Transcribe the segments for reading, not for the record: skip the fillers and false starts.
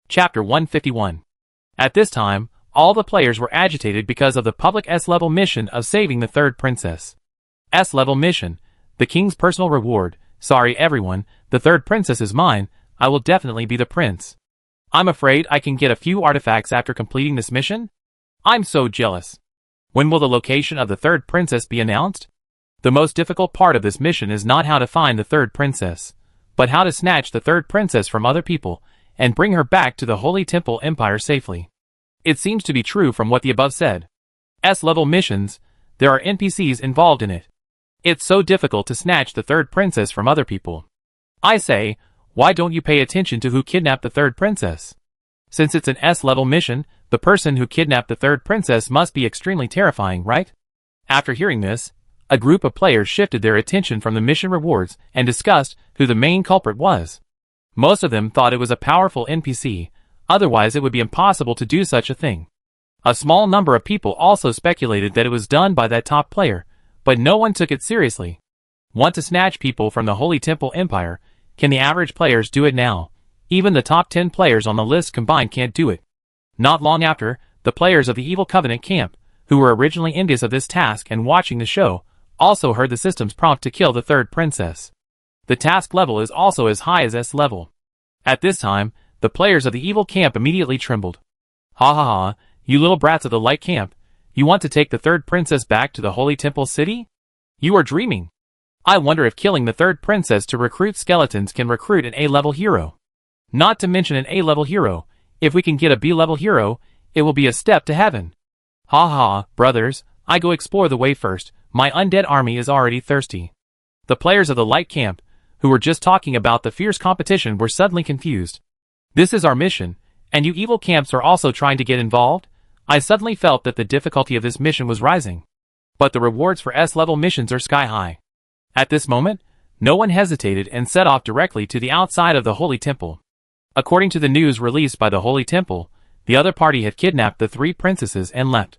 Chapter 151. At this time, all the players were agitated because of the public S-level mission of saving the third princess. S-level mission. The king's personal reward. Sorry everyone, the third princess is mine. I will definitely be the prince. I'm afraid I can get a few artifacts after completing this mission? I'm so jealous. When will the location of the third princess be announced? The most difficult part of this mission is not how to find the third princess, but how to snatch the third princess from other people and bring her back to the Holy Temple Empire safely. It seems to be true from what the above said. S-level missions, there are NPCs involved in it. It's so difficult to snatch the third princess from other people. I say, why don't you pay attention to who kidnapped the third princess? Since it's an S-level mission, the person who kidnapped the third princess must be extremely terrifying, right? After hearing this, a group of players shifted their attention from the mission rewards and discussed who the main culprit was. Most of them thought it was a powerful NPC, otherwise it would be impossible to do such a thing. A small number of people also speculated that it was done by that top player, but no one took it seriously. Want to snatch people from the Holy Temple Empire? Can the average players do it now? Even the top 10 players on the list combined can't do it. Not long after, the players of the Evil Covenant camp, who were originally envious of this task and watching the show, also heard the system's prompt to kill the third princess. The task level is also as high as S level. At this time, the players of the evil camp immediately trembled. Ha ha ha, you little brats of the light camp, you want to take the third princess back to the Holy Temple City? You are dreaming. I wonder if killing the third princess to recruit skeletons can recruit an A-level hero. Not to mention an A-level hero, if we can get a B-level hero, it will be a step to heaven. Ha ha, brothers, I go explore the way first, my undead army is already thirsty. The players of the light camp, who were just talking about the fierce competition, were suddenly confused. This is our mission, and you evil camps are also trying to get involved? I suddenly felt that the difficulty of this mission was rising. But the rewards for S-level missions are sky high. At this moment, no one hesitated and set off directly to the outside of the Holy Temple. According to the news released by the Holy Temple, the other party had kidnapped the three princesses and left.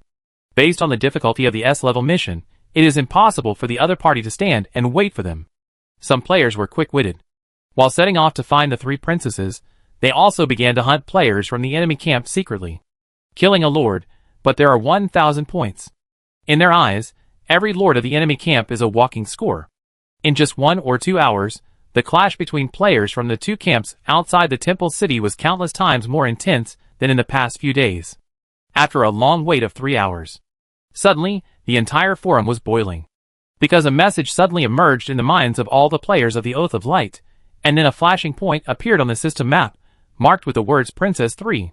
Based on the difficulty of the S-level mission, it is impossible for the other party to stand and wait for them. Some players were quick-witted. While setting off to find the three princesses, they also began to hunt players from the enemy camp secretly. Killing a lord, but there are 1,000 points. In their eyes, every lord of the enemy camp is a walking score. In just 1 or 2 hours, the clash between players from the two camps outside the temple city was countless times more intense than in the past few days. After a long wait of 3 hours, suddenly, the entire forum was boiling. Because a message suddenly emerged in the minds of all the players of the Oath of Light, and then a flashing point appeared on the system map, marked with the words Princess 3.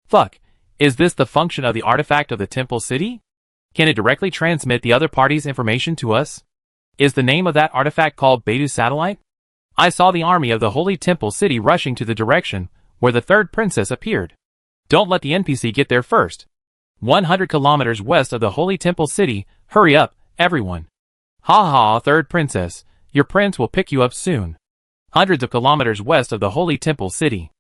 Fuck, is this the function of the artifact of the Temple City? Can it directly transmit the other party's information to us? Is the name of that artifact called Beidou Satellite? I saw the army of the Holy Temple City rushing to the direction where the third princess appeared. Don't let the NPC get there first. 100 kilometers west of the Holy Temple City, hurry up, everyone. Ha ha, third princess, your prince will pick you up soon. Hundreds of kilometers west of the Holy Temple City.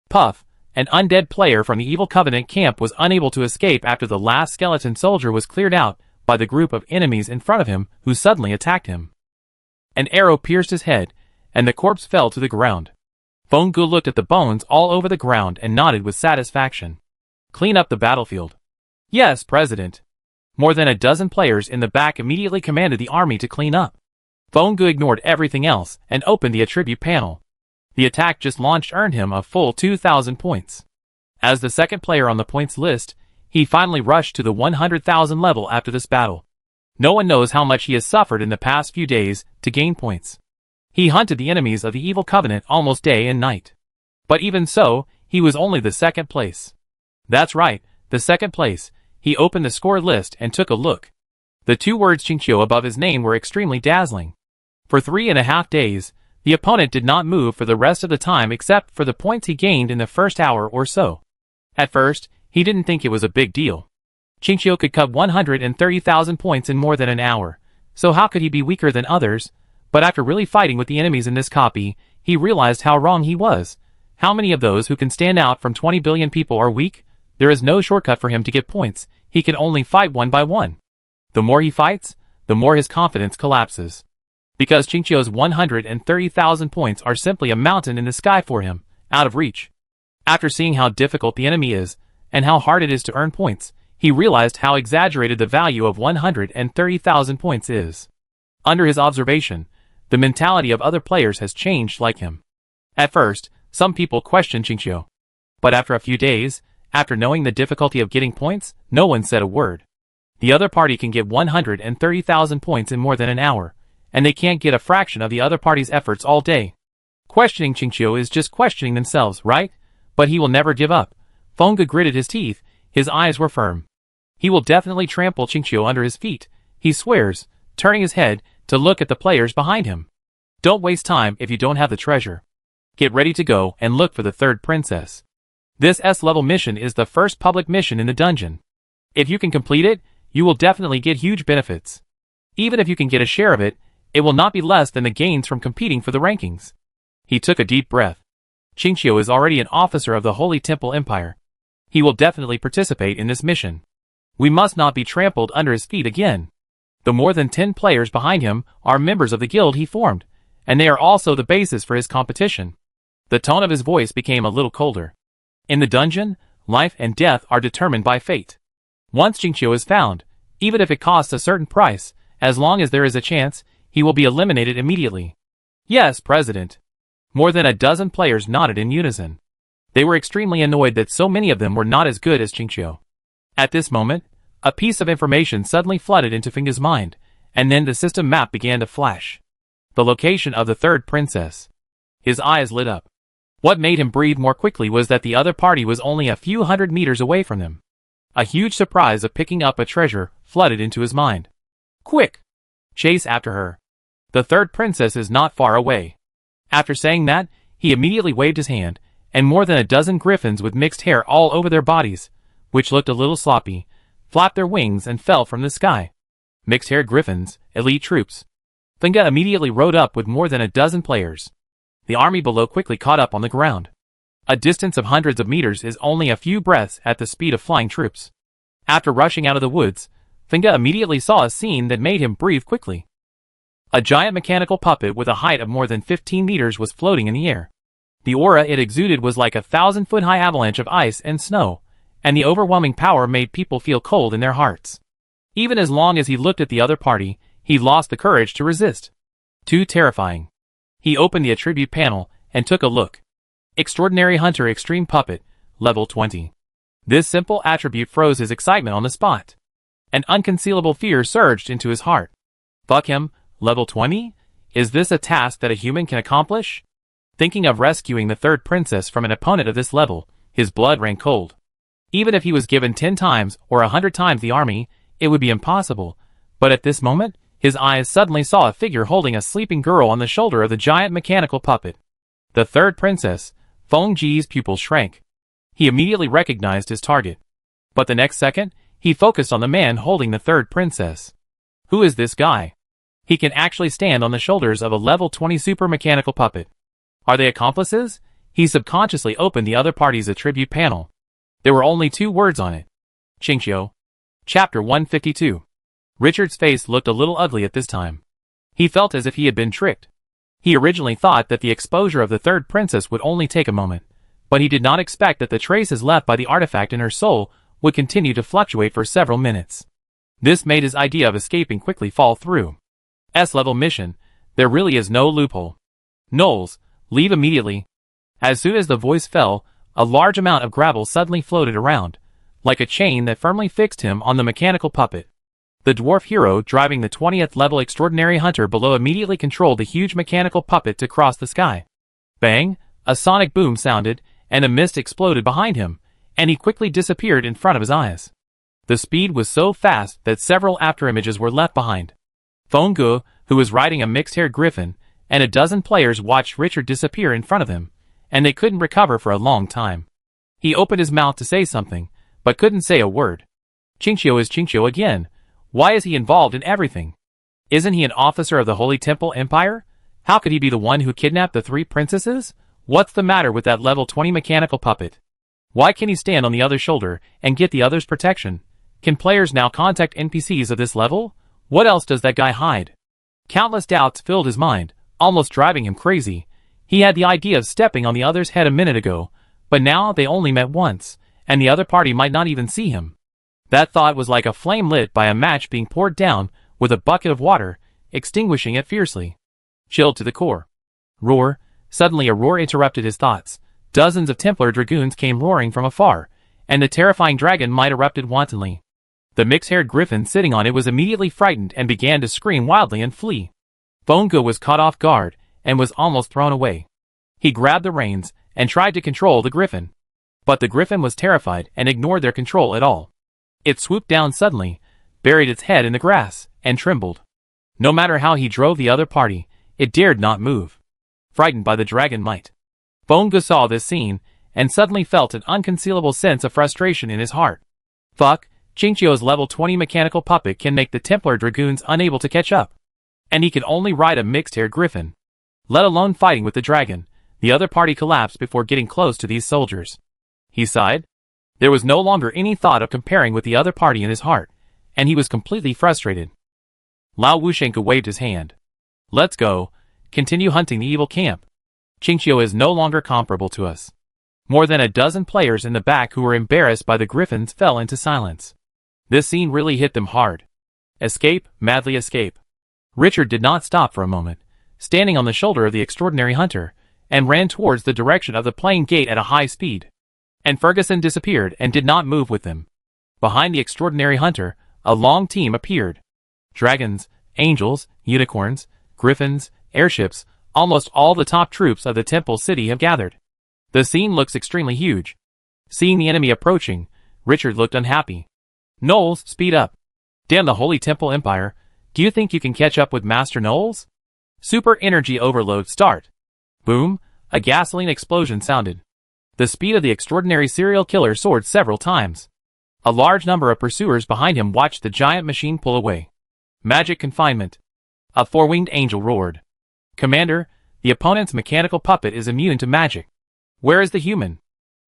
Puff, an undead player from the Evil Covenant camp, was unable to escape after the last skeleton soldier was cleared out by the group of enemies in front of him who suddenly attacked him. An arrow pierced his head, and the corpse fell to the ground. Funga looked at the bones all over the ground and nodded with satisfaction. Clean up the battlefield. Yes, President. More than a dozen players in the back immediately commanded the army to clean up. Funga ignored everything else and opened the attribute panel. The attack just launched earned him a full 2,000 points. As the second player on the points list, he finally rushed to the 100,000 level after this battle. No one knows how much he has suffered in the past few days to gain points. He hunted the enemies of the Evil Covenant almost day and night. But even so, he was only the second place. That's right, the second place. He opened the score list and took a look. The two words Qingqiu above his name were extremely dazzling. For 3.5 days, the opponent did not move for the rest of the time except for the points he gained in the first hour or so. At first, he didn't think it was a big deal. Qingqiu could cut 130,000 points in more than an hour, so how could he be weaker than others? But after really fighting with the enemies in this copy, he realized how wrong he was. How many of those who can stand out from 20 billion people are weak? There is no shortcut for him to get points. He can only fight one by one. The more he fights, the more his confidence collapses. Because Qingqiu's 130,000 points are simply a mountain in the sky for him, out of reach. After seeing how difficult the enemy is, and how hard it is to earn points, he realized how exaggerated the value of 130,000 points is. Under his observation, the mentality of other players has changed like him. At first, some people questioned Qingqiu. But after a few days, after knowing the difficulty of getting points, no one said a word. The other party can get 130,000 points in more than an hour, and they can't get a fraction of the other party's efforts all day. Questioning Qingqiu is just questioning themselves, right? But he will never give up. Funga gritted his teeth, his eyes were firm. He will definitely trample Qingqiu under his feet, he swears, turning his head to look at the players behind him. Don't waste time if you don't have the treasure. Get ready to go and look for the third princess. This S-level mission is the first public mission in the dungeon. If you can complete it, you will definitely get huge benefits. Even if you can get a share of it, it will not be less than the gains from competing for the rankings. He took a deep breath. Qingqiu is already an officer of the Holy Temple Empire. He will definitely participate in this mission. We must not be trampled under his feet again. The more than 10 players behind him are members of the guild he formed, and they are also the basis for his competition. The tone of his voice became a little colder. In the dungeon, life and death are determined by fate. Once Qingqiu is found, even if it costs a certain price, as long as there is a chance, he will be eliminated immediately. Yes, President. More than a dozen players nodded in unison. They were extremely annoyed that so many of them were not as good as Qingqiu. At this moment, a piece of information suddenly flooded into Funga's mind, and then the system map began to flash. The location of the third princess. His eyes lit up. What made him breathe more quickly was that the other party was only a few hundred meters away from them. A huge surprise of picking up a treasure flooded into his mind. Quick! Chase after her. The third princess is not far away. After saying that, he immediately waved his hand, and more than a dozen griffins with mixed hair all over their bodies, which looked a little sloppy, flapped their wings and fell from the sky. Mixed-haired griffins, elite troops. Funga immediately rode up with more than a dozen players. The army below quickly caught up on the ground. A distance of hundreds of meters is only a few breaths at the speed of flying troops. After rushing out of the woods, Funga immediately saw a scene that made him breathe quickly. A giant mechanical puppet with a height of more than 15 meters was floating in the air. The aura it exuded was like a 1,000-foot-high avalanche of ice and snow, and the overwhelming power made people feel cold in their hearts. Even as long as he looked at the other party, he lost the courage to resist. Too terrifying. He opened the attribute panel and took a look. Extraordinary Hunter Extreme Puppet, level 20. This simple attribute froze his excitement on the spot. An unconcealable fear surged into his heart. Fuck him, level 20? Is this a task that a human can accomplish? Thinking of rescuing the third princess from an opponent of this level, his blood ran cold. Even if he was given 10 times or 100 times the army, it would be impossible. But at this moment, his eyes suddenly saw a figure holding a sleeping girl on the shoulder of the giant mechanical puppet. The third princess. Feng Ji's pupils shrank. He immediately recognized his target. But the next second, he focused on the man holding the third princess. Who is this guy? He can actually stand on the shoulders of a level 20 super mechanical puppet. Are they accomplices? He subconsciously opened the other party's attribute panel. There were only 2 words on it. Qingqiu. Chapter 152. Richard's face looked a little ugly at this time. He felt as if he had been tricked. He originally thought that the exposure of the third princess would only take a moment, but he did not expect that the traces left by the artifact in her soul would continue to fluctuate for several minutes. This made his idea of escaping quickly fall through. S-level mission. There really is no loophole. Knowles, leave immediately. As soon as the voice fell, a large amount of gravel suddenly floated around, like a chain that firmly fixed him on the mechanical puppet. The dwarf hero driving the 20th level extraordinary hunter below immediately controlled the huge mechanical puppet to cross the sky. Bang! A sonic boom sounded, and a mist exploded behind him, and he quickly disappeared in front of his eyes. The speed was so fast that several afterimages were left behind. Funga, who was riding a mixed-haired griffin, and a dozen players watched Richard disappear in front of them, and they couldn't recover for a long time. He opened his mouth to say something, but couldn't say a word. Qingqiu is Qingqiu again. Why is he involved in everything? Isn't he an officer of the Holy Temple Empire? How could he be the one who kidnapped the 3 princesses? What's the matter with that level 20 mechanical puppet? Why can he stand on the other shoulder and get the other's protection? Can players now contact NPCs of this level? What else does that guy hide? Countless doubts filled his mind, almost driving him crazy. He had the idea of stepping on the other's head a minute ago, But now they only met once, and the other party might not even see him. That thought was like a flame lit by a match being poured down with a bucket of water, extinguishing it fiercely. Chilled to the core. Roar! Suddenly a roar interrupted his thoughts. Dozens of Templar dragoons came roaring from afar, and the terrifying dragon might erupted wantonly. The mixed-haired griffin sitting on it was immediately frightened and began to scream wildly and flee. Funga was caught off guard, and was almost thrown away. He grabbed the reins, and tried to control the griffin. But the griffin was terrified and ignored their control at all. It swooped down suddenly, buried its head in the grass, and trembled. No matter how he drove the other party, it dared not move. Frightened by the dragon might. Funga saw this scene, and suddenly felt an unconcealable sense of frustration in his heart. Fuck, Qingqiu's level 20 mechanical puppet can make the Templar dragoons unable to catch up. And he could only ride a mixed-haired griffin. Let alone fighting with the dragon, the other party collapsed before getting close to these soldiers. He sighed. There was no longer any thought of comparing with the other party in his heart, and he was completely frustrated. Lao Wushenka waved his hand. Let's go, continue hunting the evil camp. Qingqiu is no longer comparable to us. More than a dozen players in the back who were embarrassed by the griffins fell into silence. This scene really hit them hard. Escape, madly escape. Richard did not stop for a moment, standing on the shoulder of the extraordinary hunter, and ran towards the direction of the playing gate at a high speed. And Ferguson disappeared and did not move with them. Behind the extraordinary hunter, a long team appeared. Dragons, angels, unicorns, griffins, airships, almost all the top troops of the temple city have gathered. The scene looks extremely huge. Seeing the enemy approaching, Richard looked unhappy. Knowles, speed up. Damn the Holy Temple Empire, do you think you can catch up with Master Knowles? Super energy overload start. Boom, a gasoline explosion sounded. The speed of the extraordinary serial killer soared several times. A large number of pursuers behind him watched the giant machine pull away. Magic confinement. A four-winged angel roared. Commander, the opponent's mechanical puppet is immune to magic. Where is the human?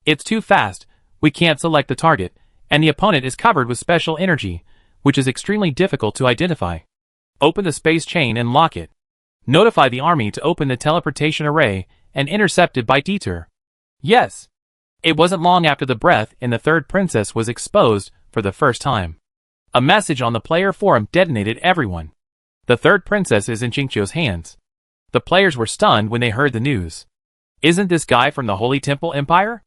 It's too fast, we can't select the target, and the opponent is covered with special energy, which is extremely difficult to identify. Open the space chain and lock it. Notify the army to open the teleportation array and intercept it by detour. Yes. It wasn't long after the breath in the third princess was exposed for the first time. A message on the player forum detonated everyone. The third princess is in Qingqiu's hands. The players were stunned when they heard the news. Isn't this guy from the Holy Temple Empire?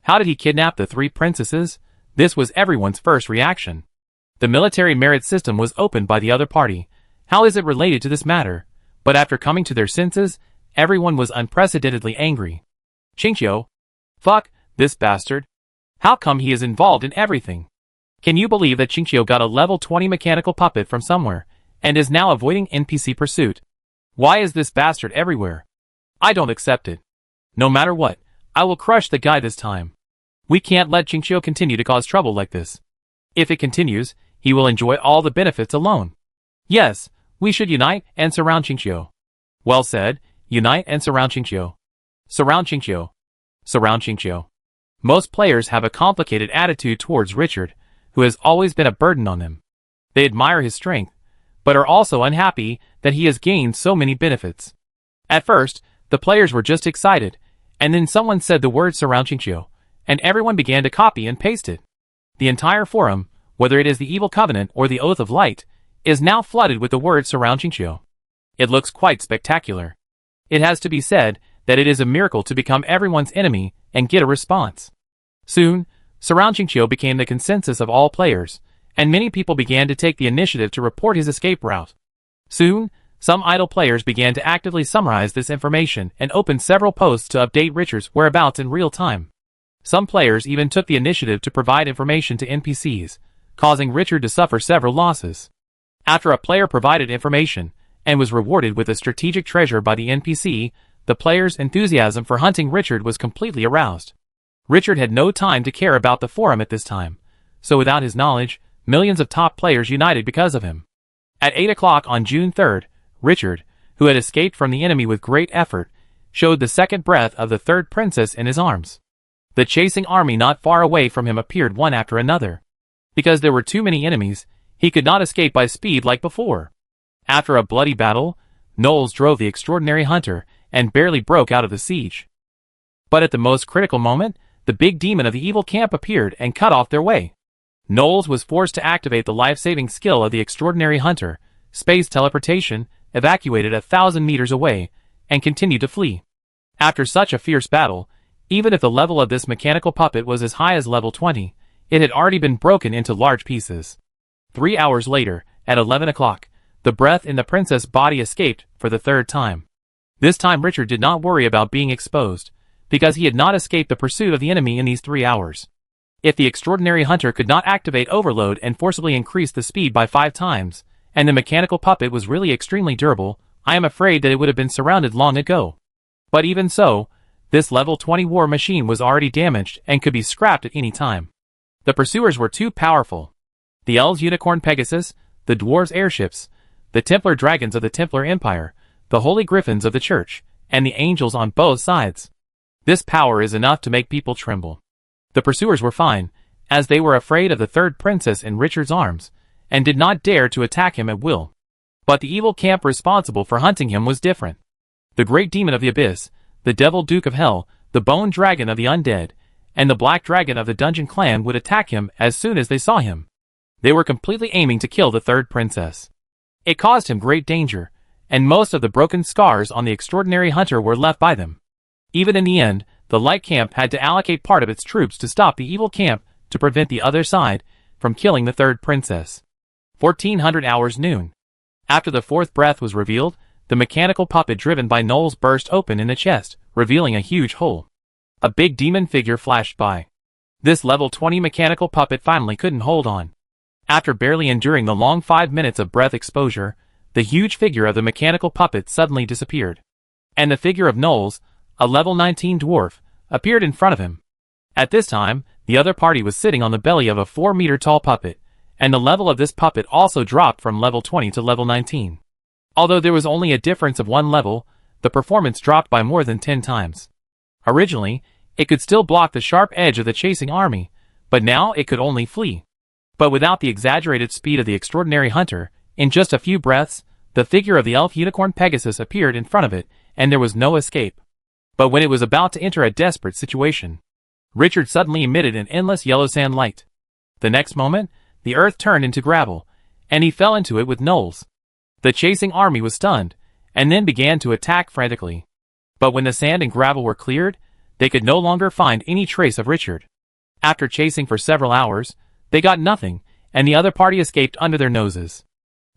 How did he kidnap the three princesses? This was everyone's first reaction. The military merit system was opened by the other party. How is it related to this matter? But after coming to their senses, everyone was unprecedentedly angry. Qingqiu. Fuck, this bastard. How come he is involved in everything? Can you believe that Qingqiu got a level 20 mechanical puppet from somewhere, and is now avoiding NPC pursuit? Why is this bastard everywhere? I don't accept it. No matter what, I will crush the guy this time. We can't let Qingqiu continue to cause trouble like this. If it continues, he will enjoy all the benefits alone. Yes, we should unite and surround Qingqiu. Well said, unite and surround Qingqiu. Surround Qingqiu. Surround Qingqiu. Most players have a complicated attitude towards Richard, who has always been a burden on them. They admire his strength, but are also unhappy that he has gained so many benefits. At first, the players were just excited, and then someone said the word surround Qingqiu, and everyone began to copy and paste it. The entire forum, whether it is the Evil Covenant or the Oath of Light, is now flooded with the word surround Qingqiu. It looks quite spectacular. It has to be said that it is a miracle to become everyone's enemy and get a response. Soon, surround Qingqiu became the consensus of all players, and many people began to take the initiative to report his escape route. Soon, some idle players began to actively summarize this information and opened several posts to update Richard's whereabouts in real time. Some players even took the initiative to provide information to NPCs, causing Richard to suffer several losses. After a player provided information and was rewarded with a strategic treasure by the NPC, the player's enthusiasm for hunting Richard was completely aroused. Richard had no time to care about the forum at this time, so without his knowledge, millions of top players united because of him. At 8 o'clock on June 3rd, Richard, who had escaped from the enemy with great effort, showed the second breath of the third princess in his arms. The chasing army not far away from him appeared one after another. Because there were too many enemies, he could not escape by speed like before. After a bloody battle, Knowles drove the extraordinary hunter and barely broke out of the siege. But at the most critical moment, the big demon of the evil camp appeared and cut off their way. Knowles was forced to activate the life-saving skill of the extraordinary hunter, space teleportation, evacuated 1,000 meters away, and continued to flee. After such a fierce battle, even if the level of this mechanical puppet was as high as level 20, it had already been broken into large pieces. 3 hours later, at 11 o'clock, the breath in the princess' body escaped for the third time. This time Richard did not worry about being exposed, because he had not escaped the pursuit of the enemy in these 3 hours. If the extraordinary hunter could not activate overload and forcibly increase the speed by 5 times, and the mechanical puppet was really extremely durable, I am afraid that it would have been surrounded long ago. But even so, this level 20 war machine was already damaged and could be scrapped at any time. The pursuers were too powerful. The elves' unicorn Pegasus, the dwarves' airships, the Templar dragons of the Templar Empire, the holy griffins of the church, and the angels on both sides. This power is enough to make people tremble. The pursuers were fine, as they were afraid of the third princess in Richard's arms, and did not dare to attack him at will. But the evil camp responsible for hunting him was different. The great demon of the abyss, the devil duke of hell, the bone dragon of the undead, and the black dragon of the dungeon clan would attack him as soon as they saw him. They were completely aiming to kill the third princess. It caused him great danger, and most of the broken scars on the extraordinary hunter were left by them. Even in the end, the light camp had to allocate part of its troops to stop the evil camp to prevent the other side from killing the third princess. 1400 hours noon. After the fourth breath was revealed, the mechanical puppet driven by Knowles burst open in the chest, revealing a huge hole. A big demon figure flashed by. This level 20 mechanical puppet finally couldn't hold on. After barely enduring the long 5 minutes of breath exposure, the huge figure of the mechanical puppet suddenly disappeared. And the figure of Knowles, a level 19 dwarf, appeared in front of him. At this time, the other party was sitting on the belly of a 4-meter tall puppet, and the level of this puppet also dropped from level 20 to level 19. Although there was only a difference of 1 level, the performance dropped by more than 10 times. Originally, it could still block the sharp edge of the chasing army, but now it could only flee. But without the exaggerated speed of the extraordinary hunter, in just a few breaths, the figure of the elf unicorn Pegasus appeared in front of it, and there was no escape. But when it was about to enter a desperate situation, Richard suddenly emitted an endless yellow sand light. The next moment, the earth turned into gravel, and he fell into it with Knowles. The chasing army was stunned, and then began to attack frantically. But when the sand and gravel were cleared, they could no longer find any trace of Richard. After chasing for several hours, they got nothing, and the other party escaped under their noses.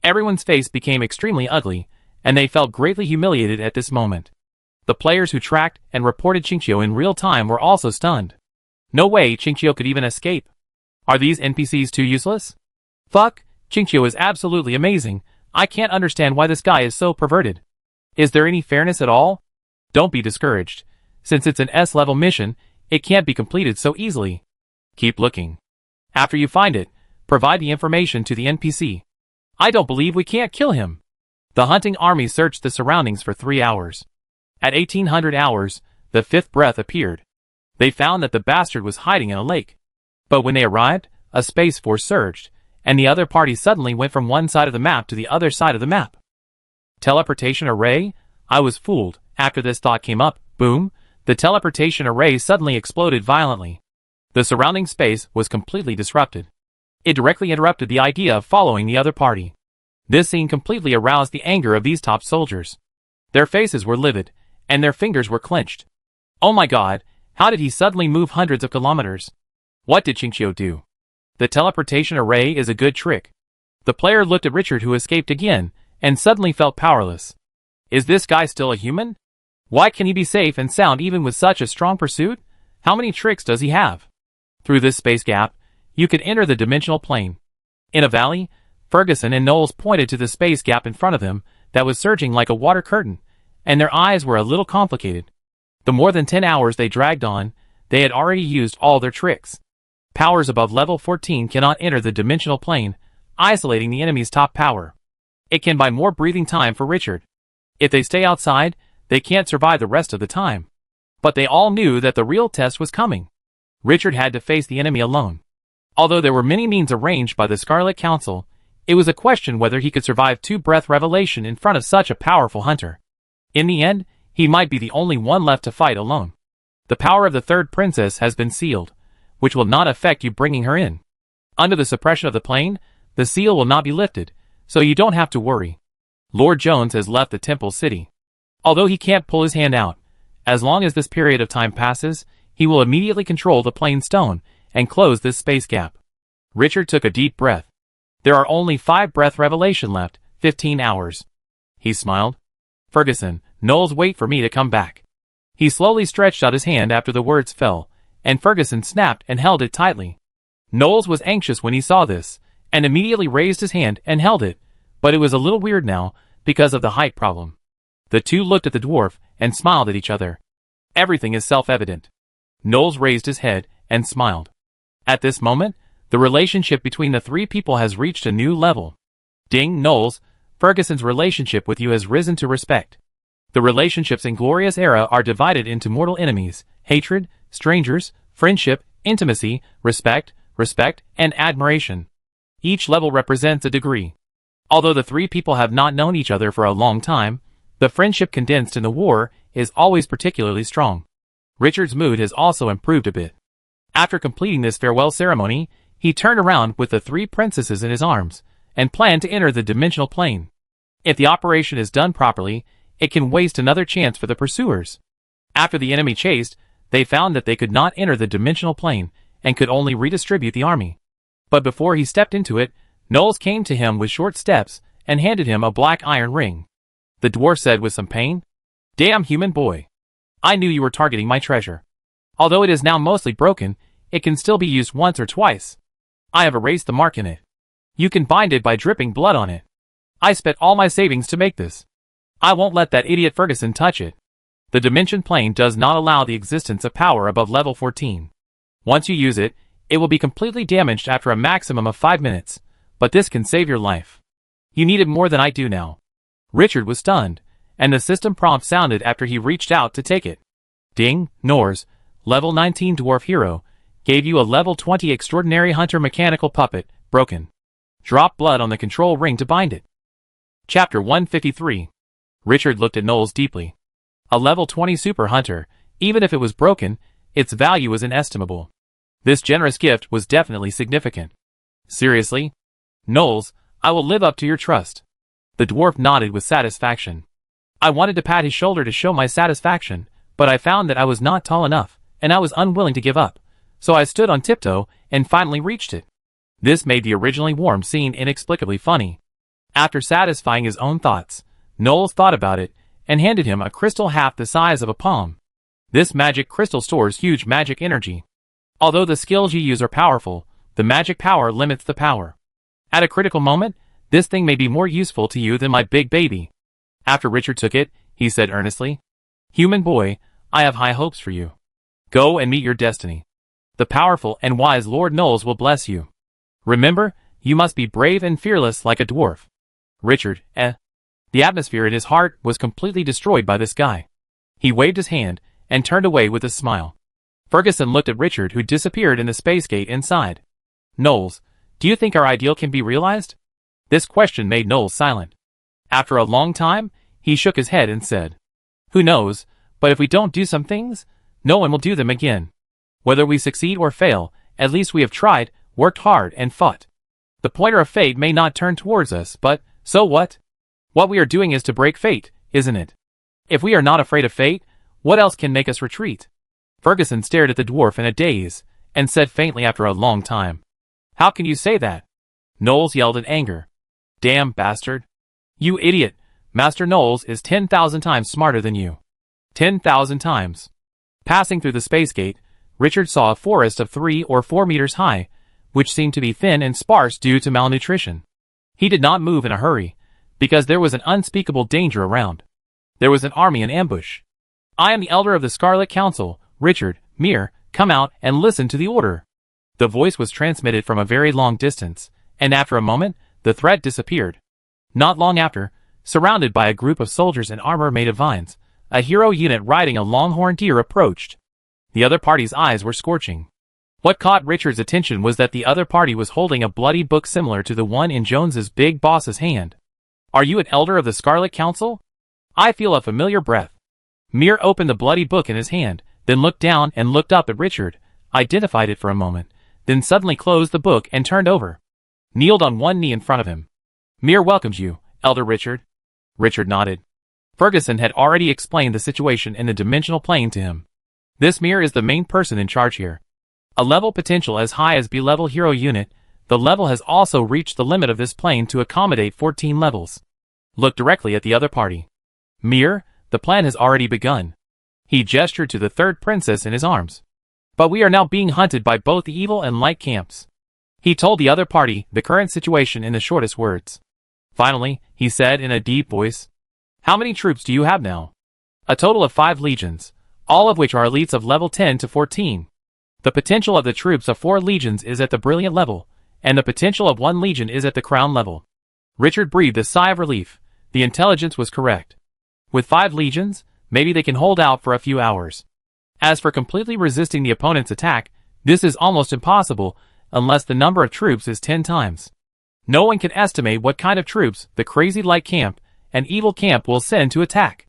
Everyone's face became extremely ugly, and they felt greatly humiliated at this moment. The players who tracked and reported Chinchio in real time were also stunned. No way Chinchio could even escape. Are these NPCs too useless? Fuck, Chinchio is absolutely amazing. I can't understand why this guy is so perverted. Is there any fairness at all? Don't be discouraged. Since it's an S-level mission, it can't be completed so easily. Keep looking. After you find it, provide the information to the NPC. I don't believe we can't kill him. The hunting army searched the surroundings for 3 hours. At 1800 hours, the fifth breath appeared. They found that the bastard was hiding in a lake. But when they arrived, a space force surged, and the other party suddenly went from one side of the map to the other side of the map. Teleportation array? I was fooled. After this thought came up, boom, the teleportation array suddenly exploded violently. The surrounding space was completely disrupted. It directly interrupted the idea of following the other party. This scene completely aroused the anger of these top soldiers. Their faces were livid, and their fingers were clenched. Oh my god, how did he suddenly move hundreds of kilometers? What did Chinchio do? The teleportation array is a good trick. The player looked at Richard, who escaped again, and suddenly felt powerless. Is this guy still a human? Why can he be safe and sound even with such a strong pursuit? How many tricks does he have? Through this space gap, you could enter the dimensional plane. In a valley, Ferguson and Knowles pointed to the space gap in front of them that was surging like a water curtain, and their eyes were a little complicated. The more than 10 hours they dragged on, they had already used all their tricks. Powers above level 14 cannot enter the dimensional plane, isolating the enemy's top power. It can buy more breathing time for Richard. If they stay outside, they can't survive the rest of the time. But they all knew that the real test was coming. Richard had to face the enemy alone. Although there were many means arranged by the Scarlet Council, it was a question whether he could survive 2-breath revelation in front of such a powerful hunter. In the end, he might be the only one left to fight alone. The power of the third princess has been sealed, which will not affect you bringing her in. Under the suppression of the plane, the seal will not be lifted, so you don't have to worry. Lord Jones has left the temple city. Although he can't pull his hand out, as long as this period of time passes, he will immediately control the plane stone and close this space gap. Richard took a deep breath. There are only 5 breath revelation left, 15 hours. He smiled. Ferguson, Knowles, wait for me to come back. He slowly stretched out his hand after the words fell, and Ferguson snapped and held it tightly. Knowles was anxious when he saw this, and immediately raised his hand and held it, but it was a little weird now, because of the height problem. The two looked at the dwarf and smiled at each other. Everything is self-evident. Knowles raised his head and smiled. At this moment, the relationship between the 3 people has reached a new level. Ding, Knowles, Ferguson's relationship with you has risen to respect. The relationships in Glorious Era are divided into mortal enemies, hatred, strangers, friendship, intimacy, respect, and admiration. Each level represents a degree. Although the 3 people have not known each other for a long time, the friendship condensed in the war is always particularly strong. Richard's mood has also improved a bit. After completing this farewell ceremony, he turned around with the 3 princesses in his arms, and planned to enter the dimensional plane. If the operation is done properly, it can waste another chance for the pursuers. After the enemy chased, they found that they could not enter the dimensional plane, and could only redistribute the army. But before he stepped into it, Knowles came to him with short steps, and handed him a black iron ring. The dwarf said with some pain, "Damn human boy. I knew you were targeting my treasure. Although it is now mostly broken, it can still be used once or twice. I have erased the mark in it. You can bind it by dripping blood on it. I spent all my savings to make this. I won't let that idiot Ferguson touch it. The dimension plane does not allow the existence of power above level 14. Once you use it, it will be completely damaged after a maximum of 5 minutes, but this can save your life. You need it more than I do now." Richard was stunned, and the system prompt sounded after he reached out to take it. Ding, Nors, level 19 dwarf hero, gave you a level 20 extraordinary hunter mechanical puppet, broken. Drop blood on the control ring to bind it. Chapter 153. Richard looked at Knowles deeply. A level 20 super hunter, even if it was broken, its value was inestimable. This generous gift was definitely significant. Seriously? Knowles, I will live up to your trust. The dwarf nodded with satisfaction. I wanted to pat his shoulder to show my satisfaction, but I found that I was not tall enough, and I was unwilling to give up, so I stood on tiptoe and finally reached it. This made the originally warm scene inexplicably funny. After satisfying his own thoughts, Knowles thought about it, and handed him a crystal half the size of a palm. This magic crystal stores huge magic energy. Although the skills you use are powerful, the magic power limits the power. At a critical moment, this thing may be more useful to you than my big baby. After Richard took it, he said earnestly, "Human boy, I have high hopes for you. Go and meet your destiny. The powerful and wise Lord Knowles will bless you. Remember, you must be brave and fearless like a dwarf." Richard, The atmosphere in his heart was completely destroyed by this guy. He waved his hand, and turned away with a smile. Ferguson looked at Richard, who disappeared in the space gate inside. "Knowles, do you think our ideal can be realized?" This question made Knowles silent. After a long time, he shook his head and said, "Who knows, but if we don't do some things, no one will do them again. Whether we succeed or fail, at least we have tried, worked hard, and fought. The pointer of fate may not turn towards us, but so what? What we are doing is to break fate, isn't it? If we are not afraid of fate, what else can make us retreat?" Ferguson stared at the dwarf in a daze, and said faintly after a long time, "How can you say that?" Knowles yelled in anger. "Damn bastard. You idiot, Master Knowles is 10,000 times smarter than you. 10,000 times. Passing through the space gate, Richard saw a forest of 3 or 4 meters high, which seemed to be thin and sparse due to malnutrition. He did not move in a hurry, because there was an unspeakable danger around. There was an army in ambush. "I am the elder of the Scarlet Council, Richard, Mir, come out and listen to the order." The voice was transmitted from a very long distance, and after a moment, the threat disappeared. Not long after, surrounded by a group of soldiers in armor made of vines, a hero unit riding a longhorned deer approached. The other party's eyes were scorching. What caught Richard's attention was that the other party was holding a bloody book similar to the one in Jones's big boss's hand. "Are you an elder of the Scarlet Council? I feel a familiar breath." Mir opened the bloody book in his hand, then looked down and looked up at Richard, identified it for a moment, then suddenly closed the book and turned over. Kneeled on one knee in front of him. "Mir welcomes you, Elder Richard." Richard nodded. Ferguson had already explained the situation in the dimensional plane to him. This Mir is the main person in charge here. A level potential as high as B-level hero unit, the level has also reached the limit of this plane to accommodate 14 levels. Look directly at the other party. "Mir, the plan has already begun." He gestured to the third princess in his arms. "But we are now being hunted by both the evil and light camps." He told the other party the current situation in the shortest words. Finally, he said in a deep voice, "How many troops do you have now?" "A total of 5 legions, all of which are elites of level 10 to 14. The potential of the troops of 4 legions is at the brilliant level, and the potential of 1 legion is at the crown level." Richard breathed a sigh of relief. The intelligence was correct. With 5 legions, maybe they can hold out for a few hours. As for completely resisting the opponent's attack, this is almost impossible unless the number of troops is 10 times. No one can estimate what kind of troops the crazy light camp and evil camp will send to attack.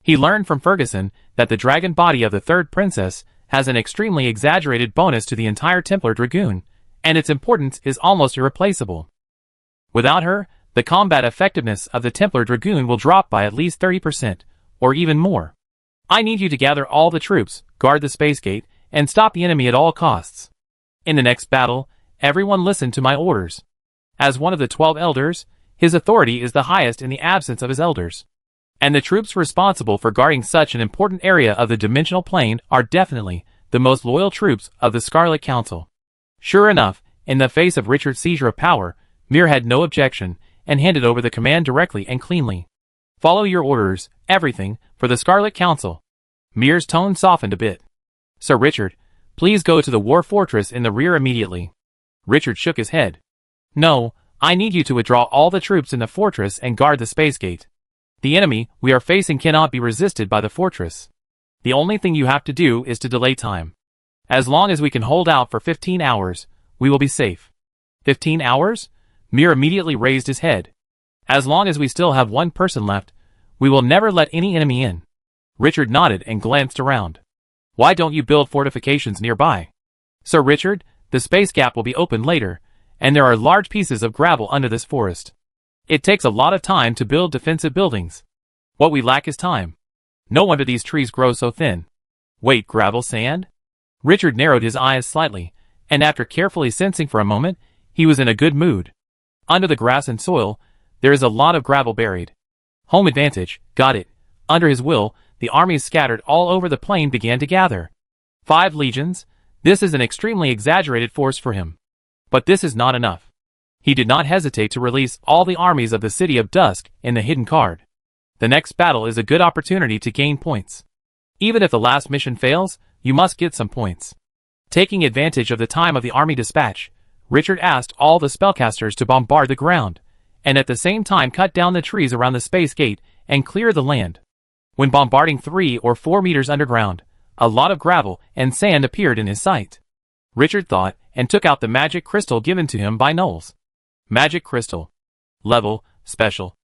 He learned from Ferguson that the dragon body of the third princess has an extremely exaggerated bonus to the entire Templar Dragoon, and its importance is almost irreplaceable. Without her, the combat effectiveness of the Templar Dragoon will drop by at least 30%, or even more. "I need you to gather all the troops, guard the space gate, and stop the enemy at all costs. In the next battle, everyone listen to my orders." As one of the 12 elders, his authority is the highest in the absence of his elders. And the troops responsible for guarding such an important area of the dimensional plane are definitely the most loyal troops of the Scarlet Council. Sure enough, in the face of Richard's seizure of power, Mir had no objection, and handed over the command directly and cleanly. "Follow your orders, everything, for the Scarlet Council." Mir's tone softened a bit. "Sir Richard, please go to the war fortress in the rear immediately." Richard shook his head. "No, I need you to withdraw all the troops in the fortress and guard the space gate. The enemy we are facing cannot be resisted by the fortress. The only thing you have to do is to delay time. As long as we can hold out for 15 hours, we will be safe." 15 hours? Mir immediately raised his head. "As long as we still have 1 person left, we will never let any enemy in." Richard nodded and glanced around. "Why don't you build fortifications nearby?" "Sir Richard, the space gap will be opened later, and there are large pieces of gravel under this forest. It takes a lot of time to build defensive buildings. What we lack is time. No wonder these trees grow so thin." "Wait, gravel sand?" Richard narrowed his eyes slightly, and after carefully sensing for a moment, he was in a good mood. "Under the grass and soil, there is a lot of gravel buried." Home advantage, got it. Under his will, the armies scattered all over the plain began to gather. 5 legions, this is an extremely exaggerated force for him. But this is not enough. He did not hesitate to release all the armies of the city of Dusk in the hidden card. The next battle is a good opportunity to gain points. Even if the last mission fails, you must get some points. Taking advantage of the time of the army dispatch, Richard asked all the spellcasters to bombard the ground, and at the same time cut down the trees around the space gate and clear the land. When bombarding 3 or 4 meters underground, a lot of gravel and sand appeared in his sight. Richard thought and took out the magic crystal given to him by Knowles. Magic crystal. Level, special.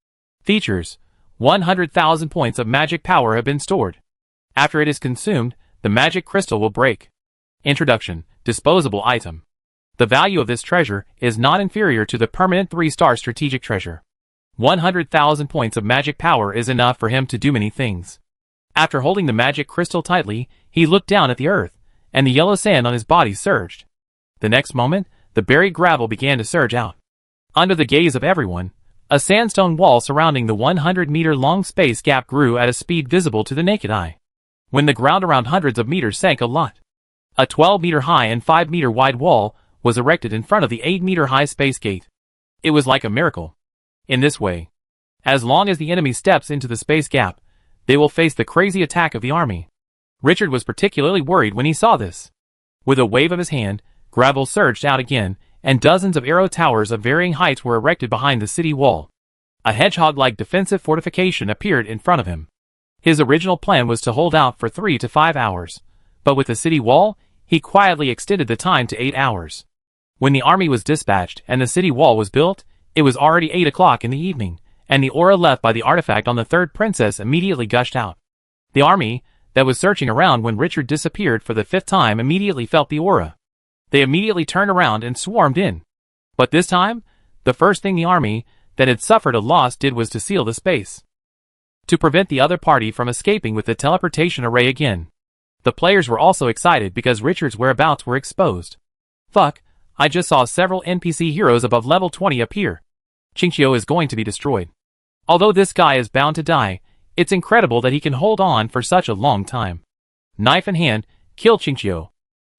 Features. 100,000 points of magic power have been stored. After it is consumed, the magic crystal will break. Introduction. Disposable item. The value of this treasure is not inferior to the permanent 3-star strategic treasure. 100,000 points of magic power is enough for him to do many things. After holding the magic crystal tightly, he looked down at the earth, and the yellow sand on his body surged. The next moment, the buried gravel began to surge out. Under the gaze of everyone, a sandstone wall surrounding the 100-meter-long space gap grew at a speed visible to the naked eye. When the ground around hundreds of meters sank a lot, a 12-meter-high and 5-meter-wide wall was erected in front of the 8-meter-high space gate. It was like a miracle. In this way, as long as the enemy steps into the space gap, they will face the crazy attack of the army. Richard was particularly worried when he saw this. With a wave of his hand, gravel surged out again, and dozens of arrow towers of varying heights were erected behind the city wall. A hedgehog-like defensive fortification appeared in front of him. His original plan was to hold out for 3 to 5 hours, but with the city wall, he quietly extended the time to 8 hours. When the army was dispatched and the city wall was built, it was already 8 o'clock in the evening, and the aura left by the artifact on the third princess immediately gushed out. The army, that was searching around when Richard disappeared for the 5th time immediately felt the aura. They immediately turned around and swarmed in. But this time, the first thing the army that had suffered a loss did was to seal the space, to prevent the other party from escaping with the teleportation array again. The players were also excited because Richard's whereabouts were exposed. Fuck, I just saw several NPC heroes above level 20 appear. Qingqiu is going to be destroyed. Although this guy is bound to die, it's incredible that he can hold on for such a long time. Knife in hand, kill Qingqiu.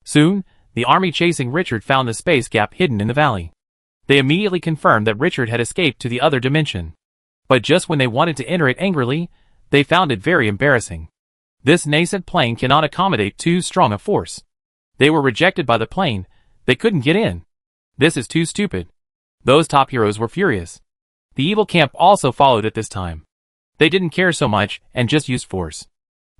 Soon, the army chasing Richard found the space gap hidden in the valley. They immediately confirmed that Richard had escaped to the other dimension. But just when they wanted to enter it angrily, they found it very embarrassing. This nascent plane cannot accommodate too strong a force. They were rejected by the plane. They couldn't get in. This is too stupid. Those top heroes were furious. The evil camp also followed at this time. They didn't care so much and just used force.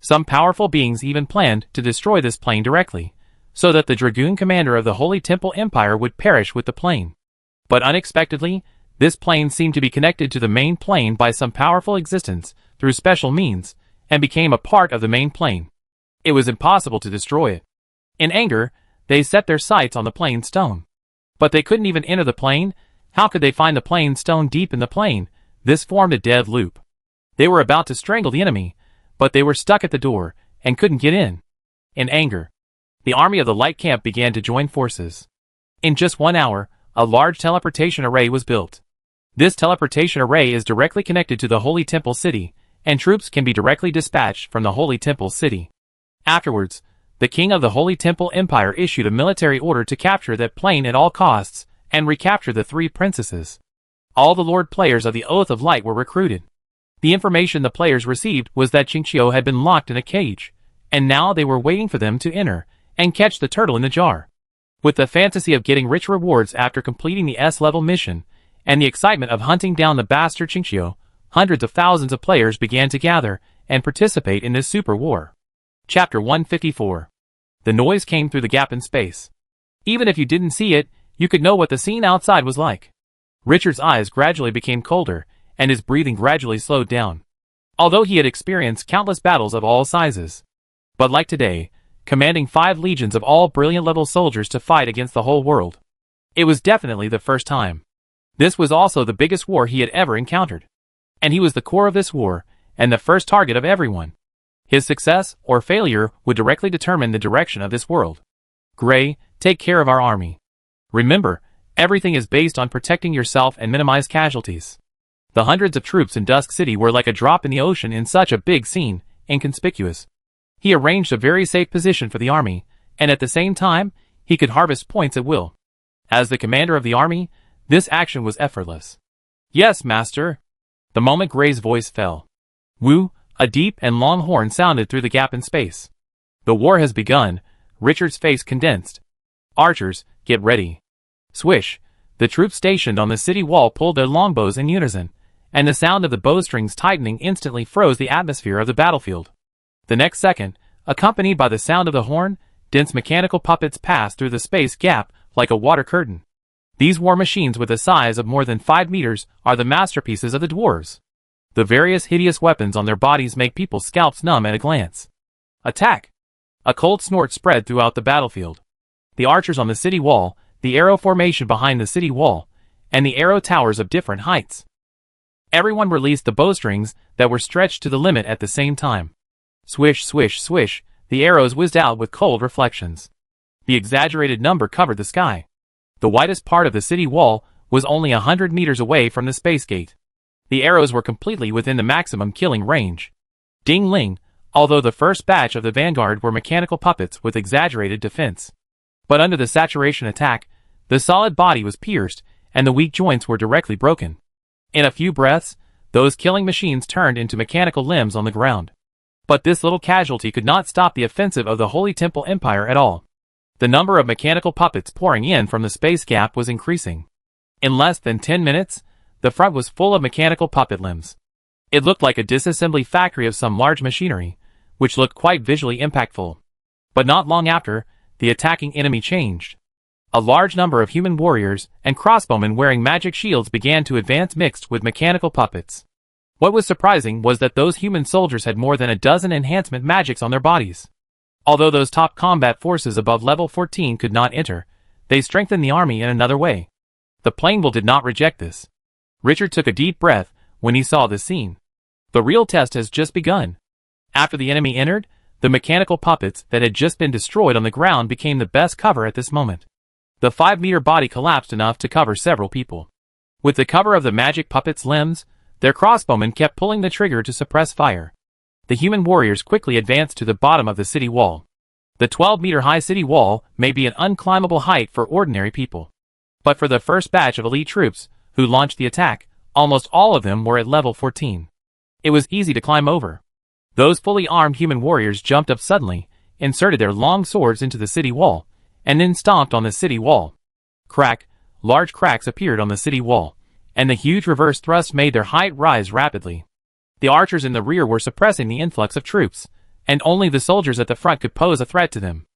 Some powerful beings even planned to destroy this plane directly, so that the Dragoon commander of the Holy Temple Empire would perish with the plane. But unexpectedly, this plane seemed to be connected to the main plane by some powerful existence through special means, and became a part of the main plane. It was impossible to destroy it. In anger, they set their sights on the plane stone. But they couldn't even enter the plane. How could they find the plane stone deep in the plane? This formed a dead loop. They were about to strangle the enemy, but they were stuck at the door and couldn't get in. In anger, the army of the light camp began to join forces. In just 1 hour, a large teleportation array was built. This teleportation array is directly connected to the Holy Temple City, and troops can be directly dispatched from the Holy Temple City. Afterwards, the king of the Holy Temple Empire issued a military order to capture that plane at all costs and recapture the 3 princesses. All the Lord players of the Oath of Light were recruited. The information the players received was that Qingqiu had been locked in a cage, and now they were waiting for them to enter and catch the turtle in the jar. With the fantasy of getting rich rewards after completing the S-level mission, and the excitement of hunting down the bastard Qingqiu, hundreds of thousands of players began to gather and participate in this super war. Chapter 154. The noise came through the gap in space. Even if you didn't see it, you could know what the scene outside was like. Richard's eyes gradually became colder, and his breathing gradually slowed down. Although he had experienced countless battles of all sizes. But like today, commanding 5 legions of all brilliant-level soldiers to fight against the whole world. It was definitely the first time. This was also the biggest war he had ever encountered. And he was the core of this war, and the first target of everyone. His success or failure would directly determine the direction of this world. Gray, take care of our army. Remember, everything is based on protecting yourself and minimize casualties. The hundreds of troops in Dusk City were like a drop in the ocean in such a big scene, inconspicuous. He arranged a very safe position for the army, and at the same time, he could harvest points at will. As the commander of the army, this action was effortless. Yes, master. The moment Gray's voice fell. Woo, a deep and long horn sounded through the gap in space. The war has begun. Richard's face condensed. Archers, get ready. Swish, the troops stationed on the city wall pulled their longbows in unison, and the sound of the bowstrings tightening instantly froze the atmosphere of the battlefield. The next second, accompanied by the sound of the horn, dense mechanical puppets passed through the space gap like a water curtain. These war machines with a size of more than 5 meters are the masterpieces of the dwarves. The various hideous weapons on their bodies make people's scalps numb at a glance. Attack! A cold snort spread throughout the battlefield. The archers on the city wall, the arrow formation behind the city wall, and the arrow towers of different heights. Everyone released the bowstrings that were stretched to the limit at the same time. Swish, swish, swish, the arrows whizzed out with cold reflections. The exaggerated number covered the sky. The widest part of the city wall was only 100 meters away from the space gate. The arrows were completely within the maximum killing range. Ding-ling, although the first batch of the vanguard were mechanical puppets with exaggerated defense. But under the saturation attack, the solid body was pierced, and the weak joints were directly broken. In a few breaths, those killing machines turned into mechanical limbs on the ground. But this little casualty could not stop the offensive of the Holy Temple Empire at all. The number of mechanical puppets pouring in from the space gap was increasing. In less than 10 minutes, the front was full of mechanical puppet limbs. It looked like a disassembly factory of some large machinery, which looked quite visually impactful. But not long after, the attacking enemy changed. A large number of human warriors and crossbowmen wearing magic shields began to advance mixed with mechanical puppets. What was surprising was that those human soldiers had more than a dozen enhancement magics on their bodies. Although those top combat forces above level 14 could not enter, they strengthened the army in another way. The Plainville did not reject this. Richard took a deep breath when he saw this scene. The real test has just begun. After the enemy entered, the mechanical puppets that had just been destroyed on the ground became the best cover at this moment. The 5-meter body collapsed enough to cover several people. With the cover of the magic puppets' limbs, their crossbowmen kept pulling the trigger to suppress fire. The human warriors quickly advanced to the bottom of the city wall. The 12-meter-high city wall may be an unclimbable height for ordinary people. But for the first batch of elite troops who launched the attack, almost all of them were at level 14. It was easy to climb over. Those fully armed human warriors jumped up suddenly, inserted their long swords into the city wall, and then stomped on the city wall. Crack, large cracks appeared on the city wall, and the huge reverse thrust made their height rise rapidly. The archers in the rear were suppressing the influx of troops, and only the soldiers at the front could pose a threat to them.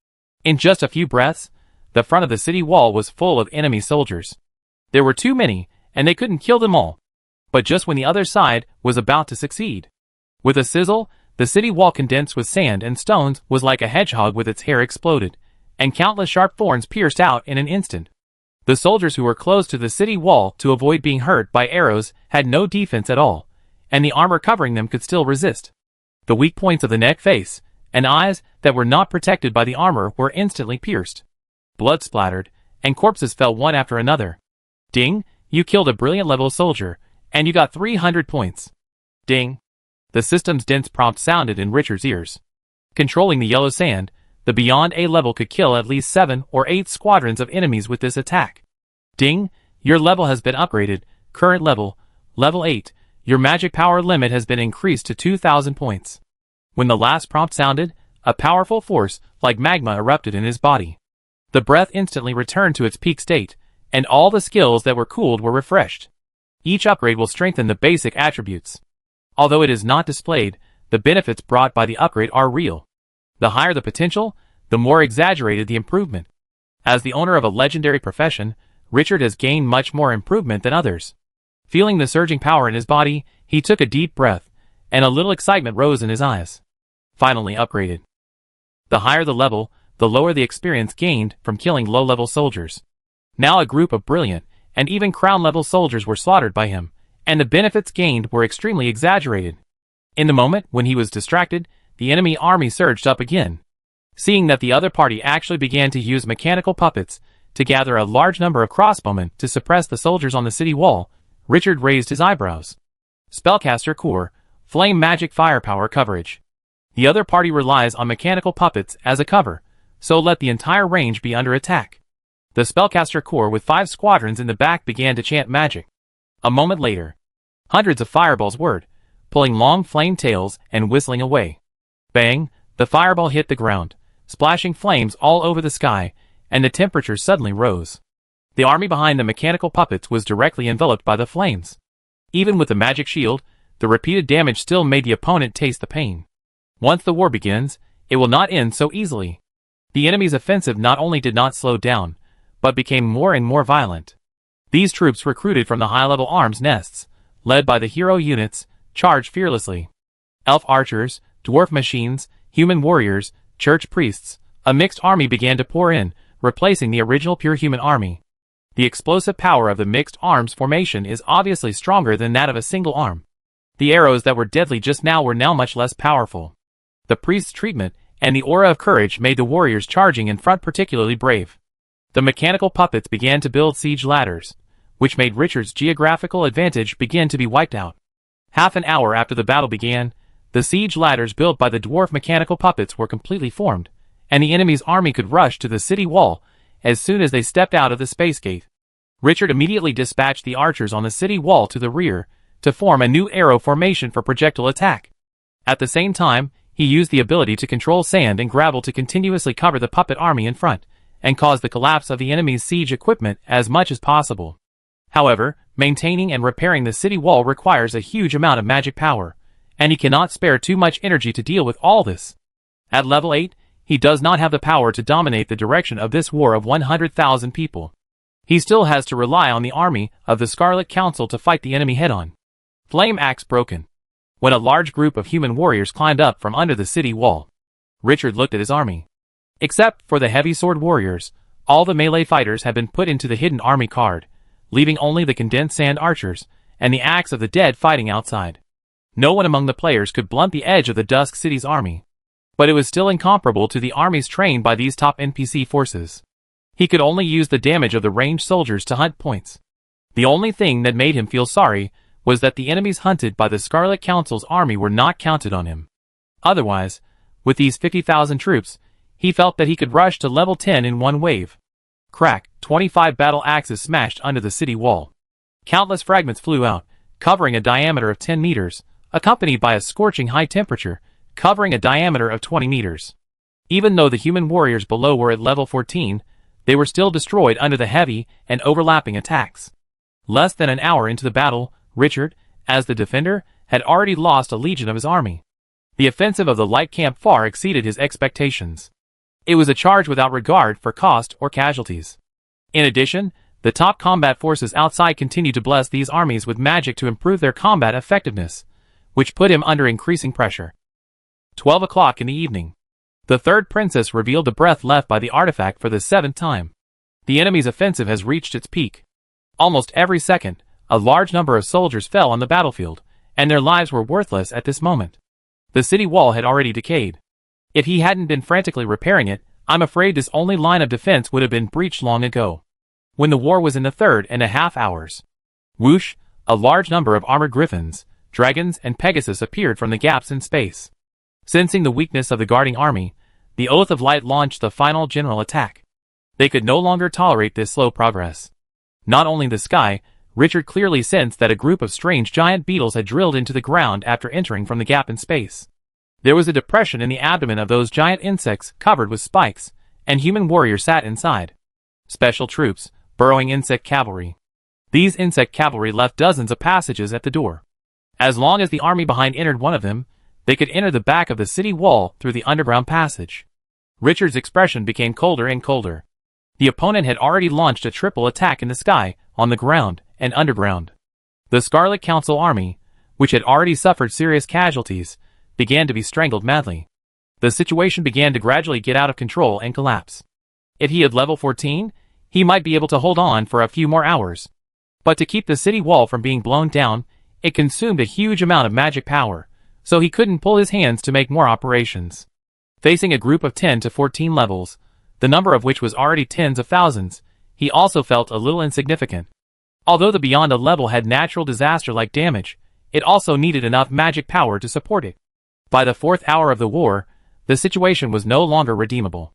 In just a few breaths, the front of the city wall was full of enemy soldiers. There were too many, and they couldn't kill them all. But just when the other side was about to succeed. With a sizzle, the city wall condensed with sand and stones was like a hedgehog with its hair exploded, and countless sharp thorns pierced out in an instant. The soldiers who were close to the city wall to avoid being hurt by arrows had no defense at all, and the armor covering them could still resist. The weak points of the neck, face, and eyes that were not protected by the armor were instantly pierced. Blood splattered, and corpses fell one after another. Ding, you killed a brilliant level soldier, and you got 300 points. Ding. The system's dense prompt sounded in Richard's ears. Controlling the yellow sand, the Beyond A level could kill at least 7 or 8 squadrons of enemies with this attack. Ding, your level has been upgraded, current level, level 8, your magic power limit has been increased to 2,000 points. When the last prompt sounded, a powerful force like magma erupted in his body. The breath instantly returned to its peak state, and all the skills that were cooled were refreshed. Each upgrade will strengthen the basic attributes. Although it is not displayed, the benefits brought by the upgrade are real. The higher the potential, the more exaggerated the improvement. As the owner of a legendary profession, Richard has gained much more improvement than others. Feeling the surging power in his body, he took a deep breath, and a little excitement rose in his eyes. Finally upgraded. The higher the level, the lower the experience gained from killing low-level soldiers. Now a group of brilliant, and even crown-level soldiers were slaughtered by him, and the benefits gained were extremely exaggerated. In the moment when he was distracted, the enemy army surged up again. Seeing that the other party actually began to use mechanical puppets to gather a large number of crossbowmen to suppress the soldiers on the city wall, Richard raised his eyebrows. Spellcaster Core, Flame Magic Firepower Coverage. The other party relies on mechanical puppets as a cover, so let the entire range be under attack. The Spellcaster Corps with 5 squadrons in the back began to chant magic. A moment later, hundreds of fireballs whirred, pulling long flame tails and whistling away. Bang, the fireball hit the ground, splashing flames all over the sky, and the temperature suddenly rose. The army behind the mechanical puppets was directly enveloped by the flames. Even with the magic shield, the repeated damage still made the opponent taste the pain. Once the war begins, it will not end so easily. The enemy's offensive not only did not slow down, but became more and more violent. These troops recruited from the high-level arms nests, led by the hero units, charged fearlessly. Elf archers, dwarf machines, human warriors, church priests, a mixed army began to pour in, replacing the original pure human army. The explosive power of the mixed arms formation is obviously stronger than that of a single arm. The arrows that were deadly just now were now much less powerful. The priest's treatment and the aura of courage made the warriors charging in front particularly brave. The mechanical puppets began to build siege ladders, which made Richard's geographical advantage begin to be wiped out. Half an hour after the battle began, the siege ladders built by the dwarf mechanical puppets were completely formed, and the enemy's army could rush to the city wall as soon as they stepped out of the space gate. Richard immediately dispatched the archers on the city wall to the rear to form a new arrow formation for projectile attack. At the same time, he used the ability to control sand and gravel to continuously cover the puppet army in front, and cause the collapse of the enemy's siege equipment as much as possible. However, maintaining and repairing the city wall requires a huge amount of magic power, and he cannot spare too much energy to deal with all this. At level 8, he does not have the power to dominate the direction of this war of 100,000 people. He still has to rely on the army of the Scarlet Council to fight the enemy head-on. Flame Axe broken. when a large group of human warriors climbed up from under the city wall. Richard looked at his army. Except for the heavy sword warriors, all the melee fighters had been put into the hidden army card, leaving only the condensed sand archers and the axe of the dead fighting outside. No one among the players could blunt the edge of the Dusk City's army, but it was still incomparable to the armies trained by these top NPC forces. He could only use the damage of the ranged soldiers to hunt points. The only thing that made him feel sorry was that the enemies hunted by the Scarlet Council's army were not counted on him. Otherwise, with these 50,000 troops, he felt that he could rush to level 10 in one wave. Crack, 25 battle axes smashed under the city wall. Countless fragments flew out, covering a diameter of 10 meters, accompanied by a scorching high temperature, covering a diameter of 20 meters. Even though the human warriors below were at level 14, they were still destroyed under the heavy and overlapping attacks. Less than an hour into the battle, Richard, as the defender, had already lost a legion of his army. The offensive of the light camp far exceeded his expectations. It was a charge without regard for cost or casualties. In addition, the top combat forces outside continued to bless these armies with magic to improve their combat effectiveness, which put him under increasing pressure. 12 o'clock in the evening. The third princess revealed the breath left by the artifact for the 7th time. The enemy's offensive has reached its peak. Almost every second, a large number of soldiers fell on the battlefield, and their lives were worthless at this moment. The city wall had already decayed. If he hadn't been frantically repairing it, I'm afraid this only line of defense would have been breached long ago. When the war was in the 3.5 hours. Whoosh, a large number of armored griffins, dragons, and Pegasus appeared from the gaps in space. Sensing the weakness of the guarding army, the Oath of Light launched the final general attack. They could no longer tolerate this slow progress. Not only the sky, Richard clearly sensed that a group of strange giant beetles had drilled into the ground after entering from the gap in space. There was a depression in the abdomen of those giant insects covered with spikes, and human warriors sat inside. Special troops, burrowing insect cavalry. These insect cavalry left dozens of passages at the door. As long as the army behind entered one of them, they could enter the back of the city wall through the underground passage. Richard's expression became colder and colder. The opponent had already launched a triple attack in the sky, on the ground, and underground. The Scarlet Council army, which had already suffered serious casualties, began to be strangled madly. The situation began to gradually get out of control and collapse. If he had level 14, he might be able to hold on for a few more hours. But to keep the city wall from being blown down, it consumed a huge amount of magic power, so he couldn't pull his hands to make more operations. Facing a group of 10 to 14 levels, the number of which was already tens of thousands, he also felt a little insignificant. Although the beyond a level had natural disaster-like damage, it also needed enough magic power to support it. By the 4th hour of the war, the situation was no longer redeemable.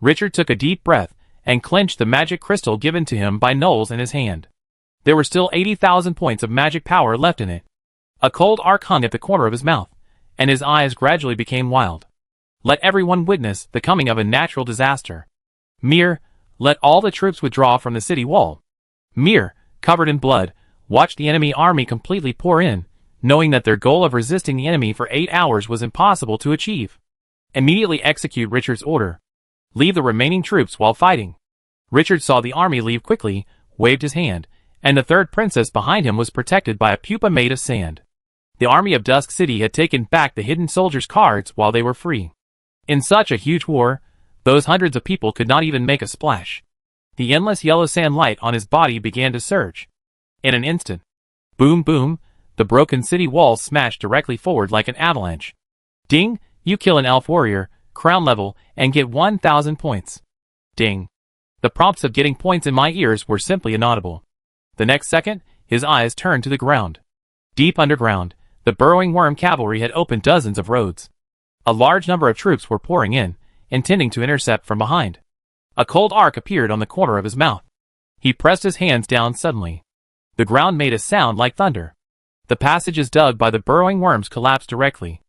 Richard took a deep breath and clenched the magic crystal given to him by Knowles in his hand. There were still 80,000 points of magic power left in it. A cold arc hung at the corner of his mouth, and his eyes gradually became wild. Let everyone witness the coming of a natural disaster. Mir, let all the troops withdraw from the city wall. Mir, covered in blood, watched the enemy army completely pour in, knowing that their goal of resisting the enemy for 8 hours was impossible to achieve. Immediately execute Richard's order. Leave the remaining troops while fighting. Richard saw the army leave quickly, waved his hand, and the third princess behind him was protected by a pupa made of sand. The army of Dusk City had taken back the hidden soldiers' cards while they were free. In such a huge war, those hundreds of people could not even make a splash. The endless yellow sand light on his body began to surge. In an instant, boom boom, the broken city walls smashed directly forward like an avalanche. Ding, you kill an elf warrior, crown level, and get 1,000 points. Ding. The prompts of getting points in my ears were simply inaudible. The next second, his eyes turned to the ground. Deep underground, the burrowing worm cavalry had opened dozens of roads. A large number of troops were pouring in, intending to intercept from behind. A cold arc appeared on the corner of his mouth. He pressed his hands down suddenly. The ground made a sound like thunder. The passages dug by the burrowing worms collapsed directly.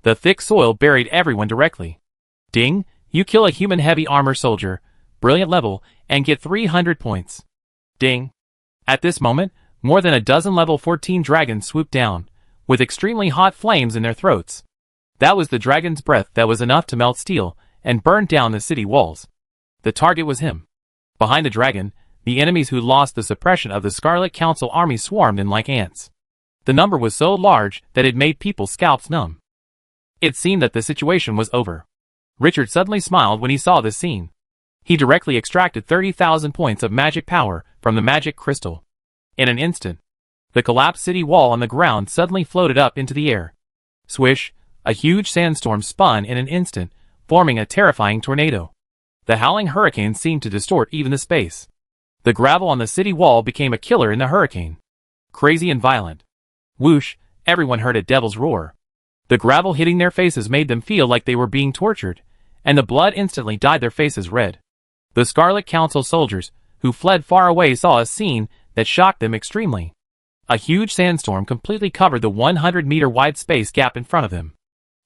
The thick soil buried everyone directly. Ding, you kill a human heavy armor soldier, brilliant level, and get 300 points. Ding. At this moment, more than a dozen level 14 dragons swooped down, with extremely hot flames in their throats. That was the dragon's breath that was enough to melt steel and burn down the city walls. The target was him. Behind the dragon, the enemies who lost the suppression of the Scarlet Council army swarmed in like ants. The number was so large that it made people's scalps numb. It seemed that the situation was over. Richard suddenly smiled when he saw this scene. He directly extracted 30,000 points of magic power from the magic crystal. In an instant, the collapsed city wall on the ground suddenly floated up into the air. Swish, a huge sandstorm spun in an instant, forming a terrifying tornado. The howling hurricane seemed to distort even the space. The gravel on the city wall became a killer in the hurricane. Crazy and violent. Whoosh, everyone heard a devil's roar. The gravel hitting their faces made them feel like they were being tortured, and the blood instantly dyed their faces red. The Scarlet Council soldiers, who fled far away, saw a scene that shocked them extremely. A huge sandstorm completely covered the 100-meter wide space gap in front of them.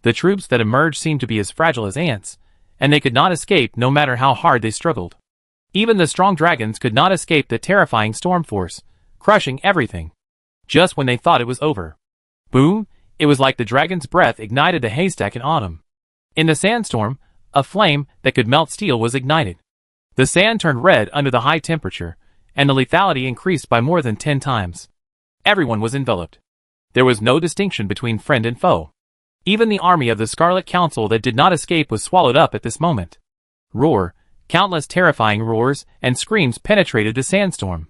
The troops that emerged seemed to be as fragile as ants, and they could not escape no matter how hard they struggled. Even the strong dragons could not escape the terrifying storm force, crushing everything. Just when they thought it was over. Boom! It was like the dragon's breath ignited the haystack in autumn. In the sandstorm, a flame that could melt steel was ignited. The sand turned red under the high temperature, and the lethality increased by more than 10 times. Everyone was enveloped. There was no distinction between friend and foe. Even the army of the Scarlet Council that did not escape was swallowed up at this moment. Roar, countless terrifying roars and screams penetrated the sandstorm.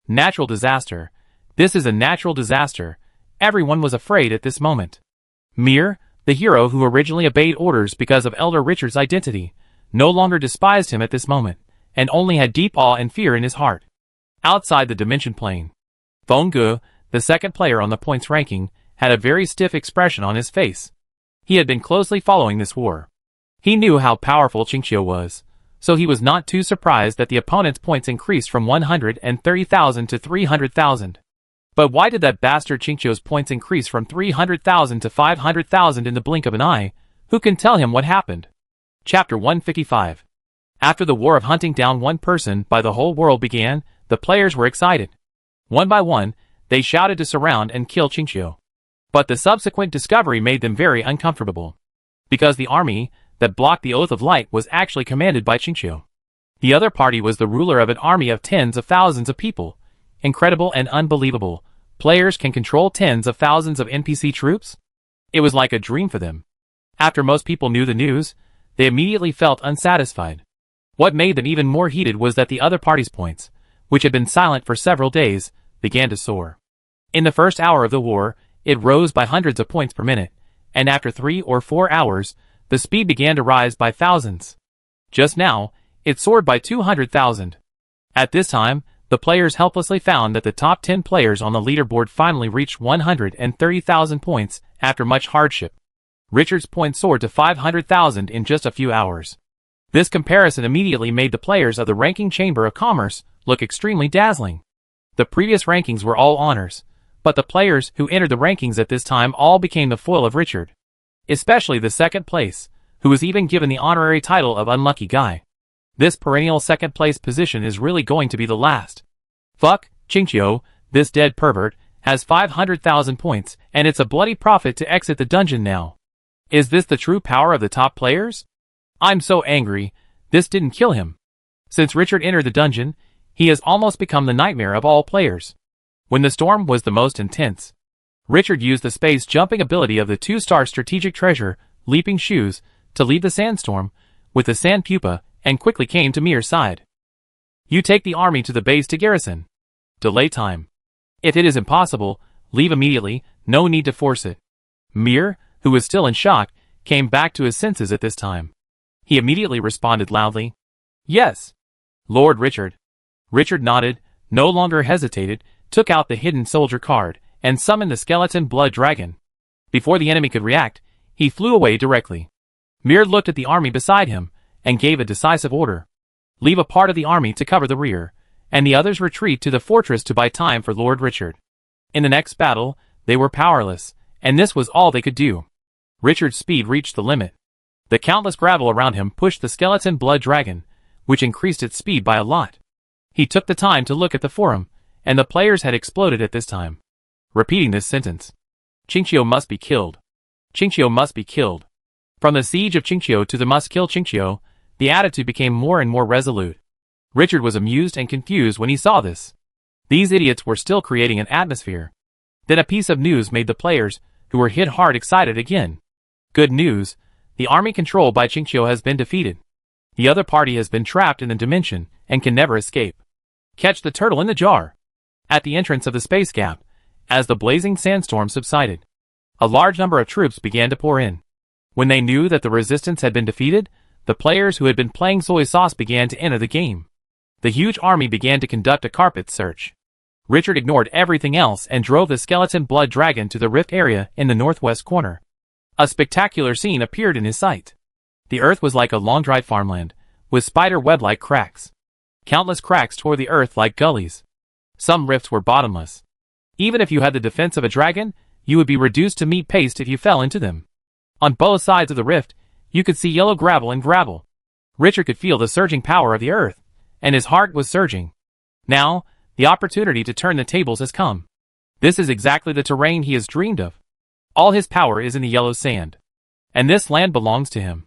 Natural disaster. This is a natural disaster. Everyone was afraid at this moment. Mir, the hero who originally obeyed orders because of Elder Richard's identity, no longer despised him at this moment, and only had deep awe and fear in his heart. Outside the dimension plane, Funga, the second player on the points ranking, had a very stiff expression on his face. He had been closely following this war. He knew how powerful Qingqiu was, so he was not too surprised that the opponent's points increased from 130,000 to 300,000. But why did that bastard Qingqiu's points increase from 300,000 to 500,000 in the blink of an eye? Who can tell him what happened? Chapter 155. After the war of hunting down one person by the whole world began, the players were excited. One by one, they shouted to surround and kill Qingqiu. But the subsequent discovery made them very uncomfortable. Because the army that blocked the Oath of Light was actually commanded by Qingqiu. The other party was the ruler of an army of tens of thousands of people. Incredible and unbelievable. Players can control tens of thousands of NPC troops? It was like a dream for them. After most people knew the news, they immediately felt unsatisfied. What made them even more heated was that the other party's points, which had been silent for several days, began to soar. In the first hour of the war, it rose by hundreds of points per minute, and after 3 or 4 hours, the speed began to rise by thousands. Just now, it soared by 200,000. At this time, the players helplessly found that the top 10 players on the leaderboard finally reached 130,000 points after much hardship. Richard's points soared to 500,000 in just a few hours. This comparison immediately made the players of the Ranking Chamber of Commerce look extremely dazzling. The previous rankings were all honors, but the players who entered the rankings at this time all became the foil of Richard. Especially the second place, who was even given the honorary title of Unlucky Guy. This perennial second place position is really going to be the last. Fuck, Qingqiu, this dead pervert, has 500,000 points, and it's a bloody profit to exit the dungeon now. Is this the true power of the top players? I'm so angry, this didn't kill him. Since Richard entered the dungeon, he has almost become the nightmare of all players. When the storm was the most intense, Richard used the space jumping ability of the 2-star strategic treasure, Leaping Shoes, to leave the sandstorm, with the sand pupa, and quickly came to Mir's side. You take the army to the base to garrison. Delay time. If it is impossible, leave immediately, no need to force it. Mir, who was still in shock, came back to his senses at this time. He immediately responded loudly. Yes. Lord Richard. Richard nodded, no longer hesitated, took out the hidden soldier card, and summoned the skeleton blood dragon. Before the enemy could react, he flew away directly. Mir looked at the army beside him, and gave a decisive order. Leave a part of the army to cover the rear, and the others retreat to the fortress to buy time for Lord Richard. In the next battle, they were powerless, and this was all they could do. Richard's speed reached the limit. The countless gravel around him pushed the skeleton blood dragon, which increased its speed by a lot. He took the time to look at the forum, and the players had exploded at this time. Repeating this sentence. Qingqiu must be killed. Qingqiu must be killed. From the siege of Qingqiu to the must kill Qingqiu, the attitude became more and more resolute. Richard was amused and confused when he saw this. These idiots were still creating an atmosphere. Then a piece of news made the players, who were hit hard, excited again. Good news, the army controlled by Qingqiu has been defeated. The other party has been trapped in the dimension and can never escape. Catch the turtle in the jar. At the entrance of the space gap, as the blazing sandstorm subsided, a large number of troops began to pour in. When they knew that the resistance had been defeated, the players who had been playing soy sauce began to enter the game. The huge army began to conduct a carpet search. Richard ignored everything else and drove the skeleton blood dragon to the rift area in the northwest corner. A spectacular scene appeared in his sight. The earth was like a long-dried farmland, with spider web-like cracks. Countless cracks tore the earth like gullies. Some rifts were bottomless. Even if you had the defense of a dragon, you would be reduced to meat paste if you fell into them. On both sides of the rift, you could see yellow gravel and gravel. Richard could feel the surging power of the earth, and his heart was surging. Now, the opportunity to turn the tables has come. This is exactly the terrain he has dreamed of. All his power is in the yellow sand. And this land belongs to him.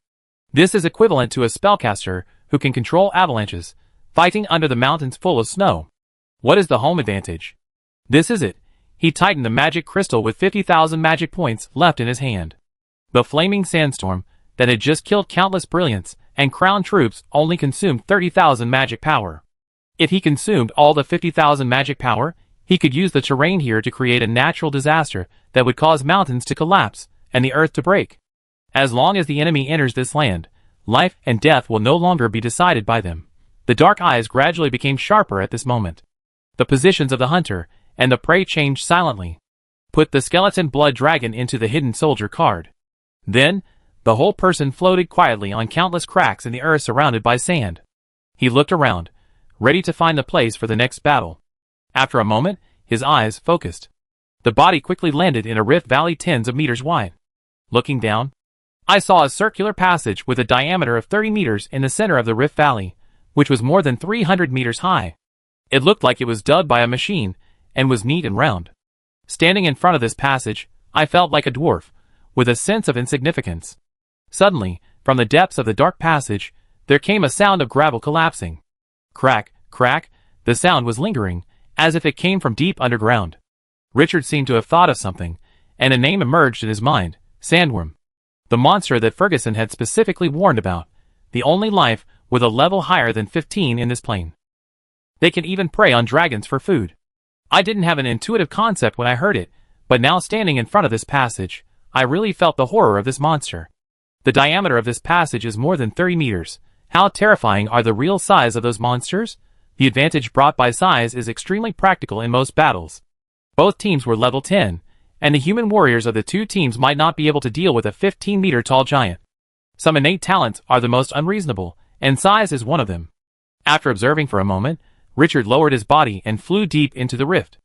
This is equivalent to a spellcaster who can control avalanches, fighting under the mountains full of snow. What is the home advantage? This is it. He tightened the magic crystal with 50,000 magic points left in his hand. The flaming sandstorm that had just killed countless brilliants and crown troops only consumed 30,000 magic power. If he consumed all the 50,000 magic power, he could use the terrain here to create a natural disaster that would cause mountains to collapse and the earth to break. As long as the enemy enters this land, life and death will no longer be decided by them. The dark eyes gradually became sharper at this moment. The positions of the hunter and the prey changed silently. Put the skeleton blood dragon into the hidden soldier card. Then, the whole person floated quietly on countless cracks in the earth surrounded by sand. He looked around, ready to find the place for the next battle. After a moment, his eyes focused. The body quickly landed in a rift valley tens of meters wide. Looking down, I saw a circular passage with a diameter of 30 meters in the center of the rift valley, which was more than 300 meters high. It looked like it was dug by a machine, and was neat and round. Standing in front of this passage, I felt like a dwarf, with a sense of insignificance. Suddenly, from the depths of the dark passage, there came a sound of gravel collapsing. Crack, crack, the sound was lingering, as if it came from deep underground. Richard seemed to have thought of something, and a name emerged in his mind, sandworm. The monster that Ferguson had specifically warned about, the only life with a level higher than 15 in this plane. They can even prey on dragons for food. I didn't have an intuitive concept when I heard it, but now standing in front of this passage, I really felt the horror of this monster. The diameter of this passage is more than 30 meters. How terrifying are the real size of those monsters? The advantage brought by size is extremely practical in most battles. Both teams were level 10, and the human warriors of the two teams might not be able to deal with a 15-meter-tall giant. Some innate talents are the most unreasonable, and size is one of them. After observing for a moment, Richard lowered his body and flew deep into the rift.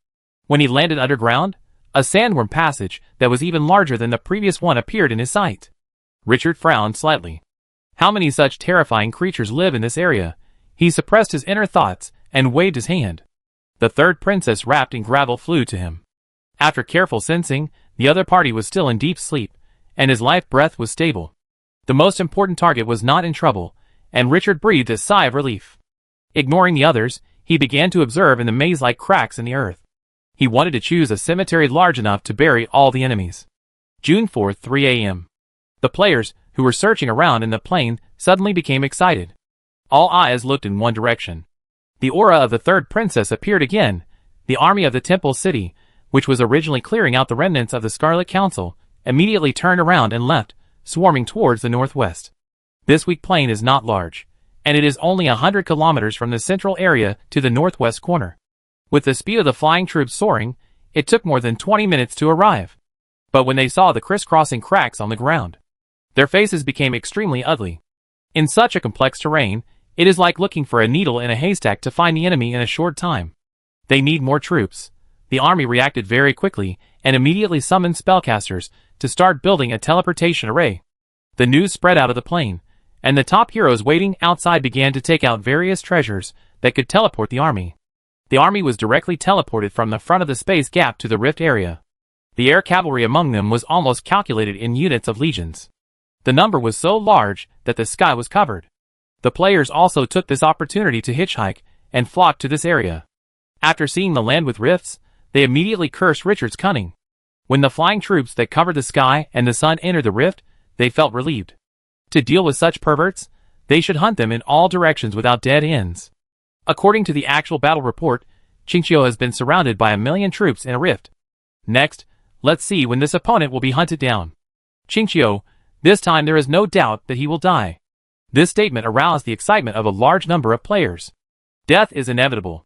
When he landed underground, a sandworm passage that was even larger than the previous one appeared in his sight. Richard frowned slightly. How many such terrifying creatures live in this area? He suppressed his inner thoughts and waved his hand. The third princess wrapped in gravel flew to him. After careful sensing, the other party was still in deep sleep, and his life breath was stable. The most important target was not in trouble, and Richard breathed a sigh of relief. Ignoring the others, he began to observe in the maze-like cracks in the earth. He wanted to choose a cemetery large enough to bury all the enemies. June 4th, 3 a.m. The players, who were searching around in the plain, suddenly became excited. All eyes looked in one direction. The aura of the third princess appeared again. The army of the temple city, which was originally clearing out the remnants of the Scarlet Council, immediately turned around and left, swarming towards the northwest. This weak plain is not large, and it is only 100 kilometers from the central area to the northwest corner. With the speed of the flying troops soaring, it took more than 20 minutes to arrive. But when they saw the crisscrossing cracks on the ground, their faces became extremely ugly. In such a complex terrain, it is like looking for a needle in a haystack to find the enemy in a short time. They need more troops. The army reacted very quickly and immediately summoned spellcasters to start building a teleportation array. The news spread out of the plain, and the top heroes waiting outside began to take out various treasures that could teleport the army. The army was directly teleported from the front of the space gap to the rift area. The air cavalry among them was almost calculated in units of legions. The number was so large that the sky was covered. The players also took this opportunity to hitchhike and flocked to this area. After seeing the land with rifts, they immediately cursed Richard's cunning. When the flying troops that covered the sky and the sun entered the rift, they felt relieved. To deal with such perverts, they should hunt them in all directions without dead ends. According to the actual battle report, Qingqiu has been surrounded by 1,000,000 troops in a rift. Next, let's see when this opponent will be hunted down. Qingqiu, this time there is no doubt that he will die. This statement aroused the excitement of a large number of players. Death is inevitable.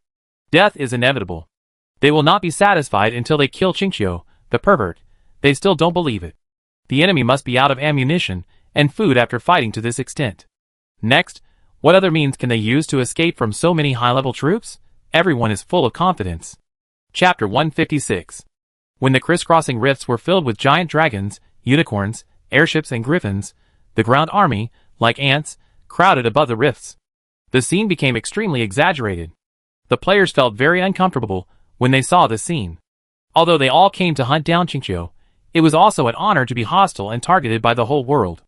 Death is inevitable. They will not be satisfied until they kill Qingqiu, the pervert. They still don't believe it. The enemy must be out of ammunition and food after fighting to this extent. Next, what other means can they use to escape from so many high-level troops? Everyone is full of confidence. Chapter 156. When the crisscrossing rifts were filled with giant dragons, unicorns, airships and griffins, the ground army, like ants, crowded above the rifts. The scene became extremely exaggerated. The players felt very uncomfortable when they saw this scene. Although they all came to hunt down Qingqiu, it was also an honor to be hostile and targeted by the whole world.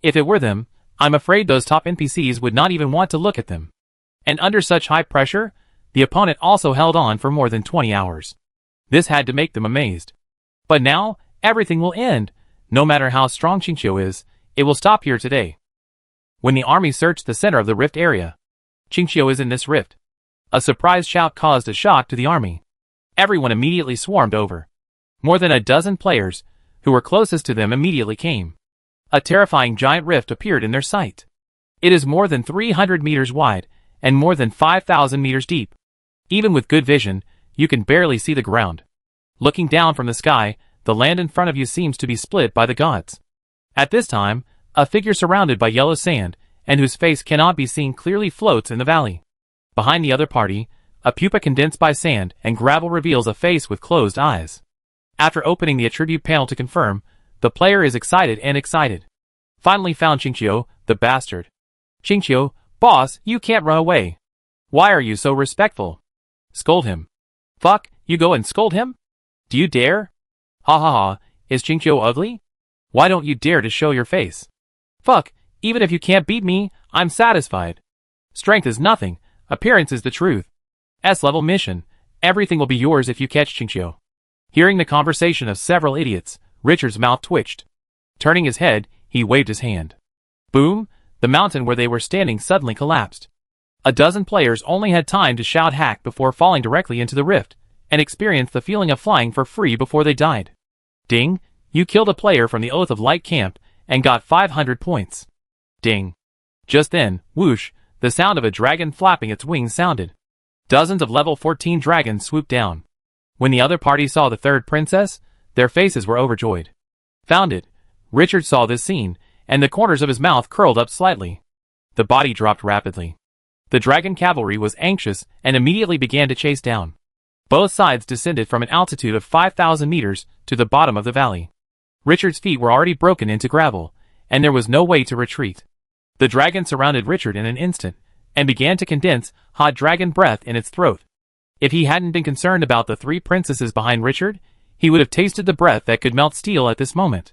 If it were them, I'm afraid those top NPCs would not even want to look at them. And under such high pressure, the opponent also held on for more than 20 hours. This had to make them amazed. But now, everything will end. No matter how strong Qingqiu is, it will stop here today. When the army searched the center of the rift area, Qingqiu is in this rift. A surprise shout caused a shock to the army. Everyone immediately swarmed over. More than a dozen players, who were closest to them, immediately came. A terrifying giant rift appeared in their sight. It is more than 300 meters wide, and more than 5,000 meters deep. Even with good vision, you can barely see the ground. Looking down from the sky, the land in front of you seems to be split by the gods. At this time, a figure surrounded by yellow sand, and whose face cannot be seen clearly, floats in the valley. Behind the other party, a pupa condensed by sand and gravel reveals a face with closed eyes. After opening the attribute panel to confirm, the player is excited and excited. Finally found Qingqiu, the bastard. Qingqiu, boss, you can't run away. Why are you so respectful? Scold him. Fuck, you go and scold him? Do you dare? Ha ha ha, is Qingqiu ugly? Why don't you dare to show your face? Fuck, even if you can't beat me, I'm satisfied. Strength is nothing, appearance is the truth. S-level mission, everything will be yours if you catch Qingqiu. Hearing the conversation of several idiots, Richard's mouth twitched. Turning his head, he waved his hand. Boom, the mountain where they were standing suddenly collapsed. A dozen players only had time to shout hack before falling directly into the rift, and experience the feeling of flying for free before they died. Ding, you killed a player from the Oath of Light camp, and got 500 points. Ding. Just then, whoosh, the sound of a dragon flapping its wings sounded. Dozens of level 14 dragons swooped down. When the other party saw the third princess, their faces were overjoyed. Found it. Richard saw this scene, and the corners of his mouth curled up slightly. The body dropped rapidly. The dragon cavalry was anxious and immediately began to chase down. Both sides descended from an altitude of 5,000 meters to the bottom of the valley. Richard's feet were already broken into gravel, and there was no way to retreat. The dragon surrounded Richard in an instant, and began to condense hot dragon breath in its throat. If he hadn't been concerned about the three princesses behind Richard, he would have tasted the breath that could melt steel at this moment.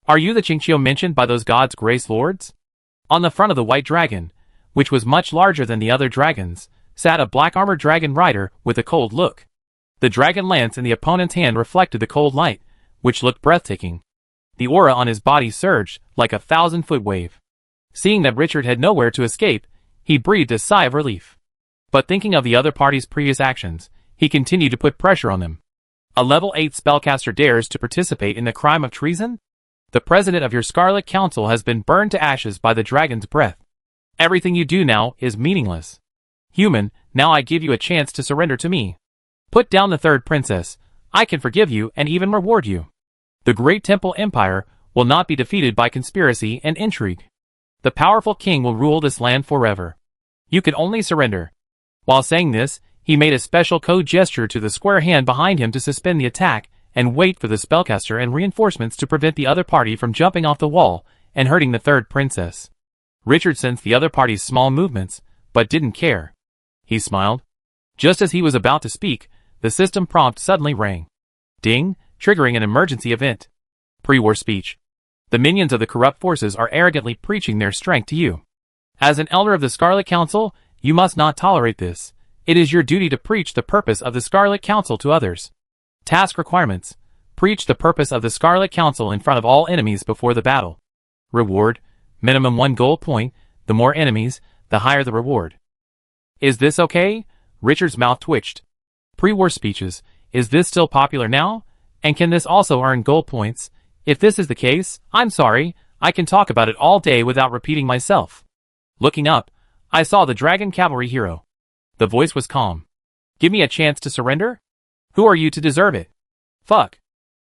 Are you the Qingqiu mentioned by those gods' grace lords? On the front of the white dragon, which was much larger than the other dragons, sat a black-armored dragon rider with a cold look. The dragon lance in the opponent's hand reflected the cold light, which looked breathtaking. The aura on his body surged like a 1,000-foot wave. Seeing that Richard had nowhere to escape, he breathed a sigh of relief. But thinking of the other party's previous actions, he continued to put pressure on them. A level 8 spellcaster dares to participate in the crime of treason? The president of your Scarlet Council has been burned to ashes by the dragon's breath. Everything you do now is meaningless. Human, now I give you a chance to surrender to me. Put down the third princess. I can forgive you and even reward you. The great temple empire will not be defeated by conspiracy and intrigue. The powerful king will rule this land forever. You can only surrender. While saying this, he made a special code gesture to the square hand behind him to suspend the attack and wait for the spellcaster and reinforcements to prevent the other party from jumping off the wall and hurting the third princess. Richard sensed the other party's small movements, but didn't care. He smiled. Just as he was about to speak, the system prompt suddenly rang. Ding, triggering an emergency event. Pre-war speech. The minions of the corrupt forces are arrogantly preaching their strength to you. As an elder of the Scarlet Council, you must not tolerate this. It is your duty to preach the purpose of the Scarlet Council to others. Task requirements. Preach the purpose of the Scarlet Council in front of all enemies before the battle. Reward. Minimum 1 gold point. The more enemies, the higher the reward. Is this okay? Richard's mouth twitched. Pre-war speeches. Is this still popular now? And can this also earn gold points? If this is the case, I'm sorry, I can talk about it all day without repeating myself. Looking up, I saw the dragon cavalry hero. The voice was calm. Give me a chance to surrender? Who are you to deserve it? Fuck.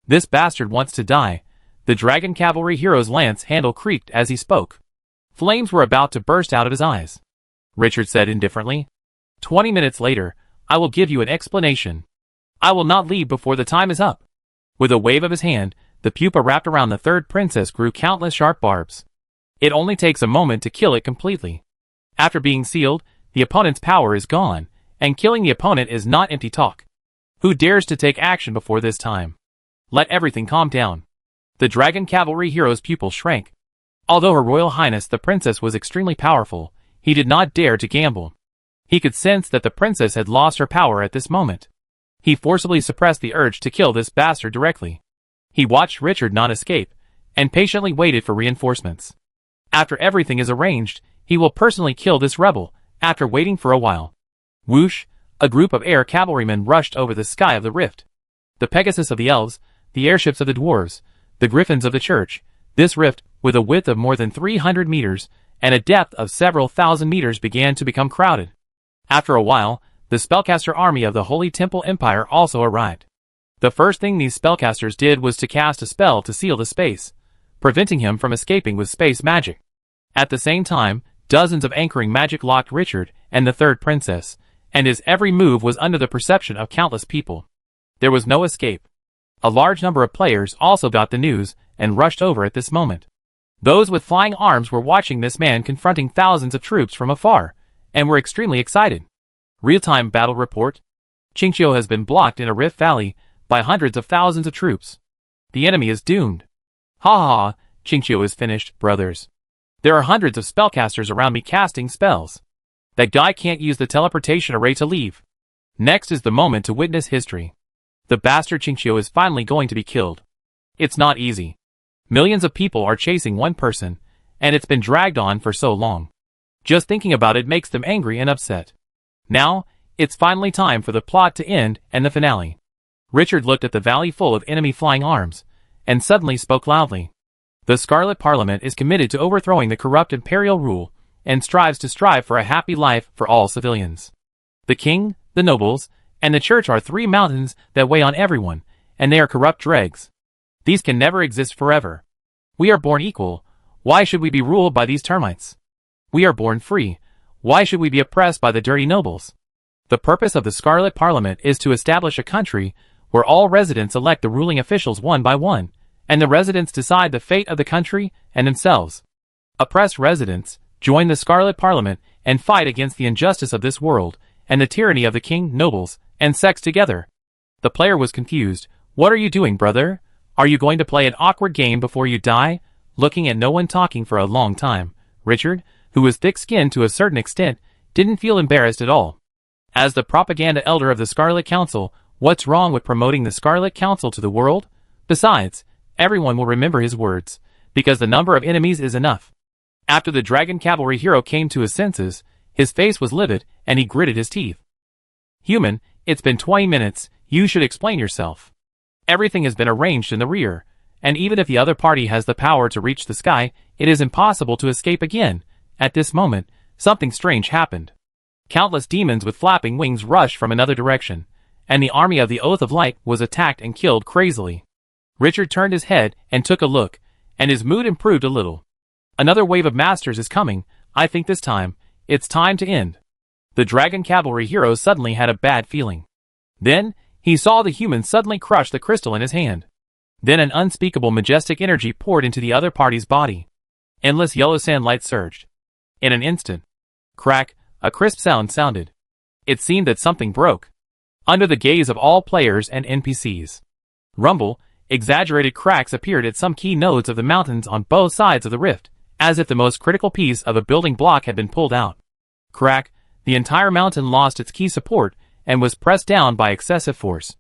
This bastard wants to die. The dragon cavalry hero's lance handle creaked as he spoke. Flames were about to burst out of his eyes. Richard said indifferently. 20 minutes later, I will give you an explanation. I will not leave before the time is up. With a wave of his hand, the pupa wrapped around the third princess grew countless sharp barbs. It only takes a moment to kill it completely. After being sealed, the opponent's power is gone, and killing the opponent is not empty talk. Who dares to take action before this time? Let everything calm down. The dragon cavalry hero's pupil shrank. Although Her Royal Highness the princess was extremely powerful, he did not dare to gamble. He could sense that the princess had lost her power at this moment. He forcibly suppressed the urge to kill this bastard directly. He watched Richard not escape, and patiently waited for reinforcements. After everything is arranged, he will personally kill this rebel, after waiting for a while. Whoosh! A group of air cavalrymen rushed over the sky of the rift. The Pegasus of the elves, the airships of the dwarves, the griffins of the church. This rift, with a width of more than 300 meters, and a depth of several thousand meters, began to become crowded. After a while, the spellcaster army of the Holy Temple Empire also arrived. The first thing these spellcasters did was to cast a spell to seal the space, preventing him from escaping with space magic. At the same time, dozens of anchoring magic locked Richard and the third princess, and his every move was under the perception of countless people. There was no escape. A large number of players also got the news and rushed over at this moment. Those with flying arms were watching this man confronting thousands of troops from afar, and were extremely excited. Real-time battle report. Qingqiu has been blocked in a rift valley by hundreds of thousands of troops. The enemy is doomed. Ha ha ha, Qingqiu is finished, brothers. There are hundreds of spellcasters around me casting spells. That guy can't use the teleportation array to leave. Next is the moment to witness history. The bastard Qingqiu is finally going to be killed. It's not easy. Millions of people are chasing one person, and it's been dragged on for so long. Just thinking about it makes them angry and upset. Now, it's finally time for the plot to end and the finale. Richard looked at the valley full of enemy flying arms, and suddenly spoke loudly. The Scarlet Parliament is committed to overthrowing the corrupt imperial rule, and strive for a happy life for all civilians. The king, the nobles, and the church are 3 mountains that weigh on everyone, and they are corrupt dregs. These can never exist forever. We are born equal. Why should we be ruled by these termites? We are born free. Why should we be oppressed by the dirty nobles? The purpose of the Scarlet Parliament is to establish a country where all residents elect the ruling officials one by one, and the residents decide the fate of the country and themselves. Oppressed residents join the Scarlet Parliament and fight against the injustice of this world and the tyranny of the king, nobles, and sects together. The player was confused. What are you doing, brother? Are you going to play an awkward game before you die? Looking at no one talking for a long time, Richard, who was thick-skinned to a certain extent, didn't feel embarrassed at all. As the propaganda elder of the Scarlet Council, what's wrong with promoting the Scarlet Council to the world? Besides, everyone will remember his words, because the number of enemies is enough. After the dragon cavalry hero came to his senses, his face was livid, and he gritted his teeth. Human, it's been 20 minutes, you should explain yourself. Everything has been arranged in the rear, and even if the other party has the power to reach the sky, it is impossible to escape again. At this moment, something strange happened. Countless demons with flapping wings rushed from another direction, and the army of the Oath of Light was attacked and killed crazily. Richard turned his head and took a look, and his mood improved a little. Another wave of masters is coming. I think this time, it's time to end. The dragon cavalry hero suddenly had a bad feeling. Then, he saw the human suddenly crush the crystal in his hand. Then an unspeakable majestic energy poured into the other party's body. Endless yellow sand light surged. In an instant, crack, a crisp sound sounded. It seemed that something broke. Under the gaze of all players and NPCs. Rumble, exaggerated cracks appeared at some key nodes of the mountains on both sides of the rift, as if the most critical piece of a building block had been pulled out. Crack, the entire mountain lost its key support and was pressed down by excessive force.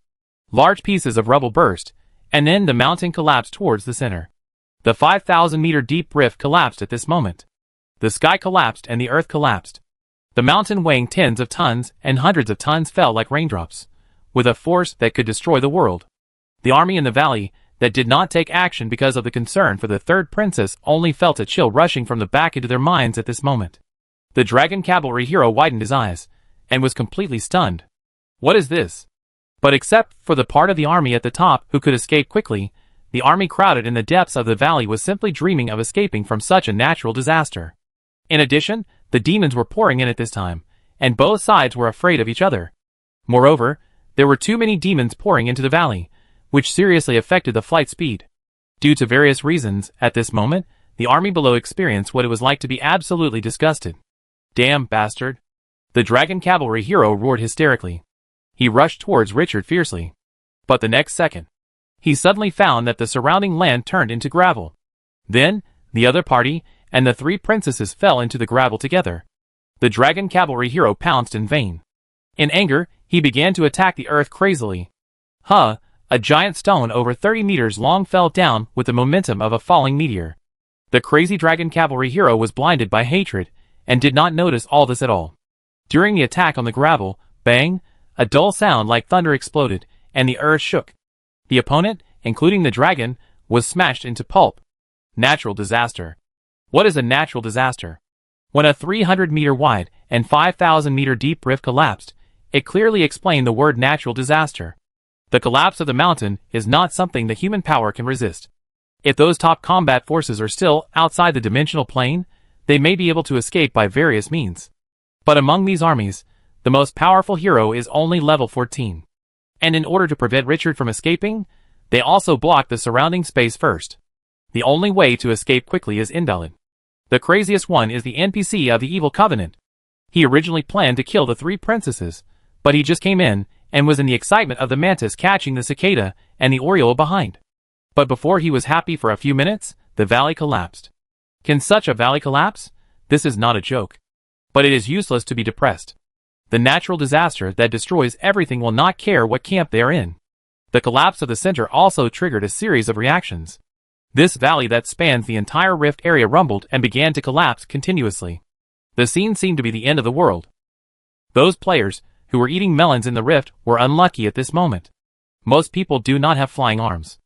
Large pieces of rubble burst, and then the mountain collapsed towards the center. The 5,000-meter deep rift collapsed at this moment. The sky collapsed and the earth collapsed. The mountain weighing tens of tons and hundreds of tons fell like raindrops, with a force that could destroy the world. The army in the valley that did not take action because of the concern for the third princess only felt a chill rushing from the back into their minds at this moment. The dragon cavalry hero widened his eyes, and was completely stunned. What is this? But except for the part of the army at the top who could escape quickly, the army crowded in the depths of the valley was simply dreaming of escaping from such a natural disaster. In addition, the demons were pouring in at this time, and both sides were afraid of each other. Moreover, there were too many demons pouring into the valley, which seriously affected the flight speed. Due to various reasons, at this moment, the army below experienced what it was like to be absolutely disgusted. Damn bastard! The dragon cavalry hero roared hysterically. He rushed towards Richard fiercely. But the next second, he suddenly found that the surrounding land turned into gravel. Then, the other party and the three princesses fell into the gravel together. The dragon cavalry hero pounced in vain. In anger, he began to attack the earth crazily. A giant stone over 30 meters long fell down with the momentum of a falling meteor. The crazy dragon cavalry hero was blinded by hatred and did not notice all this at all. During the attack on the gravel, bang, a dull sound like thunder exploded, and the earth shook. The opponent, including the dragon, was smashed into pulp. Natural disaster. What is a natural disaster? When a 300-meter wide and 5,000-meter deep rift collapsed, it clearly explained the word natural disaster. The collapse of the mountain is not something that human power can resist. If those top combat forces are still outside the dimensional plane, they may be able to escape by various means. But among these armies, the most powerful hero is only level 14. And in order to prevent Richard from escaping, they also blocked the surrounding space first. The only way to escape quickly is invalid. The craziest one is the NPC of the Evil Covenant. He originally planned to kill the three princesses, but he just came in and was in the excitement of the mantis catching the cicada and the oriole behind. But before he was happy for a few minutes, the valley collapsed. Can such a valley collapse? This is not a joke. But it is useless to be depressed. The natural disaster that destroys everything will not care what camp they are in. The collapse of the center also triggered a series of reactions. This valley that spans the entire rift area rumbled and began to collapse continuously. The scene seemed to be the end of the world. Those players who were eating melons in the rift were unlucky at this moment. Most people do not have flying arms.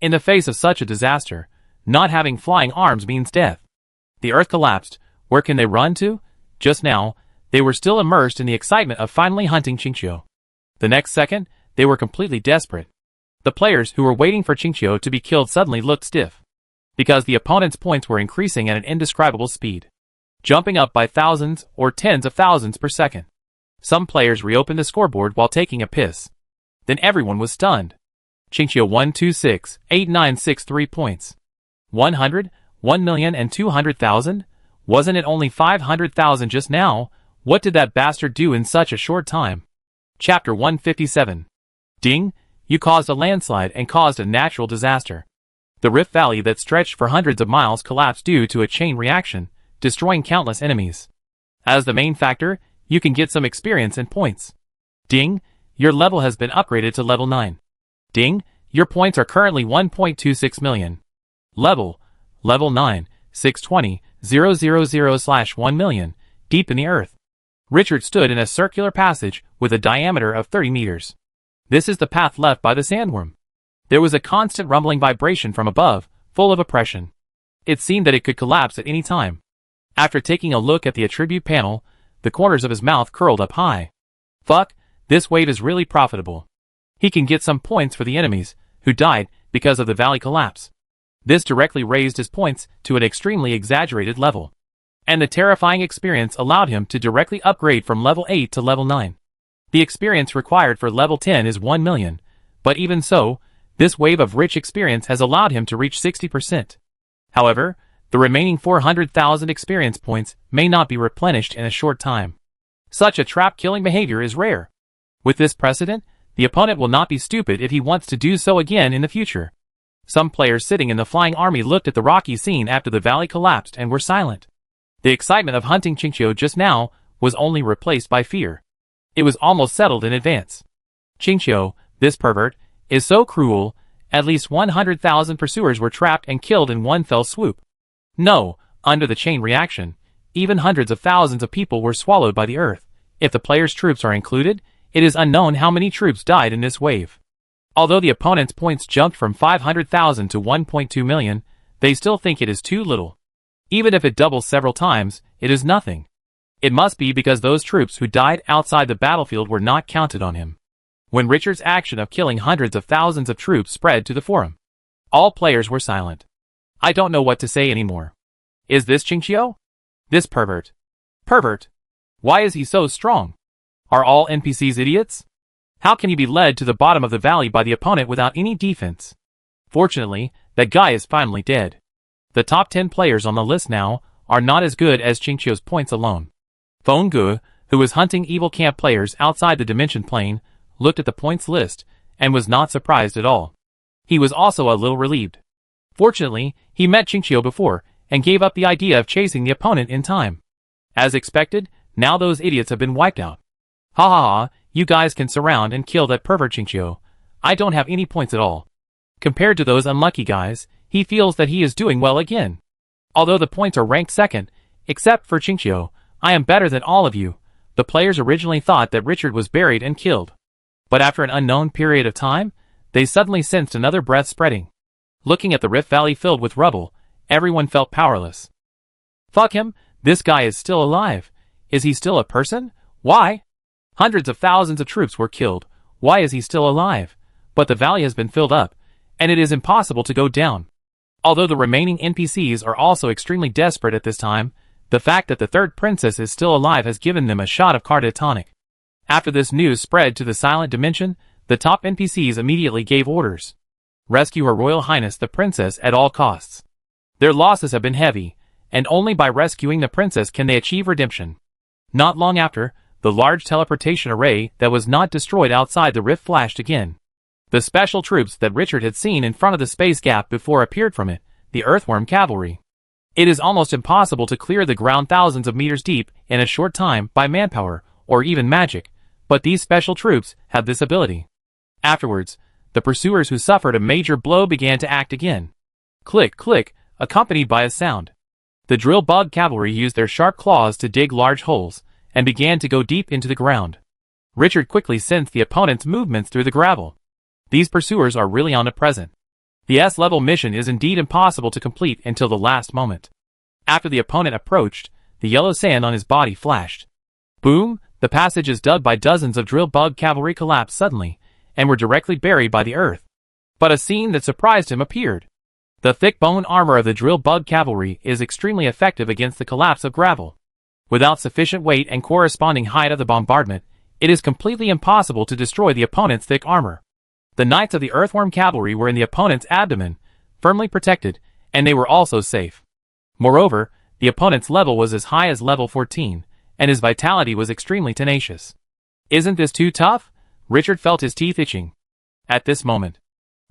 In the face of such a disaster, not having flying arms means death. The earth collapsed. Where can they run to? Just now, they were still immersed in the excitement of finally hunting Qingqiu. The next second, they were completely desperate. The players who were waiting for Qingqiu to be killed suddenly looked stiff, because the opponent's points were increasing at an indescribable speed, jumping up by thousands or tens of thousands per second. Some players reopened the scoreboard while taking a piss. Then everyone was stunned. Qingqiu 126,8963 points. 100, 1,200,000? Wasn't it only 500,000 just now? What did that bastard do in such a short time? Chapter 157. Ding! You caused a landslide and caused a natural disaster. The Rift Valley that stretched for hundreds of miles collapsed due to a chain reaction, destroying countless enemies. As the main factor, you can get some experience and points. Ding! Your level has been upgraded to level 9. Ding! Your points are currently 1.26 million. Level 9, 620,000/1 million, deep in the earth. Richard stood in a circular passage with a diameter of 30 meters. This is the path left by the sandworm. There was a constant rumbling vibration from above, full of oppression. It seemed that it could collapse at any time. After taking a look at the attribute panel, the corners of his mouth curled up high. Fuck, this wave is really profitable. He can get some points for the enemies, who died because of the valley collapse. This directly raised his points to an extremely exaggerated level. And the terrifying experience allowed him to directly upgrade from level 8 to level 9. The experience required for level 10 is 1 million, but even so, this wave of rich experience has allowed him to reach 60%. However, the remaining 400,000 experience points may not be replenished in a short time. Such a trap-killing behavior is rare. With this precedent, the opponent will not be stupid if he wants to do so again in the future. Some players sitting in the flying army looked at the rocky scene after the valley collapsed and were silent. The excitement of hunting Qingqiu just now was only replaced by fear. It was almost settled in advance. Qingqiu, this pervert, is so cruel, at least 100,000 pursuers were trapped and killed in one fell swoop. No, under the chain reaction, even hundreds of thousands of people were swallowed by the earth. If the player's troops are included, it is unknown how many troops died in this wave. Although the opponent's points jumped from 500,000 to 1.2 million, they still think it is too little. Even if it doubles several times, it is nothing. It must be because those troops who died outside the battlefield were not counted on him. When Richard's action of killing hundreds of thousands of troops spread to the forum, all players were silent. I don't know what to say anymore. Is this Qingqiu? This pervert. Pervert? Why is he so strong? Are all NPCs idiots? How can he be led to the bottom of the valley by the opponent without any defense? Fortunately, that guy is finally dead. The top 10 players on the list now are not as good as Qingqiu's points alone. Funga, who was hunting evil camp players outside the dimension plane, looked at the points list and was not surprised at all. He was also a little relieved. Fortunately, he met Qingqiu before and gave up the idea of chasing the opponent in time. As expected, now those idiots have been wiped out. Ha ha ha, you guys can surround and kill that pervert Qingqiu. I don't have any points at all. Compared to those unlucky guys, he feels that he is doing well again. Although the points are ranked second, except for Qingqiu, I am better than all of you. The players originally thought that Richard was buried and killed. But after an unknown period of time, they suddenly sensed another breath spreading. Looking at the Rift Valley filled with rubble, everyone felt powerless. Fuck him, this guy is still alive. Is he still a person? Why? Hundreds of thousands of troops were killed. Why is he still alive? But the valley has been filled up, and it is impossible to go down. Although the remaining NPCs are also extremely desperate at this time, the fact that the third princess is still alive has given them a shot of catatonic. After this news spread to the silent dimension, the top NPCs immediately gave orders. Rescue Her Royal Highness the Princess at all costs. Their losses have been heavy, and only by rescuing the princess can they achieve redemption. Not long after, the large teleportation array that was not destroyed outside the rift flashed again. The special troops that Richard had seen in front of the space gap before appeared from it, the earthworm cavalry. It is almost impossible to clear the ground thousands of meters deep in a short time by manpower, or even magic, but these special troops have this ability. Afterwards, the pursuers who suffered a major blow began to act again. Click, click, accompanied by a sound. The drill bug cavalry used their sharp claws to dig large holes, and began to go deep into the ground. Richard quickly sensed the opponent's movements through the gravel. These pursuers are really omnipresent. The S-level mission is indeed impossible to complete until the last moment. After the opponent approached, the yellow sand on his body flashed. Boom, the passages dug by dozens of drill bug cavalry collapsed suddenly, and were directly buried by the earth. But a scene that surprised him appeared. The thick bone armor of the drill bug cavalry is extremely effective against the collapse of gravel. Without sufficient weight and corresponding height of the bombardment, it is completely impossible to destroy the opponent's thick armor. The knights of the earthworm cavalry were in the opponent's abdomen, firmly protected, and they were also safe. Moreover, the opponent's level was as high as level 14, and his vitality was extremely tenacious. Isn't this too tough? Richard felt his teeth itching. At this moment,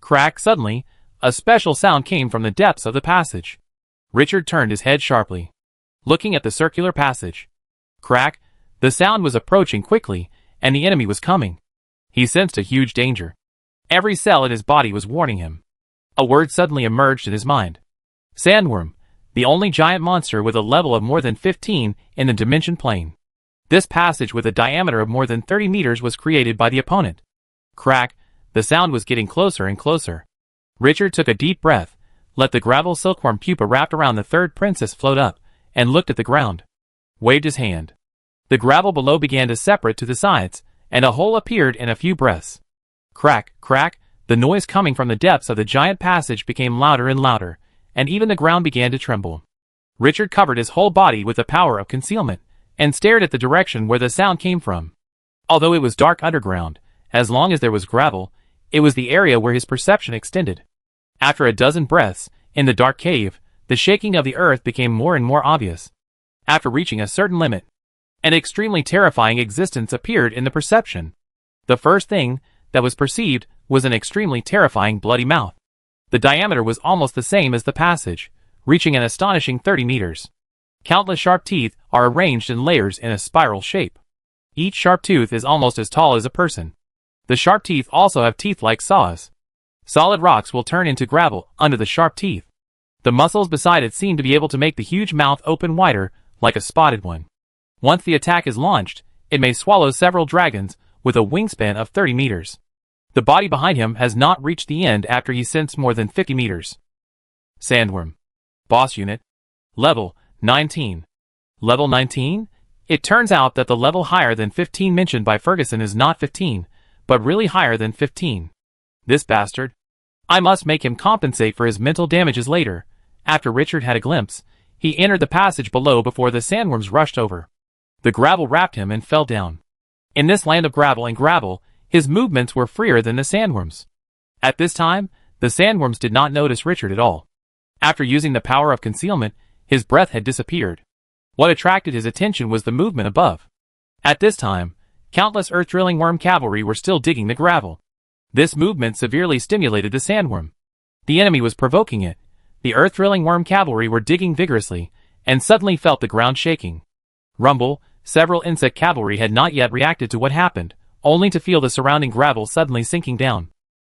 crack, suddenly, a special sound came from the depths of the passage. Richard turned his head sharply, looking at the circular passage. Crack, the sound was approaching quickly, and the enemy was coming. He sensed a huge danger. Every cell in his body was warning him. A word suddenly emerged in his mind. Sandworm, the only giant monster with a level of more than 15 in the dimension plane. This passage with a diameter of more than 30 meters was created by the opponent. Crack, the sound was getting closer and closer. Richard took a deep breath, let the gravel silkworm pupa wrapped around the third princess float up, and looked at the ground. Waved his hand. The gravel below began to separate to the sides, and a hole appeared in a few breaths. Crack, crack, the noise coming from the depths of the giant passage became louder and louder, and even the ground began to tremble. Richard covered his whole body with the power of concealment, and stared at the direction where the sound came from. Although it was dark underground, as long as there was gravel, it was the area where his perception extended. After a dozen breaths, in the dark cave, the shaking of the earth became more and more obvious. After reaching a certain limit, an extremely terrifying existence appeared in the perception. The first thing that was perceived was an extremely terrifying bloody mouth. The diameter was almost the same as the passage, reaching an astonishing 30 meters. Countless sharp teeth are arranged in layers in a spiral shape. Each sharp tooth is almost as tall as a person. The sharp teeth also have teeth like saws. Solid rocks will turn into gravel under the sharp teeth. The muscles beside it seem to be able to make the huge mouth open wider, like a spotted one. Once the attack is launched, it may swallow several dragons, with a wingspan of 30 meters. The body behind him has not reached the end after he sinks more than 50 meters. Sandworm. Boss unit. Level 19. Level 19? It turns out that the level higher than 15 mentioned by Ferguson is not 15, but really higher than 15. This bastard. I must make him compensate for his mental damages later. After Richard had a glimpse, he entered the passage below before the sandworms rushed over. The gravel wrapped him and fell down. In this land of gravel and gravel, his movements were freer than the sandworms. At this time, the sandworms did not notice Richard at all. After using the power of concealment, his breath had disappeared. What attracted his attention was the movement above. At this time, countless earth-drilling worm cavalry were still digging the gravel. This movement severely stimulated the sandworm. The enemy was provoking it. The earth-drilling worm cavalry were digging vigorously, and suddenly felt the ground shaking. Rumble, several insect cavalry had not yet reacted to what happened, only to feel the surrounding gravel suddenly sinking down.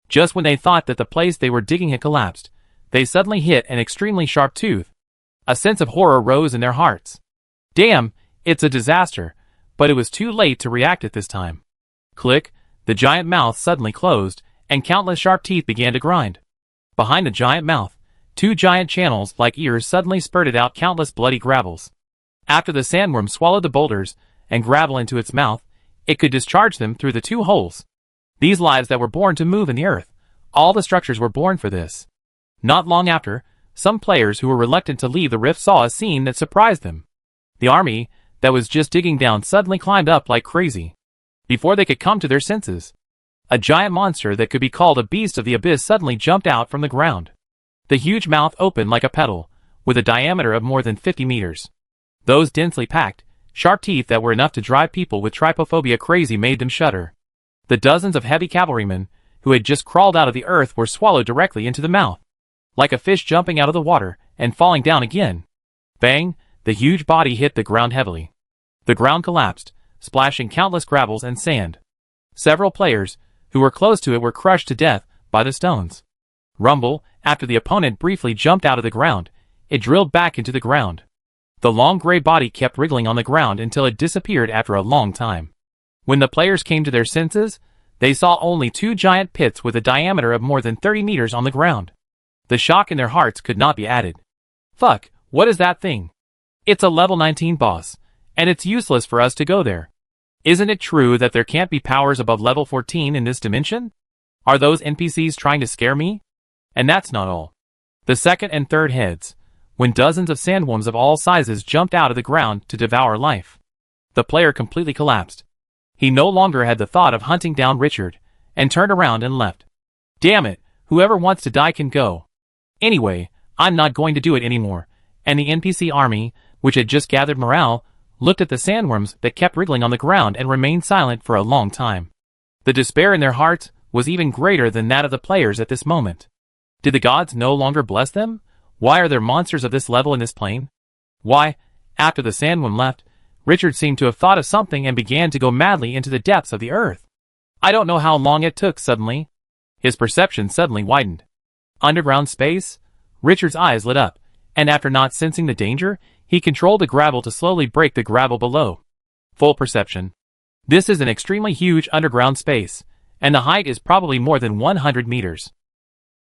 Just when they thought that the place they were digging had collapsed, they suddenly hit an extremely sharp tooth. A sense of horror rose in their hearts. Damn, it's a disaster, but it was too late to react at this time. Click, the giant mouth suddenly closed, and countless sharp teeth began to grind. Behind the giant mouth, two giant channels like ears suddenly spurted out countless bloody gravels. After the sandworm swallowed the boulders and gravel into its mouth, it could discharge them through the two holes. These lives that were born to move in the earth, all the structures were born for this. Not long after, some players who were reluctant to leave the rift saw a scene that surprised them. The army that was just digging down suddenly climbed up like crazy. Before they could come to their senses, a giant monster that could be called a beast of the abyss suddenly jumped out from the ground. The huge mouth opened like a petal, with a diameter of more than 50 meters. Those densely packed, sharp teeth that were enough to drive people with trypophobia crazy made them shudder. The dozens of heavy cavalrymen, who had just crawled out of the earth, were swallowed directly into the mouth. Like a fish jumping out of the water, and falling down again. Bang, the huge body hit the ground heavily. The ground collapsed, splashing countless gravels and sand. Several players, who were close to it, were crushed to death by the stones. Rumble, after the opponent briefly jumped out of the ground, it drilled back into the ground. The long gray body kept wriggling on the ground until it disappeared after a long time. When the players came to their senses, they saw only two giant pits with a diameter of more than 30 meters on the ground. The shock in their hearts could not be added. Fuck, what is that thing? It's a level 19 boss, and it's useless for us to go there. Isn't it true that there can't be powers above level 14 in this dimension? Are those NPCs trying to scare me? And that's not all. The second and third heads, when dozens of sandworms of all sizes jumped out of the ground to devour life. The player completely collapsed. He no longer had the thought of hunting down Richard, and turned around and left. Damn it, whoever wants to die can go. Anyway, I'm not going to do it anymore, and the NPC army, which had just gathered morale, looked at the sandworms that kept wriggling on the ground and remained silent for a long time. The despair in their hearts was even greater than that of the players at this moment. Did the gods no longer bless them? Why are there monsters of this level in this plane? Why, after the sandworm left, Richard seemed to have thought of something and began to go madly into the depths of the earth. I don't know how long it took suddenly. His perception suddenly widened. Underground space? Richard's eyes lit up, and after not sensing the danger, he controlled the gravel to slowly break the gravel below. Full perception. This is an extremely huge underground space, and the height is probably more than 100 meters.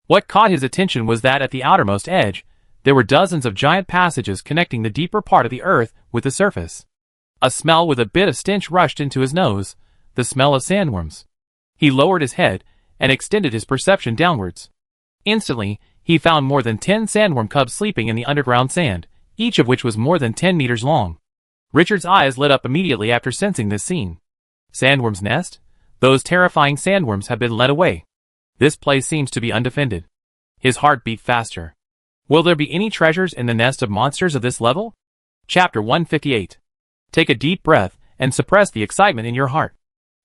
What caught his attention was that at the outermost edge, there were dozens of giant passages connecting the deeper part of the earth with the surface. A smell with a bit of stench rushed into his nose, the smell of sandworms. He lowered his head and extended his perception downwards. Instantly, he found more than 10 sandworm cubs sleeping in the underground sand, each of which was more than 10 meters long. Richard's eyes lit up immediately after sensing this scene. Sandworm's nest? Those terrifying sandworms have been led away. This place seems to be undefended. His heart beat faster. Will there be any treasures in the nest of monsters of this level? Chapter 158. Take a deep breath and suppress the excitement in your heart.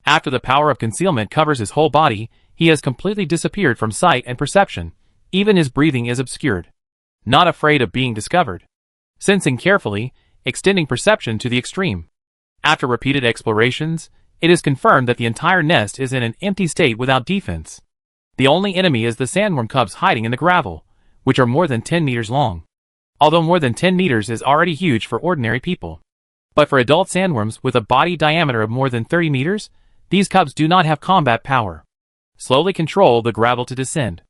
After the power of concealment covers his whole body, he has completely disappeared from sight and perception. Even his breathing is obscured. Not afraid of being discovered. Sensing carefully, extending perception to the extreme. After repeated explorations, it is confirmed that the entire nest is in an empty state without defense. The only enemy is the sandworm cubs hiding in the gravel, which are more than 10 meters long. Although more than 10 meters is already huge for ordinary people. But for adult sandworms with a body diameter of more than 30 meters, these cubs do not have combat power. Slowly control the gravel to descend.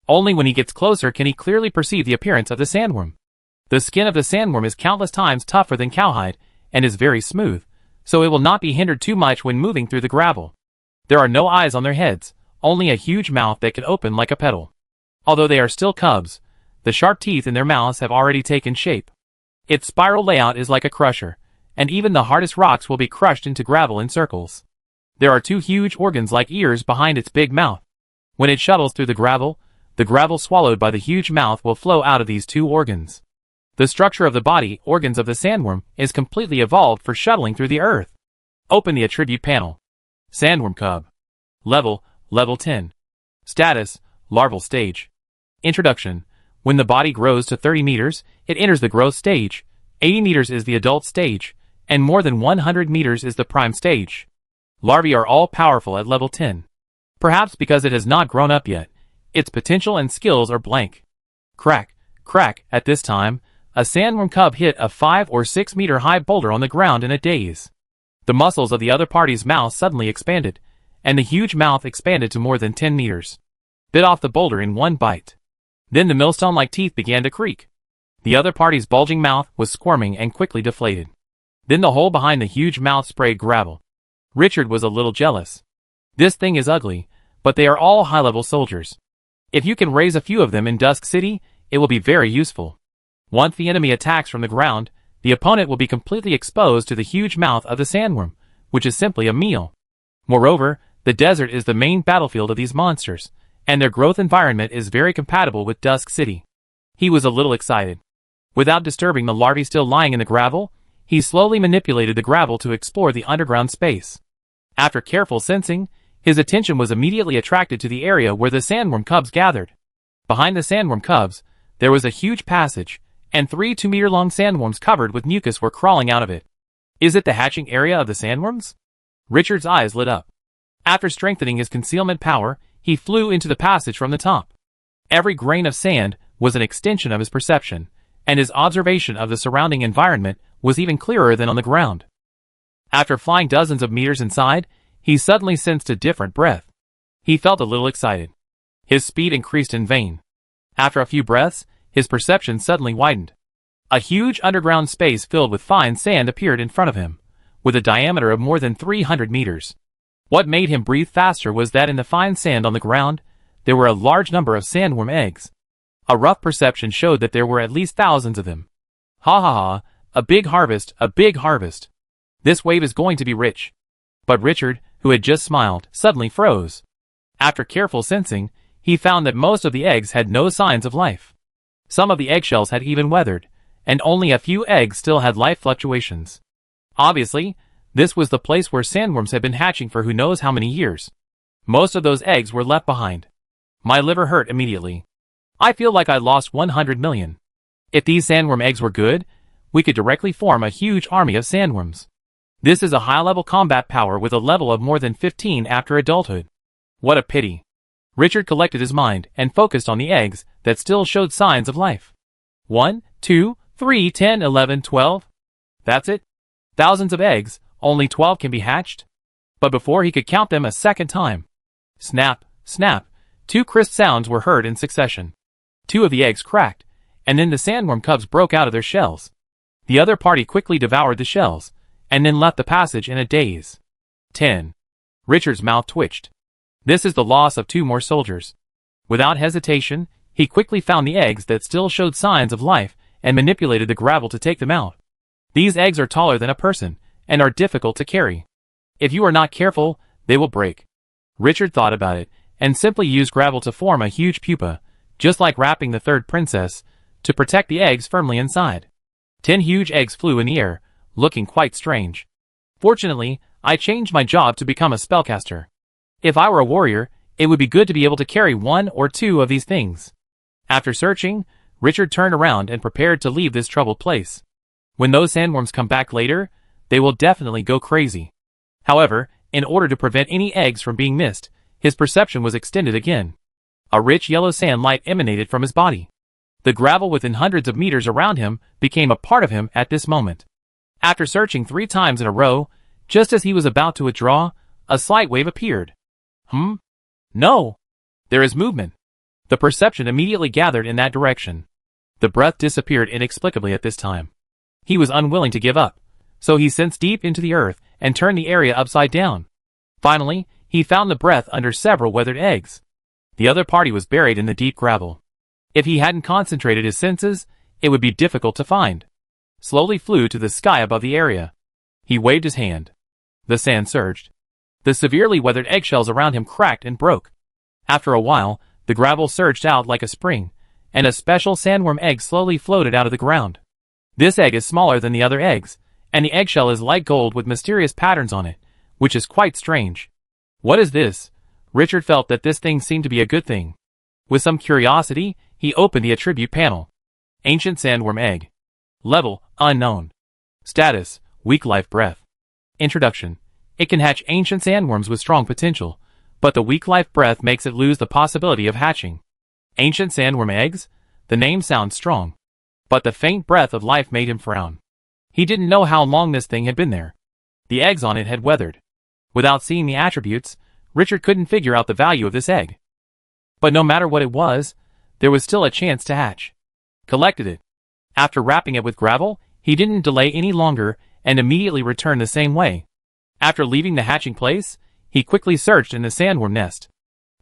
Only when he gets closer can he clearly perceive the appearance of the sandworm. The skin of the sandworm is countless times tougher than cowhide and is very smooth, so it will not be hindered too much when moving through the gravel. There are no eyes on their heads, only a huge mouth that can open like a petal. Although they are still cubs, the sharp teeth in their mouths have already taken shape. Its spiral layout is like a crusher, and even the hardest rocks will be crushed into gravel in circles. There are two huge organs like ears behind its big mouth. When it shuttles through the gravel swallowed by the huge mouth will flow out of these two organs. The structure of the body organs of the sandworm is completely evolved for shuttling through the earth. Open the attribute panel. Sandworm cub. Level 10. Status, larval stage. Introduction. When the body grows to 30 meters, it enters the growth stage. 80 meters is the adult stage, and more than 100 meters is the prime stage. Larvae are all powerful at level 10. Perhaps because it has not grown up yet, its potential and skills are blank. Crack, crack, at this time, a sandworm cub hit a 5 or 6 meter high boulder on the ground in a daze. The muscles of the other party's mouth suddenly expanded, and the huge mouth expanded to more than 10 meters. Bit off the boulder in one bite. Then the millstone-like teeth began to creak. The other party's bulging mouth was squirming and quickly deflated. Then the hole behind the huge mouth sprayed gravel. Richard was a little jealous. This thing is ugly, but they are all high-level soldiers. If you can raise a few of them in Dusk City, it will be very useful. Once the enemy attacks from the ground, the opponent will be completely exposed to the huge mouth of the sandworm, which is simply a meal. Moreover, the desert is the main battlefield of these monsters, and their growth environment is very compatible with Dusk City. He was a little excited. Without disturbing the larvae still lying in the gravel, he slowly manipulated the gravel to explore the underground space. After careful sensing, his attention was immediately attracted to the area where the sandworm cubs gathered. Behind the sandworm cubs, there was a huge passage, and 3 2-meter-long sandworms covered with mucus were crawling out of it. Is it the hatching area of the sandworms? Richard's eyes lit up. After strengthening his concealment power, he flew into the passage from the top. Every grain of sand was an extension of his perception, and his observation of the surrounding environment was even clearer than on the ground. After flying dozens of meters inside, he suddenly sensed a different breath. He felt a little excited. His speed increased in vain. After a few breaths, his perception suddenly widened. A huge underground space filled with fine sand appeared in front of him, with a diameter of more than 300 meters. What made him breathe faster was that in the fine sand on the ground, there were a large number of sandworm eggs. A rough perception showed that there were at least thousands of them. Ha ha ha, a big harvest, a big harvest. This wave is going to be rich. But Richard, who had just smiled, suddenly froze. After careful sensing, he found that most of the eggs had no signs of life. Some of the eggshells had even weathered, and only a few eggs still had life fluctuations. Obviously, this was the place where sandworms had been hatching for who knows how many years. Most of those eggs were left behind. My liver hurt immediately. I feel like I lost 100 million. If these sandworm eggs were good, we could directly form a huge army of sandworms. This is a high-level combat power with a level of more than 15 after adulthood. What a pity. Richard collected his mind and focused on the eggs that still showed signs of life. 1, 2, 3, 10, 11, 12. That's it? Thousands of eggs, only 12 can be hatched? But before he could count them a second time. Snap, snap, 2 crisp sounds were heard in succession. 2 of the eggs cracked, and then the sandworm cubs broke out of their shells. The other party quickly devoured the shells, and then left the passage in a daze. 10. Richard's mouth twitched. This is the loss of 2 more soldiers. Without hesitation, he quickly found the eggs that still showed signs of life and manipulated the gravel to take them out. These eggs are taller than a person and are difficult to carry. If you are not careful, they will break. Richard thought about it and simply used gravel to form a huge pupa, just like wrapping the third princess, to protect the eggs firmly inside. 10 huge eggs flew in the air, looking quite strange. Fortunately, I changed my job to become a spellcaster. If I were a warrior, it would be good to be able to carry 1 or 2 of these things. After searching, Richard turned around and prepared to leave this troubled place. When those sandworms come back later, they will definitely go crazy. However, In order to prevent any eggs from being missed, his perception was extended again. A rich yellow sand light emanated from his body. The gravel within hundreds of meters around him became a part of him at this moment. After searching 3 times in a row, just as he was about to withdraw, a slight wave appeared. No! There is movement. The perception immediately gathered in that direction. The breath disappeared inexplicably at this time. He was unwilling to give up, so he sensed deep into the earth and turned the area upside down. Finally, he found the breath under several weathered eggs. The other party was buried in the deep gravel. If he hadn't concentrated his senses, it would be difficult to find. Slowly flew to the sky above the area. He waved his hand. The sand surged. The severely weathered eggshells around him cracked and broke. After a while, the gravel surged out like a spring, and a special sandworm egg slowly floated out of the ground. This egg is smaller than the other eggs, and the eggshell is light gold with mysterious patterns on it, which is quite strange. What is this? Richard felt that this thing seemed to be a good thing. With some curiosity, he opened the attribute panel. Ancient sandworm egg. Level, unknown. Status, weak life breath. Introduction. It can hatch ancient sandworms with strong potential, but the weak life breath makes it lose the possibility of hatching. Ancient sandworm eggs? The name sounds strong. But the faint breath of life made him frown. He didn't know how long this thing had been there. The eggs on it had weathered. Without seeing the attributes, Richard couldn't figure out the value of this egg. But no matter what it was, there was still a chance to hatch. Collected it. After wrapping it with gravel, he didn't delay any longer and immediately returned the same way. After leaving the hatching place, he quickly searched in the sandworm nest.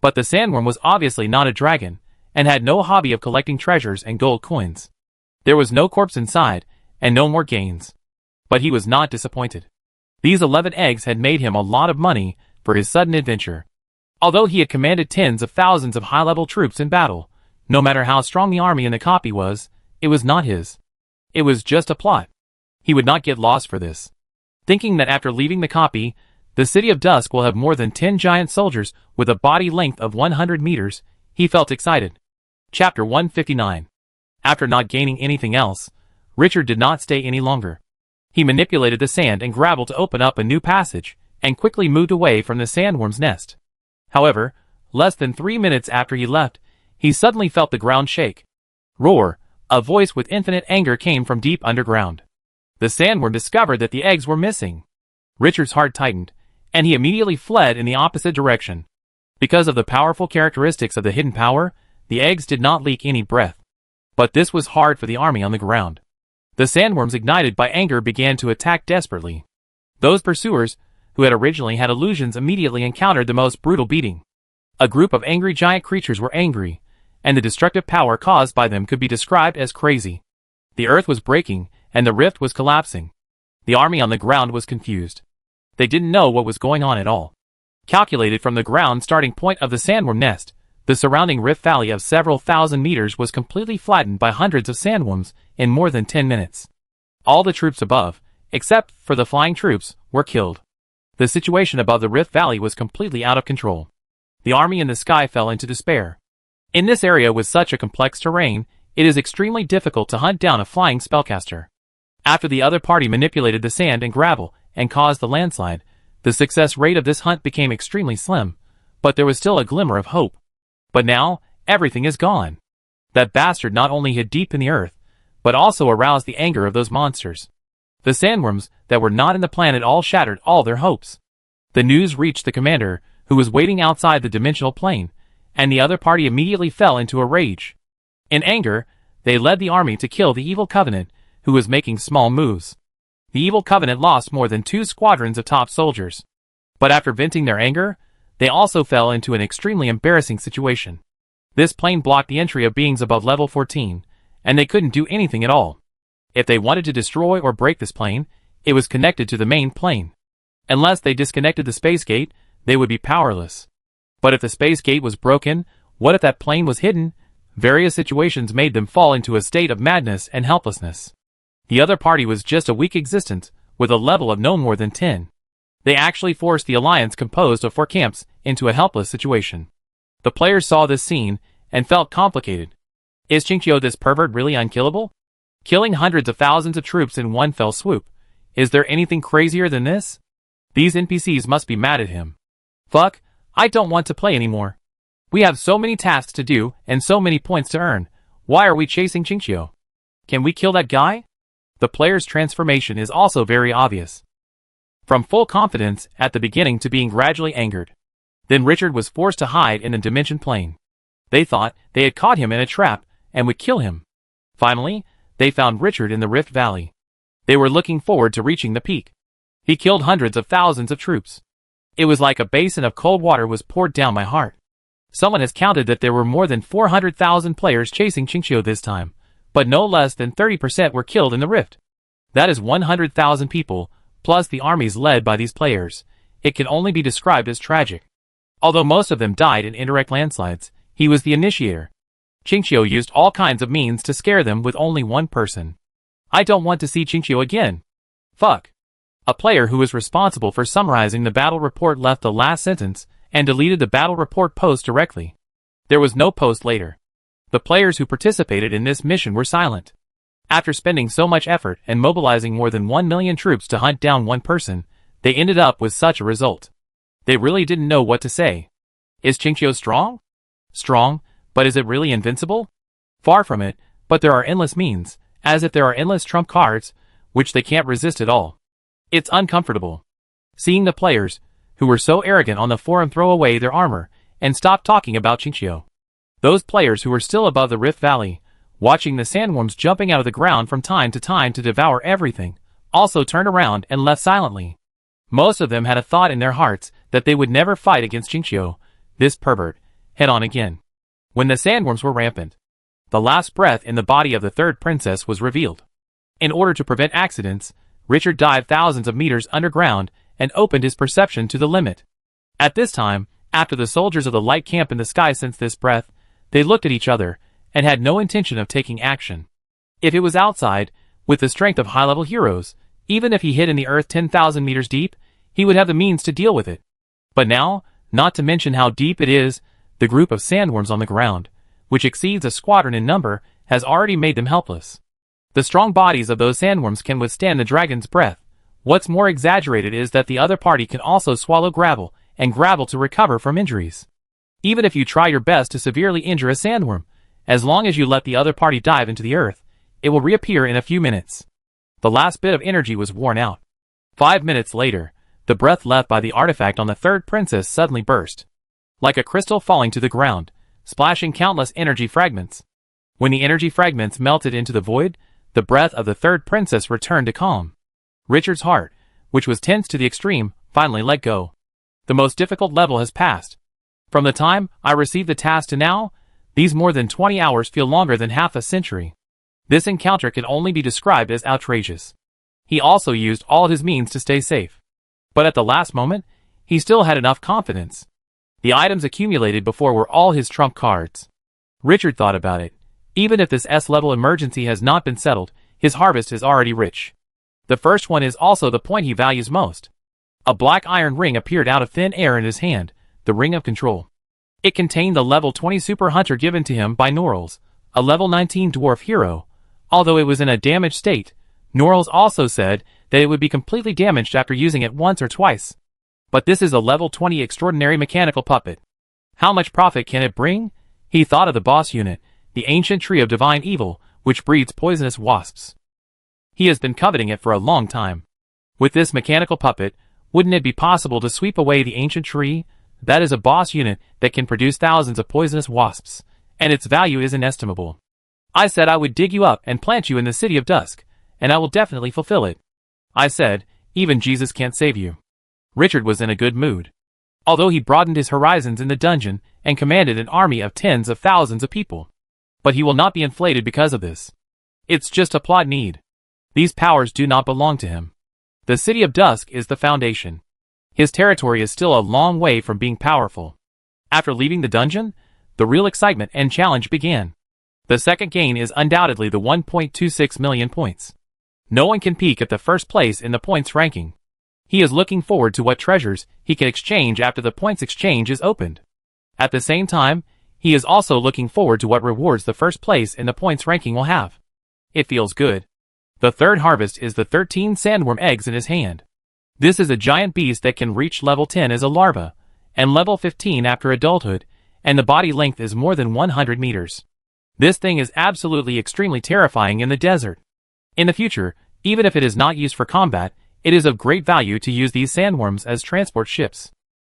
But the sandworm was obviously not a dragon, and had no hobby of collecting treasures and gold coins. There was no corpse inside, and no more gains. But he was not disappointed. These 11 eggs had made him a lot of money for his sudden adventure. Although he had commanded tens of thousands of high-level troops in battle, no matter how strong the army in the copy was, it was not his. It was just a plot. He would not get lost for this. Thinking that after leaving the copy, the city of Dusk will have more than 10 giant soldiers with a body length of 100 meters, he felt excited. Chapter 159. After not gaining anything else, Richard did not stay any longer. He manipulated the sand and gravel to open up a new passage, and quickly moved away from the sandworm's nest. However, less than 3 minutes after he left, he suddenly felt the ground shake. Roar! A voice with infinite anger came from deep underground. The sandworm discovered that the eggs were missing. Richard's heart tightened, and he immediately fled in the opposite direction. Because of the powerful characteristics of the hidden power, the eggs did not leak any breath. But this was hard for the army on the ground. The sandworms, ignited by anger, began to attack desperately. Those pursuers, who had originally had illusions, immediately encountered the most brutal beating. A group of angry giant creatures were angry, and the destructive power caused by them could be described as crazy. The earth was breaking, and the rift was collapsing. The army on the ground was confused. They didn't know what was going on at all. Calculated from the ground starting point of the sandworm nest, the surrounding rift valley of several thousand meters was completely flattened by hundreds of sandworms in more than 10 minutes. All the troops above, except for the flying troops, were killed. The situation above the rift valley was completely out of control. The army in the sky fell into despair. In this area with such a complex terrain, it is extremely difficult to hunt down a flying spellcaster. After the other party manipulated the sand and gravel and caused the landslide, the success rate of this hunt became extremely slim, but there was still a glimmer of hope. But now, everything is gone. That bastard not only hid deep in the earth, but also aroused the anger of those monsters. The sandworms that were not in the planet all shattered all their hopes. The news reached the commander, who was waiting outside the dimensional plane, and the other party immediately fell into a rage. In anger, they led the army to kill the evil Covenant, who was making small moves. The evil Covenant lost more than 2 squadrons of top soldiers. But after venting their anger, they also fell into an extremely embarrassing situation. This plane blocked the entry of beings above level 14, and they couldn't do anything at all. If they wanted to destroy or break this plane, it was connected to the main plane. Unless they disconnected the space gate, they would be powerless. But if the space gate was broken, what if that plane was hidden? Various situations made them fall into a state of madness and helplessness. The other party was just a weak existence, with a level of no more than 10. They actually forced the alliance composed of 4 camps into a helpless situation. The players saw this scene and felt complicated. Is Chinchio, this pervert, really unkillable? Killing hundreds of thousands of troops in one fell swoop. Is there anything crazier than this? These NPCs must be mad at him. Fuck, I don't want to play anymore. We have so many tasks to do and so many points to earn. Why are we chasing Chinchio? Can we kill that guy? The player's transformation is also very obvious. From full confidence at the beginning to being gradually angered. Then Richard was forced to hide in a dimension plane. They thought they had caught him in a trap and would kill him. Finally, they found Richard in the Rift Valley. They were looking forward to reaching the peak. He killed hundreds of thousands of troops. It was like a basin of cold water was poured down my heart. Someone has counted that there were more than 400,000 players chasing Chinchio this time, but no less than 30% were killed in the rift. That is 100,000 people, plus the armies led by these players. It can only be described as tragic. Although most of them died in indirect landslides, he was the initiator. Chinchio used all kinds of means to scare them with only one person. I don't want to see Chinchio again. Fuck. A player who was responsible for summarizing the battle report left the last sentence and deleted the battle report post directly. There was no post later. The players who participated in this mission were silent. After spending so much effort and mobilizing more than 1 million troops to hunt down one person, they ended up with such a result. They really didn't know what to say. Is Chinchio strong? Strong, but is it really invincible? Far from it, but there are endless means, as if there are endless trump cards, which they can't resist at all. It's uncomfortable. Seeing the players, who were so arrogant on the forum, throw away their armor and stop talking about Chinchio. Those players who were still above the Rift Valley, watching the sandworms jumping out of the ground from time to devour everything, also turned around and left silently. Most of them had a thought in their hearts that they would never fight against Chinchio, this pervert, head on again. When the sandworms were rampant, the last breath in the body of the third princess was revealed. In order to prevent accidents, Richard dived thousands of meters underground and opened his perception to the limit. At this time, after the soldiers of the light camp in the sky sensed this breath, they looked at each other and had no intention of taking action. If it was outside, with the strength of high-level heroes, even if he hid in the earth 10,000 meters deep, he would have the means to deal with it. But now, not to mention how deep it is, the group of sandworms on the ground, which exceeds a squadron in number, has already made them helpless. The strong bodies of those sandworms can withstand the dragon's breath. What's more exaggerated is that the other party can also swallow gravel, and gravel to recover from injuries. Even if you try your best to severely injure a sandworm, as long as you let the other party dive into the earth, it will reappear in a few minutes. The last bit of energy was worn out. 5 minutes later, the breath left by the artifact on the third princess suddenly burst. Like a crystal falling to the ground, splashing countless energy fragments. When the energy fragments melted into the void, the breath of the third princess returned to calm. Richard's heart, which was tense to the extreme, finally let go. The most difficult level has passed. From the time I received the task to now, these more than 20 hours feel longer than half a century. This encounter can only be described as outrageous. He also used all his means to stay safe. But at the last moment, he still had enough confidence. The items accumulated before were all his trump cards. Richard thought about it. Even if this S-level emergency has not been settled, his harvest is already rich. The first one is also the point he values most. A black iron ring appeared out of thin air in his hand, the Ring of Control. It contained the level 20 Super Hunter given to him by Norrels, a level 19 dwarf hero. Although it was in a damaged state, Norrels also said that it would be completely damaged after using it once or twice. But this is a level 20 extraordinary mechanical puppet. How much profit can it bring? He thought of the boss unit, the ancient tree of divine evil, which breeds poisonous wasps. He has been coveting it for a long time. With this mechanical puppet, wouldn't it be possible to sweep away the ancient tree? That is a boss unit that can produce thousands of poisonous wasps, and its value is inestimable. I said I would dig you up and plant you in the city of Dusk, and I will definitely fulfill it. I said, even Jesus can't save you. Richard was in a good mood. Although he broadened his horizons in the dungeon and commanded an army of tens of thousands of people. But he will not be inflated because of this. It's just a plot need. These powers do not belong to him. The city of Dusk is the foundation. His territory is still a long way from being powerful. After leaving the dungeon, the real excitement and challenge began. The second gain is undoubtedly the 1.26 million points. No one can peek at the first place in the points ranking. He is looking forward to what treasures he can exchange after the points exchange is opened. At the same time, he is also looking forward to what rewards the first place in the points ranking will have. It feels good. The third harvest is the 13 sandworm eggs in his hand. This is a giant beast that can reach level 10 as a larva, and level 15 after adulthood, and the body length is more than 100 meters. This thing is absolutely extremely terrifying in the desert. In the future, even if it is not used for combat, it is of great value to use these sandworms as transport ships.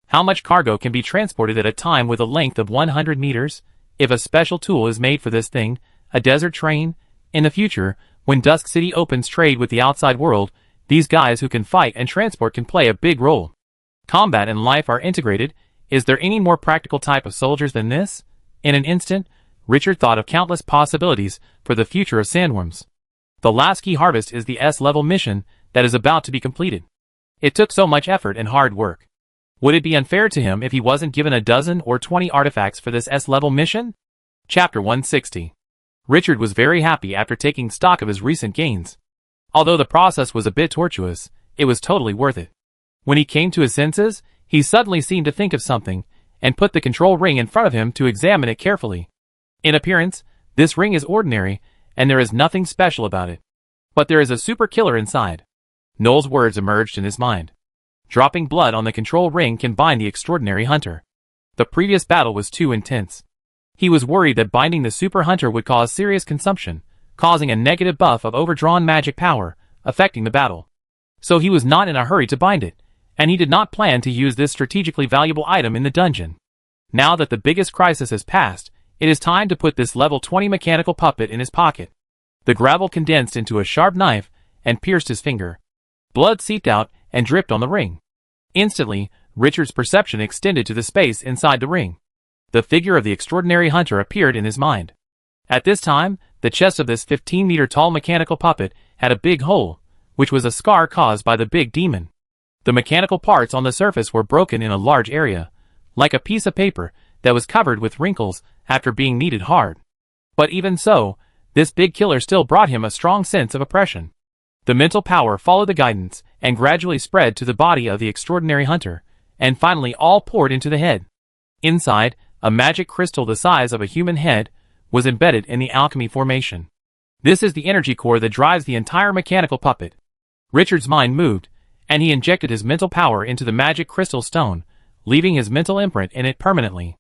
How much cargo can be transported at a time with a length of 100 meters? If a special tool is made for this thing, a desert train? In the future, when Dusk City opens trade with the outside world, these guys who can fight and transport can play a big role. Combat and life are integrated. Is there any more practical type of soldiers than this? In an instant, Richard thought of countless possibilities for the future of sandworms. The last key harvest is the S-level mission that is about to be completed. It took so much effort and hard work. Would it be unfair to him if he wasn't given a dozen or 20 artifacts for this S-level mission? Chapter 160. Richard was very happy after taking stock of his recent gains. Although the process was a bit tortuous, it was totally worth it. When he came to his senses, he suddenly seemed to think of something, and put the control ring in front of him to examine it carefully. In appearance, this ring is ordinary, and there is nothing special about it. But there is a super killer inside. Noel's words emerged in his mind. Dropping blood on the control ring can bind the extraordinary hunter. The previous battle was too intense. He was worried that binding the super hunter would cause serious consumption, causing a negative buff of overdrawn magic power, affecting the battle. So he was not in a hurry to bind it, and he did not plan to use this strategically valuable item in the dungeon. Now that the biggest crisis has passed, it is time to put this level 20 mechanical puppet in his pocket. The gravel condensed into a sharp knife and pierced his finger. Blood seeped out and dripped on the ring. Instantly, Richard's perception extended to the space inside the ring. The figure of the extraordinary hunter appeared in his mind. At this time, the chest of this 15-meter-tall mechanical puppet had a big hole, which was a scar caused by the big demon. The mechanical parts on the surface were broken in a large area, like a piece of paper that was covered with wrinkles after being kneaded hard. But even so, this big killer still brought him a strong sense of oppression. The mental power followed the guidance and gradually spread to the body of the extraordinary hunter, and finally all poured into the head. Inside, a magic crystal the size of a human head was embedded in the alchemy formation. This is the energy core that drives the entire mechanical puppet. Richard's mind moved, and he injected his mental power into the magic crystal stone, leaving his mental imprint in it permanently.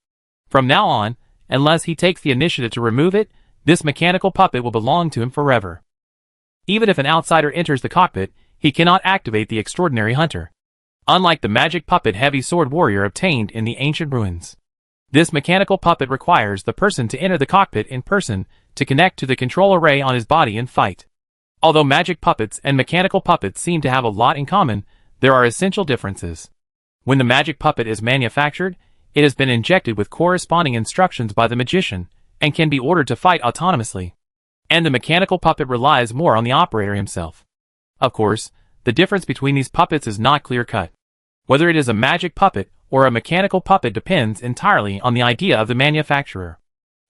From now on, unless he takes the initiative to remove it, this mechanical puppet will belong to him forever. Even if an outsider enters the cockpit, he cannot activate the extraordinary hunter. Unlike the magic puppet heavy sword warrior obtained in the ancient ruins. This mechanical puppet requires the person to enter the cockpit in person to connect to the control array on his body and fight. Although magic puppets and mechanical puppets seem to have a lot in common, there are essential differences. When the magic puppet is manufactured, it has been injected with corresponding instructions by the magician, and can be ordered to fight autonomously. And the mechanical puppet relies more on the operator himself. Of course, the difference between these puppets is not clear-cut. Whether it is a magic puppet or a mechanical puppet depends entirely on the idea of the manufacturer.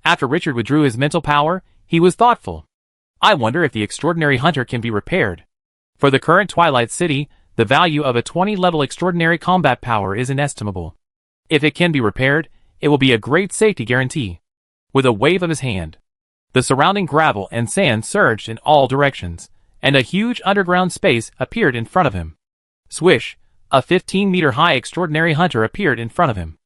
After Richard withdrew his mental power, he was thoughtful. I wonder if the extraordinary hunter can be repaired. For the current Twilight City, the value of a 20-level extraordinary combat power is inestimable. If it can be repaired, it will be a great safety guarantee. With a wave of his hand, the surrounding gravel and sand surged in all directions, and a huge underground space appeared in front of him. Swish! A 15-meter-high extraordinary hunter appeared in front of him.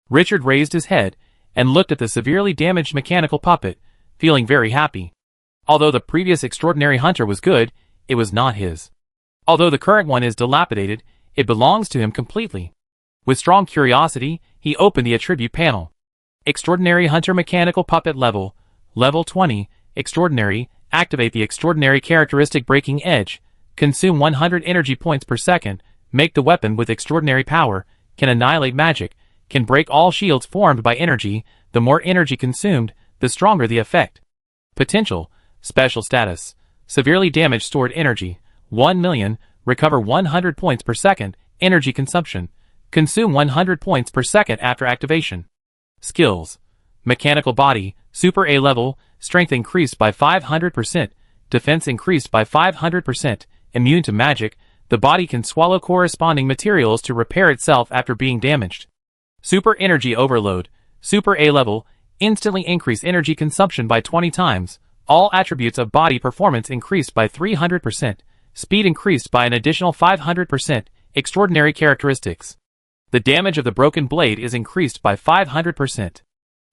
Richard raised his head and looked at the severely damaged mechanical puppet, feeling very happy. Although the previous extraordinary hunter was good, it was not his. Although the current one is dilapidated, it belongs to him completely. With strong curiosity, he opened the attribute panel. Extraordinary Hunter Mechanical Puppet Level 20, Extraordinary, activate the extraordinary characteristic Breaking Edge, consume 100 energy points per second, make the weapon with extraordinary power, can annihilate magic, can break all shields formed by energy, the more energy consumed, the stronger the effect. Potential, special status, severely damaged stored energy, 1 million, recover 100 points per second, energy consumption, consume 100 points per second after activation. Skills, Mechanical Body, Super A level, Strength increased by 500%, Defense increased by 500%, Immune to magic, the body can swallow corresponding materials to repair itself after being damaged. Super Energy Overload, Super A level, instantly increase energy consumption by 20 times, all attributes of body performance increased by 300%, speed increased by an additional 500%, Extraordinary characteristics. The damage of the broken blade is increased by 500%.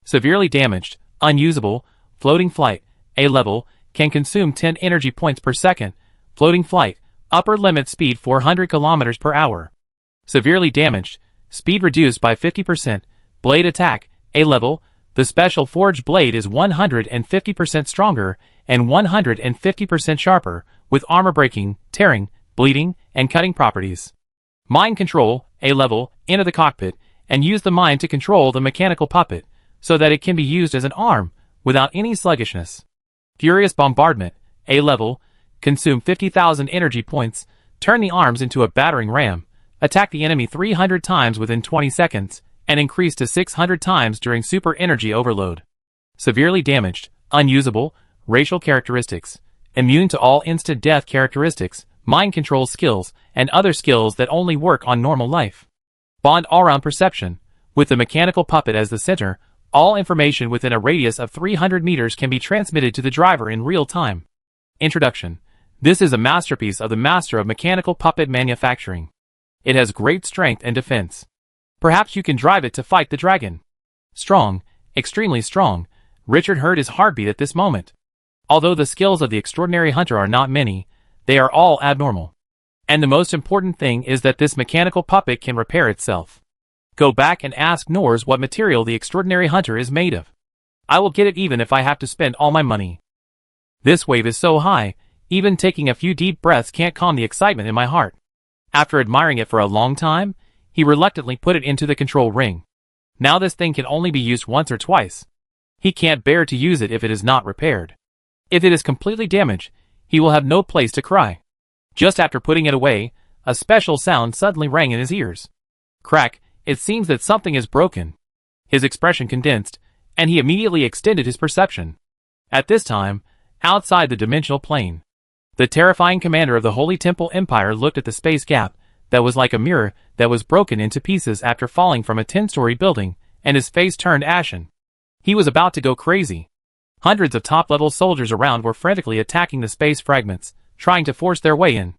Severely damaged, unusable, floating flight, A level, can consume 10 energy points per second, floating flight, upper limit speed 400 km per hour. Severely damaged, speed reduced by 50%, blade attack, A level, the special forged blade is 150% stronger and 150% sharper, with armor breaking, tearing, bleeding, and cutting properties. Mind control, A level, enter the cockpit, and use the mind to control the mechanical puppet, so that it can be used as an arm, without any sluggishness. Furious bombardment, A level, consume 50,000 energy points, turn the arms into a battering ram, attack the enemy 300 times within 20 seconds, and increase to 600 times during super energy overload. Severely damaged, unusable, racial characteristics, immune to all instant death characteristics, mind control skills, and other skills that only work on normal life. Bond all-round perception. With the mechanical puppet as the center, all information within a radius of 300 meters can be transmitted to the driver in real time. Introduction. This is a masterpiece of the master of mechanical puppet manufacturing. It has great strength and defense. Perhaps you can drive it to fight the dragon. Strong, extremely strong, Richard heard his heartbeat at this moment. Although the skills of the extraordinary hunter are not many, they are all abnormal. And the most important thing is that this mechanical puppet can repair itself. Go back and ask Norse what material the extraordinary hunter is made of. I will get it even if I have to spend all my money. This wave is so high, even taking a few deep breaths can't calm the excitement in my heart. After admiring it for a long time, he reluctantly put it into the control ring. Now this thing can only be used once or twice. He can't bear to use it if it is not repaired. If it is completely damaged, he will have no place to cry. Just after putting it away, a special sound suddenly rang in his ears. Crack, it seems that something is broken. His expression condensed, and he immediately extended his perception. At this time, outside the dimensional plane, the terrifying commander of the Holy Temple Empire looked at the space gap that was like a mirror that was broken into pieces after falling from a 10-story building, and his face turned ashen. He was about to go crazy. Hundreds of top-level soldiers around were frantically attacking the space fragments, trying to force their way in.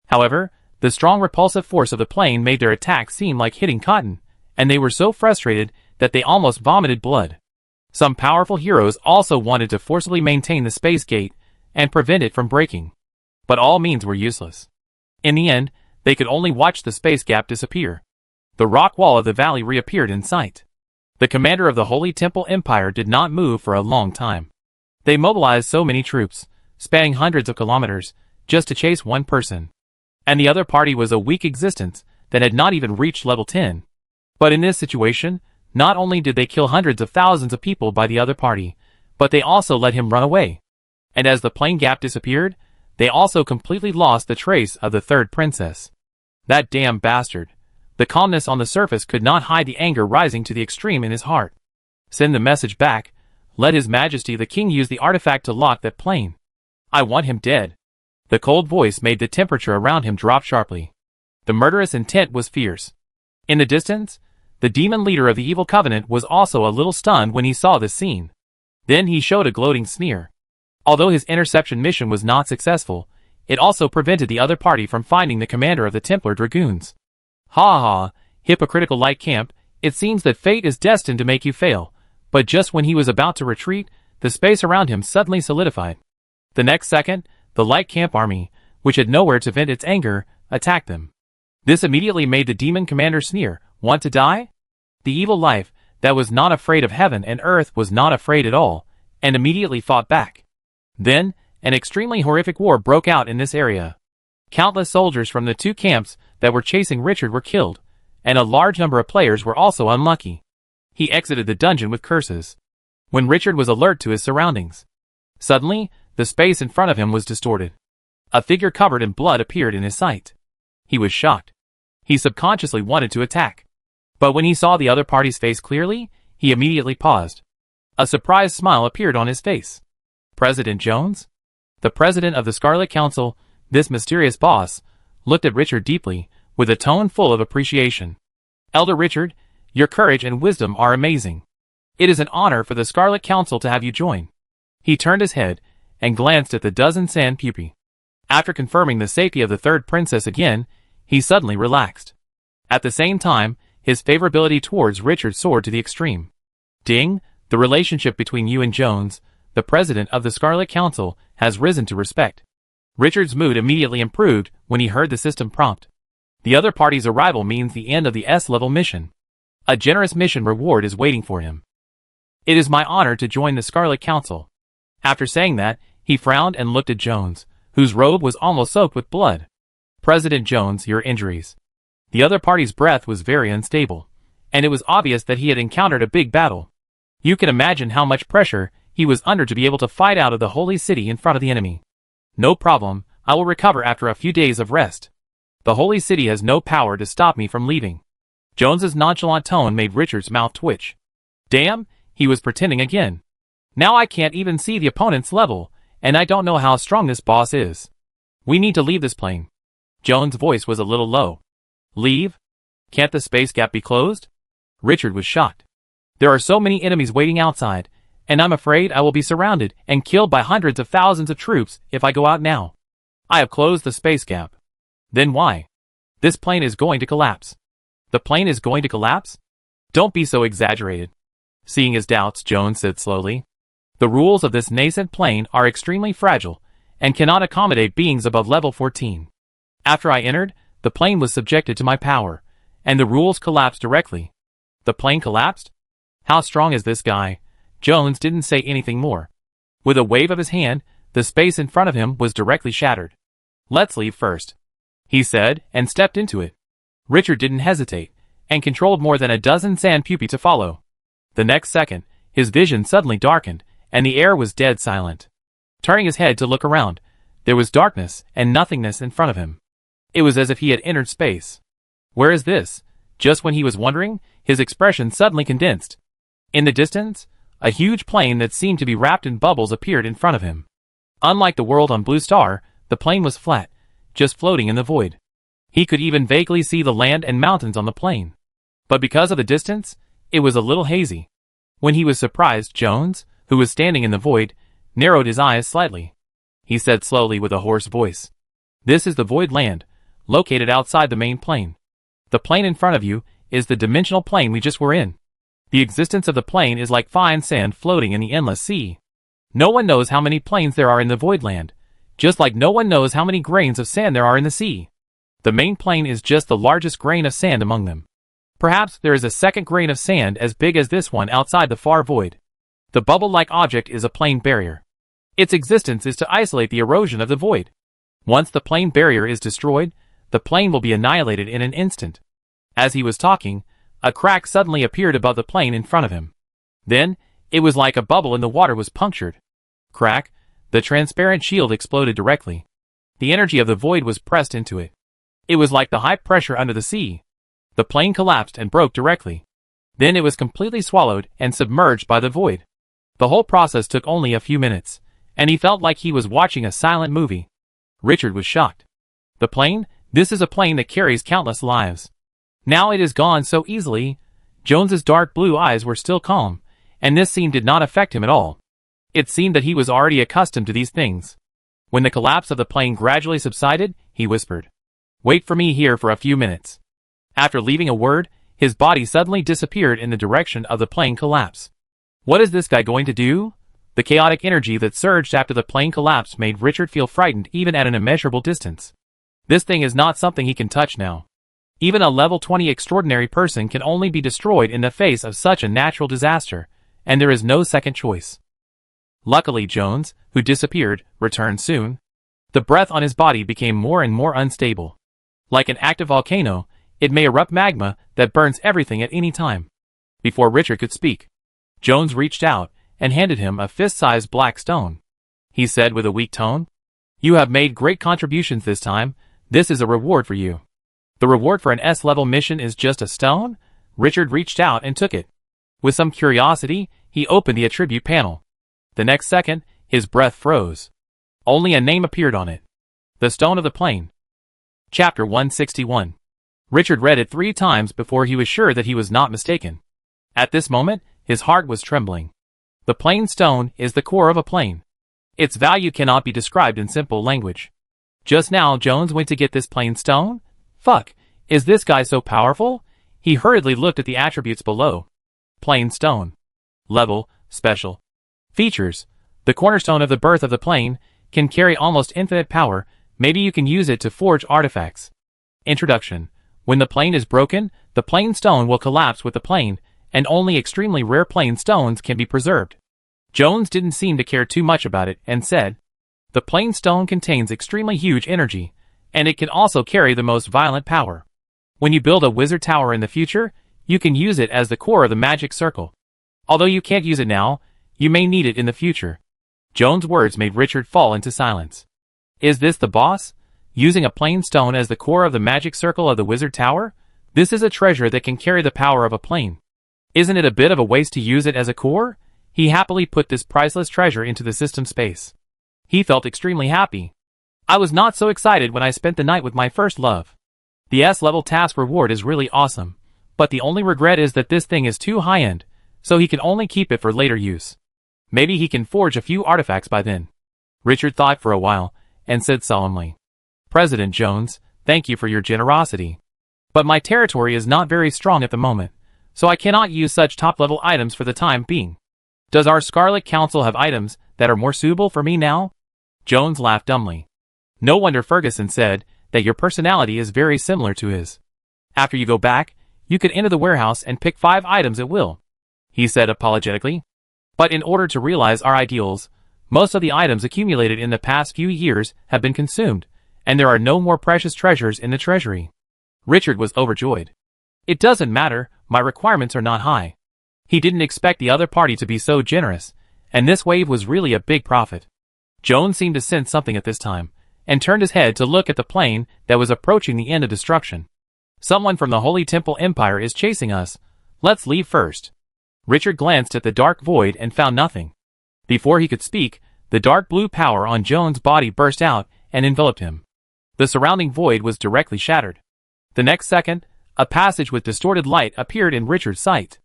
However, the strong repulsive force of the plane made their attack seem like hitting cotton, and they were so frustrated that they almost vomited blood. Some powerful heroes also wanted to forcibly maintain the space gate and prevent it from breaking. But all means were useless. In the end, they could only watch the space gap disappear. The rock wall of the valley reappeared in sight. The commander of the Holy Temple Empire did not move for a long time. They mobilized so many troops, spanning hundreds of kilometers, just to chase one person. And the other party was a weak existence that had not even reached level 10. But in this situation, not only did they kill hundreds of thousands of people by the other party, but they also let him run away. And as the plane gap disappeared, they also completely lost the trace of the third princess. That damn bastard. The calmness on the surface could not hide the anger rising to the extreme in his heart. Send the message back. Let His Majesty the King use the artifact to lock that plane. I want him dead. The cold voice made the temperature around him drop sharply. The murderous intent was fierce. In the distance, the demon leader of the evil covenant was also a little stunned when he saw this scene. Then he showed a gloating sneer. Although his interception mission was not successful, it also prevented the other party from finding the commander of the Templar Dragoons. Ha ha, hypocritical light camp, it seems that fate is destined to make you fail. But just when he was about to retreat, the space around him suddenly solidified. The next second, the light camp army, which had nowhere to vent its anger, attacked them. This immediately made the demon commander sneer. Want to die? The evil life, that was not afraid of heaven and earth, was not afraid at all, and immediately fought back. Then, an extremely horrific war broke out in this area. Countless soldiers from the two camps that were chasing Richard were killed, and a large number of players were also unlucky. He exited the dungeon with curses. When Richard was alert to his surroundings, suddenly, the space in front of him was distorted. A figure covered in blood appeared in his sight. He was shocked. He subconsciously wanted to attack. But when he saw the other party's face clearly, he immediately paused. A surprised smile appeared on his face. President Jones? The president of the Scarlet Council, this mysterious boss, looked at Richard deeply, with a tone full of appreciation. Elder Richard, your courage and wisdom are amazing. It is an honor for the Scarlet Council to have you join. He turned his head and glanced at the dozen sand pupae. After confirming the safety of the third princess again, He suddenly relaxed. At the same time, his favorability towards Richard soared to the extreme. Ding, the relationship between you and Jones, the president of the Scarlet Council, has risen to respect. Richard's mood immediately improved when he heard the system prompt. The other party's arrival means the end of the S-level mission. A generous mission reward is waiting for him. It is my honor to join the Scarlet Council. After saying that, he frowned and looked at Jones, whose robe was almost soaked with blood. President Jones, your injuries. The other party's breath was very unstable, and it was obvious that he had encountered a big battle. You can imagine how much pressure he was under to be able to fight out of the holy city in front of the enemy. No problem, I will recover after a few days of rest. The holy city has no power to stop me from leaving. Jones's nonchalant tone made Richard's mouth twitch. Damn, he was pretending again. Now I can't even see the opponent's level, and I don't know how strong this boss is. We need to leave this plane. Jones' voice was a little low. Leave? Can't the space gap be closed? Richard was shocked. There are so many enemies waiting outside, and I'm afraid I will be surrounded and killed by hundreds of thousands of troops if I go out now. I have closed the space gap. Then why? This plane is going to collapse. The plane is going to collapse? Don't be so exaggerated. Seeing his doubts, Jones said slowly. The rules of this nascent plane are extremely fragile and cannot accommodate beings above level 14. After I entered, the plane was subjected to my power, and the rules collapsed directly. The plane collapsed? How strong is this guy? Jones didn't say anything more. With a wave of his hand, the space in front of him was directly shattered. Let's leave first, he said, and stepped into it. Richard didn't hesitate, and controlled more than a dozen sand pupae to follow. The next second, his vision suddenly darkened, and the air was dead silent. Turning his head to look around, there was darkness and nothingness in front of him. It was as if he had entered space. Where is this? Just when he was wondering, his expression suddenly condensed. In the distance, a huge plane that seemed to be wrapped in bubbles appeared in front of him. Unlike the world on Blue Star, the plane was flat, just floating in the void. He could even vaguely see the land and mountains on the plane. But because of the distance, it was a little hazy. When he was surprised, Jones, who was standing in the void, narrowed his eyes slightly. He said slowly with a hoarse voice, "This is the void land, located outside the main plane. The plane in front of you is the dimensional plane we just were in. The existence of the plane is like fine sand floating in the endless sea. No one knows how many planes there are in the void land, just like no one knows how many grains of sand there are in the sea. The main plane is just the largest grain of sand among them. Perhaps there is a second grain of sand as big as this one outside the far void. The bubble-like object is a plane barrier. Its existence is to isolate the erosion of the void. Once the plane barrier is destroyed, the plane will be annihilated in an instant." As he was talking, a crack suddenly appeared above the plane in front of him. Then, it was like a bubble in the water was punctured. Crack, the transparent shield exploded directly. The energy of the void was pressed into it. It was like the high pressure under the sea. The plane collapsed and broke directly. Then it was completely swallowed and submerged by the void. The whole process took only a few minutes, and he felt like he was watching a silent movie. Richard was shocked. The plane? This is a plane that carries countless lives. Now it is gone so easily. Jones's dark blue eyes were still calm, and this scene did not affect him at all. It seemed that he was already accustomed to these things. When the collapse of the plane gradually subsided, he whispered, "Wait for me here for a few minutes." After leaving a word, his body suddenly disappeared in the direction of the plane collapse. What is this guy going to do? The chaotic energy that surged after the plane collapse made Richard feel frightened even at an immeasurable distance. This thing is not something he can touch now. Even a level 20 extraordinary person can only be destroyed in the face of such a natural disaster, and there is no second choice. Luckily Jones, who disappeared, returned soon. The breath on his body became more and more unstable. Like an active volcano, it may erupt magma that burns everything at any time. Before Richard could speak, Jones reached out and handed him a fist-sized black stone. He said with a weak tone, "You have made great contributions this time. This is a reward for you." "The reward for an S-level mission is just a stone?" Richard reached out and took it. With some curiosity, he opened the attribute panel. The next second, his breath froze. Only a name appeared on it. The Stone of the Plane. Chapter 161. Richard read it 3 times before he was sure that he was not mistaken. At this moment, his heart was trembling. The plane stone is the core of a plane. Its value cannot be described in simple language. Just now Jones went to get this plane stone? Fuck, is this guy so powerful? He hurriedly looked at the attributes below. Plane stone. Level, special. Features. The cornerstone of the birth of the plane, can carry almost infinite power, maybe you can use it to forge artifacts. Introduction. When the plane is broken, the plane stone will collapse with the plane, and only extremely rare plane stones can be preserved. Jones didn't seem to care too much about it and said, the plane stone contains extremely huge energy, and it can also carry the most violent power. When you build a wizard tower in the future, you can use it as the core of the magic circle. Although you can't use it now, you may need it in the future. Jones' words made Richard fall into silence. Is this the boss? Using a plane stone as the core of the magic circle of the wizard tower? This is a treasure that can carry the power of a plane. Isn't it a bit of a waste to use it as a core? He happily put this priceless treasure into the system space. He felt extremely happy. I was not so excited when I spent the night with my first love. The S-level task reward is really awesome, but the only regret is that this thing is too high-end, so he can only keep it for later use. Maybe he can forge a few artifacts by then. Richard thought for a while, and said solemnly, President Jones, thank you for your generosity. But my territory is not very strong at the moment, so I cannot use such top-level items for the time being. Does our Scarlet Council have items that are more suitable for me now? Jones laughed dumbly. No wonder Ferguson said that your personality is very similar to his. After you go back, you could enter the warehouse and pick 5 items at will, he said apologetically. But in order to realize our ideals, most of the items accumulated in the past few years have been consumed, and there are no more precious treasures in the treasury. Richard was overjoyed. It doesn't matter, my requirements are not high. He didn't expect the other party to be so generous, and this wave was really a big profit. Jones seemed to sense something at this time, and turned his head to look at the plane that was approaching the end of destruction. Someone from the Holy Temple Empire is chasing us. Let's leave first. Richard glanced at the dark void and found nothing. Before he could speak, the dark blue power on Jones' body burst out and enveloped him. The surrounding void was directly shattered. The next second, a passage with distorted light appeared in Richard's sight.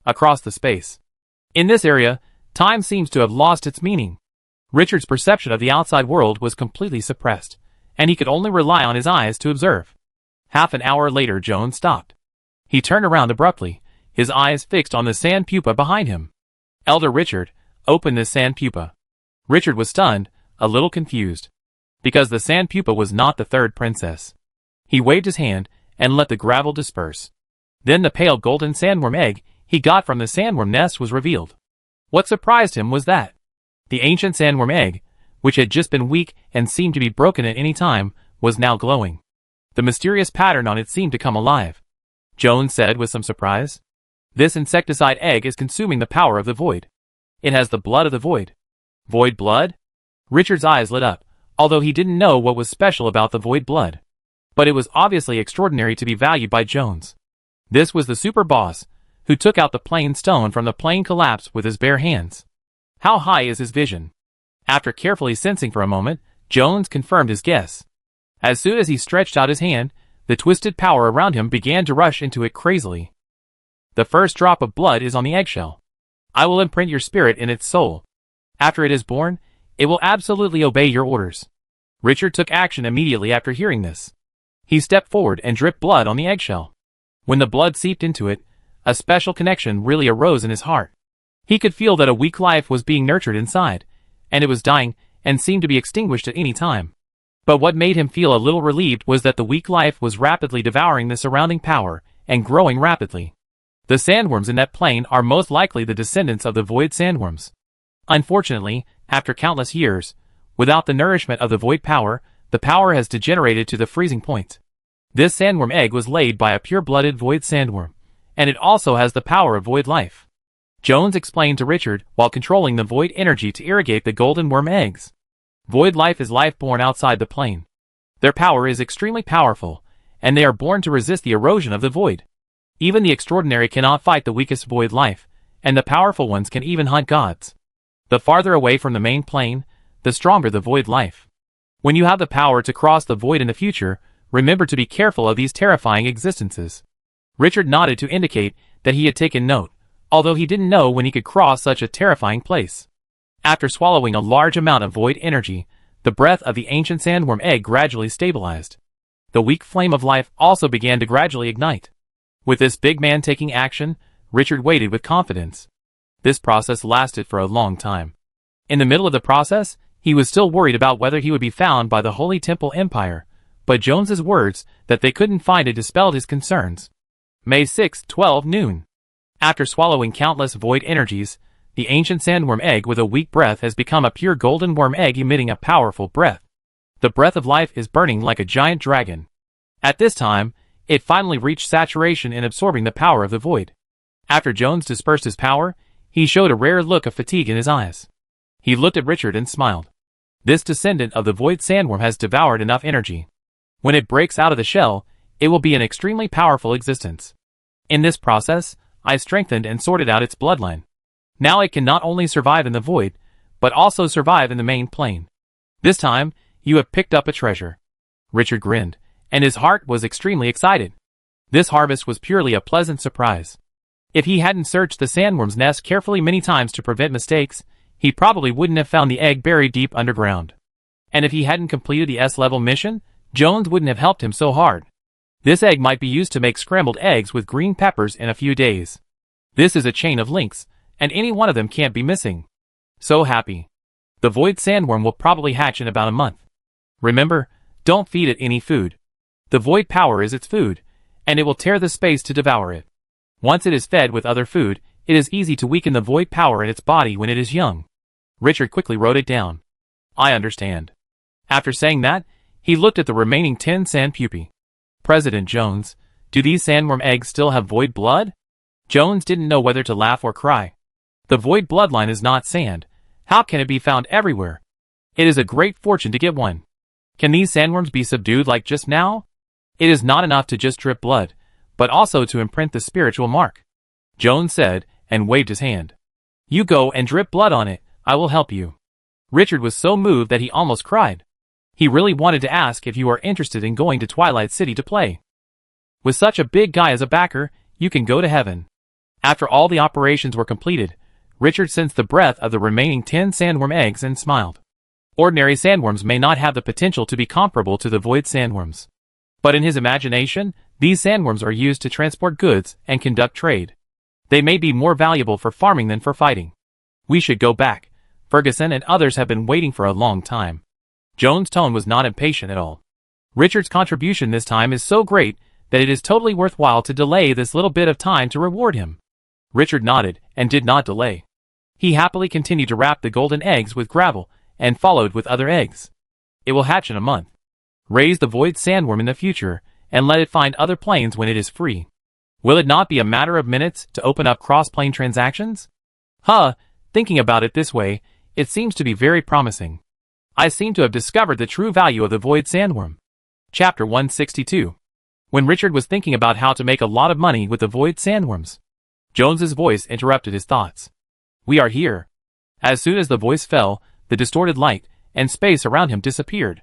Across the space. In this area, time seems to have lost its meaning. Richard's perception of the outside world was completely suppressed, and he could only rely on his eyes to observe. Half an hour later Jones stopped. He turned around abruptly, his eyes fixed on the sand pupa behind him. Elder Richard, open this sand pupa. Richard was stunned, a little confused. Because the sand pupa was not the third princess. He waved his hand, and let the gravel disperse. Then the pale golden sandworm egg he got from the sandworm nest was revealed. What surprised him was that the ancient sandworm egg, which had just been weak and seemed to be broken at any time, was now glowing. The mysterious pattern on it seemed to come alive. Jones said with some surprise. This insecticide egg is consuming the power of the void. It has the blood of the void. Void blood? Richard's eyes lit up, although he didn't know what was special about the void blood. But it was obviously extraordinary to be valued by Jones. This was the super boss, who took out the plane stone from the plane collapse with his bare hands. How high is his vision? After carefully sensing for a moment, Jones confirmed his guess. As soon as he stretched out his hand, the twisted power around him began to rush into it crazily. The first drop of blood is on the eggshell. I will imprint your spirit in its soul. After it is born, it will absolutely obey your orders. Richard took action immediately after hearing this. He stepped forward and dripped blood on the eggshell. When the blood seeped into it, a special connection really arose in his heart. He could feel that a weak life was being nurtured inside, and it was dying and seemed to be extinguished at any time. But what made him feel a little relieved was that the weak life was rapidly devouring the surrounding power and growing rapidly. The sandworms in that plane are most likely the descendants of the void sandworms. Unfortunately, after countless years, without the nourishment of the void power, the power has degenerated to the freezing point. This sandworm egg was laid by a pure-blooded void sandworm, and it also has the power of void life. Jones explained to Richard while controlling the void energy to irrigate the golden worm eggs. Void life is life born outside the plane. Their power is extremely powerful, and they are born to resist the erosion of the void. Even the extraordinary cannot fight the weakest void life, and the powerful ones can even hunt gods. The farther away from the main plane, the stronger the void life. When you have the power to cross the void in the future, remember to be careful of these terrifying existences. Richard nodded to indicate that he had taken note, although he didn't know when he could cross such a terrifying place. After swallowing a large amount of void energy, the breath of the ancient sandworm egg gradually stabilized. The weak flame of life also began to gradually ignite. With this big man taking action, Richard waited with confidence. This process lasted for a long time. In the middle of the process, he was still worried about whether he would be found by the Holy Temple Empire, but Jones's words that they couldn't find it dispelled his concerns. May 6, 12 noon. After swallowing countless void energies, the ancient sandworm egg with a weak breath has become a pure golden worm egg emitting a powerful breath. The breath of life is burning like a giant dragon. At this time, it finally reached saturation in absorbing the power of the void. After Jones dispersed his power, he showed a rare look of fatigue in his eyes. He looked at Richard and smiled. This descendant of the void sandworm has devoured enough energy. When it breaks out of the shell, it will be an extremely powerful existence. In this process, I strengthened and sorted out its bloodline. Now it can not only survive in the void, but also survive in the main plane. This time, you have picked up a treasure. Richard grinned, and his heart was extremely excited. This harvest was purely a pleasant surprise. If he hadn't searched the sandworm's nest carefully many times to prevent mistakes, he probably wouldn't have found the egg buried deep underground. And if he hadn't completed the S-level mission, Jones wouldn't have helped him so hard. This egg might be used to make scrambled eggs with green peppers in a few days. This is a chain of links, and any one of them can't be missing. So happy. The void sandworm will probably hatch in about a month. Remember, don't feed it any food. The void power is its food, and it will tear the space to devour it. Once it is fed with other food, it is easy to weaken the void power in its body when it is young. Richard quickly wrote it down. I understand. After saying that, he looked at the remaining 10 sand pupae. President Jones, do these sandworm eggs still have void blood? Jones didn't know whether to laugh or cry. The void bloodline is not sand. How can it be found everywhere? It is a great fortune to get one. Can these sandworms be subdued like just now? It is not enough to just drip blood, but also to imprint the spiritual mark. Jones said, and waved his hand. You go and drip blood on it, I will help you. Richard was so moved that he almost cried. He really wanted to ask if you are interested in going to Twilight City to play. With such a big guy as a backer, you can go to heaven. After all the operations were completed, Richard sensed the breath of the remaining 10 sandworm eggs and smiled. Ordinary sandworms may not have the potential to be comparable to the void sandworms. But in his imagination, these sandworms are used to transport goods and conduct trade. They may be more valuable for farming than for fighting. We should go back. Ferguson and others have been waiting for a long time. Jones' tone was not impatient at all. Richard's contribution this time is so great that it is totally worthwhile to delay this little bit of time to reward him. Richard nodded and did not delay. He happily continued to wrap the golden eggs with gravel and followed with other eggs. It will hatch in a month. Raise the void sandworm in the future and let it find other planes when it is free. Will it not be a matter of minutes to open up cross-plane transactions? Thinking about it this way, it seems to be very promising. I seem to have discovered the true value of the void sandworm. Chapter 162. When Richard was thinking about how to make a lot of money with the void sandworms, Jones's voice interrupted his thoughts. We are here. As soon as the voice fell, the distorted light and space around him disappeared.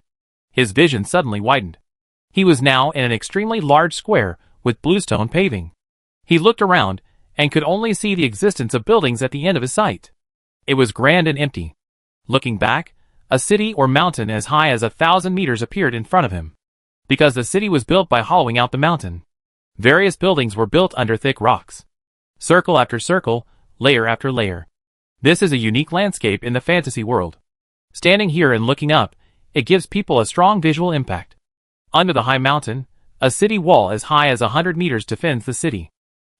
His vision suddenly widened. He was now in an extremely large square with bluestone paving. He looked around and could only see the existence of buildings at the end of his sight. It was grand and empty. Looking back, a city or mountain as high as 1,000 meters appeared in front of him. Because the city was built by hollowing out the mountain. Various buildings were built under thick rocks. Circle after circle, layer after layer. This is a unique landscape in the fantasy world. Standing here and looking up, it gives people a strong visual impact. Under the high mountain, a city wall as high as 100 meters defends the city.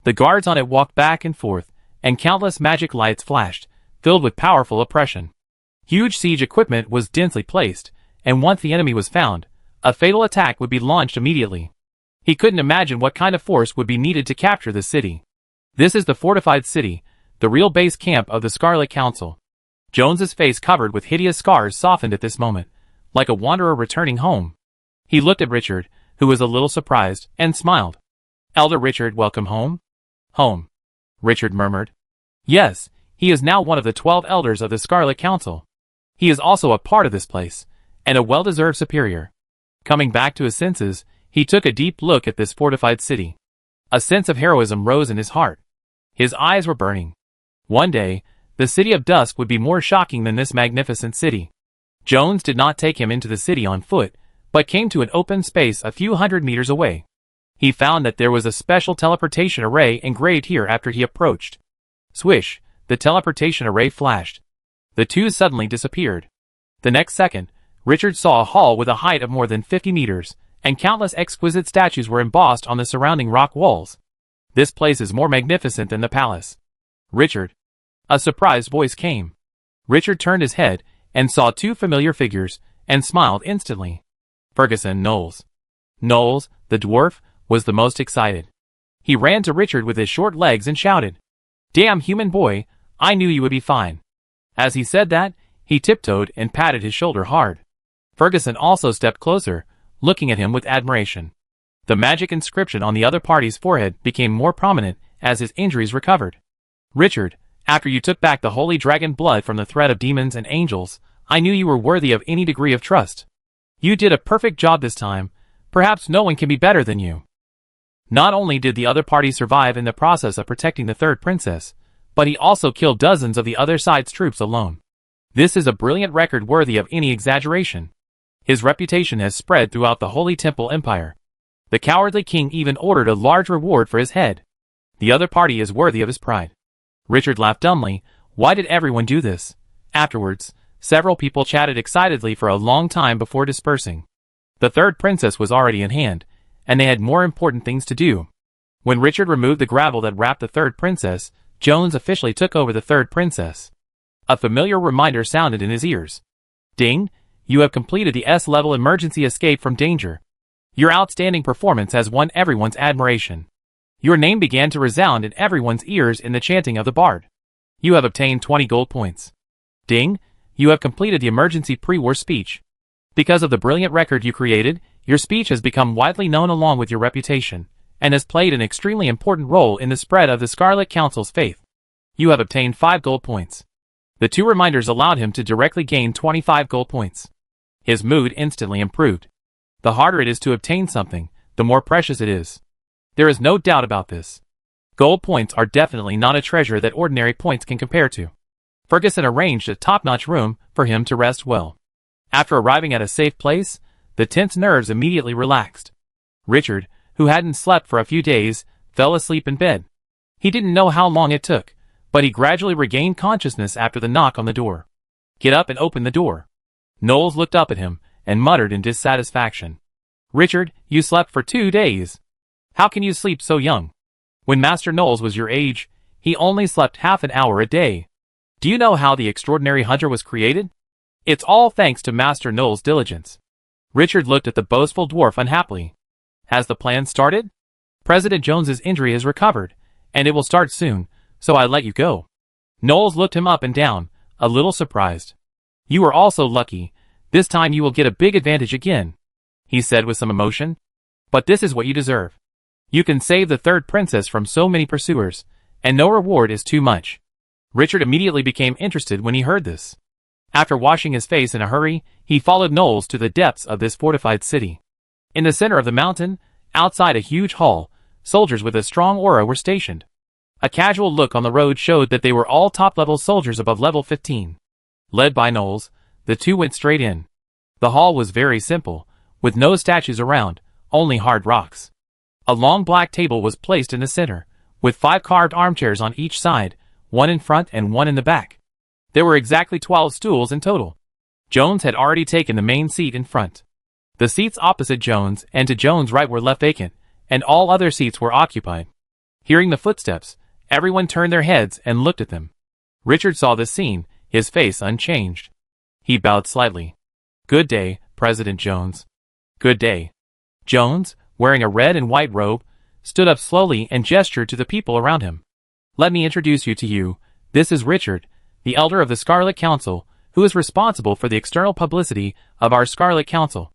The guards on it walked back and forth, and countless magic lights flashed, filled with powerful oppression. Huge siege equipment was densely placed, and once the enemy was found, a fatal attack would be launched immediately. He couldn't imagine what kind of force would be needed to capture the city. This is the fortified city, the real base camp of the Scarlet Council. Jones's face covered with hideous scars softened at this moment, like a wanderer returning home. He looked at Richard, who was a little surprised, and smiled. Elder Richard, welcome home? Home, Richard murmured. Yes, he is now one of the 12 elders of the Scarlet Council. He is also a part of this place, and a well-deserved superior. Coming back to his senses, he took a deep look at this fortified city. A sense of heroism rose in his heart. His eyes were burning. One day, the city of Dusk would be more shocking than this magnificent city. Jones did not take him into the city on foot, but came to an open space a few hundred meters away. He found that there was a special teleportation array engraved here after he approached. Swish, the teleportation array flashed. The two suddenly disappeared. The next second, Richard saw a hall with a height of more than 50 meters, and countless exquisite statues were embossed on the surrounding rock walls. This place is more magnificent than the palace. Richard. A surprised voice came. Richard turned his head and saw two familiar figures, and smiled instantly. Ferguson Knowles. Knowles, the dwarf, was the most excited. He ran to Richard with his short legs and shouted, "Damn human boy, I knew you would be fine." As he said that, he tiptoed and patted his shoulder hard. Ferguson also stepped closer, looking at him with admiration. The magic inscription on the other party's forehead became more prominent as his injuries recovered. "Richard, after you took back the holy dragon blood from the threat of demons and angels, I knew you were worthy of any degree of trust. You did a perfect job this time. Perhaps no one can be better than you." Not only did the other party survive in the process of protecting the third princess, but he also killed dozens of the other side's troops alone. This is a brilliant record worthy of any exaggeration. His reputation has spread throughout the Holy Temple Empire. The cowardly king even ordered a large reward for his head. The other party is worthy of his pride. Richard laughed dumbly. Why did everyone do this? Afterwards, several people chatted excitedly for a long time before dispersing. The third princess was already in hand, and they had more important things to do. When Richard removed the gravel that wrapped the third princess, Jones officially took over the third princess. A familiar reminder sounded in his ears. Ding! You have completed the S-level emergency escape from danger. Your outstanding performance has won everyone's admiration. Your name began to resound in everyone's ears in the chanting of the bard. You have obtained 20 gold points. Ding! You have completed the emergency pre-war speech. Because of the brilliant record you created, your speech has become widely known along with your reputation, and has played an extremely important role in the spread of the Scarlet Council's faith. You have obtained 5 gold points. The two reminders allowed him to directly gain 25 gold points. His mood instantly improved. The harder it is to obtain something, the more precious it is. There is no doubt about this. Gold points are definitely not a treasure that ordinary points can compare to. Ferguson arranged a top-notch room for him to rest well. After arriving at a safe place, the tense nerves immediately relaxed. Richard, who hadn't slept for a few days, fell asleep in bed. He didn't know how long it took, but he gradually regained consciousness after the knock on the door. "Get up and open the door." Knowles looked up at him and muttered in dissatisfaction. "Richard, you slept for 2 days. How can you sleep so young? When Master Knowles was your age, he only slept half an hour a day. Do you know how the extraordinary hunter was created? It's all thanks to Master Knowles' diligence." Richard looked at the boastful dwarf unhappily. "Has the plan started? President Jones's injury has recovered, and it will start soon, so I let you go." Knowles looked him up and down, a little surprised. "You are also lucky. This time you will get a big advantage again," he said with some emotion. "But this is what you deserve. You can save the third princess from so many pursuers, and no reward is too much." Richard immediately became interested when he heard this. After washing his face in a hurry, he followed Knowles to the depths of this fortified city. In the center of the mountain, outside a huge hall, soldiers with a strong aura were stationed. A casual look on the road showed that they were all top-level soldiers above level 15. Led by Knowles, the two went straight in. The hall was very simple, with no statues around, only hard rocks. A long black table was placed in the center, with 5 carved armchairs on each side, one in front and one in the back. There were exactly 12 stools in total. Jones had already taken the main seat in front. The seats opposite Jones and to Jones' right were left vacant, and all other seats were occupied. Hearing the footsteps, everyone turned their heads and looked at them. Richard saw this scene, his face unchanged. He bowed slightly. "Good day, President Jones." "Good day." Jones, wearing a red and white robe, stood up slowly and gestured to the people around him. "Let me introduce you to you. This is Richard, the elder of the Scarlet Council, who is responsible for the external publicity of our Scarlet Council.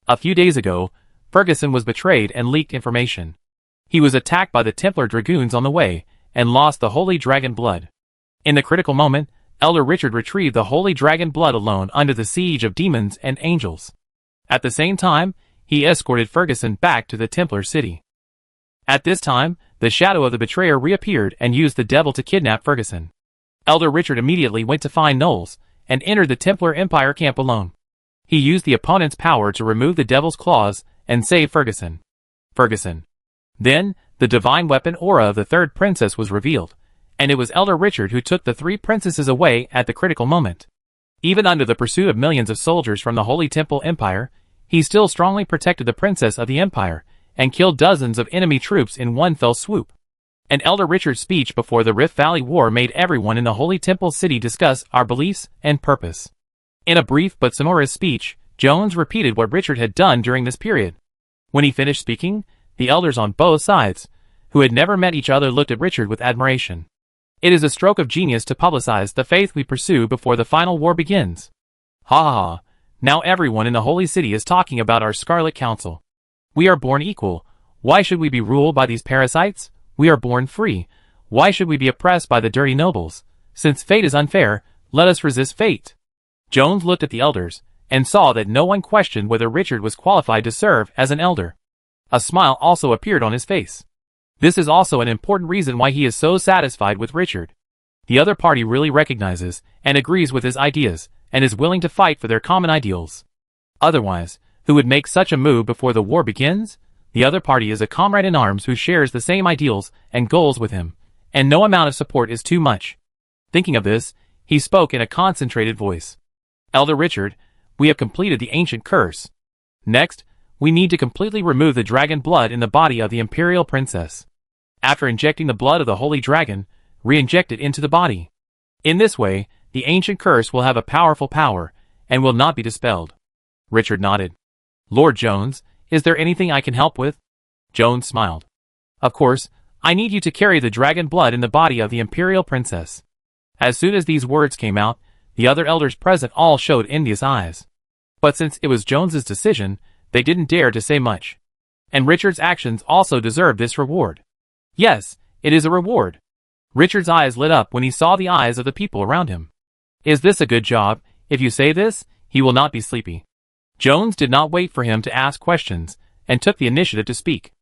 A few days ago, Ferguson was betrayed and leaked information. He was attacked by the Templar Dragoons on the way, and lost the Holy Dragon Blood. In the critical moment, Elder Richard retrieved the Holy Dragon Blood alone under the siege of demons and angels. At the same time, he escorted Ferguson back to the Templar city. At this time, the shadow of the betrayer reappeared and used the devil to kidnap Ferguson. Elder Richard immediately went to find Knowles, and entered the Templar Empire camp alone. He used the opponent's power to remove the devil's claws and save Ferguson. Then, the divine weapon aura of the third princess was revealed, and it was Elder Richard who took the three princesses away at the critical moment. Even under the pursuit of millions of soldiers from the Holy Temple Empire, he still strongly protected the princess of the Empire, and killed dozens of enemy troops in one fell swoop. And Elder Richard's speech before the Rift Valley War made everyone in the Holy Temple City discuss our beliefs and purpose. In a brief but sonorous speech, Jones repeated what Richard had done during this period. When he finished speaking, the elders on both sides, who had never met each other, looked at Richard with admiration. It is a stroke of genius to publicize the faith we pursue before the final war begins. Ha ha ha, now everyone in the Holy City is talking about our Scarlet Council. We are born equal. Why should we be ruled by these parasites? We are born free. Why should we be oppressed by the dirty nobles? Since fate is unfair, let us resist fate. Jones looked at the elders, and saw that no one questioned whether Richard was qualified to serve as an elder. A smile also appeared on his face. This is also an important reason why he is so satisfied with Richard. The other party really recognizes and agrees with his ideas, and is willing to fight for their common ideals. Otherwise, who would make such a move before the war begins? The other party is a comrade in arms who shares the same ideals and goals with him, and no amount of support is too much. Thinking of this, he spoke in a concentrated voice. Elder Richard, we have completed the ancient curse. Next, we need to completely remove the dragon blood in the body of the Imperial Princess. After injecting the blood of the Holy Dragon, re-inject it into the body. In this way, the ancient curse will have a powerful power, and will not be dispelled. Richard nodded. Lord Jones, is there anything I can help with? Jones smiled. Of course, I need you to carry the dragon blood in the body of the Imperial Princess. As soon as these words came out, the other elders present all showed envious eyes. But since it was Jones's decision, they didn't dare to say much. And Richard's actions also deserved this reward. Yes, it is a reward. Richard's eyes lit up when he saw the eyes of the people around him. Is this a good job? If you say this, he will not be sleepy. Jones did not wait for him to ask questions, and took the initiative to speak.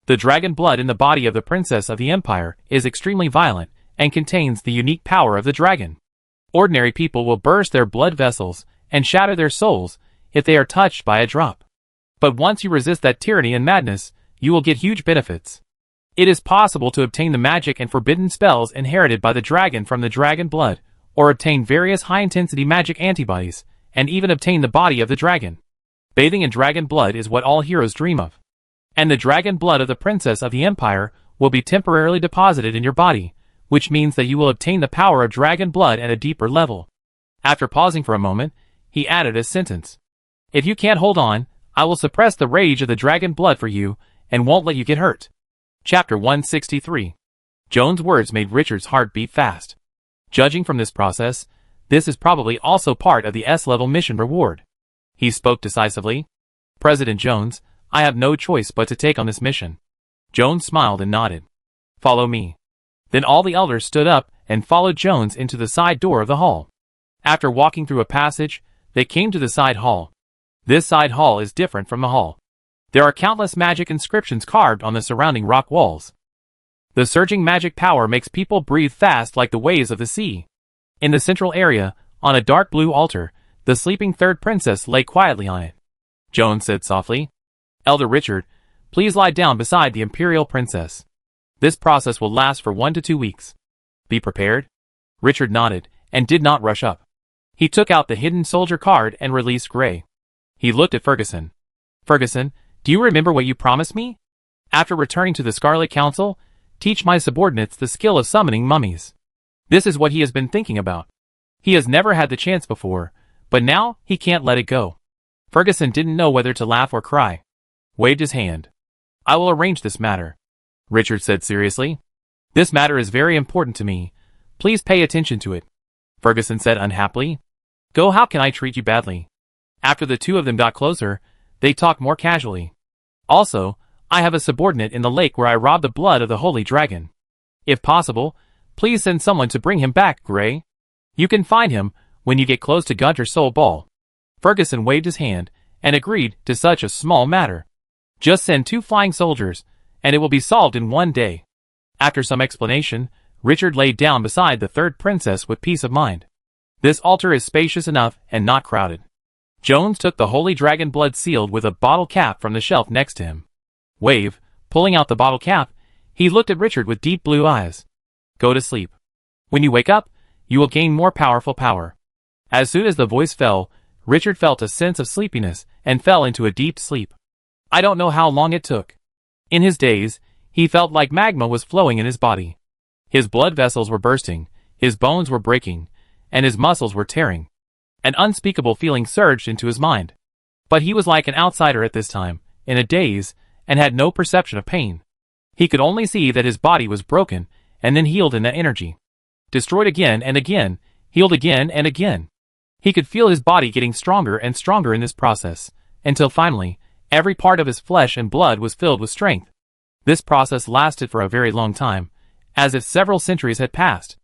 The dragon blood in the body of the Princess of the Empire is extremely violent, and contains the unique power of the dragon. Ordinary people will burst their blood vessels, and shatter their souls, if they are touched by a drop. But once you resist that tyranny and madness, you will get huge benefits. It is possible to obtain the magic and forbidden spells inherited by the dragon from the dragon blood, or obtain various high-intensity magic antibodies, and even obtain the body of the dragon. Bathing in dragon blood is what all heroes dream of. And the dragon blood of the Princess of the Empire will be temporarily deposited in your body, which means that you will obtain the power of dragon blood at a deeper level. After pausing for a moment, he added a sentence. If you can't hold on, I will suppress the rage of the dragon blood for you, and won't let you get hurt. Chapter 163. Jones' words made Richard's heart beat fast. Judging from this process, this is probably also part of the S-level mission reward. He spoke decisively. President Jones, I have no choice but to take on this mission. Jones smiled and nodded. Follow me. Then all the elders stood up and followed Jones into the side door of the hall. After walking through a passage, they came to the side hall. This side hall is different from the hall. There are countless magic inscriptions carved on the surrounding rock walls. The surging magic power makes people breathe fast like the waves of the sea. In the central area, on a dark blue altar, the sleeping third princess lay quietly on it. Jones said softly, Elder Richard, please lie down beside the Imperial Princess. This process will last for 1 to 2 weeks. Be prepared. Richard nodded, and did not rush up. He took out the hidden soldier card and released Gray. He looked at Ferguson. Ferguson, do you remember what you promised me? After returning to the Scarlet Council, teach my subordinates the skill of summoning mummies. This is what he has been thinking about. He has never had the chance before, but now he can't let it go. Ferguson didn't know whether to laugh or cry. Waved his hand. I will arrange this matter. Richard said seriously. This matter is very important to me. Please pay attention to it. Ferguson said unhappily. Go, how can I treat you badly? After the two of them got closer, they talked more casually. Also, I have a subordinate in the lake where I robbed the blood of the Holy Dragon. If possible, please send someone to bring him back, Gray. You can find him when you get close to Gunter's Soul Ball. Ferguson waved his hand and agreed to such a small matter. Just send 2 flying soldiers, and it will be solved in 1 day. After some explanation, Richard laid down beside the third princess with peace of mind. This altar is spacious enough and not crowded. Jones took the holy dragon blood sealed with a bottle cap from the shelf next to him. Wave, pulling out the bottle cap, he looked at Richard with deep blue eyes. Go to sleep. When you wake up, you will gain more powerful power. As soon as the voice fell, Richard felt a sense of sleepiness and fell into a deep sleep. I don't know how long it took. In his daze, he felt like magma was flowing in his body. His blood vessels were bursting, his bones were breaking, and his muscles were tearing. An unspeakable feeling surged into his mind. But he was like an outsider at this time, in a daze, and had no perception of pain. He could only see that his body was broken, and then healed in that energy. Destroyed again and again, healed again and again. He could feel his body getting stronger and stronger in this process, until finally, every part of his flesh and blood was filled with strength. This process lasted for a very long time, as if several centuries had passed.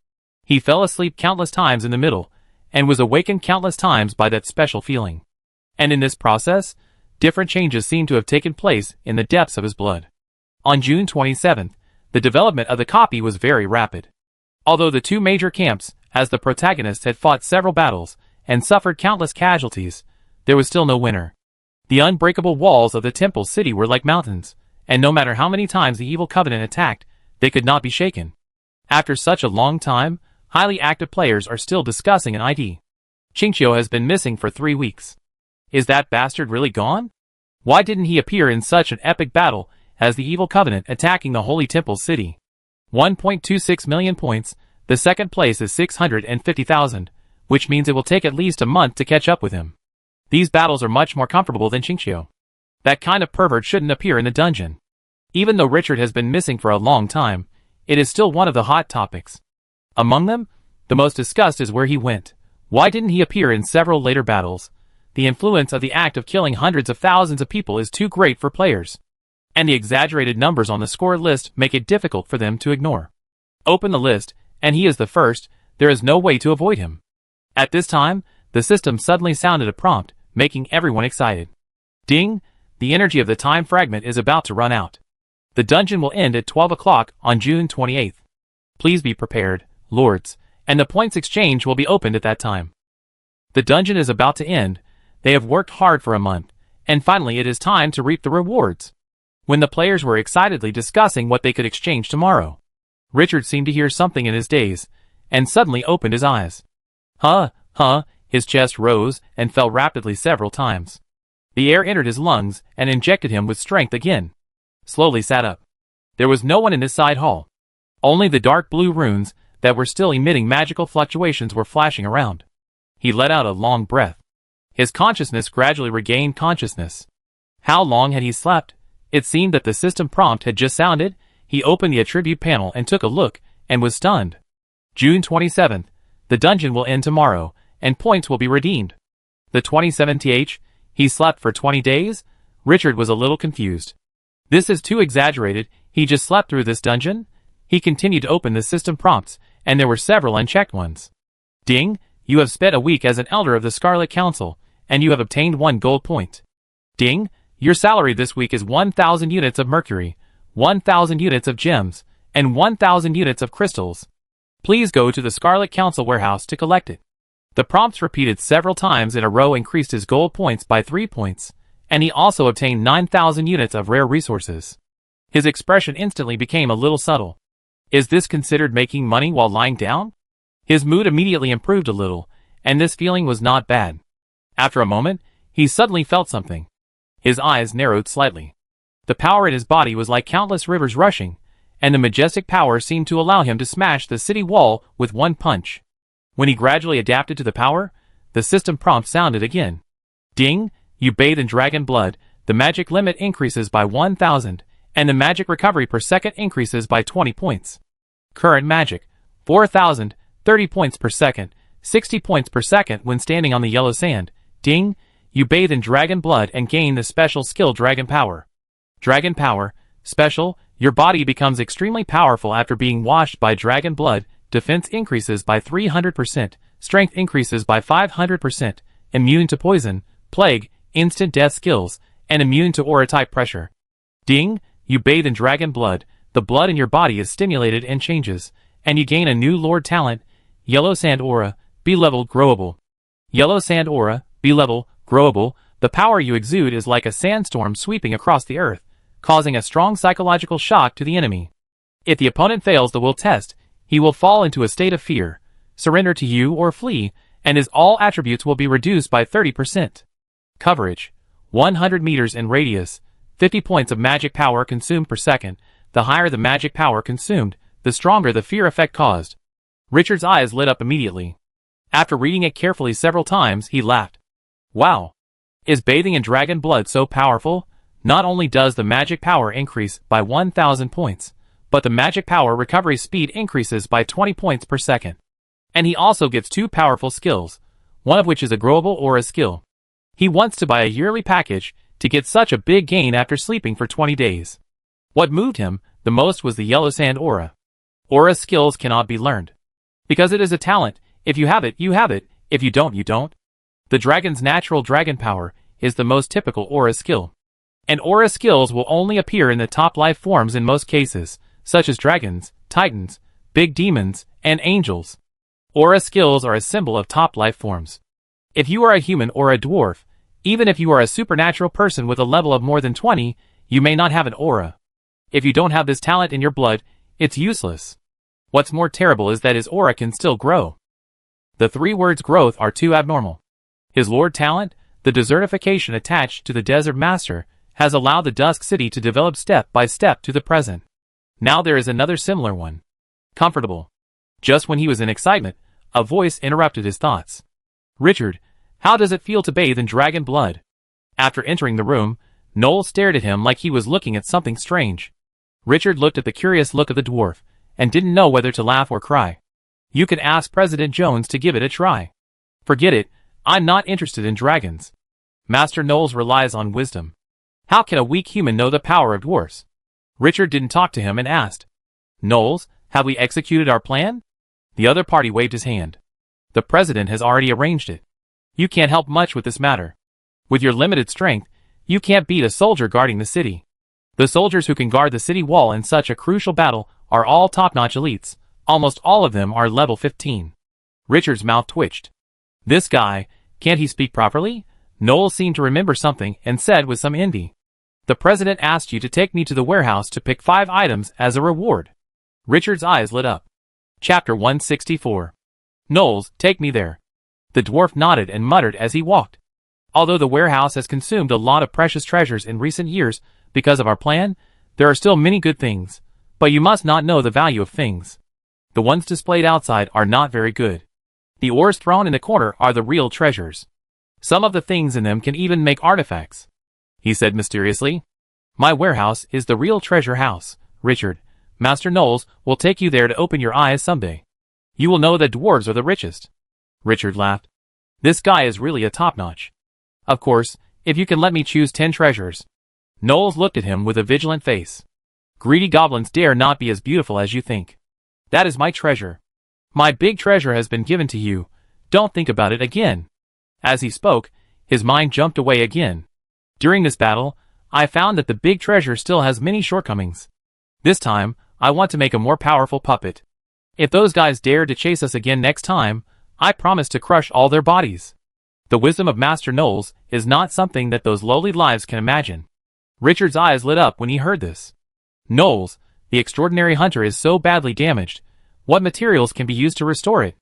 He fell asleep countless times in the middle, and was awakened countless times by that special feeling. And in this process, different changes seemed to have taken place in the depths of his blood. On June 27th, the development of the copy was very rapid. Although the two major camps, as the protagonists had fought several battles, and suffered countless casualties, there was still no winner. The unbreakable walls of the temple city were like mountains, and no matter how many times the evil covenant attacked, they could not be shaken. After such a long time, highly active players are still discussing an ID. Qingqiu has been missing for 3 weeks. Is that bastard really gone? Why didn't he appear in such an epic battle as the evil covenant attacking the holy temple city? 1.26 million points, the second place is 650,000, which means it will take at least a month to catch up with him. These battles are much more comfortable than Qingqiu. That kind of pervert shouldn't appear in the dungeon. Even though Richard has been missing for a long time, it is still one of the hot topics. Among them, the most discussed is where he went. Why didn't he appear in several later battles? The influence of the act of killing hundreds of thousands of people is too great for players. And the exaggerated numbers on the score list make it difficult for them to ignore. Open the list, and he is the first, there is no way to avoid him. At this time, the system suddenly sounded a prompt, making everyone excited. Ding! The energy of the time fragment is about to run out. The dungeon will end at 12 o'clock on June 28th. Please be prepared, lords, and the points exchange will be opened at that time. The dungeon is about to end. They have worked hard for a month, and finally it is time to reap the rewards. When the players were excitedly discussing what they could exchange tomorrow, Richard seemed to hear something in his daze, and suddenly opened his eyes. His chest rose and fell rapidly several times. The air entered his lungs and injected him with strength again. Slowly sat up. There was no one in this side hall. Only the dark blue runes that were still emitting magical fluctuations were flashing around. He let out a long breath. His consciousness gradually regained consciousness. How long had he slept? It seemed that the system prompt had just sounded. He opened the attribute panel and took a look, and was stunned. June 27th. The dungeon will end tomorrow, and points will be redeemed. The 27th. He slept for 20 days? Richard was a little confused. This is too exaggerated. He just slept through this dungeon? He continued to open the system prompts, and there were several unchecked ones. Ding! You have spent a week as an elder of the Scarlet Council, and you have obtained 1 gold point. Ding! Your salary this week is 1,000 units of mercury, 1,000 units of gems, and 1,000 units of crystals. Please go to the Scarlet Council warehouse to collect it. The prompts repeated several times in a row increased his gold points by 3 points, and he also obtained 9,000 units of rare resources. His expression instantly became a little subtle. Is this considered making money while lying down? His mood immediately improved a little, and this feeling was not bad. After a moment, he suddenly felt something. His eyes narrowed slightly. The power in his body was like countless rivers rushing, and the majestic power seemed to allow him to smash the city wall with 1 punch. When he gradually adapted to the power, the system prompt sounded again. Ding! You bathe in dragon blood, the magic limit increases by 1,000, and the magic recovery per second increases by 20 points. Current magic, 4,000, 30 points per second, 60 points per second when standing on the yellow sand. Ding! You bathe in dragon blood and gain the special skill Dragon Power. Dragon Power, special, your body becomes extremely powerful after being washed by dragon blood, defense increases by 300%, strength increases by 500%, immune to poison, plague, instant death skills, and immune to aura-type pressure. Ding! You bathe in dragon blood, the blood in your body is stimulated and changes, and you gain a new lord talent, Yellow Sand Aura, B-level growable. Yellow Sand Aura, B-level, Growable, the power you exude is like a sandstorm sweeping across the earth, causing a strong psychological shock to the enemy. If the opponent fails the will test, he will fall into a state of fear, surrender to you or flee, and his all attributes will be reduced by 30%. Coverage: 100 meters in radius, 50 points of magic power consumed per second. The higher the magic power consumed, the stronger the fear effect caused. Richard's eyes lit up immediately. After reading it carefully several times, he laughed. Wow! Is bathing in dragon blood so powerful? Not only does the magic power increase by 1,000 points, but the magic power recovery speed increases by 20 points per second. And he also gets 2 powerful skills, one of which is a growable aura skill. He wants to buy a yearly package to get such a big gain after sleeping for 20 days. What moved him the most was the yellow sand aura. Aura skills cannot be learned. Because it is a talent, if you have it, you have it, if you don't, you don't. The dragon's natural dragon power is the most typical aura skill. And aura skills will only appear in the top life forms in most cases, such as dragons, titans, big demons, and angels. Aura skills are a symbol of top life forms. If you are a human or a dwarf, even if you are a supernatural person with a level of more than 20, you may not have an aura. If you don't have this talent in your blood, it's useless. What's more terrible is that his aura can still grow. The 3 words growth are too abnormal. His Lord talent, the desertification attached to the Desert Master, has allowed the Dusk City to develop step by step to the present. Now there is another similar one. Comfortable. Just when he was in excitement, a voice interrupted his thoughts. Richard, how does it feel to bathe in dragon blood? After entering the room, Noel stared at him like he was looking at something strange. Richard looked at the curious look of the dwarf, and didn't know whether to laugh or cry. You can ask President Jones to give it a try. Forget it, I'm not interested in dragons. Master Knowles relies on wisdom. How can a weak human know the power of dwarfs? Richard didn't talk to him and asked, Knowles, have we executed our plan? The other party waved his hand. The president has already arranged it. You can't help much with this matter. With your limited strength, you can't beat a soldier guarding the city. The soldiers who can guard the city wall in such a crucial battle are all top-notch elites. Almost all of them are level 15. Richard's mouth twitched. This guy, can't he speak properly? Noel seemed to remember something and said with some envy. The president asked you to take me to the warehouse to pick 5 items as a reward. Richard's eyes lit up. Chapter 164. Knowles, take me there. The dwarf nodded and muttered as he walked. Although the warehouse has consumed a lot of precious treasures in recent years because of our plan, there are still many good things. But you must not know the value of things. The ones displayed outside are not very good. The ores thrown in the corner are the real treasures. Some of the things in them can even make artifacts. He said mysteriously. My warehouse is the real treasure house, Richard. Master Knowles will take you there to open your eyes someday. You will know that dwarves are the richest. Richard laughed. This guy is really a top-notch. Of course, if you can let me choose 10 treasures. Knowles looked at him with a vigilant face. Greedy goblins dare not be as beautiful as you think. That is my treasure. My big treasure has been given to you. Don't think about it again. As he spoke, his mind jumped away again. During this battle, I found that the big treasure still has many shortcomings. This time, I want to make a more powerful puppet. If those guys dare to chase us again next time, I promise to crush all their bodies. The wisdom of Master Knowles is not something that those lowly lives can imagine. Richard's eyes lit up when he heard this. Knowles, the extraordinary hunter is so badly damaged. What materials can be used to restore it?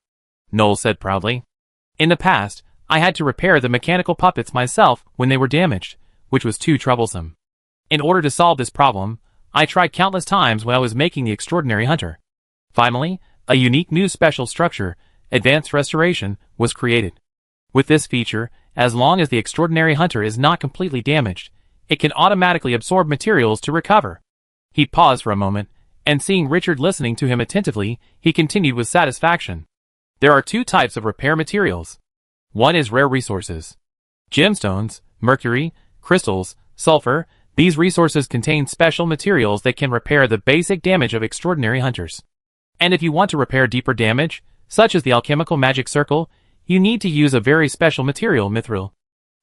Knowles said proudly. In the past, I had to repair the mechanical puppets myself when they were damaged, which was too troublesome. In order to solve this problem, I tried countless times when I was making the extraordinary hunter. Finally, a unique new special structure, Advanced Restoration, was created. With this feature, as long as the extraordinary hunter is not completely damaged, it can automatically absorb materials to recover. He paused for a moment, and seeing Richard listening to him attentively, he continued with satisfaction. There are 2 types of repair materials. One is rare resources. Gemstones, mercury, crystals, sulfur. These resources contain special materials that can repair the basic damage of extraordinary hunters. And if you want to repair deeper damage, such as the alchemical magic circle, you need to use a very special material, mithril.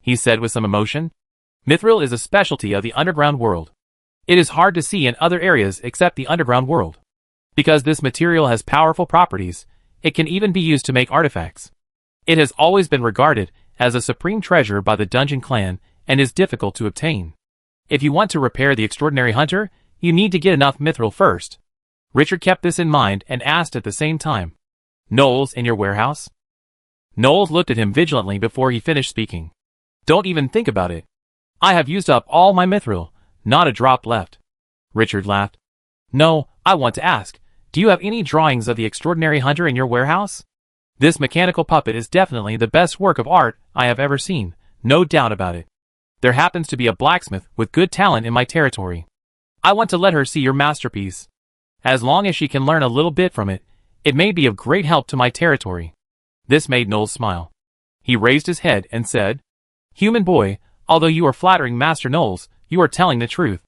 He said with some emotion. Mithril is a specialty of the underground world. It is hard to see in other areas except the underground world. Because this material has powerful properties, it can even be used to make artifacts. It has always been regarded as a supreme treasure by the Dungeon Clan and is difficult to obtain. If you want to repair the Extraordinary Hunter, you need to get enough mithril first. Richard kept this in mind and asked at the same time, "Knowles in your warehouse?" Knowles looked at him vigilantly before he finished speaking. "Don't even think about it. I have used up all my mithril, not a drop left." Richard laughed. "No, I want to ask, do you have any drawings of the Extraordinary Hunter in your warehouse? This mechanical puppet is definitely the best work of art I have ever seen, no doubt about it. There happens to be a blacksmith with good talent in my territory. I want to let her see your masterpiece. As long as she can learn a little bit from it, it may be of great help to my territory." This made Knowles smile. He raised his head and said, "Human boy, although you are flattering Master Knowles, you are telling the truth.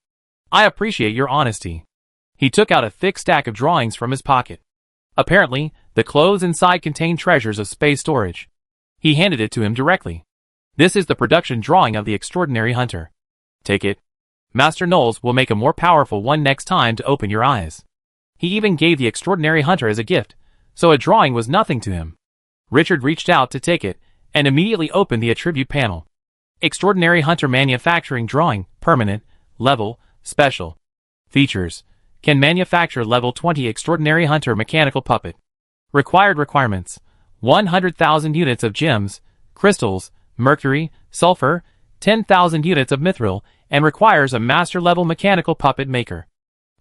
I appreciate your honesty." He took out a thick stack of drawings from his pocket. Apparently, the clothes inside contained treasures of space storage. He handed it to him directly. "This is the production drawing of the Extraordinary Hunter. Take it. Master Knowles will make a more powerful one next time to open your eyes." He even gave the Extraordinary Hunter as a gift, so a drawing was nothing to him. Richard reached out to take it, and immediately opened the attribute panel. Extraordinary Hunter Manufacturing Drawing, Permanent, Level, Special. Features: can manufacture level 20 Extraordinary Hunter Mechanical Puppet. Required requirements: 100,000 units of gems, crystals, mercury, sulfur, 10,000 units of mithril, and requires a master-level mechanical puppet maker.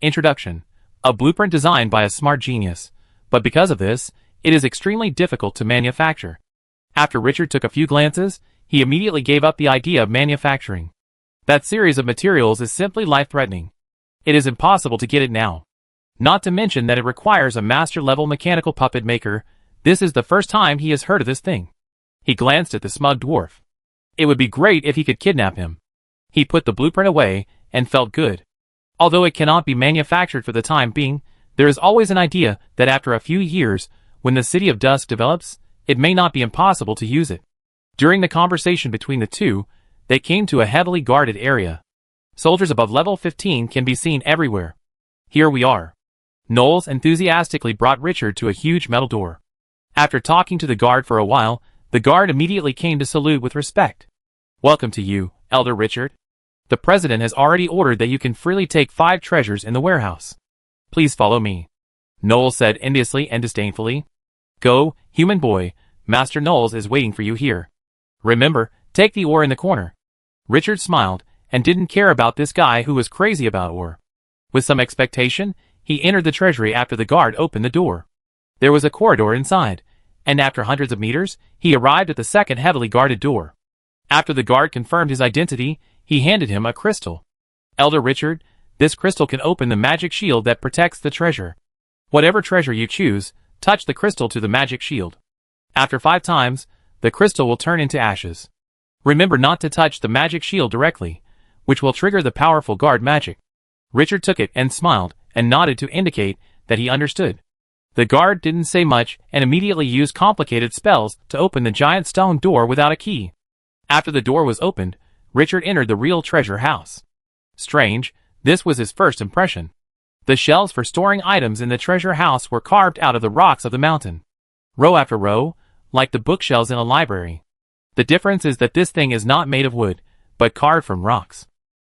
Introduction: a blueprint designed by a smart genius, but because of this, it is extremely difficult to manufacture. After Richard took a few glances, he immediately gave up the idea of manufacturing. That series of materials is simply life-threatening. It is impossible to get it now. Not to mention that it requires a master-level mechanical puppet maker. This is the first time he has heard of this thing. He glanced at the smug dwarf. It would be great if he could kidnap him. He put the blueprint away and felt good. Although it cannot be manufactured for the time being, there is always an idea that after a few years, when the city of Dusk develops, it may not be impossible to use it. During the conversation between the two, they came to a heavily guarded area. Soldiers above level 15 can be seen everywhere. "Here we are." Knowles enthusiastically brought Richard to a huge metal door. After talking to the guard for a while, the guard immediately came to salute with respect. "Welcome to you, Elder Richard. The President has already ordered that you can freely take 5 treasures in the warehouse. Please follow me," Knowles said enviously and disdainfully. "Go, human boy, Master Knowles is waiting for you here. Remember, take the ore in the corner." Richard smiled, and didn't care about this guy who was crazy about ore. With some expectation, he entered the treasury after the guard opened the door. There was a corridor inside, and after hundreds of meters, he arrived at the second heavily guarded door. After the guard confirmed his identity, he handed him a crystal. "Elder Richard, this crystal can open the magic shield that protects the treasure. Whatever treasure you choose, touch the crystal to the magic shield. After 5 times, the crystal will turn into ashes. Remember not to touch the magic shield directly, which will trigger the powerful guard magic." Richard took it and smiled, and nodded to indicate that he understood. The guard didn't say much and immediately used complicated spells to open the giant stone door without a key. After the door was opened, Richard entered the real treasure house. Strange, this was his first impression. The shelves for storing items in the treasure house were carved out of the rocks of the mountain. Row after row, like the bookshelves in a library. The difference is that this thing is not made of wood, but carved from rocks.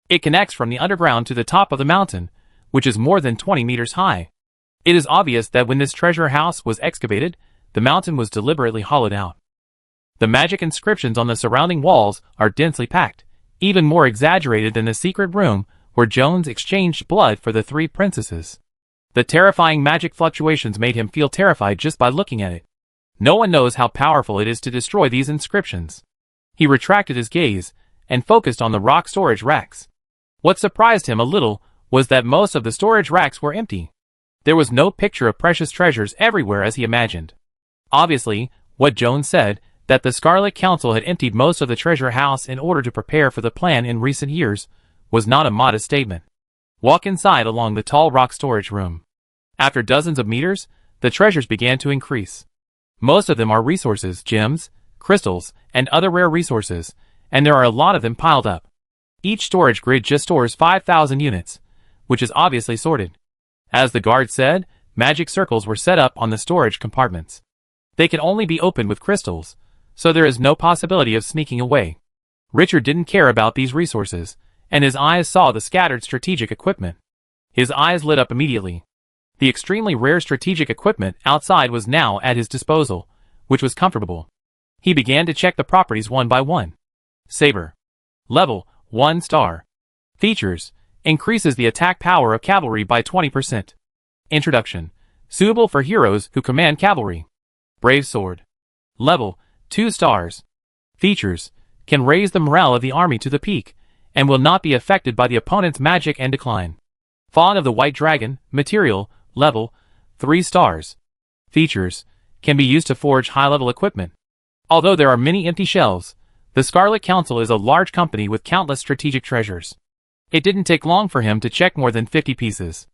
It connects from the underground to the top of the mountain, which is more than 20 meters high. It is obvious that when this treasure house was excavated, the mountain was deliberately hollowed out. The magic inscriptions on the surrounding walls are densely packed, even more exaggerated than the secret room where Jones exchanged blood for the 3 princesses. The terrifying magic fluctuations made him feel terrified just by looking at it. No one knows how powerful it is to destroy these inscriptions. He retracted his gaze and focused on the rock storage racks. What surprised him a little was that most of the storage racks were empty. There was no picture of precious treasures everywhere as he imagined. Obviously, what Jones said, that the Scarlet Council had emptied most of the treasure house in order to prepare for the plan in recent years, was not a modest statement. Walk inside along the tall rock storage room. After dozens of meters, the treasures began to increase. Most of them are resources, gems, crystals, and other rare resources, and there are a lot of them piled up. Each storage grid just stores 5,000 units, which is obviously sorted. As the guard said, magic circles were set up on the storage compartments. They can only be opened with crystals, so there is no possibility of sneaking away. Richard didn't care about these resources, and his eyes saw the scattered strategic equipment. His eyes lit up immediately. The extremely rare strategic equipment outside was now at his disposal, which was comfortable. He began to check the properties one by one. Saber. Level, 1 star. Features. Increases the attack power of cavalry by 20%. Introduction. Suitable for heroes who command cavalry. Brave sword. Level, 2 stars. Features. Can raise the morale of the army to the peak, and will not be affected by the opponent's magic and decline. Fawn of the White Dragon. Material. Level, 3 stars. Features. Can be used to forge high-level equipment. Although there are many empty shelves, the Scarlet Council is a large company with countless strategic treasures. It didn't take long for him to check more than 50 pieces.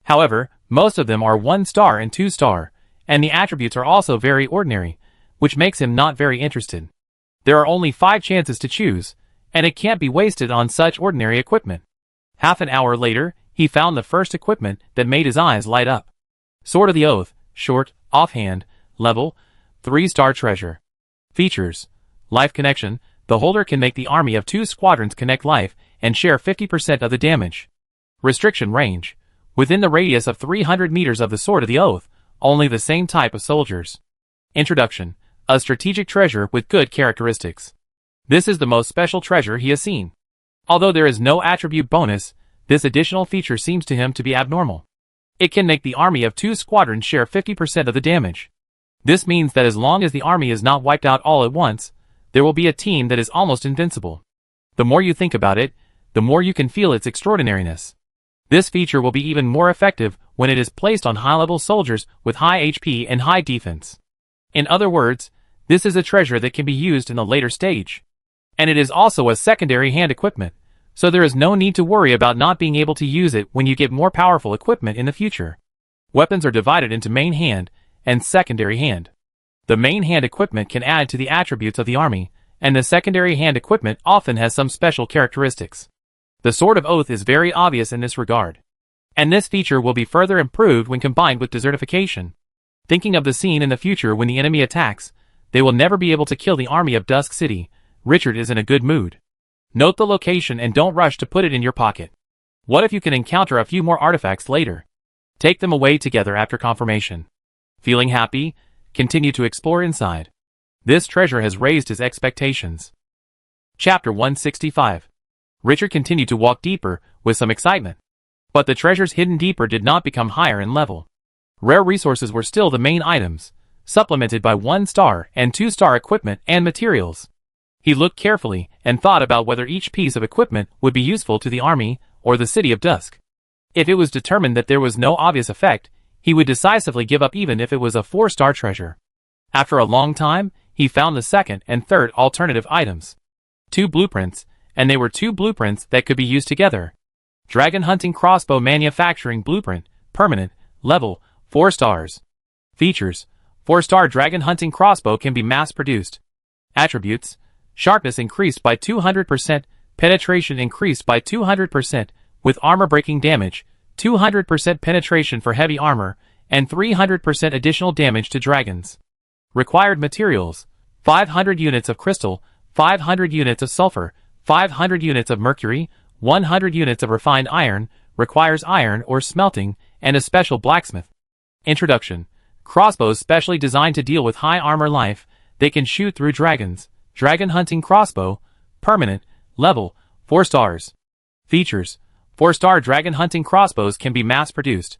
However, most of them are 1 star and 2 star, and the attributes are also very ordinary, which makes him not very interested. There are only 5 chances to choose, and it can't be wasted on such ordinary equipment. Half an hour later, he found the first equipment that made his eyes light up. Sword of the Oath, short, offhand, level, 3 star treasure. Features. Life connection. The holder can make the army of 2 squadrons connect life and share 50% of the damage. Restriction range. Within the radius of 300 meters of the Sword of the Oath, only the same type of soldiers. Introduction. A strategic treasure with good characteristics. This is the most special treasure he has seen. Although there is no attribute bonus, this additional feature seems to him to be abnormal. It can make the army of 2 squadrons share 50% of the damage. This means that as long as the army is not wiped out all at once, there will be a team that is almost invincible. The more you think about it, the more you can feel its extraordinariness. This feature will be even more effective when it is placed on high-level soldiers with high HP and high defense. In other words, this is a treasure that can be used in a later stage. And it is also a secondary hand equipment, so there is no need to worry about not being able to use it when you get more powerful equipment in the future. Weapons are divided into main hand and secondary hand. The main hand equipment can add to the attributes of the army, and the secondary hand equipment often has some special characteristics. The Sword of Oath is very obvious in this regard. And this feature will be further improved when combined with desertification. Thinking of the scene in the future when the enemy attacks, they will never be able to kill the army of Dusk City. Richard is in a good mood. Note the location and don't rush to put it in your pocket. What if you can encounter a few more artifacts later? Take them away together after confirmation. Feeling happy? Continue to explore inside. This treasure has raised his expectations. Chapter 165. Richard continued to walk deeper, with some excitement. But the treasures hidden deeper did not become higher in level. Rare resources were still the main items, supplemented by 1 star and 2 star equipment and materials. He looked carefully and thought about whether each piece of equipment would be useful to the army or the city of Dusk. If it was determined that there was no obvious effect, he would decisively give up even if it was a 4-star treasure. After a long time, he found the second and third alternative items. 2 blueprints, and they were 2 blueprints that could be used together. Dragon Hunting Crossbow Manufacturing Blueprint, permanent, level, 4 stars. Features. 4-star Dragon Hunting Crossbow can be mass-produced. Attributes. Sharpness increased by 200%, penetration increased by 200%, with armor-breaking damage, 200% penetration for heavy armor, and 300% additional damage to dragons. Required materials. 500 units of crystal, 500 units of sulfur, 500 units of mercury, 100 units of refined iron, requires iron or smelting, and a special blacksmith. Introduction. Crossbows specially designed to deal with high armor life, they can shoot through dragons. Dragon Hunting Crossbow, permanent, level, 4 stars. Features. 4-star Dragon Hunting Crossbows can be mass-produced.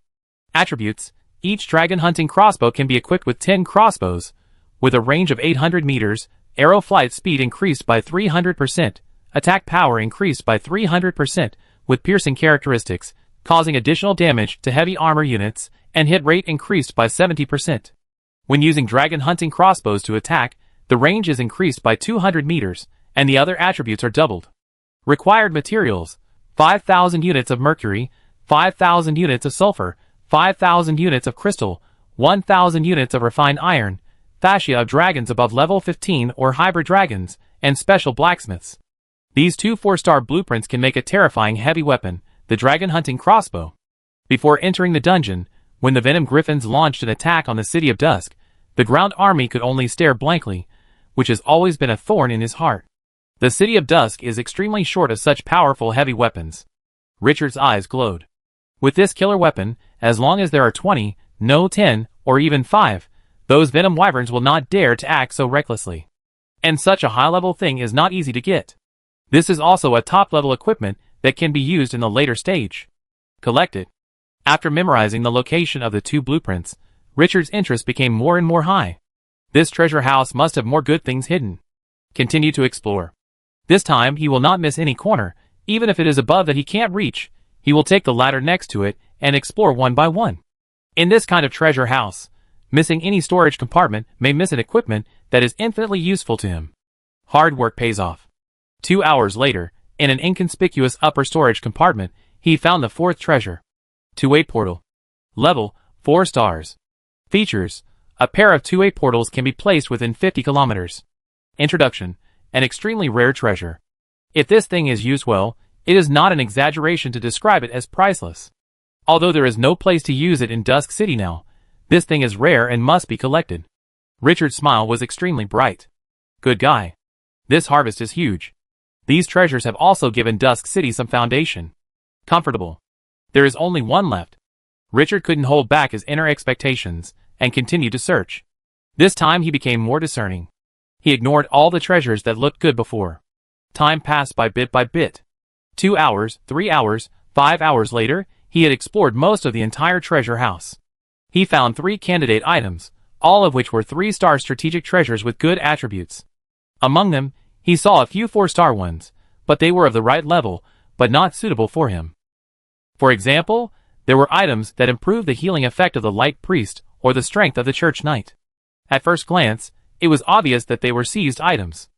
Attributes. Each Dragon Hunting Crossbow can be equipped with 10 crossbows, with a range of 800 meters, arrow flight speed increased by 300%, attack power increased by 300%, with piercing characteristics, causing additional damage to heavy armor units, and hit rate increased by 70%. When using Dragon Hunting Crossbows to attack, the range is increased by 200 meters, and the other attributes are doubled. Required materials. 5,000 units of mercury, 5,000 units of sulfur, 5,000 units of crystal, 1,000 units of refined iron, fascia of dragons above level 15 or hybrid dragons, and special blacksmiths. These 2 4-star blueprints can make a terrifying heavy weapon, the Dragon Hunting Crossbow. Before entering the dungeon, when the Venom Griffins launched an attack on the city of Dusk, the ground army could only stare blankly, which has always been a thorn in his heart. The city of Dusk is extremely short of such powerful heavy weapons. Richard's eyes glowed. With this killer weapon, as long as there are 20, no 10, or even 5, those venom wyverns will not dare to act so recklessly. And such a high-level thing is not easy to get. This is also a top-level equipment that can be used in the later stage. Collect it. After memorizing the location of the 2 blueprints, Richard's interest became more and more high. This treasure house must have more good things hidden. Continue to explore. This time he will not miss any corner, even if it is above that he can't reach. He will take the ladder next to it and explore one by one. In this kind of treasure house, missing any storage compartment may miss an equipment that is infinitely useful to him. Hard work pays off. 2 hours later, in an inconspicuous upper storage compartment, he found the 4th treasure. 2-way portal. Level, 4 stars. Features, a pair of 2-way portals can be placed within 50 kilometers. Introduction, an extremely rare treasure. If this thing is used well, it is not an exaggeration to describe it as priceless. Although there is no place to use it in Dusk City now, this thing is rare and must be collected. Richard's smile was extremely bright. Good guy. This harvest is huge. These treasures have also given Dusk City some foundation. Comfortable. There is only one left. Richard couldn't hold back his inner expectations, and continued to search. This time he became more discerning. He ignored all the treasures that looked good before. Time passed by bit. 2 hours, 3 hours, 5 hours later, he had explored most of the entire treasure house. He found 3 candidate items, all of which were 3-star strategic treasures with good attributes. Among them, he saw a few 4-star ones, but they were of the right level, but not suitable for him. For example, there were items that improved the healing effect of the light priest or the strength of the church knight. At first glance, it was obvious that they were seized items.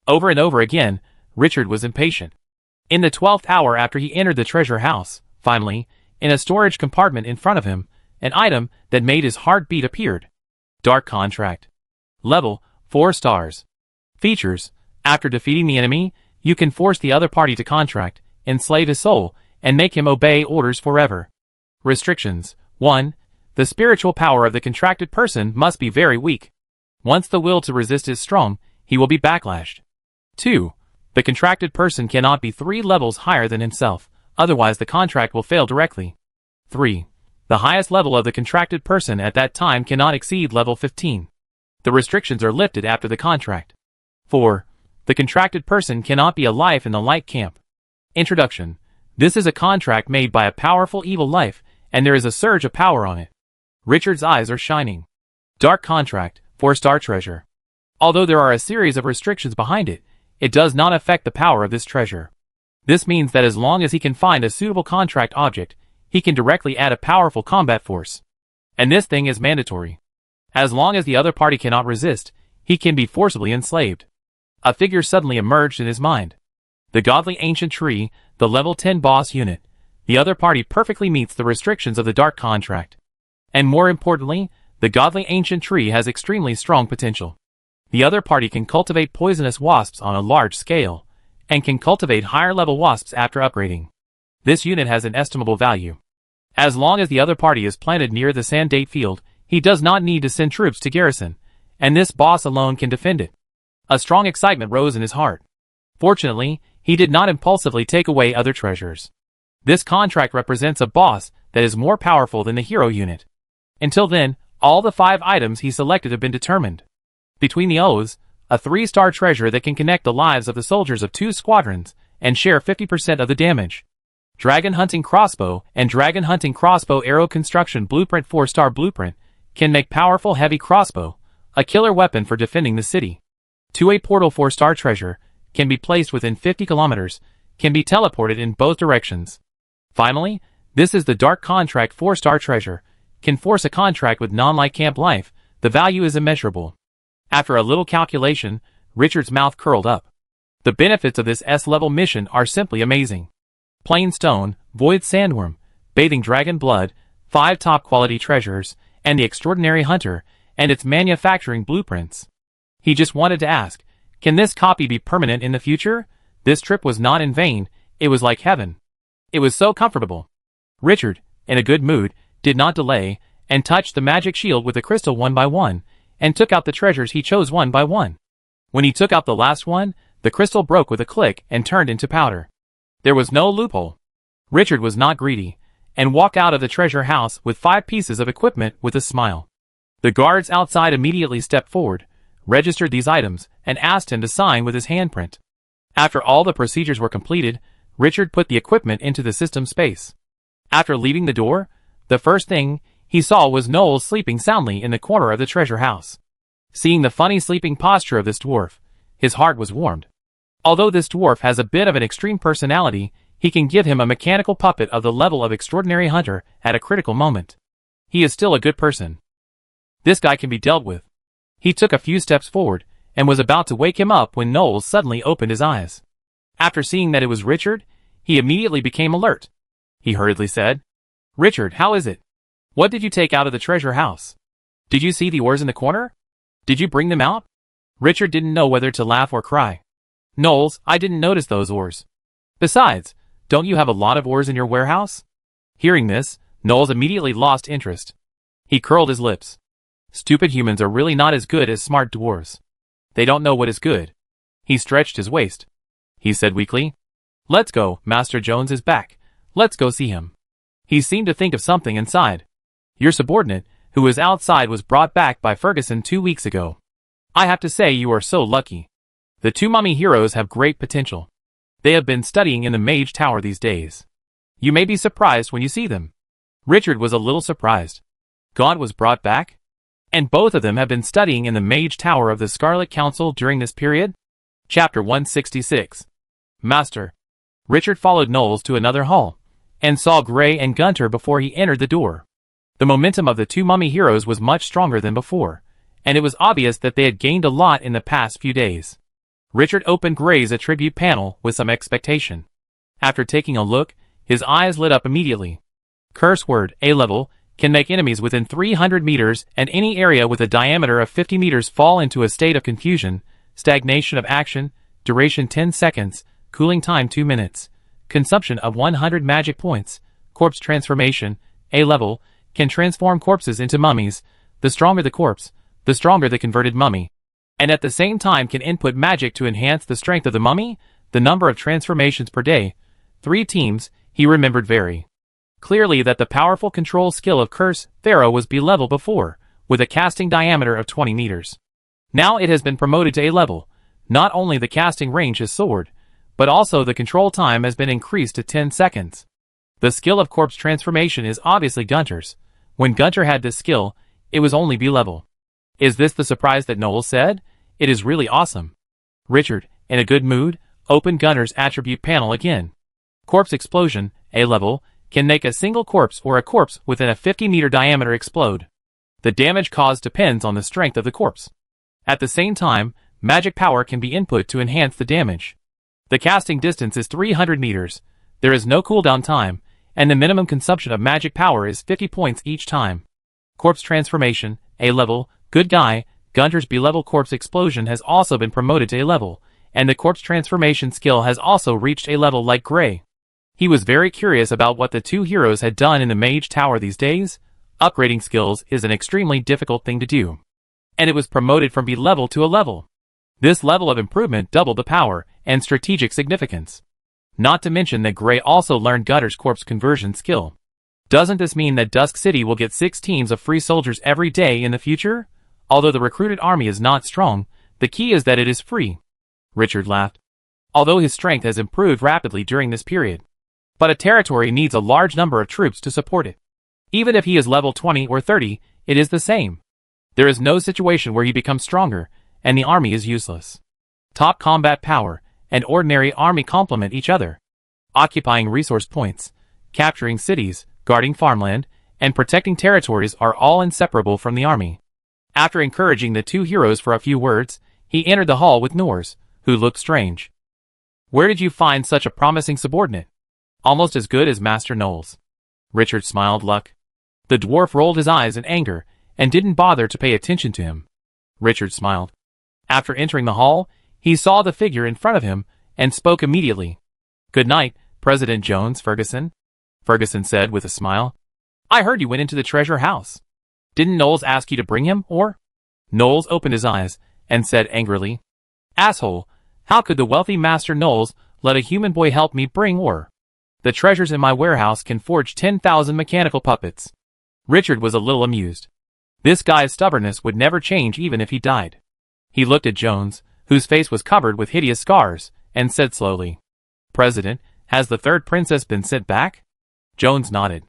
Over and over again, Richard was impatient. In the 12th hour after he entered the treasure house, finally, in a storage compartment in front of him, an item that made his heart beat appeared. Dark Contract. Level, 4 stars. Features, after defeating the enemy, you can force the other party to contract, enslave his soul, and make him obey orders forever. Restrictions. 1. The spiritual power of the contracted person must be very weak. Once the will to resist is strong, he will be backlashed. 2. The contracted person cannot be 3 levels higher than himself, otherwise the contract will fail directly. 3. The highest level of the contracted person at that time cannot exceed level 15. The restrictions are lifted after the contract. 4. The contracted person cannot be a life in the light camp. Introduction. This is a contract made by a powerful evil life, and there is a surge of power on it. Richard's eyes are shining. Dark Contract, 4-star treasure. Although there are a series of restrictions behind it, it does not affect the power of this treasure. This means that as long as he can find a suitable contract object, he can directly add a powerful combat force. And this thing is mandatory. As long as the other party cannot resist, he can be forcibly enslaved. A figure suddenly emerged in his mind. The godly ancient tree, the level 10 boss unit. The other party perfectly meets the restrictions of the Dark Contract. And more importantly, the godly ancient tree has extremely strong potential. The other party can cultivate poisonous wasps on a large scale, and can cultivate higher level wasps after upgrading. This unit has an estimable value. As long as the other party is planted near the sand date field, he does not need to send troops to garrison, and this boss alone can defend it. A strong excitement rose in his heart. Fortunately, he did not impulsively take away other treasures. This contract represents a boss that is more powerful than the hero unit. Until then, all the 5 items he selected have been determined. Between the O's, a 3-star treasure that can connect the lives of the soldiers of 2 squadrons and share 50% of the damage. Dragon Hunting Crossbow and Dragon Hunting Crossbow Arrow Construction Blueprint 4-star blueprint can make powerful heavy crossbow, a killer weapon for defending the city. 2-way portal 4-star treasure can be placed within 50 kilometers, can be teleported in both directions. Finally, this is the Dark Contract 4-star treasure, can force a contract with non-light camp life, the value is immeasurable. After a little calculation, Richard's mouth curled up. The benefits of this S-level mission are simply amazing. Plain stone, void sandworm, bathing dragon blood, 5 top-quality treasures, and the extraordinary hunter, and its manufacturing blueprints. He just wanted to ask, can this copy be permanent in the future? This trip was not in vain, it was like heaven. It was so comfortable. Richard, in a good mood, did not delay, and touched the magic shield with the crystal one by one, and took out the treasures he chose one by one. When he took out the last one, the crystal broke with a click and turned into powder. There was no loophole. Richard was not greedy, and walked out of the treasure house with 5 pieces of equipment with a smile. The guards outside immediately stepped forward, registered these items, and asked him to sign with his handprint. After all the procedures were completed, Richard put the equipment into the system space. After leaving the door, the first thing he saw was Knowles sleeping soundly in the corner of the treasure house. Seeing the funny sleeping posture of this dwarf, his heart was warmed. Although this dwarf has a bit of an extreme personality, he can give him a mechanical puppet of the level of extraordinary hunter at a critical moment. He is still a good person. This guy can be dealt with. He took a few steps forward, and was about to wake him up when Knowles suddenly opened his eyes. After seeing that it was Richard, he immediately became alert. He hurriedly said, "Richard, how is it? What did you take out of the treasure house? Did you see the ores in the corner? Did you bring them out?" Richard didn't know whether to laugh or cry. "Knowles, I didn't notice those ores. Besides, don't you have a lot of ores in your warehouse?" Hearing this, Knowles immediately lost interest. He curled his lips. Stupid humans are really not as good as smart dwarves. They don't know what is good. He stretched his waist. He said weakly, "Let's go, Master Jones is back. Let's go see him." He seemed to think of something inside. "Your subordinate, who was outside, was brought back by Ferguson 2 weeks ago. I have to say you are so lucky. The 2 mummy heroes have great potential. They have been studying in the Mage Tower these days. You may be surprised when you see them." Richard was a little surprised. God was brought back? And both of them have been studying in the Mage Tower of the Scarlet Council during this period? Chapter 166. Master. Richard followed Knowles to another hall, and saw Gray and Gunter before he entered the door. The momentum of the 2 mummy heroes was much stronger than before, and it was obvious that they had gained a lot in the past few days. Richard opened Gray's attribute panel with some expectation. After taking a look, his eyes lit up immediately. Curse word, A-level, can make enemies within 300 meters and any area with a diameter of 50 meters fall into a state of confusion, stagnation of action, duration 10 seconds, cooling time 2 minutes, consumption of 100 magic points, corpse transformation, A-level, can transform corpses into mummies. The stronger the corpse, the stronger the converted mummy. And at the same time can input magic to enhance the strength of the mummy, the number of transformations per day. 3 teams, he remembered very clearly that the powerful control skill of Curse Pharaoh was B-level before, with a casting diameter of 20 meters. Now it has been promoted to A-level. Not only the casting range has soared, but also the control time has been increased to 10 seconds. The skill of corpse transformation is obviously Gunter's. When Gunter had this skill, it was only B-level. Is this the surprise that Knowles said? It is really awesome. Richard, in a good mood, opened Gunter's attribute panel again. Corpse explosion, A-level, can make a single corpse or a corpse within a 50-meter diameter explode. The damage caused depends on the strength of the corpse. At the same time, magic power can be input to enhance the damage. The casting distance is 300 meters, there is no cooldown time, and the minimum consumption of magic power is 50 points each time. Corpse transformation, A-level, good guy. Gunter's B-level corpse explosion has also been promoted to A-level, and the corpse transformation skill has also reached A-level like Gray. He was very curious about what the 2 heroes had done in the Mage Tower these days. Upgrading skills is an extremely difficult thing to do, and it was promoted from B-level to A-level. This level of improvement doubled the power and strategic significance. Not to mention that Gray also learned Gunter's corpse conversion skill. Doesn't this mean that Dusk City will get 6 teams of free soldiers every day in the future? Although the recruited army is not strong, the key is that it is free. Richard laughed. Although his strength has improved rapidly during this period. But a territory needs a large number of troops to support it. Even if he is level 20 or 30, it is the same. There is no situation where he becomes stronger, and the army is useless. Top combat power and ordinary army complement each other. Occupying resource points, capturing cities, guarding farmland, and protecting territories are all inseparable from the army. After encouraging the 2 heroes for a few words, he entered the hall with Norse, who looked strange. "Where did you find such a promising subordinate? Almost as good as Master Knowles." Richard smiled luck. The dwarf rolled his eyes in anger, and didn't bother to pay attention to him. Richard smiled. After entering the hall, he saw the figure in front of him, and spoke immediately. "Good night, President Jones, Ferguson," Ferguson said with a smile. "I heard you went into the treasure house. Didn't Knowles ask you to bring him, or?" Knowles opened his eyes, and said angrily, Asshole, how could the wealthy Master Knowles let a human boy help me bring ore? The treasures in my warehouse can forge 10,000 mechanical puppets. Richard was a little amused. This guy's stubbornness would never change even if he died. He looked at Jones, whose face was covered with hideous scars, and said slowly, "President, has the third princess been sent back?" Jones nodded.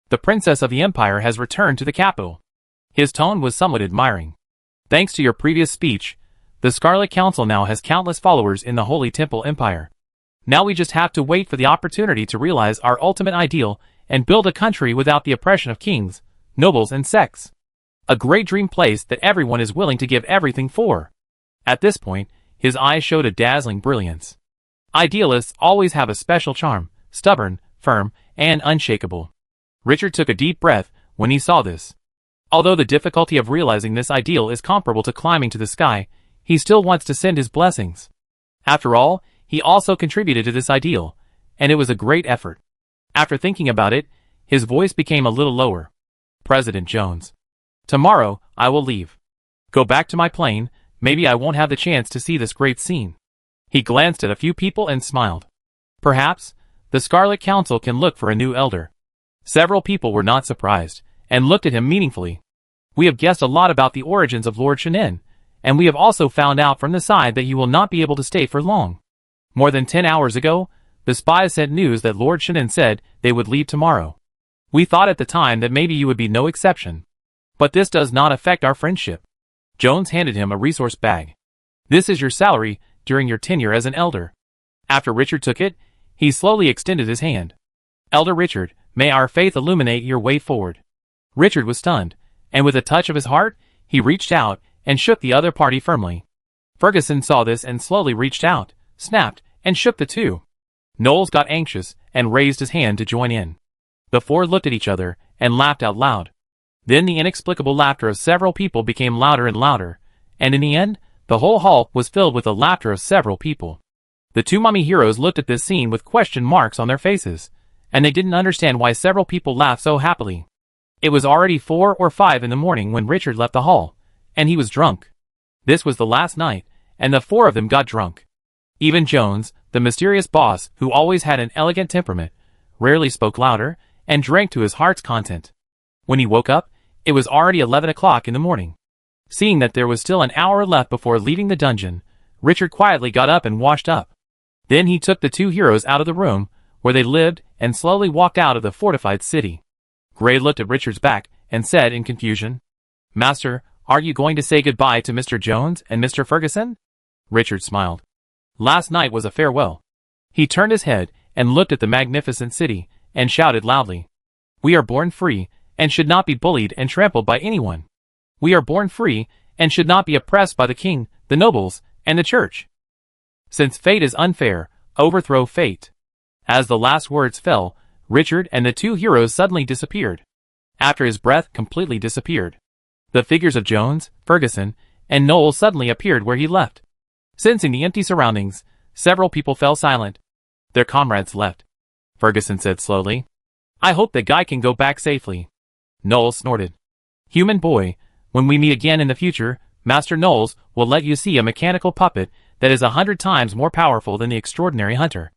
"The princess of the Empire has returned to the capital." His tone was somewhat admiring. "Thanks to your previous speech, the Scarlet Council now has countless followers in the Holy Temple Empire. Now we just have to wait for the opportunity to realize our ultimate ideal and build a country without the oppression of kings, nobles and sects. A great dream place that everyone is willing to give everything for." At this point, his eyes showed a dazzling brilliance. Idealists always have a special charm, stubborn, firm, and unshakable. Richard took a deep breath when he saw this. Although the difficulty of realizing this ideal is comparable to climbing to the sky, he still wants to send his blessings. After all, he also contributed to this ideal, and it was a great effort. After thinking about it, his voice became a little lower. "President Jones, tomorrow I will leave. Go back to my plane. Maybe I won't have the chance to see this great scene." He glanced at a few people and smiled. Perhaps the Scarlet Council can look for a new elder. Several people were not surprised, and looked at him meaningfully. "We have guessed a lot about the origins of Lord Shannon, and we have also found out from the side that you will not be able to stay for long. More than 10 hours ago, the spies sent news that Lord Shannon said they would leave tomorrow. We thought at the time that maybe you would be no exception. But this does not affect our friendship." Jones handed him a resource bag. "This is your salary during your tenure as an elder." After Richard took it, he slowly extended his hand. "Elder Richard, may our faith illuminate your way forward." Richard was stunned, and with a touch of his heart, he reached out and shook the other party firmly. Ferguson saw this and slowly reached out, snapped, and shook the two. Knowles got anxious and raised his hand to join in. The four looked at each other and laughed out loud. Then the inexplicable laughter of several people became louder and louder, and in the end, the whole hall was filled with the laughter of several people. The two mummy heroes looked at this scene with question marks on their faces, and they didn't understand why several people laughed so happily. It was already 4 or 5 in the morning when Richard left the hall, and he was drunk. This was the last night, and the 4 of them got drunk. Even Jones, the mysterious boss who always had an elegant temperament, rarely spoke louder, and drank to his heart's content. When he woke up, it was already 11 o'clock in the morning. Seeing that there was still an hour left before leaving the dungeon, Richard quietly got up and washed up. Then he took the two heroes out of the room where they lived and slowly walked out of the fortified city. Gray looked at Richard's back and said in confusion, "Master, are you going to say goodbye to Mr. Jones and Mr. Ferguson?" Richard smiled. Last night was a farewell. He turned his head and looked at the magnificent city and shouted loudly, "We are born free and should not be bullied and trampled by anyone. We are born free and should not be oppressed by the king, the nobles, and the church. Since fate is unfair, overthrow fate." As the last words fell, Richard and the two heroes suddenly disappeared. After his breath completely disappeared, the figures of Jones, Ferguson, and Knowles suddenly appeared where he left. Sensing the empty surroundings, several people fell silent. Their comrades left. Ferguson said slowly, "I hope that guy can go back safely." Knowles snorted. "Human boy, when we meet again in the future, Master Knowles will let you see a mechanical puppet that is 100 times more powerful than the extraordinary hunter."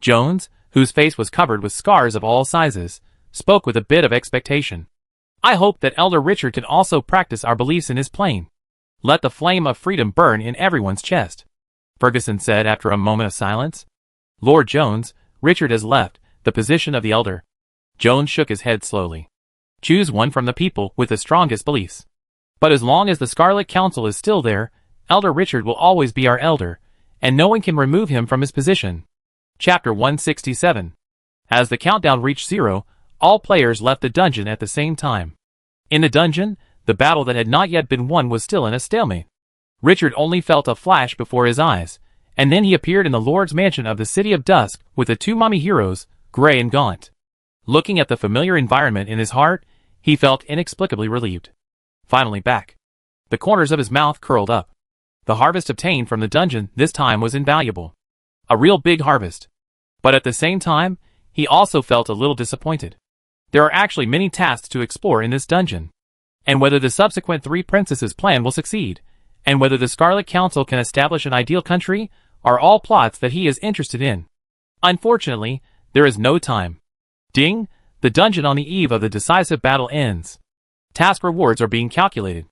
Jones, whose face was covered with scars of all sizes, spoke with a bit of expectation. "I hope that Elder Richard can also practice our beliefs in his plane. Let the flame of freedom burn in everyone's chest," Ferguson said after a moment of silence. "Lord Jones, Richard has left the position of the elder." Jones shook his head slowly. "Choose one from the people with the strongest beliefs. But as long as the Scarlet Council is still there, Elder Richard will always be our elder, and no one can remove him from his position." Chapter 167. As the countdown reached 0, all players left the dungeon at the same time. In the dungeon, the battle that had not yet been won was still in a stalemate. Richard only felt a flash before his eyes, and then he appeared in the Lord's mansion of the city of Dusk with the two mummy heroes, Gray and Gaunt. Looking at the familiar environment in his heart, he felt inexplicably relieved. Finally back. The corners of his mouth curled up. The harvest obtained from the dungeon this time was invaluable. A real big harvest. But at the same time, he also felt a little disappointed. There are actually many tasks to explore in this dungeon. And whether the subsequent 3 princesses' plan will succeed, and whether the Scarlet Council can establish an ideal country are all plots that he is interested in. Unfortunately, there is no time. Ding! The dungeon on the eve of the decisive battle ends. Task rewards are being calculated.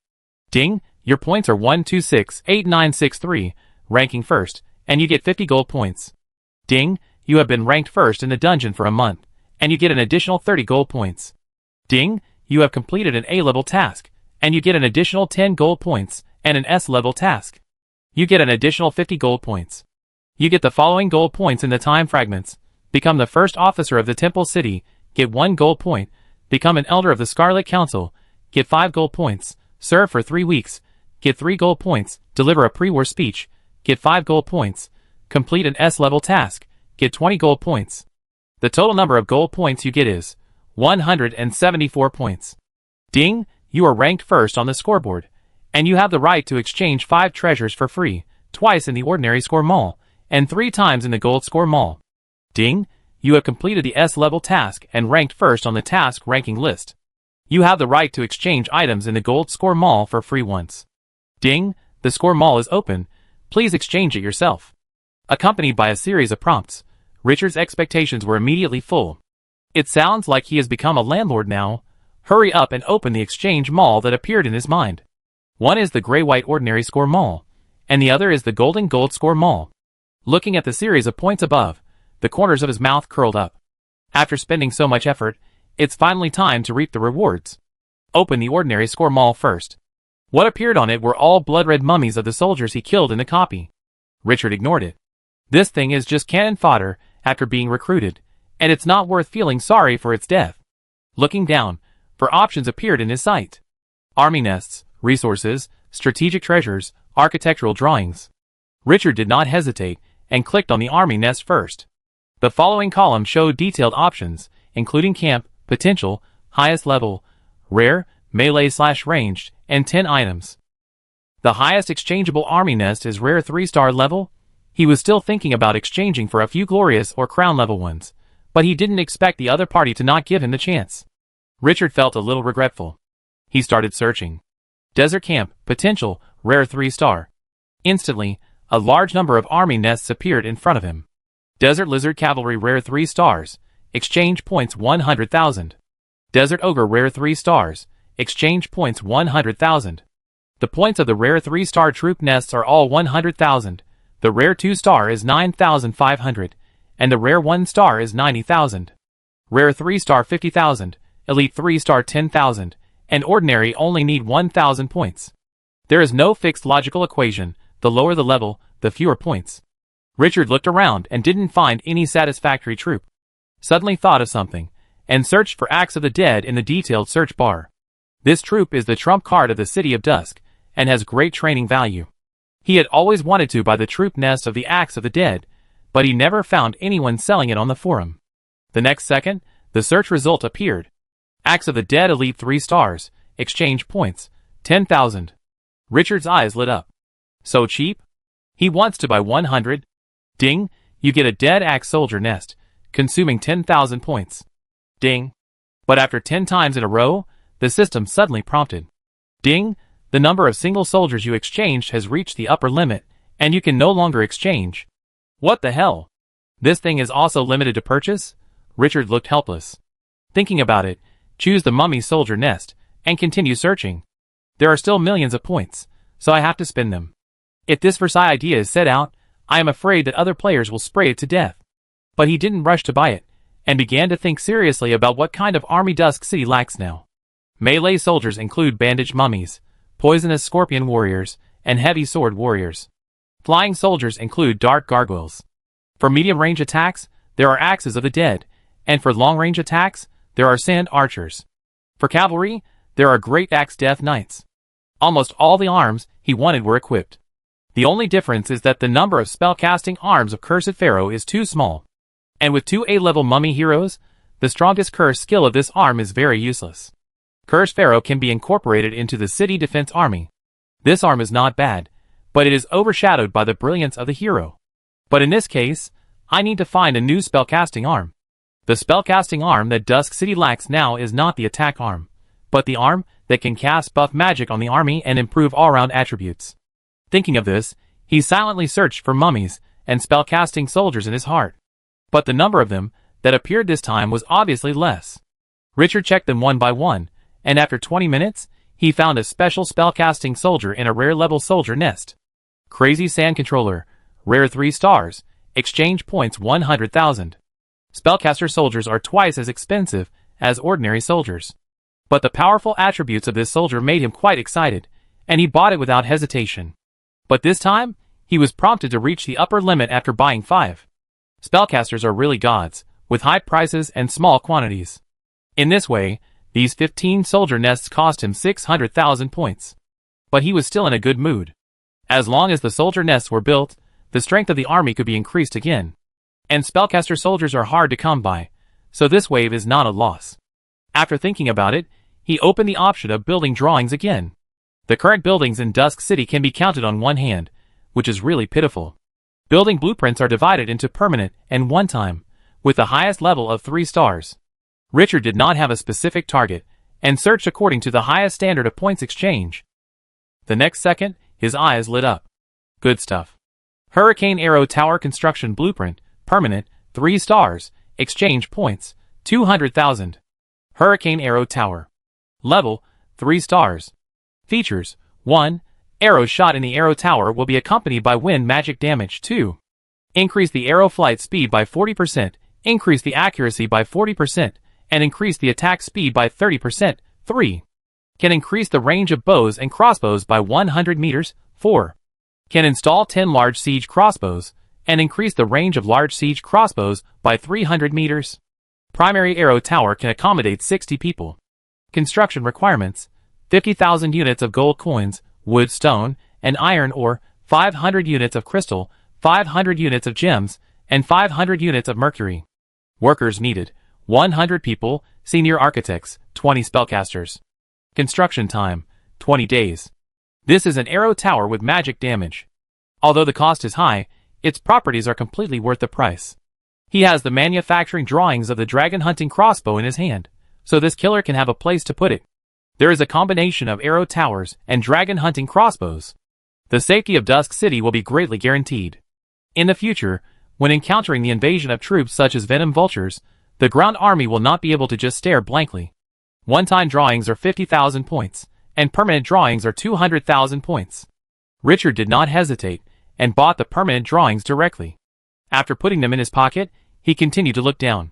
Ding! Your points are 1268963, ranking first, and you get 50 gold points. Ding! You have been ranked first in the dungeon for a month, and you get an additional 30 gold points. Ding! You have completed an A-level task, and you get an additional 10 gold points, and an S-level task. You get an additional 50 gold points. You get the following gold points in the time fragments. Become the first officer of the Temple City, get 1 gold point. Become an elder of the Scarlet Council, get 5 gold points. Serve for 3 weeks, get 3 gold points. Deliver a pre-war speech, get 5 gold points. Complete an S-level task, get 20 gold points. The total number of gold points you get is 174 points. Ding! You are ranked first on the scoreboard, and you have the right to exchange 5 treasures for free, twice in the ordinary score mall, and 3 times in the gold score mall. Ding! You have completed the S-level task and ranked first on the task ranking list. You have the right to exchange items in the gold score mall for free once. Ding! The score mall is open. Please exchange it yourself. Accompanied by a series of prompts, Richard's expectations were immediately full. It sounds like he has become a landlord now. Hurry up and open the exchange mall that appeared in his mind. One is the gray-white ordinary score mall, and the other is the golden gold score mall. Looking at the series of points above, the corners of his mouth curled up. After spending so much effort, it's finally time to reap the rewards. Open the ordinary score mall first. What appeared on it were all blood-red mummies of the soldiers he killed in the copy. Richard ignored it. This thing is just cannon fodder after being recruited, and it's not worth feeling sorry for its death. Looking down, for options appeared in his sight. Army nests, resources, strategic treasures, architectural drawings. Richard did not hesitate and clicked on the army nest first. The following column showed detailed options, including camp, potential, highest level, rare, melee/ranged, and 10 items. The highest exchangeable army nest is rare 3-star level. He was still thinking about exchanging for a few glorious or crown level ones, but he didn't expect the other party to not give him the chance. Richard felt a little regretful. He started searching. Desert camp, potential, rare 3-star. Instantly, a large number of army nests appeared in front of him. Desert lizard cavalry rare 3 stars, exchange points 100,000. Desert ogre rare 3 stars, exchange points 100,000. The points of the rare 3-star troop nests are all 100,000. The rare 2-star is 9,500, and the rare 1-star is 90,000. Rare 3-star 50,000, elite 3-star 10,000, and ordinary only need 1,000 points. There is no fixed logical equation. The lower the level, the fewer points. Richard looked around and didn't find any satisfactory troop. Suddenly thought of something, and searched for Axe of the Dead in the detailed search bar. This troop is the trump card of the city of Dusk, and has great training value. He had always wanted to buy the troop nest of the Axe of the Dead, but he never found anyone selling it on the forum. The next second, the search result appeared. Axe of the Dead elite 3 stars, exchange points, 10,000. Richard's eyes lit up. So cheap? He wants to buy 100. Ding, you get a dead axe soldier nest, consuming 10,000 points. Ding. But after 10 times in a row, the system suddenly prompted. Ding, the number of single soldiers you exchanged has reached the upper limit, and you can no longer exchange. What the hell? This thing is also limited to purchase? Richard looked helpless. Thinking about it, choose the mummy soldier nest, and continue searching. There are still millions of points, so I have to spend them. If this Versailles idea is set out, I am afraid that other players will spray it to death. But he didn't rush to buy it, and began to think seriously about what kind of army Dusk City lacks now. Melee soldiers include bandaged mummies, poisonous scorpion warriors, and heavy sword warriors. Flying soldiers include dark gargoyles. For medium-range attacks, there are axes of the dead, and for long-range attacks, there are sand archers. For cavalry, there are great axe death knights. Almost all the arms he wanted were equipped. The only difference is that the number of spellcasting arms of Cursed Pharaoh is too small. And with 2 A-level mummy heroes, the strongest curse skill of this arm is very useless. Cursed Pharaoh can be incorporated into the city defense army. This arm is not bad, but it is overshadowed by the brilliance of the hero. But in this case, I need to find a new spellcasting arm. The spellcasting arm that Dusk City lacks now is not the attack arm, but the arm that can cast buff magic on the army and improve all-round attributes. Thinking of this, he silently searched for mummies and spellcasting soldiers in his heart. But the number of them that appeared this time was obviously less. Richard checked them one by one, and after 20 minutes, he found a special spellcasting soldier in a rare level soldier nest. Crazy Sand Controller, rare 3 stars, exchange points 100,000. Spellcaster soldiers are twice as expensive as ordinary soldiers. But the powerful attributes of this soldier made him quite excited, and he bought it without hesitation. But this time, he was prompted to reach the upper limit after buying 5. Spellcasters are really gods, with high prices and small quantities. In this way, these 15 soldier nests cost him 600,000 points. But he was still in a good mood. As long as the soldier nests were built, the strength of the army could be increased again. And spellcaster soldiers are hard to come by, so this wave is not a loss. After thinking about it, he opened the option of building drawings again. The current buildings in Dusk City can be counted on one hand, which is really pitiful. Building blueprints are divided into permanent and one-time, with the highest level of 3 stars. Richard did not have a specific target, and searched according to the highest standard of points exchange. The next second, his eyes lit up. Good stuff. Hurricane Arrow Tower Construction Blueprint, permanent, 3 stars, exchange points, 200,000. Hurricane Arrow Tower. Level, 3 stars. Features, 1. Arrows shot in the arrow tower will be accompanied by wind magic damage. 2. Increase the arrow flight speed by 40%, increase the accuracy by 40%, and increase the attack speed by 30%. 3. Can increase the range of bows and crossbows by 100 meters. 4. Can install 10 large siege crossbows, and increase the range of large siege crossbows by 300 meters. Primary arrow tower can accommodate 60 people. Construction requirements: 50,000 units of gold coins, wood, stone, and iron ore, 500 units of crystal, 500 units of gems, and 500 units of mercury. Workers needed: 100 people, senior architects, 20 spellcasters. Construction time: 20 days. This is an arrow tower with magic damage. Although the cost is high, its properties are completely worth the price. He has the manufacturing drawings of the dragon hunting crossbow in his hand, so this killer can have a place to put it. There is a combination of arrow towers and dragon hunting crossbows. The safety of Dusk City will be greatly guaranteed. In the future, when encountering the invasion of troops such as venom vultures, the ground army will not be able to just stare blankly. One-time drawings are 50,000 points, and permanent drawings are 200,000 points. Richard did not hesitate, and bought the permanent drawings directly. After putting them in his pocket, he continued to look down.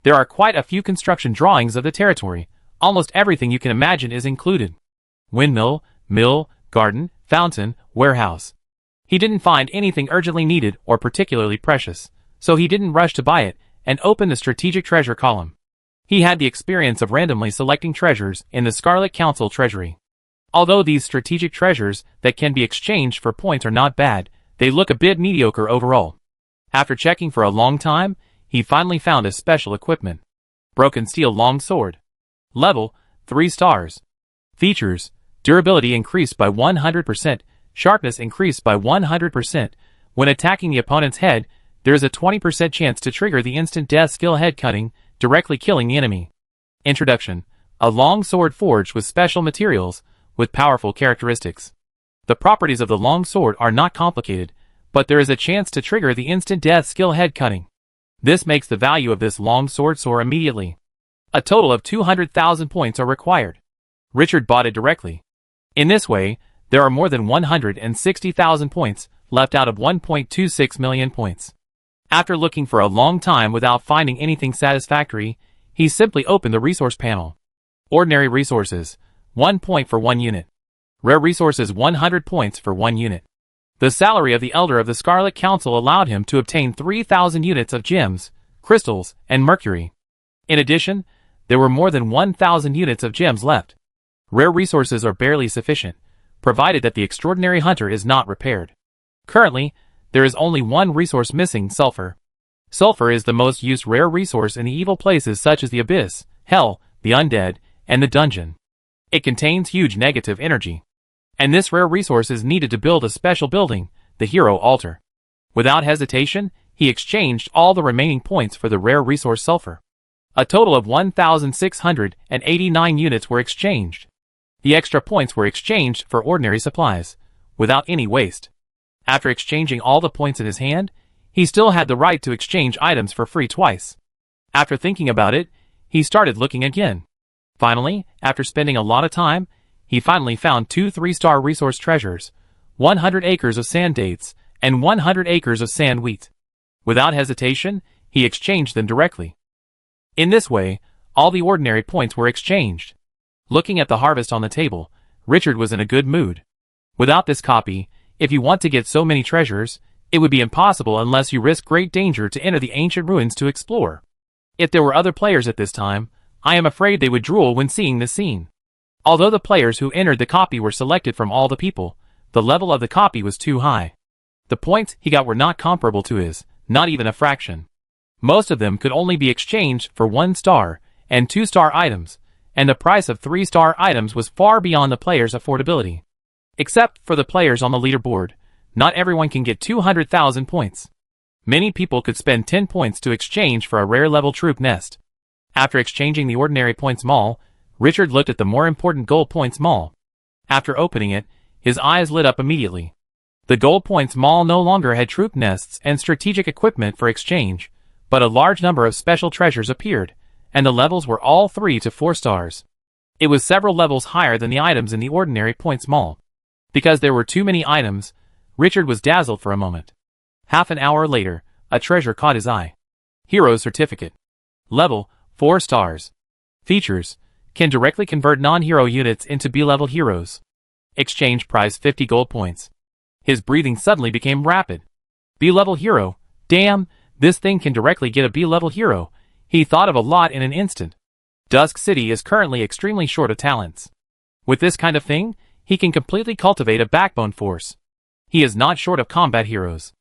There are quite a few construction drawings of the territory. Almost everything you can imagine is included. Windmill, mill, garden, fountain, warehouse. He didn't find anything urgently needed or particularly precious, so he didn't rush to buy it and opened the strategic treasure column. He had the experience of randomly selecting treasures in the Scarlet Council treasury. Although these strategic treasures that can be exchanged for points are not bad, they look a bit mediocre overall. After checking for a long time, he finally found a special equipment. Broken steel long sword. Level, 3 stars. Features: durability increased by 100%, sharpness increased by 100%. When attacking the opponent's head, there is a 20% chance to trigger the instant death skill head cutting, directly killing the enemy. Introduction: a long sword forged with special materials, with powerful characteristics. The properties of the long sword are not complicated, but there is a chance to trigger the instant death skill head cutting. This makes the value of this long sword soar immediately. A total of 200,000 points are required. Richard bought it directly. In this way, there are more than 160,000 points left out of 1.26 million points. After looking for a long time without finding anything satisfactory, he simply opened the resource panel. Ordinary resources, 1 point for 1 unit. Rare resources, 100 points for 1 unit. The salary of the Elder of the Scarlet Council allowed him to obtain 3,000 units of gems, crystals, and mercury. In addition, there were more than 1,000 units of gems left. Rare resources are barely sufficient, provided that the extraordinary hunter is not repaired. Currently, there is only one resource missing: sulfur. Sulfur is the most used rare resource in the evil places such as the abyss, hell, the undead, and the dungeon. It contains huge negative energy. And this rare resource is needed to build a special building, the hero altar. Without hesitation, he exchanged all the remaining points for the rare resource sulfur. A total of 1,689 units were exchanged. The extra points were exchanged for ordinary supplies, without any waste. After exchanging all the points in his hand, he still had the right to exchange items for free twice. After thinking about it, he started looking again. Finally, after spending a lot of time, he finally found 2 3-star resource treasures, 100 acres of sand dates, and 100 acres of sand wheat. Without hesitation, he exchanged them directly. In this way, all the ordinary points were exchanged. Looking at the harvest on the table, Richard was in a good mood. Without this copy, if you want to get so many treasures, it would be impossible unless you risk great danger to enter the ancient ruins to explore. If there were other players at this time, I am afraid they would drool when seeing this scene. Although the players who entered the copy were selected from all the people, the level of the copy was too high. The points he got were not comparable to his, not even a fraction. Most of them could only be exchanged for 1-star and 2-star items, and the price of 3-star items was far beyond the players' affordability. Except for the players on the leaderboard, not everyone can get 200,000 points. Many people could spend 10 points to exchange for a rare level troop nest. After exchanging the ordinary points mall, Richard looked at the more important gold points mall. After opening it, his eyes lit up immediately. The gold points mall no longer had troop nests and strategic equipment for exchange, but a large number of special treasures appeared, and the levels were all 3 to 4 stars. It was several levels higher than the items in the ordinary points mall. Because there were too many items, Richard was dazzled for a moment. Half an hour later, a treasure caught his eye. Hero's Certificate. Level, 4 stars. Features, can directly convert non-hero units into B-level heroes. Exchange price 50 gold points. His breathing suddenly became rapid. B-level hero, damn, this thing can directly get a B-level hero. He thought of a lot in an instant. Dusk City is currently extremely short of talents. With this kind of thing, he can completely cultivate a backbone force. He is not short of combat heroes.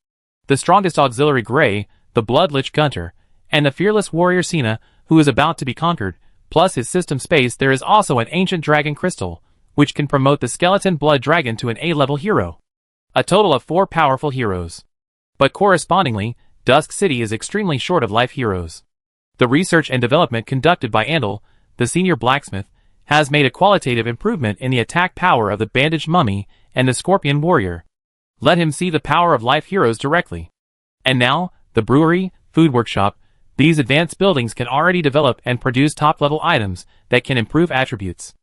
The strongest auxiliary Grey, the Blood Lich Gunter, and the fearless warrior Cena, who is about to be conquered, plus his system space there is also an ancient dragon crystal, which can promote the skeleton blood dragon to an A-level hero. A total of 4 powerful heroes. But correspondingly, Dusk City is extremely short of life heroes. The research and development conducted by Andal, the senior blacksmith, has made a qualitative improvement in the attack power of the bandaged mummy and the scorpion warrior. Let him see the power of life heroes directly. And now, the brewery, food workshop, these advanced buildings can already develop and produce top-level items that can improve attributes.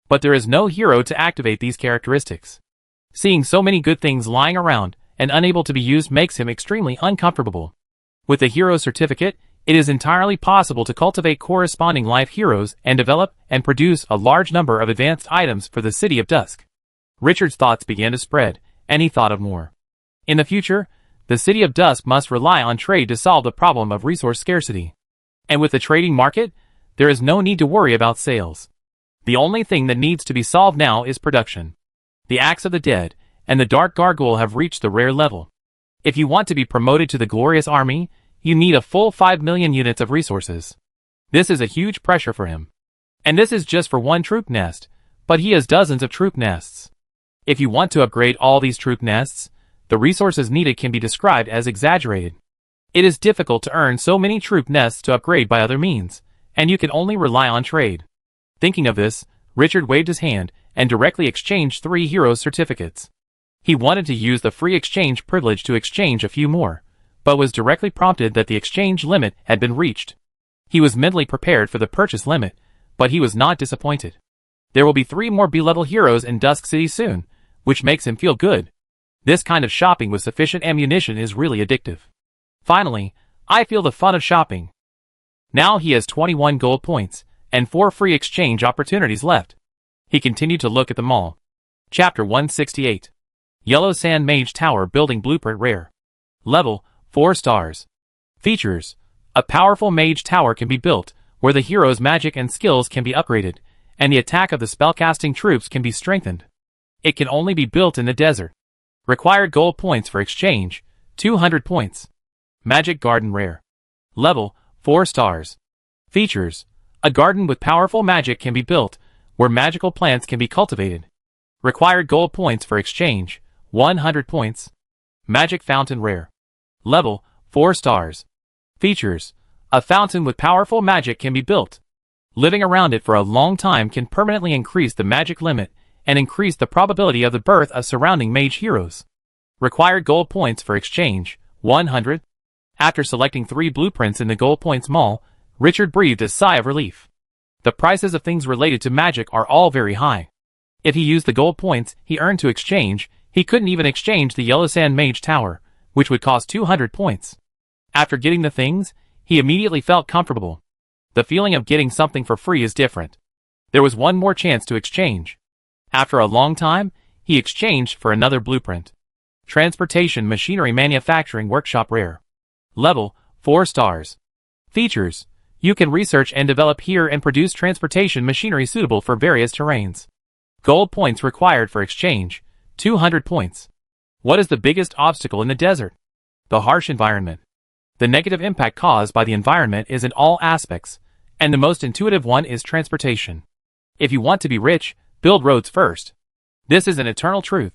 But there is no hero to activate these characteristics. Seeing so many good things lying around and unable to be used makes him extremely uncomfortable. With the hero certificate, it is entirely possible to cultivate corresponding life heroes and develop and produce a large number of advanced items for the City of Dusk. Richard's thoughts began to spread, and he thought of more. In the future, the City of Dusk must rely on trade to solve the problem of resource scarcity. And with the trading market, there is no need to worry about sales. The only thing that needs to be solved now is production. The Axe of the Dead and the Dark Gargoyle have reached the rare level. If you want to be promoted to the Glorious Army, you need a full 5 million units of resources. This is a huge pressure for him. And this is just for one troop nest, but he has dozens of troop nests. If you want to upgrade all these troop nests, the resources needed can be described as exaggerated. It is difficult to earn so many troop nests to upgrade by other means, and you can only rely on trade. Thinking of this, Richard waved his hand and directly exchanged 3 hero certificates. He wanted to use the free exchange privilege to exchange a few more, but was directly prompted that the exchange limit had been reached. He was mentally prepared for the purchase limit, but he was not disappointed. There will be 3 more B-level heroes in Dusk City soon, which makes him feel good. This kind of shopping with sufficient ammunition is really addictive. Finally, I feel the fun of shopping. Now he has 21 gold points, and 4 free exchange opportunities left. He continued to look at the mall. Chapter 168. Yellow Sand Mage Tower Building Blueprint Rare. Level, 4 stars. Features. A powerful mage tower can be built, where the hero's magic and skills can be upgraded, and the attack of the spellcasting troops can be strengthened. It can only be built in the desert. Required gold points for exchange, 200 points. Magic Garden Rare. Level, 4 stars. Features. A garden with powerful magic can be built, where magical plants can be cultivated. Required gold points for exchange, 100 points. Magic Fountain Rare. Level, 4 stars. Features. A fountain with powerful magic can be built. Living around it for a long time can permanently increase the magic limit, and increased the probability of the birth of surrounding mage heroes. Required gold points for exchange, 100. After selecting 3 blueprints in the gold points mall, Richard breathed a sigh of relief. The prices of things related to magic are all very high. If he used the gold points he earned to exchange, he couldn't even exchange the Yellow Sand Mage Tower, which would cost 200 points. After getting the things, he immediately felt comfortable. The feeling of getting something for free is different. There was one more chance to exchange. After a long time, he exchanged for another blueprint. Transportation Machinery Manufacturing Workshop Rare. Level, 4 stars. Features: you can research and develop here and produce transportation machinery suitable for various terrains. Gold points required for exchange, 200 points. What is the biggest obstacle in the desert? The harsh environment. The negative impact caused by the environment is in all aspects, and the most intuitive one is transportation. If you want to be rich, build roads first. This is an eternal truth.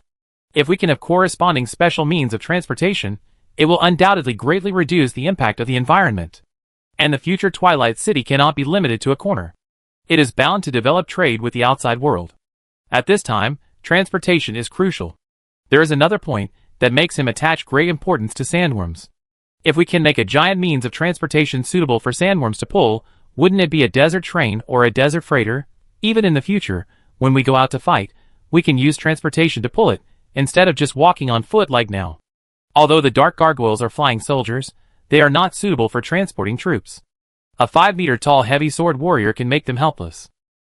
If we can have corresponding special means of transportation, it will undoubtedly greatly reduce the impact of the environment. And the future Twilight City cannot be limited to a corner. It is bound to develop trade with the outside world. At this time, transportation is crucial. There is another point that makes him attach great importance to sandworms. If we can make a giant means of transportation suitable for sandworms to pull, wouldn't it be a desert train or a desert freighter? Even in the future, when we go out to fight, we can use transportation to pull it, instead of just walking on foot like now. Although the dark gargoyles are flying soldiers, they are not suitable for transporting troops. A 5-meter-tall heavy sword warrior can make them helpless.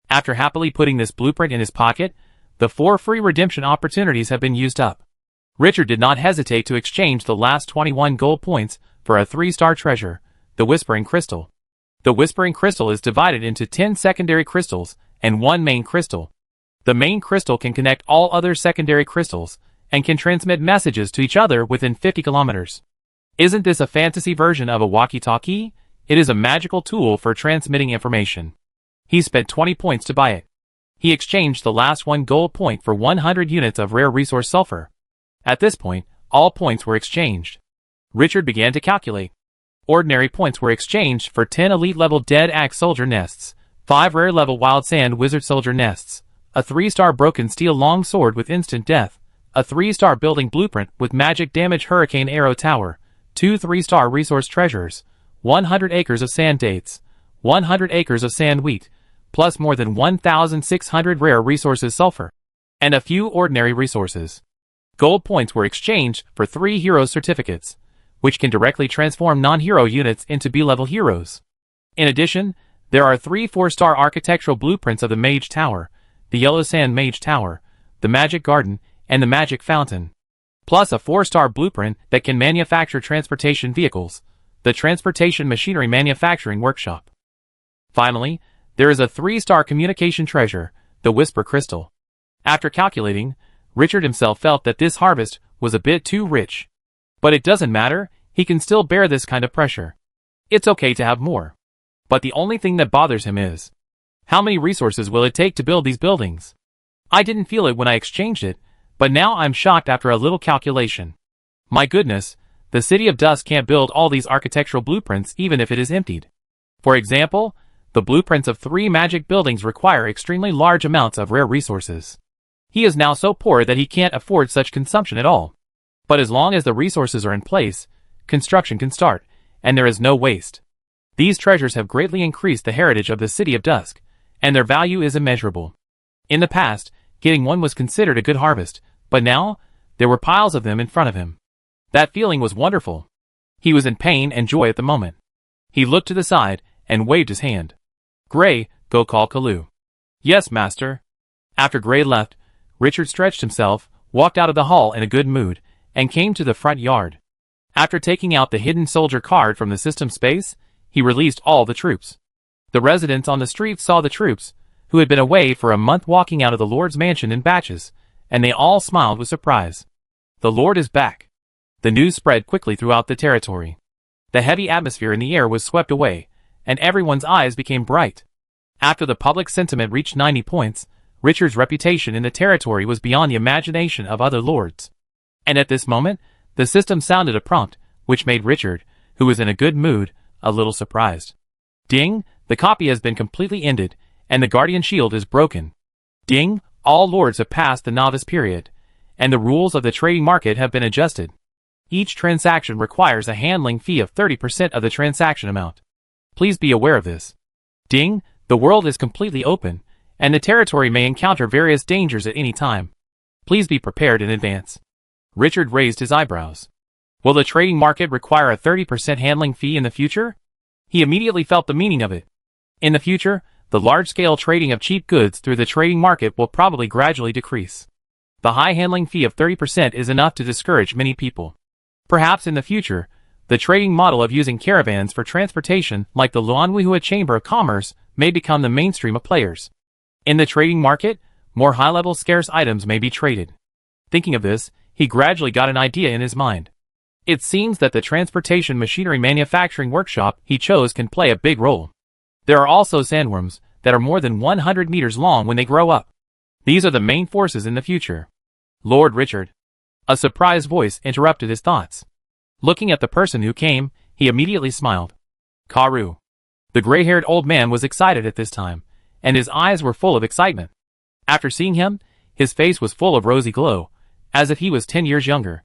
After happily putting this blueprint in his pocket, the 4 free redemption opportunities have been used up. Richard did not hesitate to exchange the last 21 gold points for a 3-star treasure, the Whispering Crystal. The Whispering Crystal is divided into 10 secondary crystals and 1 main crystal. The main crystal can connect all other secondary crystals, and can transmit messages to each other within 50 kilometers. Isn't this a fantasy version of a walkie-talkie? It is a magical tool for transmitting information. He spent 20 points to buy it. He exchanged the last 1 gold point for 100 units of rare resource sulfur. At this point, all points were exchanged. Richard began to calculate. Ordinary points were exchanged for 10 elite-level Dead Axe Soldier nests, 5 rare-level Wild Sand Wizard Soldier nests, a 3-star Broken Steel Long Sword with instant death, a 3-star Building Blueprint with magic damage Hurricane Arrow Tower, 2 3-star Resource Treasures, 100 acres of sand dates, 100 acres of sand wheat, plus more than 1,600 rare resources sulfur, and a few ordinary resources. Gold points were exchanged for 3 hero certificates, which can directly transform non-hero units into B-level heroes. In addition, there are 3 4-star architectural blueprints of the Mage Tower, the Yellow Sand Mage Tower, the Magic Garden, and the Magic Fountain. Plus a 4-star blueprint that can manufacture transportation vehicles, the Transportation Machinery Manufacturing Workshop. Finally, there is a 3-star communication treasure, the Whisper Crystal. After calculating, Richard himself felt that this harvest was a bit too rich. But it doesn't matter, he can still bear this kind of pressure. It's okay to have more. But the only thing that bothers him is, how many resources will it take to build these buildings? I didn't feel it when I exchanged it, but now I'm shocked after a little calculation. My goodness, the city of Dusk can't build all these architectural blueprints even if it is emptied. For example, the blueprints of 3 magic buildings require extremely large amounts of rare resources. He is now so poor that he can't afford such consumption at all. But as long as the resources are in place, construction can start, and there is no waste. These treasures have greatly increased the heritage of the city of Dusk, and their value is immeasurable. In the past, getting one was considered a good harvest, but now, there were piles of them in front of him. That feeling was wonderful. He was in pain and joy at the moment. He looked to the side, and waved his hand. Gray, go call Kalu. Yes, master. After Gray left, Richard stretched himself, walked out of the hall in a good mood, and came to the front yard. After taking out the hidden soldier card from the system space, he released all the troops. The residents on the street saw the troops, who had been away for a month walking out of the Lord's mansion in batches, and they all smiled with surprise. The Lord is back. The news spread quickly throughout the territory. The heavy atmosphere in the air was swept away, and everyone's eyes became bright. After the public sentiment reached 90 points, Richard's reputation in the territory was beyond the imagination of other lords. And at this moment, the system sounded a prompt, which made Richard, who was in a good mood, a little surprised. Ding, the copy has been completely ended, and the Guardian Shield is broken. Ding, All lords have passed the novice period, and the rules of the trading market have been adjusted. Each transaction requires a handling fee of 30% of the transaction amount. Please be aware of this. Ding, the world is completely open, and the territory may encounter various dangers at any time. Please be prepared in advance. Richard raised his eyebrows. Will the trading market require a 30% handling fee in the future? He immediately felt the meaning of it. In the future, the large-scale trading of cheap goods through the trading market will probably gradually decrease. The high handling fee of 30% is enough to discourage many people. Perhaps in the future, the trading model of using caravans for transportation like the Luanhuihua Chamber of Commerce may become the mainstream of players. In the trading market, more high-level scarce items may be traded. Thinking of this, he gradually got an idea in his mind. It seems that the transportation machinery manufacturing workshop he chose can play a big role. There are also sandworms that are more than 100 meters long when they grow up. These are the main forces in the future. Lord Richard. A surprised voice interrupted his thoughts. Looking at the person who came, he immediately smiled. Karu. The gray-haired old man was excited at this time, and his eyes were full of excitement. After seeing him, his face was full of rosy glow, as if he was 10 years younger.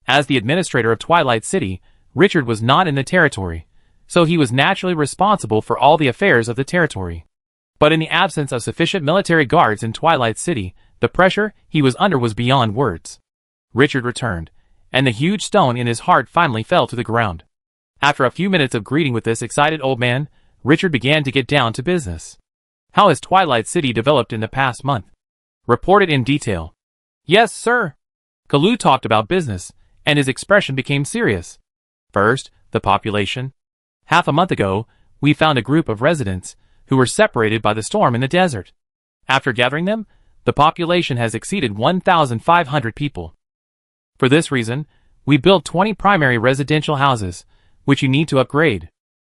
As the administrator of Twilight City, Richard was not in the territory, so he was naturally responsible for all the affairs of the territory. But in the absence of sufficient military guards in Twilight City, the pressure he was under was beyond words. Richard returned, and the huge stone in his heart finally fell to the ground. After a few minutes of greeting with this excited old man, Richard began to get down to business. How has Twilight City developed in the past month? Report it in detail. Yes, sir. Kalu talked about business, and his expression became serious. First, the population. Half a month ago, we found a group of residents who were separated by the storm in the desert. After gathering them, the population has exceeded 1,500 people. For this reason, we built 20 primary residential houses, which you need to upgrade.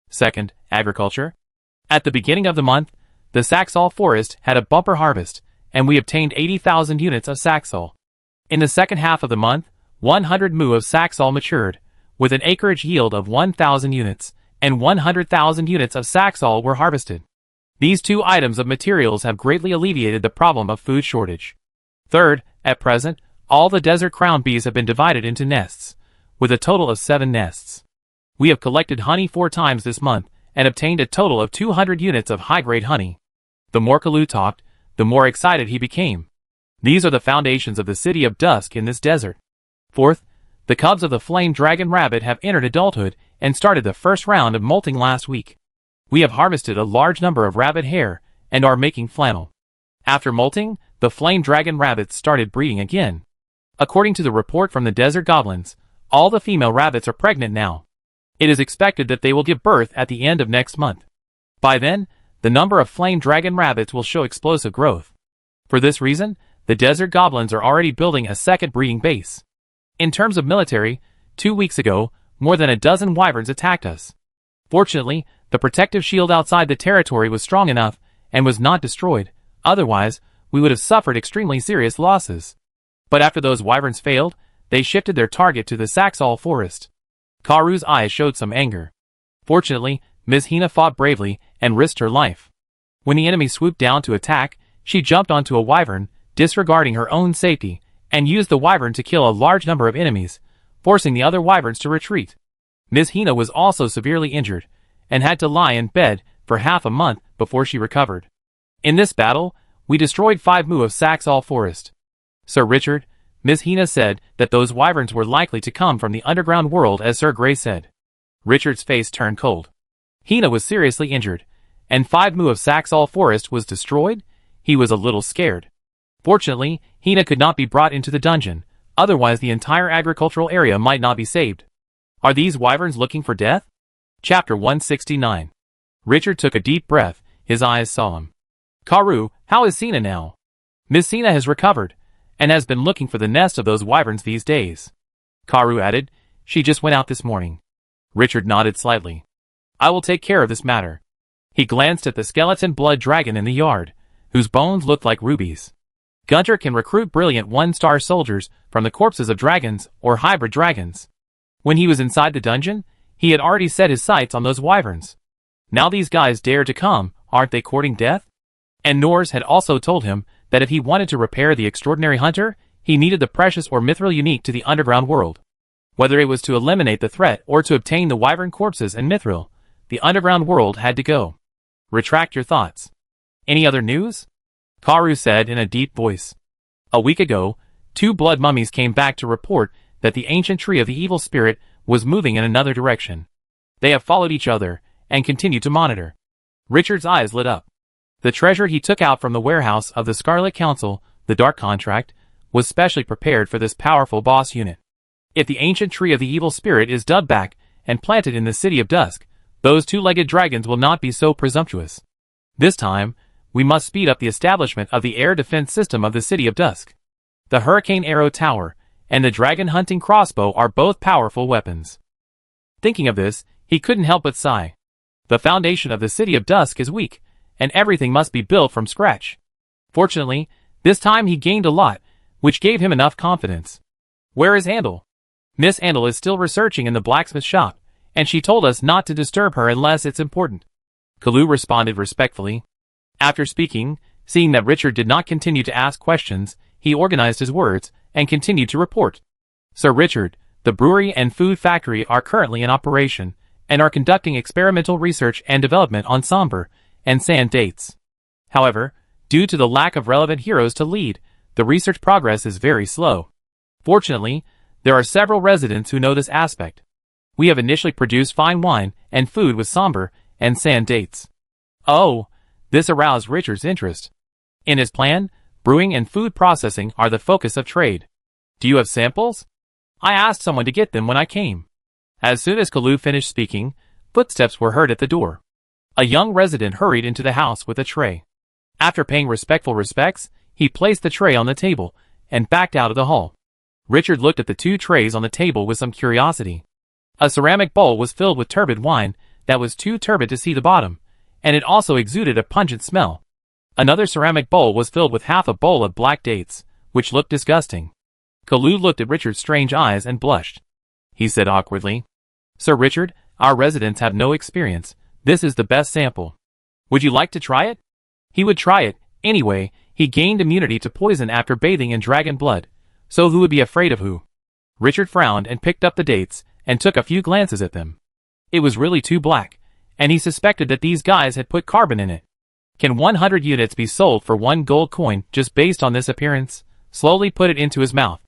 Second, agriculture. At the beginning of the month, the Saxol forest had a bumper harvest, and we obtained 80,000 units of Saxol. In the second half of the month, 100 mu of Saxol matured, with an acreage yield of 1,000 units, and 100,000 units of Saxol were harvested. These two items of materials have greatly alleviated the problem of food shortage. Third, at present, all the desert crown bees have been divided into nests, with a total of 7 nests. We have collected honey 4 times this month, and obtained a total of 200 units of high-grade honey. The more Kalu talked, the more excited he became. These are the foundations of the city of Dusk in this desert. Fourth, the cubs of the flame dragon rabbit have entered adulthood and started the first round of molting last week. We have harvested a large number of rabbit hair and are making flannel. After molting, the flame dragon rabbits started breeding again. According to the report from the desert goblins, all the female rabbits are pregnant now. It is expected that they will give birth at the end of next month. By then, the number of flame dragon rabbits will show explosive growth. For this reason, the desert goblins are already building a second breeding base. In terms of military, 2 weeks ago, more than a dozen wyverns attacked us. Fortunately, the protective shield outside the territory was strong enough and was not destroyed, otherwise, we would have suffered extremely serious losses. But after those wyverns failed, they shifted their target to the Saxol forest. Karu's eyes showed some anger. Fortunately, Ms. Hina fought bravely and risked her life. When the enemy swooped down to attack, she jumped onto a wyvern, disregarding her own safety, and used the wyvern to kill a large number of enemies, forcing the other wyverns to retreat. Ms. Hina was also severely injured, and had to lie in bed for half a month before she recovered. In this battle, we destroyed 5 mu of Saxol forest. Sir Richard, Ms. Hina said that those wyverns were likely to come from the underground world, as Sir Grey said. Richard's face turned cold. Hina was seriously injured, and 5 mu of Saxol forest was destroyed? He was a little scared. Fortunately, Hina could not be brought into the dungeon, otherwise the entire agricultural area might not be saved. Are these wyverns looking for death? Chapter 169. Richard took a deep breath, his eyes solemn. Karu, how is Sina now? Miss Sina has recovered, and has been looking for the nest of those wyverns these days. Karu added, she just went out this morning. Richard nodded slightly. I will take care of this matter. He glanced at the skeleton blood dragon in the yard, whose bones looked like rubies. Gunter can recruit brilliant 1-star soldiers from the corpses of dragons or hybrid dragons. When he was inside the dungeon, he had already set his sights on those wyverns. Now these guys dare to come, aren't they courting death? And Nors had also told him that if he wanted to repair the extraordinary hunter, he needed the precious or mithril unique to the underground world. Whether it was to eliminate the threat or to obtain the wyvern corpses and mithril, the underground world had to go. Retract your thoughts. Any other news? Karu said in a deep voice. A week ago, 2 blood mummies came back to report that the ancient tree of the evil spirit was moving in another direction. They have followed each other and continue to monitor. Richard's eyes lit up. The treasure he took out from the warehouse of the Scarlet Council, the Dark Contract, was specially prepared for this powerful boss unit. If the ancient tree of the evil spirit is dug back and planted in the city of Dusk, those 2-legged dragons will not be so presumptuous. This time, we must speed up the establishment of the air defense system of the city of Dusk. The Hurricane Arrow Tower and the Dragon Hunting Crossbow are both powerful weapons. Thinking of this, he couldn't help but sigh. The foundation of the city of Dusk is weak, and everything must be built from scratch. Fortunately, this time he gained a lot, which gave him enough confidence. Where is Andal? Miss Andal is still researching in the blacksmith shop, and she told us not to disturb her unless it's important. Kalu responded respectfully. After speaking, seeing that Richard did not continue to ask questions, he organized his words and continued to report. Sir Richard, the brewery and food factory are currently in operation and are conducting experimental research and development on somber and sand dates. However, due to the lack of relevant heroes to lead, the research progress is very slow. Fortunately, there are several residents who know this aspect. We have initially produced fine wine and food with somber and sand dates. Oh, this aroused Richard's interest. In his plan, brewing and food processing are the focus of trade. Do you have samples? I asked someone to get them when I came. As soon as Kalu finished speaking, footsteps were heard at the door. A young resident hurried into the house with a tray. After paying respectful respects, he placed the tray on the table and backed out of the hall. Richard looked at the 2 trays on the table with some curiosity. A ceramic bowl was filled with turbid wine that was too turbid to see the bottom, and it also exuded a pungent smell. Another ceramic bowl was filled with half a bowl of black dates, which looked disgusting. Kalu looked at Richard's strange eyes and blushed. He said awkwardly, Sir Richard, our residents have no experience. This is the best sample. Would you like to try it? He would try it. Anyway, he gained immunity to poison after bathing in dragon blood. So who would be afraid of who? Richard frowned and picked up the dates and took a few glances at them. It was really too black, and he suspected that these guys had put carbon in it. Can 100 units be sold for 1 gold coin just based on this appearance? Slowly put it into his mouth.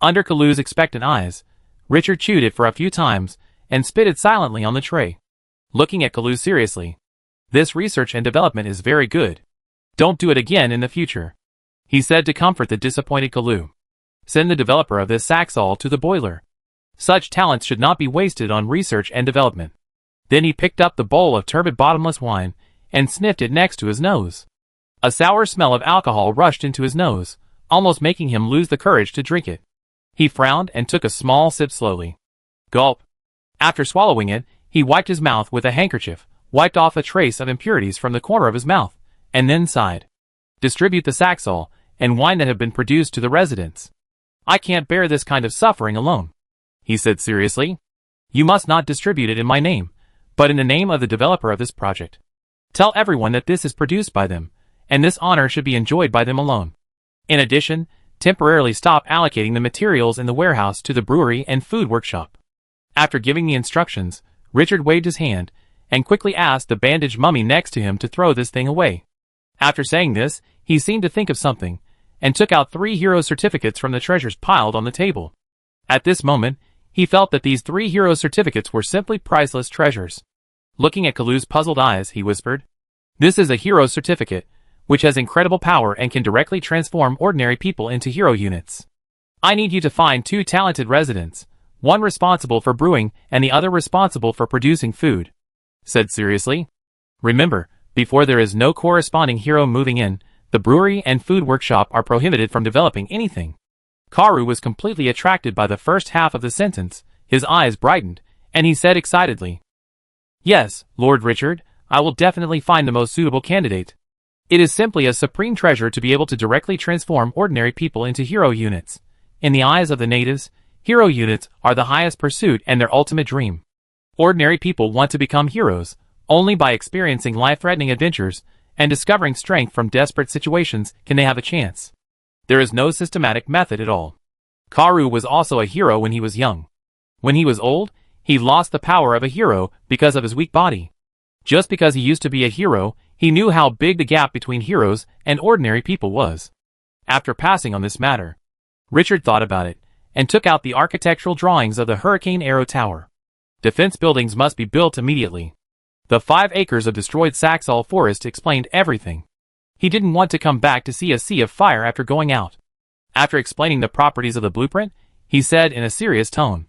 Under Kalu's expectant eyes, Richard chewed it for a few times and spit it silently on the tray. Looking at Kalu seriously. This research and development is very good. Don't do it again in the future, he said to comfort the disappointed Kalu. Send the developer of this Saxol to the boiler. Such talents should not be wasted on research and development. Then he picked up the bowl of turbid bottomless wine and sniffed it next to his nose. A sour smell of alcohol rushed into his nose, almost making him lose the courage to drink it. He frowned and took a small sip slowly. Gulp. After swallowing it, he wiped his mouth with a handkerchief, wiped off a trace of impurities from the corner of his mouth, and then sighed. Distribute the Saxol and wine that have been produced to the residents. I can't bear this kind of suffering alone, he said seriously. You must not distribute it in my name, but in the name of the developer of this project. Tell everyone that this is produced by them, and this honor should be enjoyed by them alone. In addition, temporarily stop allocating the materials in the warehouse to the brewery and food workshop. After giving the instructions, Richard waved his hand and quickly asked the bandaged mummy next to him to throw this thing away. After saying this, he seemed to think of something, and took out 3 hero certificates from the treasures piled on the table. At this moment, he felt that these 3 hero certificates were simply priceless treasures. Looking at Kalu's puzzled eyes, he whispered, This is a hero certificate, which has incredible power and can directly transform ordinary people into hero units. I need you to find 2 talented residents, one responsible for brewing and the other responsible for producing food. Said seriously. Remember, before there is no corresponding hero moving in, the brewery and food workshop are prohibited from developing anything. Karu was completely attracted by the first half of the sentence, his eyes brightened, and he said excitedly, Yes, Lord Richard, I will definitely find the most suitable candidate. It is simply a supreme treasure to be able to directly transform ordinary people into hero units. In the eyes of the natives, hero units are the highest pursuit and their ultimate dream. Ordinary people want to become heroes only by experiencing life-threatening adventures and discovering strength from desperate situations can they have a chance. There is no systematic method at all. Karu was also a hero when he was young. When he was old, he lost the power of a hero because of his weak body. Just because he used to be a hero, he knew how big the gap between heroes and ordinary people was. After passing on this matter, Richard thought about it, and took out the architectural drawings of the Hurricane Arrow Tower. Defense buildings must be built immediately. The 5 acres of destroyed Saxall forest explained everything. He didn't want to come back to see a sea of fire after going out. After explaining the properties of the blueprint, he said in a serious tone,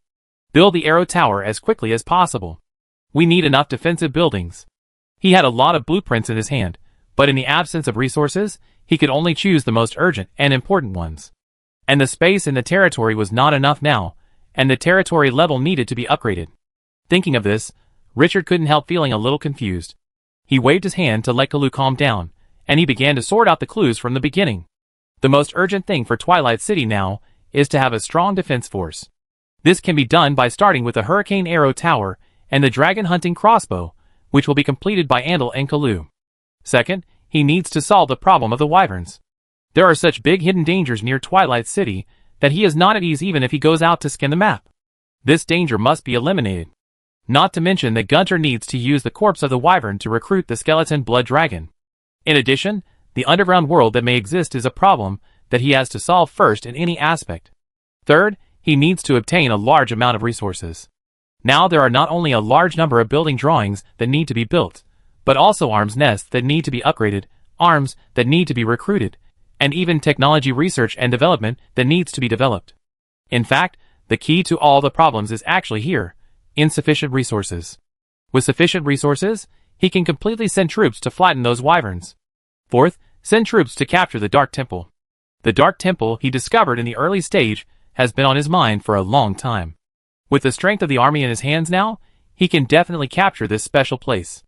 "Build the Arrow Tower as quickly as possible. We need enough defensive buildings." He had a lot of blueprints in his hand, but in the absence of resources, he could only choose the most urgent and important ones. And the space in the territory was not enough now, and the territory level needed to be upgraded. Thinking of this, Richard couldn't help feeling a little confused. He waved his hand to let Kalu calm down, and he began to sort out the clues from the beginning. The most urgent thing for Twilight City now is to have a strong defense force. This can be done by starting with the Hurricane Arrow Tower and the Dragon Hunting Crossbow, which will be completed by Andal and Kalu. Second, he needs to solve the problem of the wyverns. There are such big hidden dangers near Twilight City that he is not at ease even if he goes out to scan the map. This danger must be eliminated. Not to mention that Gunter needs to use the corpse of the wyvern to recruit the skeleton blood dragon. In addition, the underground world that may exist is a problem that he has to solve first in any aspect. Third, he needs to obtain a large amount of resources. Now there are not only a large number of building drawings that need to be built, but also arms nests that need to be upgraded, arms that need to be recruited, and even technology research and development that needs to be developed. In fact, the key to all the problems is actually here: insufficient resources. With sufficient resources, he can completely send troops to flatten those wyverns. Fourth, send troops to capture the Dark Temple. The Dark Temple he discovered in the early stage has been on his mind for a long time. With the strength of the army in his hands now, he can definitely capture this special place.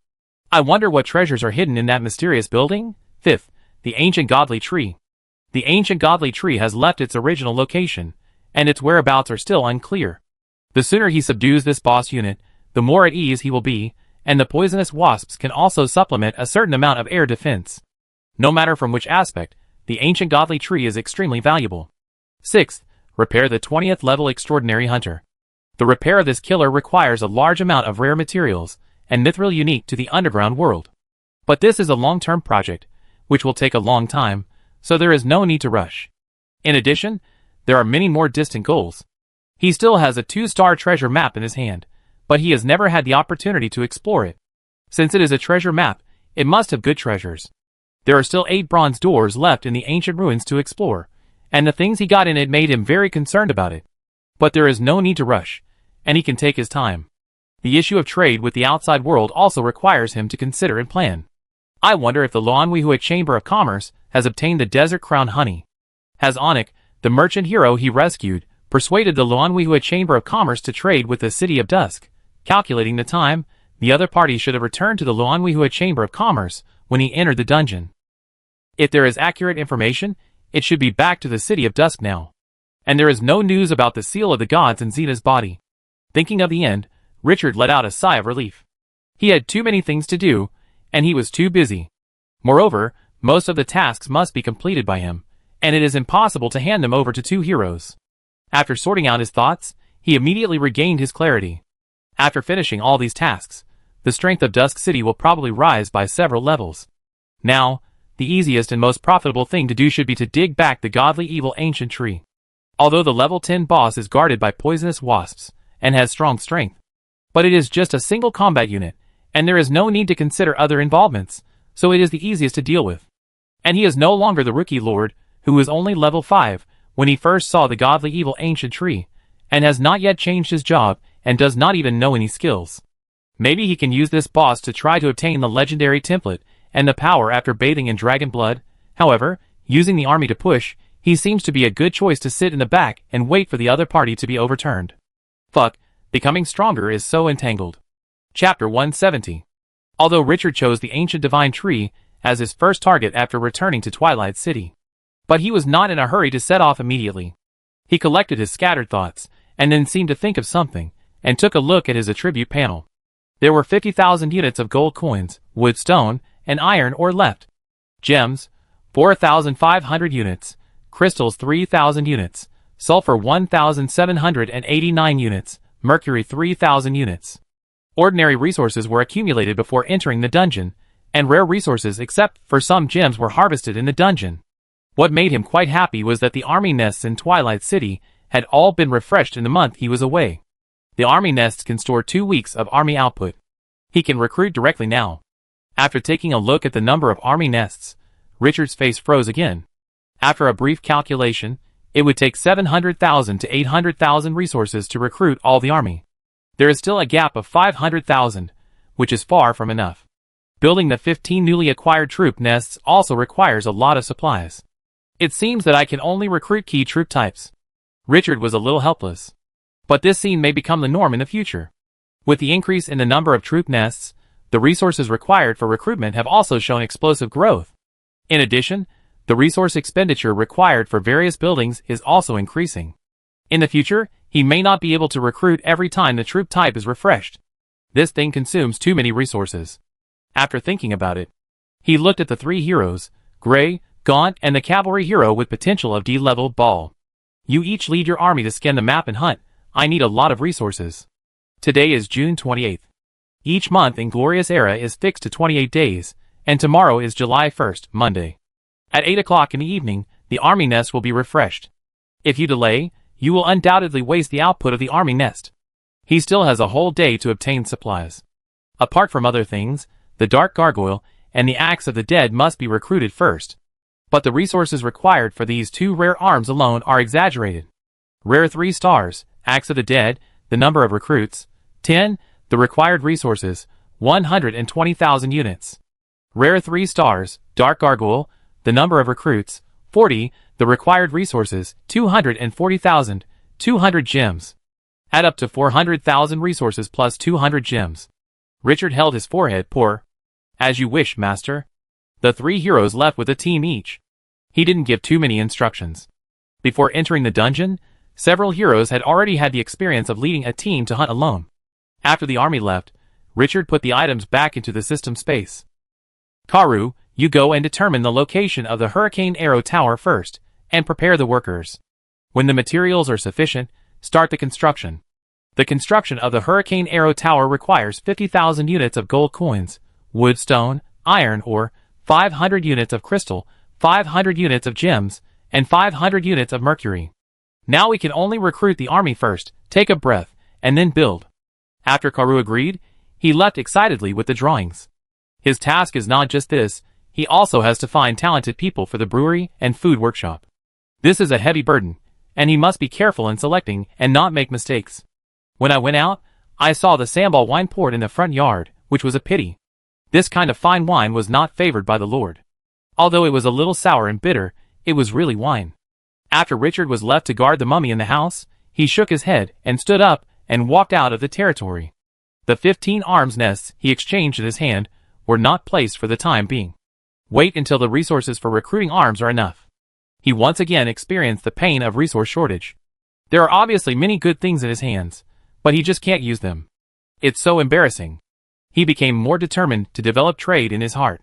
I wonder what treasures are hidden in that mysterious building? Fifth, the Ancient Godly Tree. The Ancient Godly Tree has left its original location, and its whereabouts are still unclear. The sooner he subdues this boss unit, the more at ease he will be, and the poisonous wasps can also supplement a certain amount of air defense. No matter from which aspect, the Ancient Godly Tree is extremely valuable. Sixth, repair the 20th level Extraordinary Hunter. The repair of this killer requires a large amount of rare materials, and mithril unique to the underground world. But this is a long-term project, which will take a long time, so there is no need to rush. In addition, there are many more distant goals. He still has a 2-star treasure map in his hand, but he has never had the opportunity to explore it. Since it is a treasure map, it must have good treasures. There are still 8 bronze doors left in the ancient ruins to explore, and the things he got in it made him very concerned about it. But there is no need to rush, and he can take his time. The issue of trade with the outside world also requires him to consider and plan. I wonder if the Luanhuihua Chamber of Commerce has obtained the Desert Crown honey. Has Onik, the merchant hero he rescued, persuaded the Luanhuihua Chamber of Commerce to trade with the City of Dusk? Calculating the time, the other party should have returned to the Luanhuihua Chamber of Commerce when he entered the dungeon. If there is accurate information, it should be back to the City of Dusk now. And there is no news about the Seal of the Gods in Xena's body. Thinking of the end, Richard let out a sigh of relief. He had too many things to do, and he was too busy. Moreover, most of the tasks must be completed by him, and it is impossible to hand them over to 2 heroes. After sorting out his thoughts, he immediately regained his clarity. After finishing all these tasks, the strength of Dusk City will probably rise by several levels. Now, the easiest and most profitable thing to do should be to dig back the godly evil ancient tree. Although the level 10 boss is guarded by poisonous wasps, and has strong strength, but it is just a single combat unit, and there is no need to consider other involvements, so it is the easiest to deal with. And he is no longer the rookie lord, who was only level 5 when he first saw the godly evil ancient tree, and has not yet changed his job and does not even know any skills. Maybe he can use this boss to try to obtain the legendary template and the power after bathing in dragon blood. However, using the army to push, he seems to be a good choice to sit in the back and wait for the other party to be overturned. Fuck, becoming stronger is so entangled. Chapter 170. Although Richard chose the ancient divine tree as his first target after returning to Twilight City, but he was not in a hurry to set off immediately. He collected his scattered thoughts, and then seemed to think of something, and took a look at his attribute panel. There were 50,000 units of gold coins, wood, stone, and iron ore left, Gems, 4,500 units. Crystals 3,000 units. Sulfur 1,789 units. Mercury 3,000 units. Ordinary resources were accumulated before entering the dungeon, and rare resources except for some gems were harvested in the dungeon. What made him quite happy was that the army nests in Twilight City had all been refreshed in the month he was away. The army nests can store 2 weeks of army output. He can recruit directly now. After taking a look at the number of army nests, Richard's face froze again. After a brief calculation, it would take 700,000 to 800,000 resources to recruit all the army. There is still a gap of 500,000, which is far from enough. Building the 15 newly acquired troop nests also requires a lot of supplies. It seems that I can only recruit key troop types. Richard was a little helpless. But this scene may become the norm in the future. With the increase in the number of troop nests, the resources required for recruitment have also shown explosive growth. In addition, the resource expenditure required for various buildings is also increasing. In the future, he may not be able to recruit every time the troop type is refreshed. This thing consumes too many resources. After thinking about it, he looked at the 3 heroes, Gray, Gaunt, and the cavalry hero with potential of D-level Ball. You each lead your army to scan the map and hunt. I need a lot of resources. Today is June 28th. Each month in Glorious Era is fixed to 28 days, and tomorrow is July 1st, Monday. At 8 o'clock in the evening, the army nest will be refreshed. If you delay, you will undoubtedly waste the output of the army nest. He still has a whole day to obtain supplies. Apart from other things, the Dark Gargoyle and the Axe of the Dead must be recruited first. But the resources required for these 2 rare arms alone are exaggerated. Rare 3 stars, Axe of the Dead, the number of recruits, 10, the required resources, 120,000 units. Rare 3 stars, Dark Gargoyle, the number of recruits, 40, the required resources, 240,000, 200 gems. Add up to 400,000 resources plus 200 gems. Richard held his forehead. Poor. As you wish, master. The 3 heroes left with a team each. He didn't give too many instructions. Before entering the dungeon, several heroes had already had the experience of leading a team to hunt alone. After the army left, Richard put the items back into the system space. Karu, you go and determine the location of the Hurricane Arrow Tower first, and prepare the workers. When the materials are sufficient, start the construction. The construction of the Hurricane Arrow Tower requires 50,000 units of gold coins, wood, stone, iron ore, 500 units of crystal, 500 units of gems, and 500 units of mercury. Now we can only recruit the army first, take a breath, and then build. After Karu agreed, he left excitedly with the drawings. His task is not just this, he also has to find talented people for the brewery and food workshop. This is a heavy burden, and he must be careful in selecting and not make mistakes. When I went out, I saw the sambal wine poured in the front yard, which was a pity. This kind of fine wine was not favored by the Lord. Although it was a little sour and bitter, it was really wine. After Richard was left to guard the mummy in the house, he shook his head and stood up and walked out of the territory. The 15 arms nests he exchanged in his hand were not placed for the time being. Wait until the resources for recruiting arms are enough. He once again experienced the pain of resource shortage. There are obviously many good things in his hands, but he just can't use them. It's so embarrassing. He became more determined to develop trade in his heart.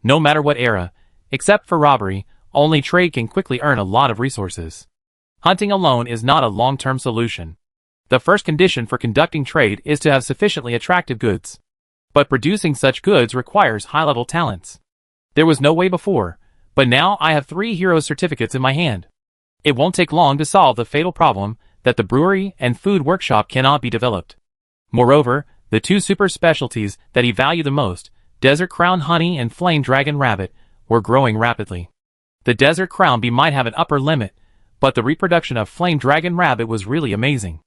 No matter what era, except for robbery, only trade can quickly earn a lot of resources. Hunting alone is not a long-term solution. The first condition for conducting trade is to have sufficiently attractive goods. But producing such goods requires high-level talents. There was no way before, but now I have 3 hero certificates in my hand. It won't take long to solve the fatal problem that the brewery and food workshop cannot be developed. Moreover, the 2 super specialties that he valued the most, Desert Crown Honey and Flame Dragon Rabbit, were growing rapidly. The Desert Crown Bee might have an upper limit, but the reproduction of Flame Dragon Rabbit was really amazing.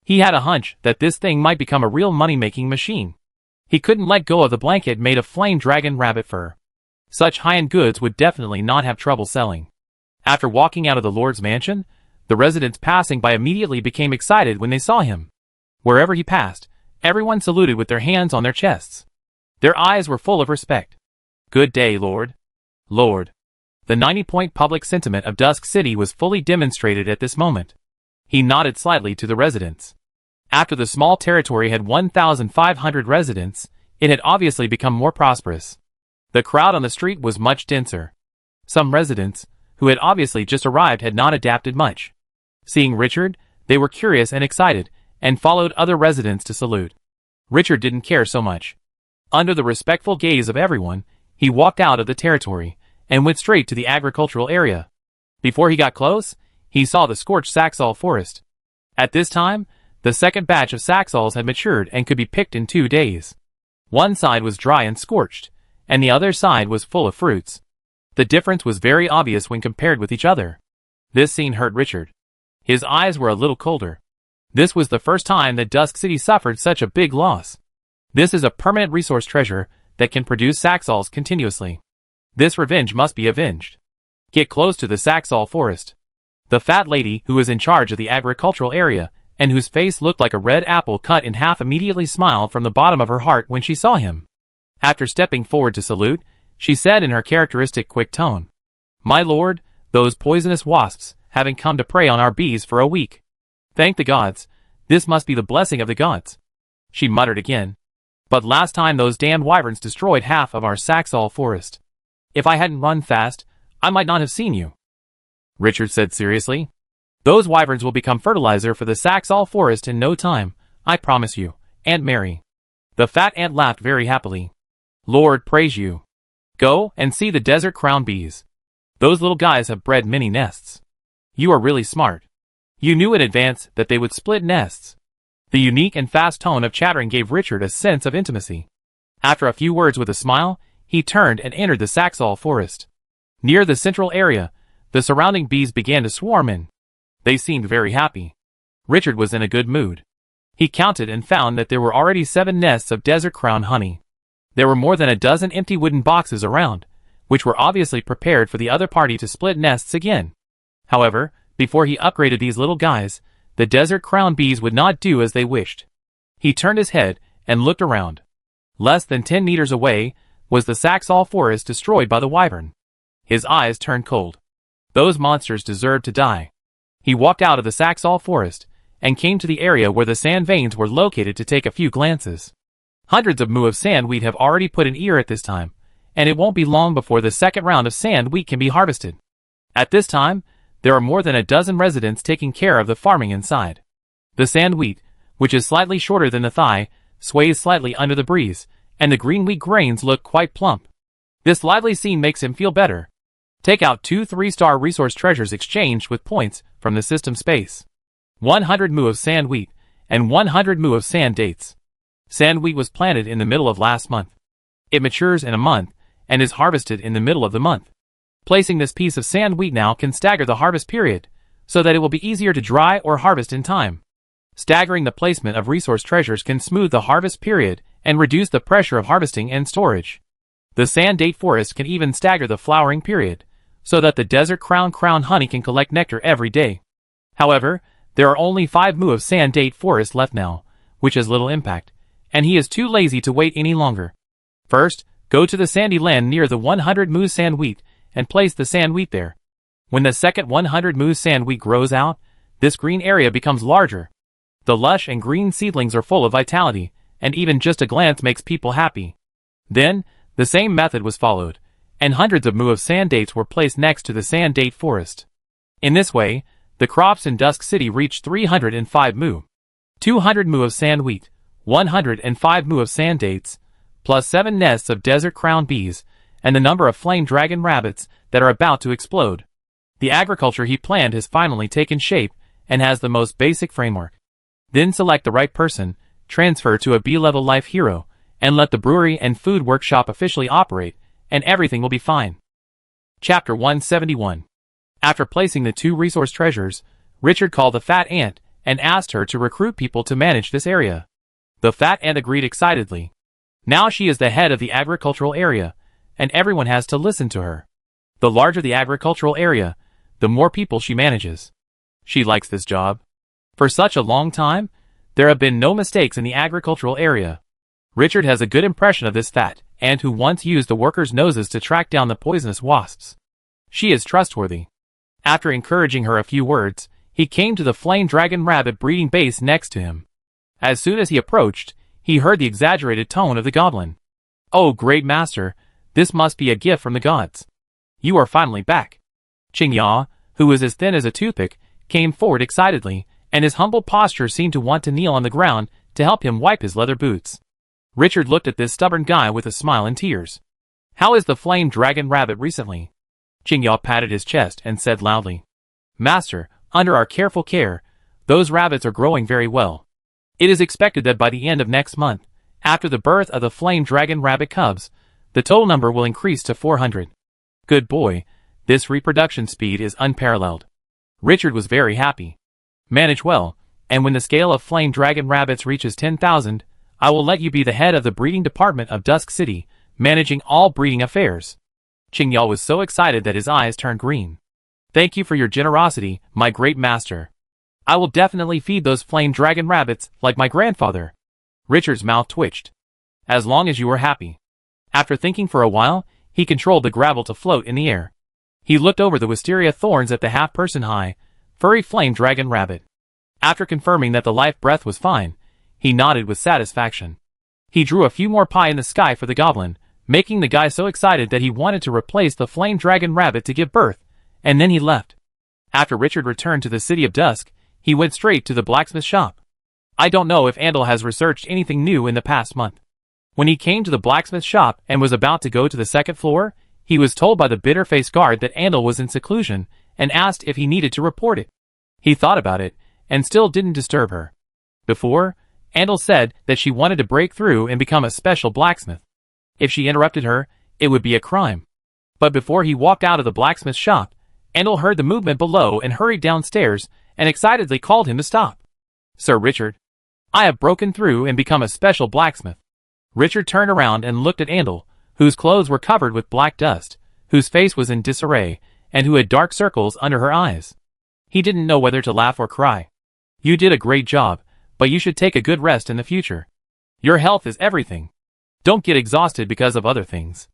He had a hunch that this thing might become a real money-making machine. He couldn't let go of the blanket made of Flame Dragon Rabbit fur. Such high-end goods would definitely not have trouble selling. After walking out of the Lord's mansion, the residents passing by immediately became excited when they saw him. Wherever he passed, everyone saluted with their hands on their chests. Their eyes were full of respect. Good day, Lord. Lord. The 90-point public sentiment of Dusk City was fully demonstrated at this moment. He nodded slightly to the residents. After the small territory had 1,500 residents, it had obviously become more prosperous. The crowd on the street was much denser. Some residents, who had obviously just arrived, had not adapted much. Seeing Richard, they were curious and excited, and followed other residents to salute. Richard didn't care so much. Under the respectful gaze of everyone, he walked out of the territory, and went straight to the agricultural area. Before he got close, he saw the scorched Saxall forest. At this time, the second batch of Saxalls had matured and could be picked in 2 days. One side was dry and scorched, and the other side was full of fruits. The difference was very obvious when compared with each other. This scene hurt Richard. His eyes were a little colder. This was the first time that Dusk City suffered such a big loss. This is a permanent resource treasure that can produce Saxalls continuously. This revenge must be avenged. Get close to the Saxall forest. The fat lady who was in charge of the agricultural area, and whose face looked like a red apple cut in half, immediately smiled from the bottom of her heart when she saw him. After stepping forward to salute, she said in her characteristic quick tone, "My lord, those poisonous wasps haven't come to prey on our bees for a week. Thank the gods, this must be the blessing of the gods." She muttered again. "But last time those damned wyverns destroyed half of our Saxall forest. If I hadn't run fast, I might not have seen you." Richard said seriously, "Those wyverns will become fertilizer for the Saxall forest in no time, I promise you, Aunt Mary." The fat ant laughed very happily. "Lord praise you. Go and see the desert crown bees. Those little guys have bred many nests. You are really smart. You knew in advance that they would split nests." The unique and fast tone of chattering gave Richard a sense of intimacy. After a few words with a smile, he turned and entered the Saxall forest. Near the central area, the surrounding bees began to swarm in. They seemed very happy. Richard was in a good mood. He counted and found that there were already 7 nests of desert crown honey. There were more than a dozen empty wooden boxes around, which were obviously prepared for the other party to split nests again. However, before he upgraded these little guys, the desert crown bees would not do as they wished. He turned his head and looked around. Less than 10 meters away was the Saxall forest destroyed by the wyvern. His eyes turned cold. Those monsters deserved to die. He walked out of the Saxall forest and came to the area where the sand veins were located to take a few glances. Hundreds of moo of sand wheat have already put in ear at this time, and it won't be long before the second round of sand wheat can be harvested. At this time, there are more than a dozen residents taking care of the farming inside. The sand wheat, which is slightly shorter than the thigh, sways slightly under the breeze, and the green wheat grains look quite plump. This lively scene makes him feel better. Take out 2 3-star resource treasures exchanged with points from the system space. 100 moo of sand wheat, and 100 moo of sand dates. Sand wheat was planted in the middle of last month. It matures in a month, and is harvested in the middle of the month. Placing this piece of sand wheat now can stagger the harvest period, so that it will be easier to dry or harvest in time. Staggering the placement of resource treasures can smooth the harvest period and reduce the pressure of harvesting and storage. The sand date forest can even stagger the flowering period, so that the desert crown honey can collect nectar every day. However, there are only 5 moo of sand date forest left now, which has little impact, and he is too lazy to wait any longer. First, go to the sandy land near the 100 moo sand wheat and place the sand wheat there. When the second 100 moo sand wheat grows out, this green area becomes larger. The lush and green seedlings are full of vitality, and even just a glance makes people happy. Then, the same method was followed, and hundreds of moo of sand dates were placed next to the sand date forest. In this way, the crops in Dusk City reached 305 moo. 200 moo of sand wheat, 105 moo of sand dates, plus 7 nests of desert crown bees, and the number of flame dragon rabbits that are about to explode. The agriculture he planned has finally taken shape and has the most basic framework. Then select the right person, transfer to a B-level life hero, and let the brewery and food workshop officially operate, and everything will be fine. Chapter 171. After placing the 2 resource treasures, Richard called the fat ant and asked her to recruit people to manage this area. The fat ant agreed excitedly. Now she is the head of the agricultural area, and everyone has to listen to her. The larger the agricultural area, the more people she manages. She likes this job. For such a long time, there have been no mistakes in the agricultural area. Richard has a good impression of this fat ant who once used the workers' noses to track down the poisonous wasps. She is trustworthy. After encouraging her a few words, he came to the flame dragon rabbit breeding base next to him. As soon as he approached, he heard the exaggerated tone of the goblin. "Oh, great master, This must be a gift from the gods. You are finally back. Qingya, who was as thin as a toothpick, came forward excitedly, and his humble posture seemed to want to kneel on the ground to help him wipe his leather boots. Richard looked at this stubborn guy with a smile and tears. How is the flame dragon rabbit recently? Qingya patted his chest and said loudly. Master, under our careful care, those rabbits are growing very well. It is expected that by the end of next month, after the birth of the flame dragon rabbit cubs, the total number will increase to 400. Good boy, this reproduction speed is unparalleled. Richard was very happy. Manage well, and when the scale of flame dragon rabbits reaches 10,000, I will let you be the head of the breeding department of Dusk City, managing all breeding affairs. Qingya was so excited that his eyes turned green. Thank you for your generosity, my great master. I will definitely feed those flame dragon rabbits like my grandfather. Richard's mouth twitched. As long as you are happy. After thinking for a while, he controlled the gravel to float in the air. He looked over the wisteria thorns at the half-person high, furry flame dragon rabbit. After confirming that the life breath was fine, he nodded with satisfaction. He drew a few more pie in the sky for the goblin, making the guy so excited that he wanted to replace the flame dragon rabbit to give birth, and then he left. After Richard returned to the city of Dusk, he went straight to the blacksmith shop. I don't know if Andal has researched anything new in the past month. When he came to the blacksmith shop and was about to go to the second floor, he was told by the bitter-faced guard that Andal was in seclusion and asked if he needed to report it. He thought about it, and still didn't disturb her. Before, Andal said that she wanted to break through and become a special blacksmith. If she interrupted her, it would be a crime. But before he walked out of the blacksmith shop, Andal heard the movement below and hurried downstairs and excitedly called him to stop. Sir Richard, I have broken through and become a special blacksmith. Richard turned around and looked at Andal, whose clothes were covered with black dust, whose face was in disarray, and who had dark circles under her eyes. He didn't know whether to laugh or cry. You did a great job, but you should take a good rest in the future. Your health is everything. Don't get exhausted because of other things.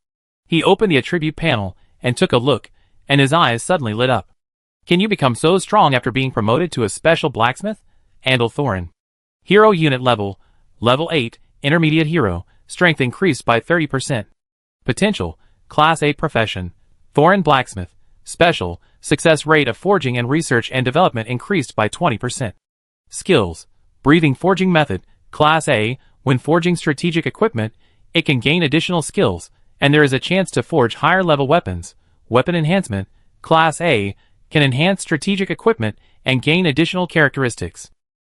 He opened the attribute panel and took a look, and his eyes suddenly lit up. Can you become so strong after being promoted to a special blacksmith? Andal Thorin. Hero unit level, level 8, intermediate hero, strength increased by 30%. Potential, class 8 profession, Thorin blacksmith, special, success rate of forging and research and development increased by 20%. Skills, breathing forging method, class A, when forging strategic equipment, it can gain additional skills, and there is a chance to forge higher level weapons. Weapon enhancement, class A, can enhance strategic equipment and gain additional characteristics.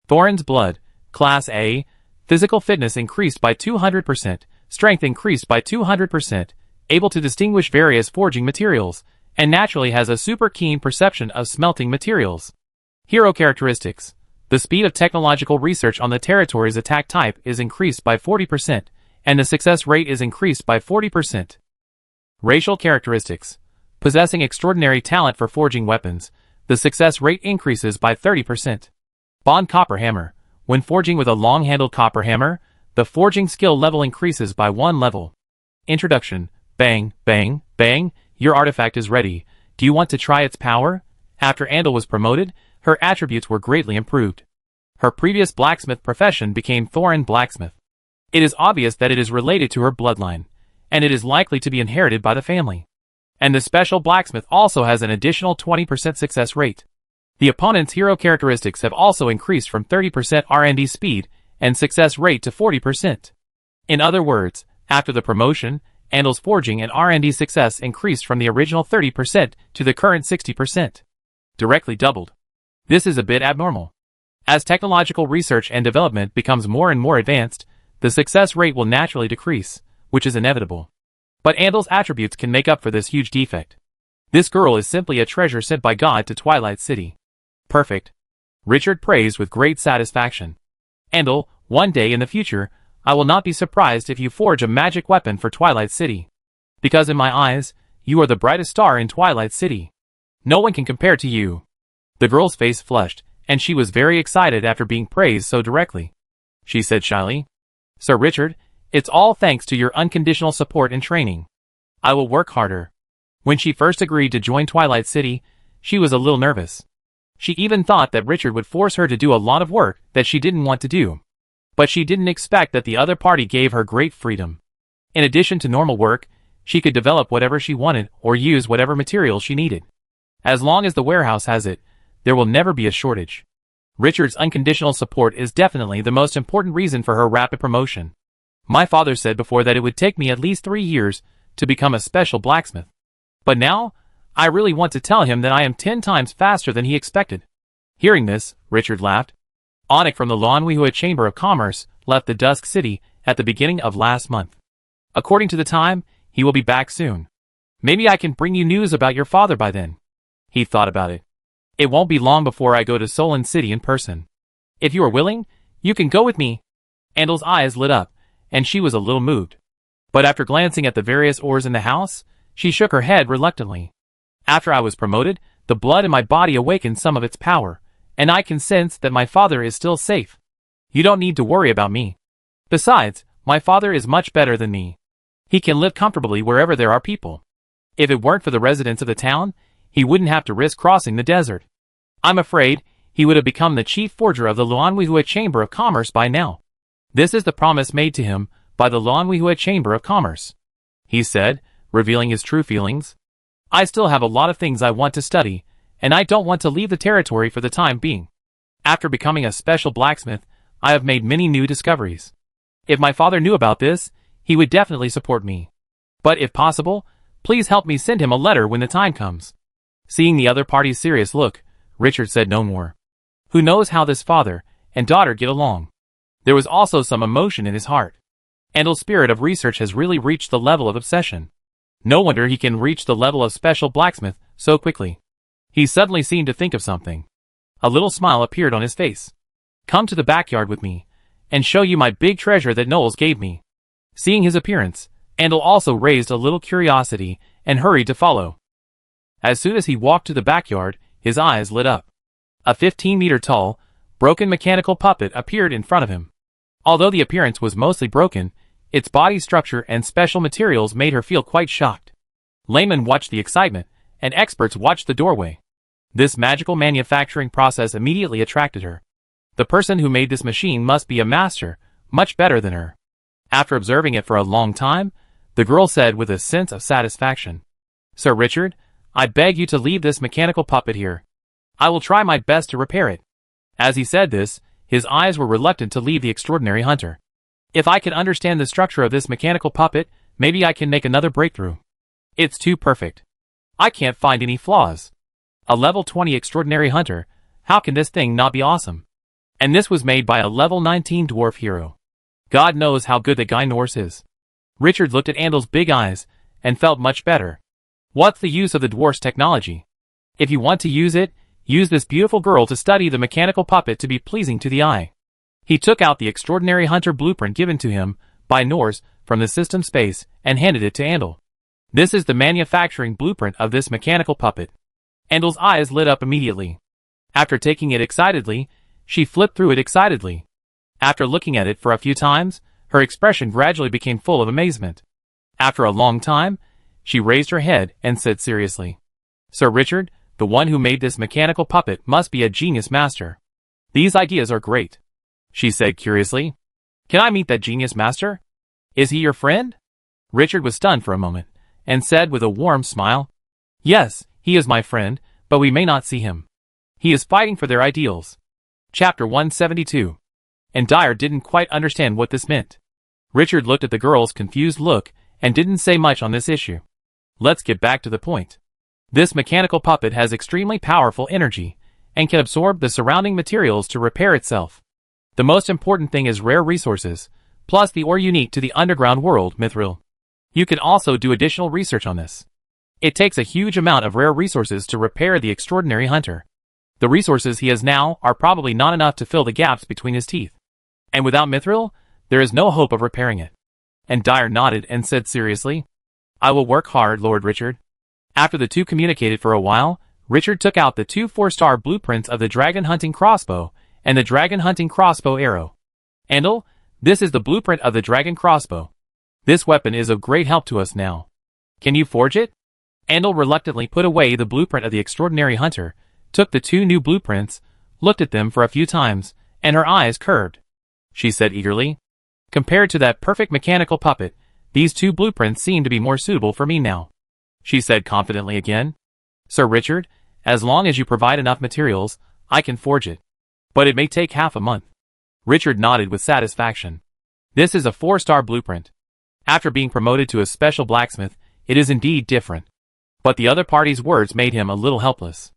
Thorin's blood, class A, physical fitness increased by 200%, strength increased by 200%, able to distinguish various forging materials, and naturally has a super keen perception of smelting materials. Hero characteristics. The speed of technological research on the territory's attack type is increased by 40%, and the success rate is increased by 40%. Racial characteristics. Possessing extraordinary talent for forging weapons, the success rate increases by 30%. Bond copper hammer. When forging with a long-handled copper hammer, the forging skill level increases by 1 level. Introduction. Bang, bang, bang, your artifact is ready. Do you want to try its power? After Andal was promoted, her attributes were greatly improved. Her previous blacksmith profession became Thorin blacksmith. It is obvious that it is related to her bloodline, and it is likely to be inherited by the family. And the special blacksmith also has an additional 20% success rate. The opponent's hero characteristics have also increased from 30% R&D speed and success rate to 40%. In other words, after the promotion, Andal's forging and R&D success increased from the original 30% to the current 60%. Directly doubled. This is a bit abnormal. As technological research and development becomes more and more advanced, the success rate will naturally decrease, which is inevitable. But Andal's attributes can make up for this huge defect. This girl is simply a treasure sent by God to Twilight City. Perfect. Richard praised with great satisfaction. Andal, one day in the future, I will not be surprised if you forge a magic weapon for Twilight City. Because in my eyes, you are the brightest star in Twilight City. No one can compare to you. The girl's face flushed, and she was very excited after being praised so directly. She said shyly, Sir Richard, it's all thanks to your unconditional support and training. I will work harder. When she first agreed to join Twilight City, she was a little nervous. She even thought that Richard would force her to do a lot of work that she didn't want to do. But she didn't expect that the other party gave her great freedom. In addition to normal work, She could develop whatever she wanted or use whatever materials she needed. As long as the warehouse has it, there will never be a shortage. Richard's unconditional support is definitely the most important reason for her rapid promotion. My father said before that it would take me at least 3 years to become a special blacksmith. But now, I really want to tell him that I am 10 times faster than he expected. Hearing this, Richard laughed. Onik from the Lanwihua Chamber of Commerce left the Dusk City at the beginning of last month. According to the time, he will be back soon. Maybe I can bring you news about your father by then. He thought about it. It won't be long before I go to Solon City in person. If you are willing, you can go with me. Andel's eyes lit up, and she was a little moved. But after glancing at the various ores in the house, she shook her head reluctantly. After I was promoted, the blood in my body awakened some of its power, and I can sense that my father is still safe. You don't need to worry about me. Besides, my father is much better than me. He can live comfortably wherever there are people. If it weren't for the residents of the town, he wouldn't have to risk crossing the desert. I'm afraid he would have become the chief forger of the Lanwihua Chamber of Commerce by now. This is the promise made to him by the Lanwihua Chamber of Commerce, he said, revealing his true feelings. I still have a lot of things I want to study, and I don't want to leave the territory for the time being. After becoming a special blacksmith, I have made many new discoveries. If my father knew about this, he would definitely support me. But if possible, please help me send him a letter when the time comes. Seeing the other party's serious look, Richard said no more. Who knows how this father and daughter get along? There was also some emotion in his heart. Andel's spirit of research has really reached the level of obsession. No wonder he can reach the level of special blacksmith so quickly. He suddenly seemed to think of something. A little smile appeared on his face. Come to the backyard with me, and show you my big treasure that Knowles gave me. Seeing his appearance, Andel also raised a little curiosity and hurried to follow. As soon as he walked to the backyard, his eyes lit up. A 15-meter-tall, broken mechanical puppet appeared in front of him. Although the appearance was mostly broken, its body structure and special materials made her feel quite shocked. Laymen watched the excitement, and experts watched the doorway. This magical manufacturing process immediately attracted her. The person who made this machine must be a master, much better than her. After observing it for a long time, the girl said with a sense of satisfaction, Sir Richard, I beg you to leave this mechanical puppet here. I will try my best to repair it. As he said this, his eyes were reluctant to leave the extraordinary hunter. If I can understand the structure of this mechanical puppet, maybe I can make another breakthrough. It's too perfect. I can't find any flaws. A level 20 extraordinary hunter, how can this thing not be awesome? And this was made by a level 19 dwarf hero. God knows how good the guy Norse is. Richard looked at Andel's big eyes, and felt much better. What's the use of the dwarf's technology? If you want to use it, use this beautiful girl to study the mechanical puppet to be pleasing to the eye. He took out the extraordinary hunter blueprint given to him by Norse from the system space and handed it to Andel. This is the manufacturing blueprint of this mechanical puppet. Andel's eyes lit up immediately. After taking it excitedly, she flipped through it excitedly. After looking at it for a few times, her expression gradually became full of amazement. After a long time, she raised her head and said seriously, Sir Richard, the one who made this mechanical puppet must be a genius master. These ideas are great. She said curiously, Can I meet that genius master? Is he your friend? Richard was stunned for a moment, and said with a warm smile, Yes, he is my friend, but we may not see him. He is fighting for their ideals. Chapter 172. And Dyer didn't quite understand what this meant. Richard looked at the girl's confused look and didn't say much on this issue. Let's get back to the point. This mechanical puppet has extremely powerful energy and can absorb the surrounding materials to repair itself. The most important thing is rare resources, plus the ore unique to the underground world, Mithril. You can also do additional research on this. It takes a huge amount of rare resources to repair the extraordinary hunter. The resources he has now are probably not enough to fill the gaps between his teeth. And without Mithril, there is no hope of repairing it. And Dyer nodded and said seriously, I will work hard, Lord Richard. After the two communicated for a while, Richard took out the 2 4-star blueprints of the dragon hunting crossbow and the dragon hunting crossbow arrow. Andel, this is the blueprint of the dragon crossbow. This weapon is of great help to us now. Can you forge it? Andel reluctantly put away the blueprint of the extraordinary hunter, took the 2 new blueprints, looked at them for a few times, and her eyes curved. She said eagerly, Compared to that perfect mechanical puppet, These 2 blueprints seem to be more suitable for me now, she said confidently again. Sir Richard, as long as you provide enough materials, I can forge it. But it may take half a month. Richard nodded with satisfaction. This is a 4-star blueprint. After being promoted to a special blacksmith, it is indeed different. But the other party's words made him a little helpless.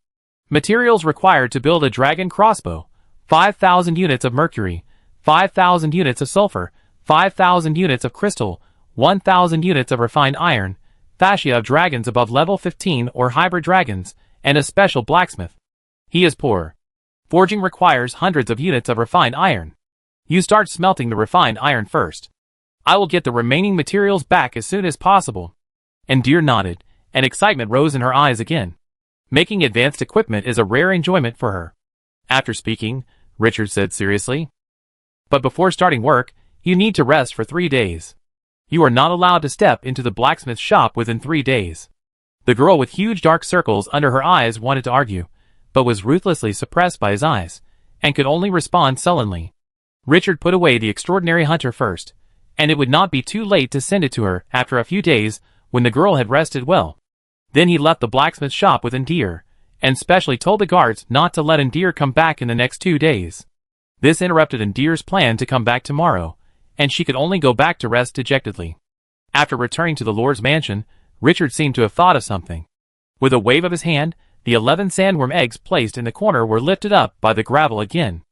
Materials required to build a dragon crossbow: 5,000 units of mercury, 5,000 units of sulfur, 5,000 units of crystal, 1,000 units of refined iron, fascia of dragons above level 15 or hybrid dragons, and a special blacksmith. He is poor. Forging requires hundreds of units of refined iron. You start smelting the refined iron first. I will get the remaining materials back as soon as possible. And Deer nodded, and excitement rose in her eyes again. Making advanced equipment is a rare enjoyment for her. After speaking, Richard said seriously, "But before starting work, you need to rest for 3 days. You are not allowed to step into the blacksmith shop within 3 days." The girl with huge dark circles under her eyes wanted to argue, but was ruthlessly suppressed by his eyes, and could only respond sullenly. Richard put away the extraordinary hunter first, and it would not be too late to send it to her after a few days when the girl had rested well. Then he left the blacksmith shop with Deer, and specially told the guards not to let Deer come back in the next 2 days. This interrupted Deer's plan to come back tomorrow, and she could only go back to rest dejectedly. After returning to the Lord's mansion, Richard seemed to have thought of something. With a wave of his hand, the 11 sandworm eggs placed in the corner were lifted up by the gravel again.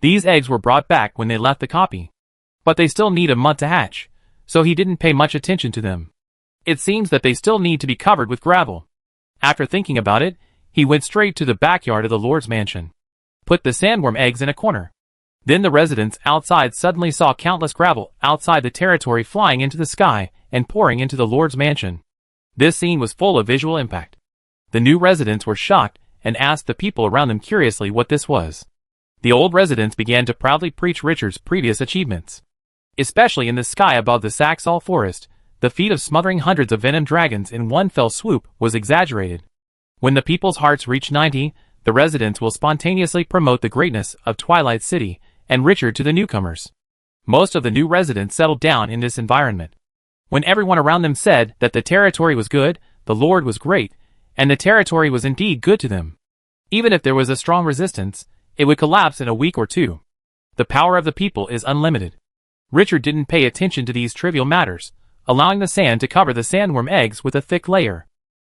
These eggs were brought back when they left the copy. But they still need a month to hatch, so he didn't pay much attention to them. It seems that they still need to be covered with gravel. After thinking about it, he went straight to the backyard of the Lord's mansion. Put the sandworm eggs in a corner. Then the residents outside suddenly saw countless gravel outside the territory flying into the sky and pouring into the Lord's mansion. This scene was full of visual impact. The new residents were shocked and asked the people around them curiously what this was. The old residents began to proudly preach Richard's previous achievements. Especially in the sky above the Saxall forest, the feat of smothering hundreds of venom dragons in one fell swoop was exaggerated. When the people's hearts reach 90, the residents will spontaneously promote the greatness of Twilight City and Richard to the newcomers. Most of the new residents settled down in this environment. When everyone around them said that the territory was good, the Lord was great, and the territory was indeed good to them. Even if there was a strong resistance, it would collapse in a week or 2. The power of the people is unlimited. Richard didn't pay attention to these trivial matters, allowing the sand to cover the sandworm eggs with a thick layer.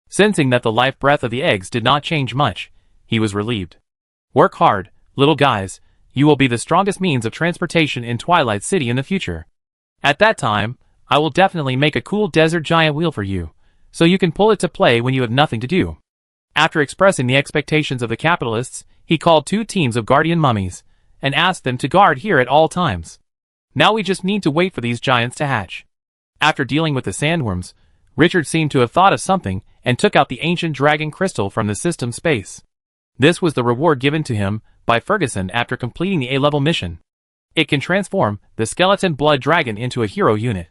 Sensing that the life breath of the eggs did not change much, he was relieved. Work hard, little guys. You will be the strongest means of transportation in Twilight City in the future. At that time, I will definitely make a cool desert giant wheel for you, so you can pull it to play when you have nothing to do. After expressing the expectations of the capitalists, he called 2 teams of guardian mummies, and asked them to guard here at all times. Now we just need to wait for these giants to hatch. After dealing with the sandworms, Richard seemed to have thought of something and took out the ancient dragon crystal from the system space. This was the reward given to him by Ferguson after completing the A-level mission. It can transform the skeleton blood dragon into a hero unit.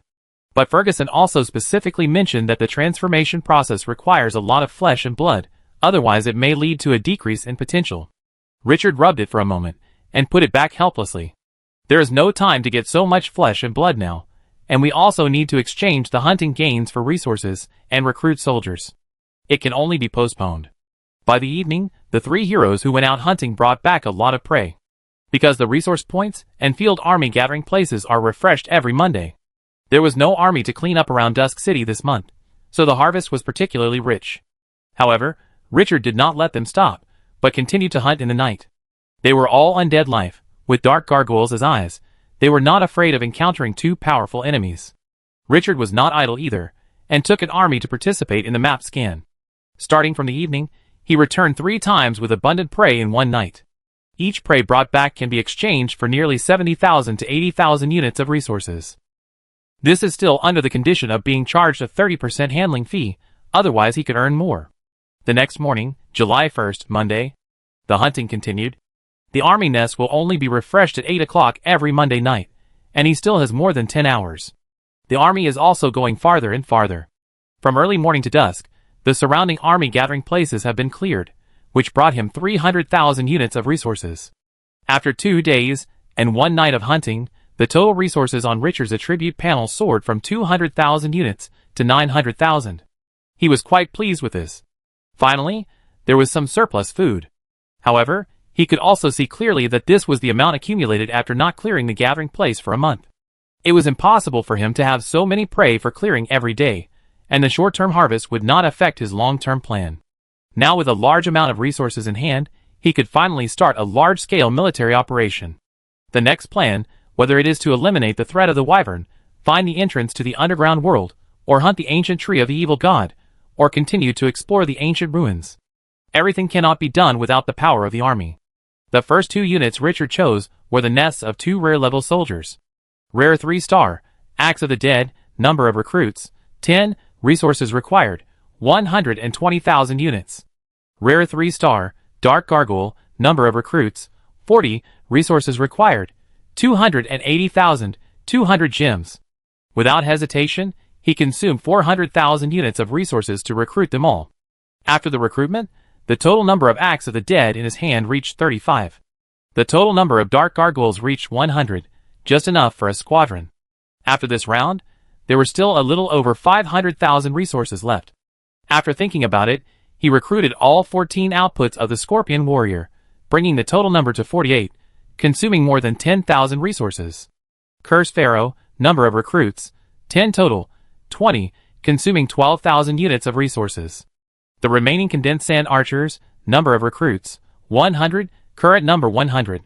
But Ferguson also specifically mentioned that the transformation process requires a lot of flesh and blood, otherwise it may lead to a decrease in potential. Richard rubbed it for a moment, and put it back helplessly. There is no time to get so much flesh and blood now, and we also need to exchange the hunting gains for resources and recruit soldiers. It can only be postponed. By the evening, the 3 heroes who went out hunting brought back a lot of prey. Because the resource points and field army gathering places are refreshed every Monday. There was no army to clean up around Dusk City this month, so the harvest was particularly rich. However, Richard did not let them stop, but continued to hunt in the night. They were all undead life, with dark gargoyles as eyes. They were not afraid of encountering 2 powerful enemies. Richard was not idle either, and took an army to participate in the map scan. Starting from the evening, he returned 3 times with abundant prey in one night. Each prey brought back can be exchanged for nearly 70,000 to 80,000 units of resources. This is still under the condition of being charged a 30% handling fee, otherwise he could earn more. The next morning, July 1st, Monday, the hunting continued. The army nest will only be refreshed at 8 o'clock every Monday night, and he still has more than 10 hours. The army is also going farther and farther. From early morning to dusk, the surrounding army gathering places have been cleared, which brought him 300,000 units of resources. After 2 days and 1 night of hunting, The total resources on Richard's attribute panel soared from 200,000 units to 900,000. He was quite pleased with this. Finally, there was some surplus food. However, he could also see clearly that this was the amount accumulated after not clearing the gathering place for a month. It was impossible for him to have so many prey for clearing every day, and the short-term harvest would not affect his long-term plan. Now with a large amount of resources in hand, he could finally start a large-scale military operation. The next plan, whether it is to eliminate the threat of the wyvern, find the entrance to the underground world, or hunt the ancient tree of the evil god, or continue to explore the ancient ruins. Everything cannot be done without the power of the army. The first 2 units Richard chose were the nests of 2 rare-level soldiers. Rare 3-star, Axe of the Dead, number of recruits, 10, resources required, 120,000 units. Rare 3-star, Dark Gargoyle, number of recruits, 40, resources required, 280,000, 200 gems. Without hesitation, he consumed 400,000 units of resources to recruit them all. After the recruitment, the total number of Axe of the Dead in his hand reached 35. The total number of Dark Gargoyles reached 100, just enough for a squadron. After this round, there were still a little over 500,000 resources left. After thinking about it, he recruited all 14 outputs of the Scorpion Warrior, bringing the total number to 48, consuming more than 10,000 resources. Curse Pharaoh, number of recruits, 10 total, 20, consuming 12,000 units of resources. The remaining condensed sand archers, number of recruits, 100, current number 100.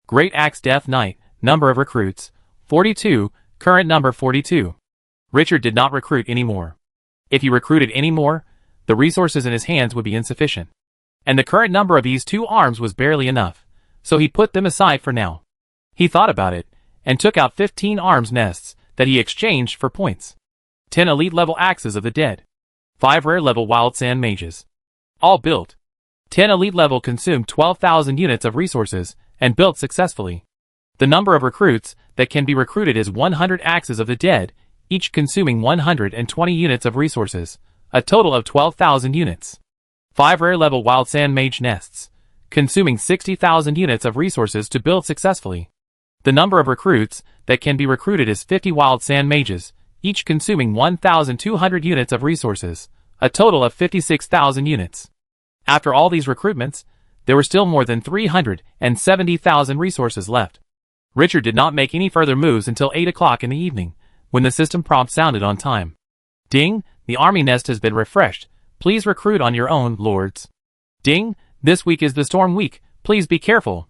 Great Axe Death Knight, number of recruits, 42, current number 42. Richard did not recruit any more. If he recruited any more, the resources in his hands would be insufficient. And the current number of these 2 arms was barely enough, so he put them aside for now. He thought about it, and took out 15 arms nests that he exchanged for points. 10 elite-level Axes of the Dead. 5 rare-level Wild Sand Mages. All built. 10 elite-level consumed 12,000 units of resources, and built successfully. The number of recruits that can be recruited is 100 Axes of the Dead, each consuming 120 units of resources, a total of 12,000 units. 5 rare-level Wild Sand Mage Nests, consuming 60,000 units of resources to build successfully. The number of recruits that can be recruited is 50 Wild Sand Mages, each consuming 1,200 units of resources, a total of 56,000 units. After all these recruitments, there were still more than 370,000 resources left. Richard did not make any further moves until 8 o'clock in the evening, when the system prompt sounded on time. Ding, the army nest has been refreshed. Please recruit on your own, lords. Ding, this week is the Storm Week. Please be careful.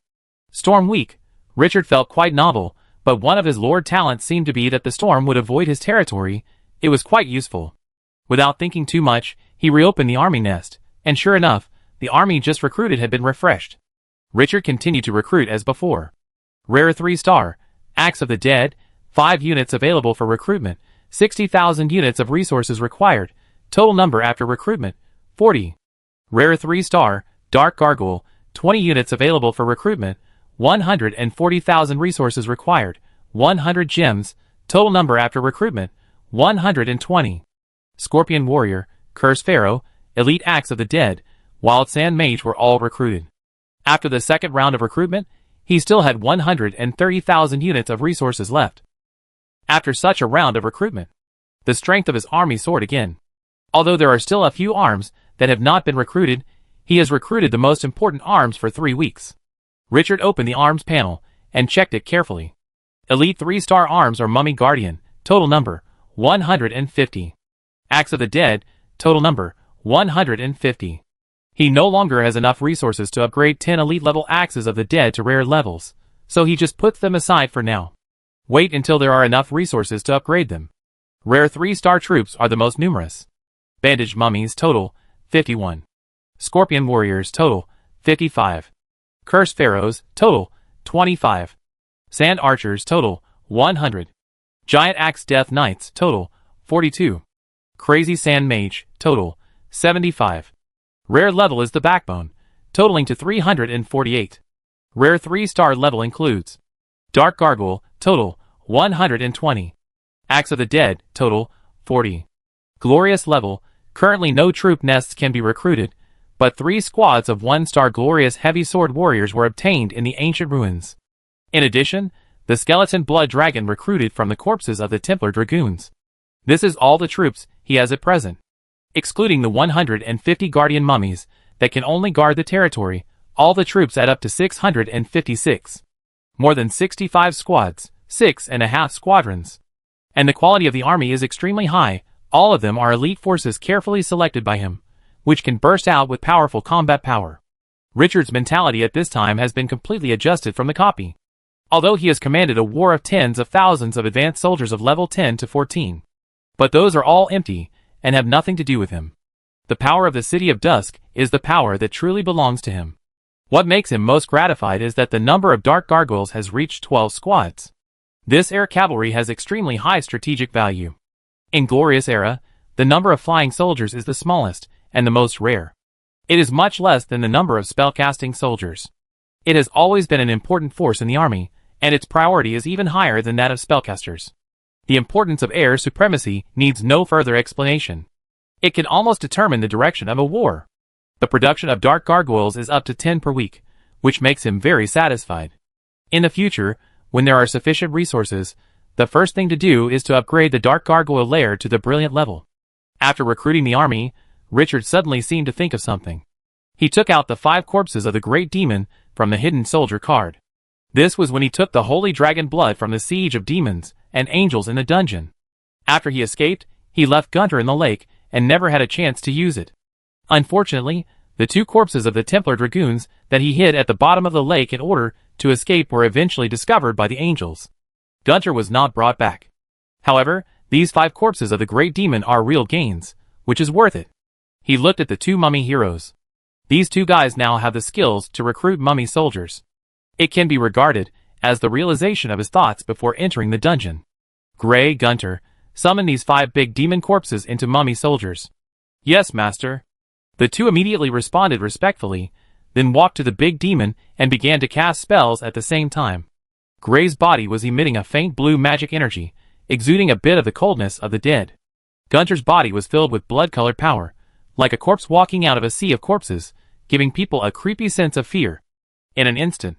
Storm Week. Richard felt quite novel, but one of his lord talents seemed to be that the storm would avoid his territory. It was quite useful. Without thinking too much, he reopened the army nest, and sure enough, the army just recruited had been refreshed. Richard continued to recruit as before. Rare 3-star, Axe of the Dead, 5 units available for recruitment, 60,000 units of resources required, total number after recruitment, 40. Rare 3-star, Dark Gargoyle, 20 units available for recruitment, 140,000 resources required, 100 gems, total number after recruitment, 120. Scorpion Warrior, Curse Pharaoh, Elite Axe of the Dead, Wild Sand Mage were all recruited. After the second round of recruitment, he still had 130,000 units of resources left. After such a round of recruitment, the strength of his army soared again. Although there are still a few arms that have not been recruited, he has recruited the most important arms for 3 weeks. Richard opened the arms panel and checked it carefully. Elite 3-star arms are Mummy Guardian, total number, 150. Axe of the Dead, total number, 150. He no longer has enough resources to upgrade 10 elite-level Axes of the Dead to rare levels, so he just puts them aside for now. Wait until there are enough resources to upgrade them. Rare 3-star troops are the most numerous. Bandaged Mummies, total, 51. Scorpion Warriors, total, 55. Curse Pharaohs, total, 25. Sand Archers, total, 100. Giant Axe Death Knights, total, 42. Crazy Sand Mage, total, 75. Rare level is the Backbone, totaling to 348. Rare 3-star level includes Dark Gargoyle, total, 120. Axe of the Dead, total, 40. Glorious level, currently no troop nests can be recruited, but 3 squads of 1-star Glorious Heavy Sword Warriors were obtained in the ancient ruins. In addition, the skeleton blood dragon recruited from the corpses of the Templar dragoons. This is all the troops he has at present. Excluding the 150 guardian mummies that can only guard the territory, all the troops add up to 656. More than 65 squads, 6.5 squadrons. And the quality of the army is extremely high. All of them are elite forces carefully selected by him, which can burst out with powerful combat power. Richard's mentality at this time has been completely adjusted from the copy. Although he has commanded a war of tens of thousands of advanced soldiers of level 10 to 14. But those are all empty, and have nothing to do with him. The power of the City of Dusk is the power that truly belongs to him. What makes him most gratified is that the number of dark gargoyles has reached 12 squads. This air cavalry has extremely high strategic value. In Glorious Era, the number of flying soldiers is the smallest, and the most rare. It is much less than the number of spellcasting soldiers. It has always been an important force in the army, and its priority is even higher than that of spellcasters. The importance of air supremacy needs no further explanation. It can almost determine the direction of a war. The production of dark gargoyles is up to 10 per week, which makes him very satisfied. In the future, when there are sufficient resources, the first thing to do is to upgrade the dark gargoyle layer to the brilliant level. After recruiting the army, Richard suddenly seemed to think of something. He took out the 5 corpses of the great demon from the hidden soldier card. This was when he took the holy dragon blood from the siege of demons and angels in the dungeon. After he escaped, he left Gunter in the lake and never had a chance to use it. Unfortunately, the 2 corpses of the Templar dragoons that he hid at the bottom of the lake in order to escape were eventually discovered by the angels. Gunter was not brought back. However, these 5 corpses of the great demon are real gains, which is worth it. He looked at the 2 mummy heroes. These 2 guys now have the skills to recruit mummy soldiers. It can be regarded as the realization of his thoughts before entering the dungeon. Gray Gunter, summon these 5 big demon corpses into mummy soldiers. Yes, master. The 2 immediately responded respectfully, then walked to the big demon and began to cast spells at the same time. Gray's body was emitting a faint blue magic energy, exuding a bit of the coldness of the dead. Gunter's body was filled with blood-colored power, like a corpse walking out of a sea of corpses, giving people a creepy sense of fear. In an instant,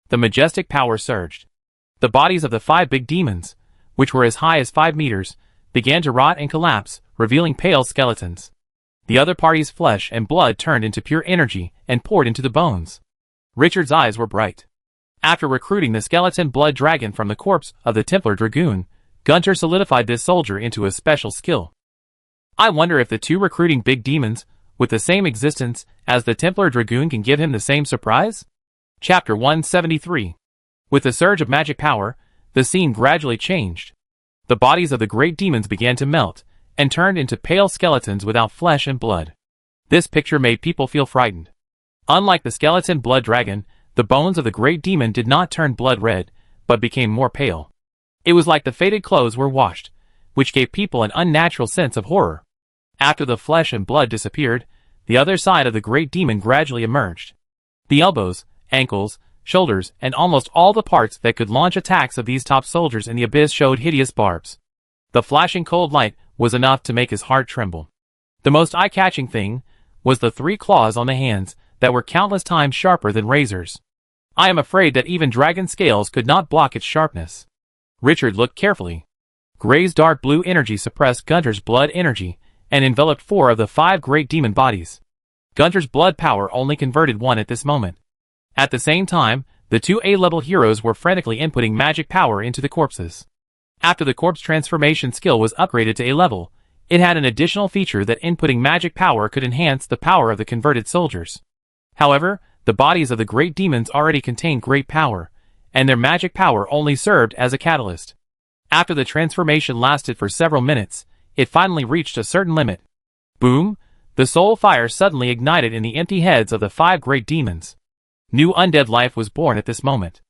the majestic power surged. The bodies of the 5 big demons, which were as high as 5 meters, began to rot and collapse, revealing pale skeletons. The other party's flesh and blood turned into pure energy and poured into the bones. Richard's eyes were bright. After recruiting the skeleton blood dragon from the corpse of the Templar dragoon, Gunter solidified this soldier into a special skill. I wonder if the 2 recruiting big demons, with the same existence as the Templar dragoon, can give him the same surprise? Chapter 173. With the surge of magic power, the scene gradually changed. The bodies of the great demons began to melt, and turned into pale skeletons without flesh and blood. This picture made people feel frightened. Unlike the skeleton blood dragon, the bones of the great demon did not turn blood red, but became more pale. It was like the faded clothes were washed, which gave people an unnatural sense of horror. After the flesh and blood disappeared, the other side of the great demon gradually emerged. The elbows, ankles, shoulders, and almost all the parts that could launch attacks of these top soldiers in the abyss showed hideous barbs. The flashing cold light was enough to make his heart tremble. The most eye-catching thing was the 3 claws on the hands that were countless times sharper than razors. I am afraid that even dragon scales could not block its sharpness. Richard looked carefully. Gray's dark blue energy suppressed Gunter's blood energy and enveloped 4 of the 5 great demon bodies. Gunter's blood power only converted 1 at this moment. At the same time, the 2 A-level heroes were frantically inputting magic power into the corpses. After the corpse transformation skill was upgraded to A-level, it had an additional feature that inputting magic power could enhance the power of the converted soldiers. However, the bodies of the great demons already contained great power, and their magic power only served as a catalyst. After the transformation lasted for several minutes, it finally reached a certain limit. Boom! The soul fire suddenly ignited in the empty heads of the 5 great demons. New undead life was born at this moment.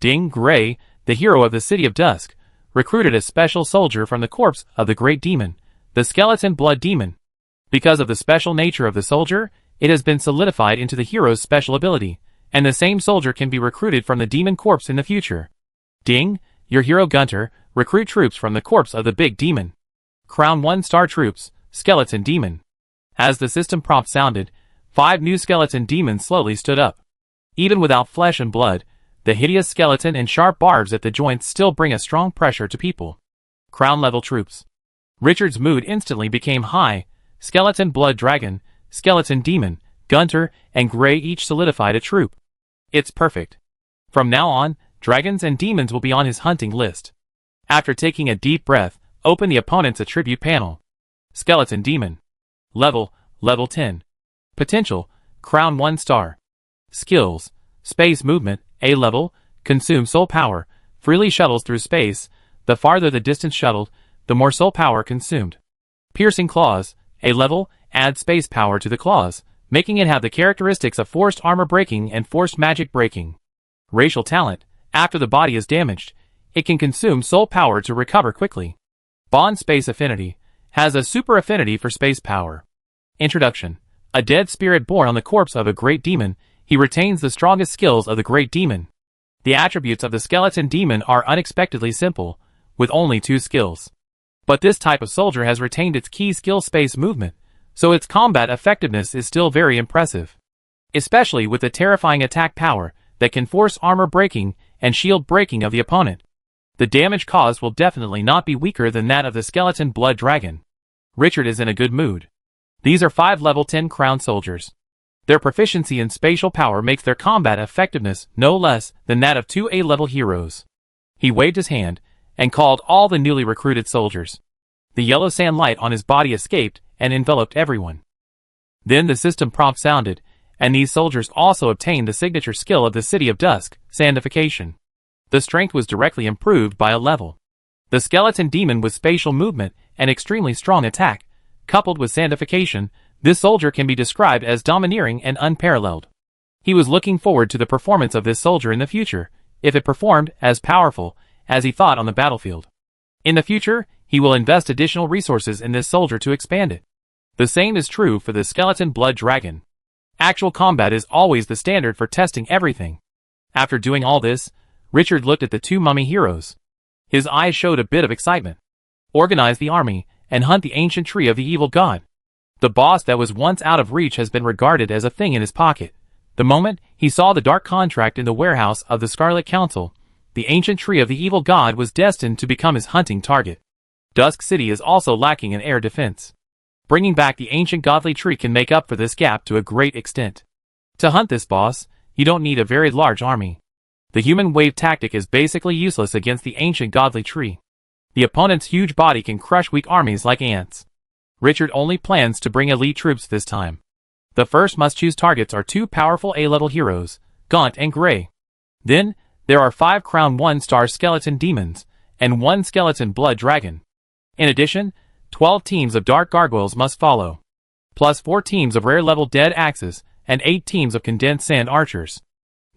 Ding Gray, the hero of the City of Dusk, recruited a special soldier from the corpse of the great demon, the skeleton blood demon. Because of the special nature of the soldier, it has been solidified into the hero's special ability, and the same soldier can be recruited from the demon corpse in the future. Ding, your hero Gunter, recruit troops from the corpse of the big demon. Crown 1-star troops, skeleton demon. As the system prompt sounded, 5 new skeleton demons slowly stood up. Even without flesh and blood, The hideous skeleton and sharp barbs at the joints still bring a strong pressure to people. Crown-level troops. Richard's mood instantly became high. Skeleton Blood Dragon, Skeleton Demon, Gunter, and Grey each solidified a troop. It's perfect. From now on, dragons and demons will be on his hunting list. After taking a deep breath, open the opponent's attribute panel. Skeleton Demon. Level 10. Potential, Crown 1 star. Skills, Space Movement, A level, consume soul power, freely shuttles through space. The farther the distance shuttled, the more soul power consumed. Piercing Claws, A level, add space power to the claws, making it have the characteristics of forced armor breaking and forced magic breaking. Racial Talent, after the body is damaged, it can consume soul power to recover quickly. Bond Space Affinity, has a super affinity for space power. Introduction. A dead spirit born on the corpse of a great demon, he retains the strongest skills of the great demon. The attributes of the skeleton demon are unexpectedly simple, with only 2 skills. But this type of soldier has retained its key skill Space Movement, so its combat effectiveness is still very impressive. Especially with the terrifying attack power that can force armor breaking and shield breaking of the opponent. The damage caused will definitely not be weaker than that of the skeleton Blood Dragon. Richard is in a good mood. These are 5 level 10 crown soldiers. Their proficiency in spatial power makes their combat effectiveness no less than that of 2 A-level heroes. He waved his hand and called all the newly recruited soldiers. The yellow sand light on his body escaped and enveloped everyone. Then the system prompt sounded, and these soldiers also obtained the signature skill of the City of Dusk, Sandification. The strength was directly improved by a level. The skeleton demon with spatial movement and extremely strong attack, coupled with Sandification, this soldier can be described as domineering and unparalleled. He was looking forward to the performance of this soldier in the future, if it performed as powerful as he thought on the battlefield. In the future, he will invest additional resources in this soldier to expand it. The same is true for the skeleton Blood Dragon. Actual combat is always the standard for testing everything. After doing all this, Richard looked at the 2 mummy heroes. His eyes showed a bit of excitement. Organize the army and hunt the ancient tree of the evil god. The boss that was once out of reach has been regarded as a thing in his pocket. The moment he saw the dark contract in the warehouse of the Scarlet Council, the ancient tree of the evil god was destined to become his hunting target. Dusk City is also lacking in air defense. Bringing back the ancient godly tree can make up for this gap to a great extent. To hunt this boss, you don't need a very large army. The human wave tactic is basically useless against the ancient godly tree. The opponent's huge body can crush weak armies like ants. Richard only plans to bring elite troops this time. The first must-choose targets are 2 powerful A-level heroes, Gaunt and Grey. Then, there are 5 Crown 1-star skeleton demons, and 1 skeleton Blood Dragon. In addition, 12 teams of dark gargoyles must follow, plus 4 teams of rare-level dead axes, and 8 teams of condensed sand archers.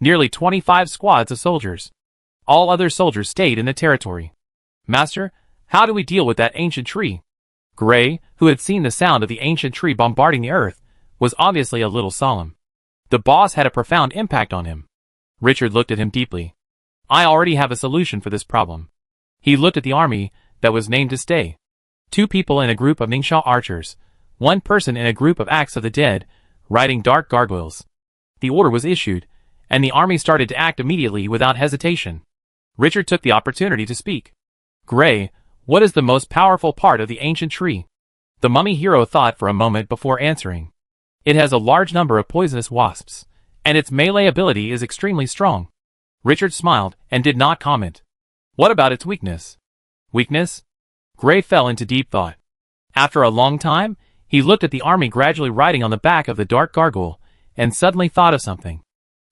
Nearly 25 squads of soldiers. All other soldiers stayed in the territory. Master, how do we deal with that ancient tree? Grey, who had seen the sound of the ancient tree bombarding the earth, was obviously a little solemn. The boss had a profound impact on him. Richard looked at him deeply. I already have a solution for this problem. He looked at the army that was named to stay. 2 people in a group of Ningxia archers, 1 person in a group of Axe of the Dead, riding dark gargoyles. The order was issued, and the army started to act immediately without hesitation. Richard took the opportunity to speak. Grey, what is the most powerful part of the ancient tree? The mummy hero thought for a moment before answering. It has a large number of poisonous wasps, and its melee ability is extremely strong. Richard smiled and did not comment. What about its weakness? Weakness? Grey fell into deep thought. After a long time, he looked at the army gradually riding on the back of the dark gargoyle, and suddenly thought of something.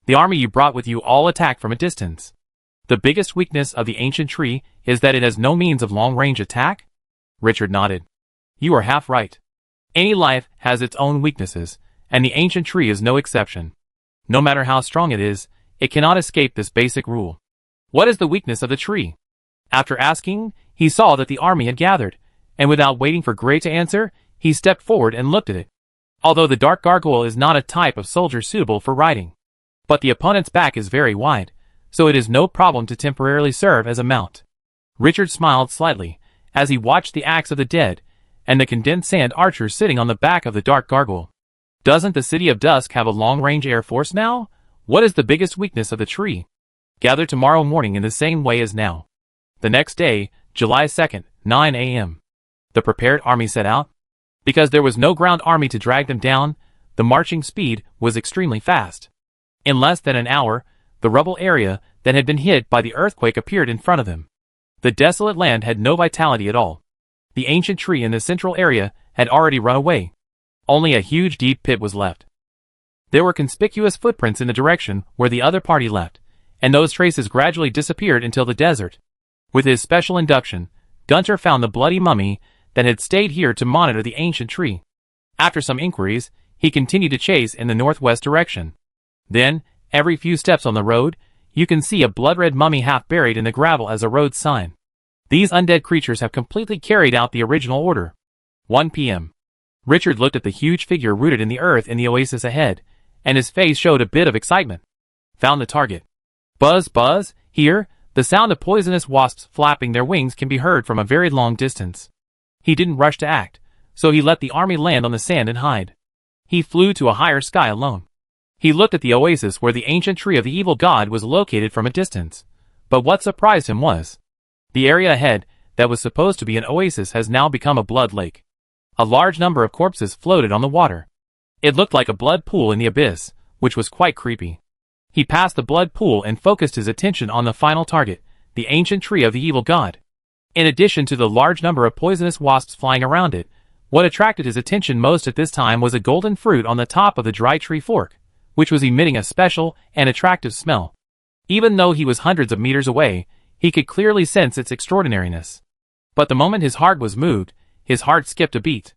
The army you brought with you all attack from a distance. The biggest weakness of the ancient tree is that it has no means of long-range attack? Richard nodded. You are half right. Any life has its own weaknesses, and the ancient tree is no exception. No matter how strong it is, it cannot escape this basic rule. What is the weakness of the tree? After asking, he saw that the army had gathered, and without waiting for Grey to answer, he stepped forward and looked at it. Although the dark gargoyle is not a type of soldier suitable for riding, but the opponent's back is very wide, so it is no problem to temporarily serve as a mount. Richard smiled slightly, as he watched the Axe of the Dead, and the condensed sand archers sitting on the back of the dark gargoyle. Doesn't the City of Dusk have a long-range air force now? What is the biggest weakness of the tree? Gather tomorrow morning in the same way as now. The next day, July 2nd, 9 a.m. The prepared army set out. Because there was no ground army to drag them down, the marching speed was extremely fast. In less than an hour, the rubble area that had been hit by the earthquake appeared in front of them. The desolate land had no vitality at all. The ancient tree in the central area had already run away. Only a huge deep pit was left. There were conspicuous footprints in the direction where the other party left, and those traces gradually disappeared until the desert. With his special induction, Gunter found the bloody mummy that had stayed here to monitor the ancient tree. After some inquiries, he continued to chase in the northwest direction. Then, every few steps on the road, you can see a blood-red mummy half buried in the gravel as a road sign. These undead creatures have completely carried out the original order. 1 p.m. Richard looked at the huge figure rooted in the earth in the oasis ahead, and his face showed a bit of excitement. Found the target. Buzz, buzz, here, the sound of poisonous wasps flapping their wings can be heard from a very long distance. He didn't rush to act, so he let the army land on the sand and hide. He flew to a higher sky alone. He looked at the oasis where the ancient tree of the evil god was located from a distance. But what surprised him was the area ahead that was supposed to be an oasis has now become a blood lake. A large number of corpses floated on the water. It looked like a blood pool in the abyss, which was quite creepy. He passed the blood pool and focused his attention on the final target, the ancient tree of the evil god. In addition to the large number of poisonous wasps flying around it, what attracted his attention most at this time was a golden fruit on the top of the dry tree fork, which was emitting a special and attractive smell. Even though he was hundreds of meters away, he could clearly sense its extraordinariness. But the moment his heart was moved, his heart skipped a beat.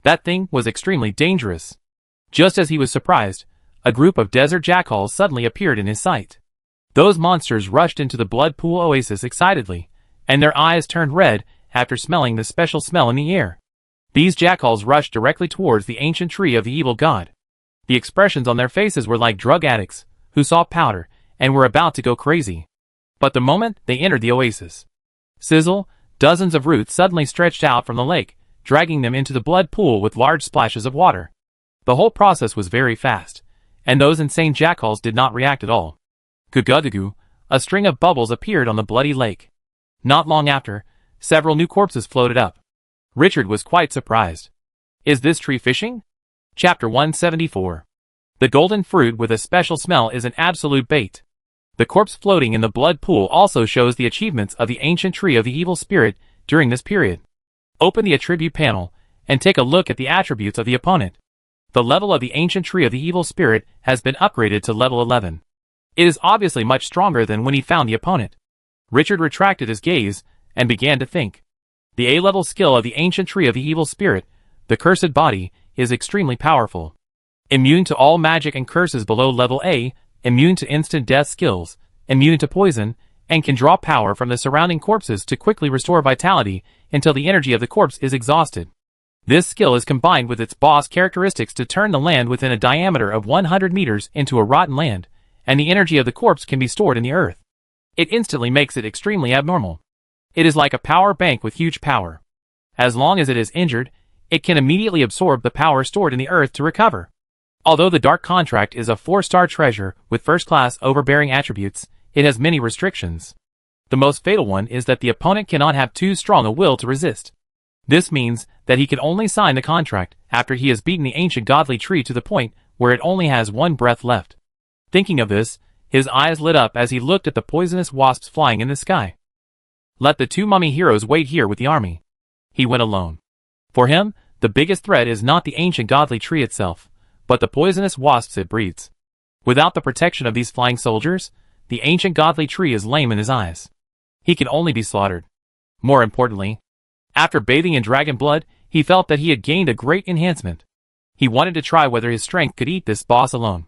That thing was extremely dangerous. Just as he was surprised, a group of desert jackals suddenly appeared in his sight. Those monsters rushed into the blood pool oasis excitedly, and their eyes turned red after smelling the special smell in the air. These jackals rushed directly towards the ancient tree of the evil god. The expressions on their faces were like drug addicts who saw powder and were about to go crazy. But the moment they entered the oasis, sizzle, dozens of roots suddenly stretched out from the lake, dragging them into the blood pool with large splashes of water. The whole process was very fast, and those insane jackals did not react at all. Gugudugu, a string of bubbles appeared on the bloody lake. Not long after, several new corpses floated up. Richard was quite surprised. Is this tree fishing? Chapter 174. The golden fruit with a special smell is an absolute bait. The corpse floating in the blood pool also shows the achievements of the ancient tree of the evil spirit during this period. Open the attribute panel and take a look at the attributes of the opponent. The level of the ancient tree of the evil spirit has been upgraded to level 11. It is obviously much stronger than when he found the opponent. Richard retracted his gaze and began to think. The A-level skill of the ancient tree of the evil spirit, the cursed body, is extremely powerful. Immune to all magic and curses below level A, immune to instant death skills, immune to poison, and can draw power from the surrounding corpses to quickly restore vitality until the energy of the corpse is exhausted. This skill is combined with its boss characteristics to turn the land within a diameter of 100 meters into a rotten land, and the energy of the corpse can be stored in the earth. It instantly makes it extremely abnormal. It is like a power bank with huge power. As long as it is injured, it can immediately absorb the power stored in the earth to recover. Although the Dark Contract is a 4-star treasure with first-class overbearing attributes, it has many restrictions. The most fatal one is that the opponent cannot have too strong a will to resist. This means that he can only sign the contract after he has beaten the ancient godly tree to the point where it only has one breath left. Thinking of this, his eyes lit up as he looked at the poisonous wasps flying in the sky. Let the two mummy heroes wait here with the army. He went alone. For him, the biggest threat is not the ancient godly tree itself, but the poisonous wasps it breeds. Without the protection of these flying soldiers, the ancient godly tree is lame in his eyes. He can only be slaughtered. More importantly, after bathing in dragon blood, he felt that he had gained a great enhancement. He wanted to try whether his strength could eat this boss alone.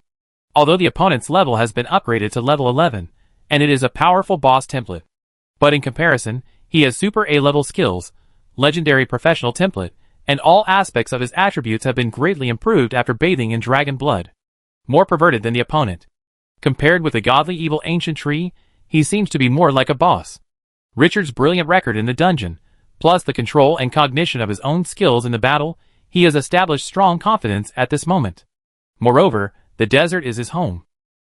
Although the opponent's level has been upgraded to level 11, and it is a powerful boss template. But in comparison, he has super A-level skills, legendary professional template, and all aspects of his attributes have been greatly improved after bathing in dragon blood. More perverted than the opponent. Compared with the godly evil ancient tree, he seems to be more like a boss. Richard's brilliant record in the dungeon, plus the control and cognition of his own skills in the battle, he has established strong confidence at this moment. Moreover, the desert is his home.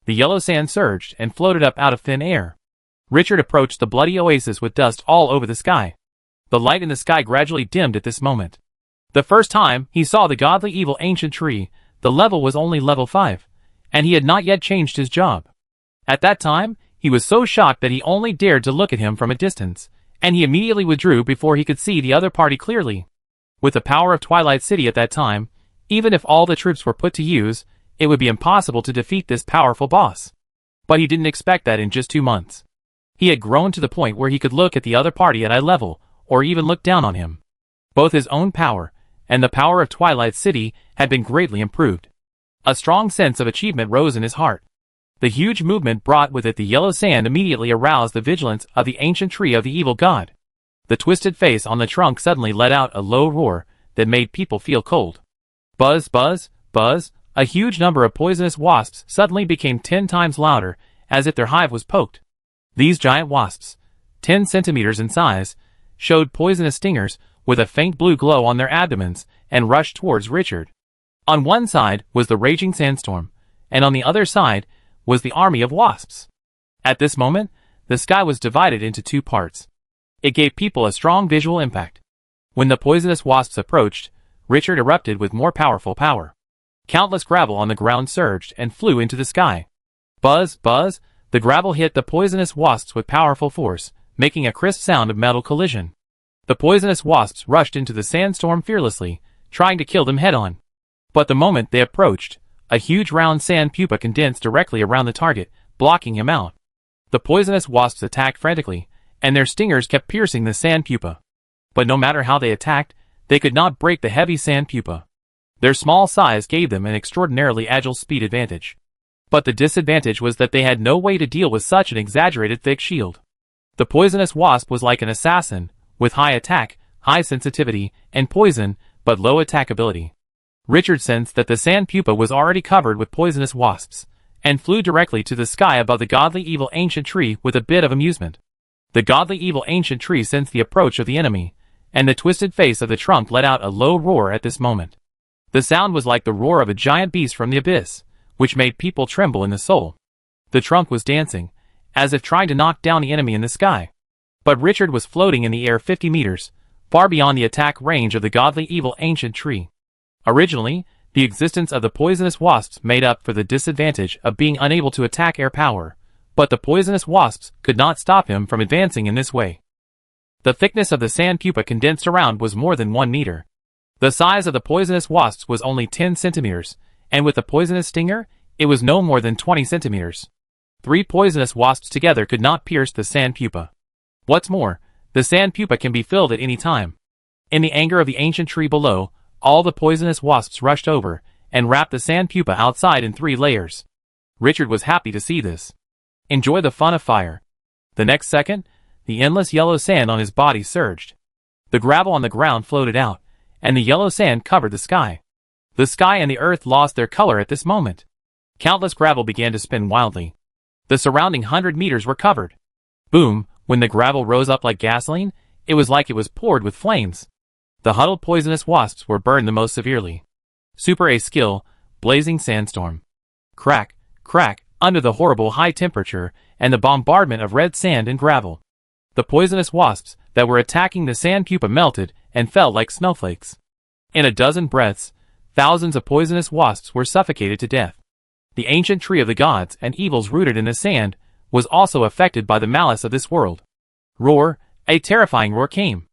The yellow sand surged and floated up out of thin air. Richard approached the bloody oasis with dust all over the sky. The light in the sky gradually dimmed at this moment. The first time he saw the godly evil ancient tree, the level was only level 5, and he had not yet changed his job. At that time, he was so shocked that he only dared to look at him from a distance, and he immediately withdrew before he could see the other party clearly. With the power of Twilight City at that time, even if all the troops were put to use, it would be impossible to defeat this powerful boss. But he didn't expect that in just 2 months. He had grown to the point where he could look at the other party at eye level, or even look down on him. Both his own power and the power of Twilight City had been greatly improved. A strong sense of achievement rose in his heart. The huge movement brought with it the yellow sand immediately aroused the vigilance of the ancient tree of the evil god. The twisted face on the trunk suddenly let out a low roar that made people feel cold. Buzz, buzz, buzz, a huge number of poisonous wasps suddenly became 10 times louder, as if their hive was poked. These giant wasps, 10 centimeters in size, showed poisonous stingers with a faint blue glow on their abdomens and rushed towards Richard. On one side was the raging sandstorm, and on the other side was the army of wasps. At this moment, the sky was divided into 2 parts. It gave people a strong visual impact. When the poisonous wasps approached, Richard erupted with more powerful power. Countless gravel on the ground surged and flew into the sky. Buzz, buzz, the gravel hit the poisonous wasps with powerful force, making a crisp sound of metal collision. The poisonous wasps rushed into the sandstorm fearlessly, trying to kill them head-on. But the moment they approached, a huge round sand pupa condensed directly around the target, blocking him out. The poisonous wasps attacked frantically, and their stingers kept piercing the sand pupa. But no matter how they attacked, they could not break the heavy sand pupa. Their small size gave them an extraordinarily agile speed advantage. But the disadvantage was that they had no way to deal with such an exaggerated thick shield. The poisonous wasp was like an assassin, with high attack, high sensitivity, and poison, but low attack ability. Richard sensed that the sand pupa was already covered with poisonous wasps, and flew directly to the sky above the godly evil ancient tree with a bit of amusement. The godly evil ancient tree sensed the approach of the enemy, and the twisted face of the trunk let out a low roar at this moment. The sound was like the roar of a giant beast from the abyss, which made people tremble in the soul. The trunk was dancing, as if trying to knock down the enemy in the sky. But Richard was floating in the air 50 meters, far beyond the attack range of the godly evil ancient tree. Originally, the existence of the poisonous wasps made up for the disadvantage of being unable to attack air power, but the poisonous wasps could not stop him from advancing in this way. The thickness of the sand pupa condensed around was more than 1 meter. The size of the poisonous wasps was only 10 centimeters, and with the poisonous stinger, it was no more than 20 centimeters. 3 poisonous wasps together could not pierce the sand pupa. What's more, the sand pupa can be filled at any time. In the anger of the ancient tree below, all the poisonous wasps rushed over, and wrapped the sand pupa outside in 3 layers. Richard was happy to see this. Enjoy the fun of fire. The next second, the endless yellow sand on his body surged. The gravel on the ground floated out, and the yellow sand covered the sky. The sky and the earth lost their color at this moment. Countless gravel began to spin wildly. The surrounding 100 meters were covered. Boom, when the gravel rose up like gasoline, it was like it was poured with flames. The huddled poisonous wasps were burned the most severely. Super A skill, blazing sandstorm. Crack, crack, under the horrible high temperature and the bombardment of red sand and gravel. The poisonous wasps that were attacking the sand pupa melted and fell like snowflakes. In a dozen breaths, thousands of poisonous wasps were suffocated to death. The ancient tree of the gods and evils rooted in the sand was also affected by the malice of this world. Roar, a terrifying roar came.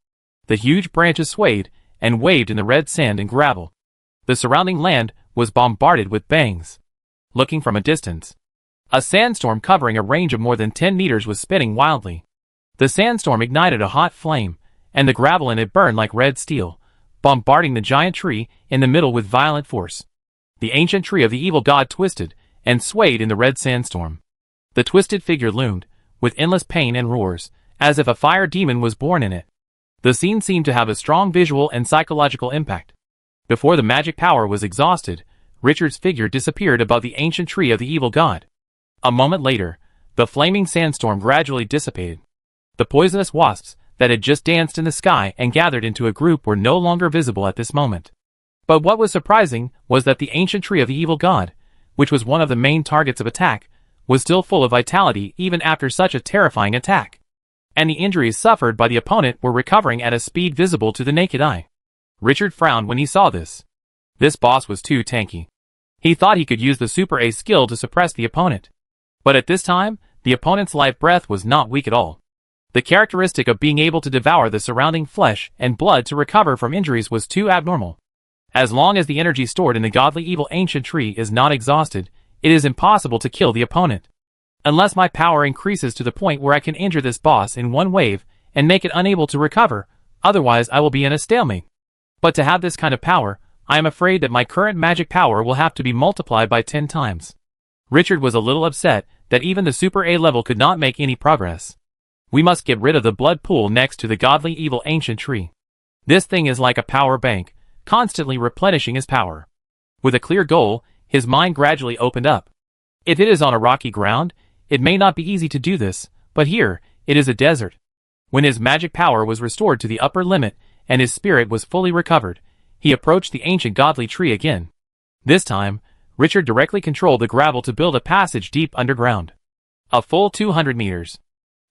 The huge branches swayed and waved in the red sand and gravel. The surrounding land was bombarded with bangs. Looking from a distance, a sandstorm covering a range of more than 10 meters was spinning wildly. The sandstorm ignited a hot flame, and the gravel in it burned like red steel, bombarding the giant tree in the middle with violent force. The ancient tree of the evil god twisted and swayed in the red sandstorm. The twisted figure loomed, with endless pain and roars, as if a fire demon was born in it. The scene seemed to have a strong visual and psychological impact. Before the magic power was exhausted, Richard's figure disappeared above the ancient tree of the evil god. A moment later, the flaming sandstorm gradually dissipated. The poisonous wasps that had just danced in the sky and gathered into a group were no longer visible at this moment. But what was surprising was that the ancient tree of the evil god, which was one of the main targets of attack, was still full of vitality even after such a terrifying attack. And the injuries suffered by the opponent were recovering at a speed visible to the naked eye. Richard frowned when he saw this. This boss was too tanky. He thought he could use the Super A skill to suppress the opponent. But at this time, the opponent's life breath was not weak at all. The characteristic of being able to devour the surrounding flesh and blood to recover from injuries was too abnormal. As long as the energy stored in the godly evil ancient tree is not exhausted, it is impossible to kill the opponent. Unless my power increases to the point where I can injure this boss in one wave and make it unable to recover, otherwise I will be in a stalemate. But to have this kind of power, I am afraid that my current magic power will have to be multiplied by 10 times. Richard was a little upset that even the Super A level could not make any progress. We must get rid of the blood pool next to the godly evil ancient tree. This thing is like a power bank, constantly replenishing his power. With a clear goal, his mind gradually opened up. If it is on a rocky ground, it may not be easy to do this, but here, it is a desert. When his magic power was restored to the upper limit and his spirit was fully recovered, he approached the ancient godly tree again. This time, Richard directly controlled the gravel to build a passage deep underground. A full 200 meters.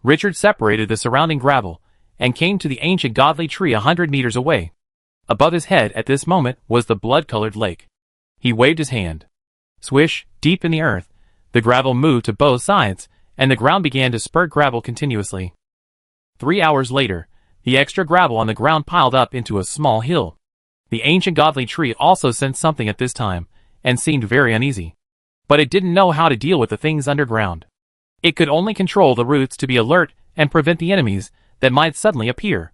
Richard separated the surrounding gravel and came to the ancient godly tree 100 meters away. Above his head at this moment was the blood-colored lake. He waved his hand. Swish, deep in the earth, the gravel moved to both sides, and the ground began to spurt gravel continuously. 3 hours later, the extra gravel on the ground piled up into a small hill. The ancient godly tree also sensed something at this time, and seemed very uneasy. But it didn't know how to deal with the things underground. It could only control the roots to be alert and prevent the enemies that might suddenly appear.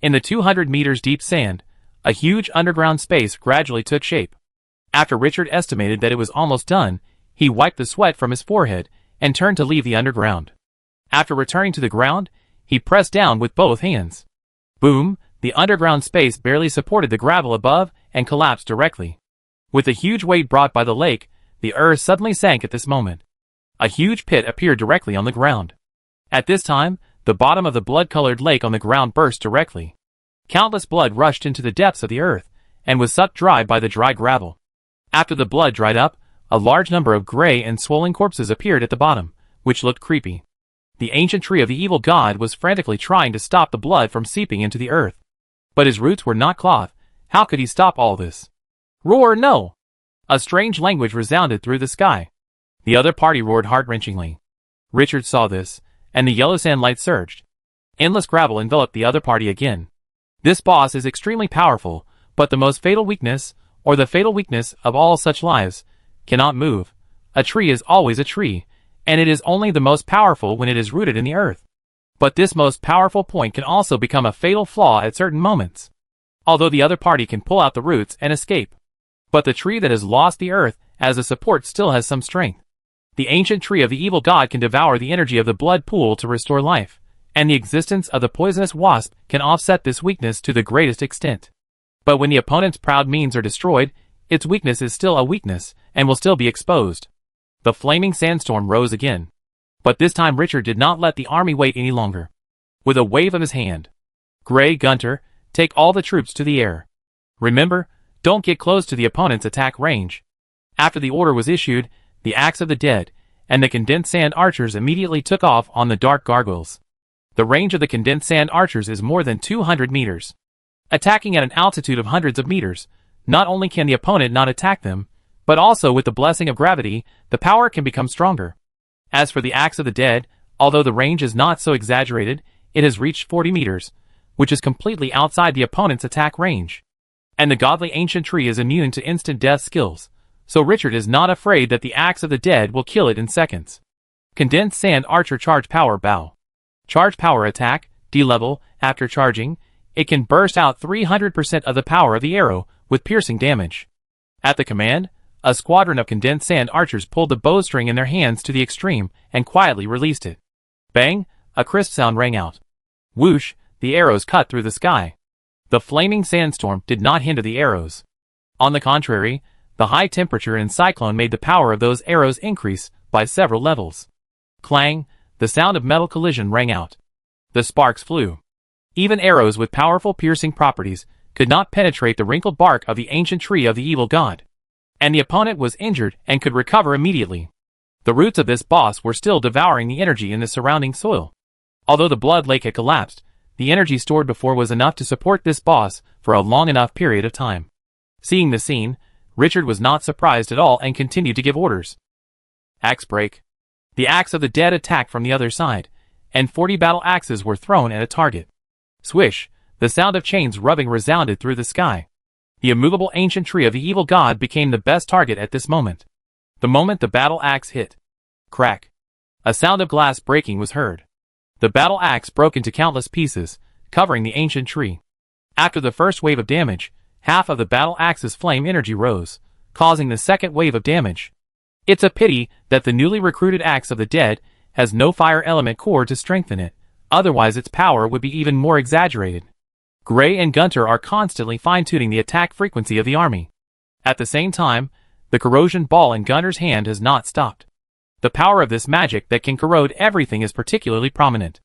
In the 200 meters deep sand, a huge underground space gradually took shape. After Richard estimated that it was almost done, he wiped the sweat from his forehead and turned to leave the underground. After returning to the ground, he pressed down with both hands. Boom, the underground space barely supported the gravel above and collapsed directly. With the huge weight brought by the lake, the earth suddenly sank at this moment. A huge pit appeared directly on the ground. At this time, the bottom of the blood-colored lake on the ground burst directly. Countless blood rushed into the depths of the earth and was sucked dry by the dry gravel. After the blood dried up, a large number of gray and swollen corpses appeared at the bottom, which looked creepy. The ancient tree of the evil god was frantically trying to stop the blood from seeping into the earth. But his roots were not cloth. How could he stop all this? Roar no! A strange language resounded through the sky. The other party roared heart-wrenchingly. Richard saw this, and the yellow sand light surged. Endless gravel enveloped the other party again. This boss is extremely powerful, but the most fatal weakness, or the fatal weakness of all such lives, cannot move. A tree is always a tree, and it is only the most powerful when it is rooted in the earth. But this most powerful point can also become a fatal flaw at certain moments. Although the other party can pull out the roots and escape. But the tree that has lost the earth as a support still has some strength. The ancient tree of the evil god can devour the energy of the blood pool to restore life, and the existence of the poisonous wasp can offset this weakness to the greatest extent. But when the opponent's proud means are destroyed, its weakness is still a weakness, and will still be exposed. The flaming sandstorm rose again. But this time Richard did not let the army wait any longer. With a wave of his hand, Gray Gunter, take all the troops to the air. Remember, don't get close to the opponent's attack range. After the order was issued, the axe of the dead, and the condensed sand archers immediately took off on the dark gargoyles. The range of the condensed sand archers is more than 200 meters. Attacking at an altitude of hundreds of meters, not only can the opponent not attack them, but also with the blessing of gravity, the power can become stronger. As for the axe of the dead, although the range is not so exaggerated, it has reached 40 meters, which is completely outside the opponent's attack range. And the godly ancient tree is immune to instant death skills, so Richard is not afraid that the axe of the dead will kill it in seconds. Condensed sand archer charge power bow. Charge power attack, D-level, after charging, it can burst out 300% of the power of the arrow with piercing damage. At the command, a squadron of condensed sand archers pulled the bowstring in their hands to the extreme and quietly released it. Bang, a crisp sound rang out. Whoosh, the arrows cut through the sky. The flaming sandstorm did not hinder the arrows. On the contrary, the high temperature and cyclone made the power of those arrows increase by several levels. Clang, the sound of metal collision rang out. The sparks flew. Even arrows with powerful piercing properties could not penetrate the wrinkled bark of the ancient tree of the evil god. And the opponent was injured and could recover immediately. The roots of this boss were still devouring the energy in the surrounding soil. Although the blood lake had collapsed, the energy stored before was enough to support this boss for a long enough period of time. Seeing the scene, Richard was not surprised at all and continued to give orders. Axe break. The axe of the dead attacked from the other side, and 40 battle axes were thrown at a target. Swish, the sound of chains rubbing resounded through the sky. The immovable ancient tree of the evil god became the best target at this moment. The moment the battle axe hit. Crack. A sound of glass breaking was heard. The battle axe broke into countless pieces, covering the ancient tree. After the first wave of damage, half of the battle axe's flame energy rose, causing the second wave of damage. It's a pity that the newly recruited axe of the dead has no fire element core to strengthen it, otherwise its power would be even more exaggerated. Gray and Gunter are constantly fine-tuning the attack frequency of the army. At the same time, the corrosion ball in Gunter's hand has not stopped. The power of this magic that can corrode everything is particularly prominent.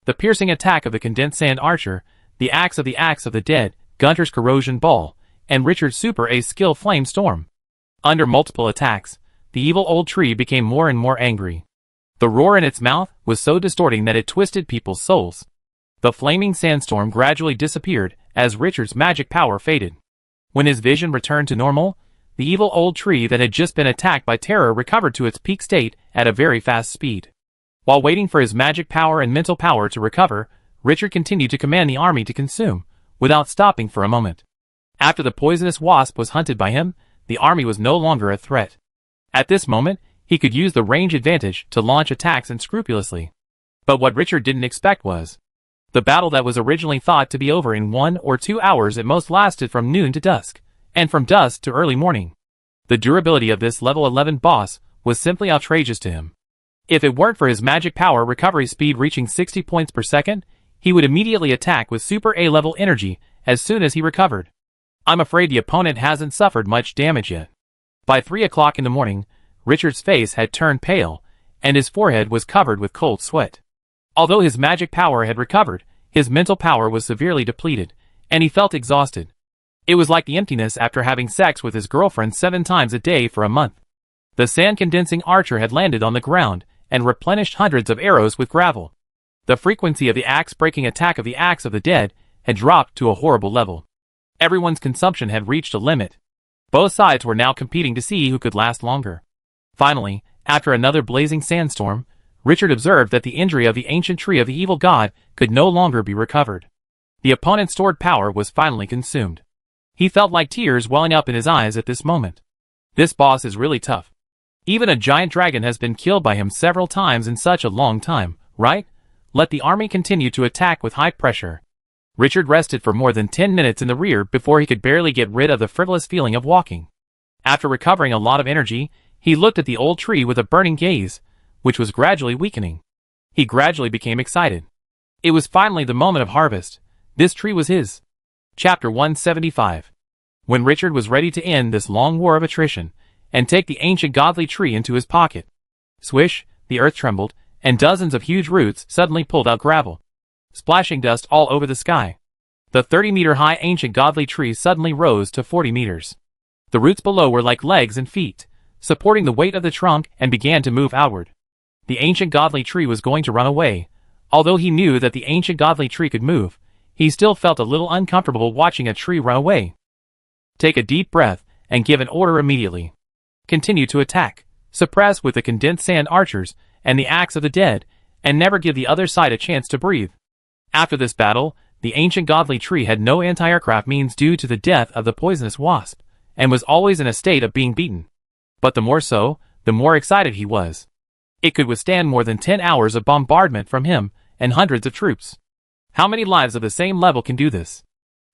The piercing attack of the condensed sand archer, the axe of the dead, Gunter's corrosion ball, and Richard's super ace skill flame storm. Under multiple attacks, the evil old tree became more and more angry. The roar in its mouth was so distorting that it twisted people's souls. The flaming sandstorm gradually disappeared as Richard's magic power faded. When his vision returned to normal, the evil old tree that had just been attacked by terror recovered to its peak state at a very fast speed. While waiting for his magic power and mental power to recover, Richard continued to command the army to consume, without stopping for a moment. After the poisonous wasp was hunted by him, the army was no longer a threat. At this moment, he could use the range advantage to launch attacks unscrupulously. But what Richard didn't expect was the battle that was originally thought to be over in 1 or 2 hours at most lasted from noon to dusk, and from dusk to early morning. The durability of this level 11 boss was simply outrageous to him. If it weren't for his magic power recovery speed reaching 60 points per second, he would immediately attack with super A level energy as soon as he recovered. I'm afraid the opponent hasn't suffered much damage yet. By 3 o'clock in the morning, Richard's face had turned pale, and his forehead was covered with cold sweat. Although his magic power had recovered, his mental power was severely depleted, and he felt exhausted. It was like the emptiness after having sex with his girlfriend 7 times a day for a month. The sand-condensing archer had landed on the ground and replenished hundreds of arrows with gravel. The frequency of the axe-breaking attack of the axe of the dead had dropped to a horrible level. Everyone's consumption had reached a limit. Both sides were now competing to see who could last longer. Finally, after another blazing sandstorm, Richard observed that the injury of the ancient tree of the evil god could no longer be recovered. The opponent's stored power was finally consumed. He felt like tears welling up in his eyes at this moment. This boss is really tough. Even a giant dragon has been killed by him several times in such a long time, right? Let the army continue to attack with high pressure. Richard rested for more than 10 minutes in the rear before he could barely get rid of the frivolous feeling of walking. After recovering a lot of energy, he looked at the old tree with a burning gaze, which was gradually weakening. He gradually became excited. It was finally the moment of harvest. This tree was his. Chapter 175. When Richard was ready to end this long war of attrition, and take the ancient godly tree into his pocket. Swish, the earth trembled, and dozens of huge roots suddenly pulled out gravel, splashing dust all over the sky. The 30-meter-high ancient godly tree suddenly rose to 40 meters. The roots below were like legs and feet, supporting the weight of the trunk, and began to move outward. The ancient godly tree was going to run away. Although he knew that the ancient godly tree could move, he still felt a little uncomfortable watching a tree run away. Take a deep breath, and give an order immediately. Continue to attack. Suppress with the condensed sand archers, and the axe of the dead, and never give the other side a chance to breathe. After this battle, the ancient godly tree had no anti-aircraft means due to the death of the poisonous wasp, and was always in a state of being beaten. But the more so, the more excited he was. It could withstand more than 10 hours of bombardment from him, and hundreds of troops. How many lives of the same level can do this?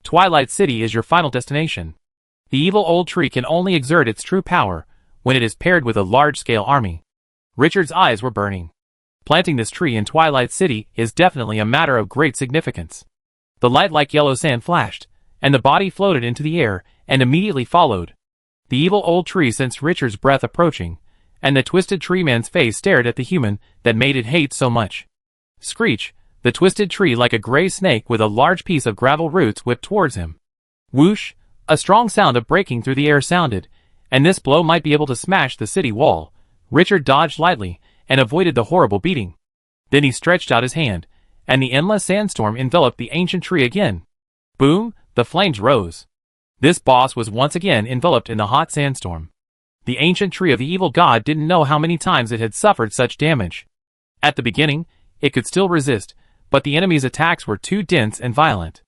Twilight City is your final destination. The evil old tree can only exert its true power when it is paired with a large-scale army. Richard's eyes were burning. Planting this tree in Twilight City is definitely a matter of great significance. The light like yellow sand flashed, and the body floated into the air, and immediately followed. The evil old tree sensed Richard's breath approaching, and the twisted tree man's face stared at the human that made it hate so much. Screech, the twisted tree like a gray snake with a large piece of gravel roots whipped towards him. Whoosh, a strong sound of breaking through the air sounded, and this blow might be able to smash the city wall. Richard dodged lightly and avoided the horrible beating. Then he stretched out his hand, and the endless sandstorm enveloped the ancient tree again. Boom, the flames rose. This boss was once again enveloped in the hot sandstorm. The ancient tree of the evil god didn't know how many times it had suffered such damage. At the beginning, it could still resist, but the enemy's attacks were too dense and violent.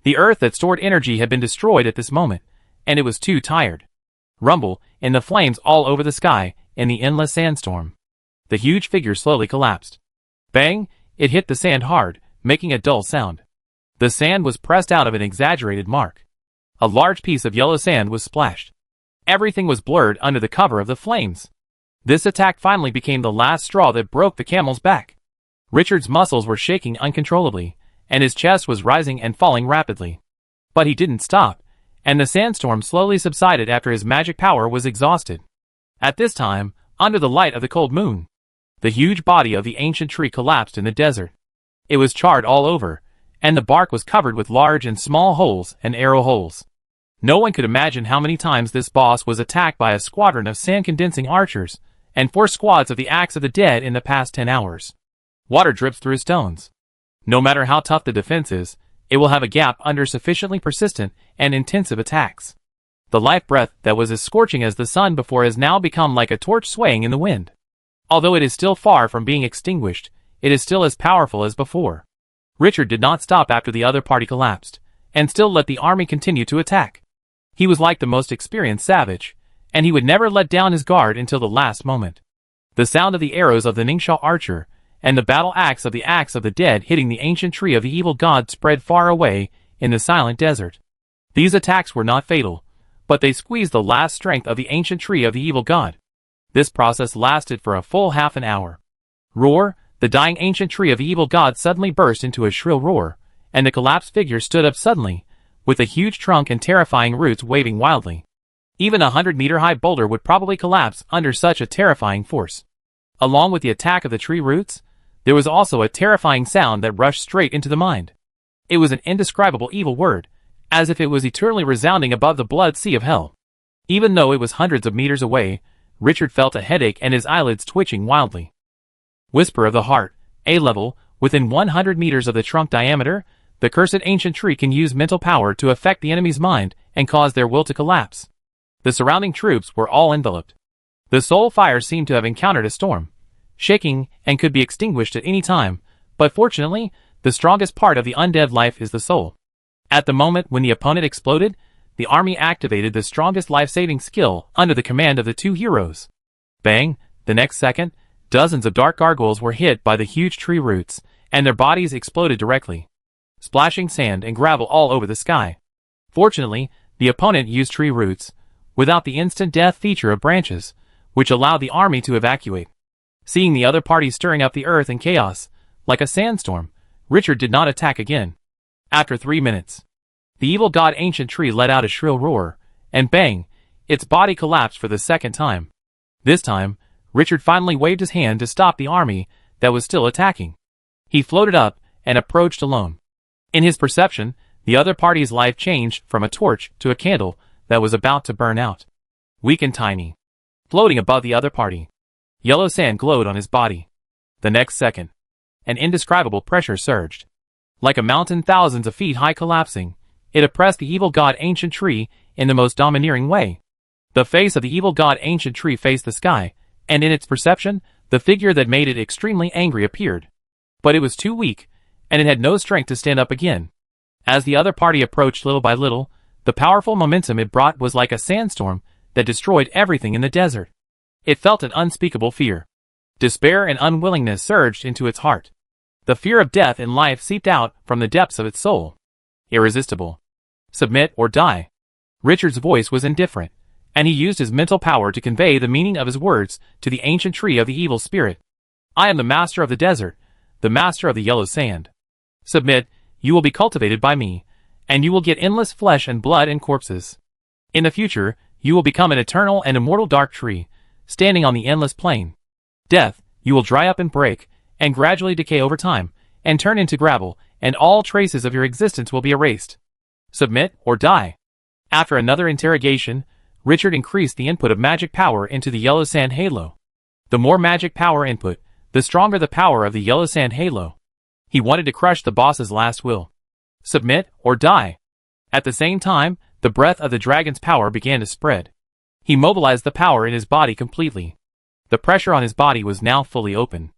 The earth that stored energy had been destroyed at this moment, and it was too tired. Rumble, in the flames all over the sky, in the endless sandstorm. The huge figure slowly collapsed. Bang! It hit the sand hard, making a dull sound. The sand was pressed out of an exaggerated mark. A large piece of yellow sand was splashed. Everything was blurred under the cover of the flames. This attack finally became the last straw that broke the camel's back. Richard's muscles were shaking uncontrollably, and his chest was rising and falling rapidly. But he didn't stop, and the sandstorm slowly subsided after his magic power was exhausted. At this time, under the light of the cold moon, the huge body of the ancient tree collapsed in the desert. It was charred all over, and the bark was covered with large and small holes and arrow holes. No one could imagine how many times this boss was attacked by a squadron of sand-condensing archers, and 4 squads of the Axe of the Dead in the past 10 hours. Water drips through his stones. No matter how tough the defense is, it will have a gap under sufficiently persistent and intensive attacks. The life breath that was as scorching as the sun before has now become like a torch swaying in the wind. Although it is still far from being extinguished, it is still as powerful as before. Richard did not stop after the other party collapsed, and still let the army continue to attack. He was like the most experienced savage, and he would never let down his guard until the last moment. The sound of the arrows of the Ningxia archer, and the battle axe of the Dead hitting the ancient tree of the evil god spread far away in the silent desert. These attacks were not fatal, but they squeezed the last strength of the ancient tree of the evil god. This process lasted for a full half an hour. Roar! The dying ancient tree of the evil god suddenly burst into a shrill roar, and the collapsed figure stood up suddenly, with a huge trunk and terrifying roots waving wildly. Even a 100-meter-high boulder would probably collapse under such a terrifying force. Along with the attack of the tree roots, there was also a terrifying sound that rushed straight into the mind. It was an indescribable evil word, as if it was eternally resounding above the blood sea of hell. Even though it was hundreds of meters away, Richard felt a headache and his eyelids twitching wildly. Whisper of the Heart, A-level, within 100 meters of the trunk diameter, the cursed ancient tree can use mental power to affect the enemy's mind and cause their will to collapse. The surrounding troops were all enveloped. The soul fire seemed to have encountered a storm, shaking and could be extinguished at any time, but fortunately, the strongest part of the undead life is the soul. At the moment when the opponent exploded, the army activated the strongest life-saving skill under the command of the 2 heroes. Bang! The next second, dozens of dark gargoyles were hit by the huge tree roots, and their bodies exploded directly, splashing sand and gravel all over the sky. Fortunately, the opponent used tree roots, without the instant death feature of branches, which allowed the army to evacuate. Seeing the other party stirring up the earth in chaos, like a sandstorm, Richard did not attack again. After 3 minutes, the evil god ancient tree let out a shrill roar, and bang, its body collapsed for the second time. This time, Richard finally waved his hand to stop the army that was still attacking. He floated up and approached alone. In his perception, the other party's life changed from a torch to a candle that was about to burn out. Weak and tiny, floating above the other party, yellow sand glowed on his body. The next second, an indescribable pressure surged. Like a mountain thousands of feet high collapsing, it oppressed the evil god ancient tree in the most domineering way. The face of the evil god ancient tree faced the sky, and in its perception, the figure that made it extremely angry appeared. But it was too weak, and it had no strength to stand up again. As the other party approached little by little, the powerful momentum it brought was like a sandstorm that destroyed everything in the desert. It felt an unspeakable fear. Despair and unwillingness surged into its heart. The fear of death and life seeped out from the depths of its soul. Irresistible. Submit or die. Richard's voice was indifferent, and he used his mental power to convey the meaning of his words to the ancient tree of the evil spirit. I am the master of the desert, the master of the yellow sand. Submit, you will be cultivated by me, and you will get endless flesh and blood and corpses. In the future, you will become an eternal and immortal dark tree, standing on the endless plain. Death, you will dry up and break, and gradually decay over time, and turn into gravel, and all traces of your existence will be erased. Submit or die. After another interrogation, Richard increased the input of magic power into the yellow sand halo. The more magic power input, the stronger the power of the yellow sand halo. He wanted to crush the boss's last will. Submit or die. At the same time, the breath of the dragon's power began to spread. He mobilized the power in his body completely. The pressure on his body was now fully open.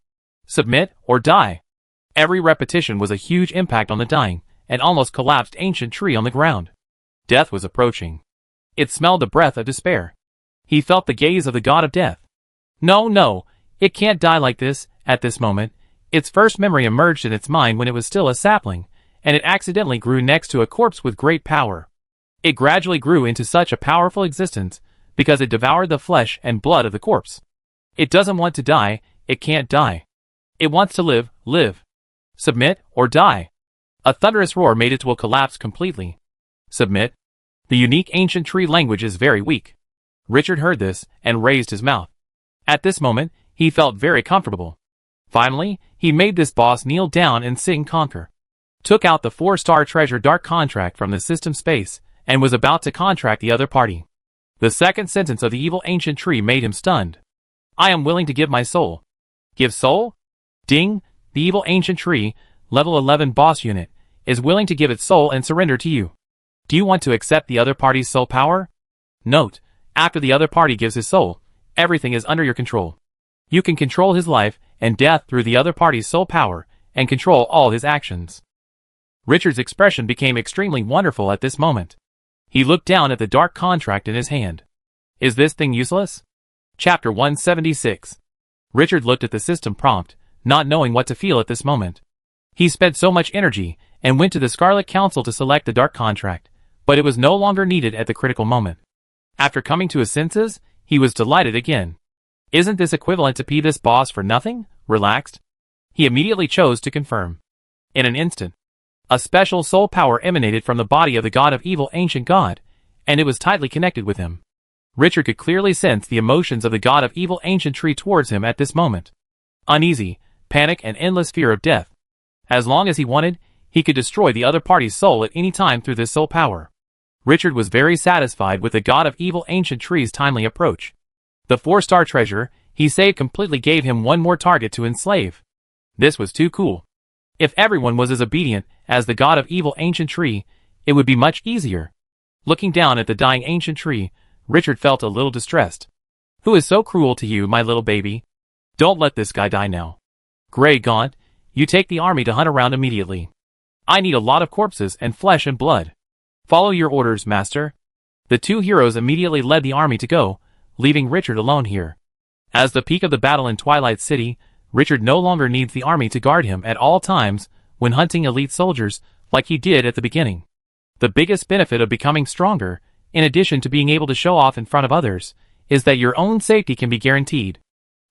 Submit or die. Every repetition was a huge impact on the dying and almost collapsed ancient tree on the ground. Death was approaching. It smelled the breath of despair. He felt the gaze of the god of death. No, it can't die like this. At this moment, its first memory emerged in its mind when it was still a sapling, and it accidentally grew next to a corpse with great power. It gradually grew into such a powerful existence because it devoured the flesh and blood of the corpse. It doesn't want to die, it can't die. It wants to live. Submit or die. A thunderous roar made its will collapse completely. Submit. The unique ancient tree language is very weak. Richard heard this and raised his mouth. At this moment, he felt very comfortable. Finally, he made this boss kneel down and sing conquer. Took out the 4-star treasure dark contract from the system space and was about to contract the other party. The second sentence of the evil ancient tree made him stunned. I am willing to give my soul. Give soul? Ding! The evil ancient tree, level 11 boss unit, is willing to give its soul and surrender to you. Do you want to accept the other party's soul power? Note, after the other party gives his soul, everything is under your control. You can control his life and death through the other party's soul power and control all his actions. Richard's expression became extremely wonderful at this moment. He looked down at the dark contract in his hand. Is this thing useless? Chapter 176. Richard looked at the system prompt, not knowing what to feel at this moment. He spent so much energy and went to the Scarlet Council to select the dark contract, but it was no longer needed at the critical moment. After coming to his senses, he was delighted again. Isn't this equivalent to pee this boss for nothing? Relaxed. He immediately chose to confirm. In an instant, a special soul power emanated from the body of the god of evil ancient god, and it was tightly connected with him. Richard could clearly sense the emotions of the god of evil ancient tree towards him at this moment. Uneasy, panic and endless fear of death. As long as he wanted, he could destroy the other party's soul at any time through this soul power. Richard was very satisfied with the god of evil ancient tree's timely approach. The 4-star treasure he saved completely gave him one more target to enslave. This was too cool. If everyone was as obedient as the god of evil ancient tree, it would be much easier. Looking down at the dying ancient tree, Richard felt a little distressed. Who is so cruel to you, my little baby? Don't let this guy die now. Grey Gaunt, you take the army to hunt around immediately. I need a lot of corpses and flesh and blood. Follow your orders, master. The two heroes immediately led the army to go, leaving Richard alone here. As the peak of the battle in Twilight City, Richard no longer needs the army to guard him at all times when hunting elite soldiers like he did at the beginning. The biggest benefit of becoming stronger, in addition to being able to show off in front of others, is that your own safety can be guaranteed.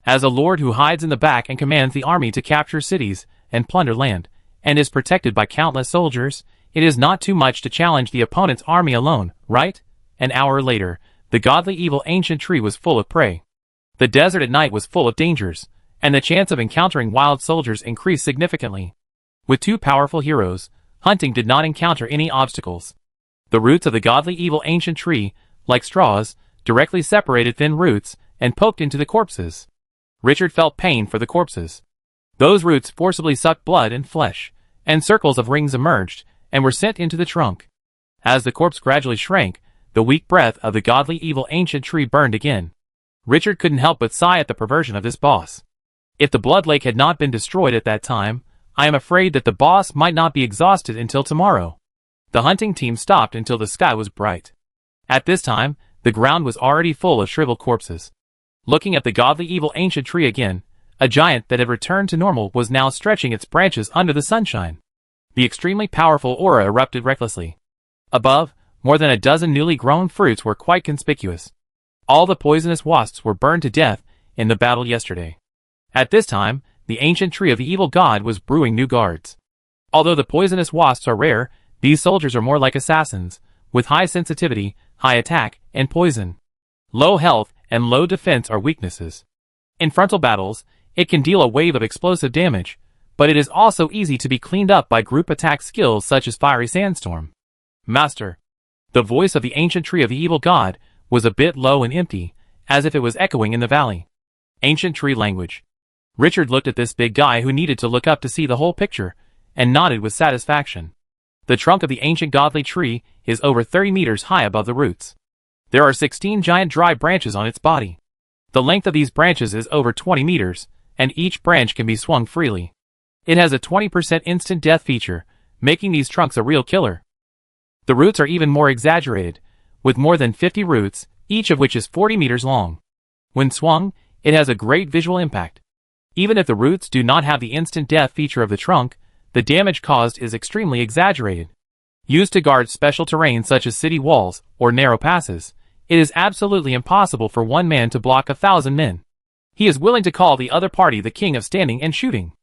As a lord who hides in the back and commands the army to capture cities and plunder land, and is protected by countless soldiers, it is not too much to challenge the opponent's army alone, right? An hour later, the godly evil ancient tree was full of prey. The desert at night was full of dangers, and the chance of encountering wild soldiers increased significantly. With two powerful heroes, hunting did not encounter any obstacles. The roots of the godly evil ancient tree, like straws, directly separated thin roots and poked into the corpses. Richard felt pain for the corpses. Those roots forcibly sucked blood and flesh, and circles of rings emerged and were sent into the trunk. As the corpse gradually shrank, the weak breath of the godly evil ancient tree burned again. Richard couldn't help but sigh at the perversion of this boss. If the blood lake had not been destroyed at that time, I am afraid that the boss might not be exhausted until tomorrow. The hunting team stopped until the sky was bright. At this time, the ground was already full of shriveled corpses. Looking at the godly evil ancient tree again, a giant that had returned to normal was now stretching its branches under the sunshine. The extremely powerful aura erupted recklessly. Above, more than a dozen newly grown fruits were quite conspicuous. All the poisonous wasps were burned to death in the battle yesterday. At this time, the ancient tree of the evil god was brewing new guards. Although the poisonous wasps are rare, these soldiers are more like assassins, with high sensitivity, high attack, and poison. Low health and low defense are weaknesses. In frontal battles, it can deal a wave of explosive damage, but it is also easy to be cleaned up by group attack skills such as Fiery Sandstorm. Master. The voice of the ancient tree of the evil god was a bit low and empty, as if it was echoing in the valley. Ancient tree language. Richard looked at this big guy who needed to look up to see the whole picture, and nodded with satisfaction. The trunk of the ancient godly tree is over 30 meters high above the roots. There are 16 giant dry branches on its body. The length of these branches is over 20 meters, and each branch can be swung freely. It has a 20% instant death feature, making these trunks a real killer. The roots are even more exaggerated, with more than 50 roots, each of which is 40 meters long. When swung, it has a great visual impact. Even if the roots do not have the instant death feature of the trunk, the damage caused is extremely exaggerated. Used to guard special terrain such as city walls or narrow passes, it is absolutely impossible for one man to block 1,000 men. He is willing to call the other party the king of standing and shooting.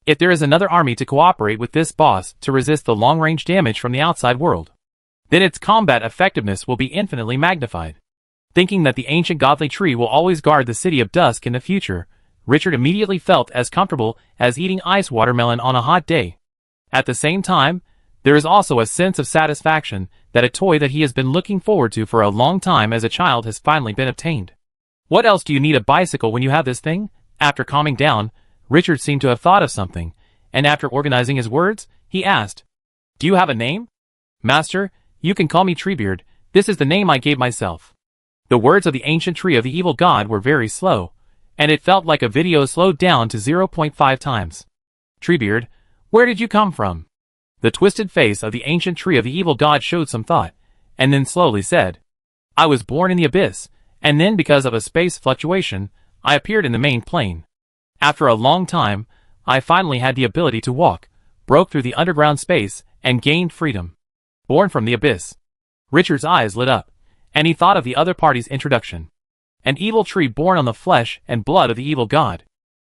If there is another army to cooperate with this boss to resist the long-range damage from the outside world, then its combat effectiveness will be infinitely magnified. Thinking that the ancient godly tree will always guard the city of Dusk in the future, Richard immediately felt as comfortable as eating ice watermelon on a hot day. At the same time, there is also a sense of satisfaction that a toy that he has been looking forward to for a long time as a child has finally been obtained. What else do you need a bicycle when you have this thing? After calming down, Richard seemed to have thought of something, and after organizing his words, he asked, "Do you have a name?" "Master, you can call me Treebeard. This is the name I gave myself." The words of the ancient tree of the evil god were very slow, and it felt like a video slowed down to 0.5 times. "Treebeard, where did you come from?" The twisted face of the ancient tree of the evil god showed some thought, and then slowly said, "I was born in the abyss, and then because of a space fluctuation, I appeared in the main plane. After a long time, I finally had the ability to walk, broke through the underground space, and gained freedom. Born from the abyss." Richard's eyes lit up, and he thought of the other party's introduction. An evil tree born on the flesh and blood of the evil god.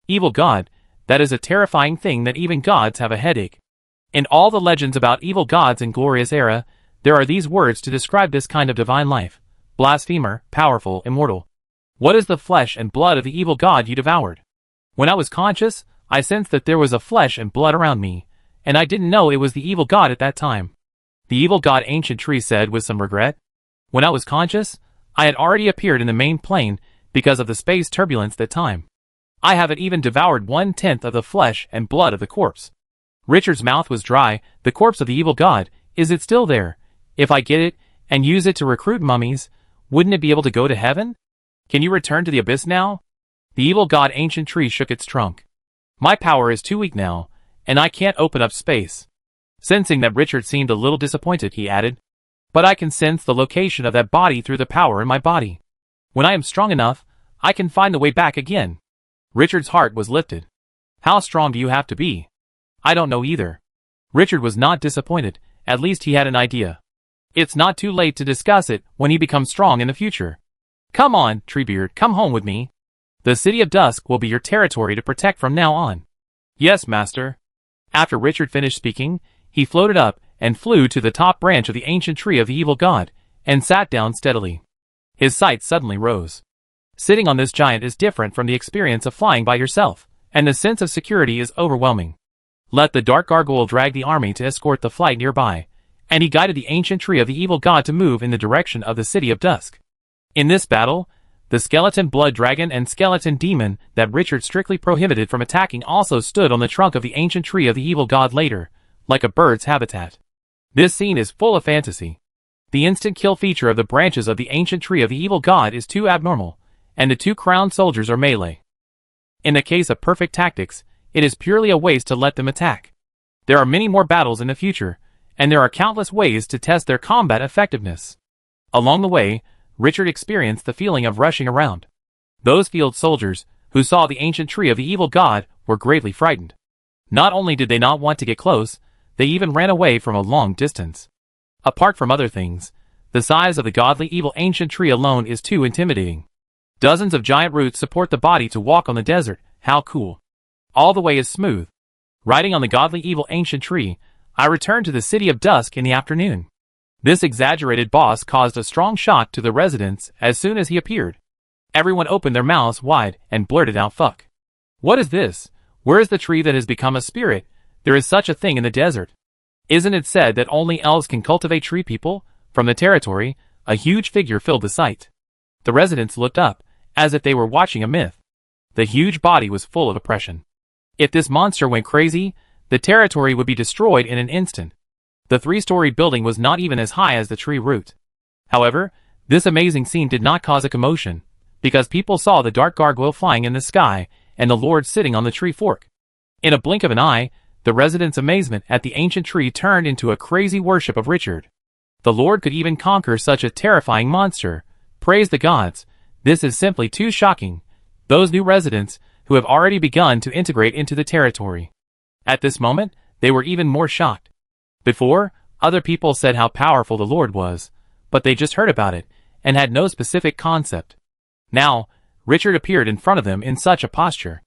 Evil god, that is a terrifying thing that even gods have a headache. In all the legends about evil gods in Glorious Era, there are these words to describe this kind of divine life: blasphemer, powerful, immortal. What is the flesh and blood of the evil god you devoured? When I was conscious, I sensed that there was a flesh and blood around me, and I didn't know it was the evil god at that time. The evil god ancient tree said with some regret. When I was conscious, I had already appeared in the main plane because of the space turbulence that time. I haven't even devoured 1/10 of the flesh and blood of the corpse. Richard's mouth was dry. The corpse of the evil god, is it still there? If I get it, and use it to recruit mummies, wouldn't it be able to go to heaven? Can you return to the abyss now? The evil god ancient tree shook its trunk. My power is too weak now, and I can't open up space. Sensing that Richard seemed a little disappointed, he added, "But I can sense the location of that body through the power in my body. When I am strong enough, I can find the way back again." Richard's heart was lifted. "How strong do you have to be?" "I don't know either." Richard was not disappointed, at least he had an idea. It's not too late to discuss it when he becomes strong in the future. "Come on, Treebeard, come home with me. The city of Dusk will be your territory to protect from now on." "Yes, master." After Richard finished speaking, he floated up and flew to the top branch of the ancient tree of the evil god, and sat down steadily. His sight suddenly rose. Sitting on this giant is different from the experience of flying by yourself, and the sense of security is overwhelming. Let the dark gargoyle drag the army to escort the flight nearby, and he guided the ancient tree of the evil god to move in the direction of the city of Dusk. In this battle, the skeleton blood dragon and skeleton demon that Richard strictly prohibited from attacking also stood on the trunk of the ancient tree of the evil god later, like a bird's habitat. This scene is full of fantasy. The instant kill feature of the branches of the ancient tree of the evil god is too abnormal, and the two crowned soldiers are melee. In the case of perfect tactics, it is purely a waste to let them attack. There are many more battles in the future, and there are countless ways to test their combat effectiveness. Along the way, Richard experienced the feeling of rushing around. Those field soldiers, who saw the ancient tree of the evil god, were greatly frightened. Not only did they not want to get close, they even ran away from a long distance. Apart from other things, the size of the godly evil ancient tree alone is too intimidating. Dozens of giant roots support the body to walk on the desert. How cool. All the way is smooth. Riding on the godly evil ancient tree, I returned to the city of Dusk in the afternoon. This exaggerated boss caused a strong shock to the residents as soon as he appeared. Everyone opened their mouths wide and blurted out, "Fuck. What is this? Where is the tree that has become a spirit? There is such a thing in the desert. Isn't it said that only elves can cultivate tree people?" From the territory, a huge figure filled the sight. The residents looked up, as if they were watching a myth. The huge body was full of oppression. If this monster went crazy, the territory would be destroyed in an instant. The 3-storied building was not even as high as the tree root. However, this amazing scene did not cause a commotion, because people saw the dark gargoyle flying in the sky and the Lord sitting on the tree fork. In a blink of an eye, the residents' amazement at the ancient tree turned into a crazy worship of Richard. The Lord could even conquer such a terrifying monster. Praise the gods, this is simply too shocking. Those new residents, who have already begun to integrate into the territory. At this moment, they were even more shocked. Before, other people said how powerful the Lord was, but they just heard about it, and had no specific concept. Now, Richard appeared in front of them in such a posture.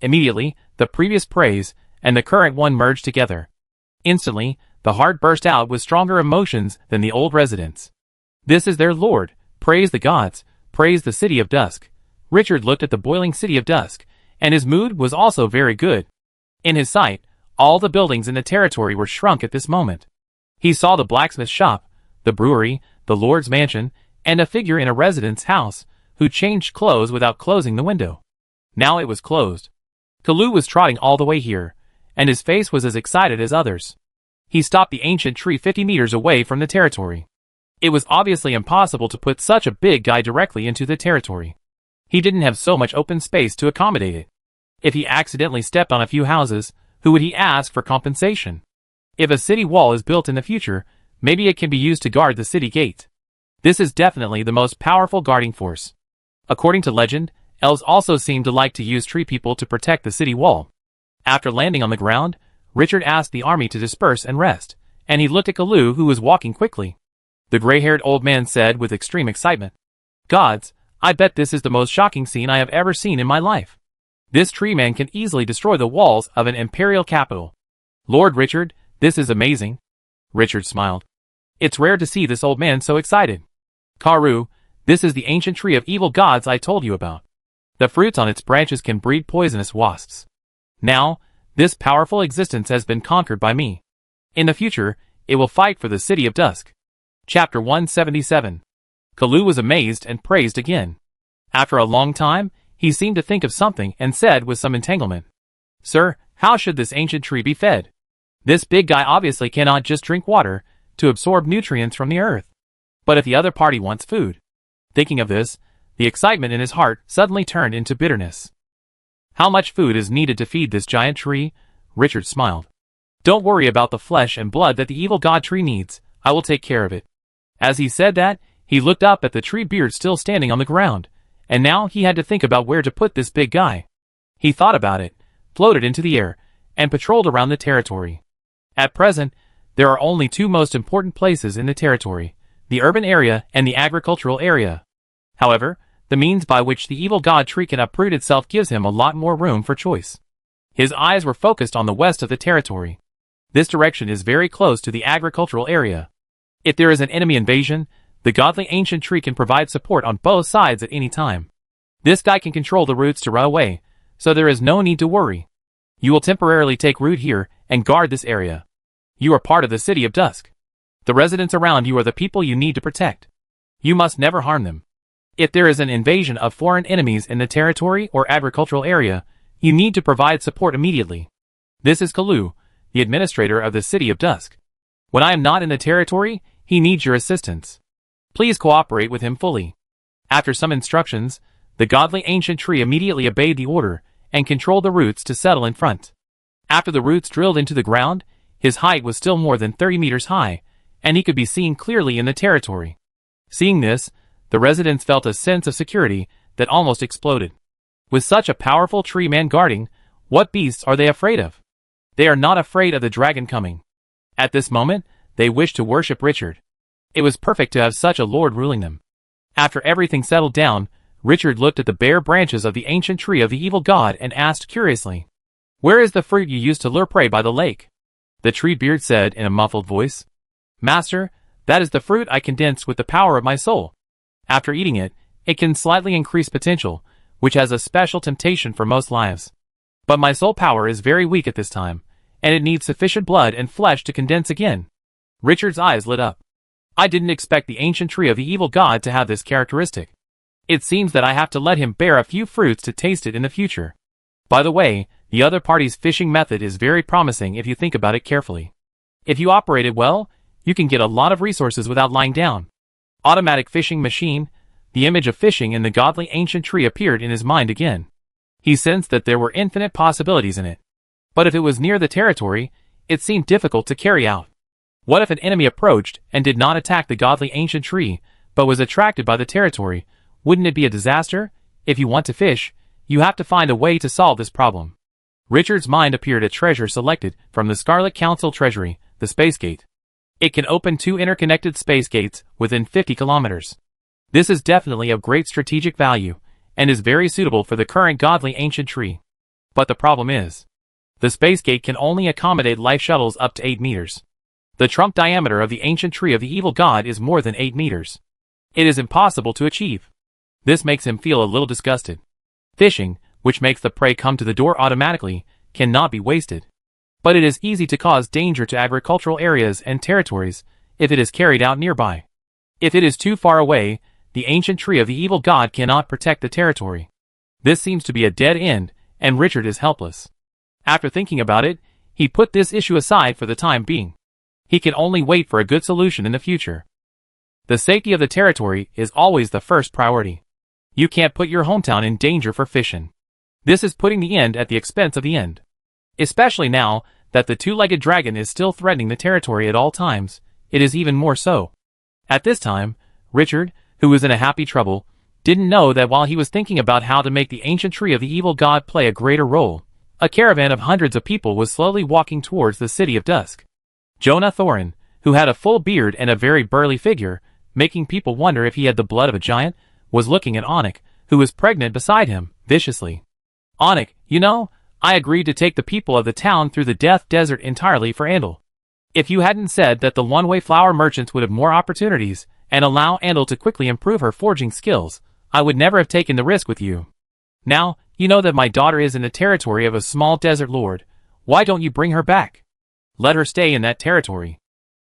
Immediately, the previous praise and the current one merged together. Instantly, the heart burst out with stronger emotions than the old residents. This is their Lord, praise the gods, praise the city of Dusk. Richard looked at the boiling city of Dusk, and his mood was also very good. In his sight, all the buildings in the territory were shrunk at this moment. He saw the blacksmith shop, the brewery, the Lord's mansion, and a figure in a resident's house, who changed clothes without closing the window. Now it was closed. Kalu was trotting all the way here, and his face was as excited as others. He stopped the ancient tree 50 meters away from the territory. It was obviously impossible to put such a big guy directly into the territory. He didn't have so much open space to accommodate it. If he accidentally stepped on a few houses, who would he ask for compensation? If a city wall is built in the future, maybe it can be used to guard the city gate. This is definitely the most powerful guarding force. According to legend, elves also seem to like to use tree people to protect the city wall. After landing on the ground, Richard asked the army to disperse and rest, and he looked at Kalu, who was walking quickly. The gray-haired old man said with extreme excitement, "Gods, I bet this is the most shocking scene I have ever seen in my life. This tree man can easily destroy the walls of an imperial capital. Lord Richard, this is amazing." Richard smiled. It's rare to see this old man so excited. "Karu, this is the ancient tree of evil gods I told you about. The fruits on its branches can breed poisonous wasps. Now, this powerful existence has been conquered by me. In the future, it will fight for the city of Dusk." Chapter 177. Kalu was amazed and praised again. After a long time, he seemed to think of something and said with some entanglement, "Sir, how should this ancient tree be fed? This big guy obviously cannot just drink water to absorb nutrients from the earth. But if the other party wants food." Thinking of this, the excitement in his heart suddenly turned into bitterness. "How much food is needed to feed this giant tree?" Richard smiled. "Don't worry about the flesh and blood that the evil god tree needs, I will take care of it." As he said that, he looked up at the tree beard still standing on the ground, and now he had to think about where to put this big guy. He thought about it, floated into the air, and patrolled around the territory. At present, there are only two most important places in the territory, the urban area and the agricultural area. However, the means by which the evil god tree can uproot itself gives him a lot more room for choice. His eyes were focused on the west of the territory. This direction is very close to the agricultural area. If there is an enemy invasion, the godly ancient tree can provide support on both sides at any time. This guy can control the roots to run away, so there is no need to worry. You will temporarily take root here and guard this area. You are part of the city of Dusk. The residents around you are the people you need to protect. You must never harm them. If there is an invasion of foreign enemies in the territory or agricultural area, you need to provide support immediately. This is Kalu, the administrator of the city of Dusk. When I am not in the territory, he needs your assistance. Please cooperate with him fully." After some instructions, the godly ancient tree immediately obeyed the order and controlled the roots to settle in front. After the roots drilled into the ground, his height was still more than 30 meters high, and he could be seen clearly in the territory. Seeing this, the residents felt a sense of security that almost exploded. With such a powerful tree man guarding, what beasts are they afraid of? They are not afraid of the dragon coming. At this moment, they wished to worship Richard. It was perfect to have such a lord ruling them. After everything settled down, Richard looked at the bare branches of the ancient tree of the evil god and asked curiously, "Where is the fruit you used to lure prey by the lake?" The tree beard said in a muffled voice, "Master, that is the fruit I condensed with the power of my soul. After eating it, it can slightly increase potential, which has a special temptation for most lives. But my soul power is very weak at this time, and it needs sufficient blood and flesh to condense again." Richard's eyes lit up. "I didn't expect the ancient tree of the evil god to have this characteristic. It seems that I have to let him bear a few fruits to taste it in the future. By the way, the other party's fishing method is very promising if you think about it carefully. If you operate it well, you can get a lot of resources without lying down. Automatic fishing machine. The image of fishing in the godly ancient tree appeared in his mind again. He sensed that there were infinite possibilities in it. But if it was near the territory, it seemed difficult to carry out. What if an enemy approached and did not attack the godly ancient tree, but was attracted by the territory? Wouldn't it be a disaster? If you want to fish, you have to find a way to solve this problem. Richard's mind appeared a treasure selected from the Scarlet Council treasury, the Space Gate. It can open 2 interconnected space gates within 50 kilometers. This is definitely of great strategic value, and is very suitable for the current godly ancient tree. But the problem is, the space gate can only accommodate life shuttles up to 8 meters. The trunk diameter of the ancient tree of the evil god is more than 8 meters. It is impossible to achieve. This makes him feel a little disgusted. Fishing, which makes the prey come to the door automatically, cannot be wasted. But it is easy to cause danger to agricultural areas and territories if it is carried out nearby. If it is too far away, the ancient tree of the evil god cannot protect the territory. This seems to be a dead end, and Richard is helpless. After thinking about it, he put this issue aside for the time being. He can only wait for a good solution in the future. The safety of the territory is always the first priority. You can't put your hometown in danger for fishing. This is putting the end at the expense of the end. Especially now that the 2-legged dragon is still threatening the territory at all times, it is even more so. At this time, Richard, who was in a happy trouble, didn't know that while he was thinking about how to make the ancient tree of the evil god play a greater role, a caravan of hundreds of people was slowly walking towards the city of Dusk. Jonah Thorin, who had a full beard and a very burly figure, making people wonder if he had the blood of a giant, was looking at Anik, who was pregnant beside him, viciously. Anik, you know, I agreed to take the people of the town through the Death Desert entirely for Andal. If you hadn't said that the one-way flower merchants would have more opportunities, and allow Andal to quickly improve her forging skills, I would never have taken the risk with you. Now, you know that my daughter is in the territory of a small desert lord. Why don't you bring her back? Let her stay in that territory.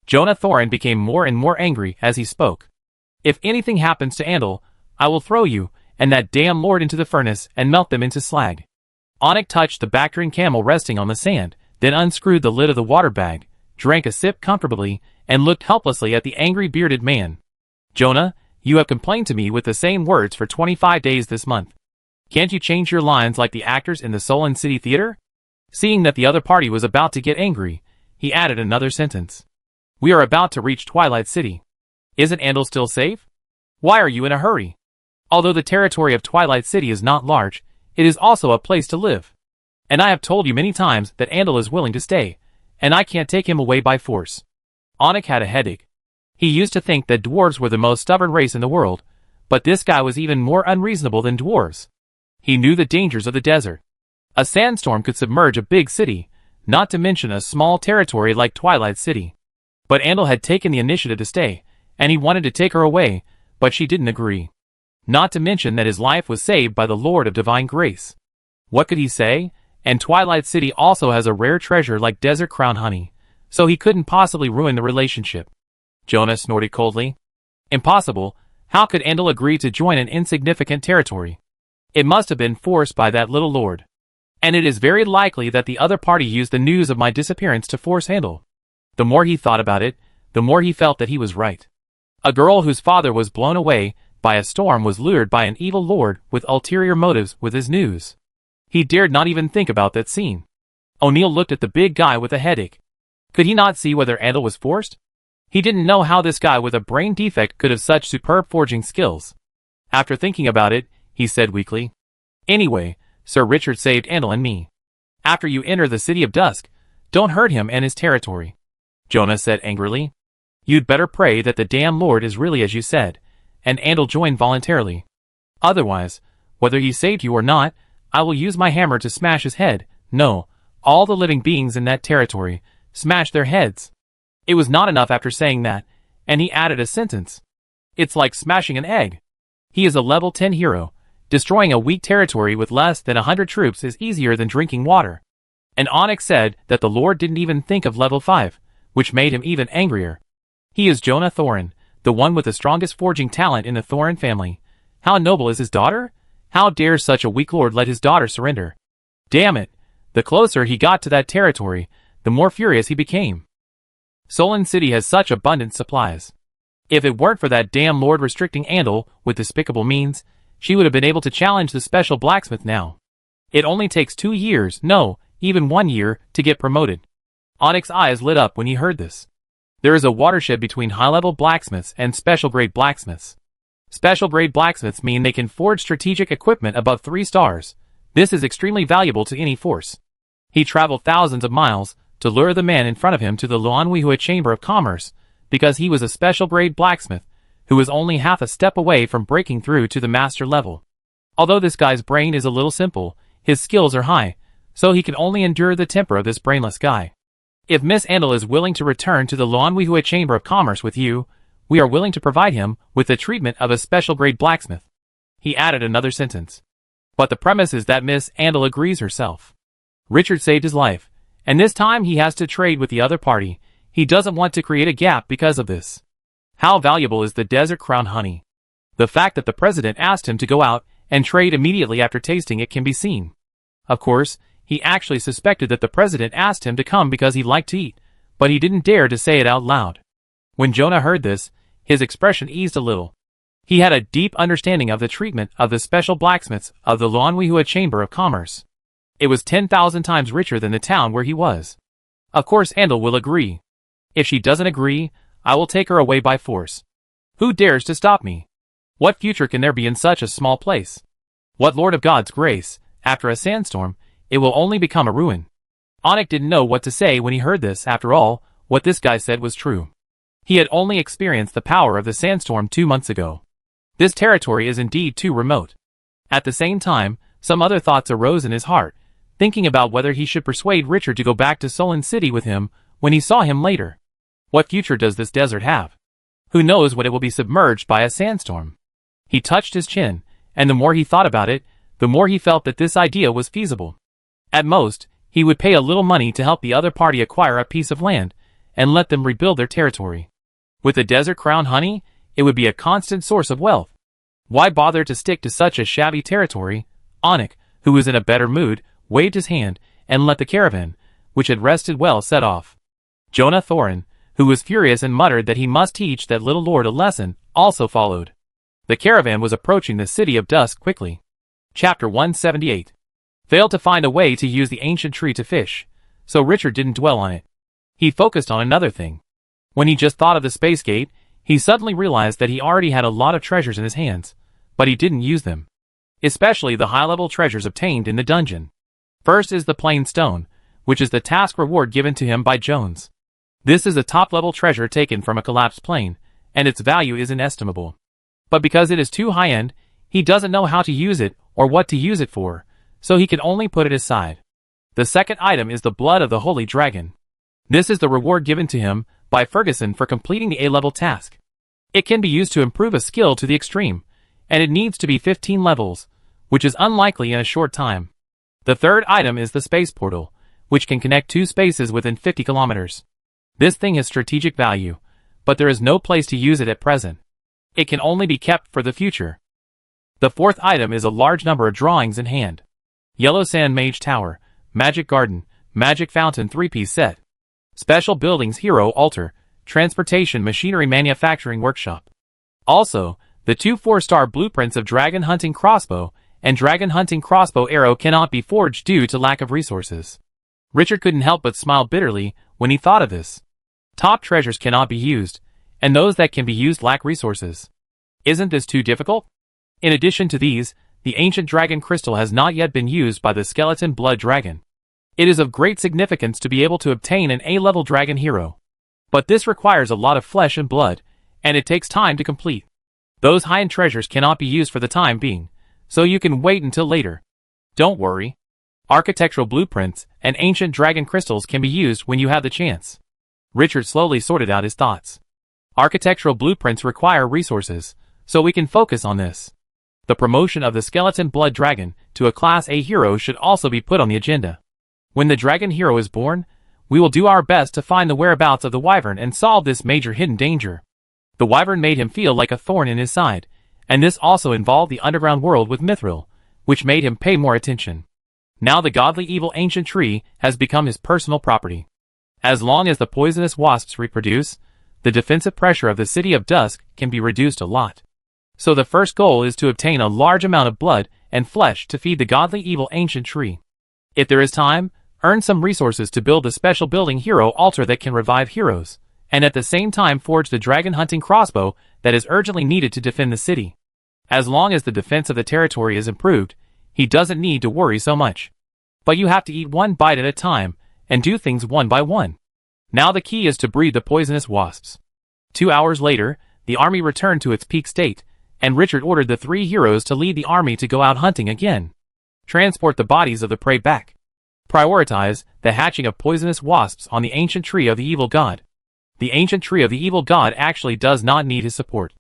Jonah Thorin became more and more angry as he spoke. If anything happens to Andal, I will throw you and that damn lord into the furnace and melt them into slag. Anik touched the Bactrian camel resting on the sand, then unscrewed the lid of the water bag, drank a sip comfortably, and looked helplessly at the angry bearded man. Jonah, you have complained to me with the same words for 25 days this month. Can't you change your lines like the actors in the Solon City Theater? Seeing that the other party was about to get angry, he added another sentence. We are about to reach Twilight City. Isn't Andal still safe? Why are you in a hurry? Although the territory of Twilight City is not large, it is also a place to live. And I have told you many times that Andal is willing to stay, and I can't take him away by force. Anik had a headache. He used to think that dwarves were the most stubborn race in the world, but this guy was even more unreasonable than dwarves. He knew the dangers of the desert. A sandstorm could submerge a big city, not to mention a small territory like Twilight City. But Andal had taken the initiative to stay, and he wanted to take her away, but she didn't agree. Not to mention that his life was saved by the Lord of Divine Grace. What could he say? And Twilight City also has a rare treasure like desert crown honey, so he couldn't possibly ruin the relationship. Jonah snorted coldly. Impossible. How could Andal agree to join an insignificant territory? It must have been forced by that little lord. And it is very likely that the other party used the news of my disappearance to force Andal. The more he thought about it, the more he felt that he was right. A girl whose father was blown away by a storm was lured by an evil lord with ulterior motives with his news. He dared not even think about that scene. O'Neill looked at the big guy with a headache. Could he not see whether Andal was forced? He didn't know how this guy with a brain defect could have such superb forging skills. After thinking about it, he said weakly, Anyway, Sir Richard saved Andal and me. After you enter the city of Dusk, don't hurt him and his territory. Jonah said angrily. You'd better pray that the damn lord is really as you said, and Andal joined voluntarily. Otherwise, whether he saved you or not, I will use my hammer to smash his head. No, all the living beings in that territory, smash their heads. It was not enough after saying that, and he added a sentence. It's like smashing an egg. He is a level 10 hero. Destroying a weak territory with less than 100 troops is easier than drinking water. And Onyx said that the Lord didn't even think of level 5, which made him even angrier. He is Jonah Thorin, the one with the strongest forging talent in the Thorin family. How noble is his daughter? How dares such a weak lord let his daughter surrender? Damn it! The closer he got to that territory, the more furious he became. Solon City has such abundant supplies. If it weren't for that damn lord restricting Andal with despicable means, she would have been able to challenge the special blacksmith now. It only takes 2 years, no, even 1 year, to get promoted. Onyx's eyes lit up when he heard this. There is a watershed between high-level blacksmiths and special-grade blacksmiths. Special-grade blacksmiths mean they can forge strategic equipment above 3 stars. This is extremely valuable to any force. He traveled thousands of miles to lure the man in front of him to the Luanhuihua Chamber of Commerce because he was a special-grade blacksmith who was only half a step away from breaking through to the master level. Although this guy's brain is a little simple, his skills are high, so he can only endure the temper of this brainless guy. If Miss Andal is willing to return to the Luanhuihua Chamber of Commerce with you, we are willing to provide him with the treatment of a special-grade blacksmith. He added another sentence. But the premise is that Miss Andal agrees herself. Richard saved his life, and this time he has to trade with the other party. He doesn't want to create a gap because of this. How valuable is the desert crown honey? The fact that the president asked him to go out and trade immediately after tasting it can be seen. Of course, he actually suspected that the president asked him to come because he liked to eat, but he didn't dare to say it out loud. When Jonah heard this, his expression eased a little. He had a deep understanding of the treatment of the special blacksmiths of the Luanhuihua Chamber of Commerce. It was 10,000 times richer than the town where he was. Of course Andal will agree. If she doesn't agree, I will take her away by force. Who dares to stop me? What future can there be in such a small place? What Lord of God's grace, after a sandstorm, it will only become a ruin. Onyx didn't know what to say when he heard this. After all, what this guy said was true. He had only experienced the power of the sandstorm 2 months ago. This territory is indeed too remote. At the same time, some other thoughts arose in his heart, thinking about whether he should persuade Richard to go back to Solon City with him when he saw him later. What future does this desert have? Who knows when it will be submerged by a sandstorm? He touched his chin, and the more he thought about it, the more he felt that this idea was feasible. At most, he would pay a little money to help the other party acquire a piece of land, and let them rebuild their territory. With the desert crown honey, it would be a constant source of wealth. Why bother to stick to such a shabby territory? Onyx, who was in a better mood, waved his hand, and let the caravan, which had rested well, set off. Jonah Thorin, who was furious and muttered that he must teach that little lord a lesson, also followed. The caravan was approaching the city of Dusk quickly. Chapter 178. Failed to find a way to use the ancient tree to fish, so Richard didn't dwell on it. He focused on another thing. When he just thought of the space gate, he suddenly realized that he already had a lot of treasures in his hands, but he didn't use them. Especially the high-level treasures obtained in the dungeon. First is the plain stone, which is the task reward given to him by Jones. This is a top-level treasure taken from a collapsed plane, and its value is inestimable. But because it is too high-end, he doesn't know how to use it or what to use it for, so he can only put it aside. The second item is the blood of the holy dragon. This is the reward given to him by Ferguson for completing the A-level task. It can be used to improve a skill to the extreme, and it needs to be 15 levels, which is unlikely in a short time. The third item is the space portal, which can connect 2 spaces within 50 kilometers. This thing has strategic value, but there is no place to use it at present. It can only be kept for the future. The fourth item is a large number of drawings in hand. Yellow Sand Mage Tower, Magic Garden, Magic Fountain 3-piece set. Special Buildings Hero Altar, Transportation Machinery Manufacturing Workshop. Also, the 2 4-star blueprints of Dragon Hunting Crossbow and Dragon Hunting Crossbow Arrow cannot be forged due to lack of resources. Richard couldn't help but smile bitterly when he thought of this. Top treasures cannot be used, and those that can be used lack resources. Isn't this too difficult? In addition to these, the ancient dragon crystal has not yet been used by the skeleton blood dragon. It is of great significance to be able to obtain an A-level dragon hero. But this requires a lot of flesh and blood, and it takes time to complete. Those high-end treasures cannot be used for the time being, so you can wait until later. Don't worry. Architectural blueprints and ancient dragon crystals can be used when you have the chance. Richard slowly sorted out his thoughts. Architectural blueprints require resources, so we can focus on this. The promotion of the skeleton blood dragon to a Class A hero should also be put on the agenda. When the dragon hero is born, we will do our best to find the whereabouts of the wyvern and solve this major hidden danger. The wyvern made him feel like a thorn in his side, And this also involved the underground world with Mithril, which made him pay more attention. Now the godly evil ancient tree has become his personal property. As long as the poisonous wasps reproduce, the defensive pressure of the city of Dusk can be reduced a lot. So the first goal is to obtain a large amount of blood and flesh to feed the godly evil ancient tree. If there is time, earn some resources to build the special building hero altar that can revive heroes, and at the same time forge the dragon hunting crossbow that is urgently needed to defend the city. As long as the defense of the territory is improved, he doesn't need to worry so much. But you have to eat one bite at a time, and do things one by one. Now the key is to breed the poisonous wasps. 2 hours later, the army returned to its peak state, and Richard ordered the 3 heroes to lead the army to go out hunting again. Transport the bodies of the prey back. Prioritize the hatching of poisonous wasps on the ancient tree of the evil god. The ancient tree of the evil god actually does not need his support.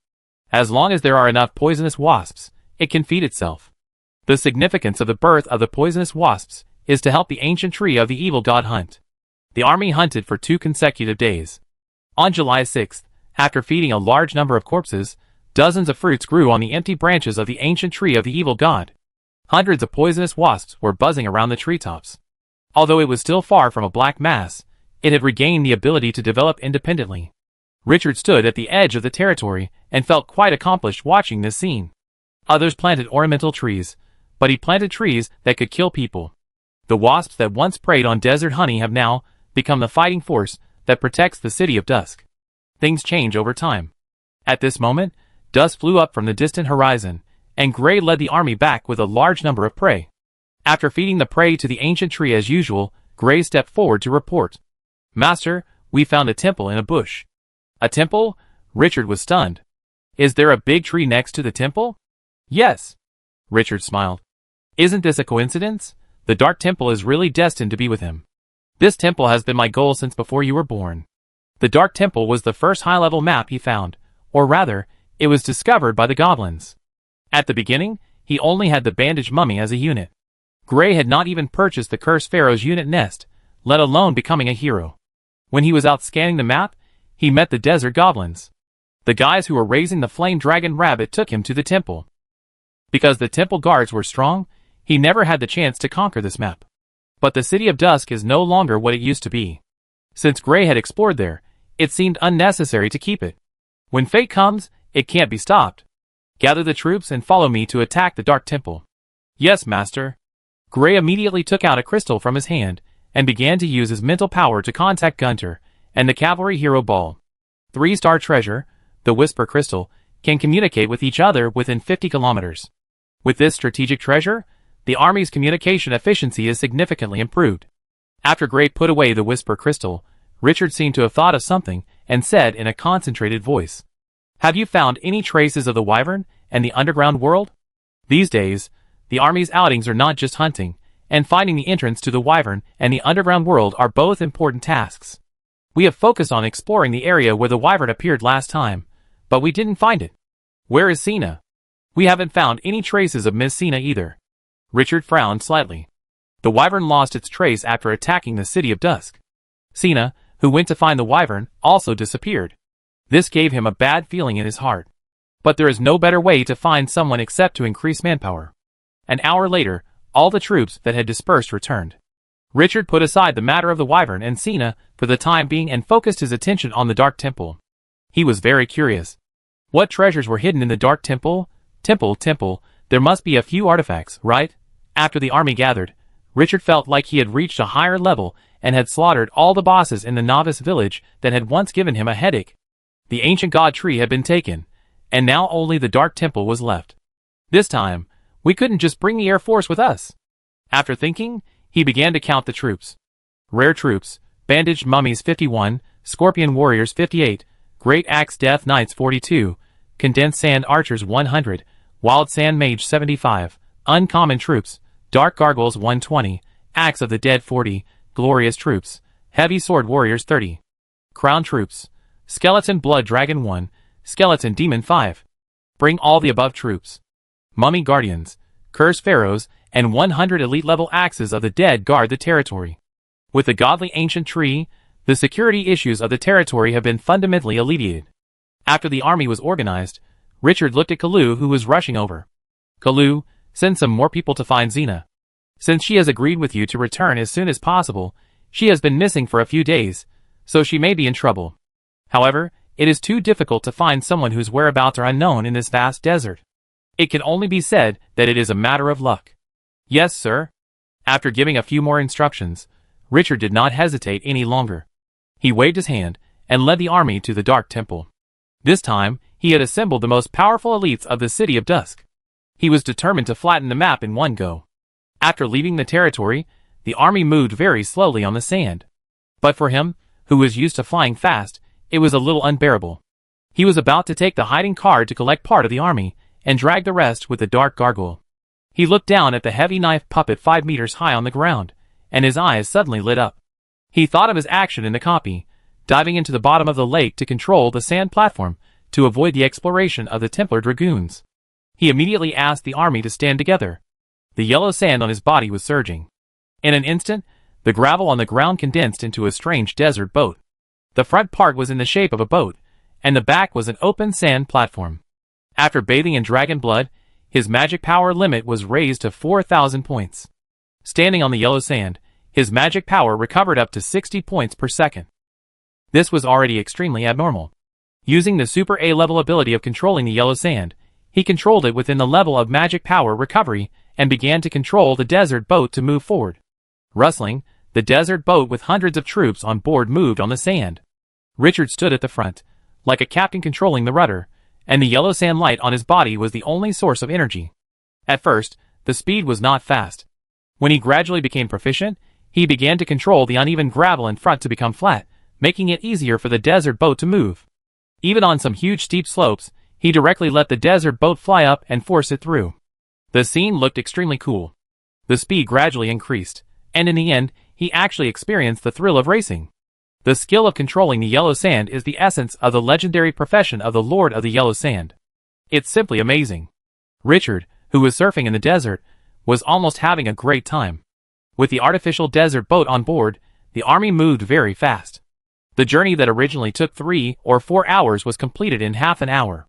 As long as there are enough poisonous wasps, it can feed itself. The significance of the birth of the poisonous wasps is to help the ancient tree of the evil god hunt. The army hunted for 2 consecutive days. On July 6th, after feeding a large number of corpses, dozens of fruits grew on the empty branches of the ancient tree of the evil god. Hundreds of poisonous wasps were buzzing around the treetops. Although it was still far from a black mass, it had regained the ability to develop independently. Richard stood at the edge of the territory and felt quite accomplished watching this scene. Others planted ornamental trees, but he planted trees that could kill people. The wasps that once preyed on desert honey have now become the fighting force that protects the city of Dusk. Things change over time. At this moment, Dusk flew up from the distant horizon, and Gray led the army back with a large number of prey. After feeding the prey to the ancient tree as usual, Gray stepped forward to report. "Master, we found a temple in a bush." "A temple?" Richard was stunned. "Is there a big tree next to the temple?" "Yes." Richard smiled. "Isn't this a coincidence? The Dark Temple is really destined to be with him. This temple has been my goal since before you were born." The Dark Temple was the first high-level map he found, or rather, it was discovered by the goblins. At the beginning, he only had the bandaged mummy as a unit. Gray had not even purchased the Cursed Pharaoh's unit nest, let alone becoming a hero. When he was out scanning the map, he met the desert goblins. The guys who were raising the flame dragon rabbit took him to the temple. Because the temple guards were strong, he never had the chance to conquer this map. But the city of Dusk is no longer what it used to be. Since Gray had explored there, it seemed unnecessary to keep it. When fate comes, it can't be stopped. Gather the troops and follow me to attack the Dark Temple. Yes, master. Gray immediately took out a crystal from his hand and began to use his mental power to contact Gunter and the cavalry hero Ball. 3-star treasure, the Whisper Crystal, can communicate with each other within 50 kilometers. With this strategic treasure, the army's communication efficiency is significantly improved. After Gray put away the Whisper Crystal, Richard seemed to have thought of something and said in a concentrated voice, "Have you found any traces of the Wyvern and the underground world?" These days, the army's outings are not just hunting, and finding the entrance to the Wyvern and the underground world are both important tasks. We have focused on exploring the area where the Wyvern appeared last time, but we didn't find it. Where is Sina? We haven't found any traces of Miss Sina either. Richard frowned slightly. The Wyvern lost its trace after attacking the city of Dusk. Sina, who went to find the Wyvern, also disappeared. This gave him a bad feeling in his heart. But there is no better way to find someone except to increase manpower. An hour later, all the troops that had dispersed returned. Richard put aside the matter of the Wyvern and Sina for the time being and focused his attention on the Dark Temple. He was very curious. What treasures were hidden in the Dark Temple? Temple, there must be a few artifacts, right? After the army gathered, Richard felt like he had reached a higher level and had slaughtered all the bosses in the novice village that had once given him a headache. The ancient god tree had been taken, and now only the Dark Temple was left. This time, we couldn't just bring the Air Force with us. After thinking, he began to count the troops. Rare troops, bandaged mummies 51, scorpion warriors 58, great axe death knights 42, condensed sand archers 100, wild sand mage 75, uncommon troops, dark gargoyles 120, axe of the dead 40, glorious troops, heavy sword warriors 30, crown troops, skeleton blood dragon 1, skeleton demon 5. Bring all the above troops. Mummy guardians, cursed pharaohs, and 100 elite level axes of the dead guard the territory. With the godly ancient tree, the security issues of the territory have been fundamentally alleviated. After the army was organized, Richard looked at Kalu, who was rushing over. Kalu, send some more people to find Xena. Since she has agreed with you to return as soon as possible, she has been missing for a few days, so she may be in trouble. However, it is too difficult to find someone whose whereabouts are unknown in this vast desert. It can only be said that it is a matter of luck. Yes, sir. After giving a few more instructions, Richard did not hesitate any longer. He waved his hand and led the army to the Dark Temple. This time, he had assembled the most powerful elites of the city of Dusk. He was determined to flatten the map in one go. After leaving the territory, the army moved very slowly on the sand. But for him, who was used to flying fast, it was a little unbearable. He was about to take the hiding card to collect part of the army, and drag the rest with the dark gargoyle. He looked down at the heavy knife puppet 5 meters high on the ground, and his eyes suddenly lit up. He thought of his action in the copy, diving into the bottom of the lake to control the sand platform, to avoid the exploration of the Templar dragoons. He immediately asked the army to stand together. The yellow sand on his body was surging. In an instant, the gravel on the ground condensed into a strange desert boat. The front part was in the shape of a boat, and the back was an open sand platform. After bathing in dragon blood, his magic power limit was raised to 4,000 points. Standing on the yellow sand, his magic power recovered up to 60 points per second. This was already extremely abnormal. Using the Super A level ability of controlling the yellow sand, he controlled it within the level of magic power recovery and began to control the desert boat to move forward. Rustling, the desert boat with hundreds of troops on board moved on the sand. Richard stood at the front, like a captain controlling the rudder, and the yellow sand light on his body was the only source of energy. At first, the speed was not fast. When he gradually became proficient, he began to control the uneven gravel in front to become flat, making it easier for the desert boat to move. Even on some huge steep slopes, he directly let the desert boat fly up and force it through. The scene looked extremely cool. The speed gradually increased, and in the end, he actually experienced the thrill of racing. The skill of controlling the yellow sand is the essence of the legendary profession of the Lord of the Yellow Sand. It's simply amazing. Richard, who was surfing in the desert, was almost having a great time. With the artificial desert boat on board, the army moved very fast. The journey that originally took 3 or 4 hours was completed in half an hour.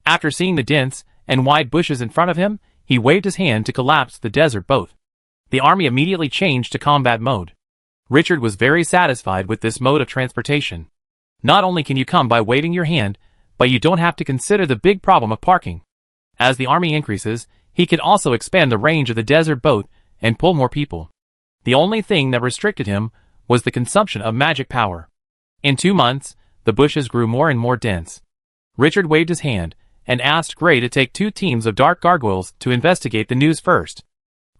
After seeing the dense and wide bushes in front of him, he waved his hand to collapse the desert boat. The army immediately changed to combat mode. Richard was very satisfied with this mode of transportation. Not only can you come by waving your hand, but you don't have to consider the big problem of parking. As the army increases, he could also expand the range of the desert boat and pull more people. The only thing that restricted him was the consumption of magic power. In 2 months, the bushes grew more and more dense. Richard waved his hand and asked Gray to take 2 teams of dark gargoyles to investigate the news first.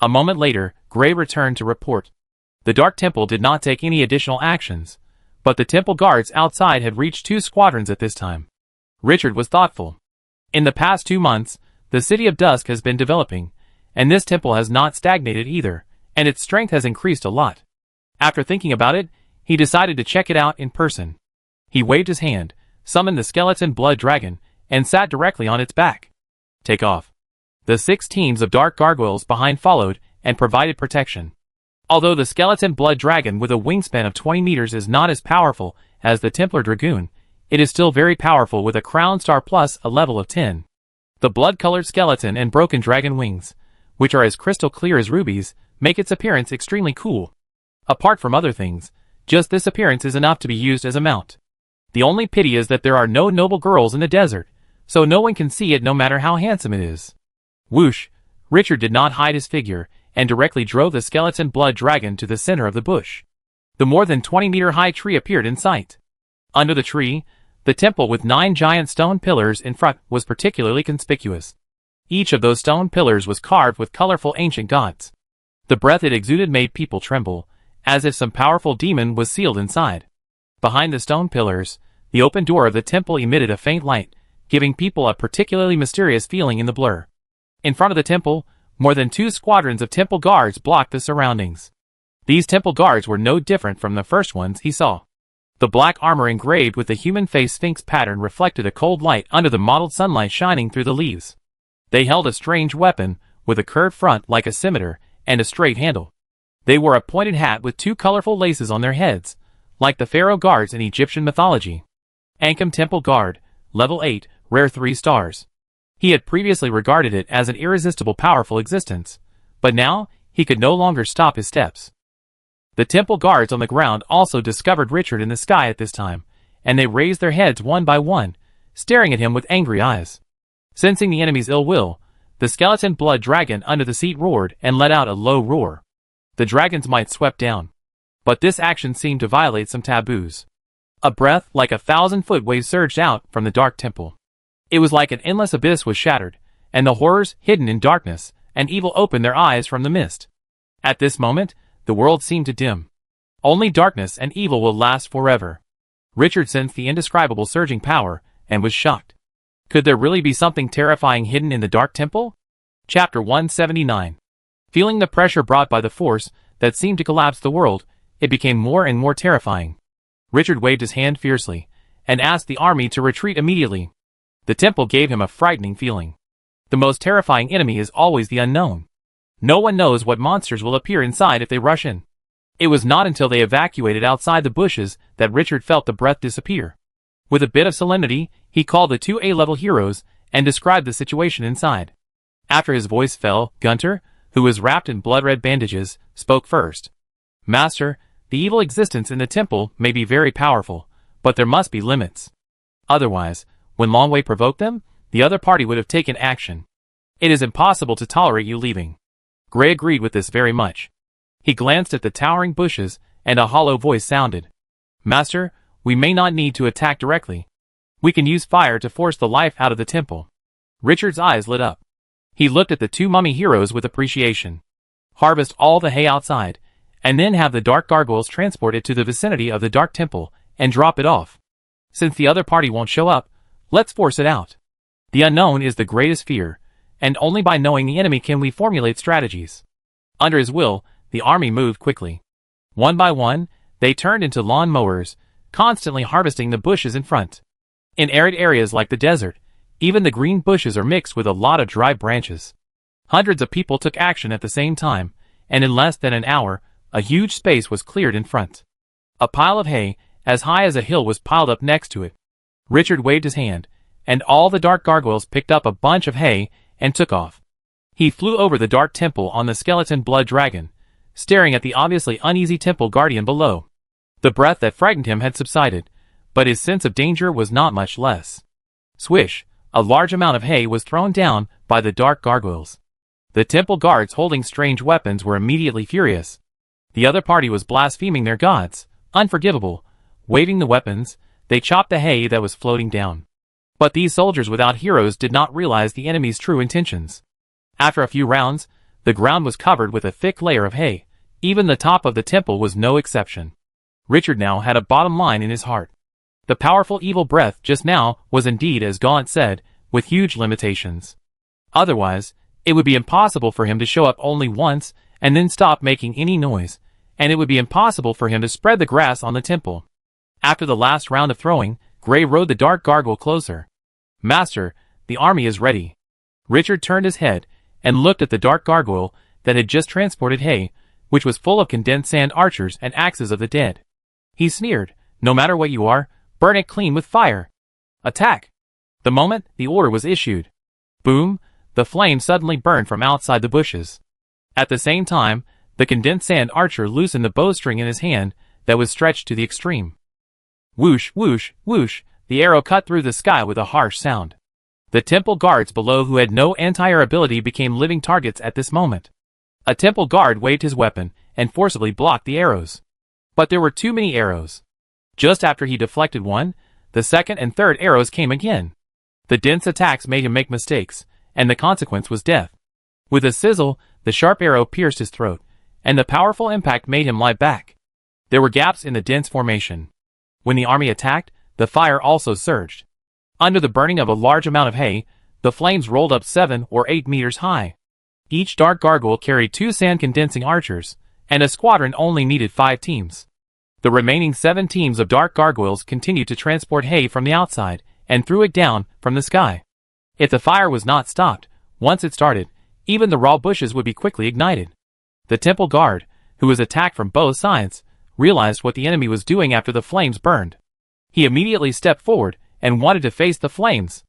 A moment later, Gray returned to report. The Dark Temple did not take any additional actions, but the temple guards outside had reached 2 squadrons at this time. Richard was thoughtful. In the past 2 months, the city of Dusk has been developing, and this temple has not stagnated either, and its strength has increased a lot. After thinking about it, he decided to check it out in person. He waved his hand, summoned the skeleton blood dragon, and sat directly on its back. Take off. The 6 teams of dark gargoyles behind followed and provided protection. Although the skeleton blood dragon with a wingspan of 20 meters is not as powerful as the Templar dragoon, it is still very powerful with a crown star plus a level of 10. The blood-colored skeleton and broken dragon wings, which are as crystal clear as rubies, make its appearance extremely cool. Apart from other things, just this appearance is enough to be used as a mount. The only pity is that there are no noble girls in the desert, so no one can see it no matter how handsome it is. Whoosh! Richard did not hide his figure, and directly drove the skeleton blood dragon to the center of the bush. The more than 20-meter high tree appeared in sight. Under the tree, the temple with 9 giant stone pillars in front was particularly conspicuous. Each of those stone pillars was carved with colorful ancient gods. The breath it exuded made people tremble, as if some powerful demon was sealed inside. Behind the stone pillars, the open door of the temple emitted a faint light, giving people a particularly mysterious feeling in the blur. In front of the temple, more than 2 squadrons of temple guards blocked the surroundings. These temple guards were no different from the first ones he saw. The black armor engraved with the human face sphinx pattern reflected a cold light under the mottled sunlight shining through the leaves. They held a strange weapon, with a curved front like a scimitar, and a straight handle. They wore a pointed hat with 2 colorful laces on their heads, like the pharaoh guards in Egyptian mythology. Ankam Temple Guard, Level 8, Rare 3 stars. He had previously regarded it as an irresistible powerful existence, but now he could no longer stop his steps. The temple guards on the ground also discovered Richard in the sky at this time, and they raised their heads one by one, staring at him with angry eyes. Sensing the enemy's ill will, the skeleton blood dragon under the seat roared and let out a low roar. The dragon's might swept down. But this action seemed to violate some taboos. A breath like 1,000-foot wave surged out from the dark temple. It was like an endless abyss was shattered, and the horrors hidden in darkness and evil opened their eyes from the mist. At this moment, the world seemed to dim. Only darkness and evil will last forever. Richard sensed the indescribable surging power and was shocked. Could there really be something terrifying hidden in the dark temple? Chapter 179. Feeling the pressure brought by the force that seemed to collapse the world, it became more and more terrifying. Richard waved his hand fiercely and asked the army to retreat immediately. The temple gave him a frightening feeling. The most terrifying enemy is always the unknown. No one knows what monsters will appear inside if they rush in. It was not until they evacuated outside the bushes that Richard felt the breath disappear. With a bit of solemnity, he called the two A-level heroes and described the situation inside. After his voice fell, Gunter, who was wrapped in blood-red bandages, spoke first. Master, the evil existence in the temple may be very powerful, but there must be limits. Otherwise, when Longway provoked them, the other party would have taken action. It is impossible to tolerate you leaving. Gray agreed with this very much. He glanced at the towering bushes, and a hollow voice sounded. Master, we may not need to attack directly. We can use fire to force the life out of the temple. Richard's eyes lit up. He looked at the two mummy heroes with appreciation. Harvest all the hay outside, and then have the dark gargoyles transport it to the vicinity of the dark temple, and drop it off. Since the other party won't show up, let's force it out. The unknown is the greatest fear, and only by knowing the enemy can we formulate strategies. Under his will, the army moved quickly. One by one, they turned into lawn mowers, constantly harvesting the bushes in front. In arid areas like the desert, even the green bushes are mixed with a lot of dry branches. Hundreds of people took action at the same time, and in less than an hour, a huge space was cleared in front. A pile of hay, as high as a hill, was piled up next to it. Richard waved his hand, and all the dark gargoyles picked up a bunch of hay and took off. He flew over the dark temple on the skeleton blood dragon, staring at the obviously uneasy temple guardian below. The breath that frightened him had subsided, but his sense of danger was not much less. Swish, a large amount of hay was thrown down by the dark gargoyles. The temple guards holding strange weapons were immediately furious. The other party was blaspheming their gods, unforgivable. Waving the weapons, they chopped the hay that was floating down. But these soldiers without heroes did not realize the enemy's true intentions. After a few rounds, the ground was covered with a thick layer of hay. Even the top of the temple was no exception. Richard now had a bottom line in his heart. The powerful evil breath just now was indeed, as Gaunt said, with huge limitations. Otherwise, it would be impossible for him to show up only once and then stop making any noise, and it would be impossible for him to spread the grass on the temple. After the last round of throwing, Gray rode the dark gargoyle closer. Master, the army is ready. Richard turned his head and looked at the dark gargoyle that had just transported hay, which was full of condensed sand archers and axes of the dead. He sneered, no matter what you are, burn it clean with fire. Attack! The moment the order was issued. Boom! The flame suddenly burned from outside the bushes. At the same time, the condensed sand archer loosened the bowstring in his hand that was stretched to the extreme. Whoosh, whoosh, whoosh, the arrow cut through the sky with a harsh sound. The temple guards below who had no anti-air ability became living targets at this moment. A temple guard waved his weapon and forcibly blocked the arrows. But there were too many arrows. Just after he deflected one, the second and third arrows came again. The dense attacks made him make mistakes, and the consequence was death. With a sizzle, the sharp arrow pierced his throat, and the powerful impact made him lie back. There were gaps in the dense formation. When the army attacked, the fire also surged. Under the burning of a large amount of hay, the flames rolled up 7 or 8 meters high. Each dark gargoyle carried 2 sand-condensing archers, and a squadron only needed 5 teams. The remaining 7 teams of dark gargoyles continued to transport hay from the outside, and threw it down from the sky. If the fire was not stopped, once it started, even the raw bushes would be quickly ignited. The temple guard, who was attacked from both sides, realized what the enemy was doing after the flames burned. He immediately stepped forward and wanted to face the flames.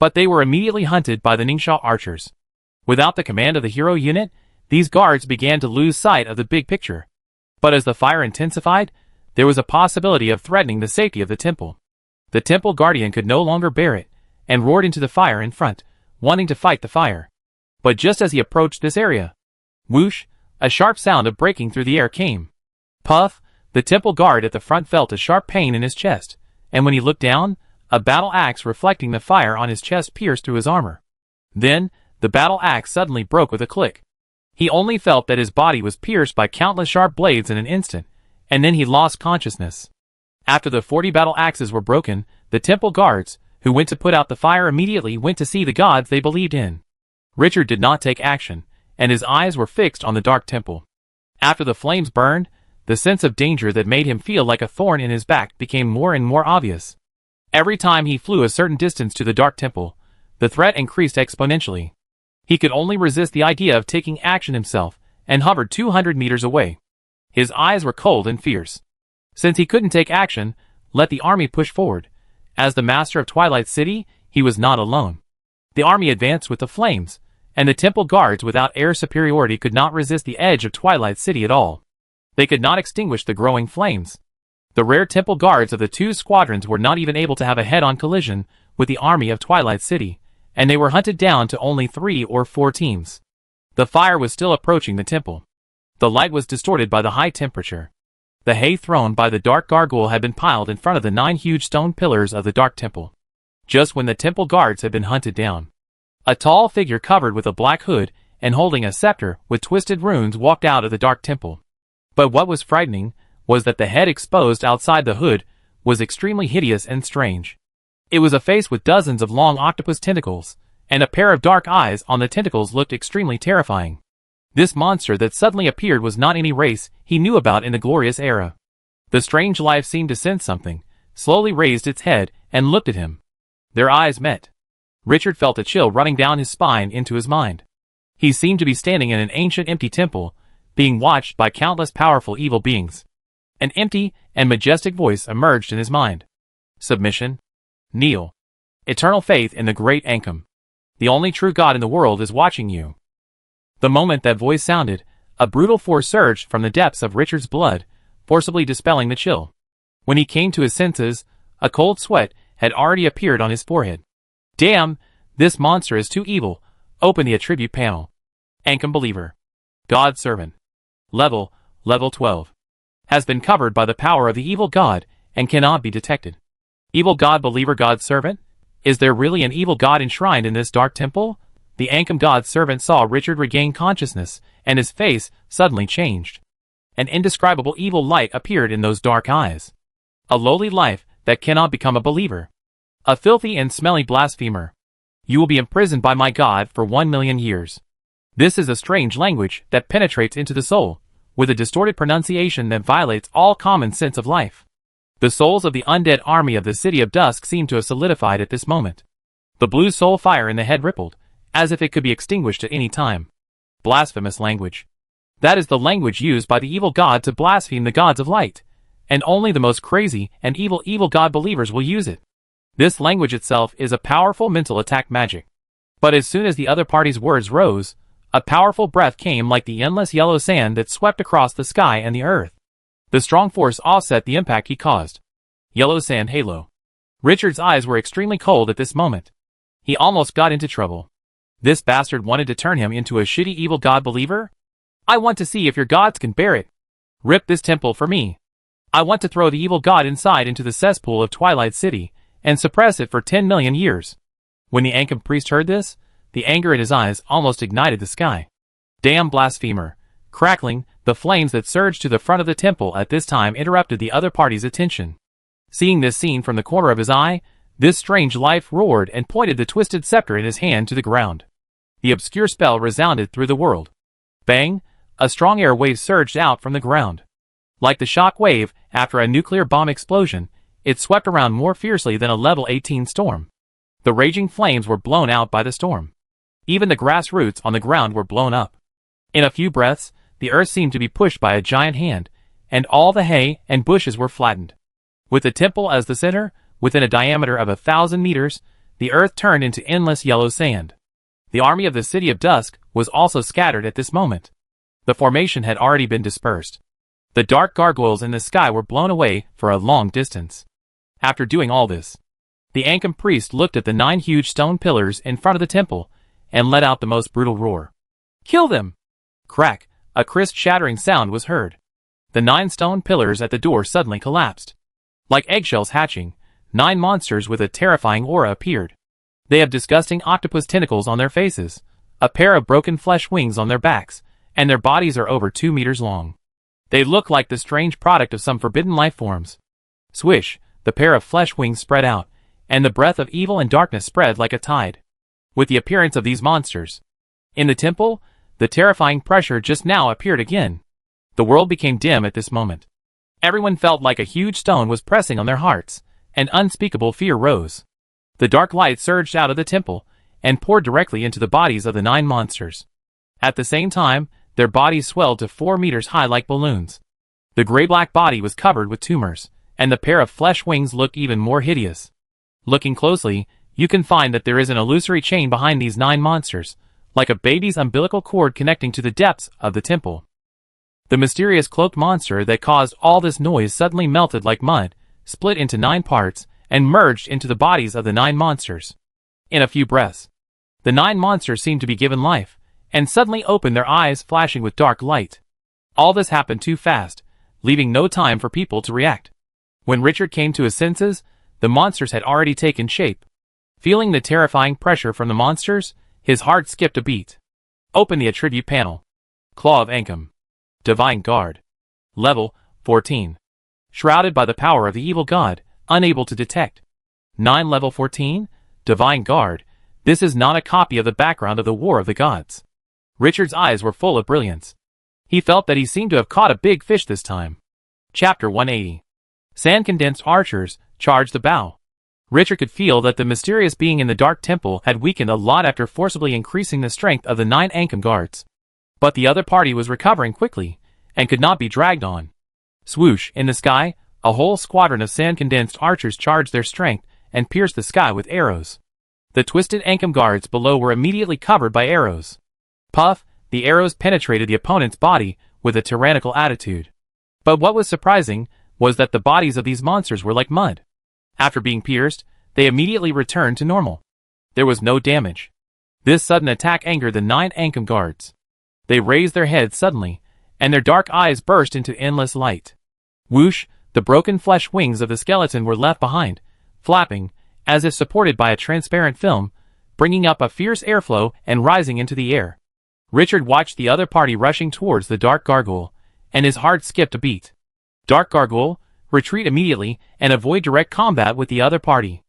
But they were immediately hunted by the Ningxia archers. Without the command of the hero unit, these guards began to lose sight of the big picture. But as the fire intensified, there was a possibility of threatening the safety of the temple. The temple guardian could no longer bear it, and roared into the fire in front, wanting to fight the fire. But just as he approached this area, whoosh, a sharp sound of breaking through the air came. Puff, the temple guard at the front felt a sharp pain in his chest, and when he looked down, a battle axe reflecting the fire on his chest pierced through his armor. Then, the battle axe suddenly broke with a click. He only felt that his body was pierced by countless sharp blades in an instant, and then he lost consciousness. After the 40 battle axes were broken, the temple guards, who went to put out the fire, immediately went to see the gods they believed in. Richard did not take action, and his eyes were fixed on the dark temple. After the flames burned, the sense of danger that made him feel like a thorn in his back became more and more obvious. Every time he flew a certain distance to the dark temple, the threat increased exponentially. He could only resist the idea of taking action himself, and hovered 200 meters away. His eyes were cold and fierce. Since he couldn't take action, let the army push forward. As the master of Twilight City, he was not alone. The army advanced with the flames, and the temple guards without air superiority could not resist the edge of Twilight City at all. They could not extinguish the growing flames. The rare temple guards of the two squadrons were not even able to have a head-on collision with the army of Twilight City, and they were hunted down to only 3 or 4 teams. The fire was still approaching the temple. The light was distorted by the high temperature. The hay thrown by the dark gargoyle had been piled in front of the 9 huge stone pillars of the dark temple. Just when the temple guards had been hunted down, a tall figure covered with a black hood and holding a scepter with twisted runes walked out of the dark temple. But what was frightening was that the head exposed outside the hood was extremely hideous and strange. It was a face with dozens of long octopus tentacles, and a pair of dark eyes on the tentacles looked extremely terrifying. This monster that suddenly appeared was not any race he knew about in the glorious era. The strange life seemed to sense something, slowly raised its head, and looked at him. Their eyes met. Richard felt a chill running down his spine into his mind. He seemed to be standing in an ancient empty temple, being watched by countless powerful evil beings. An empty and majestic voice emerged in his mind. Submission. Kneel. Eternal faith in the great Ankam. The only true God in the world is watching you. The moment that voice sounded, a brutal force surged from the depths of Richard's blood, forcibly dispelling the chill. When he came to his senses, a cold sweat had already appeared on his forehead. Damn, this monster is too evil. Open the attribute panel. Ankam Believer. God Servant. Level 12. Has been covered by the power of the evil god, and cannot be detected. Evil god believer god servant? Is there really an evil god enshrined in this dark temple? The Ankam god servant saw Richard regain consciousness, and his face suddenly changed. An indescribable evil light appeared in those dark eyes. A lowly life that cannot become a believer. A filthy and smelly blasphemer. You will be imprisoned by my god for 1,000,000 years. This is a strange language that penetrates into the soul, with a distorted pronunciation that violates all common sense of life. The souls of the undead army of the city of Dusk seemed to have solidified at this moment. The blue soul fire in the head rippled, as if it could be extinguished at any time. Blasphemous language. That is the language used by the evil god to blaspheme the gods of light, and only the most crazy and evil god believers will use it. This language itself is a powerful mental attack magic. But as soon as the other party's words rose, a powerful breath came like the endless yellow sand that swept across the sky and the earth. The strong force offset the impact he caused. Yellow sand halo. Richard's eyes were extremely cold at this moment. He almost got into trouble. This bastard wanted to turn him into a shitty evil god believer? I want to see if your gods can bear it. Rip this temple for me. I want to throw the evil god inside into the cesspool of Twilight City, and suppress it for 10,000,000 years. When the Ankam priest heard this, the anger in his eyes almost ignited the sky. Damn blasphemer. Crackling, the flames that surged to the front of the temple at this time interrupted the other party's attention. Seeing this scene from the corner of his eye, this strange life roared and pointed the twisted scepter in his hand to the ground. The obscure spell resounded through the world. Bang! A strong air wave surged out from the ground. Like the shock wave after a nuclear bomb explosion, it swept around more fiercely than a level 18 storm. The raging flames were blown out by the storm. Even the grass roots on the ground were blown up. In a few breaths, the earth seemed to be pushed by a giant hand, and all the hay and bushes were flattened. With the temple as the center, within a diameter of 1,000 meters, the earth turned into endless yellow sand. The army of the city of Dusk was also scattered at this moment. The formation had already been dispersed. The dark gargoyles in the sky were blown away for a long distance. After doing all this, the Ankam priest looked at the 9 huge stone pillars in front of the temple and let out the most brutal roar. "Kill them!" Crack, a crisp shattering sound was heard. The 9 stone pillars at the door suddenly collapsed. Like eggshells hatching, 9 monsters with a terrifying aura appeared. They have disgusting octopus tentacles on their faces, a pair of broken flesh wings on their backs, and their bodies are over 2 meters long. They look like the strange product of some forbidden life forms. Swish, the pair of flesh wings spread out, and the breath of evil and darkness spread like a tide. With the appearance of these monsters in the temple, the terrifying pressure just now appeared again. The world became dim at this moment. Everyone felt like a huge stone was pressing on their hearts, and unspeakable fear rose. The dark light surged out of the temple, and poured directly into the bodies of the 9 monsters. At the same time, their bodies swelled to 4 meters high like balloons. The gray-black body was covered with tumors, and the pair of flesh wings looked even more hideous. Looking closely, you can find that there is an illusory chain behind these 9 monsters, like a baby's umbilical cord connecting to the depths of the temple. The mysterious cloaked monster that caused all this noise suddenly melted like mud, split into 9 parts, and merged into the bodies of the 9 monsters. In a few breaths, the 9 monsters seemed to be given life, and suddenly opened their eyes flashing with dark light. All this happened too fast, leaving no time for people to react. When Richard came to his senses, the monsters had already taken shape. Feeling the terrifying pressure from the monsters, his heart skipped a beat. Open the attribute panel. Claw of Ankam. Divine Guard. Level 14. Shrouded by the power of the evil god, unable to detect. 9 level 14, Divine Guard. This is not a copy of the background of the War of the Gods. Richard's eyes were full of brilliance. He felt that he seemed to have caught a big fish this time. Chapter 180. Sand-condensed archers charged the bow. Richard could feel that the mysterious being in the dark temple had weakened a lot after forcibly increasing the strength of the 9 Ankam guards. But the other party was recovering quickly, and could not be dragged on. Swoosh, in the sky, a whole squadron of sand-condensed archers charged their strength and pierced the sky with arrows. The twisted Ankam guards below were immediately covered by arrows. Puff, the arrows penetrated the opponent's body with a tyrannical attitude. But what was surprising was that the bodies of these monsters were like mud. After being pierced, they immediately returned to normal. There was no damage. This sudden attack angered the 9 Ankam guards. They raised their heads suddenly, and their dark eyes burst into endless light. Whoosh, the broken flesh wings of the skeleton were left behind, flapping, as if supported by a transparent film, bringing up a fierce airflow and rising into the air. Richard watched the other party rushing towards the dark gargoyle, and his heart skipped a beat. Dark gargoyle, retreat immediately and avoid direct combat with the other party.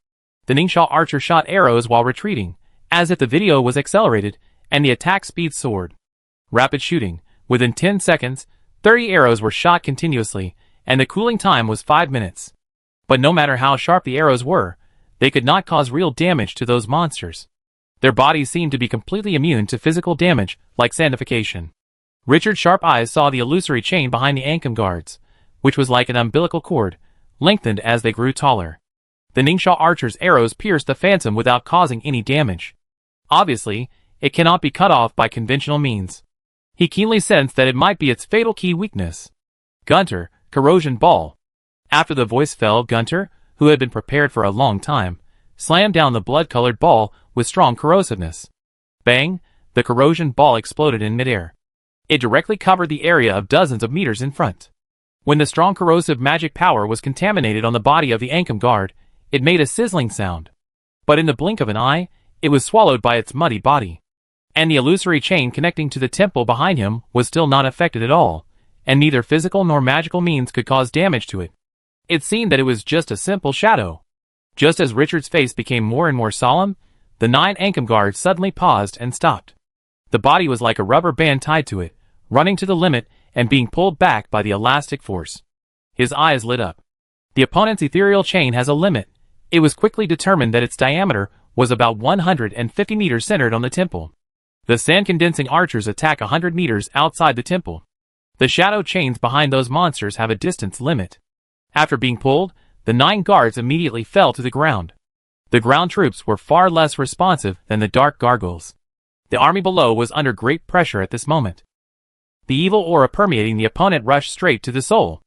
The Ningxia archer shot arrows while retreating, as if the video was accelerated, and the attack speed soared. Rapid shooting. Within 10 seconds, 30 arrows were shot continuously, and the cooling time was 5 minutes. But no matter how sharp the arrows were, they could not cause real damage to those monsters. Their bodies seemed to be completely immune to physical damage, like sandification. Richard's sharp eyes saw the illusory chain behind the Ankam guards, which was like an umbilical cord, lengthened as they grew taller. The Ningxia archer's arrows pierced the phantom without causing any damage. Obviously, it cannot be cut off by conventional means. He keenly sensed that it might be its fatal key weakness. Gunter, corrosion ball. After the voice fell, Gunter, who had been prepared for a long time, slammed down the blood-colored ball with strong corrosiveness. Bang! The corrosion ball exploded in midair. It directly covered the area of dozens of meters in front. When the strong corrosive magic power was contaminated on the body of the Ankam guard, it made a sizzling sound. But in the blink of an eye, it was swallowed by its muddy body. And the illusory chain connecting to the temple behind him was still not affected at all, and neither physical nor magical means could cause damage to it. It seemed that it was just a simple shadow. Just as Richard's face became more and more solemn, the 9 Ankam guards suddenly paused and stopped. The body was like a rubber band tied to it, running to the limit and being pulled back by the elastic force. His eyes lit up. The opponent's ethereal chain has a limit. It was quickly determined that its diameter was about 150 meters centered on the temple. The sand-condensing archers attack 100 meters outside the temple. The shadow chains behind those monsters have a distance limit. After being pulled, the 9 guards immediately fell to the ground. The ground troops were far less responsive than the dark gargoyles. The army below was under great pressure at this moment. The evil aura permeating the opponent rushed straight to the soul.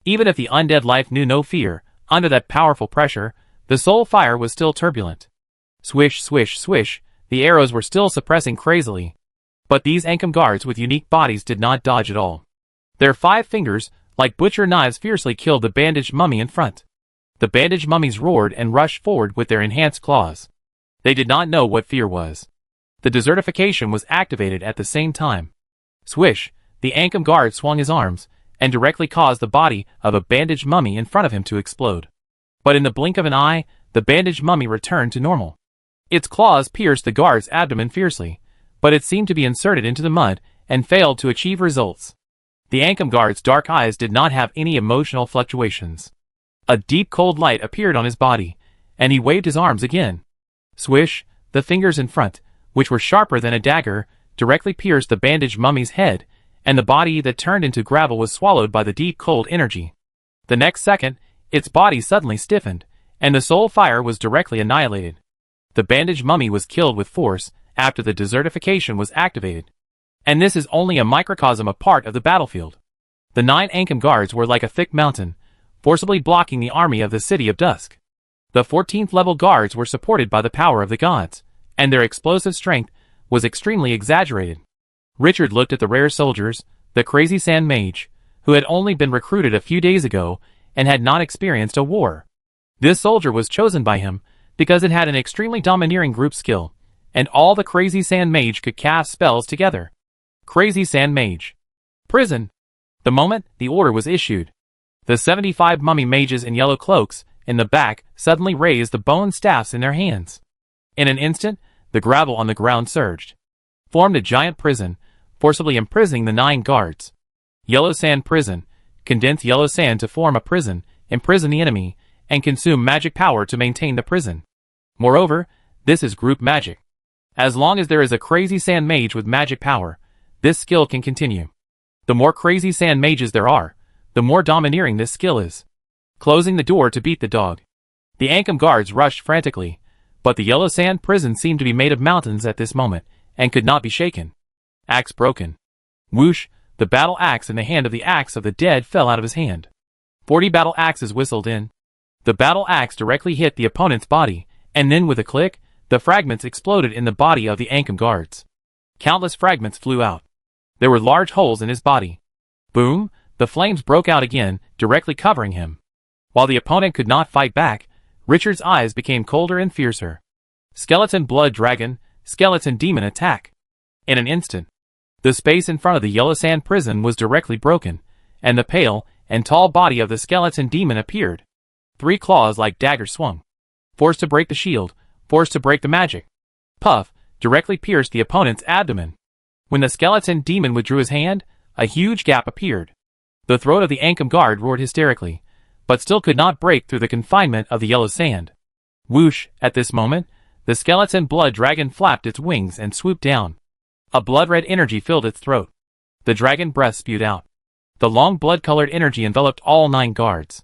Even if the undead life knew no fear, under that powerful pressure, the soul fire was still turbulent. Swish, swish, swish, the arrows were still suppressing crazily. But these Ancam guards with unique bodies did not dodge at all. Their 5 fingers, like butcher knives, fiercely killed the bandaged mummy in front. The bandaged mummies roared and rushed forward with their enhanced claws. They did not know what fear was. The desertification was activated at the same time. Swish, the Ancam guard swung his arms, and directly caused the body of a bandaged mummy in front of him to explode. But in the blink of an eye, the bandaged mummy returned to normal. Its claws pierced the guard's abdomen fiercely, but it seemed to be inserted into the mud and failed to achieve results. The Ancam guard's dark eyes did not have any emotional fluctuations. A deep cold light appeared on his body, and he waved his arms again. Swish, the fingers in front, which were sharper than a dagger, directly pierced the bandaged mummy's head, and the body that turned into gravel was swallowed by the deep cold energy. The next second, its body suddenly stiffened, and the soul fire was directly annihilated. The bandaged mummy was killed with force after the desertification was activated. And this is only a microcosm of part of the battlefield. The 9 Ancam guards were like a thick mountain, forcibly blocking the army of the city of Dusk. The 14th level guards were supported by the power of the gods, and their explosive strength was extremely exaggerated. Richard looked at the rare soldiers, the crazy sand mage, who had only been recruited a few days ago and had not experienced a war. This soldier was chosen by him because it had an extremely domineering group skill, and all the crazy sand mage could cast spells together. Crazy sand mage. Prison. The moment the order was issued, the 75 mummy mages in yellow cloaks in the back suddenly raised the bone staffs in their hands. In an instant, the gravel on the ground surged, formed a giant prison, forcibly imprisoning the 9 guards. Yellow sand prison. Condense yellow sand to form a prison, imprison the enemy, and consume magic power to maintain the prison. Moreover, this is group magic. As long as there is a crazy sand mage with magic power, this skill can continue. The more crazy sand mages there are, the more domineering this skill is. Closing the door to beat the dog. The Ancam guards rushed frantically, but the yellow sand prison seemed to be made of mountains at this moment, and could not be shaken. Axe broken. Whoosh, the battle axe in the hand of the axe of the dead fell out of his hand. 40 battle axes whistled in. The battle axe directly hit the opponent's body, and then with a click, the fragments exploded in the body of the Ancam guards. Countless fragments flew out. There were large holes in his body. Boom, the flames broke out again, directly covering him. While the opponent could not fight back, Richard's eyes became colder and fiercer. Skeleton blood dragon, skeleton demon attack. In an instant, the space in front of the yellow sand prison was directly broken, and the pale and tall body of the skeleton demon appeared. 3 claws like daggers swung. Forced to break the shield, forced to break the magic. Puff, directly pierced the opponent's abdomen. When the skeleton demon withdrew his hand, a huge gap appeared. The throat of the Ancam guard roared hysterically, but still could not break through the confinement of the yellow sand. Whoosh, at this moment, the skeleton blood dragon flapped its wings and swooped down. A blood-red energy filled its throat. The dragon breath spewed out. The long blood-colored energy enveloped all 9 guards.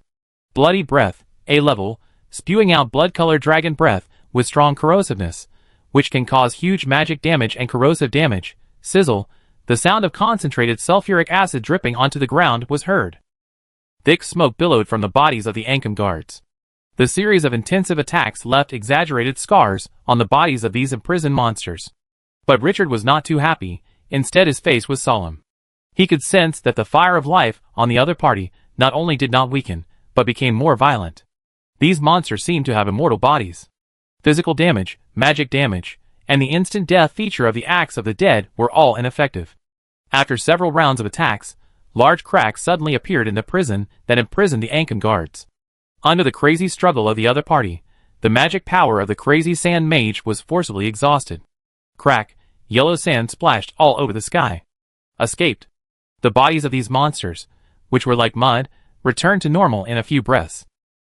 Bloody breath, A level, spewing out blood-colored dragon breath with strong corrosiveness, which can cause huge magic damage and corrosive damage. Sizzle, the sound of concentrated sulfuric acid dripping onto the ground was heard. Thick smoke billowed from the bodies of the Ancam guards. The series of intensive attacks left exaggerated scars on the bodies of these imprisoned monsters. But Richard was not too happy, instead his face was solemn. He could sense that the fire of life on the other party not only did not weaken, but became more violent. These monsters seemed to have immortal bodies. Physical damage, magic damage, and the instant death feature of the axe of the dead were all ineffective. After several rounds of attacks, large cracks suddenly appeared in the prison that imprisoned the Ancam guards. Under the crazy struggle of the other party, the magic power of the crazy sand mage was forcibly exhausted. Crack, yellow sand splashed all over the sky. Escaped. The bodies of these monsters, which were like mud, returned to normal in a few breaths.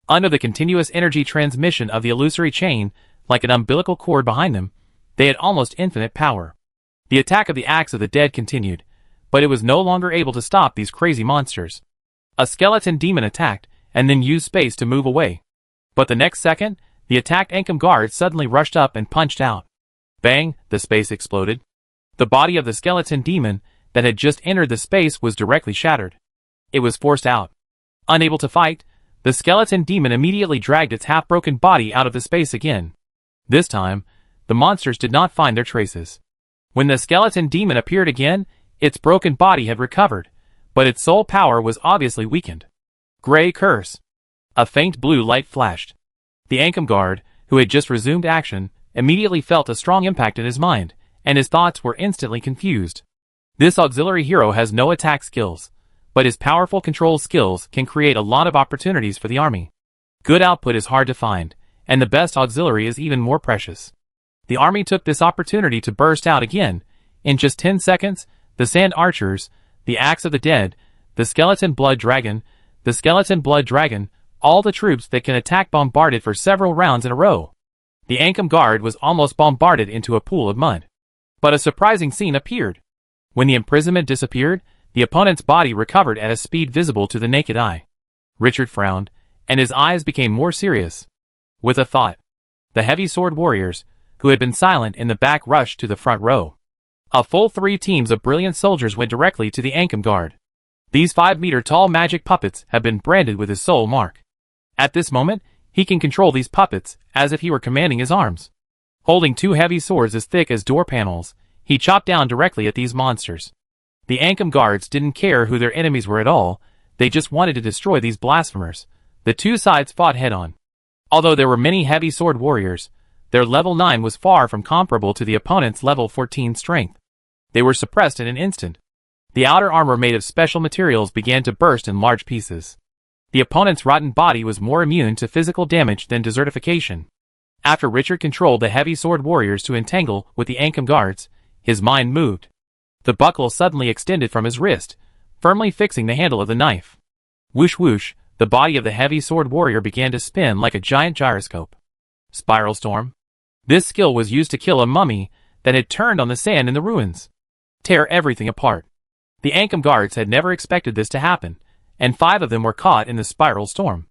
Under the continuous energy transmission of the illusory chain, like an umbilical cord behind them, they had almost infinite power. The attack of the axe of the dead continued, but it was no longer able to stop these crazy monsters. A skeleton demon attacked, and then used space to move away. But the next second, The attacked Ankum guard suddenly rushed up and punched out. Bang! The space exploded. The body of the skeleton demon that had just entered the space was directly shattered. It was forced out. Unable to fight, the skeleton demon immediately dragged its half-broken body out of the space again. This time, the monsters did not find their traces. When the skeleton demon appeared again, its broken body had recovered, but its soul power was obviously weakened. Gray curse. A faint blue light flashed. The Ankum guard, who had just resumed action, immediately felt a strong impact in his mind, and his thoughts were instantly confused. This auxiliary hero has no attack skills, but his powerful control skills can create a lot of opportunities for the army. Good output is hard to find, and the best auxiliary is even more precious. The army took this opportunity to burst out again. In just 10 seconds, the sand archers, the axe of the dead, the skeleton blood dragon, all the troops that can attack bombarded for several rounds in a row. The Ankum guard was almost bombarded into a pool of mud. But a surprising scene appeared. When the imprisonment disappeared, the opponent's body recovered at a speed visible to the naked eye. Richard frowned, and his eyes became more serious. With a thought, the heavy sword warriors, who had been silent in the back, rushed to the front row. A full 3 teams of brilliant soldiers went directly to the Ankum guard. These 5-meter-tall magic puppets have been branded with his soul mark. At this moment, he can control these puppets as if he were commanding his arms. Holding 2 heavy swords as thick as door panels, he chopped down directly at these monsters. The Ankum guards didn't care who their enemies were at all, they just wanted to destroy these blasphemers. The 2 sides fought head-on. Although there were many heavy sword warriors, their level 9 was far from comparable to the opponent's level 14 strength. They were suppressed in an instant. The outer armor made of special materials began to burst in large pieces. The opponent's rotten body was more immune to physical damage than desertification. After Richard controlled the heavy sword warriors to entangle with the Ankum guards, his mind moved. The buckle suddenly extended from his wrist, firmly fixing the handle of the knife. Whoosh whoosh, the body of the heavy sword warrior began to spin like a giant gyroscope. Spiral storm. This skill was used to kill a mummy that had turned on the sand in the ruins. Tear everything apart. The Ankum guards had never expected this to happen, and 5 of them were caught in the spiral storm.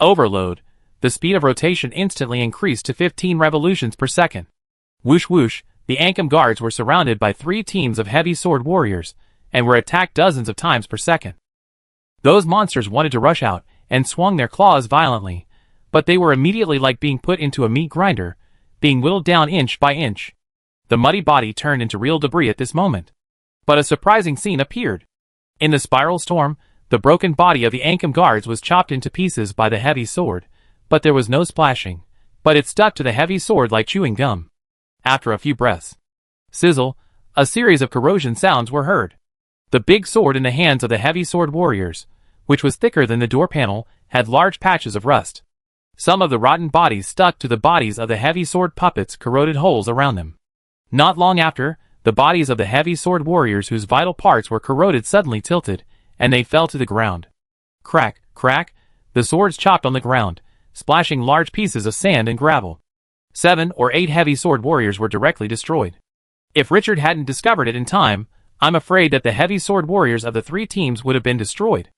Overload. The speed of rotation instantly increased to 15 revolutions per second. Whoosh whoosh, the Ankum guards were surrounded by 3 teams of heavy sword warriors, and were attacked dozens of times per second. Those monsters wanted to rush out, and swung their claws violently, but they were immediately like being put into a meat grinder, being whittled down inch by inch. The muddy body turned into real debris at this moment. But a surprising scene appeared. In the spiral storm, the broken body of the Ankum guards was chopped into pieces by the heavy sword, but there was no splashing, but it stuck to the heavy sword like chewing gum. After a few breaths, sizzle, a series of corrosion sounds were heard. The big sword in the hands of the heavy sword warriors, which was thicker than the door panel, had large patches of rust. Some of the rotten bodies stuck to the bodies of the heavy sword puppets, corroded holes around them. Not long after, the bodies of the heavy sword warriors whose vital parts were corroded suddenly tilted, and they fell to the ground. Crack, crack, the swords chopped on the ground, splashing large pieces of sand and gravel. 7 or 8 heavy sword warriors were directly destroyed. If Richard hadn't discovered it in time, I'm afraid that the heavy sword warriors of the 3 teams would have been destroyed.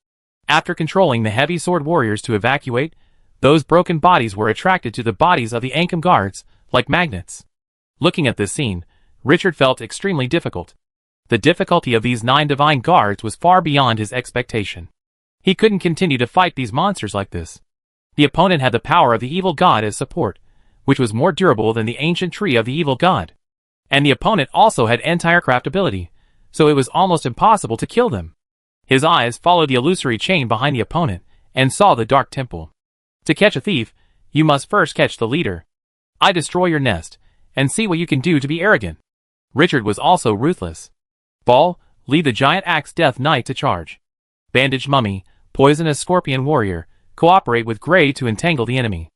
After controlling the heavy sword warriors to evacuate, those broken bodies were attracted to the bodies of the Ankum guards, like magnets. Looking at this scene, Richard felt extremely difficult. The difficulty of these 9 divine guards was far beyond his expectation. He couldn't continue to fight these monsters like this. The opponent had the power of the evil god as support, which was more durable than the ancient tree of the evil god. And the opponent also had anti-aircraft ability, so it was almost impossible to kill them. His eyes followed the illusory chain behind the opponent, and saw the dark temple. To catch a thief, you must first catch the leader. I destroy your nest, and see what you can do to be arrogant. Richard was also ruthless. Ball, lead the giant axe Death Knight to charge. Bandaged Mummy, poisonous scorpion warrior, cooperate with Gray to entangle the enemy.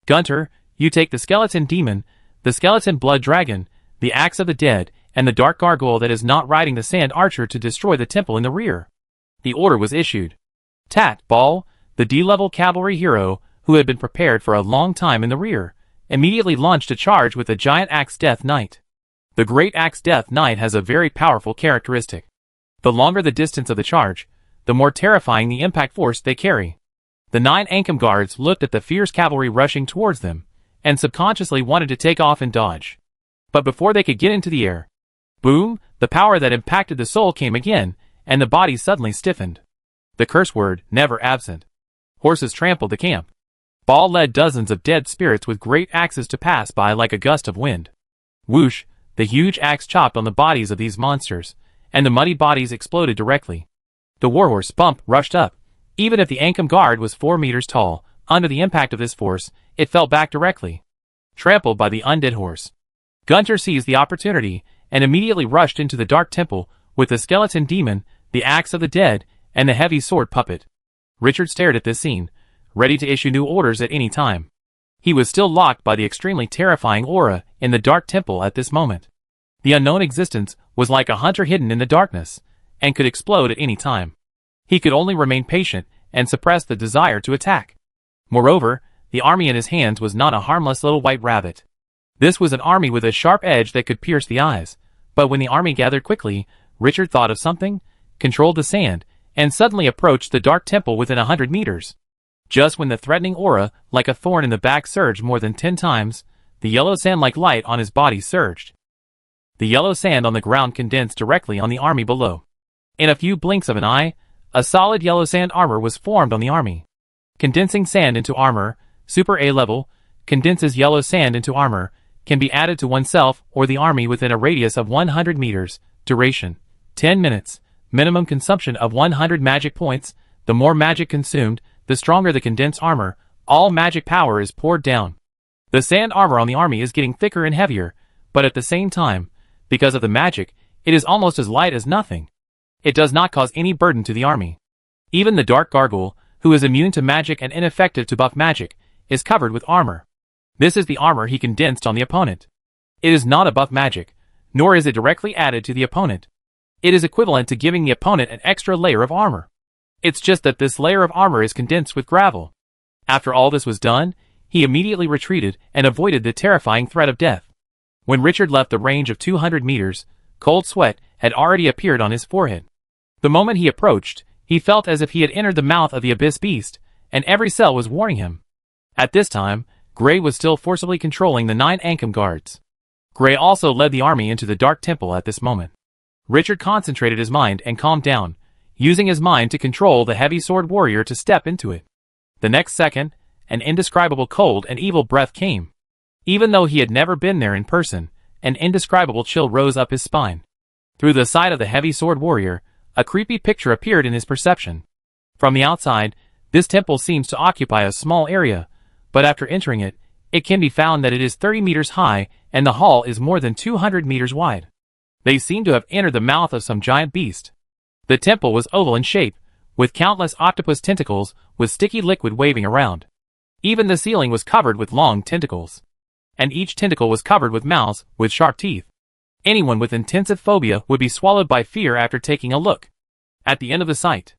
Gunter, you take the skeleton demon, the skeleton blood dragon, the axe of the dead, and the dark gargoyle that is not riding the sand archer to destroy the temple in the rear. The order was issued. Tat, Ball, the D-level cavalry hero, who had been prepared for a long time in the rear, immediately launched a charge with the giant axe Death Knight. The great axe Death Knight has a very powerful characteristic. The longer the distance of the charge, the more terrifying the impact force they carry. The 9 Ankum guards looked at the fierce cavalry rushing towards them, and subconsciously wanted to take off and dodge. But before they could get into the air, boom, the power that impacted the soul came again, and the body suddenly stiffened. The curse word, never absent. Horses trampled the camp. Ball led dozens of dead spirits with great axes to pass by like a gust of wind. Whoosh, the huge axe chopped on the bodies of these monsters, and the muddy bodies exploded directly. The warhorse bump rushed up. Even if the Ancam guard was 4 meters tall, under the impact of this force, it fell back directly, trampled by the undead horse. Gunter seized the opportunity, and immediately rushed into the dark temple, with the skeleton demon, the axe of the dead, and the heavy sword puppet. Richard stared at this scene, ready to issue new orders at any time. He was still locked by the extremely terrifying aura in the dark temple at this moment. The unknown existence was like a hunter hidden in the darkness, and could explode at any time. He could only remain patient and suppress the desire to attack. Moreover, the army in his hands was not a harmless little white rabbit. This was an army with a sharp edge that could pierce the eyes, but when the army gathered quickly, Richard thought of something, controlled the sand, and suddenly approached the dark temple within 100 meters. Just when the threatening aura, like a thorn in the back, surged more than 10 times, the yellow sand-like light on his body surged. The yellow sand on the ground condensed directly on the army below. In a few blinks of an eye, a solid yellow sand armor was formed on the army. Condensing sand into armor, Super A level, condenses yellow sand into armor, can be added to oneself or the army within a radius of 100 meters, duration, 10 minutes, minimum consumption of 100 magic points. The more magic consumed, the stronger the condensed armor, all magic power is poured down. The sand armor on the army is getting thicker and heavier, but at the same time, because of the magic, it is almost as light as nothing. It does not cause any burden to the army. Even the Dark Gargoyle, who is immune to magic and ineffective to buff magic, is covered with armor. This is the armor he condensed on the opponent. It is not a buff magic, nor is it directly added to the opponent. It is equivalent to giving the opponent an extra layer of armor. It's just that this layer of armor is condensed with gravel. After all this was done, he immediately retreated and avoided the terrifying threat of death. When Richard left the range of 200 meters, cold sweat had already appeared on his forehead. The moment he approached, he felt as if he had entered the mouth of the abyss beast, and every cell was warning him. At this time, Gray was still forcibly controlling the 9 Ancam guards. Gray also led the army into the dark temple at this moment. Richard concentrated his mind and calmed down, using his mind to control the heavy sword warrior to step into it. The next second, an indescribable cold and evil breath came. Even though he had never been there in person, an indescribable chill rose up his spine. Through the sight of the heavy sword warrior, a creepy picture appeared in his perception. From the outside, this temple seems to occupy a small area, but after entering it, it can be found that it is 30 meters high and the hall is more than 200 meters wide. They seem to have entered the mouth of some giant beast. The temple was oval in shape, with countless octopus tentacles with sticky liquid waving around. Even the ceiling was covered with long tentacles. And each tentacle was covered with mouths with sharp teeth. Anyone with intensive phobia would be swallowed by fear after taking a look. At the end of the sight,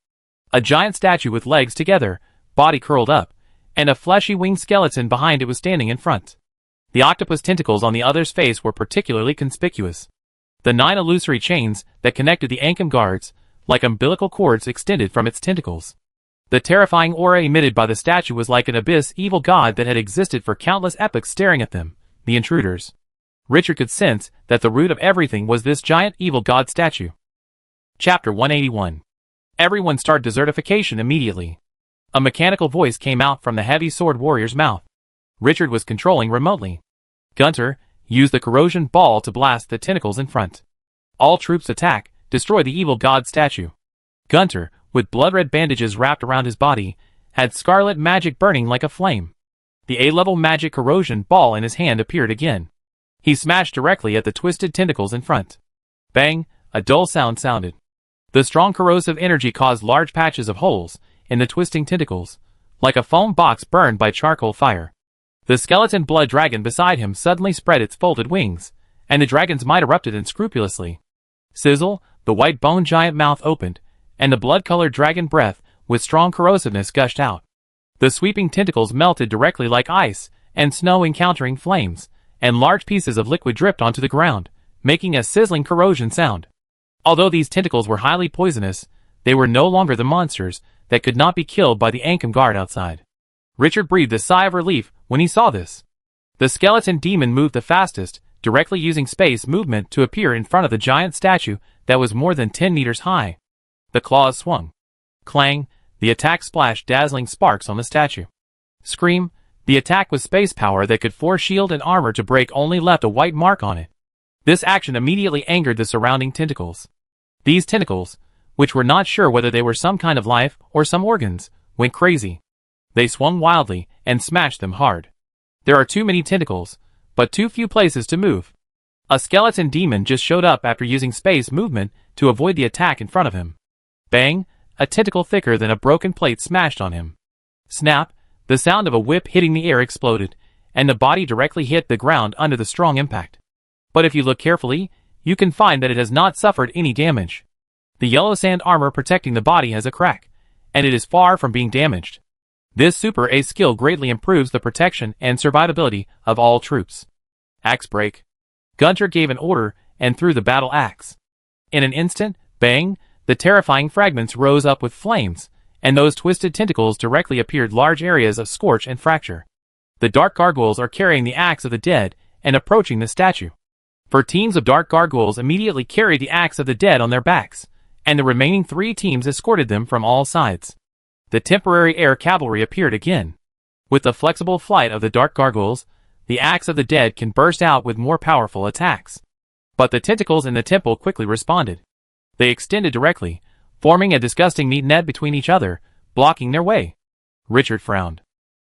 a giant statue with legs together, body curled up, and a fleshy winged skeleton behind it was standing in front. The octopus tentacles on the other's face were particularly conspicuous. The 9 illusory chains that connected the Ancam guards, like umbilical cords, extended from its tentacles. The terrifying aura emitted by the statue was like an abyss evil god that had existed for countless epochs staring at them, the intruders. Richard could sense that the root of everything was this giant evil god statue. Chapter 181. Everyone start desertification immediately. A mechanical voice came out from the heavy sword warrior's mouth. Richard was controlling remotely. Gunter, use the corrosion ball to blast the tentacles in front. All troops attack, destroy the evil god statue. Gunter, with blood-red bandages wrapped around his body, had scarlet magic burning like a flame. The A-level magic corrosion ball in his hand appeared again. He smashed directly at the twisted tentacles in front. Bang, a dull sound sounded. The strong corrosive energy caused large patches of holes in the twisting tentacles, like a foam box burned by charcoal fire. The skeleton blood dragon beside him suddenly spread its folded wings, and the dragon's might erupted unscrupulously. Sizzle, the white bone giant mouth opened, and the blood-colored dragon breath with strong corrosiveness gushed out. The sweeping tentacles melted directly like ice and snow encountering flames, and large pieces of liquid dripped onto the ground, making a sizzling corrosion sound. Although these tentacles were highly poisonous, they were no longer the monsters that could not be killed by the Ancam guard outside. Richard breathed a sigh of relief when he saw this. The skeleton demon moved the fastest, directly using space movement to appear in front of the giant statue that was more than 10 meters high. The claws swung. Clang, the attack splashed dazzling sparks on the statue. Scream, the attack with space power that could force shield and armor to break only left a white mark on it. This action immediately angered the surrounding tentacles. These tentacles, which were not sure whether they were some kind of life or some organs, went crazy. They swung wildly and smashed them hard. There are too many tentacles, but too few places to move. A skeleton demon just showed up after using space movement to avoid the attack in front of him. Bang, a tentacle thicker than a broken plate smashed on him. Snap, the sound of a whip hitting the air exploded, and the body directly hit the ground under the strong impact. But if you look carefully, you can find that it has not suffered any damage. The yellow sand armor protecting the body has a crack, and it is far from being damaged. This Super A skill greatly improves the protection and survivability of all troops. Axe break. Gunter gave an order and threw the battle axe. In an instant, bang, the terrifying fragments rose up with flames, and those twisted tentacles directly appeared large areas of scorch and fracture. The dark gargoyles are carrying the axe of the dead and approaching the statue. For teams of dark gargoyles immediately carried the axe of the dead on their backs, and the remaining 3 teams escorted them from all sides. The temporary air cavalry appeared again. With the flexible flight of the dark gargoyles, the axe of the dead can burst out with more powerful attacks. But the tentacles in the temple quickly responded. They extended directly, forming a disgusting neat net between each other, blocking their way. Richard frowned.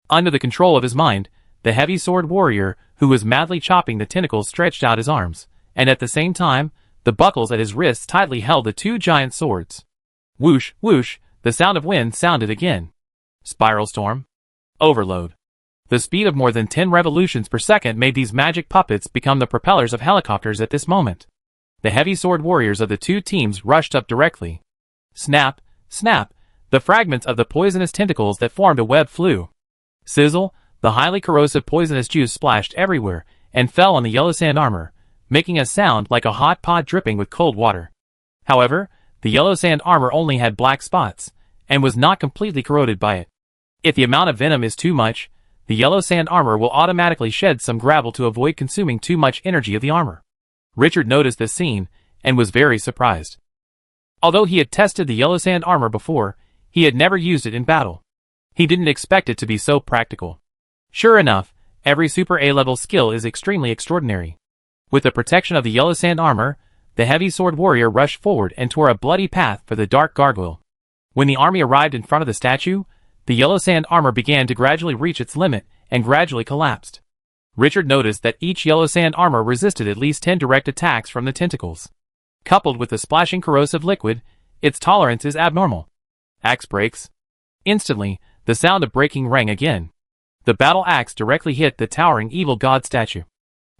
Under the control of his mind, the heavy sword warrior, who was madly chopping the tentacles, stretched out his arms, and at the same time, the buckles at his wrists tightly held the 2 giant swords. Whoosh, whoosh, the sound of wind sounded again. Spiral storm. Overload. The speed of more than 10 revolutions per second made these magic puppets become the propellers of helicopters at this moment. The heavy sword warriors of the 2 teams rushed up directly. Snap, snap, the fragments of the poisonous tentacles that formed a web flew. Sizzle, the highly corrosive poisonous juice splashed everywhere and fell on the yellow sand armor, making a sound like a hot pot dripping with cold water. However, the yellow sand armor only had black spots, and was not completely corroded by it. If the amount of venom is too much, the yellow sand armor will automatically shed some gravel to avoid consuming too much energy of the armor. Richard noticed this scene, and was very surprised. Although he had tested the yellow sand armor before, he had never used it in battle. He didn't expect it to be so practical. Sure enough, every Super A-level skill is extremely extraordinary. With the protection of the yellow sand armor, the heavy sword warrior rushed forward and tore a bloody path for the dark gargoyle. When the army arrived in front of the statue, the yellow sand armor began to gradually reach its limit and gradually collapsed. Richard noticed that each yellow sand armor resisted at least 10 direct attacks from the tentacles. Coupled with the splashing corrosive liquid, its tolerance is abnormal. Axe breaks. Instantly, the sound of breaking rang again. The battle axe directly hit the towering evil god statue.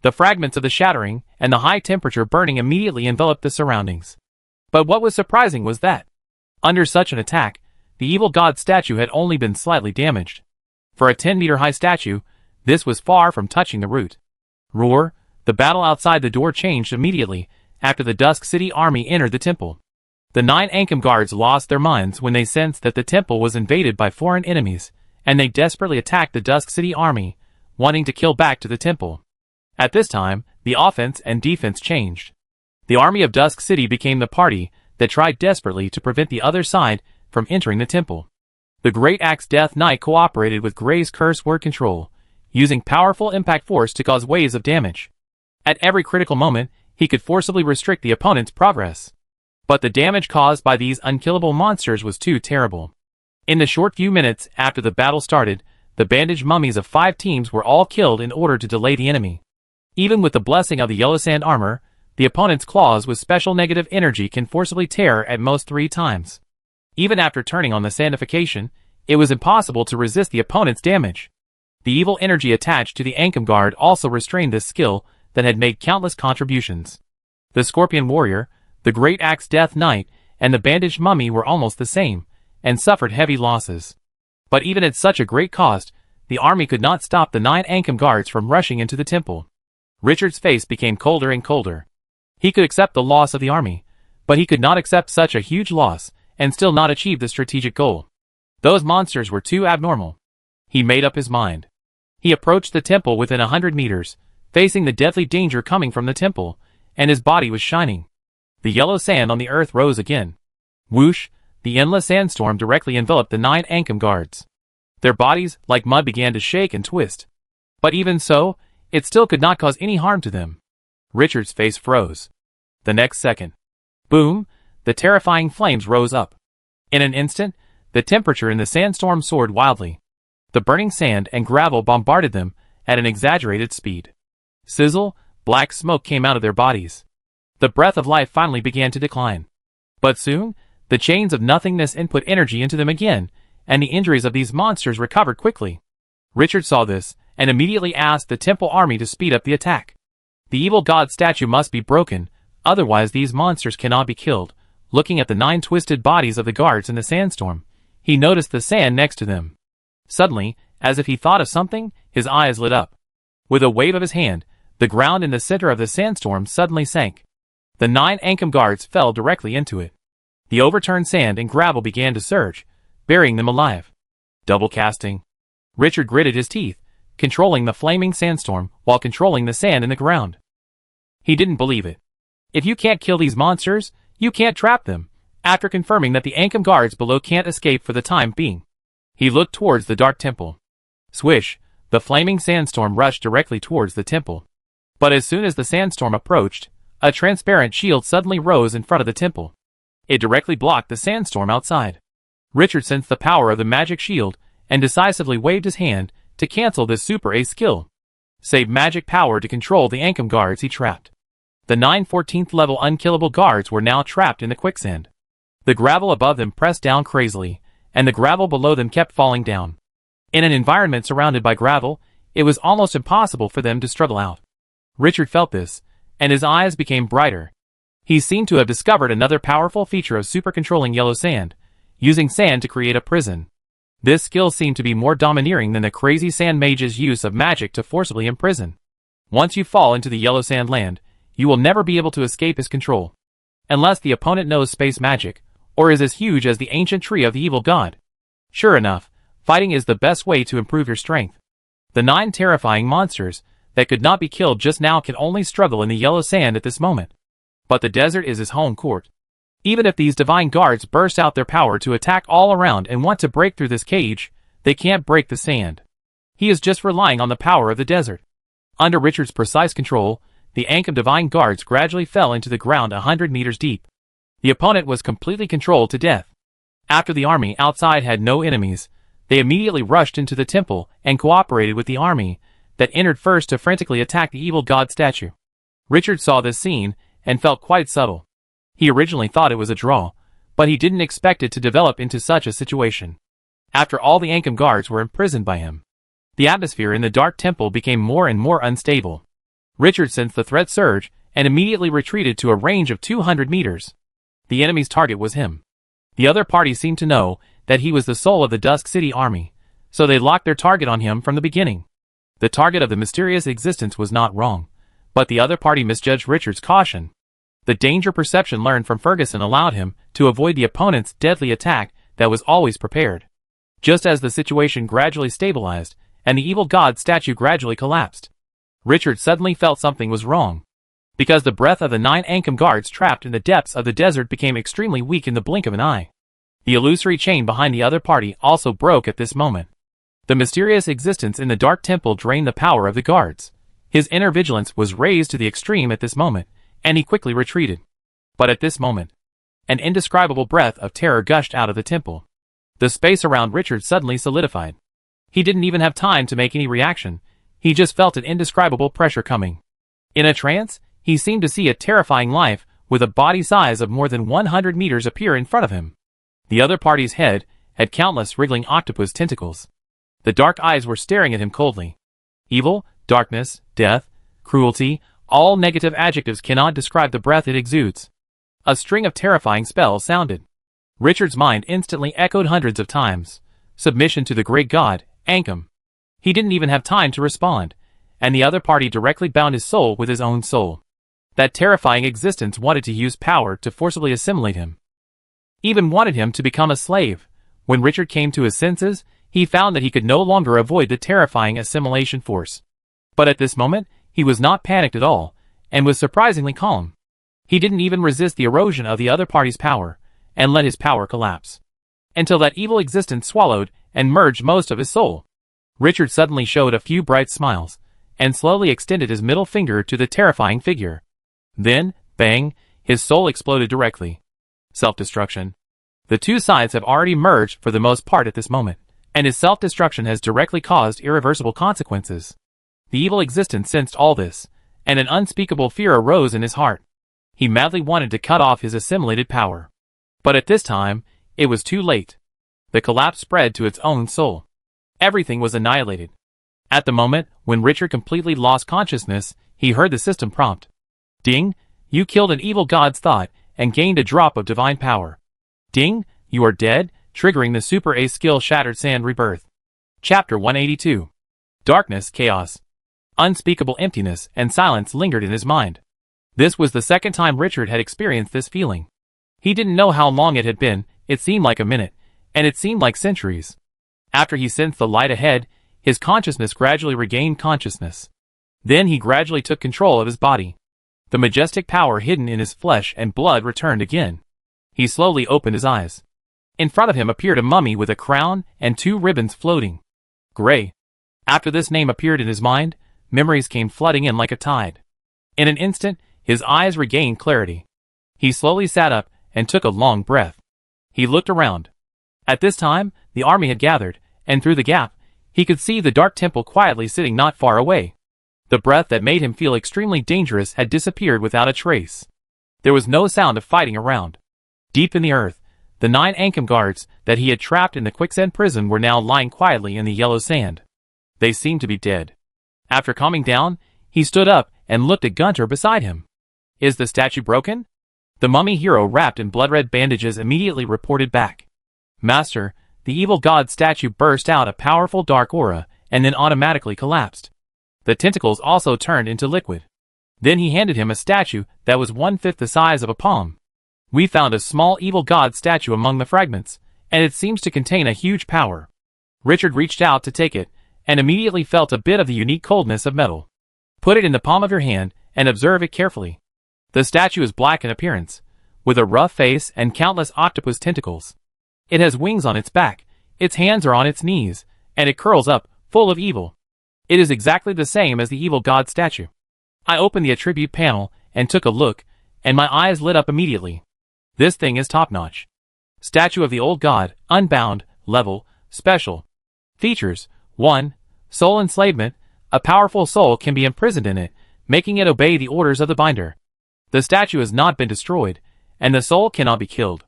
The fragments of the shattering and the high temperature burning immediately enveloped the surroundings. But what was surprising was that, under such an attack, the evil god statue had only been slightly damaged. For a 10-meter-high statue, this was far from touching the root. Roar, the battle outside the door changed immediately after the Dusk City army entered the temple. The 9 Ankem guards lost their minds when they sensed that the temple was invaded by foreign enemies, and they desperately attacked the Dusk City army, wanting to kill back to the temple. At this time, the offense and defense changed. The army of Dusk City became the party that tried desperately to prevent the other side from entering the temple. The Great Axe Death Knight cooperated with Gray's curse word control, using powerful impact force to cause waves of damage. At every critical moment, he could forcibly restrict the opponent's progress. But the damage caused by these unkillable monsters was too terrible. In the short few minutes after the battle started, the bandaged mummies of 5 teams were all killed in order to delay the enemy. Even with the blessing of the yellow sand armor, the opponent's claws with special negative energy can forcibly tear at most 3 times. Even after turning on the sandification, it was impossible to resist the opponent's damage. The evil energy attached to the Ankem guard also restrained this skill that had made countless contributions. The Scorpion Warrior, the Great Axe Death Knight, and the bandaged mummy were almost the same, and suffered heavy losses. But even at such a great cost, the army could not stop the 9 Ankem guards from rushing into the temple. Richard's face became colder and colder. He could accept the loss of the army, but he could not accept such a huge loss and still not achieve the strategic goal. Those monsters were too abnormal. He made up his mind. He approached the temple within 100 meters, facing the deadly danger coming from the temple, and his body was shining. The yellow sand on the earth rose again. Whoosh, the endless sandstorm directly enveloped the 9 Ankam guards. Their bodies, like mud, began to shake and twist. But even so, it still could not cause any harm to them. Richard's face froze. The next second, boom, the terrifying flames rose up. In an instant, the temperature in the sandstorm soared wildly. The burning sand and gravel bombarded them at an exaggerated speed. Sizzle, black smoke came out of their bodies. The breath of life finally began to decline. But soon, the chains of nothingness input energy into them again, and the injuries of these monsters recovered quickly. Richard saw this, and immediately asked the temple army to speed up the attack. The evil god statue must be broken, otherwise these monsters cannot be killed. Looking at the 9 twisted bodies of the guards in the sandstorm, he noticed the sand next to them. Suddenly, as if he thought of something, his eyes lit up. With a wave of his hand, the ground in the center of the sandstorm suddenly sank. The 9 Ankam guards fell directly into it. The overturned sand and gravel began to surge, burying them alive. Double casting. Richard gritted his teeth, controlling the flaming sandstorm while controlling the sand in the ground. He didn't believe it. If you can't kill these monsters, you can't trap them. After confirming that the Ankam guards below can't escape for the time being, he looked towards the dark temple. Swish, the flaming sandstorm rushed directly towards the temple. But as soon as the sandstorm approached, a transparent shield suddenly rose in front of the temple. It directly blocked the sandstorm outside. Richard sensed the power of the magic shield and decisively waved his hand to cancel this super ace skill. Save magic power to control the Ankam guards he trapped. The 9 14th level unkillable guards were now trapped in the quicksand. The gravel above them pressed down crazily, and the gravel below them kept falling down. In an environment surrounded by gravel, it was almost impossible for them to struggle out. Richard felt this, and his eyes became brighter. He seemed to have discovered another powerful feature of super-controlling yellow sand, using sand to create a prison. This skill seemed to be more domineering than the crazy sand mage's use of magic to forcibly imprison. Once you fall into the yellow sand land, you will never be able to escape his control. Unless the opponent knows space magic, or is as huge as the ancient tree of the evil god. Sure enough, fighting is the best way to improve your strength. The 9 terrifying monsters that could not be killed just now can only struggle in the yellow sand at this moment. But the desert is his home court. Even if these divine guards burst out their power to attack all around and want to break through this cage, they can't break the sand. He is just relying on the power of the desert. Under Richard's precise control, the Ankam divine guards gradually fell into the ground 100 meters deep. The opponent was completely controlled to death. After the army outside had no enemies, they immediately rushed into the temple and cooperated with the army that entered first to frantically attack the evil god statue. Richard saw this scene and felt quite subtle. He originally thought it was a draw, but he didn't expect it to develop into such a situation. After all the Ankam guards were imprisoned by him, the atmosphere in the dark temple became more and more unstable. Richard sensed the threat surge and immediately retreated to a range of 200 meters. The enemy's target was him. The other party seemed to know that he was the soul of the Dusk City army, so they locked their target on him from the beginning. The target of the mysterious existence was not wrong, but the other party misjudged Richard's caution. The danger perception learned from Ferguson allowed him to avoid the opponent's deadly attack that was always prepared. Just as the situation gradually stabilized, and the evil god statue gradually collapsed, Richard suddenly felt something was wrong. Because the breath of the 9 Ankam guards trapped in the depths of the desert became extremely weak in the blink of an eye. The illusory chain behind the other party also broke at this moment. The mysterious existence in the dark temple drained the power of the guards. His inner vigilance was raised to the extreme at this moment, and he quickly retreated. But at this moment, an indescribable breath of terror gushed out of the temple. The space around Richard suddenly solidified. He didn't even have time to make any reaction. He just felt an indescribable pressure coming. In a trance, he seemed to see a terrifying life with a body size of more than 100 meters appear in front of him. The other party's head had countless wriggling octopus tentacles. The dark eyes were staring at him coldly. Evil, darkness, death, cruelty, all negative adjectives cannot describe the breath it exudes. A string of terrifying spells sounded. Richard's mind instantly echoed hundreds of times. Submission to the great god, Ankam. He didn't even have time to respond, and the other party directly bound his soul with his own soul. That terrifying existence wanted to use power to forcibly assimilate him. Even wanted him to become a slave. When Richard came to his senses, he found that he could no longer avoid the terrifying assimilation force. But at this moment, he was not panicked at all, and was surprisingly calm. He didn't even resist the erosion of the other party's power, and let his power collapse. Until that evil existence swallowed and merged most of his soul. Richard suddenly showed a few bright smiles, and slowly extended his middle finger to the terrifying figure. Then, bang, his soul exploded directly. Self-destruction. The two sides have already merged for the most part at this moment, and his self-destruction has directly caused irreversible consequences. The evil existence sensed all this, and an unspeakable fear arose in his heart. He madly wanted to cut off his assimilated power. But at this time, it was too late. The collapse spread to its own soul. Everything was annihilated. At the moment, when Richard completely lost consciousness, he heard the system prompt. Ding, you killed an evil god's thought, and gained a drop of divine power. Ding, you are dead, triggering the Super A skill Shattered Sand Rebirth. Chapter 182. Darkness, chaos. Unspeakable emptiness and silence lingered in his mind. This was the second time Richard had experienced this feeling. He didn't know how long it had been, it seemed like a minute, and it seemed like centuries. After he sensed the light ahead, his consciousness gradually regained consciousness. Then he gradually took control of his body. The majestic power hidden in his flesh and blood returned again. He slowly opened his eyes. In front of him appeared a mummy with a crown and two ribbons floating. Gray. After this name appeared in his mind, memories came flooding in like a tide. In an instant, his eyes regained clarity. He slowly sat up and took a long breath. He looked around. At this time, the army had gathered, and through the gap, he could see the dark temple quietly sitting not far away. The breath that made him feel extremely dangerous had disappeared without a trace. There was no sound of fighting around. Deep in the earth, the 9 Ankem guards that he had trapped in the quicksand prison were now lying quietly in the yellow sand. They seemed to be dead. After calming down, he stood up and looked at Gunter beside him. Is the statue broken? The mummy hero wrapped in blood-red bandages immediately reported back. Master, the evil god statue burst out a powerful dark aura, and then automatically collapsed. The tentacles also turned into liquid. Then he handed him a statue that was 1/5 the size of a palm. We found a small evil god statue among the fragments, and it seems to contain a huge power. Richard reached out to take it, and immediately felt a bit of the unique coldness of metal. Put it in the palm of your hand, and observe it carefully. The statue is black in appearance, with a rough face and countless octopus tentacles. It has wings on its back, its hands are on its knees, and it curls up, full of evil. It is exactly the same as the evil god statue. I opened the attribute panel, and took a look, and my eyes lit up immediately. This thing is top-notch. Statue of the old god, unbound, level, special. Features: 1. Soul enslavement. A powerful soul can be imprisoned in it, making it obey the orders of the binder. The statue has not been destroyed, and the soul cannot be killed.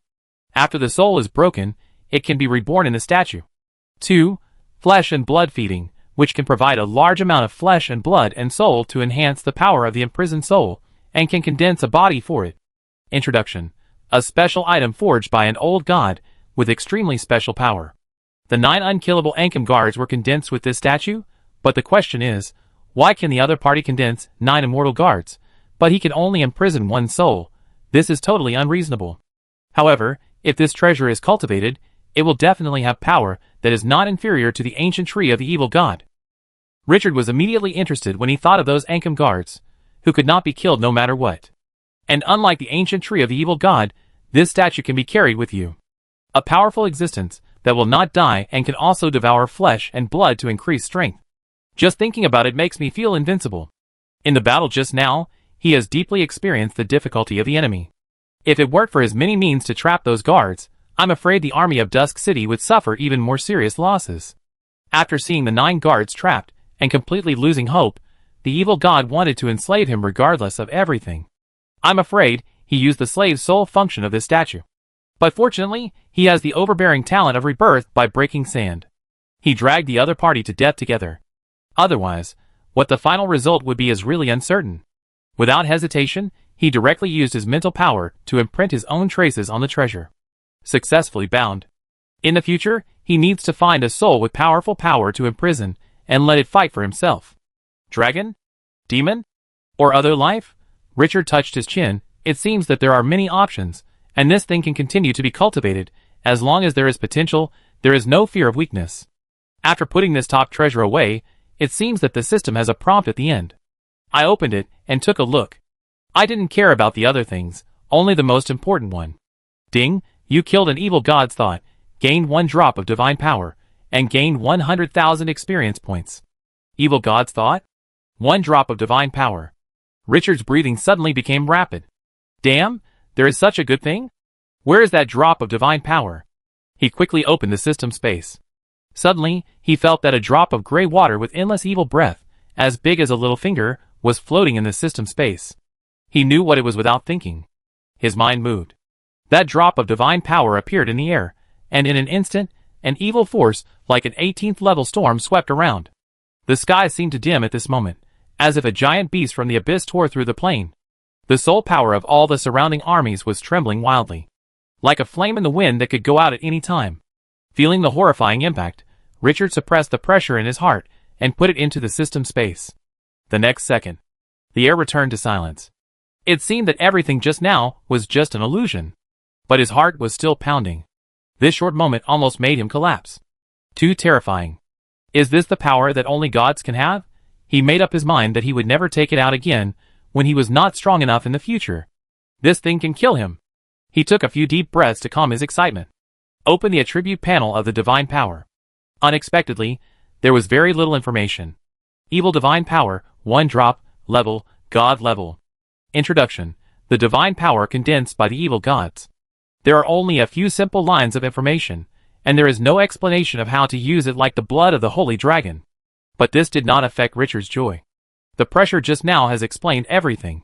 After the soul is broken, it can be reborn in the statue. 2. Flesh and blood feeding, which can provide a large amount of flesh and blood and soul to enhance the power of the imprisoned soul, and can condense a body for it. Introduction: a special item forged by an old god, with extremely special power. The 9 unkillable Ankem guards were condensed with this statue, but the question is, why can the other party condense 9 immortal guards, but he can only imprison 1 soul? This is totally unreasonable. However, if this treasure is cultivated, it will definitely have power that is not inferior to the ancient tree of the evil god. Richard was immediately interested when he thought of those Ankem guards, who could not be killed no matter what. And unlike the ancient tree of the evil god, this statue can be carried with you. A powerful existence that will not die and can also devour flesh and blood to increase strength. Just thinking about it makes me feel invincible. In the battle just now, he has deeply experienced the difficulty of the enemy. If it weren't for his many means to trap those guards, I'm afraid the army of Dusk City would suffer even more serious losses. After seeing the 9 guards trapped, and completely losing hope, the evil god wanted to enslave him regardless of everything. I'm afraid he used the slave's sole function of this statue. But fortunately, he has the overbearing talent of rebirth by breaking sand. He dragged the other party to death together. Otherwise, what the final result would be is really uncertain. Without hesitation, he directly used his mental power to imprint his own traces on the treasure. Successfully bound. In the future, he needs to find a soul with powerful power to imprison, and let it fight for himself. Dragon? Demon? Or other life? Richard touched his chin. It seems that there are many options, and this thing can continue to be cultivated. As long as there is potential, there is no fear of weakness. After putting this top treasure away, it seems that the system has a prompt at the end. I opened it and took a look. I didn't care about the other things, only the most important one. Ding, you killed an evil god's thought, gained 1 drop of divine power, and gained 100,000 experience points. Evil god's thought? 1 drop of divine power. Richard's breathing suddenly became rapid. Damn, there is such a good thing? Where is that drop of divine power? He quickly opened the system space. Suddenly, he felt that a drop of gray water with endless evil breath, as big as a little finger, was floating in the system space. He knew what it was without thinking. His mind moved. That drop of divine power appeared in the air, and in an instant, an evil force like an 18th level storm swept around. The sky seemed to dim at this moment, as if a giant beast from the abyss tore through the plain. The soul power of all the surrounding armies was trembling wildly, like a flame in the wind that could go out at any time. Feeling the horrifying impact, Richard suppressed the pressure in his heart and put it into the system space. The next second, the air returned to silence. It seemed that everything just now was just an illusion. But his heart was still pounding. This short moment almost made him collapse. Too terrifying. Is this the power that only gods can have? He made up his mind that he would never take it out again when he was not strong enough in the future. This thing can kill him. He took a few deep breaths to calm his excitement. Open the attribute panel of the divine power. Unexpectedly, there was very little information. Evil divine power, 1 drop, level, god level. Introduction, the divine power condensed by the evil gods. There are only a few simple lines of information, and there is no explanation of how to use it like the blood of the holy dragon. But this did not affect Richard's joy. The pressure just now has explained everything.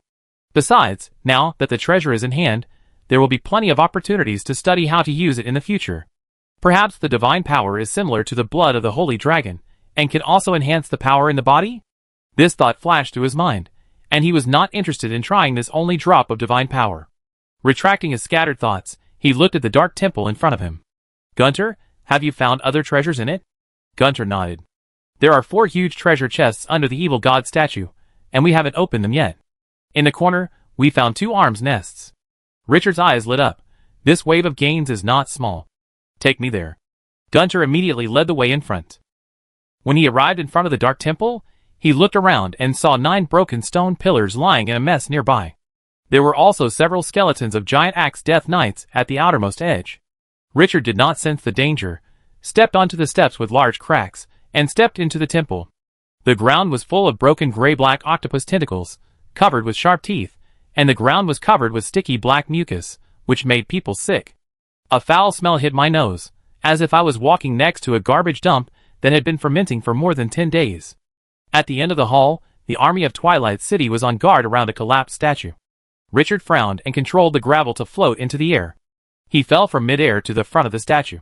Besides, now that the treasure is in hand, there will be plenty of opportunities to study how to use it in the future. Perhaps the divine power is similar to the blood of the holy dragon, and can also enhance the power in the body? This thought flashed through his mind, and he was not interested in trying this only drop of divine power. Retracting his scattered thoughts, he looked at the dark temple in front of him. Gunter, have you found other treasures in it? Gunter nodded. There are 4 huge treasure chests under the evil god statue, and we haven't opened them yet. In the corner, we found 2 arms nests. Richard's eyes lit up. This wave of gains is not small. Take me there. Gunter immediately led the way in front. When he arrived in front of the dark temple, he looked around and saw 9 broken stone pillars lying in a mess nearby. There were also several skeletons of giant axe death knights at the outermost edge. Richard did not sense the danger, stepped onto the steps with large cracks, and stepped into the temple. The ground was full of broken gray-black octopus tentacles, covered with sharp teeth, and the ground was covered with sticky black mucus, which made people sick. A foul smell hit my nose, as if I was walking next to a garbage dump that had been fermenting for more than 10 days. At the end of the hall, the army of Twilight City was on guard around a collapsed statue. Richard frowned and controlled the gravel to float into the air. He fell from midair to the front of the statue.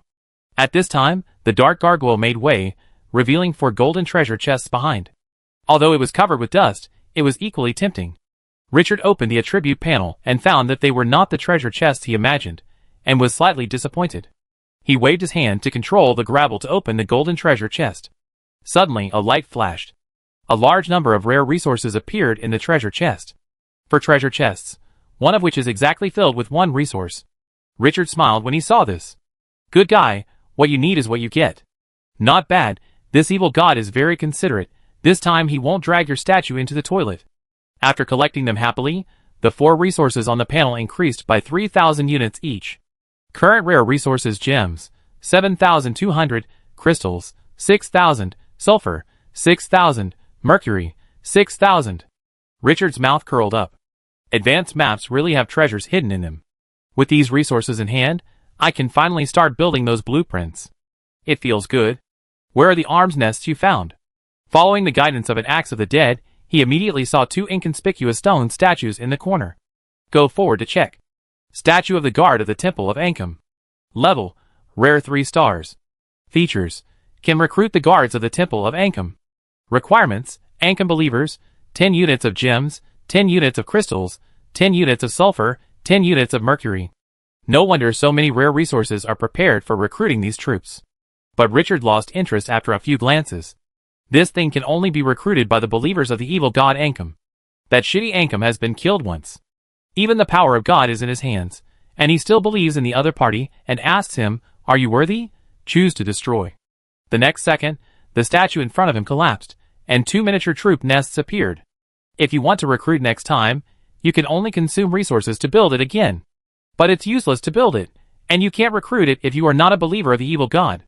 At this time, the dark gargoyle made way, revealing 4 golden treasure chests behind. Although it was covered with dust, it was equally tempting. Richard opened the attribute panel and found that they were not the treasure chests he imagined, and was slightly disappointed. He waved his hand to control the gravel to open the golden treasure chest. Suddenly, a light flashed. A large number of rare resources appeared in the treasure chest. 4 treasure chests, one of which is exactly filled with 1 resource. Richard smiled when he saw this. Good guy, what you need is what you get. Not bad, this evil god is very considerate. This time he won't drag your statue into the toilet. After collecting them happily, the 4 resources on the panel increased by 3,000 units each. Current rare resources: gems, 7,200, crystals, 6,000, sulfur, 6,000, mercury, 6,000. Richard's mouth curled up. Advanced maps really have treasures hidden in them. With these resources in hand, I can finally start building those blueprints. It feels good. Where are the arms nests you found? Following the guidance of an axe of the dead, he immediately saw 2 inconspicuous stone statues in the corner. Go forward to check. Statue of the guard of the Temple of Ancom. Level, rare 3 stars. Features, can recruit the guards of the Temple of Ancom. Requirements, Ancom believers, 10 units of gems, 10 units of crystals, 10 units of sulfur, 10 units of mercury. No wonder so many rare resources are prepared for recruiting these troops. But Richard lost interest after a few glances. This thing can only be recruited by the believers of the evil god Ancom. That shitty Ancom has been killed once. Even the power of God is in his hands, and he still believes in the other party and asks him, are you worthy? Choose to destroy. The next second, the statue in front of him collapsed, and 2 miniature troop nests appeared. If you want to recruit next time, you can only consume resources to build it again. But it's useless to build it, and you can't recruit it if you are not a believer of the evil god.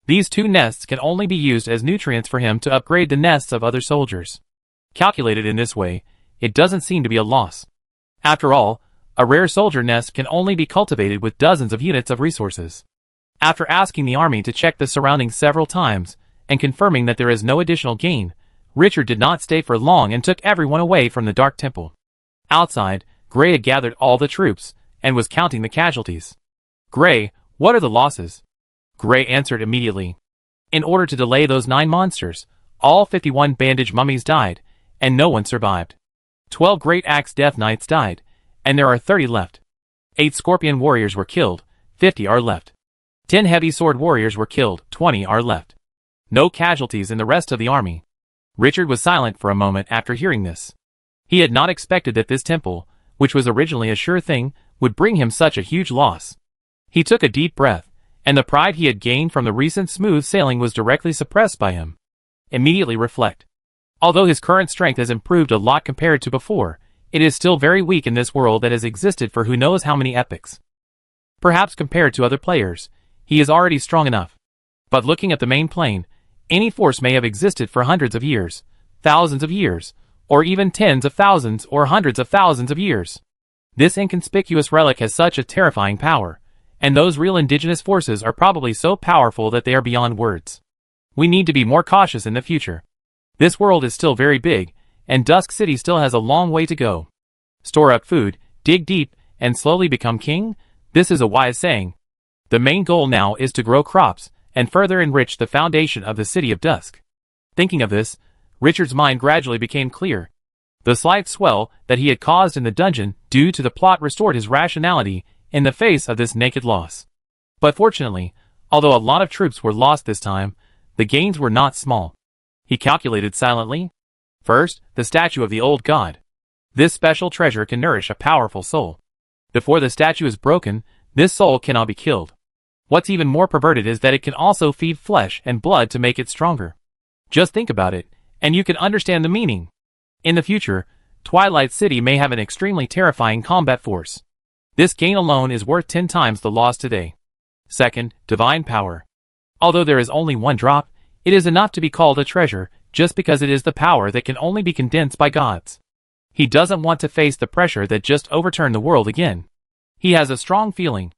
These 2 nests can only be used as nutrients for him to upgrade the nests of other soldiers. Calculated in this way, it doesn't seem to be a loss. After all, a rare soldier nest can only be cultivated with dozens of units of resources. After asking the army to check the surroundings several times, and confirming that there is no additional gain, Richard did not stay for long and took everyone away from the Dark Temple. Outside, Gray had gathered all the troops, and was counting the casualties. "Gray, what are the losses?" Gray answered immediately. "In order to delay those 9 monsters, all 51 bandaged mummies died, and no one survived. 12 Great Axe Death Knights died, and there are 30 left. 8 Scorpion Warriors were killed, 50 are left. 10 Heavy Sword Warriors were killed, 20 are left. No casualties in the rest of the army." Richard was silent for a moment after hearing this. He had not expected that this temple, which was originally a sure thing, would bring him such a huge loss. He took a deep breath, and the pride he had gained from the recent smooth sailing was directly suppressed by him. Immediately reflect. Although his current strength has improved a lot compared to before, it is still very weak in this world that has existed for who knows how many epochs. Perhaps compared to other players, he is already strong enough. But looking at the main plane, any force may have existed for hundreds of years, thousands of years, or even tens of thousands or hundreds of thousands of years. This inconspicuous relic has such a terrifying power, and those real indigenous forces are probably so powerful that they are beyond words. We need to be more cautious in the future. This world is still very big, and Dusk City still has a long way to go. Store up food, dig deep, and slowly become king? This is a wise saying. The main goal now is to grow crops, and further enrich the foundation of the city of Dusk. Thinking of this, Richard's mind gradually became clear. The slight swell that he had caused in the dungeon due to the plot restored his rationality in the face of this naked loss. But fortunately, although a lot of troops were lost this time, the gains were not small. He calculated silently. First, the statue of the old god. This special treasure can nourish a powerful soul. Before the statue is broken, this soul cannot be killed. What's even more perverted is that it can also feed flesh and blood to make it stronger. Just think about it, and you can understand the meaning. In the future, Twilight City may have an extremely terrifying combat force. This gain alone is worth 10 times the loss today. Second, divine power. Although there is only 1 drop, it is enough to be called a treasure just because it is the power that can only be condensed by gods. He doesn't want to face the pressure that just overturned the world again. He has a strong feeling.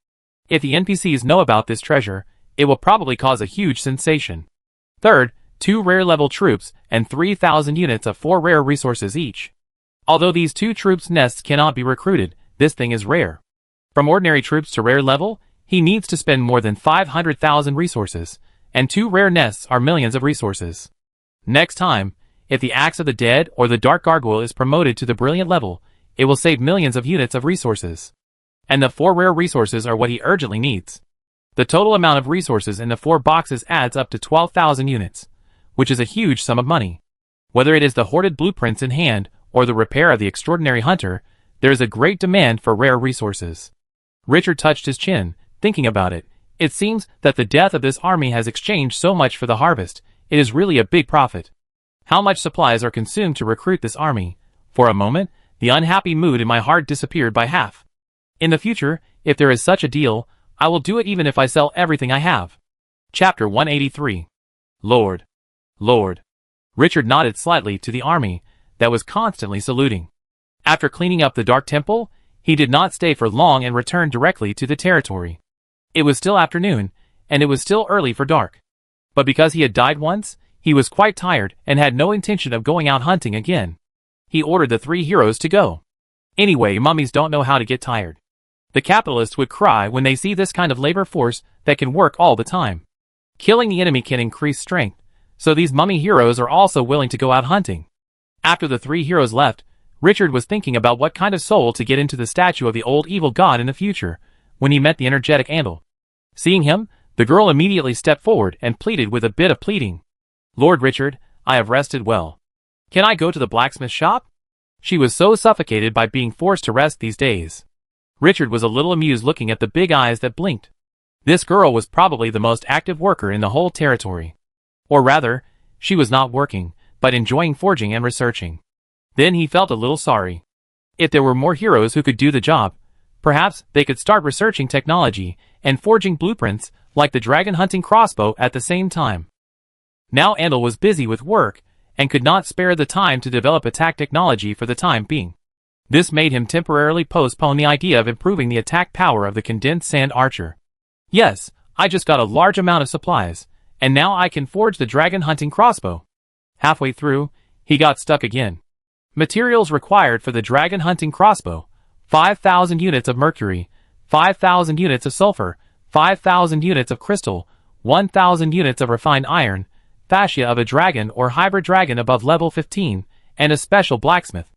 If the NPCs know about this treasure, it will probably cause a huge sensation. Third, 2 rare level troops and 3,000 units of 4 rare resources each. Although these 2 troops' nests cannot be recruited, this thing is rare. From ordinary troops to rare level, he needs to spend more than 500,000 resources, and 2 rare nests are millions of resources. Next time, if the Axe of the Dead or the Dark Gargoyle is promoted to the Brilliant level, it will save millions of units of resources. And the 4 rare resources are what he urgently needs. The total amount of resources in the 4 boxes adds up to 12,000 units, which is a huge sum of money. Whether it is the hoarded blueprints in hand or the repair of the extraordinary hunter, there is a great demand for rare resources. Richard touched his chin, thinking about it. It seems that the death of this army has exchanged so much for the harvest. It is really a big profit. How much supplies are consumed to recruit this army? For a moment, the unhappy mood in my heart disappeared by half. In the future, if there is such a deal, I will do it even if I sell everything I have. Chapter 183. Lord. Lord. Richard nodded slightly to the army that was constantly saluting. After cleaning up the Dark Temple, he did not stay for long and returned directly to the territory. It was still afternoon, and it was still early for dark. But because he had died once, he was quite tired and had no intention of going out hunting again. He ordered the 3 heroes to go. Anyway, mummies don't know how to get tired. The capitalists would cry when they see this kind of labor force that can work all the time. Killing the enemy can increase strength, so these mummy heroes are also willing to go out hunting. After the 3 heroes left, Richard was thinking about what kind of soul to get into the statue of the old evil god in the future, when he met the energetic Andal. Seeing him, the girl immediately stepped forward and pleaded with a bit of pleading. "Lord Richard, I have rested well. Can I go to the blacksmith shop?" She was so suffocated by being forced to rest these days. Richard was a little amused looking at the big eyes that blinked. This girl was probably the most active worker in the whole territory. Or rather, she was not working, but enjoying forging and researching. Then he felt a little sorry. If there were more heroes who could do the job, perhaps they could start researching technology and forging blueprints like the dragon hunting crossbow at the same time. Now Andal was busy with work and could not spare the time to develop attack technology for the time being. This made him temporarily postpone the idea of improving the attack power of the condensed sand archer. Yes, I just got a large amount of supplies, and now I can forge the dragon hunting crossbow. Halfway through, he got stuck again. Materials required for the dragon hunting crossbow: 5,000 units of mercury, 5,000 units of sulfur, 5,000 units of crystal, 1,000 units of refined iron, fascia of a dragon or hybrid dragon above level 15, and a special blacksmith.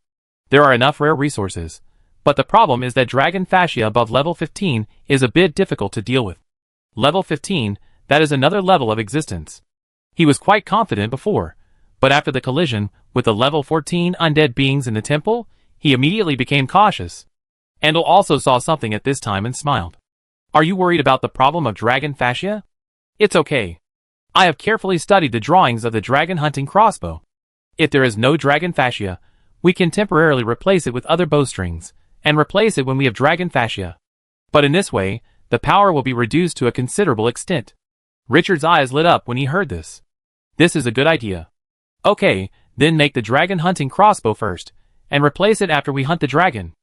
There are enough rare resources, but the problem is that dragon fascia above level 15 is a bit difficult to deal with. Level 15, that is another level of existence. He was quite confident before, but after the collision with the level 14 undead beings in the temple, he immediately became cautious. Andal also saw something at this time and smiled. Are you worried about the problem of dragon fascia? It's okay. I have carefully studied the drawings of the dragon hunting crossbow. If there is no dragon fascia, we can temporarily replace it with other bowstrings, and replace it when we have dragon fascia. But in this way, the power will be reduced to a considerable extent. Richard's eyes lit up when he heard this. This is a good idea. Okay, then make the dragon hunting crossbow first, and replace it after we hunt the dragon.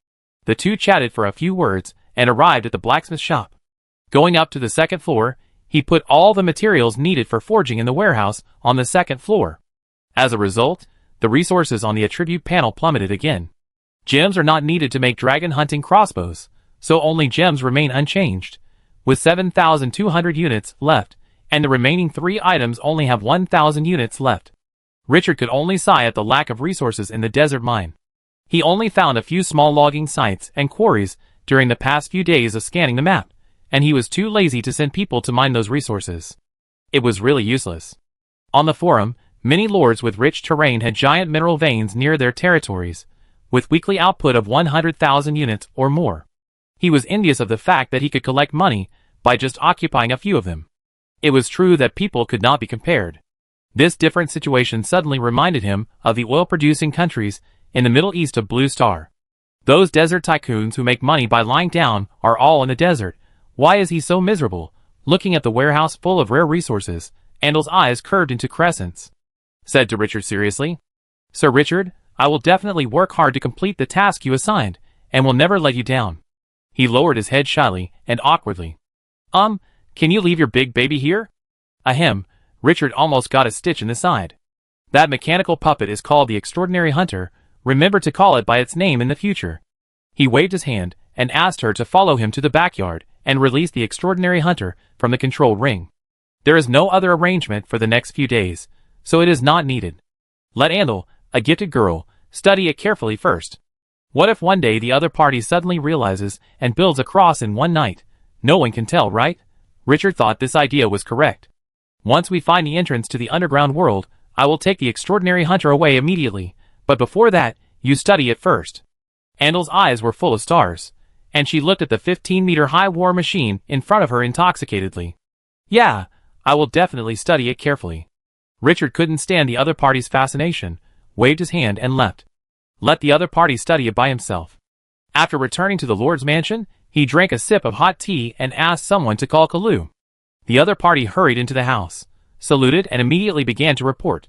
The two chatted for a few words, and arrived at the blacksmith shop. Going up to the second floor, he put all the materials needed for forging in the warehouse on the second floor. As a result, the resources on the attribute panel plummeted again. Gems are not needed to make dragon hunting crossbows, so only gems remain unchanged, with 7,200 units left, and the remaining 3 items only have 1,000 units left. Richard could only sigh at the lack of resources in the desert mine. He only found a few small logging sites and quarries during the past few days of scanning the map, and he was too lazy to send people to mine those resources. It was really useless. On the forum, many lords with rich terrain had giant mineral veins near their territories, with weekly output of 100,000 units or more. He was envious of the fact that he could collect money by just occupying a few of them. It was true that people could not be compared. This different situation suddenly reminded him of the oil-producing countries in the Middle East of Blue Star. Those desert tycoons who make money by lying down are all in the desert. Why is he so miserable? Looking at the warehouse full of rare resources, Andal's eyes curved into crescents. Said to Richard seriously, "Sir Richard, I will definitely work hard to complete the task you assigned, and will never let you down." He lowered his head shyly and awkwardly. Can you leave your big baby here?" Ahem, Richard almost got a stitch in the side. "That mechanical puppet is called the Extraordinary Hunter. Remember to call it by its name in the future." He waved his hand and asked her to follow him to the backyard and release the Extraordinary Hunter from the control ring. There is no other arrangement for the next few days, so it is not needed. Let Andal, a gifted girl, study it carefully first. What if one day the other party suddenly realizes and builds a cross in one night? No one can tell, right? Richard thought this idea was correct. Once we find the entrance to the underground world, I will take the Extraordinary Hunter away immediately, but before that, you study it first. Andal's eyes were full of stars, and she looked at the 15-meter-high war machine in front of her intoxicatedly. Yeah, I will definitely study it carefully. Richard couldn't stand the other party's fascination, waved his hand and left. Let the other party study it by himself. After returning to the Lord's mansion, he drank a sip of hot tea and asked someone to call Kalu. The other party hurried into the house, saluted and immediately began to report.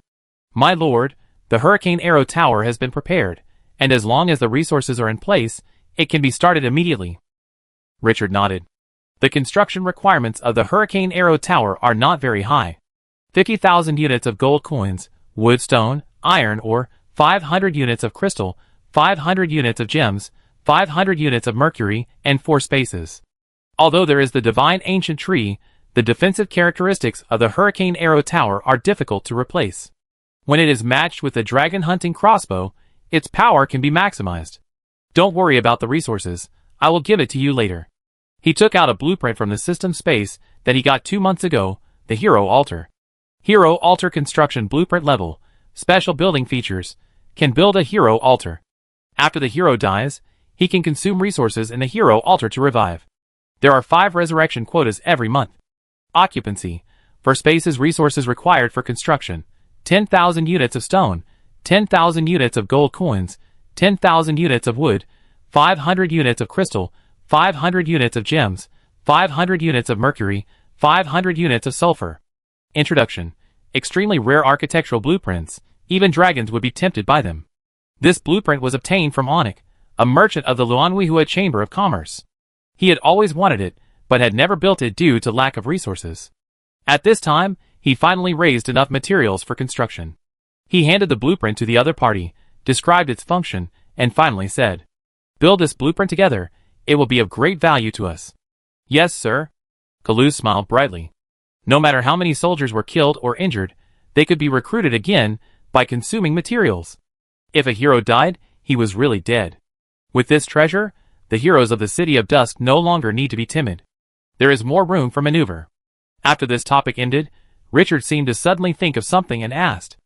"My lord, the Hurricane Arrow Tower has been prepared, and as long as the resources are in place, it can be started immediately." Richard nodded. The construction requirements of the Hurricane Arrow Tower are not very high. 50,000 units of gold coins, wood, stone, iron ore, 500 units of crystal, 500 units of gems, 500 units of mercury, and 4 spaces. Although there is the divine ancient tree, the defensive characteristics of the Hurricane Arrow Tower are difficult to replace. When it is matched with the dragon hunting crossbow, its power can be maximized. Don't worry about the resources, I will give it to you later. He took out a blueprint from the system space that he got 2 months ago, the Hero Altar. Hero Altar construction blueprint level, special building features, can build a hero altar. After the hero dies, he can consume resources in the hero altar to revive. There are 5 resurrection quotas every month. Occupancy, For spaces, resources required for construction: 10,000 units of stone, 10,000 units of gold coins, 10,000 units of wood, 500 units of crystal, 500 units of gems, 500 units of mercury, 500 units of sulfur. Introduction: extremely rare architectural blueprints, even dragons would be tempted by them. This blueprint was obtained from Onik, a merchant of the Luanhuihua Chamber of Commerce. He had always wanted it, but had never built it due to lack of resources. At this time, he finally raised enough materials for construction. He handed the blueprint to the other party, described its function, and finally said, "Build this blueprint together. It will be of great value to us." "Yes, sir." Kalu smiled brightly. No matter how many soldiers were killed or injured, they could be recruited again by consuming materials. If a hero died, he was really dead. With this treasure, the heroes of the city of Dusk no longer need to be timid. There is more room for maneuver. After this topic ended, Richard seemed to suddenly think of something and asked,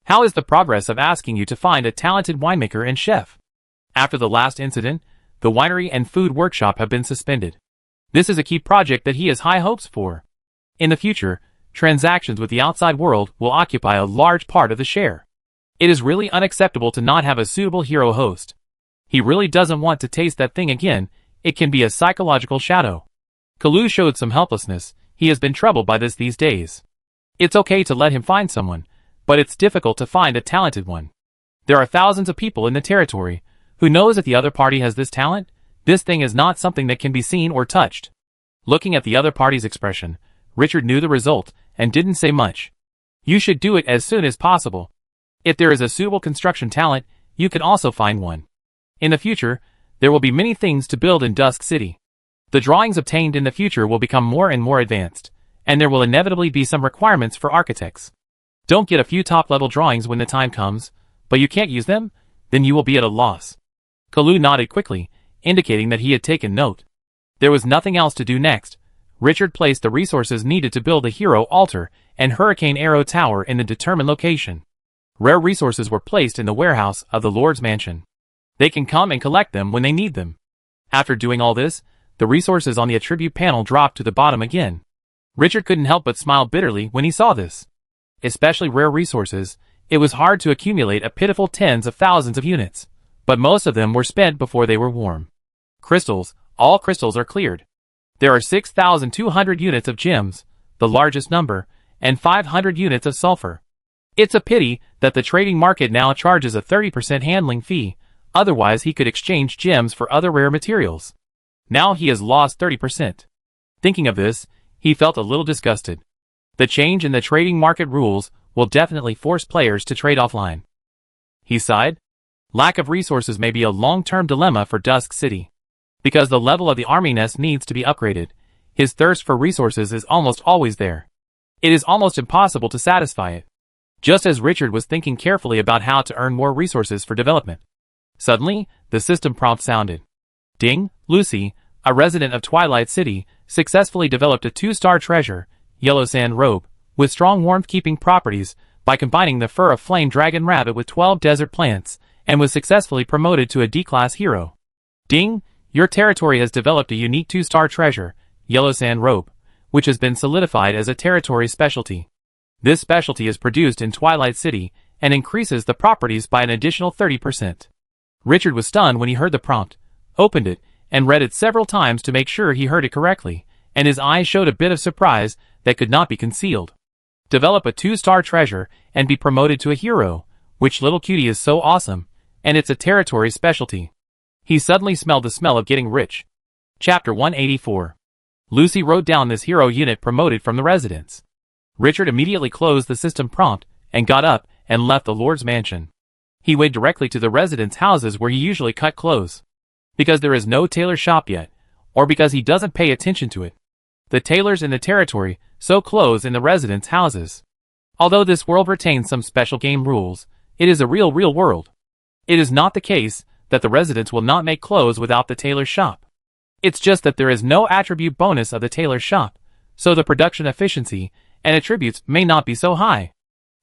"How is the progress of asking you to find a talented winemaker and chef?" After the last incident, the winery and food workshop have been suspended. This is a key project that he has high hopes for. In the future, transactions with the outside world will occupy a large part of the share. It is really unacceptable to not have a suitable hero host. He really doesn't want to taste that thing again. It can be a psychological shadow. Kalu showed some helplessness. He has been troubled by this these days. It's okay to let him find someone, but it's difficult to find a talented one. There are thousands of people in the territory. Who knows if the other party has this talent? This thing is not something that can be seen or touched. Looking at the other party's expression, Richard knew the result and didn't say much. You should do it as soon as possible. If there is a suitable construction talent, you can also find one. In the future, there will be many things to build in Dusk City. The drawings obtained in the future will become more and more advanced, and there will inevitably be some requirements for architects. Don't get a few top-level drawings when the time comes, but you can't use them? Then you will be at a loss. Kalu nodded quickly, indicating that he had taken note. There was nothing else to do next. Richard placed the resources needed to build a hero altar and hurricane arrow tower in the determined location. Rare resources were placed in the warehouse of the Lord's mansion. They can come and collect them when they need them. After doing all this, the resources on the attribute panel dropped to the bottom again. Richard couldn't help but smile bitterly when he saw this. Especially rare resources, it was hard to accumulate a pitiful tens of thousands of units, but most of them were spent before they were warm. Crystals, all crystals are cleared. There are 6,200 units of gems, the largest number, and 500 units of sulfur. It's a pity that the trading market now charges a 30% handling fee, otherwise he could exchange gems for other rare materials. Now he has lost 30%. Thinking of this, he felt a little disgusted. The change in the trading market rules will definitely force players to trade offline. He sighed. Lack of resources may be a long-term dilemma for Dusk City. Because the level of the army nest needs to be upgraded, his thirst for resources is almost always there. It is almost impossible to satisfy it. Just as Richard was thinking carefully about how to earn more resources for development. Suddenly, the system prompt sounded. Ding, Lucy, a resident of Twilight City, successfully developed a 2-star treasure, yellow sand robe, with strong warmth-keeping properties by combining the fur of flame dragon rabbit with 12 desert plants, and was successfully promoted to a D-class hero. Ding, your territory has developed a unique 2-star treasure, yellow sand robe, which has been solidified as a territory specialty. This specialty is produced in Twilight City and increases the properties by an additional 30%. Richard was stunned when he heard the prompt, opened it, and read it several times to make sure he heard it correctly, and his eyes showed a bit of surprise that could not be concealed. Develop a 2-star treasure and be promoted to a hero, which little cutie is so awesome, and it's a territory specialty. He suddenly smelled the smell of getting rich. Chapter 184. Lucy wrote down this hero unit promoted from the residence. Richard immediately closed the system prompt and got up and left the Lord's mansion. He went directly to the residents' houses where he usually cut clothes. Because there is no tailor shop yet, or because he doesn't pay attention to it. The tailors in the territory sew clothes in the residents' houses. Although this world retains some special game rules, it is a real world. It is not the case that the residents will not make clothes without the tailor's shop. It's just that there is no attribute bonus of the tailor's shop, so the production efficiency and attributes may not be so high.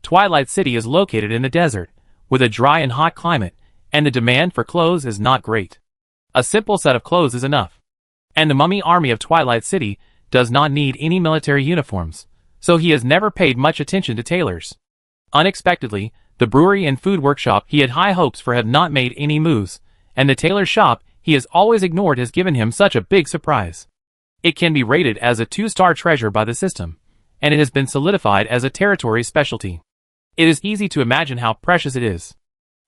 Twilight City is located in the desert, with a dry and hot climate, and the demand for clothes is not great. A simple set of clothes is enough. And the mummy army of Twilight City does not need any military uniforms, so he has never paid much attention to tailors. Unexpectedly, the brewery and food workshop he had high hopes for have not made any moves, and the tailor's shop he has always ignored has given him such a big surprise. It can be rated as a 2-star treasure by the system, and it has been solidified as a territory specialty. It is easy to imagine how precious it is.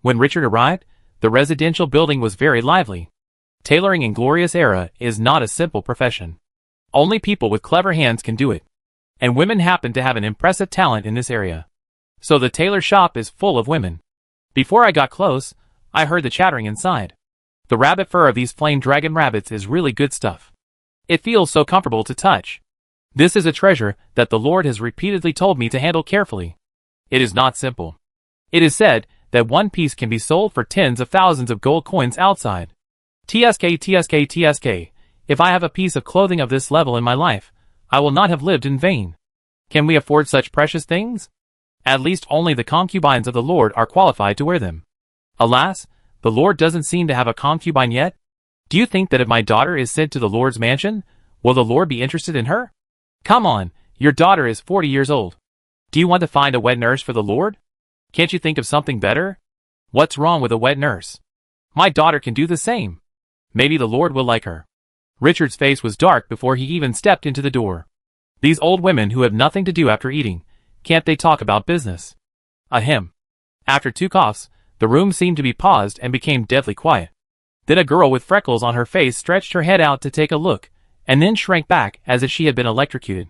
When Richard arrived, the residential building was very lively. Tailoring in Glorious Era is not a simple profession. Only people with clever hands can do it, and women happen to have an impressive talent in this area. So the tailor shop is full of women. Before I got close, I heard the chattering inside. The rabbit fur of these flame dragon rabbits is really good stuff. It feels so comfortable to touch. This is a treasure that the Lord has repeatedly told me to handle carefully. It is not simple. It is said that one piece can be sold for tens of thousands of gold coins outside. TSK. If I have a piece of clothing of this level in my life, I will not have lived in vain. Can we afford such precious things? At least only the concubines of the Lord are qualified to wear them. Alas, the Lord doesn't seem to have a concubine yet. Do you think that if my daughter is sent to the Lord's mansion, will the Lord be interested in her? Come on, your daughter is 40 years old. Do you want to find a wet nurse for the Lord? Can't you think of something better? What's wrong with a wet nurse? My daughter can do the same. Maybe the Lord will like her. Richard's face was dark before he even stepped into the door. These old women who have nothing to do after eating, can't they talk about business? Ahem. After 2 coughs, the room seemed to be paused and became deadly quiet. Then a girl with freckles on her face stretched her head out to take a look, and then shrank back as if she had been electrocuted.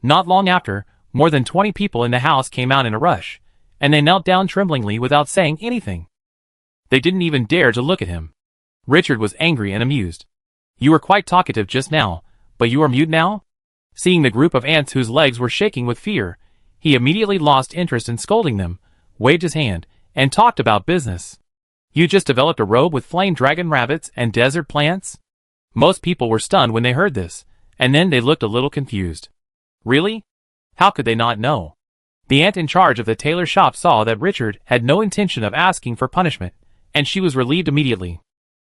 Not long after, more than 20 people in the house came out in a rush, and they knelt down tremblingly without saying anything. They didn't even dare to look at him. Richard was angry and amused. You were quite talkative just now, but you are mute now? Seeing the group of ants whose legs were shaking with fear, he immediately lost interest in scolding them, waved his hand, and talked about business. You just developed a robe with flame dragon rabbits and desert plants? Most people were stunned when they heard this, and then they looked a little confused. Really? How could they not know? The ant in charge of the tailor shop saw that Richard had no intention of asking for punishment, and she was relieved immediately.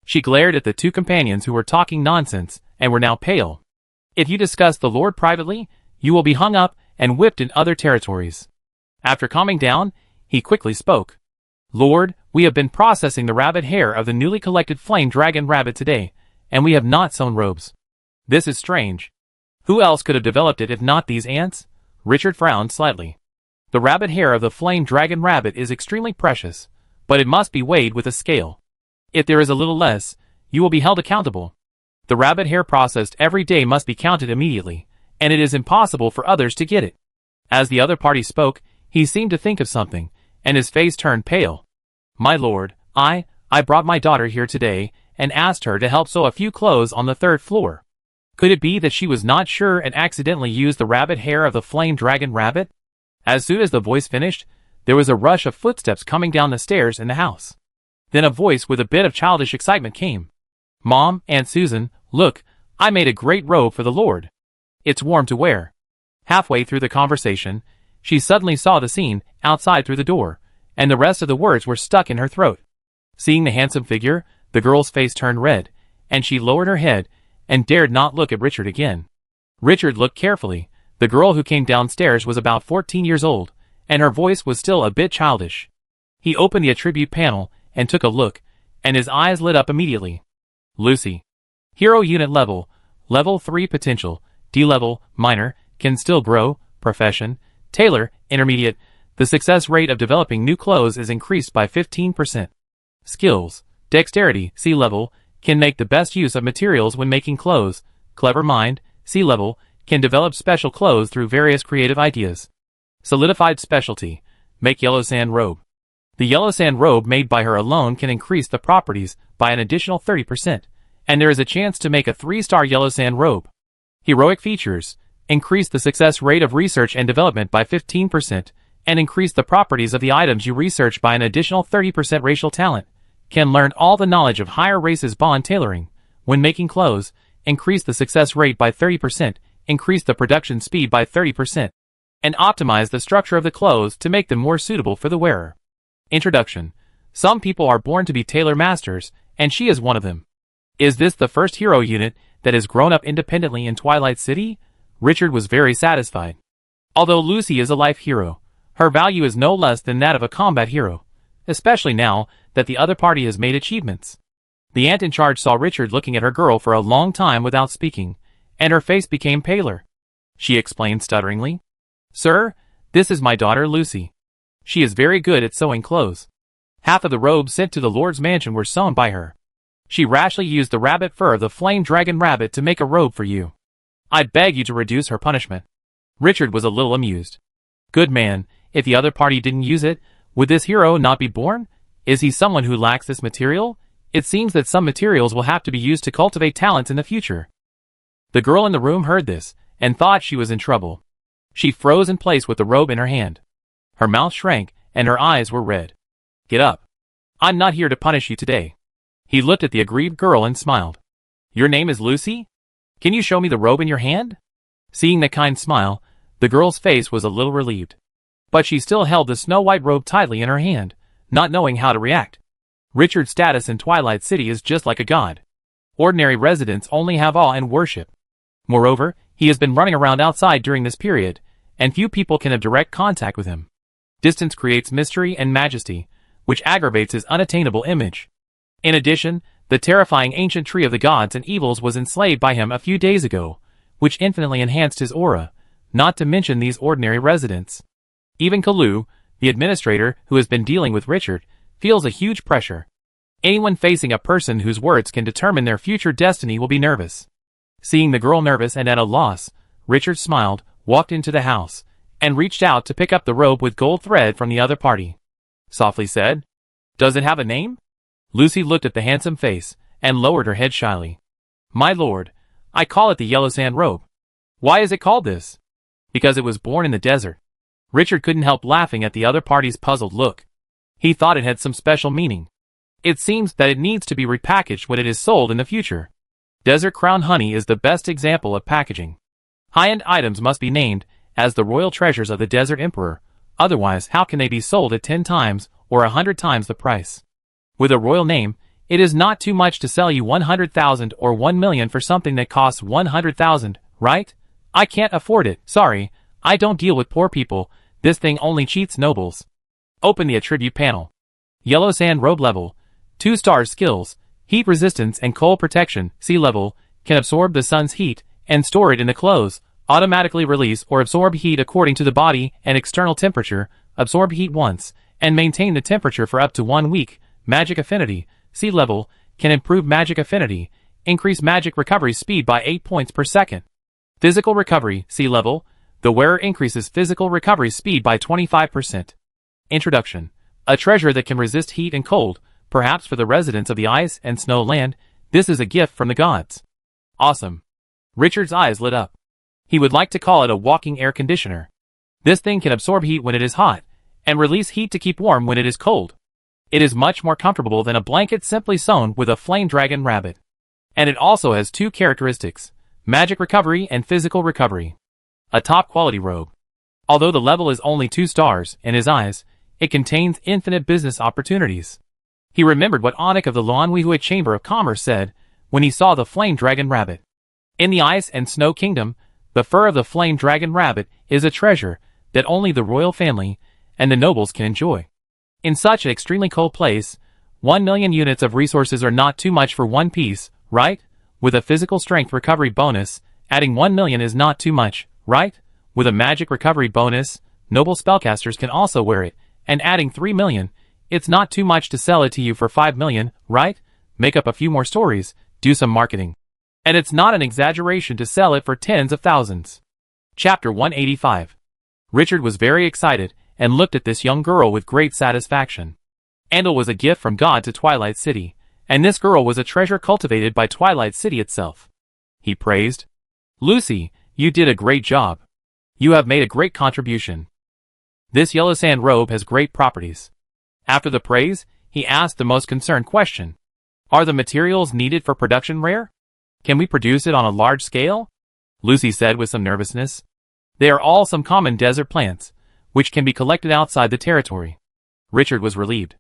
She glared at the 2 companions who were talking nonsense and were now pale. If you discuss the Lord privately, you will be hung up and whipped in other territories. After calming down, he quickly spoke. Lord, we have been processing the rabbit hair of the newly collected flame dragon rabbit today, and we have not sewn robes. This is strange. Who else could have developed it if not these ants? Richard frowned slightly. The rabbit hair of the flame dragon rabbit is extremely precious, but it must be weighed with a scale. If there is a little less, you will be held accountable. The rabbit hair processed every day must be counted immediately, and it is impossible for others to get it. As the other party spoke, he seemed to think of something, and his face turned pale. My lord, I brought my daughter here today, and asked her to help sew a few clothes on the 3rd floor. Could it be that she was not sure and accidentally used the rabbit hair of the flame dragon rabbit? As soon as the voice finished, there was a rush of footsteps coming down the stairs in the house. Then a voice with a bit of childish excitement came. Mom, Aunt Susan, look, I made a great robe for the Lord. It's warm to wear. Halfway through the conversation, she suddenly saw the scene outside through the door, and the rest of the words were stuck in her throat. Seeing the handsome figure, the girl's face turned red, and she lowered her head and dared not look at Richard again. Richard looked carefully. The girl who came downstairs was about 14 years old, and her voice was still a bit childish. He opened the attribute panel and took a look, and his eyes lit up immediately. Lucy. Hero unit level, level 3 potential, D level, minor, can still grow, profession, tailor, intermediate. The success rate of developing new clothes is increased by 15%. Skills, dexterity, C level, can make the best use of materials when making clothes. Clever mind, C level, can develop special clothes through various creative ideas. Solidified specialty, make yellow sand robe. The yellow sand robe made by her alone can increase the properties by an additional 30%, and there is a chance to make a 3-star yellow sand robe. Heroic features, increase the success rate of research and development by 15%, and increase the properties of the items you research by an additional 30%. Racial talent, can learn all the knowledge of higher races. Bond tailoring, when making clothes, increase the success rate by 30%, increase the production speed by 30%, and optimize the structure of the clothes to make them more suitable for the wearer. Introduction. Some people are born to be tailor masters, and she is one of them. Is this the first hero unit that has grown up independently in Twilight City? Richard was very satisfied. Although Lucy is a life hero, her value is no less than that of a combat hero, especially now that the other party has made achievements. The aunt in charge saw Richard looking at her girl for a long time without speaking, and her face became paler. She explained stutteringly, "Sir, this is my daughter Lucy. She is very good at sewing clothes. Half of the robes sent to the Lord's mansion were sewn by her. She rashly used the rabbit fur of the flame dragon rabbit to make a robe for you. I beg you to reduce her punishment." Richard was a little amused. "Good man, if the other party didn't use it, would this hero not be born? Is he someone who lacks this material? It seems that some materials will have to be used to cultivate talents in the future." The girl in the room heard this, and thought she was in trouble. She froze in place with the robe in her hand. Her mouth shrank, and her eyes were red. "Get up. I'm not here to punish you today." He looked at the aggrieved girl and smiled. "Your name is Lucy? Can you show me the robe in your hand?" Seeing the kind smile, the girl's face was a little relieved. But she still held the snow-white robe tightly in her hand, not knowing how to react. Richard's status in Twilight City is just like a god. Ordinary residents only have awe and worship. Moreover, he has been running around outside during this period, and few people can have direct contact with him. Distance creates mystery and majesty, which aggravates his unattainable image. In addition, the terrifying ancient tree of the gods and evils was enslaved by him a few days ago, which infinitely enhanced his aura, not to mention these ordinary residents. Even Kalu, the administrator who has been dealing with Richard, feels a huge pressure. Anyone facing a person whose words can determine their future destiny will be nervous. Seeing the girl nervous and at a loss, Richard smiled, walked into the house, and reached out to pick up the robe with gold thread from the other party. Softly said, "Does it have a name?" Lucy looked at the handsome face, and lowered her head shyly. "My lord, I call it the yellow sand robe." "Why is it called this?" "Because it was born in the desert." Richard couldn't help laughing at the other party's puzzled look. He thought it had some special meaning. It seems that it needs to be repackaged when it is sold in the future. Desert Crown honey is the best example of packaging. High-end items must be named as the royal treasures of the Desert Emperor, otherwise how can they be sold at 10 times or 100 times the price? With a royal name, it is not too much to sell you 100,000 or 1 million for something that costs 100,000, right? I can't afford it, sorry, I don't deal with poor people, this thing only cheats nobles. Open the attribute panel. Yellow sand robe level, 2 stars skills, heat resistance and cold protection, sea level, can absorb the sun's heat and store it in the clothes, automatically release or absorb heat according to the body and external temperature, absorb heat once, and maintain the temperature for up to 1 week. Magic affinity, sea level, can improve magic affinity, increase magic recovery speed by 8 points per second. Physical recovery, sea level, the wearer increases physical recovery speed by 25%. Introduction. A treasure that can resist heat and cold, perhaps for the residents of the ice and snow land, this is a gift from the gods. Awesome. Richard's eyes lit up. He would like to call it a walking air conditioner. This thing can absorb heat when it is hot, and release heat to keep warm when it is cold. It is much more comfortable than a blanket simply sewn with a flame dragon rabbit. And it also has 2 characteristics, magic recovery and physical recovery. A top quality robe. Although the level is only 2 stars, in his eyes, it contains infinite business opportunities. He remembered what Anik of the Luanhuihue Chamber of Commerce said when he saw the flame dragon rabbit. In the ice and snow kingdom, the fur of the flame dragon rabbit is a treasure that only the royal family and the nobles can enjoy. In such an extremely cold place, 1 million units of resources are not too much for one piece, right? With a physical strength recovery bonus, adding 1 million is not too much, right? With a magic recovery bonus, noble spellcasters can also wear it, and adding 3 million, it's not too much to sell it to you for 5 million, right? Make up a few more stories, do some marketing. And it's not an exaggeration to sell it for tens of thousands. Chapter 185. Richard was very excited, and looked at this young girl with great satisfaction. Andal was a gift from God to Twilight City, and this girl was a treasure cultivated by Twilight City itself. He praised, "Lucy, you did a great job. You have made a great contribution. This yellow sand robe has great properties." After the praise, he asked the most concerned question. "Are the materials needed for production rare? Can we produce it on a large scale?" Lucy said with some nervousness. "They are all some common desert plants, which can be collected outside the territory." Richard was relieved.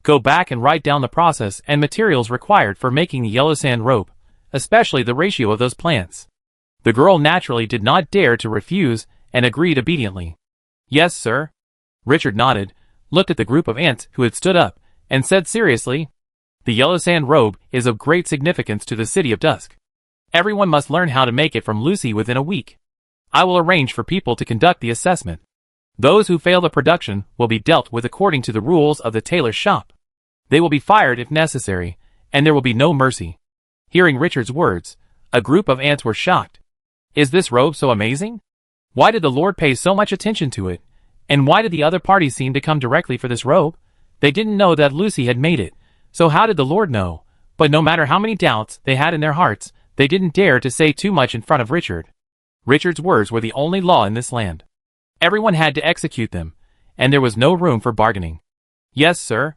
"Go back and write down the process and materials required for making the yellow sand robe, especially the ratio of those plants." The girl naturally did not dare to refuse, and agreed obediently. Yes, sir. Richard nodded, looked at the group of ants who had stood up, and said seriously, the yellow sand robe is of great significance to the city of Dusk. Everyone must learn how to make it from Lucy within a week. I will arrange for people to conduct the assessment. Those who fail the production will be dealt with according to the rules of the tailor's shop. They will be fired if necessary, and there will be no mercy. Hearing Richard's words, a group of ants were shocked. Is this robe so amazing? Why did the Lord pay so much attention to it? And why did the other parties seem to come directly for this robe? They didn't know that Lucy had made it, so how did the Lord know? But no matter how many doubts they had in their hearts, they didn't dare to say too much in front of Richard. Richard's words were the only law in this land. Everyone had to execute them, and there was no room for bargaining. Yes, sir.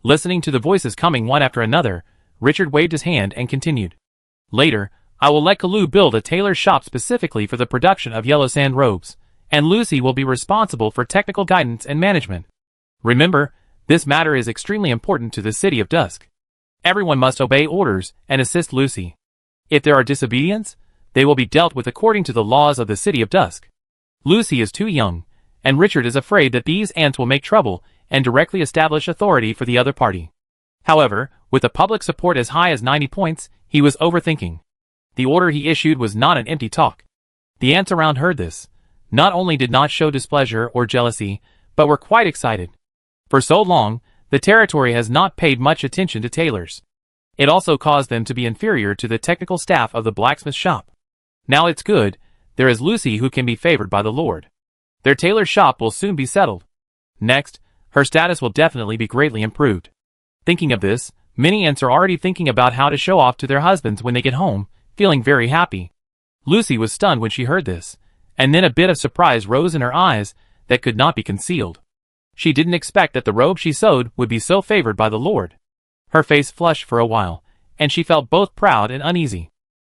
Listening to the voices coming one after another, Richard waved his hand and continued. Later, I will let Kalu build a tailor's shop specifically for the production of yellow sand robes, and Lucy will be responsible for technical guidance and management. Remember, this matter is extremely important to the city of Dusk. Everyone must obey orders and assist Lucy. If there are disobedience, they will be dealt with according to the laws of the city of Dusk. Lucy is too young, and Richard is afraid that these ants will make trouble and directly establish authority for the other party. However, with the public support as high as 90 points, he was overthinking. The order he issued was not an empty talk. The ants around heard this, not only did not show displeasure or jealousy, but were quite excited. For so long, the territory has not paid much attention to tailors. It also caused them to be inferior to the technical staff of the blacksmith shop. Now it's good, there is Lucy who can be favored by the Lord. Their tailor shop will soon be settled. Next, her status will definitely be greatly improved. Thinking of this, many ants are already thinking about how to show off to their husbands when they get home, feeling very happy. Lucy was stunned when she heard this, and then a bit of surprise rose in her eyes that could not be concealed. She didn't expect that the robe she sewed would be so favored by the Lord. Her face flushed for a while, and she felt both proud and uneasy.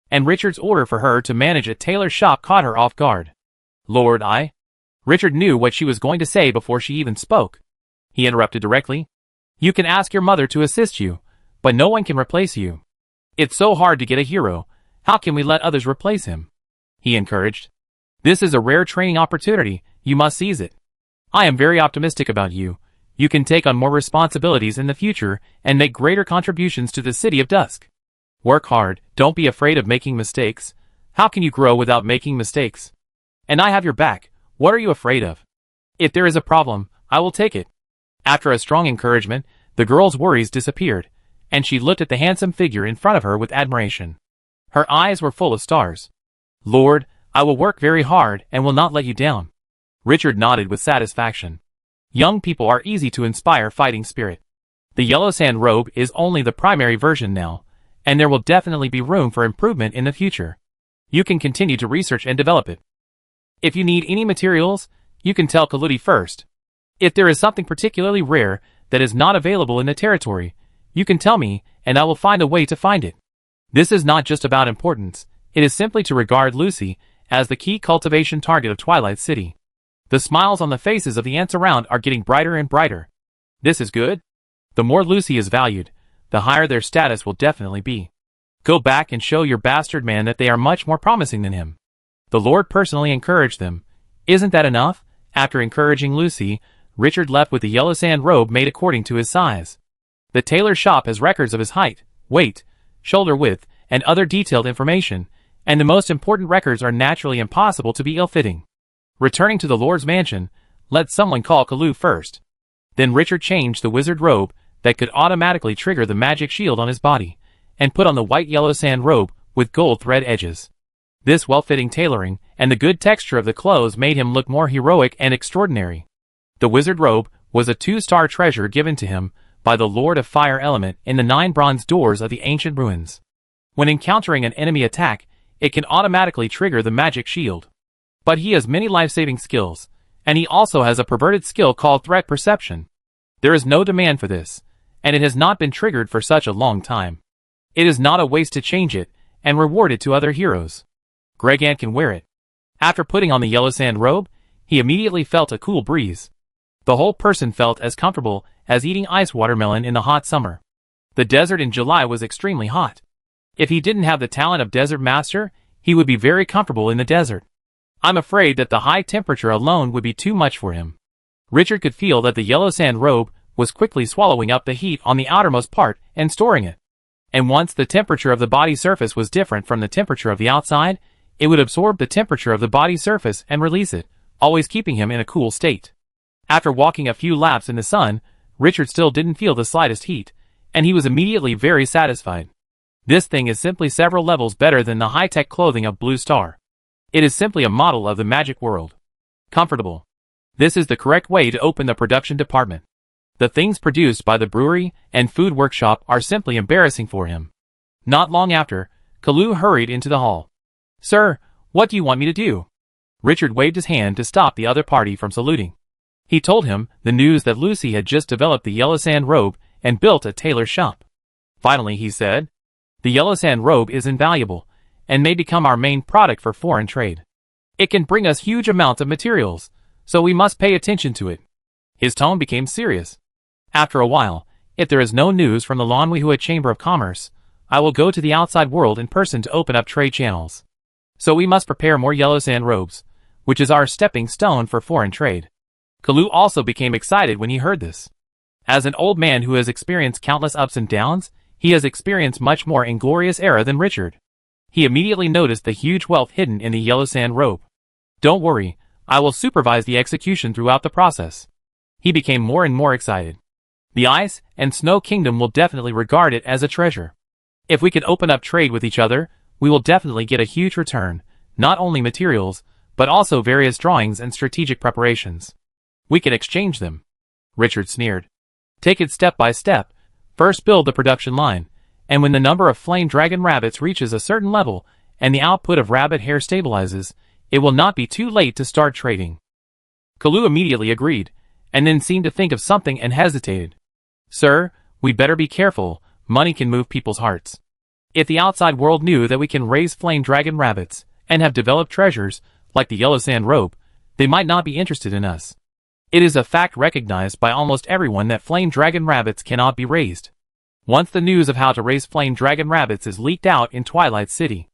And Richard's order for her to manage a tailor's shop caught her off guard. Lord, Richard knew what she was going to say before she even spoke. He interrupted directly. You can ask your mother to assist you, but no one can replace you. It's so hard to get a hero, how can we let others replace him? He encouraged. This is a rare training opportunity, you must seize it. I am very optimistic about you. You can take on more responsibilities in the future and make greater contributions to the city of Dusk. Work hard, don't be afraid of making mistakes. How can you grow without making mistakes? And I have your back, what are you afraid of? If there is a problem, I will take it. After a strong encouragement, the girl's worries disappeared, and she looked at the handsome figure in front of her with admiration. Her eyes were full of stars. Lord, I will work very hard and will not let you down. Richard nodded with satisfaction. Young people are easy to inspire fighting spirit. The yellow sand robe is only the primary version now, and there will definitely be room for improvement in the future. You can continue to research and develop it. If you need any materials, you can tell Kaludi first. If there is something particularly rare that is not available in the territory, you can tell me, and I will find a way to find it. This is not just about importance, it is simply to regard Lucy as the key cultivation target of Twilight City. The smiles on the faces of the ants around are getting brighter and brighter. This is good. The more Lucy is valued, the higher their status will definitely be. Go back and show your bastard man that they are much more promising than him. The Lord personally encouraged them. Isn't that enough? After encouraging Lucy, Richard left with the yellow sand robe made according to his size. The tailor's shop has records of his height, weight, shoulder width, and other detailed information, and the most important records are naturally impossible to be ill-fitting. Returning to the Lord's mansion, let someone call Kalu first. Then Richard changed the wizard robe that could automatically trigger the magic shield on his body, and put on the white yellow sand robe with gold thread edges. This well-fitting tailoring and the good texture of the clothes made him look more heroic and extraordinary. The wizard robe was a 2-star treasure given to him by the Lord of Fire Element in the 9 bronze doors of the ancient ruins. When encountering an enemy attack, it can automatically trigger the magic shield. But he has many life-saving skills, and he also has a perverted skill called threat perception. There is no demand for this, and it has not been triggered for such a long time. It is not a waste to change it and reward it to other heroes. Gregant can wear it. After putting on the yellow sand robe, he immediately felt a cool breeze. The whole person felt as comfortable as eating ice watermelon in the hot summer. The desert in July was extremely hot. If he didn't have the talent of Desert Master, he would be very comfortable in the desert. I'm afraid that the high temperature alone would be too much for him. Richard could feel that the yellow sand robe was quickly swallowing up the heat on the outermost part and storing it. And once the temperature of the body surface was different from the temperature of the outside, it would absorb the temperature of the body surface and release it, always keeping him in a cool state. After walking a few laps in the sun, Richard still didn't feel the slightest heat, and he was immediately very satisfied. This thing is simply several levels better than the high-tech clothing of Blue Star. It is simply a model of the magic world. Comfortable. This is the correct way to open the production department. The things produced by the brewery and food workshop are simply embarrassing for him. Not long after, Kalu hurried into the hall. Sir, what do you want me to do? Richard waved his hand to stop the other party from saluting. He told him the news that Lucy had just developed the yellow sand robe and built a tailor's shop. Finally, he said, the yellow sand robe is invaluable and may become our main product for foreign trade. It can bring us huge amounts of materials, so we must pay attention to it. His tone became serious. After a while, if there is no news from the Lanwihua Chamber of Commerce, I will go to the outside world in person to open up trade channels. So we must prepare more yellow sand robes, which is our stepping stone for foreign trade. Kalu also became excited when he heard this. As an old man who has experienced countless ups and downs, he has experienced much more inglorious era than Richard. He immediately noticed the huge wealth hidden in the yellow sand robe. Don't worry, I will supervise the execution throughout the process. He became more and more excited. The Ice and Snow Kingdom will definitely regard it as a treasure. If we can open up trade with each other, we will definitely get a huge return, not only materials, but also various drawings and strategic preparations. We can exchange them. Richard sneered. Take it step by step. First build the production line, and when the number of flame dragon rabbits reaches a certain level, and the output of rabbit hair stabilizes, it will not be too late to start trading. Kalu immediately agreed, and then seemed to think of something and hesitated. Sir, we'd better be careful, money can move people's hearts. If the outside world knew that we can raise flame dragon rabbits, and have developed treasures, like the yellow sand robe, they might not be interested in us. It is a fact recognized by almost everyone that flame dragon rabbits cannot be raised. Once the news of how to raise flame dragon rabbits is leaked out in Twilight City,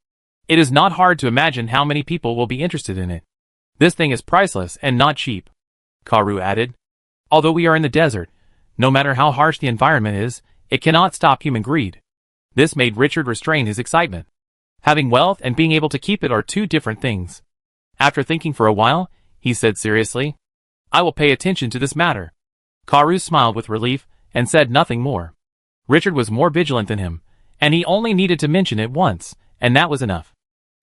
it is not hard to imagine how many people will be interested in it. This thing is priceless and not cheap. Karu added. Although we are in the desert, no matter how harsh the environment is, it cannot stop human greed. This made Richard restrain his excitement. Having wealth and being able to keep it are two different things. After thinking for a while, he said seriously, I will pay attention to this matter. Karu smiled with relief and said nothing more. Richard was more vigilant than him, and he only needed to mention it once, and that was enough.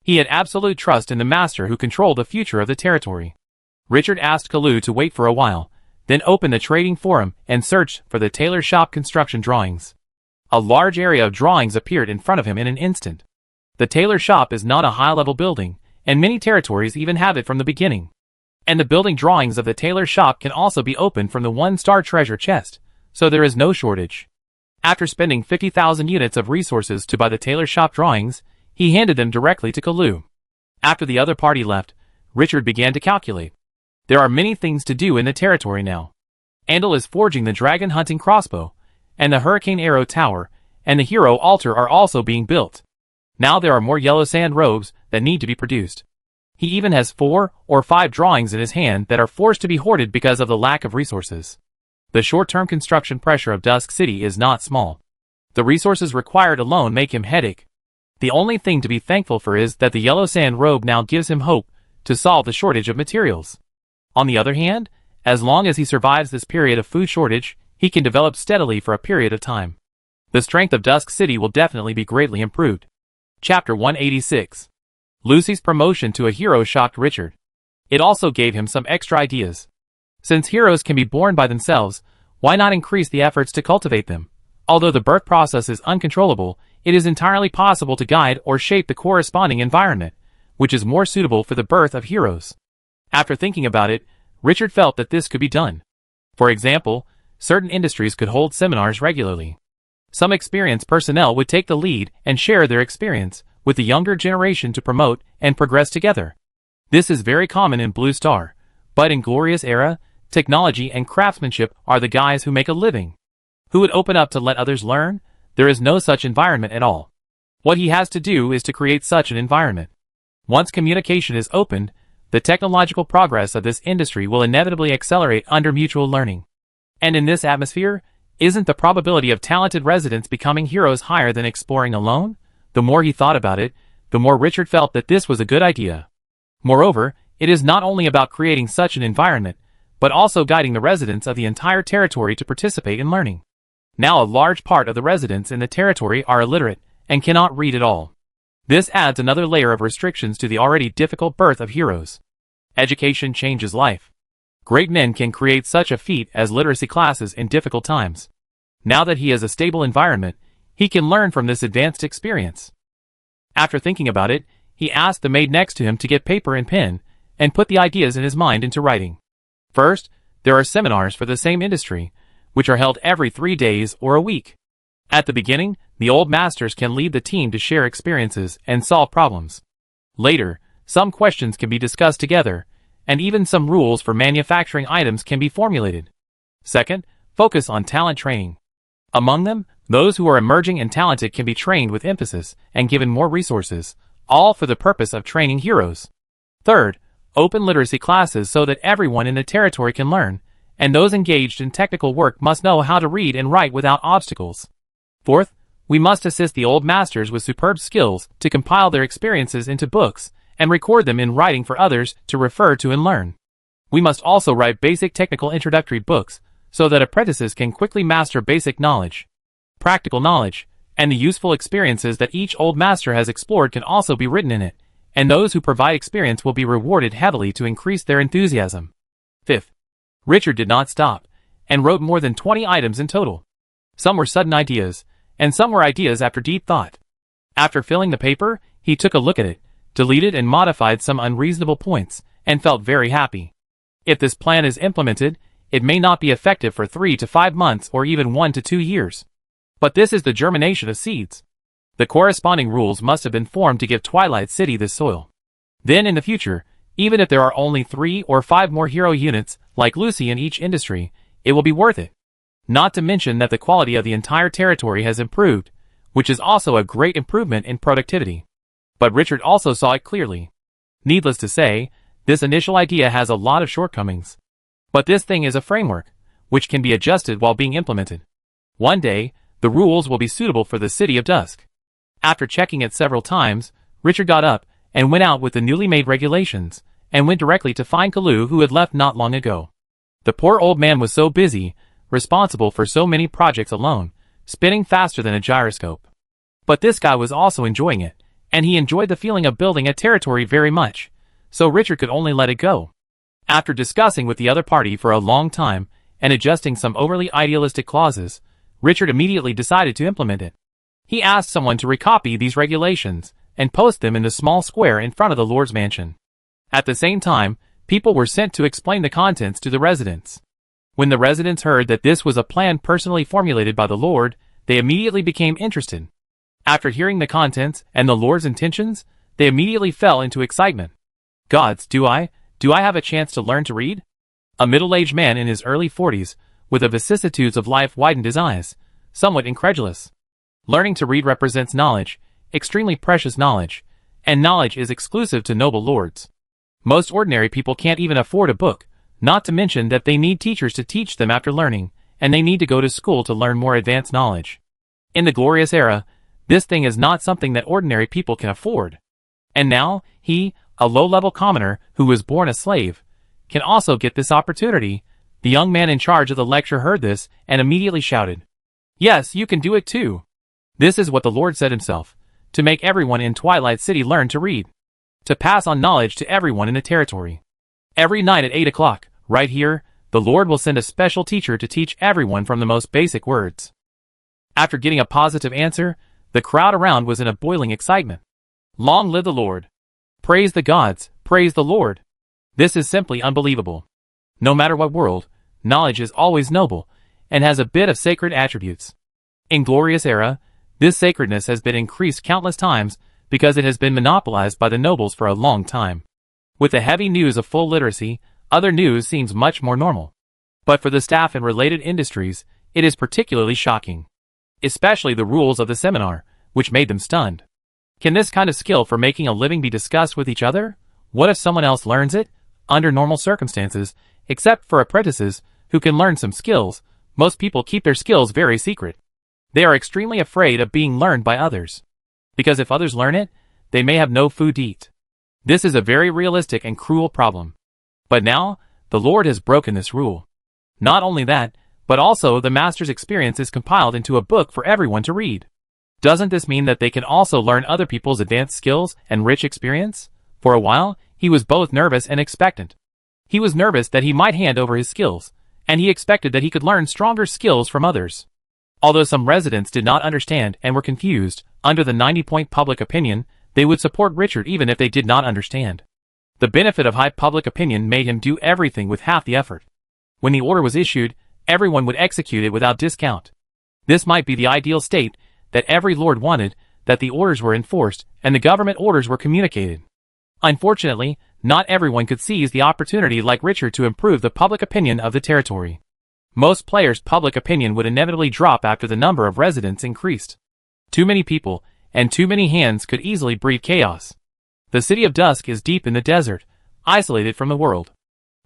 He had absolute trust in the master who controlled the future of the territory. Richard asked Kalu to wait for a while, then opened the trading forum and searched for the tailor shop construction drawings. A large area of drawings appeared in front of him in an instant. The tailor shop is not a high-level building, and many territories even have it from the beginning. And the building drawings of the tailor shop can also be opened from the one-star treasure chest, so there is no shortage. After spending 50,000 units of resources to buy the tailor shop drawings, he handed them directly to Kalu. After the other party left, Richard began to calculate. There are many things to do in the territory now. Andal is forging the dragon hunting crossbow, and the hurricane arrow tower, and the hero altar are also being built. Now there are more yellow sand robes that need to be produced. He even has 4 or 5 drawings in his hand that are forced to be hoarded because of the lack of resources. The short-term construction pressure of Dusk City is not small. The resources required alone make him headache. The only thing to be thankful for is that the yellow sand robe now gives him hope to solve the shortage of materials. On the other hand, as long as he survives this period of food shortage, he can develop steadily for a period of time. The strength of Dusk City will definitely be greatly improved. Chapter 186. Lucy's promotion to a hero shocked Richard. It also gave him some extra ideas. Since heroes can be born by themselves, why not increase the efforts to cultivate them? Although the birth process is uncontrollable, it is entirely possible to guide or shape the corresponding environment, which is more suitable for the birth of heroes. After thinking about it, Richard felt that this could be done. For example, certain industries could hold seminars regularly. Some experienced personnel would take the lead and share their experience with the younger generation to promote and progress together. This is very common in Blue Star, but in Glorious Era, technology and craftsmanship are the guys who make a living. Who would open up to let others learn? There is no such environment at all. What he has to do is to create such an environment. Once communication is opened, The technological progress of this industry will inevitably accelerate under mutual learning. And in this atmosphere, isn't the probability of talented residents becoming heroes higher than exploring alone? The more he thought about it, the more Richard felt that this was a good idea. Moreover, it is not only about creating such an environment, but also guiding the residents of the entire territory to participate in learning. Now a large part of the residents in the territory are illiterate and cannot read at all. This adds another layer of restrictions to the already difficult birth of heroes. Education changes life. Great men can create such a feat as literacy classes in difficult times. Now that he has a stable environment, he can learn from this advanced experience. After thinking about it, he asked the maid next to him to get paper and pen, and put the ideas in his mind into writing. First, there are seminars for the same industry, which are held every 3 days or a week. At the beginning, the old masters can lead the team to share experiences and solve problems. Later, some questions can be discussed together, and even some rules for manufacturing items can be formulated. Second, focus on talent training. Among them, those who are emerging and talented can be trained with emphasis and given more resources, all for the purpose of training heroes. Third, open literacy classes so that everyone in the territory can learn, and those engaged in technical work must know how to read and write without obstacles. Fourth, we must assist the old masters with superb skills to compile their experiences into books and record them in writing for others to refer to and learn. We must also write basic technical introductory books so that apprentices can quickly master basic knowledge. Practical knowledge, and the useful experiences that each old master has explored can also be written in it, and those who provide experience will be rewarded heavily to increase their enthusiasm. Fifth, Richard did not stop, and wrote more than 20 items in total. Some were sudden ideas, and some were ideas after deep thought. After filling the paper, he took a look at it, deleted and modified some unreasonable points, and felt very happy. If this plan is implemented, it may not be effective for 3 to 5 months or even 1 to 2 years. But this is the germination of seeds. The corresponding rules must have been formed to give Twilight City this soil. Then in the future, even if there are only 3 or 5 more hero units, like Lucy in each industry, it will be worth it. Not to mention that the quality of the entire territory has improved, which is also a great improvement in productivity. But Richard also saw it clearly. Needless to say, this initial idea has a lot of shortcomings. But this thing is a framework, which can be adjusted while being implemented. One day, the rules will be suitable for the city of Dusk. After checking it several times, Richard got up and went out with the newly made regulations, and went directly to find Kalu, who had left not long ago. The poor old man was so busy, responsible for so many projects alone, spinning faster than a gyroscope. But this guy was also enjoying it, and he enjoyed the feeling of building a territory very much, so Richard could only let it go. After discussing with the other party for a long time, and adjusting some overly idealistic clauses, Richard immediately decided to implement it. He asked someone to recopy these regulations, and post them in the small square in front of the Lord's mansion. At the same time, people were sent to explain the contents to the residents. When the residents heard that this was a plan personally formulated by the Lord, they immediately became interested. After hearing the contents and the Lord's intentions, they immediately fell into excitement. Gods, do I have a chance to learn to read? A middle-aged man in his early 40s, with the vicissitudes of life widened his eyes, somewhat incredulous. Learning to read represents knowledge, extremely precious knowledge, and knowledge is exclusive to noble lords. Most ordinary people can't even afford a book, not to mention that they need teachers to teach them after learning, and they need to go to school to learn more advanced knowledge. In the glorious era, this thing is not something that ordinary people can afford. And now, he, a low-level commoner who was born a slave, can also get this opportunity. The young man in charge of the lecture heard this and immediately shouted, "Yes, you can do it too." This is what the Lord said himself, to make everyone in Twilight City learn to read. To pass on knowledge to everyone in the territory. Every night at 8 o'clock, right here, the Lord will send a special teacher to teach everyone from the most basic words. After getting a positive answer, the crowd around was in a boiling excitement. Long live the Lord! Praise the gods, praise the Lord! This is simply unbelievable. No matter what world, knowledge is always noble, and has a bit of sacred attributes. In Glorious Era, this sacredness has been increased countless times because it has been monopolized by the nobles for a long time. With the heavy news of full literacy, other news seems much more normal. But for the staff in related industries, it is particularly shocking. Especially the rules of the seminar, which made them stunned. Can this kind of skill for making a living be discussed with each other? What if someone else learns it? Under normal circumstances, except for apprentices, who can learn some skills, most people keep their skills very secret. They are extremely afraid of being learned by others. Because if others learn it, they may have no food to eat. This is a very realistic and cruel problem. But now, the Lord has broken this rule. Not only that, but also the Master's experience is compiled into a book for everyone to read. Doesn't this mean that they can also learn other people's advanced skills and rich experience? For a while, he was both nervous and expectant. He was nervous that he might hand over his skills, and he expected that he could learn stronger skills from others. Although some residents did not understand and were confused, under the 90-point public opinion, they would support Richard even if they did not understand. The benefit of high public opinion made him do everything with half the effort. When the order was issued, everyone would execute it without discount. This might be the ideal state, that every lord wanted, that the orders were enforced, and the government orders were communicated. Unfortunately, not everyone could seize the opportunity like Richard to improve the public opinion of the territory. Most players' public opinion would inevitably drop after the number of residents increased. Too many people, and too many hands could easily breed chaos. The city of Dusk is deep in the desert, isolated from the world.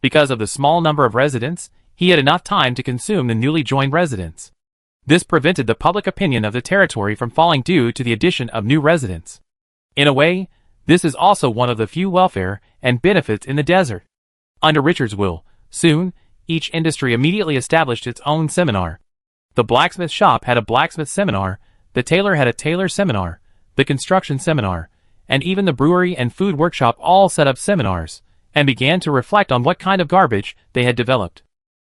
Because of the small number of residents, he had enough time to consume the newly joined residents. This prevented the public opinion of the territory from falling due to the addition of new residents. In a way, this is also one of the few welfare and benefits in the desert. Under Richard's will, soon, each industry immediately established its own seminar. The blacksmith shop had a blacksmith seminar, the tailor had a tailor seminar, the construction seminar, and even the brewery and food workshop all set up seminars, and began to reflect on what kind of garbage they had developed.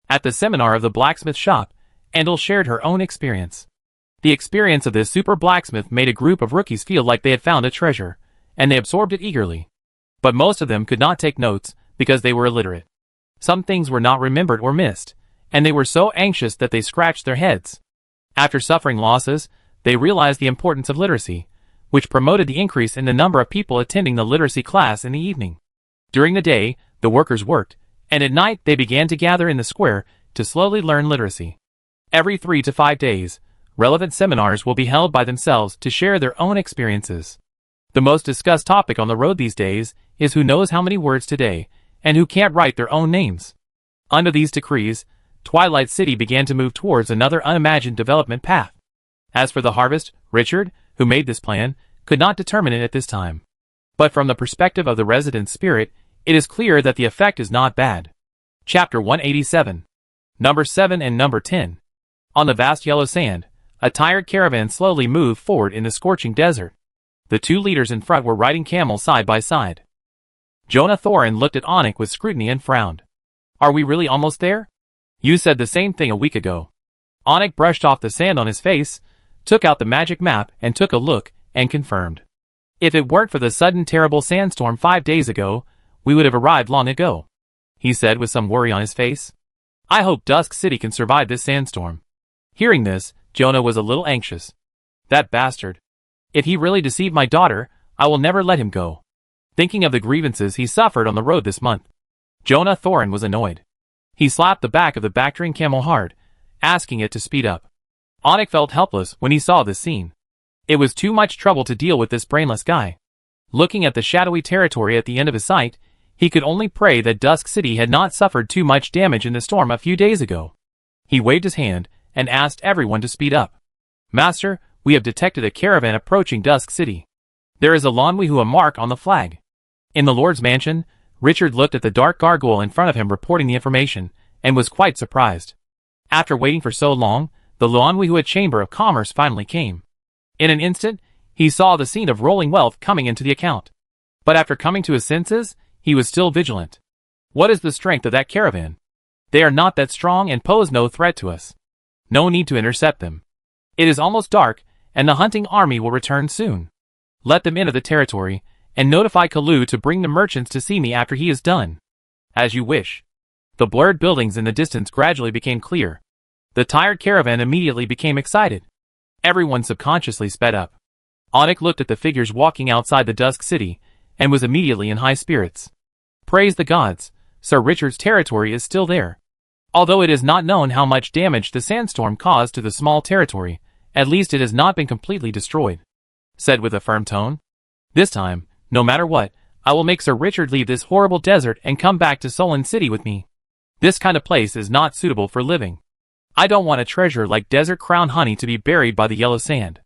At the seminar of the blacksmith shop, Endel shared her own experience. The experience of this super blacksmith made a group of rookies feel like they had found a treasure, and they absorbed it eagerly. But most of them could not take notes, because they were illiterate. Some things were not remembered or missed, and they were so anxious that they scratched their heads. After suffering losses, they realized the importance of literacy, which promoted the increase in the number of people attending the literacy class in the evening. During the day, the workers worked, and at night they began to gather in the square to slowly learn literacy. Every 3 to 5 days, relevant seminars will be held by themselves to share their own experiences. The most discussed topic on the road these days is who knows how many words today, and who can't write their own names. Under these decrees, Twilight City began to move towards another unimagined development path. As for the harvest, Richard, who made this plan, could not determine it at this time. But from the perspective of the resident spirit, it is clear that the effect is not bad. Chapter 187. Number 7 and Number 10. On the vast yellow sand, a tired caravan slowly moved forward in the scorching desert. The two leaders in front were riding camels side by side. Jonah Thorin looked at Onik with scrutiny and frowned. Are we really almost there? You said the same thing a week ago. Onik brushed off the sand on his face, took out the magic map and took a look, and confirmed. If it weren't for the sudden terrible sandstorm 5 days ago, we would have arrived long ago, he said with some worry on his face. I hope Dusk City can survive this sandstorm. Hearing this, Jonah was a little anxious. That bastard. If he really deceived my daughter, I will never let him go. Thinking of the grievances he suffered on the road this month, Jonah Thorin was annoyed. He slapped the back of the Bactrian camel hard, asking it to speed up. Onik felt helpless when he saw this scene. It was too much trouble to deal with this brainless guy. Looking at the shadowy territory at the end of his sight, he could only pray that Dusk City had not suffered too much damage in the storm a few days ago. He waved his hand and asked everyone to speed up. Master, we have detected a caravan approaching Dusk City. There is a Lonwihua mark on the flag. In the Lord's mansion, Richard looked at the dark gargoyle in front of him reporting the information, and was quite surprised. After waiting for so long, the Lonwihua Chamber of Commerce finally came. In an instant, he saw the scene of rolling wealth coming into the account. But after coming to his senses, he was still vigilant. What is the strength of that caravan? They are not that strong and pose no threat to us. No need to intercept them. It is almost dark, and the hunting army will return soon. Let them enter the territory, and notify Kalu to bring the merchants to see me after he is done. As you wish. The blurred buildings in the distance gradually became clear. The tired caravan immediately became excited. Everyone subconsciously sped up. Onik looked at the figures walking outside the Dusk City, and was immediately in high spirits. Praise the gods, Sir Richard's territory is still there. Although it is not known how much damage the sandstorm caused to the small territory, at least it has not been completely destroyed. Said with a firm tone. This time, no matter what, I will make Sir Richard leave this horrible desert and come back to Solon City with me. This kind of place is not suitable for living. I don't want a treasure like desert crown honey to be buried by the yellow sand.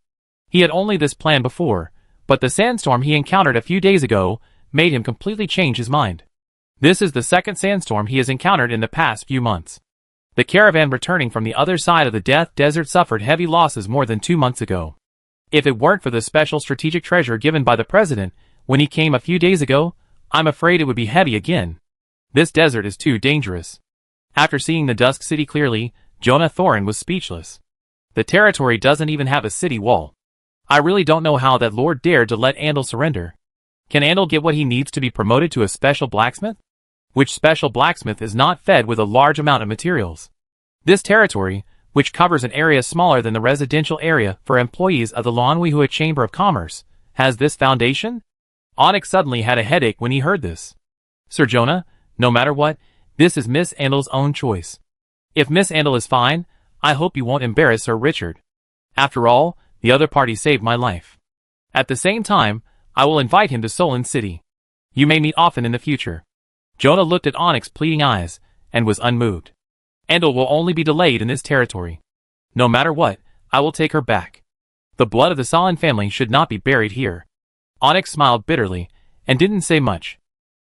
He had only this plan before, but the sandstorm he encountered a few days ago made him completely change his mind. This is the second sandstorm he has encountered in the past few months. The caravan returning from the other side of the Death Desert suffered heavy losses more than 2 months ago. If it weren't for the special strategic treasure given by the president when he came a few days ago, I'm afraid it would be heavy again. This desert is too dangerous. After seeing the Dusk city clearly, Jonah Thorin was speechless. The territory doesn't even have a city wall. I really don't know how that lord dared to let Andal surrender. Can Andal get what he needs to be promoted to a special blacksmith? Which special blacksmith is not fed with a large amount of materials? This territory, which covers an area smaller than the residential area for employees of the Lanwihua Chamber of Commerce, has this foundation? Onyx suddenly had a headache when he heard this. Sir Jonah, no matter what, this is Miss Andal's own choice. If Miss Andal is fine, I hope you won't embarrass Sir Richard. After all, the other party saved my life. At the same time, I will invite him to Solon City. You may meet often in the future. Jonah looked at Onyx's pleading eyes, and was unmoved. Andal will only be delayed in this territory. No matter what, I will take her back. The blood of the Solon family should not be buried here. Onyx smiled bitterly, and didn't say much.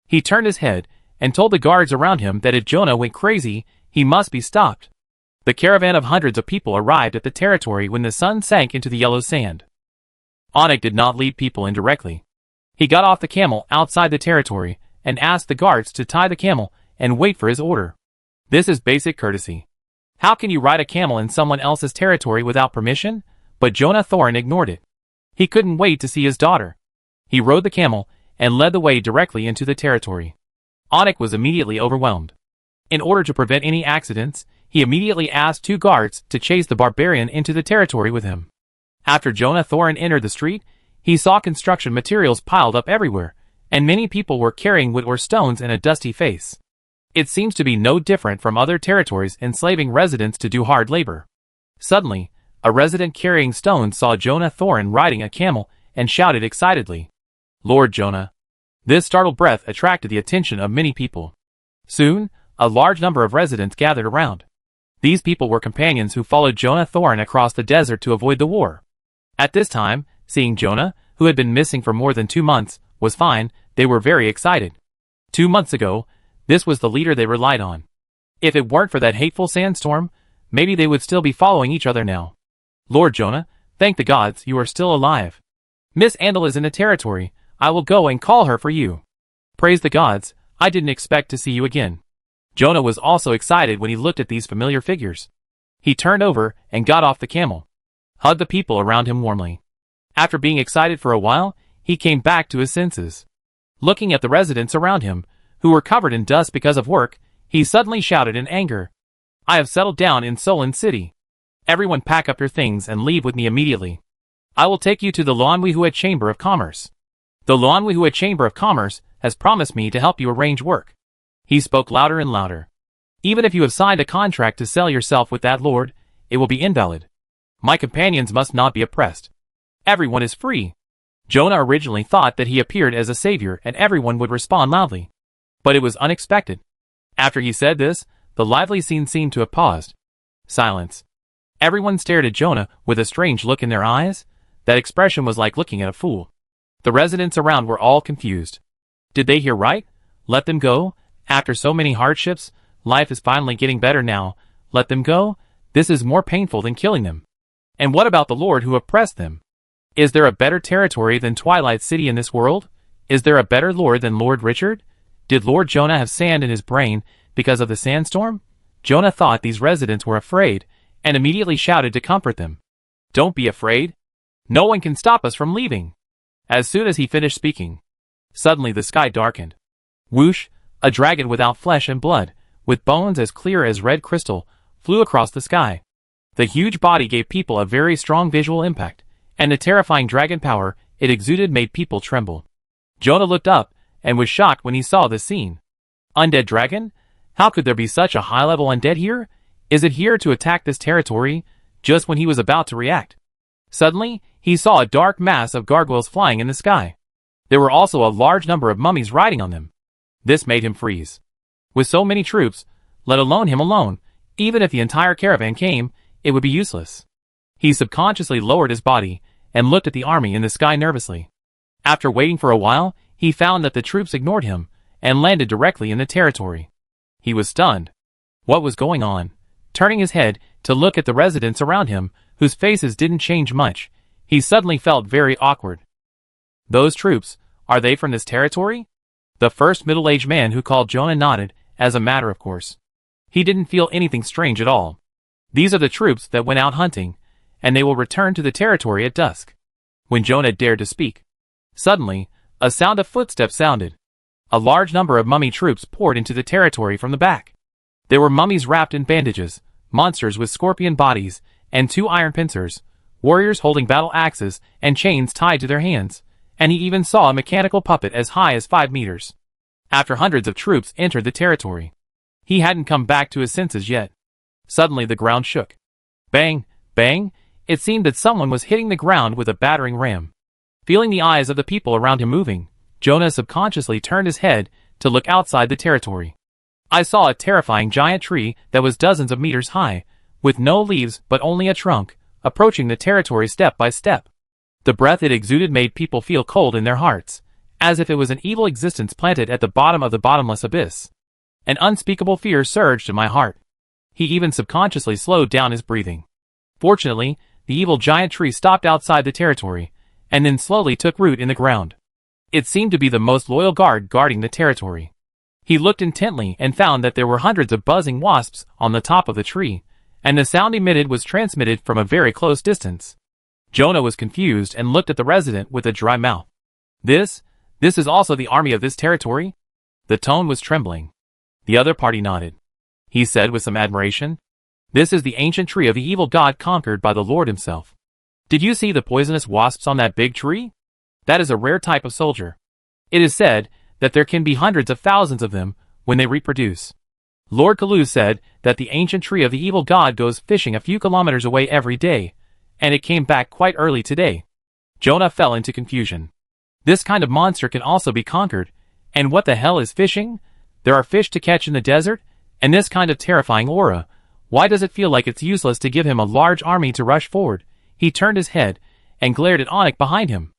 He turned his head, and told the guards around him that if Jonah went crazy, he must be stopped. The caravan of hundreds of people arrived at the territory when the sun sank into the yellow sand. Onyx did not lead people in directly. He got off the camel outside the territory, and asked the guards to tie the camel and wait for his order. This is basic courtesy. How can you ride a camel in someone else's territory without permission? But Jonah Thorin ignored it. He couldn't wait to see his daughter. He rode the camel, and led the way directly into the territory. Onyx was immediately overwhelmed. In order to prevent any accidents, he immediately asked 2 guards to chase the barbarian into the territory with him. After Jonah Thorin entered the street, he saw construction materials piled up everywhere, and many people were carrying wood or stones in a dusty face. It seems to be no different from other territories enslaving residents to do hard labor. Suddenly, a resident carrying stones saw Jonah Thorin riding a camel and shouted excitedly, "Lord Jonah!" This startled breath attracted the attention of many people. Soon, a large number of residents gathered around. These people were companions who followed Jonah Thorin across the desert to avoid the war. At this time, seeing Jonah, who had been missing for more than 2 months, was fine, they were very excited. 2 months ago, this was the leader they relied on. If it weren't for that hateful sandstorm, maybe they would still be following each other now. Lord Jonah, thank the gods you are still alive. Miss Andal is in the territory. I will go and call her for you. Praise the gods, I didn't expect to see you again. Jonah was also excited when he looked at these familiar figures. He turned over and got off the camel. Hugged the people around him warmly. After being excited for a while, he came back to his senses. Looking at the residents around him, who were covered in dust because of work, he suddenly shouted in anger. I have settled down in Solon City. Everyone pack up your things and leave with me immediately. I will take you to the Lanwihua Chamber of Commerce. The Lanwihua Chamber of Commerce has promised me to help you arrange work. He spoke louder and louder. Even if you have signed a contract to sell yourself with that lord, it will be invalid. My companions must not be oppressed. Everyone is free. Jonah originally thought that he appeared as a savior and everyone would respond loudly. But it was unexpected. After he said this, the lively scene seemed to have paused. Silence. Everyone stared at Jonah with a strange look in their eyes. That expression was like looking at a fool. The residents around were all confused. Did they hear right? Let them go? After so many hardships, life is finally getting better now. Let them go? This is more painful than killing them. And what about the Lord who oppressed them? Is there a better territory than Twilight City in this world? Is there a better Lord than Lord Richard? Did Lord Jonah have sand in his brain because of the sandstorm? Jonah thought these residents were afraid, and immediately shouted to comfort them. Don't be afraid. No one can stop us from leaving. As soon as he finished speaking, suddenly the sky darkened. Whoosh, a dragon without flesh and blood, with bones as clear as red crystal, flew across the sky. The huge body gave people a very strong visual impact, and the terrifying dragon power it exuded made people tremble. Jonah looked up, and was shocked when he saw this scene. Undead dragon? How could there be such a high-level undead here? Is it here to attack this territory? Just when he was about to react, suddenly, he saw a dark mass of gargoyles flying in the sky. There were also a large number of mummies riding on them. This made him freeze. With so many troops, let alone him alone, even if the entire caravan came, it would be useless. He subconsciously lowered his body and looked at the army in the sky nervously. After waiting for a while, he found that the troops ignored him and landed directly in the territory. He was stunned. What was going on? Turning his head to look at the residents around him, whose faces didn't change much, he suddenly felt very awkward. Those troops, are they from this territory? The first middle-aged man who called Jonah nodded, as a matter of course. He didn't feel anything strange at all. These are the troops that went out hunting, and they will return to the territory at dusk. When Jonah dared to speak, suddenly, a sound of footsteps sounded. A large number of mummy troops poured into the territory from the back. There were mummies wrapped in bandages, monsters with scorpion bodies, and 2 iron pincers, warriors holding battle axes and chains tied to their hands, and he even saw a mechanical puppet as high as 5 meters. After hundreds of troops entered the territory, he hadn't come back to his senses yet. Suddenly the ground shook. Bang, bang, it seemed that someone was hitting the ground with a battering ram. Feeling the eyes of the people around him moving, Jonah subconsciously turned his head to look outside the territory. I saw a terrifying giant tree that was dozens of meters high, with no leaves but only a trunk, approaching the territory step by step. The breath it exuded made people feel cold in their hearts, as if it was an evil existence planted at the bottom of the bottomless abyss. An unspeakable fear surged in my heart. He even subconsciously slowed down his breathing. Fortunately, the evil giant tree stopped outside the territory, and then slowly took root in the ground. It seemed to be the most loyal guard guarding the territory. He looked intently and found that there were hundreds of buzzing wasps on the top of the tree, and the sound emitted was transmitted from a very close distance. Jonah was confused and looked at the resident with a dry mouth. This is also the army of this territory? The tone was trembling. The other party nodded. He said with some admiration, "This is the ancient tree of the evil god conquered by the Lord himself. Did you see the poisonous wasps on that big tree? That is a rare type of soldier. It is said that there can be hundreds of thousands of them when they reproduce. Lord Kalu said that the ancient tree of the evil god goes fishing a few kilometers away every day, and it came back quite early today." Jonah fell into confusion. This kind of monster can also be conquered, and what the hell is fishing? There are fish to catch in the desert, and this kind of terrifying aura. Why does it feel like it's useless to give him a large army to rush forward? He turned his head and glared at Anik behind him.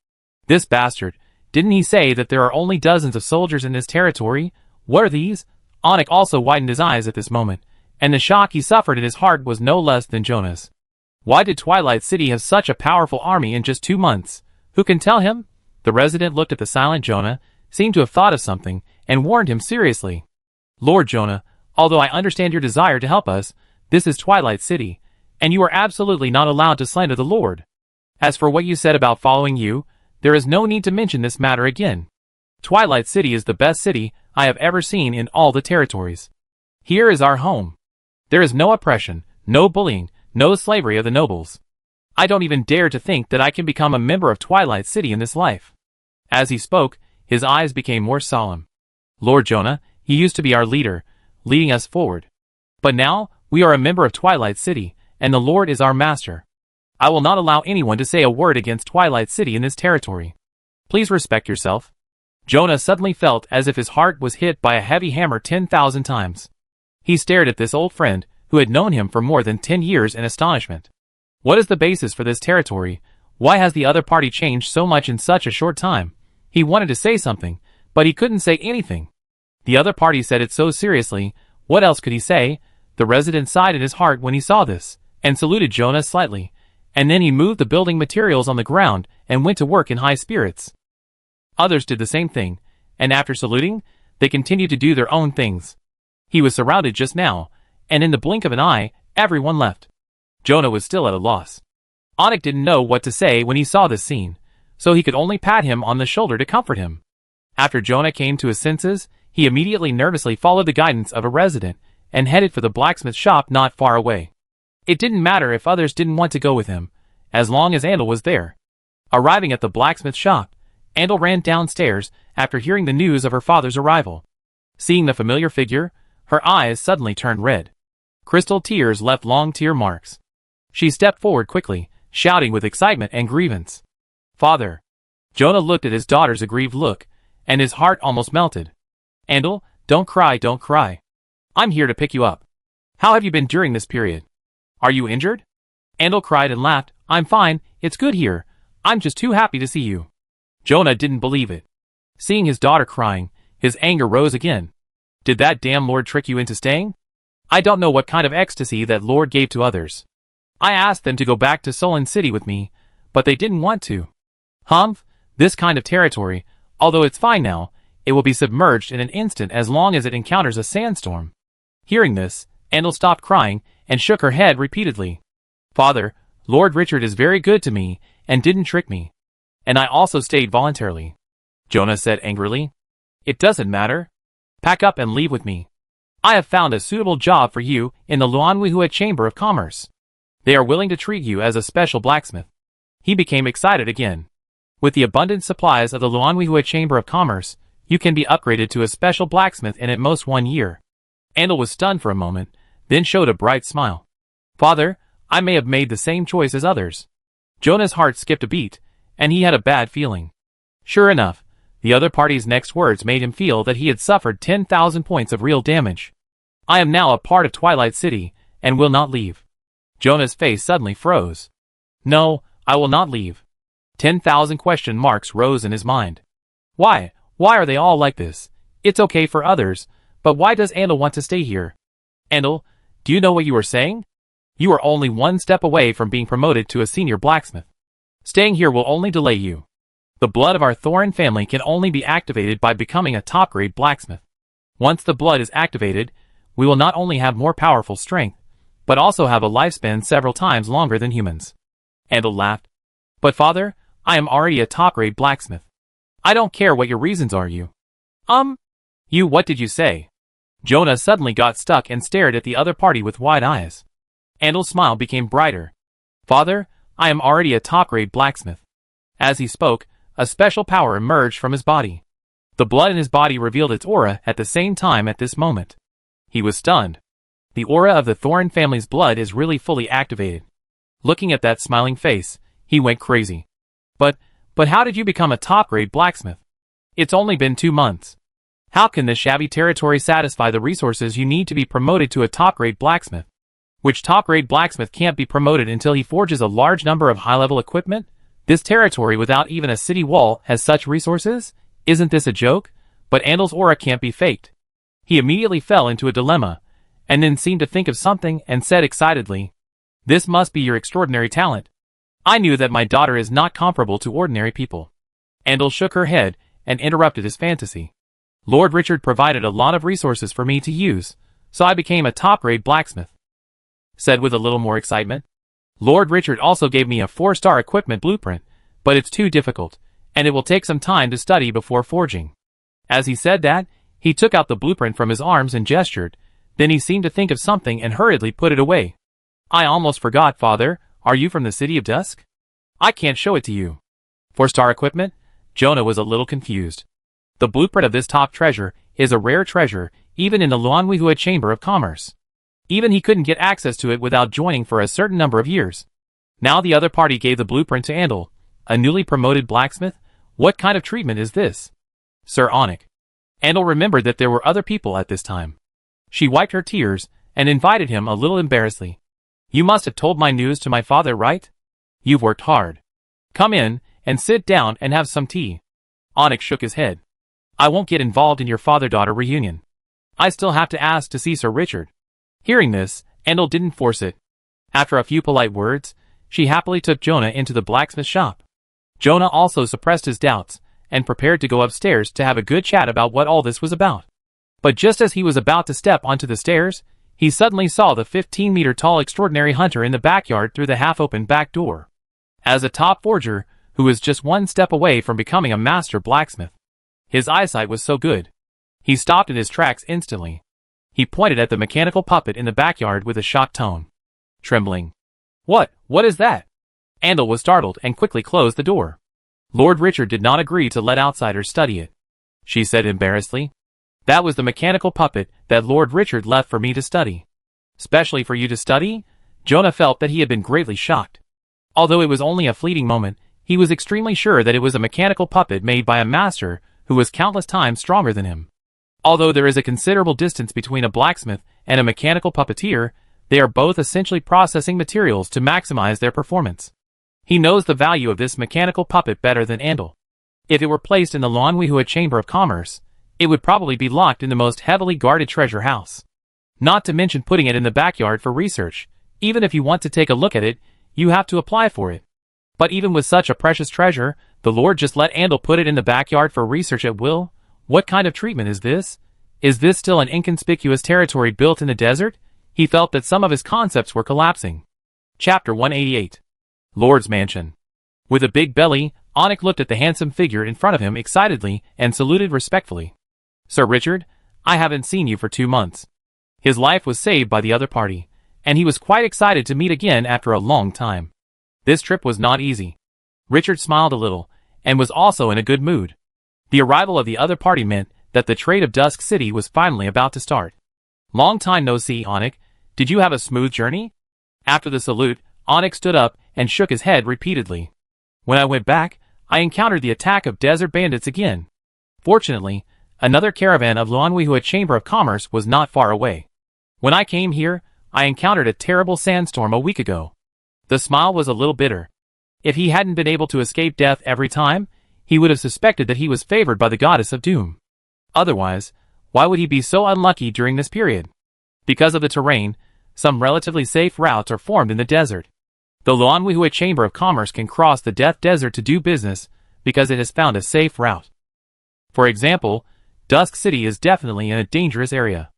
This bastard, didn't he say that there are only dozens of soldiers in this territory? What are these? Anik also widened his eyes at this moment, and the shock he suffered in his heart was no less than Jonah's. Why did Twilight City have such a powerful army in just 2 months? Who can tell him? The resident looked at the silent Jonah, seemed to have thought of something, and warned him seriously. "Lord Jonah, although I understand your desire to help us, this is Twilight City, and you are absolutely not allowed to slander the Lord. As for what you said about following you, there is no need to mention this matter again. Twilight City is the best city I have ever seen in all the territories. Here is our home. There is no oppression, no bullying, no slavery of the nobles. I don't even dare to think that I can become a member of Twilight City in this life." As he spoke, his eyes became more solemn. "Lord Jonah, he used to be our leader, leading us forward. But now, we are a member of Twilight City, and the Lord is our master. I will not allow anyone to say a word against Twilight City in this territory. Please respect yourself." Jonah suddenly felt as if his heart was hit by a heavy hammer 10,000 times. He stared at this old friend, who had known him for more than 10 years in astonishment. What is the basis for this territory? Why has the other party changed so much in such a short time? He wanted to say something, but he couldn't say anything. The other party said it so seriously, what else could he say? The resident sighed in his heart when he saw this, and saluted Jonah slightly, and then he moved the building materials on the ground and went to work in high spirits. Others did the same thing, and after saluting, they continued to do their own things. He was surrounded just now, and in the blink of an eye, everyone left. Jonah was still at a loss. Anik didn't know what to say when he saw this scene, so he could only pat him on the shoulder to comfort him. After Jonah came to his senses, he immediately nervously followed the guidance of a resident and headed for the blacksmith shop not far away. It didn't matter if others didn't want to go with him, as long as Andal was there. Arriving at the blacksmith shop, Andal ran downstairs after hearing the news of her father's arrival. Seeing the familiar figure, her eyes suddenly turned red. Crystal tears left long tear marks. She stepped forward quickly, shouting with excitement and grievance. "Father! Jonah looked at his daughter's aggrieved look, and his heart almost melted. Andal, don't cry, don't cry. I'm here to pick you up. How have you been during this period? Are you injured? Andal cried and laughed. I'm fine, it's good here. I'm just too happy to see you. Jonah didn't believe it. Seeing his daughter crying, his anger rose again. Did that damn Lord trick you into staying? I don't know what kind of ecstasy that Lord gave to others. I asked them to go back to Solon City with me, but they didn't want to. Humph, this kind of territory, although it's fine now, it will be submerged in an instant as long as it encounters a sandstorm. Hearing this, Andal stopped crying and shook her head repeatedly. Father, Lord Richard is very good to me and didn't trick me. And I also stayed voluntarily. Jonah said angrily. It doesn't matter. Pack up and leave with me. I have found a suitable job for you in the Luanwihua Chamber of Commerce. They are willing to treat you as a special blacksmith. He became excited again. With the abundant supplies of the Luanwihua Chamber of Commerce, you can be upgraded to a special blacksmith in at most 1 year. Andal was stunned for a moment, then showed a bright smile. Father, I may have made the same choice as others. Jonah's heart skipped a beat, and he had a bad feeling. Sure enough, the other party's next words made him feel that he had suffered 10,000 points of real damage. I am now a part of Twilight City, and will not leave. Jonah's face suddenly froze. No, I will not leave. 10,000 question marks rose in his mind. Why are they all like this? It's okay for others, but why does Andal want to stay here? Andal, do you know what you are saying? You are only 1 step away from being promoted to a senior blacksmith. Staying here will only delay you. The blood of our Thorin family can only be activated by becoming a top-grade blacksmith. Once the blood is activated, we will not only have more powerful strength, but also have a lifespan several times longer than humans. Andal laughed. But father, I am already a top-grade blacksmith. I don't care what your reasons are, you. What did you say? Jonah suddenly got stuck and stared at the other party with wide eyes. Andal's smile became brighter. Father, I am already a top-grade blacksmith. As he spoke, a special power emerged from his body. The blood in his body revealed its aura at the same time at this moment. He was stunned. The aura of the Thorin family's blood is really fully activated. Looking at that smiling face, he went crazy. But how did you become a top-grade blacksmith? It's only been 2 months. How can this shabby territory satisfy the resources you need to be promoted to a top-grade blacksmith? Which top-grade blacksmith can't be promoted until he forges a large number of high-level equipment? This territory without even a city wall has such resources? Isn't this a joke? But Andal's aura can't be faked. He immediately fell into a dilemma, and then seemed to think of something and said excitedly, This must be your extraordinary talent. I knew that my daughter is not comparable to ordinary people. Andal shook her head and interrupted his fantasy. Lord Richard provided a lot of resources for me to use, so I became a top-grade blacksmith. Said with a little more excitement. Lord Richard also gave me a 4-star equipment blueprint, but it's too difficult, and it will take some time to study before forging. As he said that, he took out the blueprint from his arms and gestured, then he seemed to think of something and hurriedly put it away. I almost forgot, Father, are you from the city of Dusk? I can't show it to you. 4-star equipment? Jonah was a little confused. The blueprint of this top treasure is a rare treasure, even in the Luanwihua Chamber of Commerce. Even he couldn't get access to it without joining for a certain number of years. Now the other party gave the blueprint to Andal, a newly promoted blacksmith. What kind of treatment is this? Sir Onik. Andal remembered that there were other people at this time. She wiped her tears and invited him a little embarrassedly. You must have told my news to my father, right? You've worked hard. Come in and sit down and have some tea. Onik shook his head. I won't get involved in your father-daughter reunion. I still have to ask to see Sir Richard. Hearing this, Andal didn't force it. After a few polite words, she happily took Jonah into the blacksmith shop. Jonah also suppressed his doubts and prepared to go upstairs to have a good chat about what all this was about. But just as he was about to step onto the stairs, he suddenly saw the 15-meter-tall extraordinary hunter in the backyard through the half-open back door. As a top forger, who was just 1 step away from becoming a master blacksmith. His eyesight was so good. He stopped in his tracks instantly. He pointed at the mechanical puppet in the backyard with a shocked tone. Trembling. What is that? Andal was startled and quickly closed the door. Lord Richard did not agree to let outsiders study it. She said embarrassedly. That was the mechanical puppet that Lord Richard left for me to study. Specially for you to study? Jonah felt that he had been greatly shocked. Although it was only a fleeting moment, He was extremely sure that it was a mechanical puppet made by a master who was countless times stronger than him. Although there is a considerable distance between a blacksmith and a mechanical puppeteer, they are both essentially processing materials to maximize their performance. He knows the value of this mechanical puppet better than Andal. If it were placed in the Lanwihua Chamber of Commerce, it would probably be locked in the most heavily guarded treasure house. Not to mention putting it in the backyard for research. Even if you want to take a look at it, you have to apply for it. But even with such a precious treasure, the Lord just let Andal put it in the backyard for research at will? What kind of treatment is this? Is this still an inconspicuous territory built in the desert? He felt that some of his concepts were collapsing. Chapter 188. Lord's Mansion. With a big belly, Onik looked at the handsome figure in front of him excitedly and saluted respectfully. Sir Richard, I haven't seen you for 2 months. His life was saved by the other party, and he was quite excited to meet again after a long time. This trip was not easy. Richard smiled a little, and was also in a good mood. The arrival of the other party meant that the trade of Dusk City was finally about to start. Long time no see, Onik. Did you have a smooth journey? After the salute, Onik stood up and shook his head repeatedly. When I went back, I encountered the attack of desert bandits again. Fortunately, another caravan of Lanwihua Chamber of Commerce was not far away. When I came here, I encountered a terrible sandstorm a week ago. The smile was a little bitter. If he hadn't been able to escape death every time, he would have suspected that he was favored by the goddess of doom. Otherwise, why would he be so unlucky during this period? Because of the terrain, some relatively safe routes are formed in the desert. The Lanwihua Chamber of Commerce can cross the Death Desert to do business because it has found a safe route. For example, Dusk City is definitely in a dangerous area.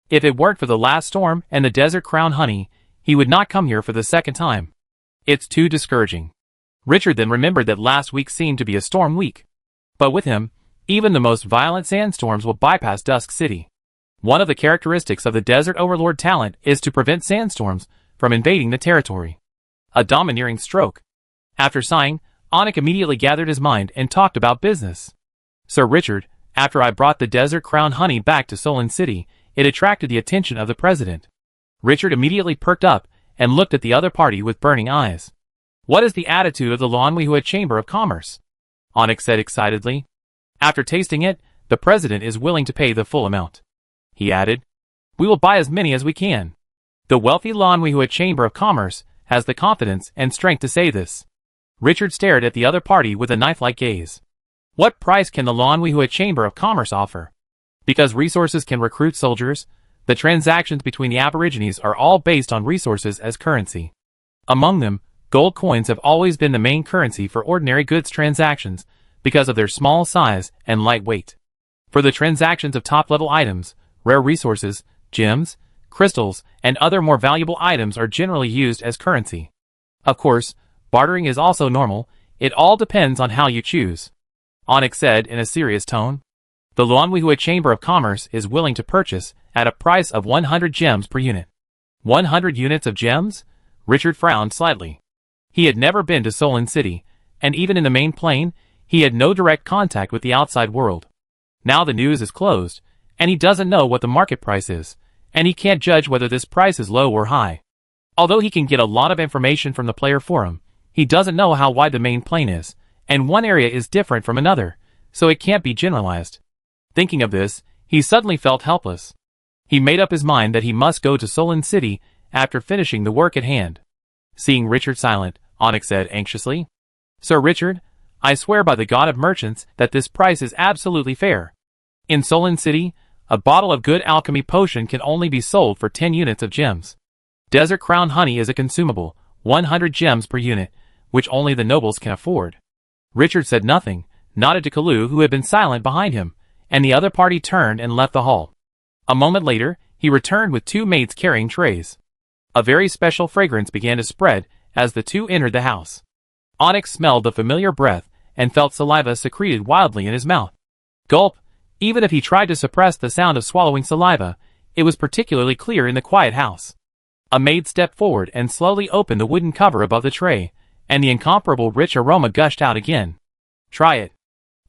If it weren't for the last storm and the desert crown honey, he would not come here for the second time. It's too discouraging. Richard then remembered that last week seemed to be a storm week. But with him, even the most violent sandstorms will bypass Dusk City. One of the characteristics of the Desert Overlord talent is to prevent sandstorms from invading the territory. A domineering stroke. After sighing, Onik immediately gathered his mind and talked about business. Sir Richard, after I brought the Desert Crown honey back to Solon City, it attracted the attention of the president. Richard immediately perked up and looked at the other party with burning eyes. What is the attitude of the Lanwihua Chamber of Commerce? Onik said excitedly. After tasting it, the president is willing to pay the full amount. He added, we will buy as many as we can. The wealthy Lanwihua Chamber of Commerce has the confidence and strength to say this. Richard stared at the other party with a knife-like gaze. What price can the Lanwihua Chamber of Commerce offer? Because resources can recruit soldiers, the transactions between the aborigines are all based on resources as currency. Among them, gold coins have always been the main currency for ordinary goods transactions because of their small size and light weight. For the transactions of top-level items, rare resources, gems, crystals, and other more valuable items are generally used as currency. Of course, bartering is also normal. It all depends on how you choose. Onik said in a serious tone. The Lanwihua Chamber of Commerce is willing to purchase at a price of 100 gems per unit. 100 units of gems? Richard frowned slightly. He had never been to Solon City, and even in the main plane, he had no direct contact with the outside world. Now the news is closed, and he doesn't know what the market price is, and he can't judge whether this price is low or high. Although he can get a lot of information from the player forum, he doesn't know how wide the main plane is, and one area is different from another, so it can't be generalized. Thinking of this, he suddenly felt helpless. He made up his mind that he must go to Solon City after finishing the work at hand. Seeing Richard silent, Onik said anxiously, Sir Richard, I swear by the god of merchants that this price is absolutely fair. In Solon City, a bottle of good alchemy potion can only be sold for 10 units of gems. Desert Crown honey is a consumable, 100 gems per unit, which only the nobles can afford. Richard said nothing, nodded to Kalu who had been silent behind him, and the other party turned and left the hall. A moment later, he returned with 2 maids carrying trays. A very special fragrance began to spread as the 2 entered the house. Onik smelled the familiar breath and felt saliva secreted wildly in his mouth. Gulp! Even if he tried to suppress the sound of swallowing saliva, it was particularly clear in the quiet house. A maid stepped forward and slowly opened the wooden cover above the tray, and the incomparable rich aroma gushed out again. Try it.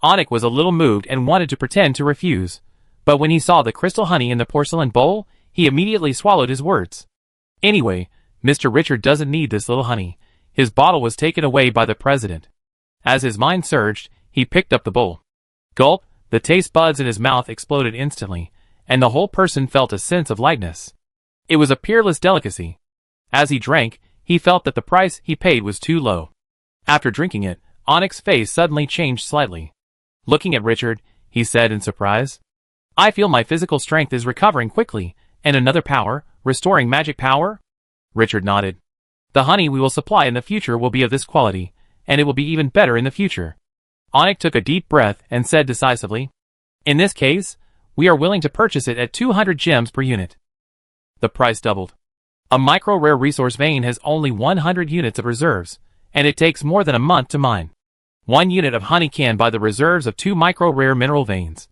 Onik was a little moved and wanted to pretend to refuse, but when he saw the crystal honey in the porcelain bowl, he immediately swallowed his words. Anyway, Mr. Richard doesn't need this little honey. His bottle was taken away by the president. As his mind surged, he picked up the bowl. Gulp, the taste buds in his mouth exploded instantly, and the whole person felt a sense of lightness. It was a peerless delicacy. As he drank, he felt that the price he paid was too low. After drinking it, Onyx's face suddenly changed slightly. Looking at Richard, he said in surprise, "I feel my physical strength is recovering quickly, and another power, restoring magic power?" Richard nodded. "The honey we will supply in the future will be of this quality, and it will be even better in the future." Onyx took a deep breath and said decisively, "In this case, we are willing to purchase it at 200 gems per unit." The price doubled. A micro-rare resource vein has only 100 units of reserves, and it takes more than a month to mine. 1 unit of honey can buy the reserves of 2 micro-rare mineral veins.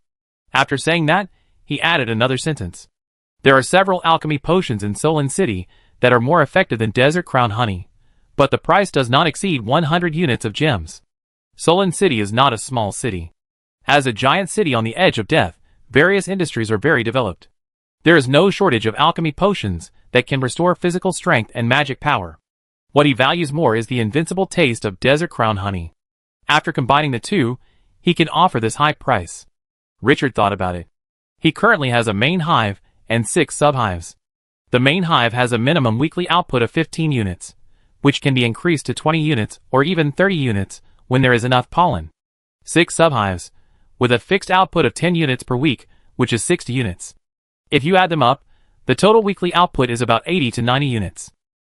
After saying that, he added another sentence. "There are several alchemy potions in Solon City that are more effective than Desert Crown honey, but the price does not exceed 100 units of gems." Solon City is not a small city. As a giant city on the edge of death, various industries are very developed. There is no shortage of alchemy potions that can restore physical strength and magic power. What he values more is the invincible taste of Desert Crown honey. After combining the two, he can offer this high price. Richard thought about it. He currently has a main hive and 6 sub-hives. The main hive has a minimum weekly output of 15 units, which can be increased to 20 units or even 30 units when there is enough pollen. 6 sub-hives, with a fixed output of 10 units per week, which is 60 units. If you add them up, the total weekly output is about 80 to 90 units.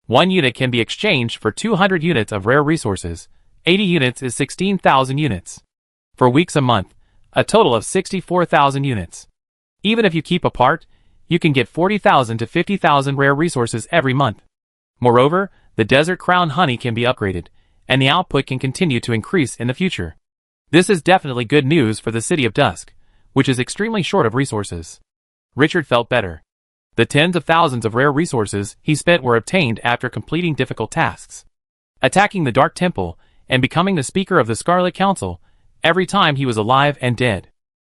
1 unit can be exchanged for 200 units of rare resources. 80 units is 16,000 units. For weeks a month, a total of 64,000 units. Even if you keep apart, you can get 40,000 to 50,000 rare resources every month. Moreover, the Desert Crown honey can be upgraded, and the output can continue to increase in the future. This is definitely good news for the city of Dusk, which is extremely short of resources. Richard felt better. The tens of thousands of rare resources he spent were obtained after completing difficult tasks. Attacking the Dark Temple and becoming the Speaker of the Scarlet Council, every time he was alive and dead.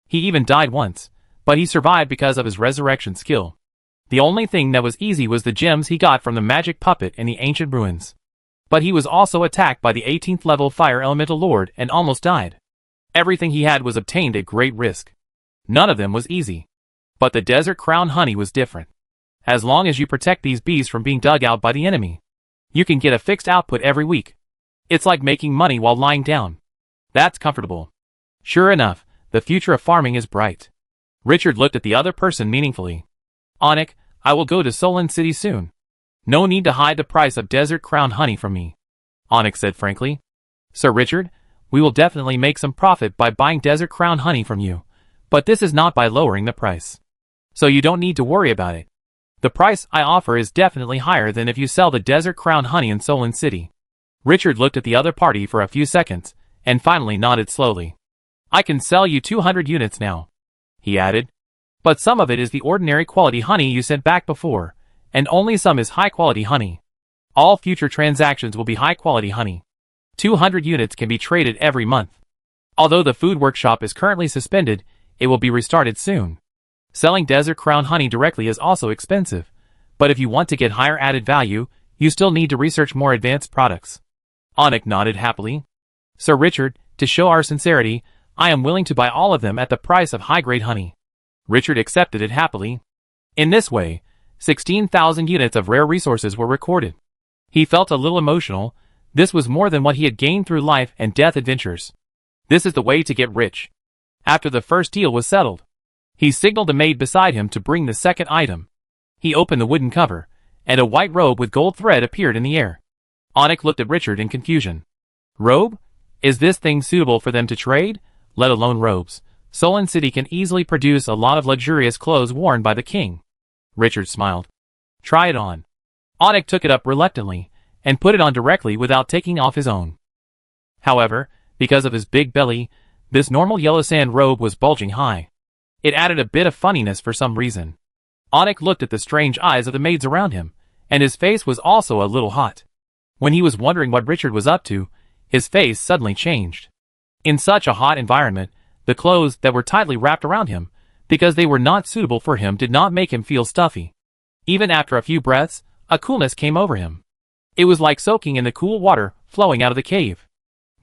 He even died once, but he survived because of his resurrection skill. The only thing that was easy was the gems he got from the magic puppet in the ancient ruins. But he was also attacked by the 18th level Fire Elemental Lord and almost died. Everything he had was obtained at great risk. None of them was easy. But the Desert Crown honey was different. As long as you protect these bees from being dug out by the enemy, you can get a fixed output every week. It's like making money while lying down. That's comfortable. Sure enough, the future of farming is bright. Richard looked at the other person meaningfully. "Onyx, I will go to Solon City soon. No need to hide the price of Desert Crown honey from me," Onyx said frankly. "Sir Richard, we will definitely make some profit by buying Desert Crown honey from you, but this is not by lowering the price. So you don't need to worry about it. The price I offer is definitely higher than if you sell the Desert Crown honey in Solon City." Richard looked at the other party for a few seconds, and finally nodded slowly. "I can sell you 200 units now," he added. "But some of it is the ordinary quality honey you sent back before, and only some is high quality honey. All future transactions will be high quality honey. 200 units can be traded every month. Although the food workshop is currently suspended, it will be restarted soon. Selling Desert Crown honey directly is also expensive, but if you want to get higher added value, you still need to research more advanced products." Onyx nodded happily. "Sir Richard, to show our sincerity, I am willing to buy all of them at the price of high-grade honey." Richard accepted it happily. In this way, 16,000 units of rare resources were recorded. He felt a little emotional. This was more than what he had gained through life and death adventures. This is the way to get rich. After the first deal was settled, he signaled the maid beside him to bring the second item. He opened the wooden cover, and a white robe with gold thread appeared in the air. Onyx looked at Richard in confusion. "Robe? Is this thing suitable for them to trade? Let alone robes. Solon City can easily produce a lot of luxurious clothes worn by the king." Richard smiled. "Try it on." Onyx took it up reluctantly, and put it on directly without taking off his own. However, because of his big belly, this normal yellow sand robe was bulging high. It added a bit of funniness for some reason. Onyx looked at the strange eyes of the maids around him, and his face was also a little hot. When he was wondering what Richard was up to, his face suddenly changed. In such a hot environment, the clothes that were tightly wrapped around him, because they were not suitable for him, did not make him feel stuffy. Even after a few breaths, a coolness came over him. It was like soaking in the cool water flowing out of the cave.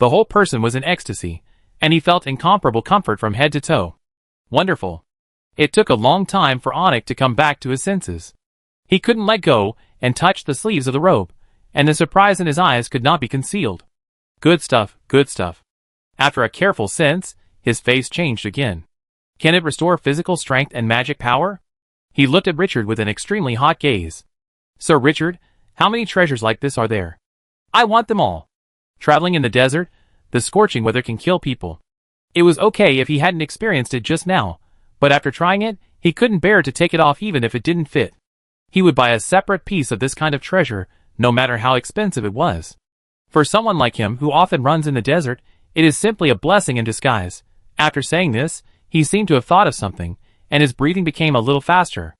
The whole person was in ecstasy, and he felt incomparable comfort from head to toe. Wonderful. It took a long time for Anik to come back to his senses. He couldn't let go and touched the sleeves of the robe, and the surprise in his eyes could not be concealed. Good stuff, good stuff. After a careful sense, his face changed again. Can it restore physical strength and magic power? He looked at Richard with an extremely hot gaze. Sir Richard, how many treasures like this are there? I want them all. Traveling in the desert, the scorching weather can kill people. It was okay if he hadn't experienced it just now, but after trying it, he couldn't bear to take it off even if it didn't fit. He would buy a separate piece of this kind of treasure, no matter how expensive it was. For someone like him who often runs in the desert, it is simply a blessing in disguise. After saying this, he seemed to have thought of something, and his breathing became a little faster.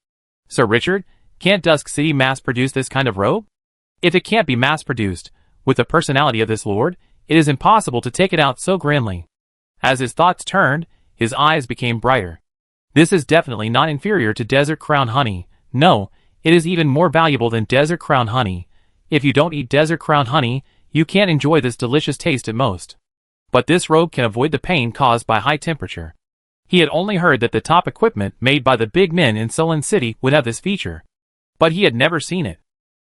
Sir Richard, can't Dusk City mass-produce this kind of robe? If it can't be mass-produced, with the personality of this lord, it is impossible to take it out so grandly. As his thoughts turned, his eyes became brighter. This is definitely not inferior to desert crown honey. No, it is even more valuable than desert crown honey. If you don't eat desert crown honey, you can't enjoy this delicious taste at most. But this robe can avoid the pain caused by high temperature. He had only heard that the top equipment made by the big men in Sullen City would have this feature. But he had never seen it.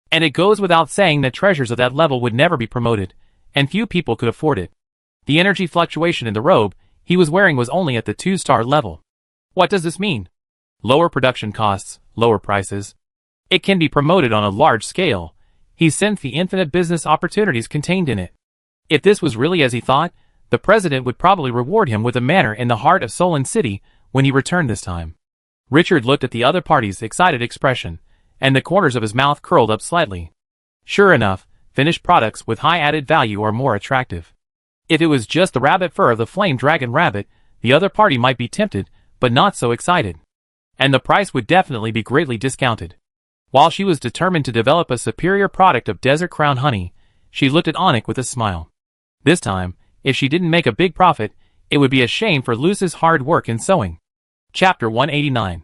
And it goes without saying that treasures of that level would never be promoted, and few people could afford it. The energy fluctuation in the robe he was wearing was only at the 2-star level. What does this mean? Lower production costs, lower prices. It can be promoted on a large scale. He sensed the infinite business opportunities contained in it. If this was really as he thought, the president would probably reward him with a manor in the heart of Sullen City when he returned this time. Richard looked at the other party's excited expression, and the corners of his mouth curled up slightly. Sure enough, finished products with high added value are more attractive. If it was just the rabbit fur of the flame dragon rabbit, the other party might be tempted, but not so excited. And the price would definitely be greatly discounted. While she was determined to develop a superior product of desert crown honey, she looked at Anik with a smile. This time, if she didn't make a big profit, it would be a shame for Luce's hard work in sewing. Chapter 189.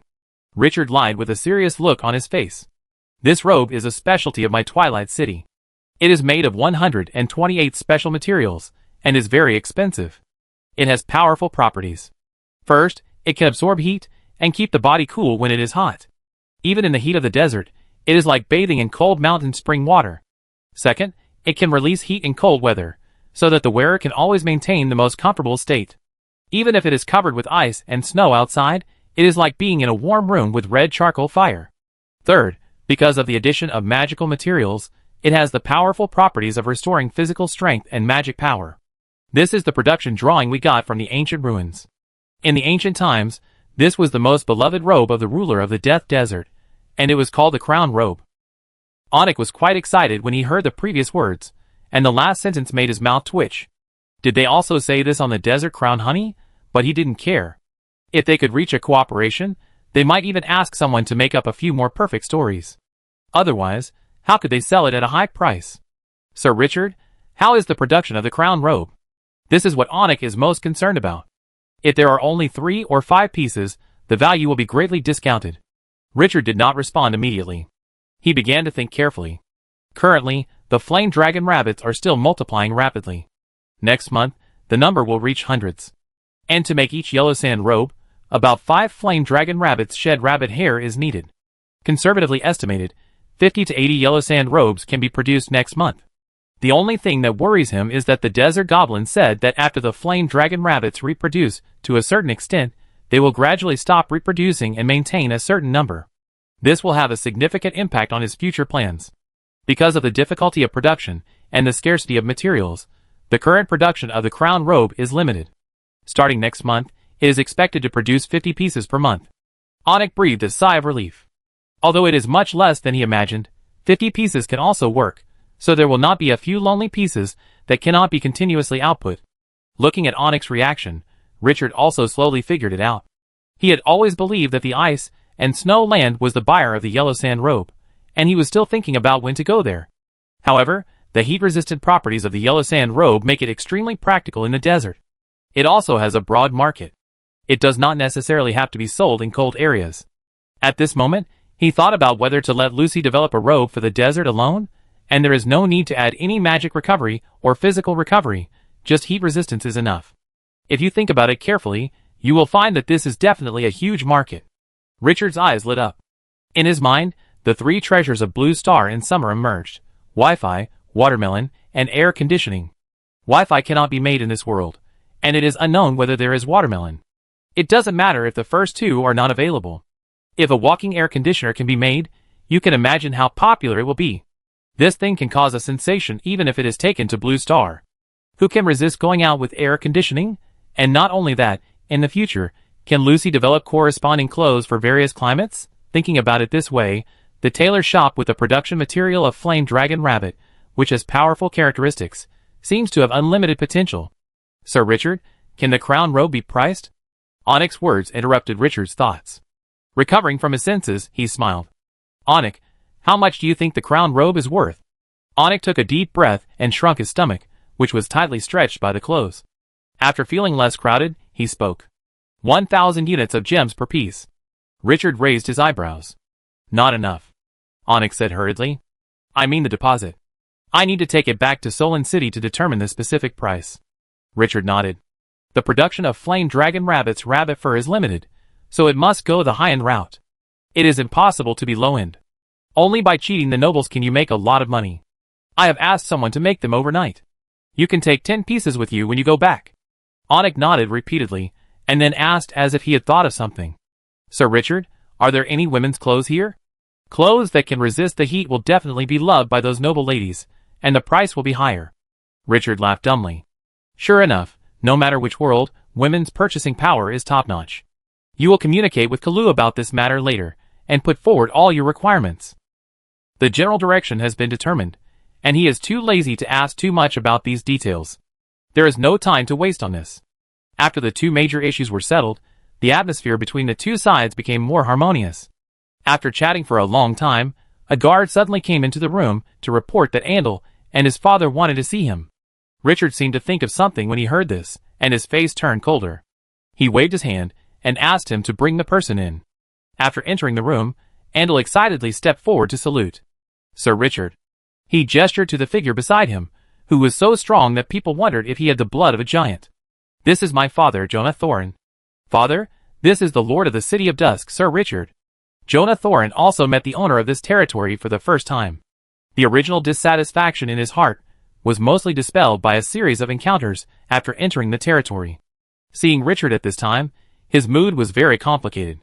Richard lied with a serious look on his face. This robe is a specialty of my Twilight City. It is made of 128 special materials, and is very expensive. It has powerful properties. First, it can absorb heat, and keep the body cool when it is hot. Even in the heat of the desert, it is like bathing in cold mountain spring water. Second, it can release heat in cold weather, so that the wearer can always maintain the most comfortable state. Even if it is covered with ice and snow outside, it is like being in a warm room with red charcoal fire. Third, because of the addition of magical materials, it has the powerful properties of restoring physical strength and magic power. This is the production drawing we got from the ancient ruins. In the ancient times, this was the most beloved robe of the ruler of the Death Desert, and it was called the crown robe. Anik was quite excited when he heard the previous words, and the last sentence made his mouth twitch. Did they also say this on the desert crown honey? But he didn't care. If they could reach a cooperation, they might even ask someone to make up a few more perfect stories. Otherwise, how could they sell it at a high price? Sir Richard, how is the production of the crown robe? This is what Anik is most concerned about. If there are only 3 or 5 pieces, the value will be greatly discounted. Richard did not respond immediately. He began to think carefully. Currently, the flame dragon rabbits are still multiplying rapidly. Next month, the number will reach hundreds. And to make each yellow sand robe, about 5 flame dragon rabbits shed rabbit hair is needed. Conservatively estimated, 50 to 80 yellow sand robes can be produced next month. The only thing that worries him is that the desert goblin said that after the flame dragon rabbits reproduce to a certain extent, they will gradually stop reproducing and maintain a certain number. This will have a significant impact on his future plans. Because of the difficulty of production and the scarcity of materials, the current production of the crown robe is limited. Starting next month, it is expected to produce 50 pieces per month. Anik breathed a sigh of relief. Although it is much less than he imagined, 50 pieces can also work, so there will not be a few lonely pieces that cannot be continuously output. Looking at Anik's reaction, Richard also slowly figured it out. He had always believed that the ice and snow land was the buyer of the yellow sand robe, and he was still thinking about when to go there. However, the heat-resistant properties of the yellow sand robe make it extremely practical in the desert. It also has a broad market. It does not necessarily have to be sold in cold areas. At this moment, he thought about whether to let Lucy develop a robe for the desert alone, and there is no need to add any magic recovery or physical recovery, just heat resistance is enough. If you think about it carefully, you will find that this is definitely a huge market. Richard's eyes lit up. In his mind, the three treasures of Blue Star in summer emerged: Wi-Fi, watermelon, and air conditioning. Wi-Fi cannot be made in this world, and it is unknown whether there is watermelon. It doesn't matter if the first two are not available. If a walking air conditioner can be made, you can imagine how popular it will be. This thing can cause a sensation even if it is taken to Blue Star. Who can resist going out with air conditioning? And not only that, in the future, can Lucy develop corresponding clothes for various climates? Thinking about it this way, the tailor shop with the production material of Flame Dragon Rabbit, which has powerful characteristics, seems to have unlimited potential. Sir Richard, can the crown robe be priced? Onyx's words interrupted Richard's thoughts. Recovering from his senses, he smiled. Onyx, how much do you think the crown robe is worth? Onyx took a deep breath and shrunk his stomach, which was tightly stretched by the clothes. After feeling less crowded, he spoke. 1,000 units of gems per piece. Richard raised his eyebrows. Not enough. Onyx said hurriedly. I mean the deposit. I need to take it back to Solon City to determine the specific price. Richard nodded. The production of Flame Dragon Rabbit's rabbit fur is limited, so it must go the high-end route. It is impossible to be low-end. Only by cheating the nobles can you make a lot of money. I have asked someone to make them overnight. You can take 10 pieces with you when you go back. Onyx nodded repeatedly, and then asked as if he had thought of something. Sir Richard, are there any women's clothes here? Clothes that can resist the heat will definitely be loved by those noble ladies, and the price will be higher. Richard laughed dumbly. Sure enough, no matter which world, women's purchasing power is top-notch. You will communicate with Kalu about this matter later, and put forward all your requirements. The general direction has been determined, and he is too lazy to ask too much about these details. There is no time to waste on this. After the two major issues were settled, the atmosphere between the two sides became more harmonious. After chatting for a long time, a guard suddenly came into the room to report that Andal and his father wanted to see him. Richard seemed to think of something when he heard this, and his face turned colder. He waved his hand and asked him to bring the person in. After entering the room, Andal excitedly stepped forward to salute. Sir Richard. He gestured to the figure beside him, who was so strong that people wondered if he had the blood of a giant. This is my father, Jonah Thorin. Father, this is the Lord of the City of Dusk, Sir Richard. Jonah Thorin also met the owner of this territory for the first time. The original dissatisfaction in his heart was mostly dispelled by a series of encounters after entering the territory. Seeing Richard at this time, his mood was very complicated.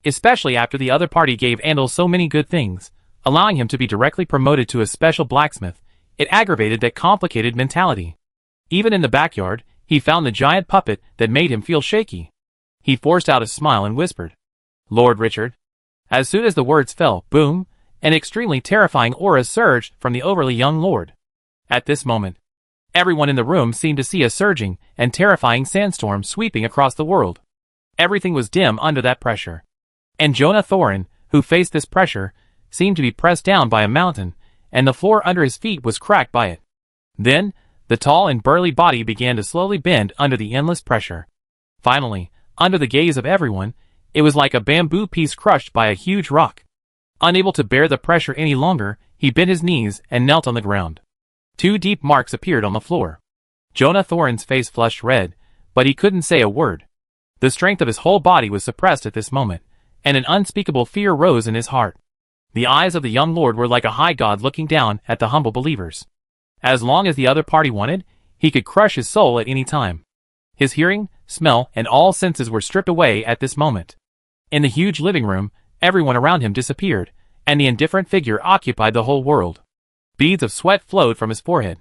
Especially after the other party gave Andal so many good things, allowing him to be directly promoted to a special blacksmith. It aggravated that complicated mentality. Even in the backyard, he found the giant puppet that made him feel shaky. He forced out a smile and whispered, Lord Richard. As soon as the words fell, boom, an extremely terrifying aura surged from the overly young lord. At this moment, everyone in the room seemed to see a surging and terrifying sandstorm sweeping across the world. Everything was dim under that pressure. And Jonah Thorin, who faced this pressure, seemed to be pressed down by a mountain, and the floor under his feet was cracked by it. Then, the tall and burly body began to slowly bend under the endless pressure. Finally, under the gaze of everyone, it was like a bamboo piece crushed by a huge rock. Unable to bear the pressure any longer, he bent his knees and knelt on the ground. 2 deep marks appeared on the floor. Jonah Thorin's face flushed red, but he couldn't say a word. The strength of his whole body was suppressed at this moment, and an unspeakable fear rose in his heart. The eyes of the young lord were like a high god looking down at the humble believers. As long as the other party wanted, he could crush his soul at any time. His hearing, smell, and all senses were stripped away at this moment. In the huge living room, everyone around him disappeared, and the indifferent figure occupied the whole world. Beads of sweat flowed from his forehead.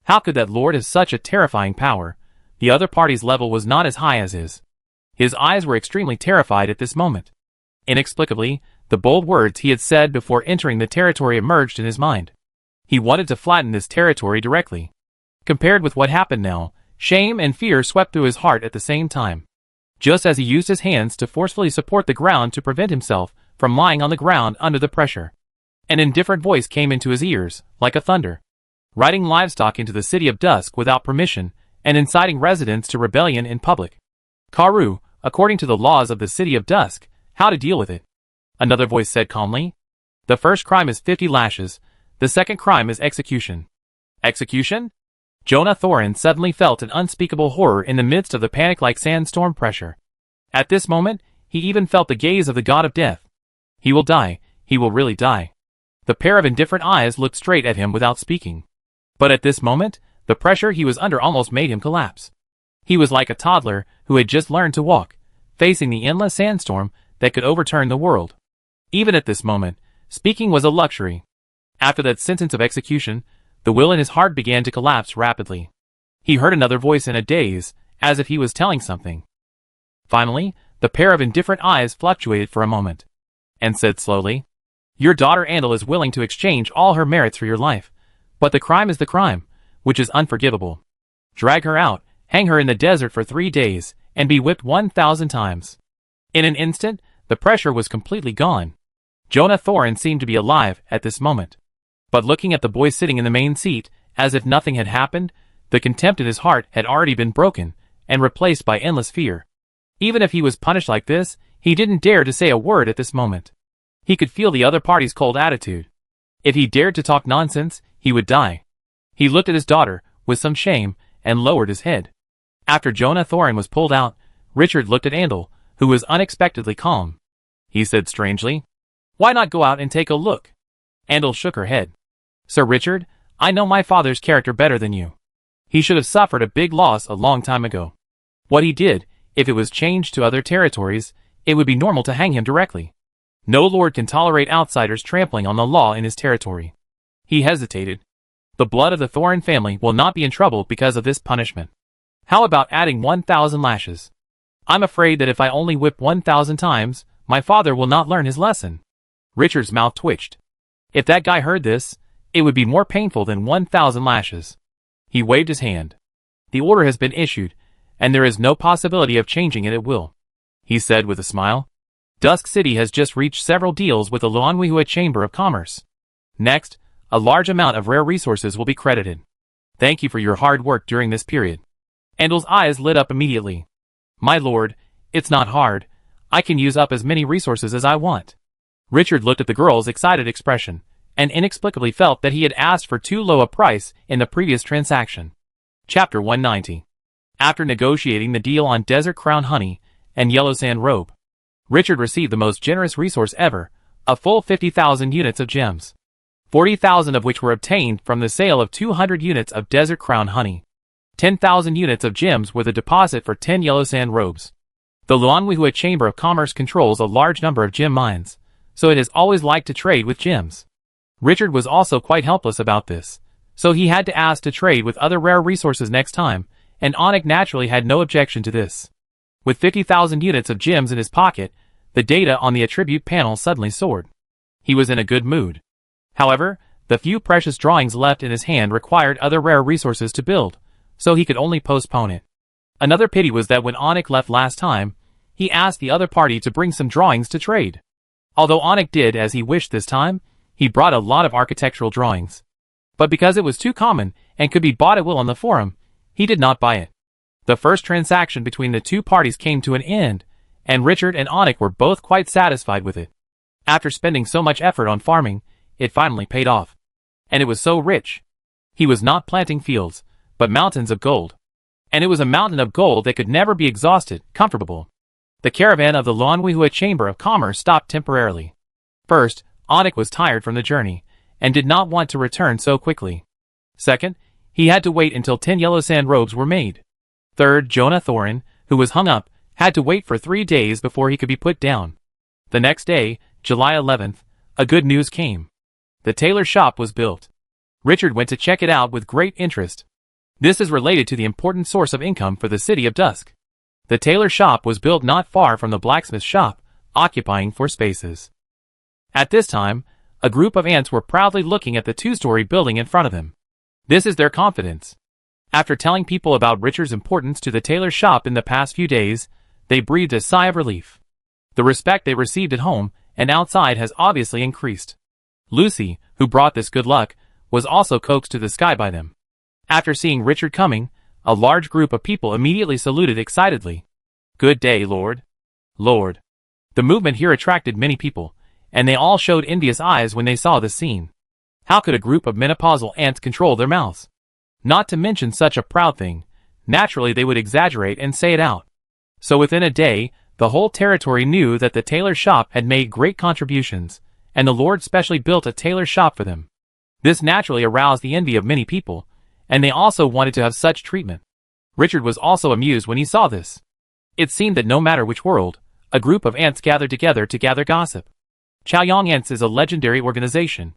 How could that lord have such a terrifying power? The other party's level was not as high as his. His eyes were extremely terrified at this moment. Inexplicably, the bold words he had said before entering the territory emerged in his mind. He wanted to flatten this territory directly. Compared with what happened now, shame and fear swept through his heart at the same time. Just as he used his hands to forcefully support the ground to prevent himself from lying on the ground under the pressure, an indifferent voice came into his ears, like a thunder. Riding livestock into the City of Dusk without permission, and inciting residents to rebellion in public. Karu, according to the laws of the City of Dusk, how to deal with it. Another voice said calmly. The first crime is 50 lashes, the second crime is execution. Execution? Jonah Thorin suddenly felt an unspeakable horror in the midst of the panic-like sandstorm pressure. At this moment, he even felt the gaze of the god of death. He will die, he will really die. The pair of indifferent eyes looked straight at him without speaking. But at this moment, the pressure he was under almost made him collapse. He was like a toddler who had just learned to walk, facing the endless sandstorm that could overturn the world. Even at this moment, speaking was a luxury. After that sentence of execution, the will in his heart began to collapse rapidly. He heard another voice in a daze, as if he was telling something. Finally, the pair of indifferent eyes fluctuated for a moment, and said slowly, "Your daughter Andal is willing to exchange all her merits for your life, but the crime is the crime, which is unforgivable. Drag her out, hang her in the desert for 3 days, and be whipped 1,000 times." In an instant, the pressure was completely gone. Jonah Thorin seemed to be alive at this moment. But looking at the boy sitting in the main seat, as if nothing had happened, the contempt in his heart had already been broken, and replaced by endless fear. Even if he was punished like this, he didn't dare to say a word at this moment. He could feel the other party's cold attitude. If he dared to talk nonsense, he would die. He looked at his daughter, with some shame, and lowered his head. After Jonah Thorin was pulled out, Richard looked at Andal, who was unexpectedly calm. He said strangely, "Why not go out and take a look?" Andal shook her head. "Sir Richard, I know my father's character better than you. He should have suffered a big loss a long time ago. What he did, if it was changed to other territories, it would be normal to hang him directly. No lord can tolerate outsiders trampling on the law in his territory." He hesitated. "The blood of the Thorin family will not be in trouble because of this punishment. How about adding 1,000 lashes? I'm afraid that if I only whip 1,000 times, my father will not learn his lesson." Richard's mouth twitched. If that guy heard this, it would be more painful than 1,000 lashes. He waved his hand. "The order has been issued, and there is no possibility of changing it at will," he said with a smile. "Dusk City has just reached several deals with the Luanwihua Chamber of Commerce. Next, a large amount of rare resources will be credited. Thank you for your hard work during this period." Andal's eyes lit up immediately. "My lord, it's not hard. I can use up as many resources as I want." Richard looked at the girl's excited expression, and inexplicably felt that he had asked for too low a price in the previous transaction. Chapter 190. After negotiating the deal on Desert Crown Honey and Yellow Sand Robe, Richard received the most generous resource ever, a full 50,000 units of gems, 40,000 of which were obtained from the sale of 200 units of Desert Crown Honey. 10,000 units of gems were the deposit for 10 Yellow Sand Robes. The Luanwihua Chamber of Commerce controls a large number of gem mines, so it has always liked to trade with gems. Richard was also quite helpless about this, so he had to ask to trade with other rare resources next time, and Onik naturally had no objection to this. With 50,000 units of gems in his pocket, the data on the attribute panel suddenly soared. He was in a good mood. However, the few precious drawings left in his hand required other rare resources to build, so he could only postpone it. Another pity was that when Onik left last time, he asked the other party to bring some drawings to trade. Although Onik did as he wished this time, he brought a lot of architectural drawings. But because it was too common and could be bought at will on the forum, he did not buy it. The first transaction between the two parties came to an end, and Richard and Onik were both quite satisfied with it. After spending so much effort on farming, it finally paid off. And it was so rich. He was not planting fields, but mountains of gold. And it was a mountain of gold that could never be exhausted, comfortable. The caravan of the Luanwihua Chamber of Commerce stopped temporarily. First, Onik was tired from the journey, and did not want to return so quickly. Second, he had to wait until 10 Yellow Sand Robes were made. Third, Jonah Thorin, who was hung up, had to wait for 3 days before he could be put down. The next day, July 11th, a good news came. The tailor shop was built. Richard went to check it out with great interest. This is related to the important source of income for the city of Dusk. The tailor shop was built not far from the blacksmith shop, occupying 4 spaces. At this time, a group of ants were proudly looking at the 2-story building in front of them. This is their confidence. After telling people about Richard's importance to the tailor shop in the past few days, they breathed a sigh of relief. The respect they received at home and outside has obviously increased. Lucy, who brought this good luck, was also coaxed to the sky by them. After seeing Richard coming, a large group of people immediately saluted excitedly. "Good day, Lord." "Lord." The movement here attracted many people, and they all showed envious eyes when they saw this scene. How could a group of menopausal ants control their mouths? Not to mention such a proud thing. Naturally they would exaggerate and say it out. So within a day, the whole territory knew that the tailor shop had made great contributions, and the Lord specially built a tailor shop for them. This naturally aroused the envy of many people, and they also wanted to have such treatment. Richard was also amused when he saw this. It seemed that no matter which world, a group of ants gathered together to gather gossip. Chaoyang Ants is a legendary organization.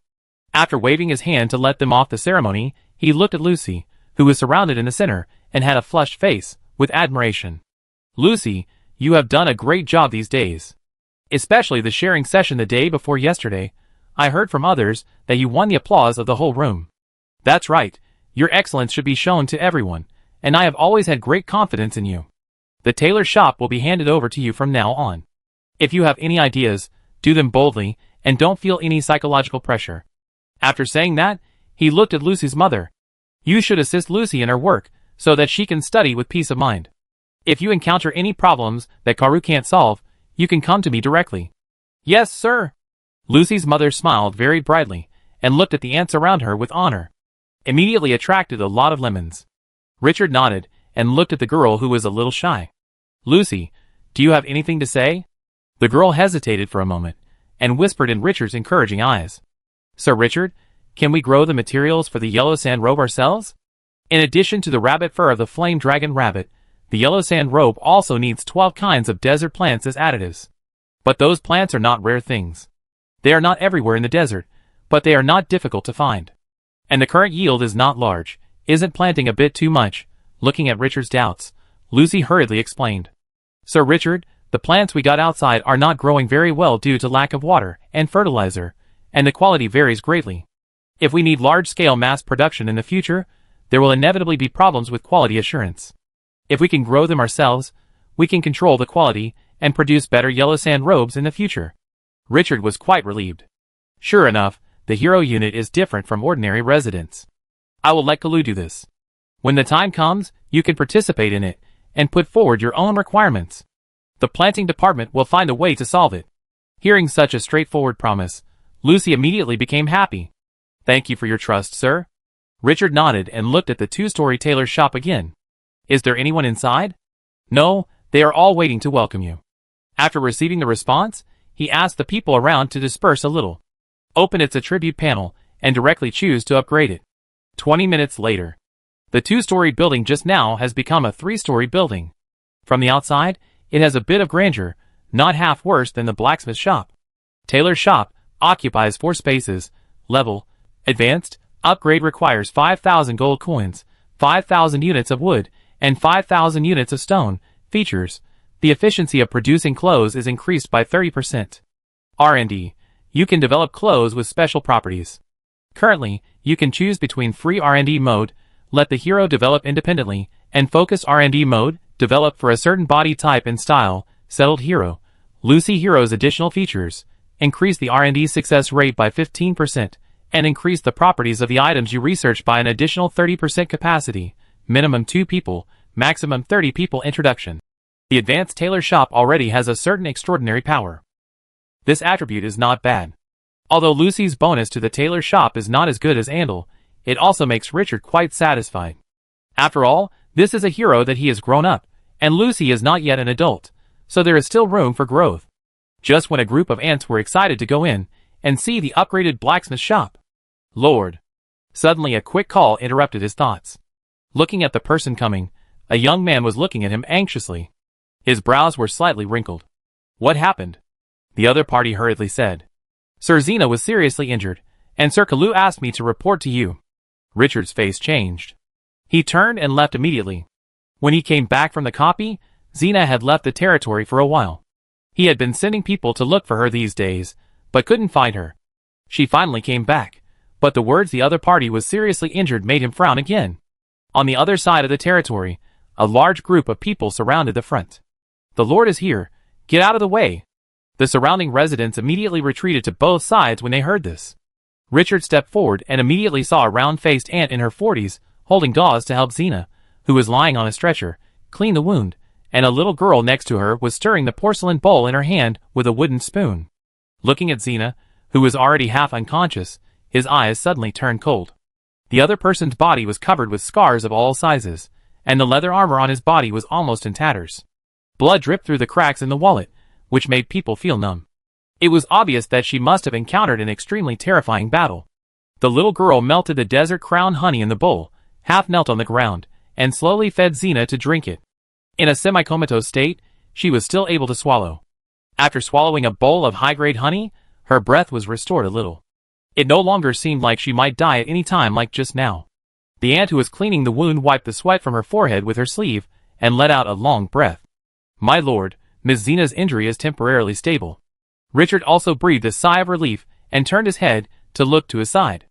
After waving his hand to let them off the ceremony, he looked at Lucy, who was surrounded in the center, and had a flushed face, with admiration. Lucy, you have done a great job these days. Especially the sharing session the day before yesterday. I heard from others that you won the applause of the whole room. That's right, your excellence should be shown to everyone, and I have always had great confidence in you. The tailor shop will be handed over to you from now on. If you have any ideas, do them boldly, and don't feel any psychological pressure. After saying that, he looked at Lucy's mother. You should assist Lucy in her work, so that she can study with peace of mind. If you encounter any problems that Karu can't solve, you can come to me directly. Yes, sir. Lucy's mother smiled very brightly, and looked at the ants around her with honor. Immediately attracted a lot of lemons. Richard nodded, and looked at the girl who was a little shy. Lucy, do you have anything to say? The girl hesitated for a moment, and whispered in Richard's encouraging eyes. Sir Richard, can we grow the materials for the yellow sand robe ourselves? In addition to the rabbit fur of the flame dragon rabbit, the yellow sand robe also needs 12 kinds of desert plants as additives. But those plants are not rare things. They are not everywhere in the desert, but they are not difficult to find. And the current yield is not large. Isn't planting a bit too much? Looking at Richard's doubts, Lucy hurriedly explained. Sir Richard, the plants we got outside are not growing very well due to lack of water and fertilizer, and the quality varies greatly. If we need large-scale mass production in the future, there will inevitably be problems with quality assurance. If we can grow them ourselves, we can control the quality and produce better yellow sand robes in the future. Richard was quite relieved. Sure enough, the hero unit is different from ordinary residents. I will let Kalu do this. When the time comes, you can participate in it, and put forward your own requirements. The planting department will find a way to solve it. Hearing such a straightforward promise, Lucy immediately became happy. Thank you for your trust, sir. Richard nodded and looked at the two-story tailor shop again. Is there anyone inside? No, they are all waiting to welcome you. After receiving the response, he asked the people around to disperse a little. Open its attribute panel, and directly choose to upgrade it. 20 minutes later. The two-story building just now has become a three-story building. From the outside, it has a bit of grandeur, not half worse than the blacksmith shop. Tailor shop occupies 4 spaces. Level, advanced, upgrade requires 5,000 gold coins, 5,000 units of wood, and 5,000 units of stone. Features, the efficiency of producing clothes is increased by 30%. R&D, you can develop clothes with special properties. Currently, you can choose between free R&D mode, let the hero develop independently, and focused R&D mode, develop for a certain body type and style, settled hero. Lucy Hero's additional features, increase the R&D success rate by 15%, and increase the properties of the items you research by an additional 30% capacity, minimum 2 people, maximum 30 people introduction. The advanced tailor shop already has a certain extraordinary power. This attribute is not bad. Although Lucy's bonus to the tailor shop is not as good as Andal, it also makes Richard quite satisfied. After all, this is a hero that he has grown up, and Lucy is not yet an adult, so there is still room for growth. Just when a group of ants were excited to go in and see the upgraded blacksmith shop. Lord! Suddenly a quick call interrupted his thoughts. Looking at the person coming, a young man was looking at him anxiously. His brows were slightly wrinkled. What happened? The other party hurriedly said. Sir Xena was seriously injured, and Sir Kalu asked me to report to you. Richard's face changed. He turned and left immediately. When he came back from the copy, Xena had left the territory for a while. He had been sending people to look for her these days, but couldn't find her. She finally came back, but the words the other party was seriously injured made him frown again. On the other side of the territory, a large group of people surrounded the front. The Lord is here, get out of the way. The surrounding residents immediately retreated to both sides when they heard this. Richard stepped forward and immediately saw a round-faced ant in her 40s, holding Dawes to help Xena, who was lying on a stretcher, clean the wound, and a little girl next to her was stirring the porcelain bowl in her hand with a wooden spoon. Looking at Xena, who was already half unconscious, his eyes suddenly turned cold. The other person's body was covered with scars of all sizes, and the leather armor on his body was almost in tatters. Blood dripped through the cracks in the wallet, which made people feel numb. It was obvious that she must have encountered an extremely terrifying battle. The little girl melted the desert crown honey in the bowl, half knelt on the ground, and slowly fed Xena to drink it. In a semi-comatose state, she was still able to swallow. After swallowing a bowl of high-grade honey, her breath was restored a little. It no longer seemed like she might die at any time like just now. The aunt who was cleaning the wound wiped the sweat from her forehead with her sleeve, and let out a long breath. My lord, Miss Xena's injury is temporarily stable. Richard also breathed a sigh of relief, and turned his head, to look to his side.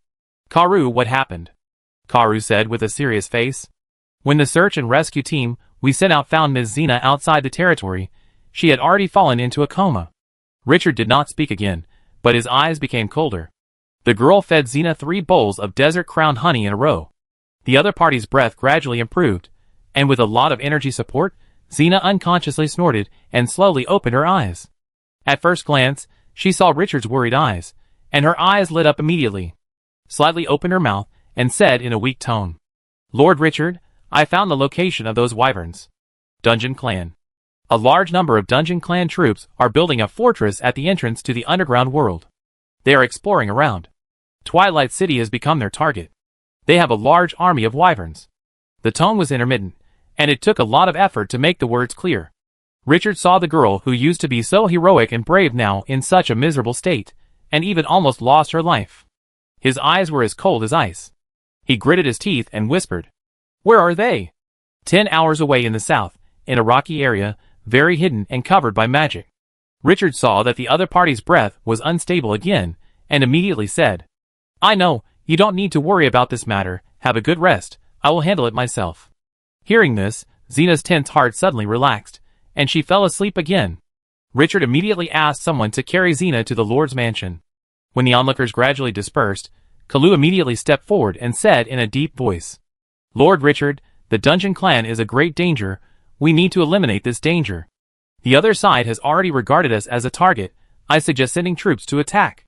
Karu, what happened? Karu said with a serious face. When the search and rescue team we sent out found Miss Xena outside the territory, she had already fallen into a coma. Richard did not speak again, but his eyes became colder. The girl fed Xena 3 bowls of desert crown honey in a row. The other party's breath gradually improved, and with a lot of energy support, Xena unconsciously snorted and slowly opened her eyes. At first glance, she saw Richard's worried eyes, and her eyes lit up immediately. Slightly opened her mouth, and said in a weak tone, Lord Richard, I found the location of those wyverns. Dungeon Clan. A large number of Dungeon Clan troops are building a fortress at the entrance to the underground world. They are exploring around. Twilight City has become their target. They have a large army of wyverns. The tone was intermittent, and it took a lot of effort to make the words clear. Richard saw the girl who used to be so heroic and brave now in such a miserable state, and even almost lost her life. His eyes were as cold as ice. He gritted his teeth and whispered, Where are they? 10 hours away in the south, in a rocky area, very hidden and covered by magic. Richard saw that the other party's breath was unstable again, and immediately said, I know, you don't need to worry about this matter, have a good rest, I will handle it myself. Hearing this, Xena's tense heart suddenly relaxed, and she fell asleep again. Richard immediately asked someone to carry Xena to the Lord's mansion. When the onlookers gradually dispersed, Kalu immediately stepped forward and said in a deep voice, Lord Richard, the Dungeon Clan is a great danger, we need to eliminate this danger. The other side has already regarded us as a target, I suggest sending troops to attack.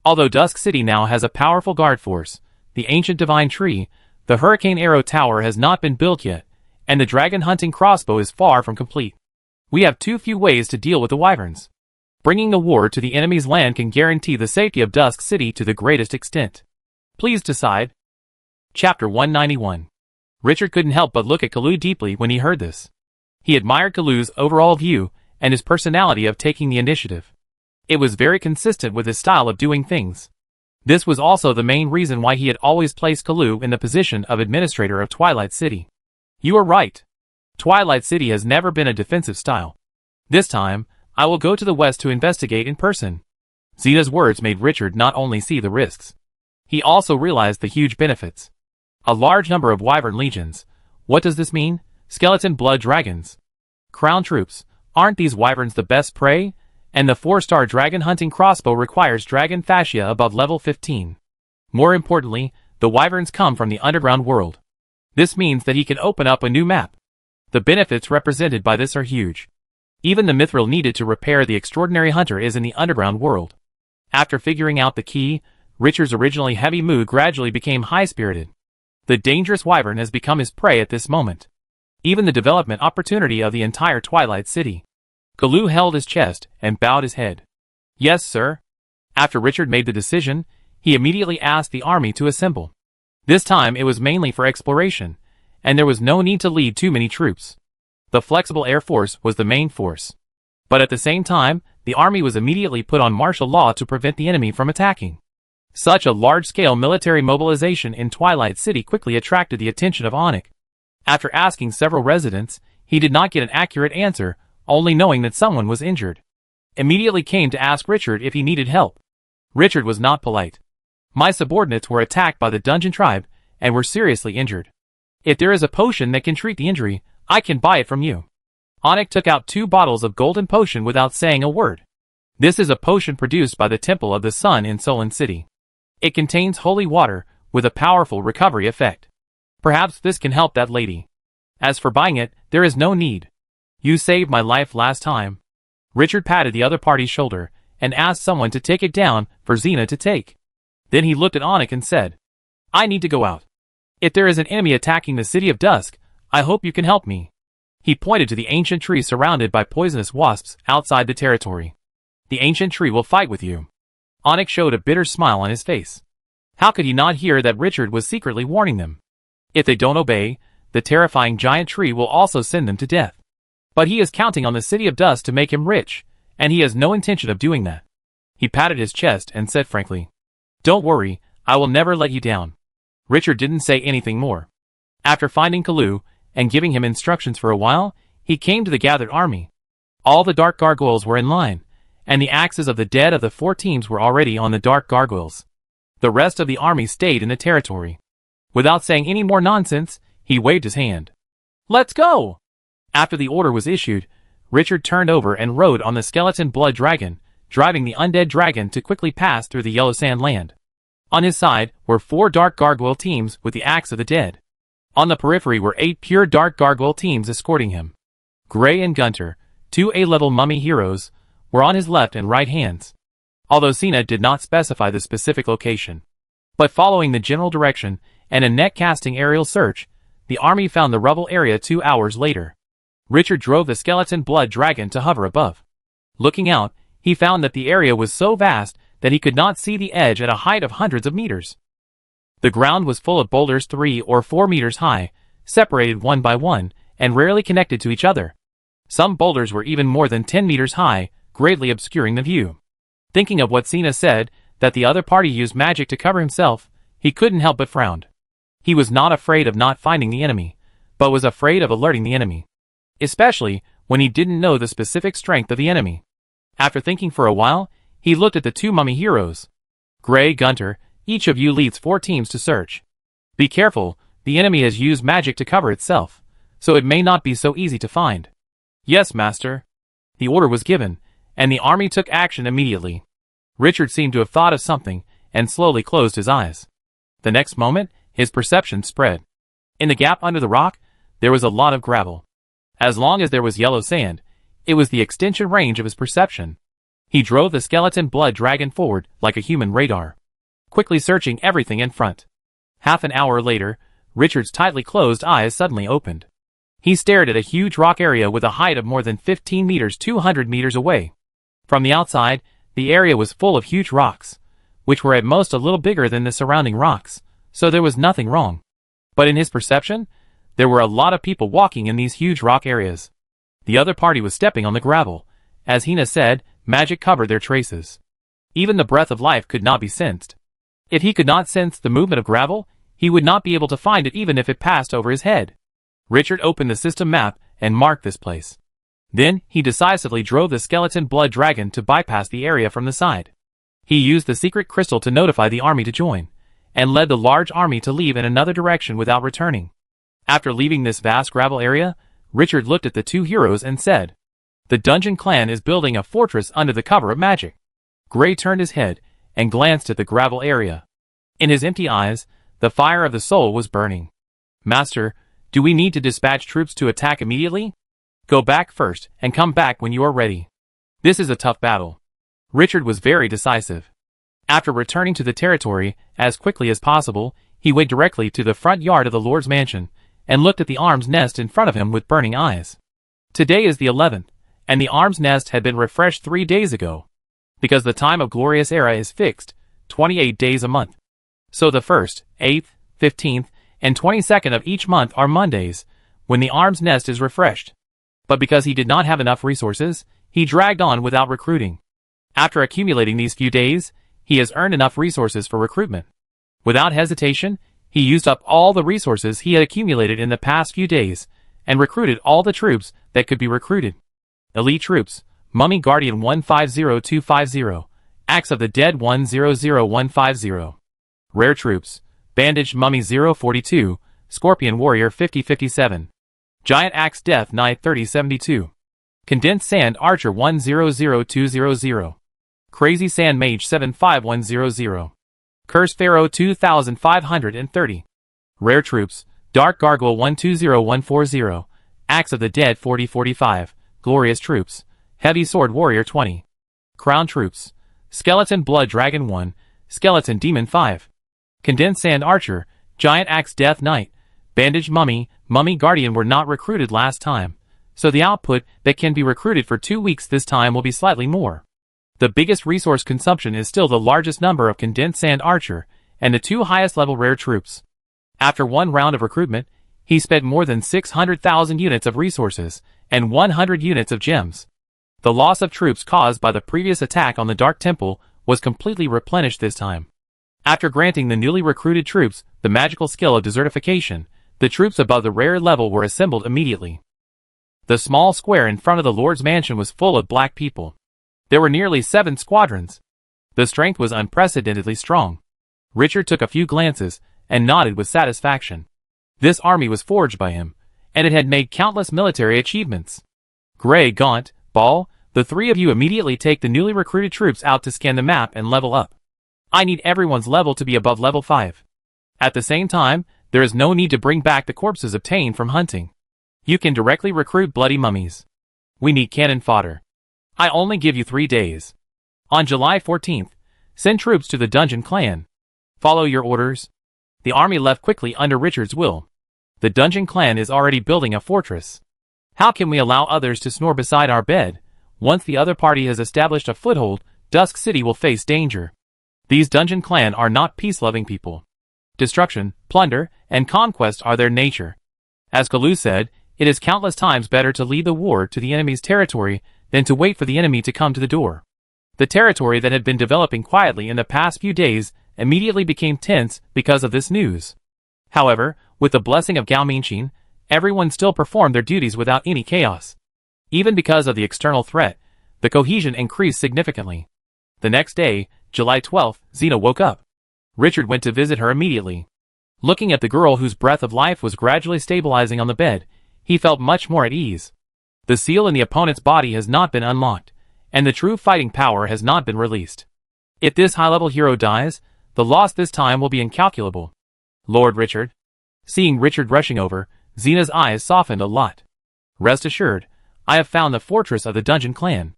Although Dusk City now has a powerful guard force, the ancient divine tree, the Hurricane Arrow Tower has not been built yet, and the dragon hunting crossbow is far from complete. We have too few ways to deal with the wyverns. Bringing the war to the enemy's land can guarantee the safety of Dusk City to the greatest extent. Please decide. Chapter 191. Richard couldn't help but look at Kalu deeply when he heard this. He admired Kalu's overall view and his personality of taking the initiative. It was very consistent with his style of doing things. This was also the main reason why he had always placed Kalu in the position of administrator of Twilight City. You are right. Twilight City has never been a defensive style. This time, I will go to the west to investigate in person. Xena's words made Richard not only see the risks. He also realized the huge benefits. A large number of wyvern legions. What does this mean? Skeleton blood dragons. Crown troops. Aren't these wyverns the best prey? And the 4-star dragon hunting crossbow requires dragon fascia above level 15. More importantly, the wyverns come from the underground world. This means that he can open up a new map. The benefits represented by this are huge. Even the mithril needed to repair the extraordinary hunter is in the underground world. After figuring out the key, Richard's originally heavy mood gradually became high-spirited. The dangerous wyvern has become his prey at this moment. Even the development opportunity of the entire Twilight City. Kalu held his chest and bowed his head. Yes, sir. After Richard made the decision, he immediately asked the army to assemble. This time it was mainly for exploration, and there was no need to lead too many troops. The flexible air force was the main force. But at the same time, the army was immediately put on martial law to prevent the enemy from attacking. Such a large-scale military mobilization in Twilight City quickly attracted the attention of Onik. After asking several residents, he did not get an accurate answer, only knowing that someone was injured. Immediately came to ask Richard if he needed help. Richard was not polite. My subordinates were attacked by the dungeon tribe, and were seriously injured. If there is a potion that can treat the injury, I can buy it from you. Onik took out 2 bottles of golden potion without saying a word. This is a potion produced by the Temple of the Sun in Solon City. It contains holy water, with a powerful recovery effect. Perhaps this can help that lady. As for buying it, there is no need. You saved my life last time. Richard patted the other party's shoulder, and asked someone to take it down for Xena to take. Then he looked at Onik and said, I need to go out. If there is an enemy attacking the city of Dusk, I hope you can help me. He pointed to the ancient tree surrounded by poisonous wasps outside the territory. The ancient tree will fight with you. Onyx showed a bitter smile on his face. How could he not hear that Richard was secretly warning them? If they don't obey, the terrifying giant tree will also send them to death. But he is counting on the city of Dusk to make him rich, and he has no intention of doing that. He patted his chest and said frankly, "Don't worry, I will never let you down." Richard didn't say anything more. After finding Kalu and giving him instructions for a while, he came to the gathered army. All the dark gargoyles were in line, and the axes of the dead of the 4 teams were already on the dark gargoyles. The rest of the army stayed in the territory. Without saying any more nonsense, he waved his hand. "Let's go!" After the order was issued, Richard turned over and rode on the skeleton blood dragon, driving the undead dragon to quickly pass through the yellow sand land. On his side were 4 dark gargoyle teams with the axe of the dead. On the periphery were 8 pure dark gargoyle teams escorting him. Gray and Gunter, 2 A-level mummy heroes, were on his left and right hands. Although Cena did not specify the specific location. But following the general direction and a net-casting aerial search, the army found the rubble area 2 hours later. Richard drove the skeleton blood dragon to hover above. Looking out, he found that the area was so vast that he could not see the edge at a height of hundreds of meters. The ground was full of boulders 3 or 4 meters high, separated one by one, and rarely connected to each other. Some boulders were even more than 10 meters high, greatly obscuring the view. Thinking of what Cena said, that the other party used magic to cover himself, he couldn't help but frown. He was not afraid of not finding the enemy, but was afraid of alerting the enemy. Especially when he didn't know the specific strength of the enemy. After thinking for a while, he looked at the 2 mummy heroes. Gray, Gunter, each of you leads 4 teams to search. Be careful, the enemy has used magic to cover itself, so it may not be so easy to find. Yes, master. The order was given, and the army took action immediately. Richard seemed to have thought of something, and slowly closed his eyes. The next moment, his perception spread. In the gap under the rock, there was a lot of gravel. As long as there was yellow sand, it was the extension range of his perception. He drove the skeleton blood dragon forward like a human radar, quickly searching everything in front. Half an hour later, Richard's tightly closed eyes suddenly opened. He stared at a huge rock area with a height of more than 15 meters 200 meters away. From the outside, the area was full of huge rocks, which were at most a little bigger than the surrounding rocks, so there was nothing wrong. But in his perception, there were a lot of people walking in these huge rock areas. The other party was stepping on the gravel. As Hina said, magic covered their traces. Even the breath of life could not be sensed. If he could not sense the movement of gravel, he would not be able to find it even if it passed over his head. Richard opened the system map and marked this place. Then, he decisively drove the skeleton blood dragon to bypass the area from the side. He used the secret crystal to notify the army to join, and led the large army to leave in another direction without returning. After leaving this vast gravel area, Richard looked at the 2 heroes and said, "The Dungeon Clan is building a fortress under the cover of magic." Gray turned his head and glanced at the gravel area. In his empty eyes, the fire of the soul was burning. "Master, do we need to dispatch troops to attack immediately? Go back first and come back when you are ready. This is a tough battle." Richard was very decisive. After returning to the territory as quickly as possible, he went directly to the front yard of the Lord's mansion and looked at the arm's nest in front of him with burning eyes. Today is the 11th, and the arm's nest had been refreshed 3 days ago. Because the time of Glorious Era is fixed, 28 days a month. So the 1st, 8th, 15th, and 22nd of each month are Mondays, when the arm's nest is refreshed. But because he did not have enough resources, he dragged on without recruiting. After accumulating these few days, he has earned enough resources for recruitment. Without hesitation, he used up all the resources he had accumulated in the past few days, and recruited all the troops that could be recruited. Elite troops, Mummy Guardian 150250, Axe of the Dead 100150. Rare troops, Bandaged Mummy 042, Scorpion Warrior 5057. Giant Axe Death Knight 3072. Condensed Sand Archer 100200. Crazy Sand Mage 75100. Curse Pharaoh 2530. Rare troops, Dark Gargoyle 120140, Axe of the Dead 4045, Glorious troops, Heavy Sword Warrior 20. Crown troops, Skeleton Blood Dragon 1, Skeleton Demon 5. Condensed Sand Archer, Giant Axe Death Knight, Bandaged Mummy, Mummy Guardian were not recruited last time, so the output that can be recruited for 2 weeks this time will be slightly more. The biggest resource consumption is still the largest number of Condensed Sand Archer and the 2 highest level rare troops. After 1 round of recruitment, he spent more than 600,000 units of resources and 100 units of gems. The loss of troops caused by the previous attack on the Dark Temple was completely replenished this time. After granting the newly recruited troops the magical skill of desertification, the troops above the rare level were assembled immediately. The small square in front of the Lord's mansion was full of black people. There were nearly 7 squadrons. The strength was unprecedentedly strong. Richard took a few glances and nodded with satisfaction. This army was forged by him, and it had made countless military achievements. Gray, Gaunt, Ball, the 3 of you immediately take the newly recruited troops out to scan the map and level up. I need everyone's level to be above level 5. At the same time, there is no need to bring back the corpses obtained from hunting. You can directly recruit bloody mummies. We need cannon fodder. I only give you 3 days. On July 14th, send troops to the Dungeon Clan. Follow your orders. The army left quickly under Richard's will. The Dungeon Clan is already building a fortress. How can we allow others to snore beside our bed? Once the other party has established a foothold, Dusk City will face danger. These Dungeon Clan are not peace-loving people. Destruction, plunder, and conquest are their nature. As Kalu said, it is countless times better to lead the war to the enemy's territory than to wait for the enemy to come to the door. The territory that had been developing quietly in the past few days immediately became tense because of this news. However, with the blessing of Gao Minqin, everyone still performed their duties without any chaos. Even because of the external threat, the cohesion increased significantly. The next day, July 12th, Xena woke up. Richard went to visit her immediately. Looking at the girl whose breath of life was gradually stabilizing on the bed, he felt much more at ease. The seal in the opponent's body has not been unlocked, and the true fighting power has not been released. If this high-level hero dies, the loss this time will be incalculable. Lord Richard. Seeing Richard rushing over, Xena's eyes softened a lot. Rest assured, I have found the fortress of the Dungeon Clan.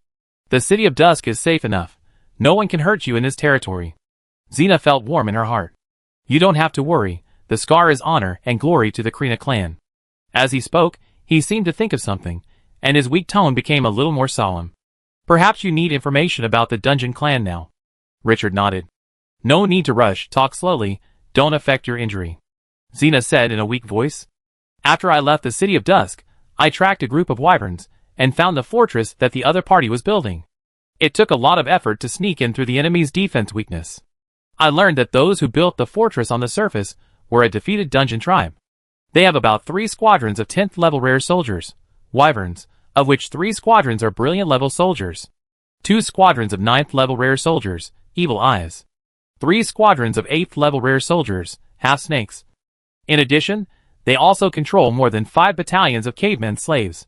The city of Dusk is safe enough. No one can hurt you in this territory. Xena felt warm in her heart. You don't have to worry, the scar is honor and glory to the Krina clan. As he spoke, he seemed to think of something, and his weak tone became a little more solemn. Perhaps you need information about the Dungeon Clan now. Richard nodded. No need to rush, talk slowly, don't affect your injury. Xena said in a weak voice. After I left the city of Dusk, I tracked a group of wyverns, and found the fortress that the other party was building. It took a lot of effort to sneak in through the enemy's defense weakness. I learned that those who built the fortress on the surface were a defeated dungeon tribe. They have about 3 squadrons of 10th level rare soldiers, wyverns, of which 3 squadrons are brilliant level soldiers. 2 squadrons of 9th level rare soldiers, evil eyes. 3 squadrons of 8th level rare soldiers, half snakes. In addition, they also control more than 5 battalions of cavemen slaves.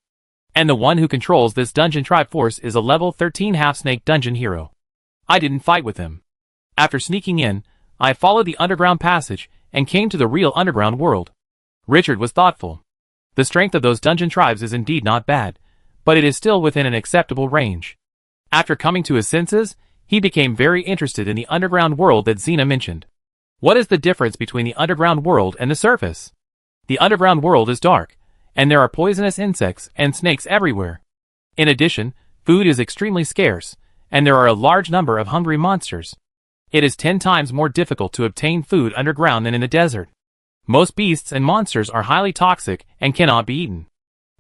And the one who controls this dungeon tribe force is a level 13 half-snake dungeon hero. I didn't fight with him. After sneaking in, I followed the underground passage and came to the real underground world. Richard was thoughtful. The strength of those dungeon tribes is indeed not bad, but it is still within an acceptable range. After coming to his senses, he became very interested in the underground world that Xena mentioned. What is the difference between the underground world and the surface? The underground world is dark, and there are poisonous insects and snakes everywhere. In addition, food is extremely scarce, and there are a large number of hungry monsters. It is 10 times more difficult to obtain food underground than in the desert. Most beasts and monsters are highly toxic and cannot be eaten.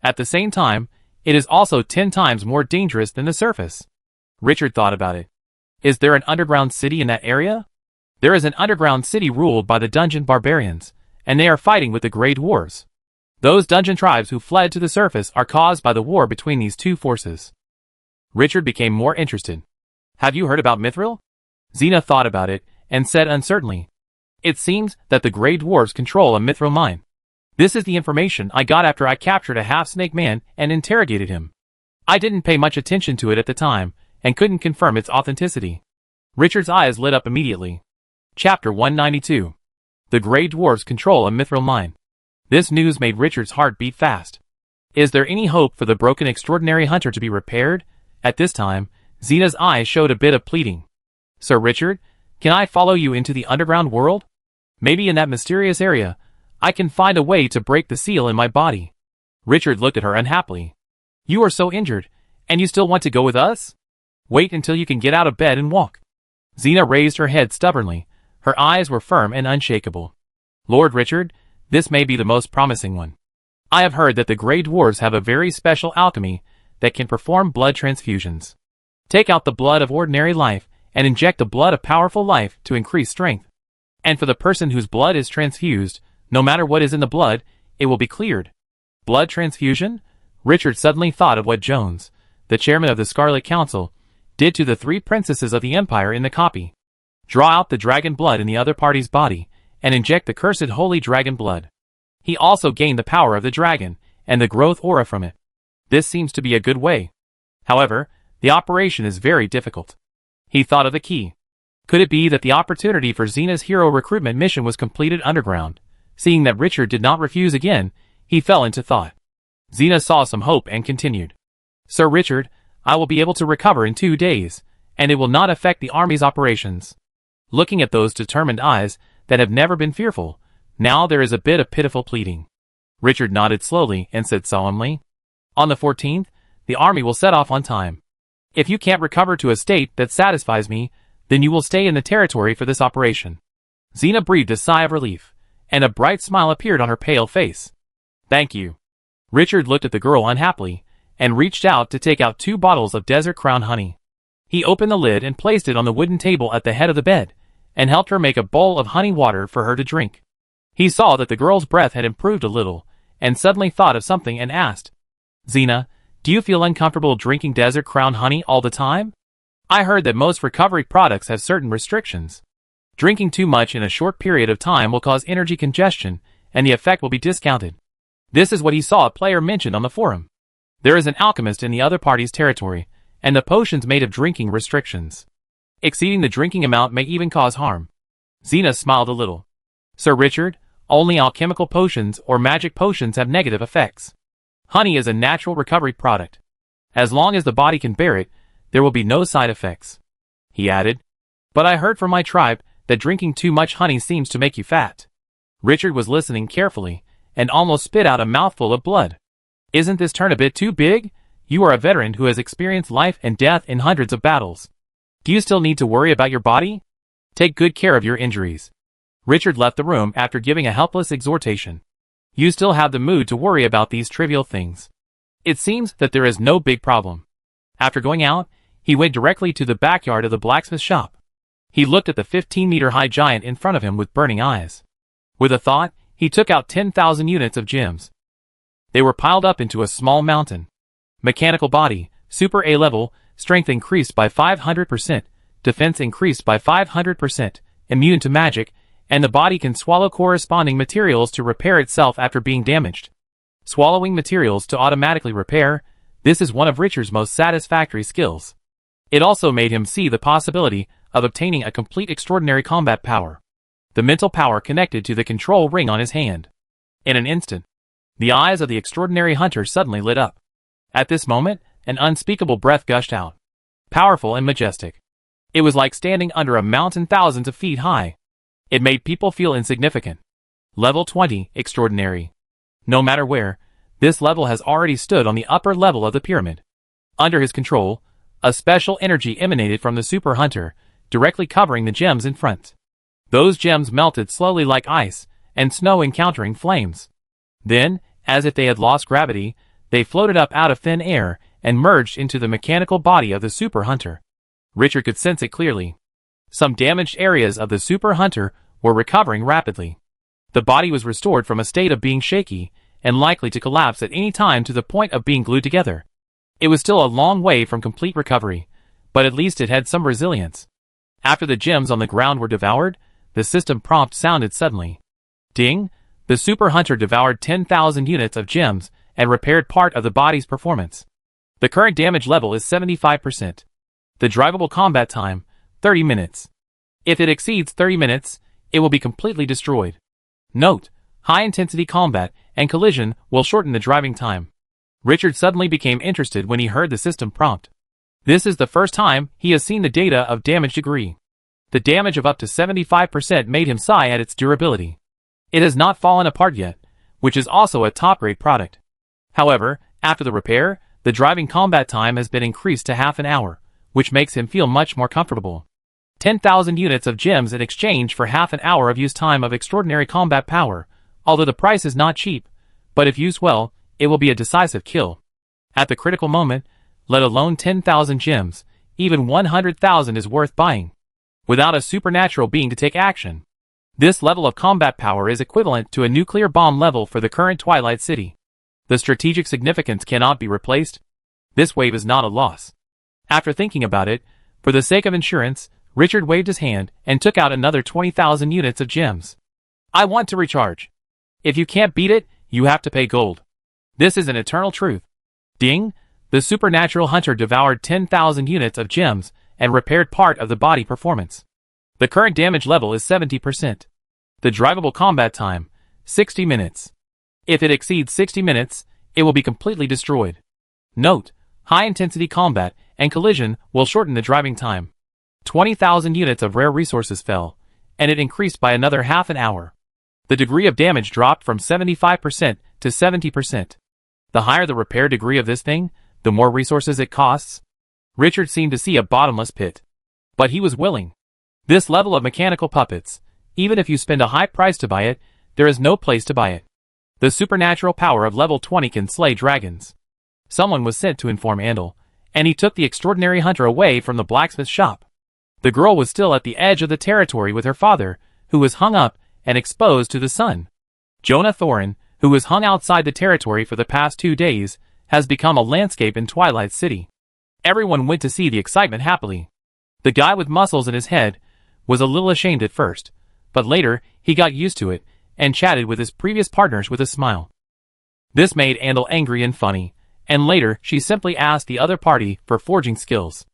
At the same time, it is also 10 times more dangerous than the surface. Richard thought about it. Is there an underground city in that area? There is an underground city ruled by the dungeon barbarians, and they are fighting with the Grey Dwarves. Those dungeon tribes who fled to the surface are caused by the war between these 2 forces. Richard became more interested. Have you heard about Mithril? Xena thought about it, and said uncertainly. It seems that the Grey Dwarves control a Mithril mine. This is the information I got after I captured a half-snake man and interrogated him. I didn't pay much attention to it at the time, and couldn't confirm its authenticity. Richard's eyes lit up immediately. Chapter 192. The Grey Dwarves control a Mithril mine. This news made Richard's heart beat fast. Is there any hope for the broken extraordinary hunter to be repaired? At this time, Xena's eyes showed a bit of pleading. Sir Richard, can I follow you into the underground world? Maybe in that mysterious area, I can find a way to break the seal in my body. Richard looked at her unhappily. You are so injured, and you still want to go with us? Wait until you can get out of bed and walk. Xena raised her head stubbornly. Her eyes were firm and unshakable. Lord Richard, this may be the most promising one. I have heard that the Grey Dwarves have a very special alchemy that can perform blood transfusions. Take out the blood of ordinary life and inject the blood of powerful life to increase strength. And for the person whose blood is transfused, no matter what is in the blood, it will be cleared. Blood transfusion? Richard suddenly thought of what Jones, the chairman of the Scarlet Council, did to the 3 princesses of the Empire in the copy. Draw out the dragon blood in the other party's body, and inject the cursed holy dragon blood. He also gained the power of the dragon, and the growth aura from it. This seems to be a good way. However, the operation is very difficult. He thought of the key. Could it be that the opportunity for Xena's hero recruitment mission was completed underground? Seeing that Richard did not refuse again, he fell into thought. Xena saw some hope and continued. Sir Richard, I will be able to recover in 2 days, and it will not affect the army's operations. Looking at those determined eyes that have never been fearful, now there is a bit of pitiful pleading. Richard nodded slowly and said solemnly, On the 14th, the army will set off on time. If you can't recover to a state that satisfies me, then you will stay in the territory for this operation. Xena breathed a sigh of relief, and a bright smile appeared on her pale face. Thank you. Richard looked at the girl unhappily, and reached out to take out 2 bottles of Desert Crown honey. He opened the lid and placed it on the wooden table at the head of the bed, and helped her make a bowl of honey water for her to drink. He saw that the girl's breath had improved a little, and suddenly thought of something and asked, Xena, do you feel uncomfortable drinking Desert Crown honey all the time? I heard that most recovery products have certain restrictions. Drinking too much in a short period of time will cause energy congestion, and the effect will be discounted. This is what he saw a player mention on the forum. There is an alchemist in the other party's territory, and the potions made of drinking restrictions. Exceeding the drinking amount may even cause harm. Xena smiled a little. Sir Richard, only alchemical potions or magic potions have negative effects. Honey is a natural recovery product. As long as the body can bear it, there will be no side effects. He added, But I heard from my tribe that drinking too much honey seems to make you fat. Richard was listening carefully, and almost spit out a mouthful of blood. Isn't this turn a bit too big? You are a veteran who has experienced life and death in hundreds of battles. Do you still need to worry about your body? Take good care of your injuries. Richard left the room after giving a helpless exhortation. You still have the mood to worry about these trivial things. It seems that there is no big problem. After going out, he went directly to the backyard of the blacksmith shop. He looked at the 15-meter-high giant in front of him with burning eyes. With a thought, he took out 10,000 units of gems. They were piled up into a small mountain. Mechanical body, Super A level, strength increased by 500%, defense increased by 500%, immune to magic, and the body can swallow corresponding materials to repair itself after being damaged. Swallowing materials to automatically repair, this is one of Richard's most satisfactory skills. It also made him see the possibility of obtaining a complete extraordinary combat power. The mental power connected to the control ring on his hand. In an instant, the eyes of the extraordinary hunter suddenly lit up. At this moment, an unspeakable breath gushed out. Powerful and majestic. It was like standing under a mountain thousands of feet high. It made people feel insignificant. Level 20, extraordinary. No matter where, this level has already stood on the upper level of the pyramid. Under his control, a special energy emanated from the super hunter, directly covering the gems in front. Those gems melted slowly like ice, and snow encountering flames. Then, as if they had lost gravity, they floated up out of thin air, and merged into the mechanical body of the super hunter. Richard could sense it clearly. Some damaged areas of the super hunter were recovering rapidly. The body was restored from a state of being shaky, and likely to collapse at any time to the point of being glued together. It was still a long way from complete recovery, but at least it had some resilience. After the gems on the ground were devoured, the system prompt sounded suddenly. Ding! The super hunter devoured 10,000 units of gems and repaired part of the body's performance. The current damage level is 75%. The drivable combat time, 30 minutes. If it exceeds 30 minutes, it will be completely destroyed. Note: high-intensity combat and collision will shorten the driving time. Richard suddenly became interested when he heard the system prompt. This is the first time he has seen the data of damage degree. The damage of up to 75% made him sigh at its durability. It has not fallen apart yet, which is also a top-grade product. However, after the repair, the driving combat time has been increased to half an hour, which makes him feel much more comfortable. 10,000 units of gems in exchange for half an hour of use time of extraordinary combat power, although the price is not cheap, but if used well, it will be a decisive kill. At the critical moment, let alone 10,000 gems, even 100,000 is worth buying. Without a supernatural being to take action. This level of combat power is equivalent to a nuclear bomb level for the current Twilight City. The strategic significance cannot be replaced. This wave is not a loss. After thinking about it, for the sake of insurance, Richard waved his hand and took out another 20,000 units of gems. I want to recharge. If you can't beat it, you have to pay gold. This is an eternal truth. Ding! The supernatural hunter devoured 10,000 units of gems and repaired part of the body performance. The current damage level is 70%. The drivable combat time, 60 minutes. If it exceeds 60 minutes, it will be completely destroyed. Note, high-intensity combat and collision will shorten the driving time. 20,000 units of rare resources fell, and it increased by another half an hour. The degree of damage dropped from 75% to 70%. The higher the repair degree of this thing, the more resources it costs. Richard seemed to see a bottomless pit. But he was willing. This level of mechanical puppets, even if you spend a high price to buy it, there is no place to buy it. The supernatural power of level 20 can slay dragons. Someone was sent to inform Andal, and he took the extraordinary hunter away from the blacksmith shop. The girl was still at the edge of the territory with her father, who was hung up and exposed to the sun. Jonah Thorin, who was hung outside the territory for the past 2 days, has become a landscape in Twilight City. Everyone went to see the excitement happily. The guy with muscles in his head was a little ashamed at first, but later he got used to it and chatted with his previous partners with a smile. This made Andal angry and funny, and later she simply asked the other party for forging skills.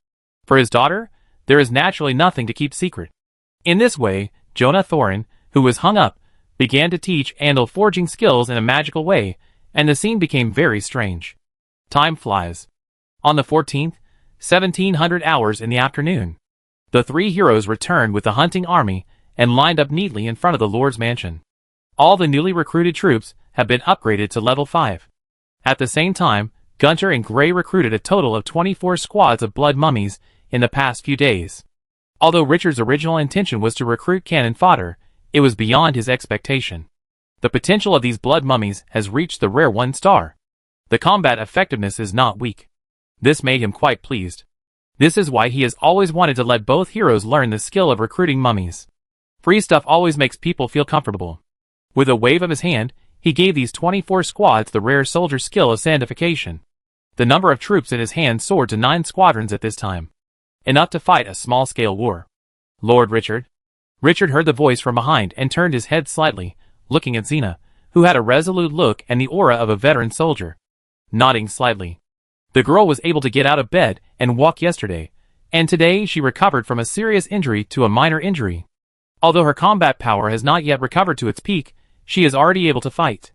For his daughter, there is naturally nothing to keep secret. In this way, Jonah Thorin, who was hung up, began to teach Andal forging skills in a magical way, and the scene became very strange. Time flies. On the 14th, 1700 hours in the afternoon, the 3 heroes returned with the hunting army and lined up neatly in front of the Lord's mansion. All the newly recruited troops have been upgraded to level 5. At the same time, Gunter and Gray recruited a total of 24 squads of blood mummies in the past few days. Although Richard's original intention was to recruit cannon fodder, it was beyond his expectation. The potential of these blood mummies has reached the rare 1 star. The combat effectiveness is not weak. This made him quite pleased. This is why he has always wanted to let both heroes learn the skill of recruiting mummies. Free stuff always makes people feel comfortable. With a wave of his hand, he gave these 24 squads the rare soldier skill of sandification. The number of troops in his hand soared to 9 squadrons at this time. Enough to fight a small-scale war. Lord Richard. Richard heard the voice from behind and turned his head slightly, looking at Xena, who had a resolute look and the aura of a veteran soldier. Nodding slightly. The girl was able to get out of bed and walk yesterday, and today she recovered from a serious injury to a minor injury. Although her combat power has not yet recovered to its peak, she is already able to fight.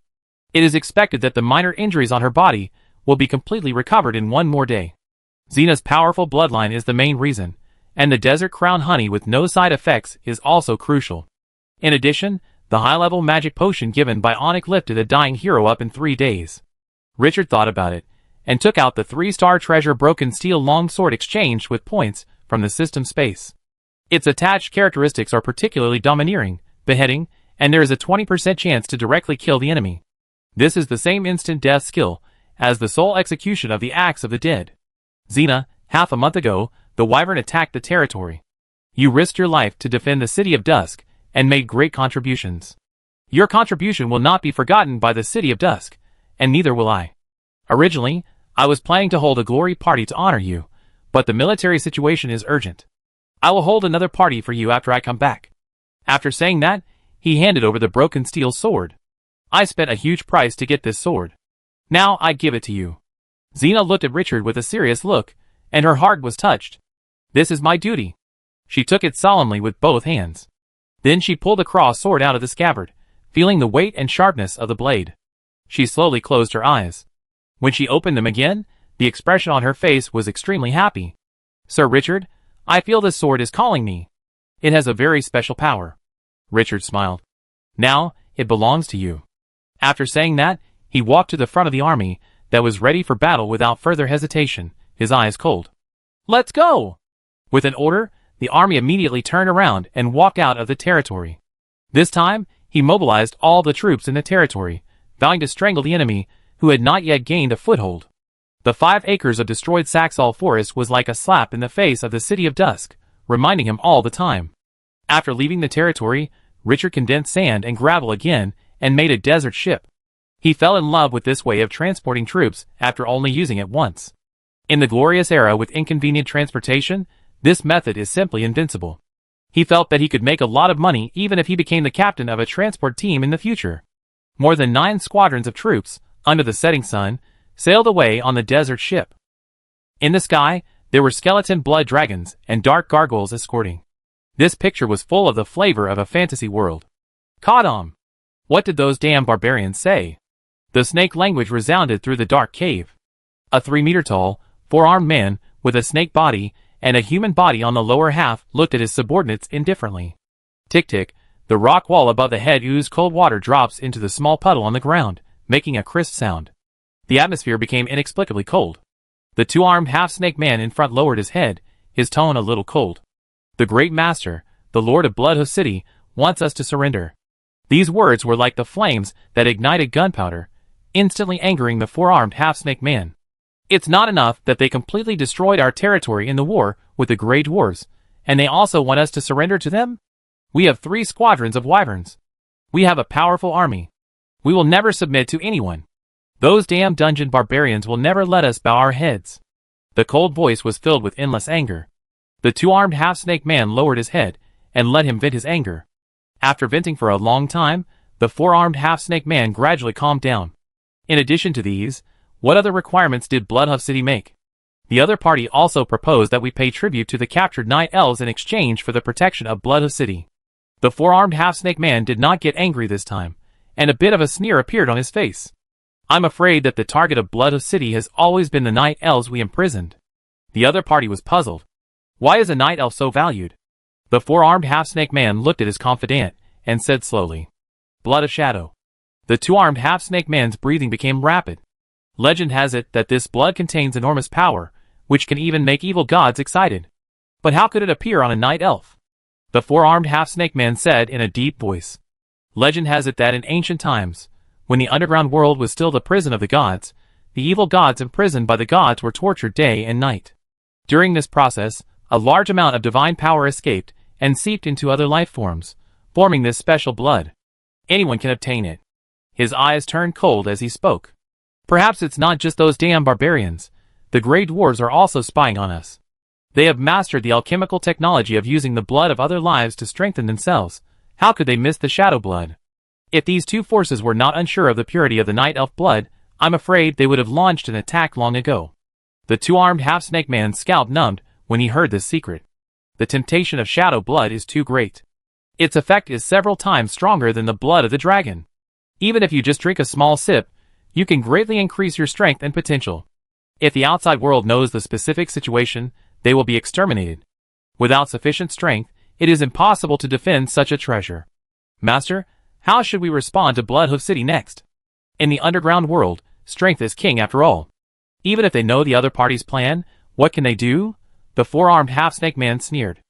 It is expected that the minor injuries on her body will be completely recovered in 1 more day. Xena's powerful bloodline is the main reason, and the Desert Crown honey with no side effects is also crucial. In addition, the high-level magic potion given by Onyx lifted a dying hero up in 3 days. Richard thought about it, and took out the 3-star treasure broken steel longsword exchanged with points from the system space. Its attached characteristics are particularly domineering, beheading, and there is a 20% chance to directly kill the enemy. This is the same instant death skill as the soul execution of the Axe of the Dead. Xena, half a month ago, the Wyvern attacked the territory. You risked your life to defend the city of Dusk, and made great contributions. Your contribution will not be forgotten by the city of Dusk, and neither will I. Originally, I was planning to hold a glory party to honor you, but the military situation is urgent. I will hold another party for you after I come back. After saying that, he handed over the broken steel sword. I spent a huge price to get this sword. Now I give it to you. Xena looked at Richard with a serious look, and her heart was touched. This is my duty. She took it solemnly with both hands. Then she pulled the cross sword out of the scabbard, feeling the weight and sharpness of the blade. She slowly closed her eyes. When she opened them again, the expression on her face was extremely happy. Sir Richard, I feel this sword is calling me. It has a very special power. Richard smiled. Now, it belongs to you. After saying that, he walked to the front of the army that was ready for battle without further hesitation, his eyes cold. Let's go! With an order, the army immediately turned around and walked out of the territory. This time, he mobilized all the troops in the territory, vowing to strangle the enemy, who had not yet gained a foothold. The 5 acres of destroyed Saxall forest was like a slap in the face of the city of Dusk, reminding him all the time. After leaving the territory, Richard condensed sand and gravel again and made a desert ship. He fell in love with this way of transporting troops after only using it once. In the glorious era with inconvenient transportation, this method is simply invincible. He felt that he could make a lot of money even if he became the captain of a transport team in the future. More than 9 squadrons of troops, under the setting sun, sailed away on the desert ship. In the sky, there were skeleton blood dragons and dark gargoyles escorting. This picture was full of the flavor of a fantasy world. Kadam! What did those damn barbarians say? The snake language resounded through the dark cave. A 3-meter-tall, 4-armed man, with a snake body and a human body on the lower half, looked at his subordinates indifferently. Tick-tick, the rock wall above the head oozed cold water drops into the small puddle on the ground, making a crisp sound. The atmosphere became inexplicably cold. The 2-armed half-snake man in front lowered his head, his tone a little cold. The great master, the lord of Blood Hoof City, wants us to surrender. These words were like the flames that ignited gunpowder, instantly angering the 4-armed half-snake man. It's not enough that they completely destroyed our territory in the war with the Grey Dwarves, and they also want us to surrender to them? We have 3 squadrons of wyverns. We have a powerful army. We will never submit to anyone. Those damn dungeon barbarians will never let us bow our heads. The cold voice was filled with endless anger. The 2-armed half-snake man lowered his head and let him vent his anger. After venting for a long time, the 4-armed half-snake man gradually calmed down. In addition to these, what other requirements did Blood Hoof City make? The other party also proposed that we pay tribute to the captured night elves in exchange for the protection of Blood Hoof City. The 4-armed half-snake man did not get angry this time, and a bit of a sneer appeared on his face. I'm afraid that the target of Blood Hoof City has always been the night elves we imprisoned. The other party was puzzled. Why is a night elf so valued? The 4-armed half-snake man looked at his confidant and said slowly, Blood of Shadow. The 2-armed half-snake man's breathing became rapid. Legend has it that this blood contains enormous power, which can even make evil gods excited. But how could it appear on a night elf? The 4-armed half-snake man said in a deep voice. Legend has it that in ancient times, when the underground world was still the prison of the gods, the evil gods imprisoned by the gods were tortured day and night. During this process, a large amount of divine power escaped and seeped into other life forms, forming this special blood. Anyone can obtain it. His eyes turned cold as he spoke. Perhaps it's not just those damn barbarians. The Grey Dwarves are also spying on us. They have mastered the alchemical technology of using the blood of other lives to strengthen themselves. How could they miss the shadow blood? If these 2 forces were not unsure of the purity of the night elf blood, I'm afraid they would have launched an attack long ago. The 2-armed half-snake man's scalp numbed when he heard this secret. The temptation of shadow blood is too great. Its effect is several times stronger than the blood of the dragon. Even if you just drink a small sip, you can greatly increase your strength and potential. If the outside world knows the specific situation, they will be exterminated. Without sufficient strength, it is impossible to defend such a treasure. Master, how should we respond to Blood Hoof City next? In the underground world, strength is king after all. Even if they know the other party's plan, what can they do? The 4-armed half-snake man sneered.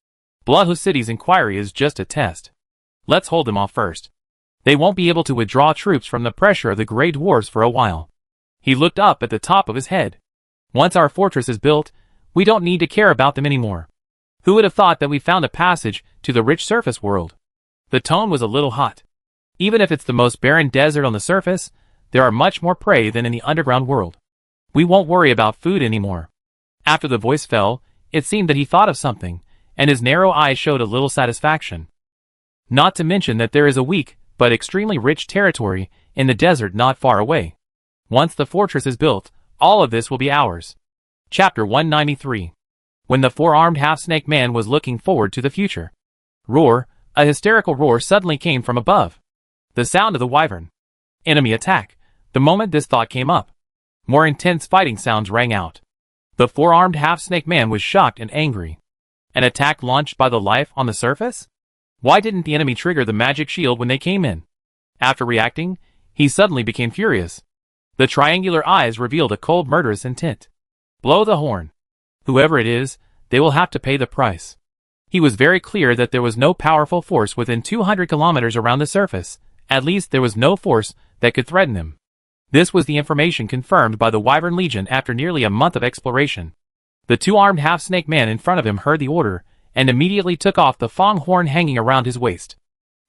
Blood Hoof City's inquiry is just a test. Let's hold them off first. They won't be able to withdraw troops from the pressure of the Grey Dwarves for a while. He looked up at the top of his head. Once our fortress is built, we don't need to care about them anymore. Who would have thought that we found a passage to the rich surface world? The tone was a little hot. Even if it's the most barren desert on the surface, there are much more prey than in the underground world. We won't worry about food anymore. After the voice fell, it seemed that he thought of something, and his narrow eyes showed a little satisfaction. Not to mention that there is a weak, but extremely rich territory in the desert not far away. Once the fortress is built, all of this will be ours. Chapter 193. When the 4-armed half-snake man was looking forward to the future. Roar, a hysterical roar suddenly came from above. The sound of the wyvern. Enemy attack. The moment this thought came up, more intense fighting sounds rang out. The 4-armed half-snake man was shocked and angry. An attack launched by the life on the surface? Why didn't the enemy trigger the magic shield when they came in? After reacting, he suddenly became furious. The triangular eyes revealed a cold, murderous intent. Blow the horn. Whoever it is, they will have to pay the price. He was very clear that there was no powerful force within 200 kilometers around the surface. At least there was no force that could threaten him. This was the information confirmed by the Wyvern Legion after nearly a month of exploration. The two-armed half-snake man in front of him heard the order, and immediately took off the fong horn hanging around his waist.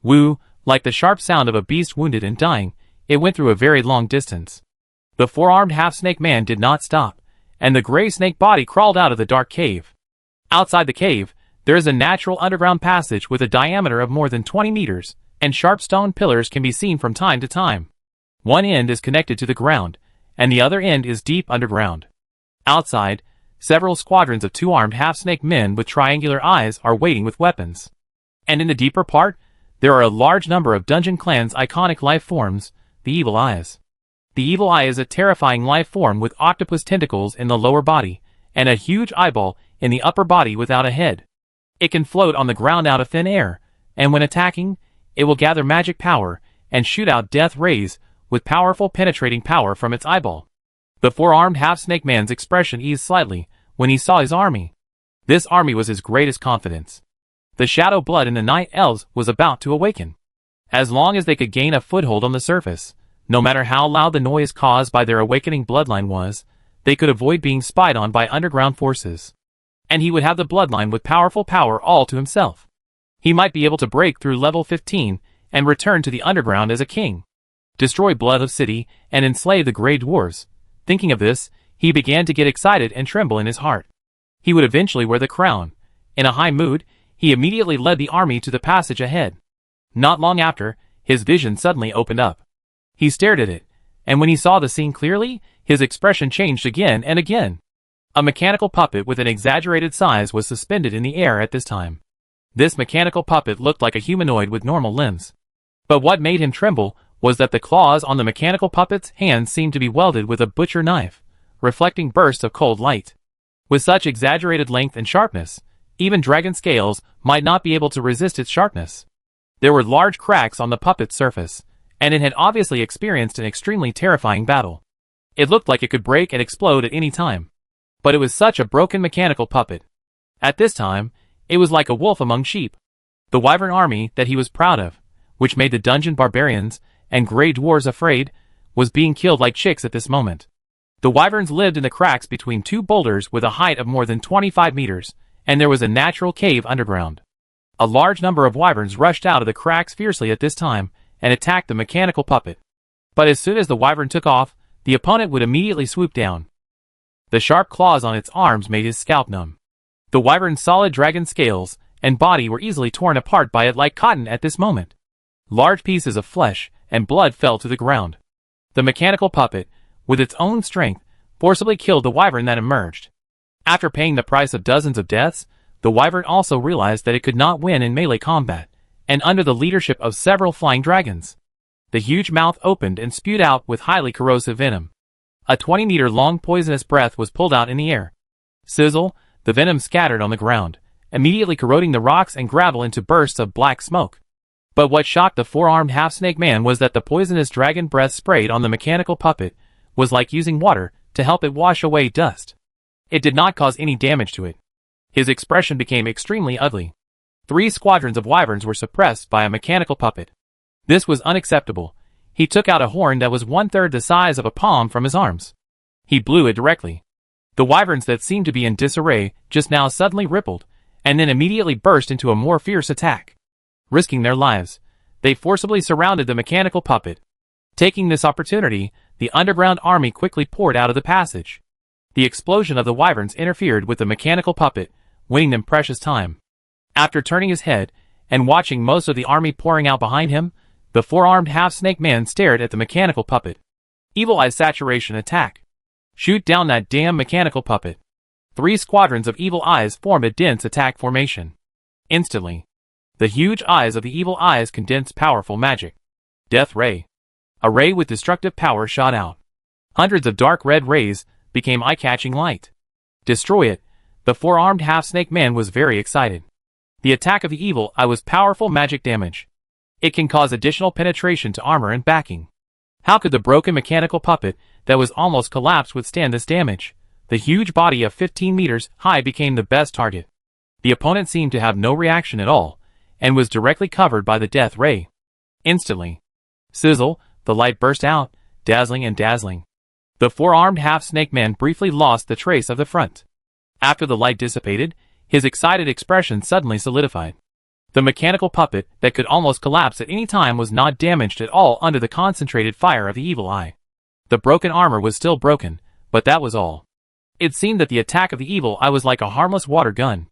Woo, like the sharp sound of a beast wounded and dying, it went through a very long distance. The four-armed half-snake man did not stop, and the gray snake body crawled out of the dark cave. Outside the cave, there is a natural underground passage with a diameter of more than 20 meters, and sharp stone pillars can be seen from time to time. One end is connected to the ground, and the other end is deep underground. Outside, several squadrons of two-armed half-snake men with triangular eyes are waiting with weapons. And in the deeper part, there are a large number of Dungeon Clan's iconic life forms, the Evil Eyes. The Evil Eye is a terrifying life form with octopus tentacles in the lower body, and a huge eyeball in the upper body without a head. It can float on the ground out of thin air, and when attacking, it will gather magic power and shoot out death rays with powerful penetrating power from its eyeball. The four-armed half-snake man's expression eased slightly when he saw his army. This army was his greatest confidence. The shadow blood in the night elves was about to awaken. As long as they could gain a foothold on the surface, no matter how loud the noise caused by their awakening bloodline was, they could avoid being spied on by underground forces. And he would have the bloodline with powerful power all to himself. He might be able to break through level 15 and return to the underground as a king. Destroy Blood Hoof City and enslave the Grey Dwarves. Thinking of this, he began to get excited and tremble in his heart. He would eventually wear the crown. In a high mood, he immediately led the army to the passage ahead. Not long after, his vision suddenly opened up. He stared at it, and when he saw the scene clearly, his expression changed again and again. A mechanical puppet with an exaggerated size was suspended in the air at this time. This mechanical puppet looked like a humanoid with normal limbs. But what made him tremble was that the claws on the mechanical puppet's hands seemed to be welded with a butcher knife, reflecting bursts of cold light. With such exaggerated length and sharpness, even dragon scales might not be able to resist its sharpness. There were large cracks on the puppet's surface, and it had obviously experienced an extremely terrifying battle. It looked like it could break and explode at any time. But it was such a broken mechanical puppet. At this time, it was like a wolf among sheep. The Wyvern army that he was proud of, which made the dungeon barbarians and Grey Dwarves afraid, was being killed like chicks at this moment. The Wyverns lived in the cracks between two boulders with a height of more than 25 meters, and there was a natural cave underground. A large number of Wyverns rushed out of the cracks fiercely at this time and attacked the mechanical puppet. But as soon as the Wyvern took off, the opponent would immediately swoop down. The sharp claws on its arms made his scalp numb. The Wyvern's solid dragon scales and body were easily torn apart by it like cotton at this moment. Large pieces of flesh and blood fell to the ground. The mechanical puppet, with its own strength, forcibly killed the Wyvern that emerged. After paying the price of dozens of deaths, the Wyvern also realized that it could not win in melee combat, and under the leadership of several flying dragons. The huge mouth opened and spewed out with highly corrosive venom. A 20-meter-long poisonous breath was pulled out in the air. Sizzle, the venom scattered on the ground, immediately corroding the rocks and gravel into bursts of black smoke. But what shocked the four-armed half-snake man was that the poisonous dragon breath sprayed on the mechanical puppet was like using water to help it wash away dust. It did not cause any damage to it. His expression became extremely ugly. 3 squadrons of wyverns were suppressed by a mechanical puppet. This was unacceptable. He took out a horn that was 1/3 the size of a palm from his arms. He blew it directly. The wyverns that seemed to be in disarray just now suddenly rippled, and then immediately burst into a more fierce attack. Risking their lives, they forcibly surrounded the mechanical puppet. Taking this opportunity, the underground army quickly poured out of the passage. The explosion of the wyverns interfered with the mechanical puppet, winning them precious time. After turning his head, and watching most of the army pouring out behind him, the four-armed half-snake man stared at the mechanical puppet. Evil Eye Saturation Attack. Shoot down that damn mechanical puppet. 3 squadrons of Evil Eyes formed a dense attack formation. Instantly, the huge eyes of the Evil Eyes condensed powerful magic. Death Ray. A ray with destructive power shot out. Hundreds of dark red rays became eye-catching light. Destroy it. The four-armed half-snake man was very excited. The attack of the evil eye was powerful magic damage. It can cause additional penetration to armor and backing. How could the broken mechanical puppet that was almost collapsed withstand this damage? The huge body of 15 meters high became the best target. The opponent seemed to have no reaction at all, and was directly covered by the death ray. Instantly. Sizzle, the light burst out, dazzling and dazzling. The four-armed half-snake man briefly lost the trace of the front. After the light dissipated, his excited expression suddenly solidified. The mechanical puppet that could almost collapse at any time was not damaged at all under the concentrated fire of the evil eye. The broken armor was still broken, but that was all. It seemed that the attack of the evil eye was like a harmless water gun.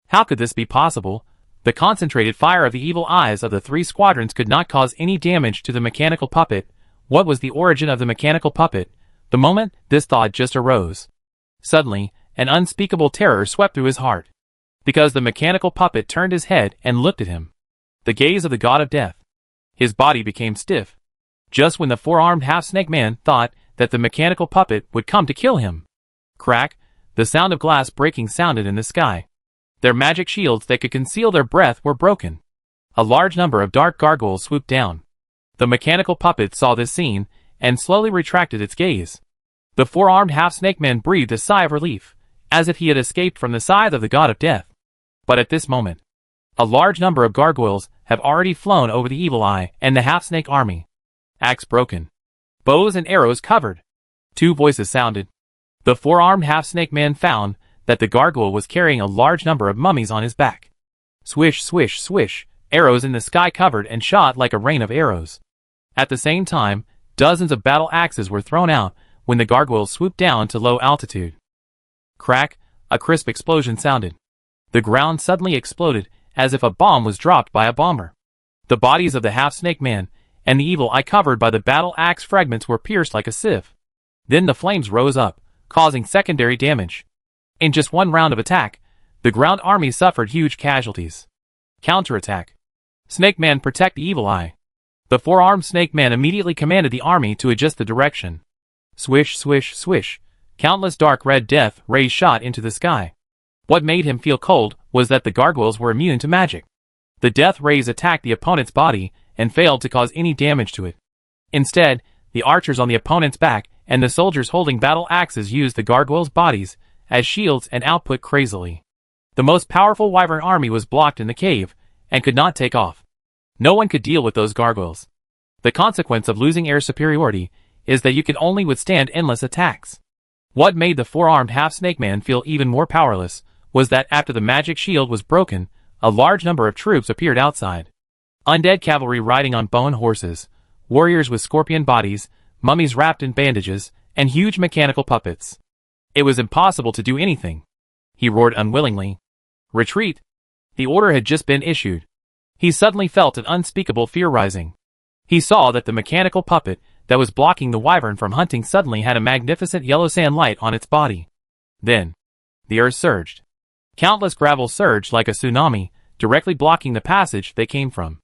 How could this be possible? The concentrated fire of the evil eyes of the three squadrons could not cause any damage to the mechanical puppet. What was the origin of the mechanical puppet? The moment this thought just arose, suddenly, an unspeakable terror swept through his heart. Because the mechanical puppet turned his head and looked at him. The gaze of the god of death. His body became stiff. Just when the four-armed half-snake man thought that the mechanical puppet would come to kill him. Crack, the sound of glass breaking sounded in the sky. Their magic shields that could conceal their breath were broken. A large number of dark gargoyles swooped down. The mechanical puppet saw this scene, and slowly retracted its gaze. The four-armed half-snake man breathed a sigh of relief, as if he had escaped from the scythe of the god of death. But at this moment, a large number of gargoyles have already flown over the evil eye and the half-snake army. Axe broken. Bows and arrows covered. Two voices sounded. The four-armed half-snake man found that the gargoyle was carrying a large number of mummies on his back. Swish, swish, swish, arrows in the sky covered and shot like a rain of arrows. At the same time, dozens of battle axes were thrown out when the gargoyles swooped down to low altitude. Crack, a crisp explosion sounded. The ground suddenly exploded as if a bomb was dropped by a bomber. The bodies of the half-snake man and the evil eye covered by the battle axe fragments were pierced like a sieve. Then the flames rose up, causing secondary damage. In just one round of attack, the ground army suffered huge casualties. Counterattack. Snake Man protect the evil eye. The four-armed snake man immediately commanded the army to adjust the direction. Swish, swish, swish. Countless dark red death rays shot into the sky. What made him feel cold was that the gargoyles were immune to magic. The death rays attacked the opponent's body and failed to cause any damage to it. Instead, the archers on the opponent's back and the soldiers holding battle axes used the gargoyles' bodies as shields and output crazily. The most powerful wyvern army was blocked in the cave and could not take off. No one could deal with those gargoyles. The consequence of losing air superiority is that you can only withstand endless attacks. What made the four-armed half-snake man feel even more powerless was that after the magic shield was broken, a large number of troops appeared outside. Undead cavalry riding on bone horses, warriors with scorpion bodies, mummies wrapped in bandages, and huge mechanical puppets. It was impossible to do anything. He roared unwillingly. Retreat! The order had just been issued. He suddenly felt an unspeakable fear rising. He saw that the mechanical puppet that was blocking the wyvern from hunting suddenly had a magnificent yellow sand light on its body. Then, the earth surged. Countless gravel surged like a tsunami, directly blocking the passage they came from.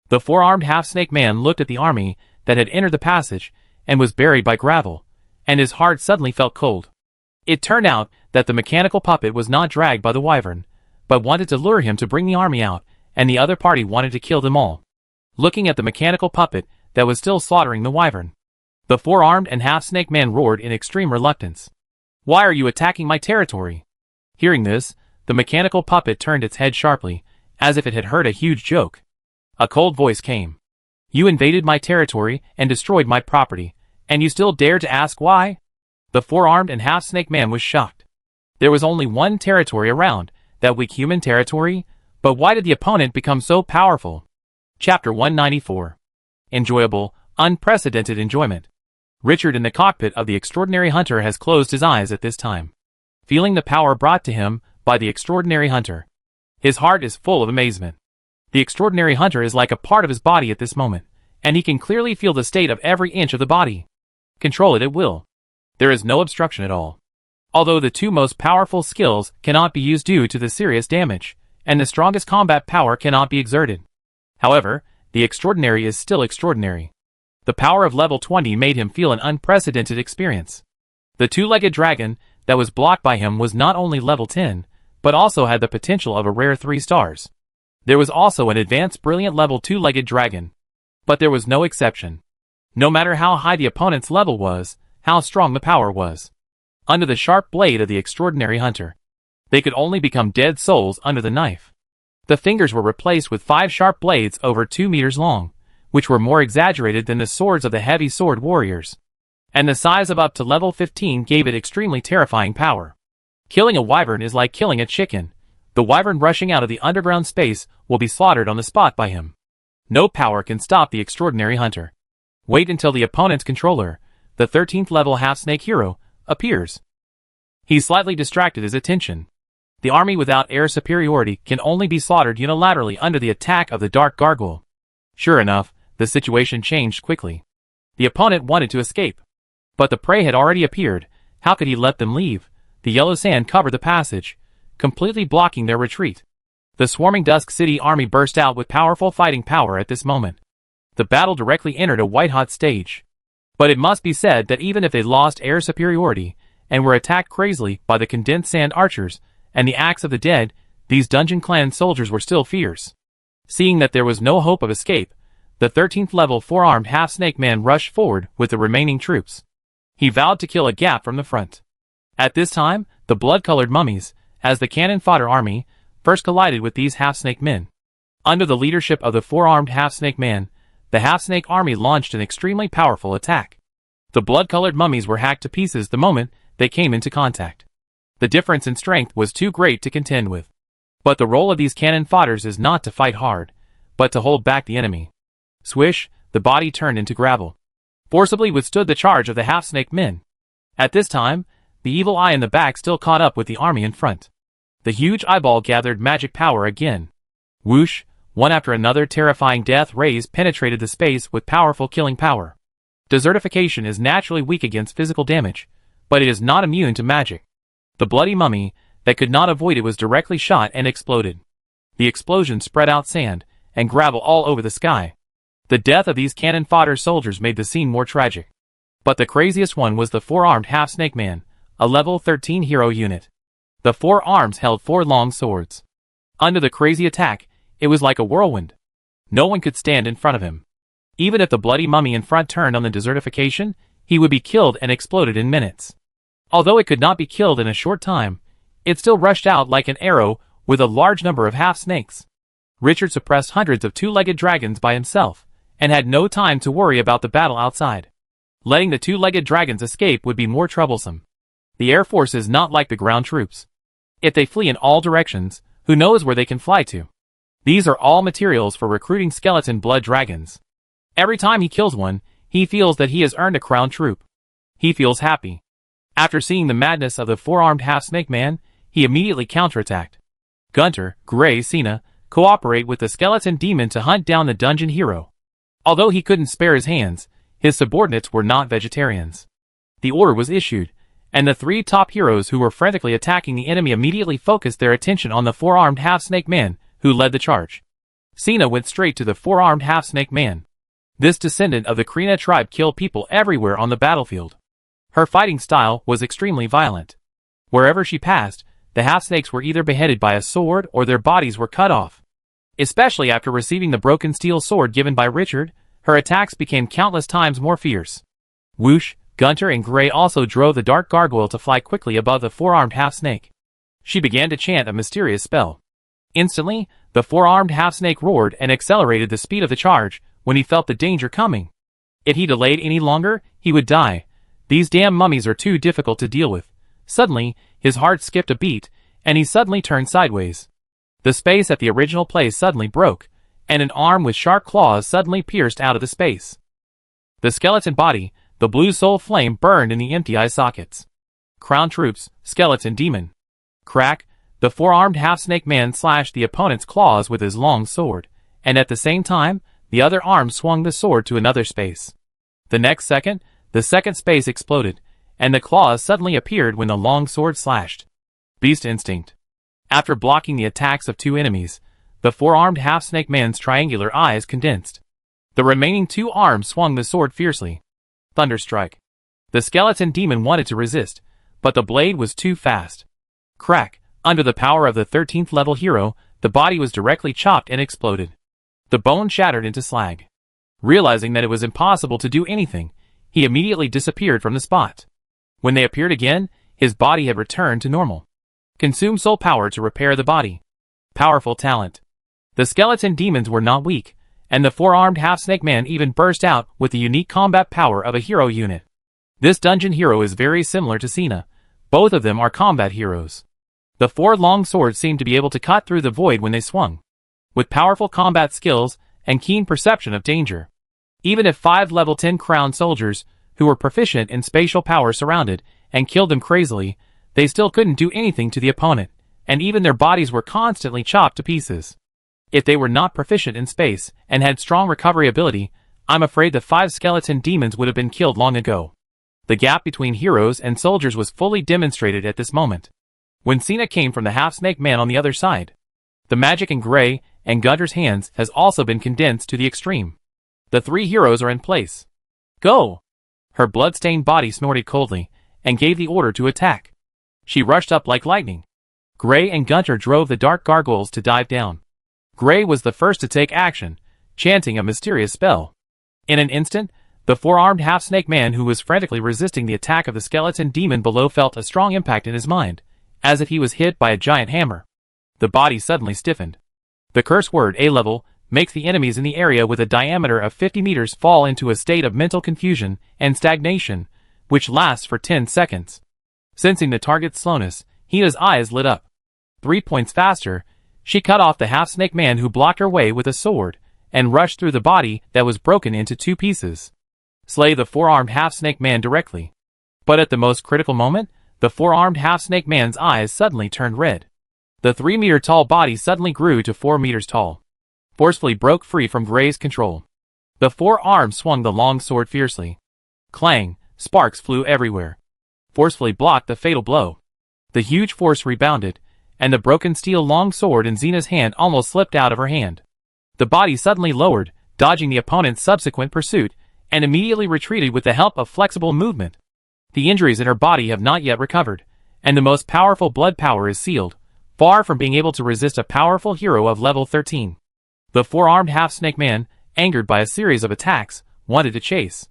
The four-armed half-snake man looked at the army that had entered the passage and was buried by gravel, and his heart suddenly felt cold. It turned out that the mechanical puppet was not dragged by the wyvern, but wanted to lure him to bring the army out, and the other party wanted to kill them all. Looking at the mechanical puppet that was still slaughtering the wyvern, the four-armed and half-snake man roared in extreme reluctance. Why are you attacking my territory? Hearing this, the mechanical puppet turned its head sharply, as if it had heard a huge joke. A cold voice came. You invaded my territory and destroyed my property, and you still dare to ask why? The four-armed and half-snake man was shocked. There was only one territory around, that weak human territory, but why did the opponent become so powerful? Chapter 194. Enjoyable, unprecedented enjoyment. Richard in the cockpit of the extraordinary hunter has closed his eyes at this time, feeling the power brought to him by the extraordinary hunter. His heart is full of amazement. The extraordinary hunter is like a part of his body at this moment, and he can clearly feel the state of every inch of the body. Control it at will. There is no obstruction at all. Although the two most powerful skills cannot be used due to the serious damage, and the strongest combat power cannot be exerted. However, the extraordinary is still extraordinary. The power of level 20 made him feel an unprecedented experience. The two-legged dragon that was blocked by him was not only level 10, but also had the potential of a rare 3 stars. There was also an advanced brilliant level 2-legged dragon. But there was no exception. No matter how high the opponent's level was, how strong the power was. Under the sharp blade of the extraordinary hunter, they could only become dead souls under the knife. The fingers were replaced with 5 sharp blades over 2 meters long, which were more exaggerated than the swords of the heavy sword warriors. And the size of up to level 15 gave it extremely terrifying power. Killing a wyvern is like killing a chicken. The wyvern rushing out of the underground space will be slaughtered on the spot by him. No power can stop the extraordinary hunter. Wait until the opponent's controller, the 13th level half-snake hero, appears. He slightly distracted his attention. The army without air superiority can only be slaughtered unilaterally under the attack of the dark gargoyle. Sure enough, the situation changed quickly. The opponent wanted to escape. But the prey had already appeared. How could he let them leave? The yellow sand covered the passage, completely blocking their retreat. The swarming Dusk City army burst out with powerful fighting power at this moment. The battle directly entered a white-hot stage. But it must be said that even if they lost air superiority, and were attacked crazily by the condensed sand archers, and the axe of the dead, these dungeon clan soldiers were still fierce. Seeing that there was no hope of escape, the 13th level 4-armed half-snake man rushed forward with the remaining troops. He vowed to kill a gap from the front. At this time, the blood-colored mummies, as the cannon fodder army, first collided with these half-snake men. Under the leadership of the 4-armed half-snake man, the half-snake army launched an extremely powerful attack. The blood-colored mummies were hacked to pieces the moment they came into contact. The difference in strength was too great to contend with. But the role of these cannon fodders is not to fight hard, but to hold back the enemy. Swish, the body turned into gravel. Forcibly withstood the charge of the half-snake men. At this time, the evil eye in the back still caught up with the army in front. The huge eyeball gathered magic power again. Whoosh, one after another terrifying death rays penetrated the space with powerful killing power. Desertification is naturally weak against physical damage, but it is not immune to magic. The bloody mummy, that could not avoid it, was directly shot and exploded. The explosion spread out sand and gravel all over the sky. The death of these cannon fodder soldiers made the scene more tragic. But the craziest one was the 4-armed half-snake man, a level 13 hero unit. The 4 arms held 4 long swords. Under the crazy attack, it was like a whirlwind. No one could stand in front of him. Even if the bloody mummy in front turned on the desertification, he would be killed and exploded in minutes. Although it could not be killed in a short time, it still rushed out like an arrow with a large number of half-snakes. Richard suppressed hundreds of 2-legged dragons by himself, and had no time to worry about the battle outside. Letting the 2-legged dragons escape would be more troublesome. The Air Force is not like the ground troops. If they flee in all directions, who knows where they can fly to? These are all materials for recruiting skeleton blood dragons. Every time he kills one, he feels that he has earned a crown troop. He feels happy. After seeing the madness of the 4-armed half-snake man, he immediately counterattacked. Gunter, Gray, Cena, cooperate with the skeleton demon to hunt down the dungeon hero. Although he couldn't spare his hands, his subordinates were not vegetarians. The order was issued, and the 3 top heroes who were frantically attacking the enemy immediately focused their attention on the 4-armed half-snake man, who led the charge. Cena went straight to the 4-armed half-snake man. This descendant of the Krina tribe killed people everywhere on the battlefield. Her fighting style was extremely violent. Wherever she passed, the half-snakes were either beheaded by a sword or their bodies were cut off. Especially after receiving the broken steel sword given by Richard, her attacks became countless times more fierce. Whoosh, Gunter and Gray also drove the dark gargoyle to fly quickly above the 4-armed half-snake. She began to chant a mysterious spell. Instantly, the 4-armed half-snake roared and accelerated the speed of the charge when he felt the danger coming. If he delayed any longer, he would die. These damn mummies are too difficult to deal with. Suddenly, his heart skipped a beat, and he suddenly turned sideways. The space at the original place suddenly broke, and an arm with sharp claws suddenly pierced out of the space. The skeleton body, the blue soul flame, burned in the empty eye sockets. Crown troops, skeleton demon. Crack, the 4-armed half-snake man slashed the opponent's claws with his long sword, and at the same time, the other arm swung the sword to another space. The next second, the second space exploded, and the claws suddenly appeared when the long sword slashed. Beast instinct. After blocking the attacks of 2 enemies, the 4-armed half-snake man's triangular eyes condensed. The remaining 2 arms swung the sword fiercely. Thunderstrike. The skeleton demon wanted to resist, but the blade was too fast. Crack, Under the power of the 13th level hero, the body was directly chopped and exploded. The bone shattered into slag. Realizing that it was impossible to do anything, he immediately disappeared from the spot. When they appeared again, his body had returned to normal. Consume soul power to repair the body. Powerful talent. The skeleton demons were not weak, and the four-armed half-snake man even burst out with the unique combat power of a hero unit. This dungeon hero is very similar to Cena. Both of them are combat heroes. The four long swords seemed to be able to cut through the void when they swung. With powerful combat skills and keen perception of danger. Even if 5 level 10 crowned soldiers, who were proficient in spatial power surrounded and killed them crazily, they still couldn't do anything to the opponent, and even their bodies were constantly chopped to pieces. If they were not proficient in space and had strong recovery ability, I'm afraid the 5 skeleton demons would have been killed long ago. The gap between heroes and soldiers was fully demonstrated at this moment. When Cena came from the half-snake man on the other side. The magic in Gray and Gunter's hands has also been condensed to the extreme. The 3 heroes are in place. Go! Her blood-stained body snorted coldly, and gave the order to attack. She rushed up like lightning. Gray and Gunter drove the dark gargoyles to dive down. Gray was the first to take action, chanting a mysterious spell. In an instant, the four-armed half-snake man who was frantically resisting the attack of the skeleton demon below felt a strong impact in his mind, as if he was hit by a giant hammer. The body suddenly stiffened. The curse word A-level makes the enemies in the area with a diameter of 50 meters fall into a state of mental confusion and stagnation, which lasts for 10 seconds. Sensing the target's slowness, Hina's eyes lit up. 3 points faster, she cut off the half-snake man who blocked her way with a sword, and rushed through the body that was broken into 2 pieces. Slay the four-armed half-snake man directly. But at the most critical moment, the four-armed half-snake man's eyes suddenly turned red. The 3-meter-tall body suddenly grew to 4 meters tall. Forcefully broke free from Gray's control. The 4 arms swung the long sword fiercely. Clang, sparks flew everywhere. Forcefully blocked the fatal blow. The huge force rebounded, and the broken steel long sword in Xena's hand almost slipped out of her hand. The body suddenly lowered, dodging the opponent's subsequent pursuit, and immediately retreated with the help of flexible movement. The injuries in her body have not yet recovered, and the most powerful blood power is sealed, far from being able to resist a powerful hero of level 13. The four-armed half-snake man, angered by a series of attacks, wanted to chase.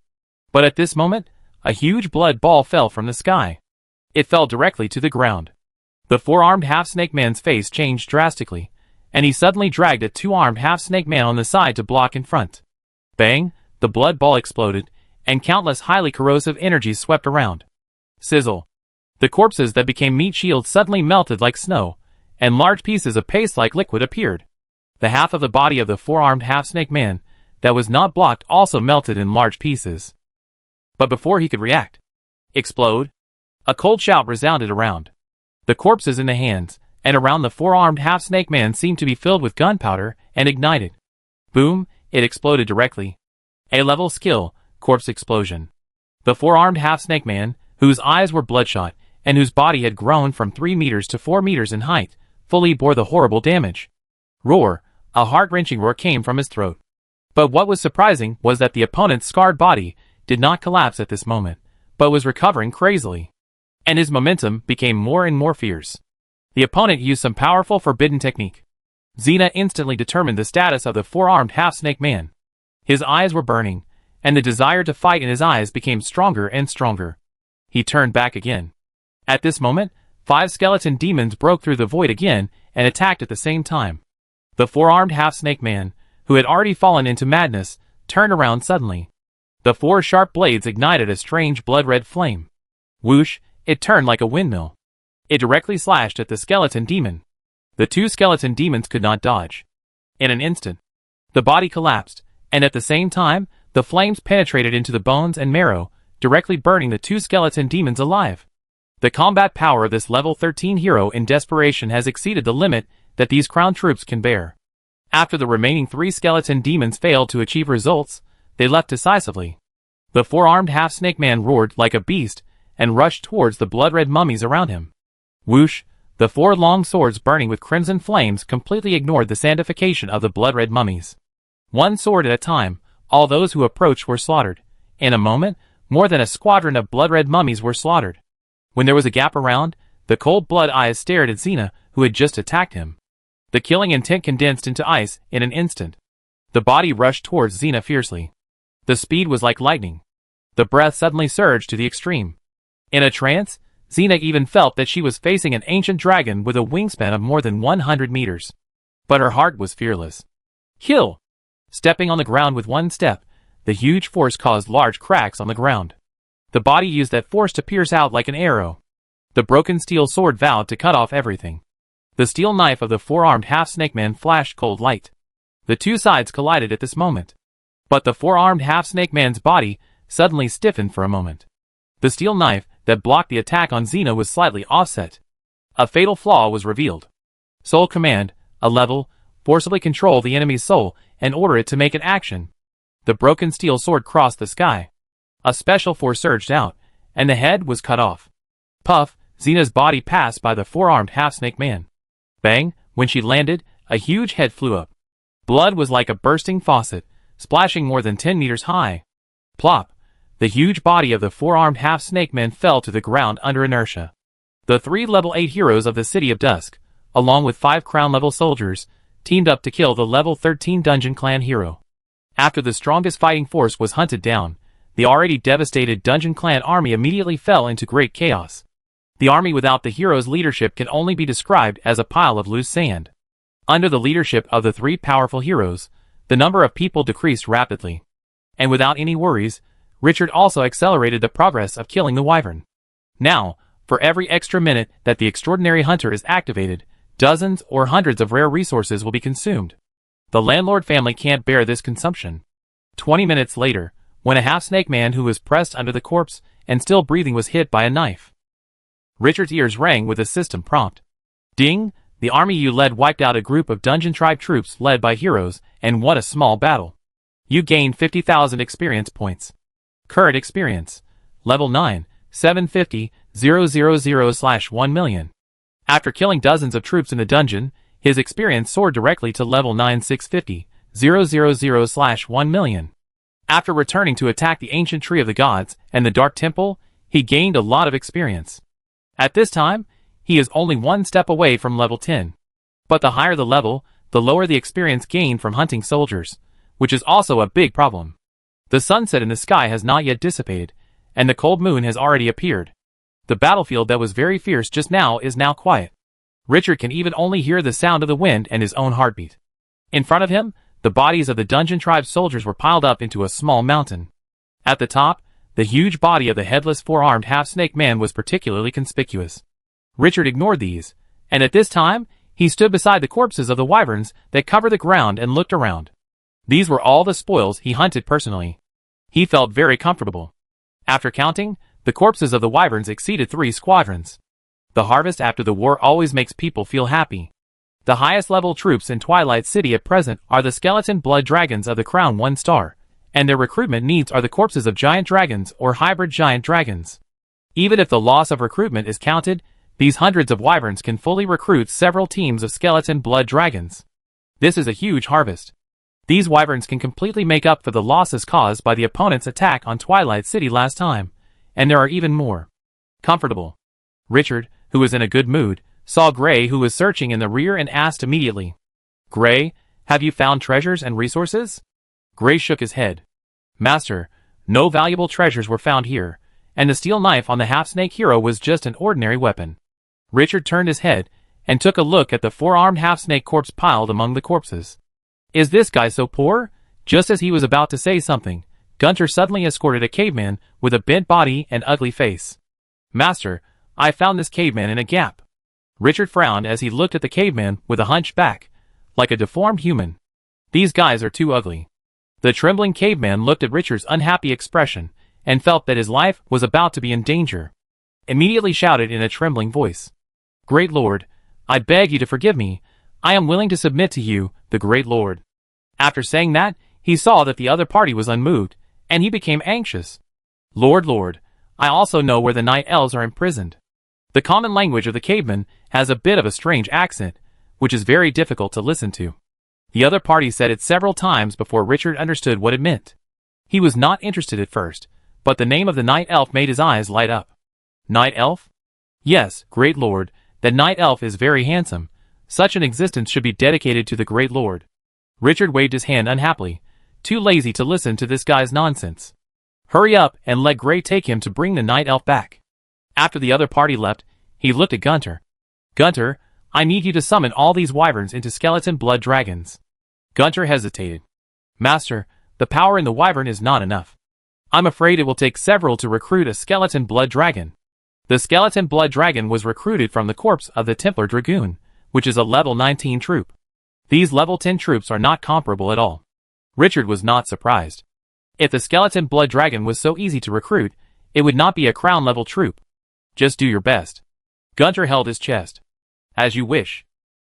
But at this moment, a huge blood ball fell from the sky. It fell directly to the ground. The four-armed half-snake man's face changed drastically, and he suddenly dragged a 2-armed half-snake man on the side to block in front. Bang, the blood ball exploded, and countless highly corrosive energies swept around. Sizzle. The corpses that became meat shields suddenly melted like snow, and large pieces of paste-like liquid appeared. The half of the body of the four-armed half-snake man that was not blocked also melted in large pieces. But before he could react, explode, a cold shout resounded around. The corpses in the hands and around the four-armed half-snake man seemed to be filled with gunpowder and ignited. Boom, it exploded directly. A-level skill, corpse explosion. The four-armed half-snake man, whose eyes were bloodshot and whose body had grown from 3 meters to 4 meters in height, fully bore the horrible damage. Roar. A heart-wrenching roar came from his throat. But what was surprising was that the opponent's scarred body did not collapse at this moment, but was recovering crazily. And his momentum became more and more fierce. The opponent used some powerful forbidden technique. Xena instantly determined the status of the four-armed half-snake man. His eyes were burning, and the desire to fight in his eyes became stronger and stronger. He turned back again. At this moment, 5 skeleton demons broke through the void again and attacked at the same time. The four-armed half-snake man, who had already fallen into madness, turned around suddenly. The 4 sharp blades ignited a strange blood-red flame. Whoosh, it turned like a windmill. It directly slashed at the skeleton demon. The 2 skeleton demons could not dodge. In an instant, the body collapsed, and at the same time, the flames penetrated into the bones and marrow, directly burning the 2 skeleton demons alive. The combat power of this level 13 hero in desperation has exceeded the limit that these crown troops can bear. After the remaining 3 skeleton demons failed to achieve results, they left decisively. The four-armed half-snake man roared like a beast and rushed towards the blood-red mummies around him. Whoosh, the 4 long swords burning with crimson flames completely ignored the sandification of the blood-red mummies. 1 sword at a time, all those who approached were slaughtered. In a moment, more than a squadron of blood-red mummies were slaughtered. When there was a gap around, the cold blood eyes stared at Xena, who had just attacked him. The killing intent condensed into ice in an instant. The body rushed towards Xena fiercely. The speed was like lightning. The breath suddenly surged to the extreme. In a trance, Xena even felt that she was facing an ancient dragon with a wingspan of more than 100 meters. But her heart was fearless. Kill! Stepping on the ground with one step, the huge force caused large cracks on the ground. The body used that force to pierce out like an arrow. The broken steel sword vowed to cut off everything. The steel knife of the four-armed half-snake man flashed cold light. The two sides collided at this moment. But the four-armed half-snake man's body suddenly stiffened for a moment. The steel knife that blocked the attack on Xena was slightly offset. A fatal flaw was revealed. Soul Command, a level, forcibly control the enemy's soul and order it to make an action. The broken steel sword crossed the sky. A special force surged out, and the head was cut off. Puff, Xena's body passed by the four-armed half-snake man. Bang, when she landed, a huge head flew up. Blood was like a bursting faucet, splashing more than 10 meters high. Plop, the huge body of the four-armed half-snake man fell to the ground under inertia. The 3 level 8 heroes of the city of Dusk, along with 5 crown-level soldiers, teamed up to kill the level 13 Dungeon Clan hero. After the strongest fighting force was hunted down, the already devastated Dungeon Clan army immediately fell into great chaos. The army without the hero's leadership can only be described as a pile of loose sand. Under the leadership of the 3 powerful heroes, the number of people decreased rapidly. And without any worries, Richard also accelerated the progress of killing the wyvern. Now, for every extra minute that the extraordinary hunter is activated, dozens or hundreds of rare resources will be consumed. The landlord family can't bear this consumption. 20 minutes later, when a half-snake man who was pressed under the corpse and still breathing was hit by a knife. Richard's ears rang with a system prompt. Ding! The army you led wiped out a group of dungeon tribe troops led by heroes and won a small battle. You gained 50,000 experience points. Current experience. Level 9, 750,000/1 million. After killing dozens of troops in the dungeon, his experience soared directly to level 9, 650,000/1 million. After returning to attack the ancient tree of the gods and the dark temple, he gained a lot of experience. At this time, he is only one step away from level 10. But the higher the level, the lower the experience gained from hunting soldiers, which is also a big problem. The sunset in the sky has not yet dissipated, and the cold moon has already appeared. The battlefield that was very fierce just now is now quiet. Richard can even only hear the sound of the wind and his own heartbeat. In front of him, the bodies of the dungeon tribe soldiers were piled up into a small mountain. At the top, the huge body of the headless four-armed half-snake man was particularly conspicuous. Richard ignored these, and at this time, he stood beside the corpses of the wyverns that covered the ground and looked around. These were all the spoils he hunted personally. He felt very comfortable. After counting, the corpses of the wyverns exceeded 3 squadrons. The harvest after the war always makes people feel happy. The highest level troops in Twilight City at present are the skeleton blood dragons of the Crown 1 star, and their recruitment needs are the corpses of giant dragons or hybrid giant dragons. Even if the loss of recruitment is counted, these hundreds of wyverns can fully recruit several teams of skeleton blood dragons. This is a huge harvest. These wyverns can completely make up for the losses caused by the opponent's attack on Twilight City last time, and there are even more. Comfortable. Richard, who was in a good mood, saw Gray who was searching in the rear and asked immediately, "Gray, have you found treasures and resources?" Gray shook his head. "Master, no valuable treasures were found here, and the steel knife on the half-snake hero was just an ordinary weapon." Richard turned his head and took a look at the four-armed half-snake corpse piled among the corpses. "Is this guy so poor?" Just as he was about to say something, Gunter suddenly escorted a caveman with a bent body and ugly face. "Master, I found this caveman in a gap." Richard frowned as he looked at the caveman with a hunched back, like a deformed human. "These guys are too ugly." The trembling caveman looked at Richard's unhappy expression and felt that his life was about to be in danger. Immediately shouted in a trembling voice, "Great Lord, I beg you to forgive me. I am willing to submit to you, the Great Lord." After saying that, he saw that the other party was unmoved, and he became anxious. Lord, I also know where the night elves are imprisoned." The common language of the caveman has a bit of a strange accent, which is very difficult to listen to. The other party said it several times before Richard understood what it meant. He was not interested at first, but the name of the night elf made his eyes light up. "Night elf?" "Yes, Great Lord, That night elf is very handsome. Such an existence should be dedicated to the great lord. Richard waved his hand unhappily, too lazy to listen to this guy's nonsense. Hurry up and let Gray take him to bring the night elf back. After the other party left, he looked at Gunter. Gunter, I need you to summon all these wyverns into skeleton blood dragons. Gunter hesitated. Master, the power in the wyvern is not enough. I'm afraid it will take several to recruit a skeleton blood dragon. The skeleton blood dragon was recruited from the corpse of the Templar Dragoon, which is a level 19 troop. These level 10 troops are not comparable at all. Richard was not surprised. If the skeleton blood dragon was so easy to recruit, it would not be a crown level troop. Just do your best. Gunter held his chest. As you wish.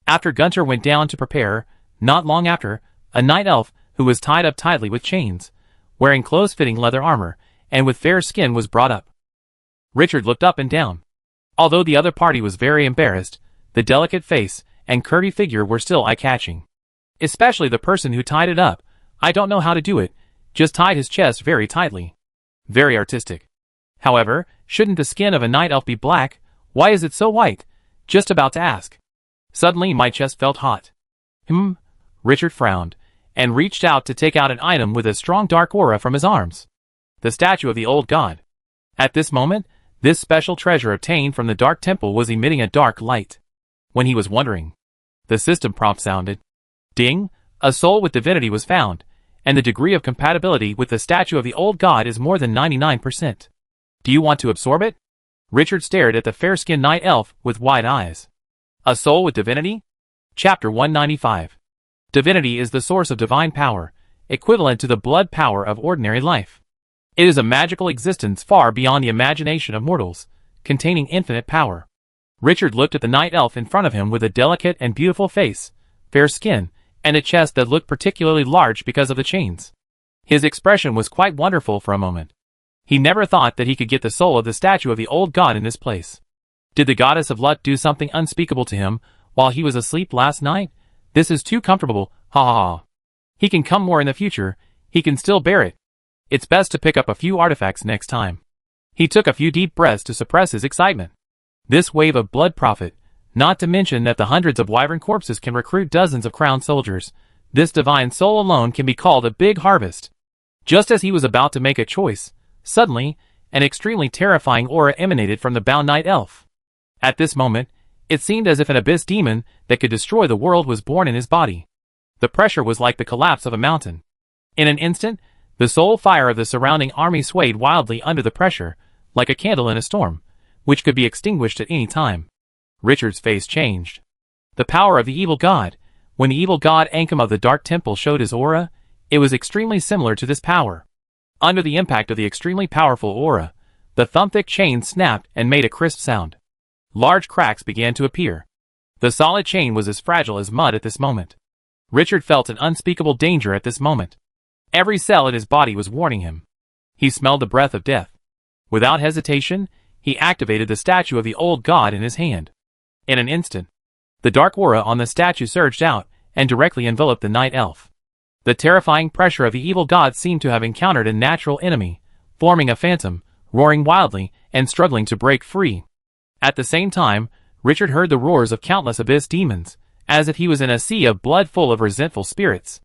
After Gunter went down to prepare, not long after, a night elf, who was tied up tightly with chains, wearing close-fitting leather armor, and with fair skin was brought up. Richard looked up and down. Although the other party was very embarrassed, the delicate face and curvy figure were still eye-catching. Especially the person who tied it up. I don't know how to do it, just tied his chest very tightly. Very artistic. However, shouldn't the skin of a night elf be black? Why is it so white? Just about to ask. Suddenly my chest felt hot. Richard frowned, and reached out to take out an item with a strong dark aura from his arms. The statue of the old god. At this moment, this special treasure obtained from the dark temple was emitting a dark light. When he was wondering, the system prompt sounded. Ding! A soul with divinity was found, and the degree of compatibility with the statue of the old god is more than 99%. Do you want to absorb it? Richard stared at the fair-skinned night elf with wide eyes. A soul with divinity? Chapter 195. Divinity is the source of divine power, equivalent to the blood power of ordinary life. It is a magical existence far beyond the imagination of mortals, containing infinite power. Richard looked at the night elf in front of him with a delicate and beautiful face, fair skin, and a chest that looked particularly large because of the chains. His expression was quite wonderful for a moment. He never thought that he could get the soul of the statue of the old god in this place. Did the goddess of luck do something unspeakable to him while he was asleep last night? This is too comfortable, ha ha ha. He can come more in the future, he can still bear it. It's best to pick up a few artifacts next time. He took a few deep breaths to suppress his excitement. This wave of blood profit, not to mention that the hundreds of wyvern corpses can recruit dozens of crowned soldiers, this divine soul alone can be called a big harvest. Just as he was about to make a choice, suddenly, an extremely terrifying aura emanated from the bound night elf. At this moment, it seemed as if an abyss demon that could destroy the world was born in his body. The pressure was like the collapse of a mountain. In an instant, the soul fire of the surrounding army swayed wildly under the pressure, like a candle in a storm, which could be extinguished at any time. Richard's face changed. The power of the evil god. When the evil god Ankam of the Dark Temple showed his aura, it was extremely similar to this power. Under the impact of the extremely powerful aura, the thumb-thick chain snapped and made a crisp sound. Large cracks began to appear. The solid chain was as fragile as mud at this moment. Richard felt an unspeakable danger at this moment. Every cell in his body was warning him. He smelled the breath of death. Without hesitation, he activated the statue of the old god in his hand. In an instant, the dark aura on the statue surged out and directly enveloped the night elf. The terrifying pressure of the evil god seemed to have encountered a natural enemy, forming a phantom, roaring wildly and struggling to break free. At the same time, Richard heard the roars of countless abyss demons, as if he was in a sea of blood full of resentful spirits.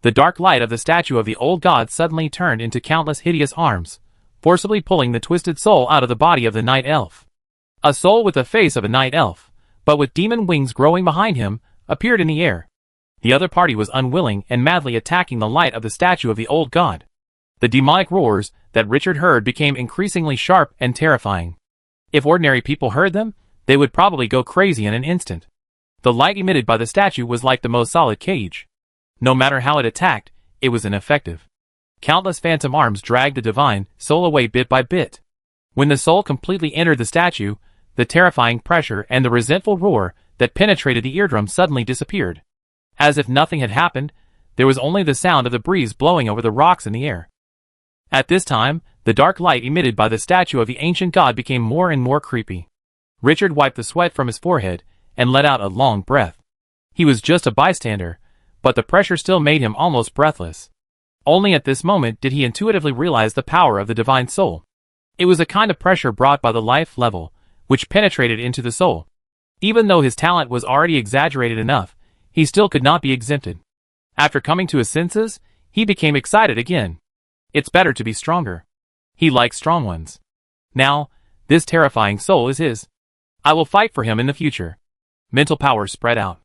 The dark light of the statue of the old god suddenly turned into countless hideous arms, forcibly pulling the twisted soul out of the body of the night elf. A soul with the face of a night elf, but with demon wings growing behind him, appeared in the air. The other party was unwilling and madly attacking the light of the statue of the old god. The demonic roars that Richard heard became increasingly sharp and terrifying. If ordinary people heard them, they would probably go crazy in an instant. The light emitted by the statue was like the most solid cage. No matter how it attacked, it was ineffective. Countless phantom arms dragged the divine soul away bit by bit. When the soul completely entered the statue, the terrifying pressure and the resentful roar that penetrated the eardrum suddenly disappeared. As if nothing had happened, there was only the sound of the breeze blowing over the rocks in the air. At this time, the dark light emitted by the statue of the ancient god became more and more creepy. Richard wiped the sweat from his forehead and let out a long breath. He was just a bystander, but the pressure still made him almost breathless. Only at this moment did he intuitively realize the power of the divine soul. It was a kind of pressure brought by the life level, which penetrated into the soul. Even though his talent was already exaggerated enough, he still could not be exempted. After coming to his senses, he became excited again. It's better to be stronger. He likes strong ones. Now, this terrifying soul is his. I will fight for him in the future. Mental power spread out.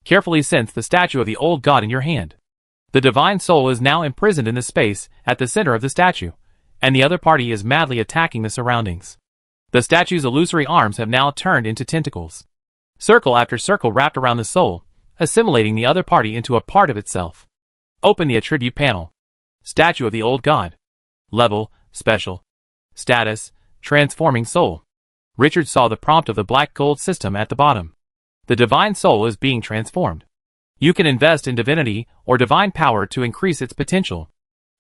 Carefully sense the statue of the old god in your hand. The divine soul is now imprisoned in the space at the center of the statue, and the other party is madly attacking the surroundings. The statue's illusory arms have now turned into tentacles. Circle after circle wrapped around the soul, assimilating the other party into a part of itself. Open the attribute panel. Statue of the old god. Level, special. Status, transforming soul. Richard saw the prompt of the black gold system at the bottom. The divine soul is being transformed. You can invest in divinity or divine power to increase its potential.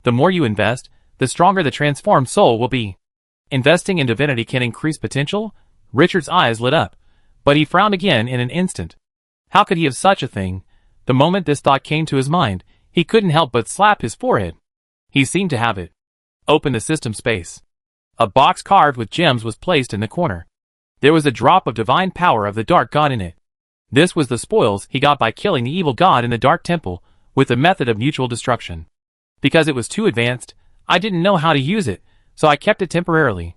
The more you invest, the stronger the transformed soul will be. Investing in divinity can increase potential? Richard's eyes lit up, but he frowned again in an instant. How could he have such a thing? The moment this thought came to his mind, he couldn't help but slap his forehead. He seemed to have it. Open the system space. A box carved with gems was placed in the corner. There was a drop of divine power of the dark god in it. This was the spoils he got by killing the evil god in the dark temple with the method of mutual destruction. Because it was too advanced, I didn't know how to use it, so I kept it temporarily.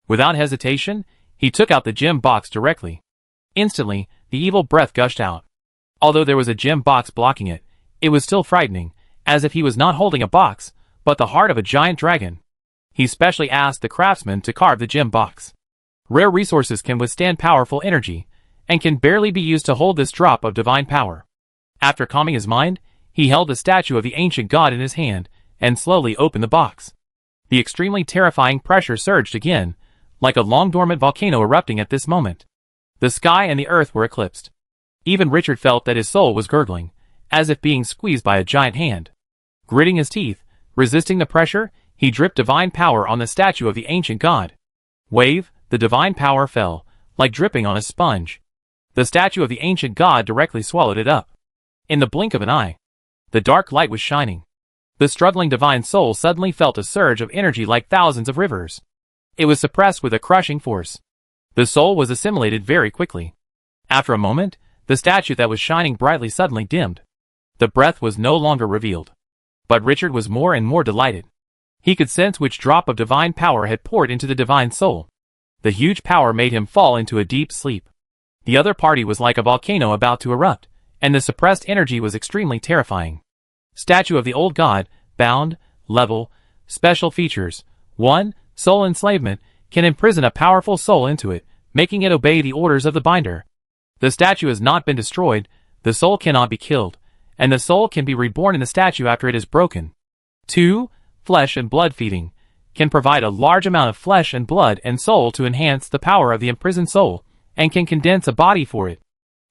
Without hesitation, he took out the gem box directly. Instantly, the evil breath gushed out. Although there was a gem box blocking it, it was still frightening, as if he was not holding a box, but the heart of a giant dragon. He specially asked the craftsman to carve the gem box. Rare resources can withstand powerful energy, and can barely be used to hold this drop of divine power. After calming his mind, he held the statue of the ancient god in his hand, and slowly opened the box. The extremely terrifying pressure surged again, like a long-dormant volcano erupting at this moment. The sky and the earth were eclipsed. Even Richard felt that his soul was gurgling, as if being squeezed by a giant hand. Gritting his teeth, resisting the pressure, he dripped divine power on the statue of the ancient god. Wave, the divine power fell, like dripping on a sponge. The statue of the ancient god directly swallowed it up. In the blink of an eye, the dark light was shining. The struggling divine soul suddenly felt a surge of energy like thousands of rivers. It was suppressed with a crushing force. The soul was assimilated very quickly. After a moment, the statue that was shining brightly suddenly dimmed. The breath was no longer revealed. But Richard was more and more delighted. He could sense which drop of divine power had poured into the divine soul. The huge power made him fall into a deep sleep. The other party was like a volcano about to erupt, and the suppressed energy was extremely terrifying. Statue of the old god, bound, level, special features. 1. Soul enslavement, can imprison a powerful soul into it, making it obey the orders of the binder. The statue has not been destroyed, the soul cannot be killed, and the soul can be reborn in the statue after it is broken. 2. Flesh and blood feeding, can provide a large amount of flesh and blood and soul to enhance the power of the imprisoned soul, and can condense a body for it.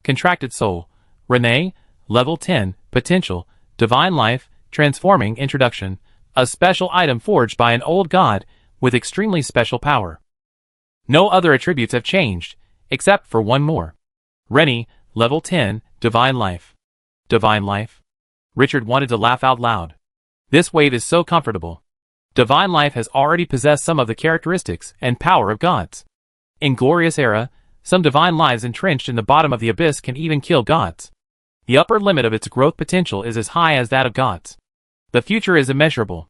Contracted soul, Renee, level 10, potential, divine life, transforming introduction, a special item forged by an old god, with extremely special power. No other attributes have changed, except for one more. Rennie, level 10, divine life. Divine life? Richard wanted to laugh out loud. This wave is so comfortable. Divine life has already possessed some of the characteristics and power of gods. In Glorious Era, some divine lives entrenched in the bottom of the abyss can even kill gods. The upper limit of its growth potential is as high as that of gods. The future is immeasurable.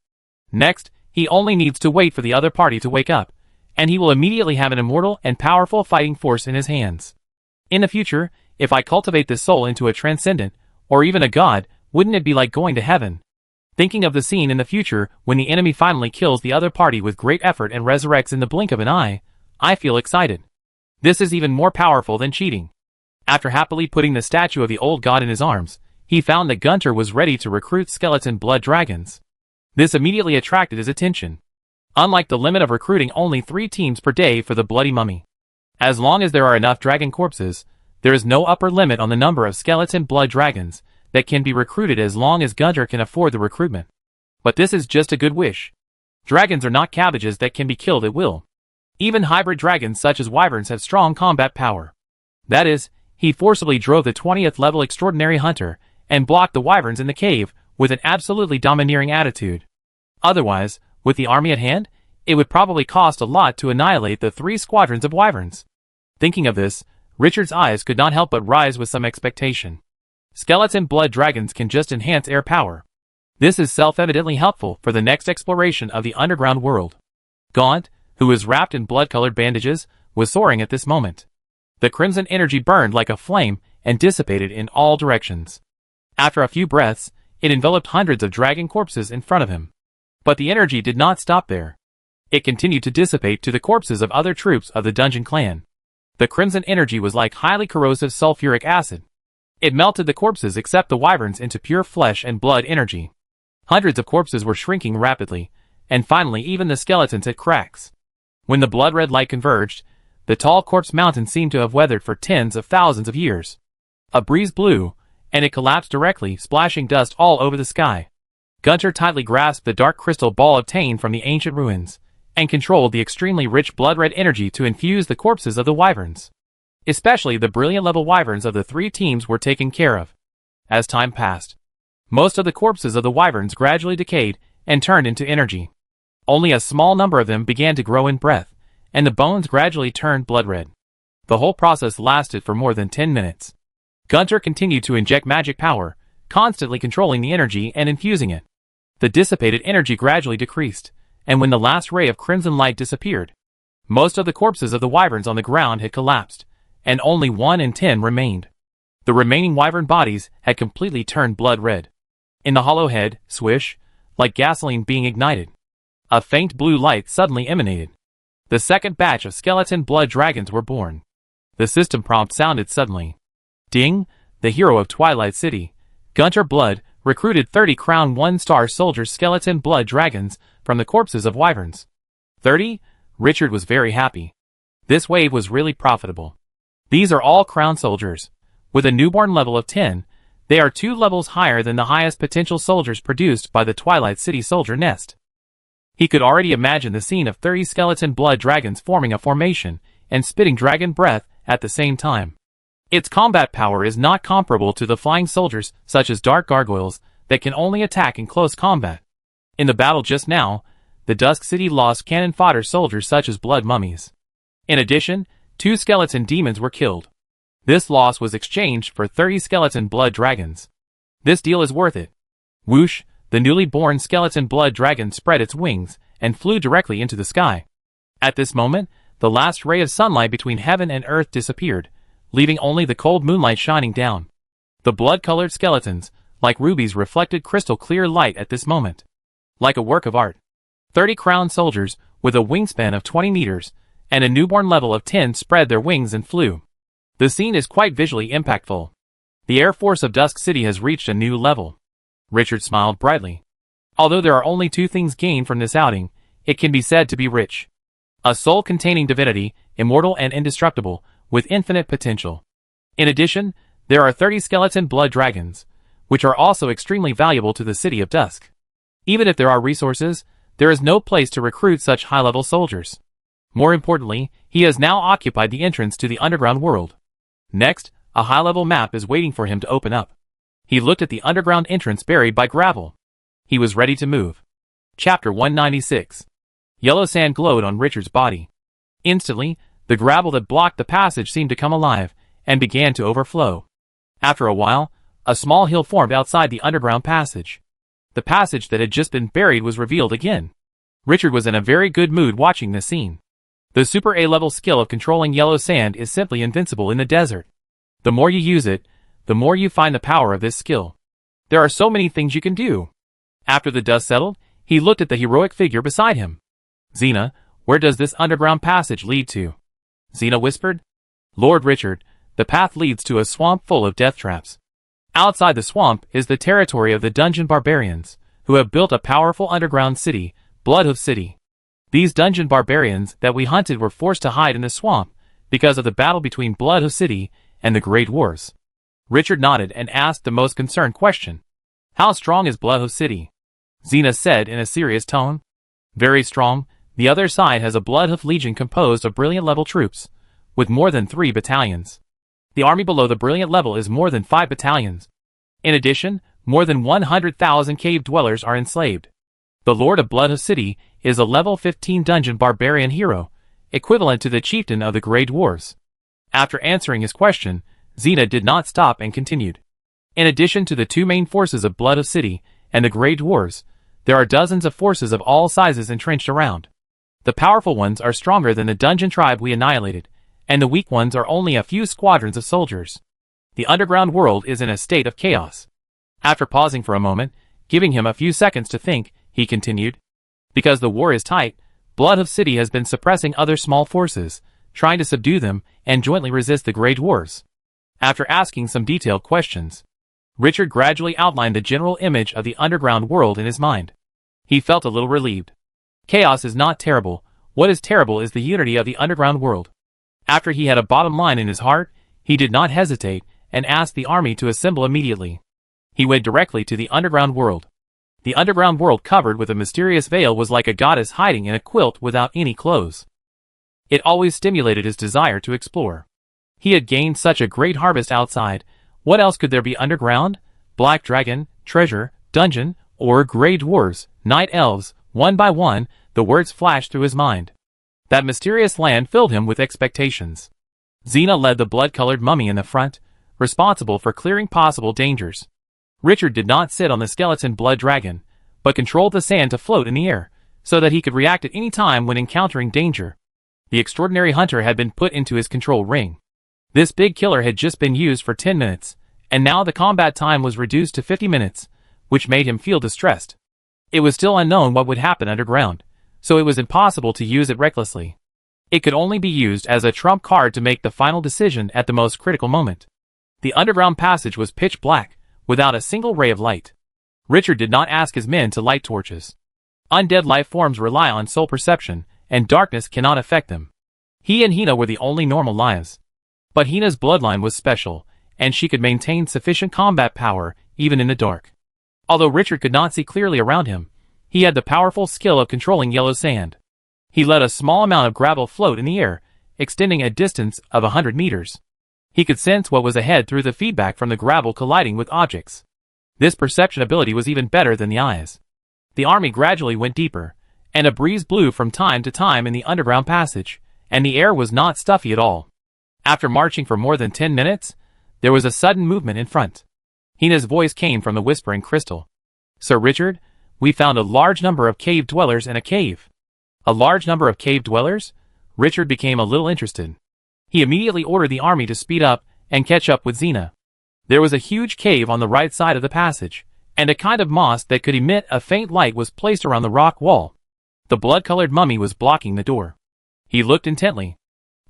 Next, he only needs to wait for the other party to wake up, and he will immediately have an immortal and powerful fighting force in his hands. In the future, if I cultivate this soul into a transcendent, or even a god, wouldn't it be like going to heaven? Thinking of the scene in the future when the enemy finally kills the other party with great effort and resurrects in the blink of an eye, I feel excited. This is even more powerful than cheating. After happily putting the statue of the old god in his arms, he found that Gunter was ready to recruit skeleton blood dragons. This immediately attracted his attention. Unlike the limit of recruiting only 3 teams per day for the bloody mummy. As long as there are enough dragon corpses, there is no upper limit on the number of skeleton blood dragons that can be recruited as long as Gunter can afford the recruitment. But this is just a good wish. Dragons are not cabbages that can be killed at will. Even hybrid dragons such as wyverns have strong combat power. That is, he forcibly drove the 20th level extraordinary hunter and blocked the wyverns in the cave with an absolutely domineering attitude. Otherwise, with the army at hand, it would probably cost a lot to annihilate the 3 squadrons of wyverns. Thinking of this, Richard's eyes could not help but rise with some expectation. Skeleton blood dragons can just enhance air power. This is self-evidently helpful for the next exploration of the underground world. Gaunt, who was wrapped in blood-colored bandages, was soaring at this moment. The crimson energy burned like a flame and dissipated in all directions. After a few breaths, it enveloped hundreds of dragon corpses in front of him. But the energy did not stop there. It continued to dissipate to the corpses of other troops of the Dungeon Clan. The crimson energy was like highly corrosive sulfuric acid. It melted the corpses except the wyverns into pure flesh and blood energy. Hundreds of corpses were shrinking rapidly, and finally even the skeletons had cracks. When the blood-red light converged, the tall corpse mountain seemed to have weathered for tens of thousands of years. A breeze blew, and it collapsed directly, splashing dust all over the sky. Gunter tightly grasped the dark crystal ball obtained from the ancient ruins, and controlled the extremely rich blood-red energy to infuse the corpses of the wyverns. Especially the brilliant-level wyverns of the three teams were taken care of. As time passed, most of the corpses of the wyverns gradually decayed and turned into energy. Only a small number of them began to grow in breath, and the bones gradually turned blood-red. The whole process lasted for more than 10 minutes. Gunter continued to inject magic power, constantly controlling the energy and infusing it. The dissipated energy gradually decreased, and when the last ray of crimson light disappeared, most of the corpses of the wyverns on the ground had collapsed, and only 1 in 10 remained. The remaining wyvern bodies had completely turned blood-red. In the hollow head, swish, like gasoline being ignited, a faint blue light suddenly emanated. The second batch of skeleton blood dragons were born. The system prompt sounded suddenly. Ding, the hero of Twilight City, Gunter Blood, recruited 30 Crown 1-star soldier skeleton blood dragons from the corpses of wyverns. 30? Richard was very happy. This wave was really profitable. These are all Crown soldiers. With a newborn level of 10, they are 2 levels higher than the highest potential soldiers produced by the Twilight City soldier nest. He could already imagine the scene of 30 skeleton blood dragons forming a formation and spitting dragon breath at the same time. Its combat power is not comparable to the flying soldiers such as dark gargoyles that can only attack in close combat. In the battle just now, the Dusk City lost cannon fodder soldiers such as blood mummies. In addition, 2 skeleton demons were killed. This loss was exchanged for 30 skeleton blood dragons. This deal is worth it. Whoosh, the newly born skeleton blood dragon spread its wings and flew directly into the sky. At this moment, the last ray of sunlight between heaven and earth disappeared, leaving only the cold moonlight shining down. The blood-colored skeletons, like rubies, reflected crystal-clear light at this moment. Like a work of art. 30 crown soldiers, with a wingspan of 20 meters, and a newborn level of 10 spread their wings and flew. The scene is quite visually impactful. The Air Force of Dusk City has reached a new level. Richard smiled brightly. Although there are only 2 things gained from this outing, it can be said to be rich. A soul-containing divinity, immortal and indestructible, with infinite potential. In addition, there are 30 skeleton blood dragons, which are also extremely valuable to the City of Dusk. Even if there are resources, there is no place to recruit such high-level soldiers. More importantly, he has now occupied the entrance to the underground world. Next, a high-level map is waiting for him to open up. He looked at the underground entrance buried by gravel. He was ready to move. Chapter 196. Yellow sand glowed on Richard's body. Instantly, the gravel that blocked the passage seemed to come alive and began to overflow. After a while, a small hill formed outside the underground passage. The passage that had just been buried was revealed again. Richard was in a very good mood watching this scene. The Super A-level skill of controlling yellow sand is simply invincible in the desert. The more you use it, the more you find the power of this skill. There are so many things you can do. After the dust settled, he looked at the heroic figure beside him. Xena, where does this underground passage lead to? Xena whispered. Lord Richard, the path leads to a swamp full of death traps. Outside the swamp is the territory of the dungeon barbarians, who have built a powerful underground city, Blood Hoof City. These dungeon barbarians that we hunted were forced to hide in the swamp because of the battle between Blood Hoof City and the Great Wars. Richard nodded and asked the most concerned question. How strong is Blood Hoof City? Xena said in a serious tone. Very strong. The other side has a Blood Hoof Legion composed of brilliant level troops, with more than 3 battalions. The army below the brilliant level is more than 5 battalions. In addition, more than 100,000 cave dwellers are enslaved. The Lord of Blood Hoof City is a level 15 dungeon barbarian hero, equivalent to the chieftain of the Great Wars. After answering his question, Xena did not stop and continued. In addition to the two main forces of Blood Hoof City and the Grey Dwarves, there are dozens of forces of all sizes entrenched around. The powerful ones are stronger than the dungeon tribe we annihilated, and the weak ones are only a few squadrons of soldiers. The underground world is in a state of chaos. After pausing for a moment, giving him a few seconds to think, he continued. Because the war is tight, Blood Hoof City has been suppressing other small forces, trying to subdue them and jointly resist the Grey Dwarves. After asking some detailed questions, Richard gradually outlined the general image of the underground world in his mind. He felt a little relieved. Chaos is not terrible. What is terrible is the unity of the underground world. After he had a bottom line in his heart, he did not hesitate and asked the army to assemble immediately. He went directly to the underground world. The underground world covered with a mysterious veil was like a goddess hiding in a quilt without any clothes. It always stimulated his desire to explore. He had gained such a great harvest outside. What else could there be underground? Black dragon, treasure, dungeon, or Grey Dwarves, night elves? One by one, the words flashed through his mind. That mysterious land filled him with expectations. Xena led the blood-colored mummy in the front, responsible for clearing possible dangers. Richard did not sit on the skeleton blood dragon, but controlled the sand to float in the air, so that he could react at any time when encountering danger. The extraordinary hunter had been put into his control ring. This big killer had just been used for 10 minutes, and now the combat time was reduced to 50 minutes, which made him feel distressed. It was still unknown what would happen underground, so it was impossible to use it recklessly. It could only be used as a trump card to make the final decision at the most critical moment. The underground passage was pitch black, without a single ray of light. Richard did not ask his men to light torches. Undead life forms rely on soul perception, and darkness cannot affect them. He and Hina were the only normal lives. But Hina's bloodline was special, and she could maintain sufficient combat power even in the dark. Although Richard could not see clearly around him, he had the powerful skill of controlling yellow sand. He let a small amount of gravel float in the air, extending a distance of 100 meters. He could sense what was ahead through the feedback from the gravel colliding with objects. This perception ability was even better than the eyes. The army gradually went deeper, and a breeze blew from time to time in the underground passage, and the air was not stuffy at all. After marching for more than 10 minutes, there was a sudden movement in front. Hina's voice came from the whispering crystal. Sir Richard, we found a large number of cave dwellers in a cave. A large number of cave dwellers? Richard became a little interested. He immediately ordered the army to speed up and catch up with Xena. There was a huge cave on the right side of the passage, and a kind of moss that could emit a faint light was placed around the rock wall. The blood-colored mummy was blocking the door. He looked intently.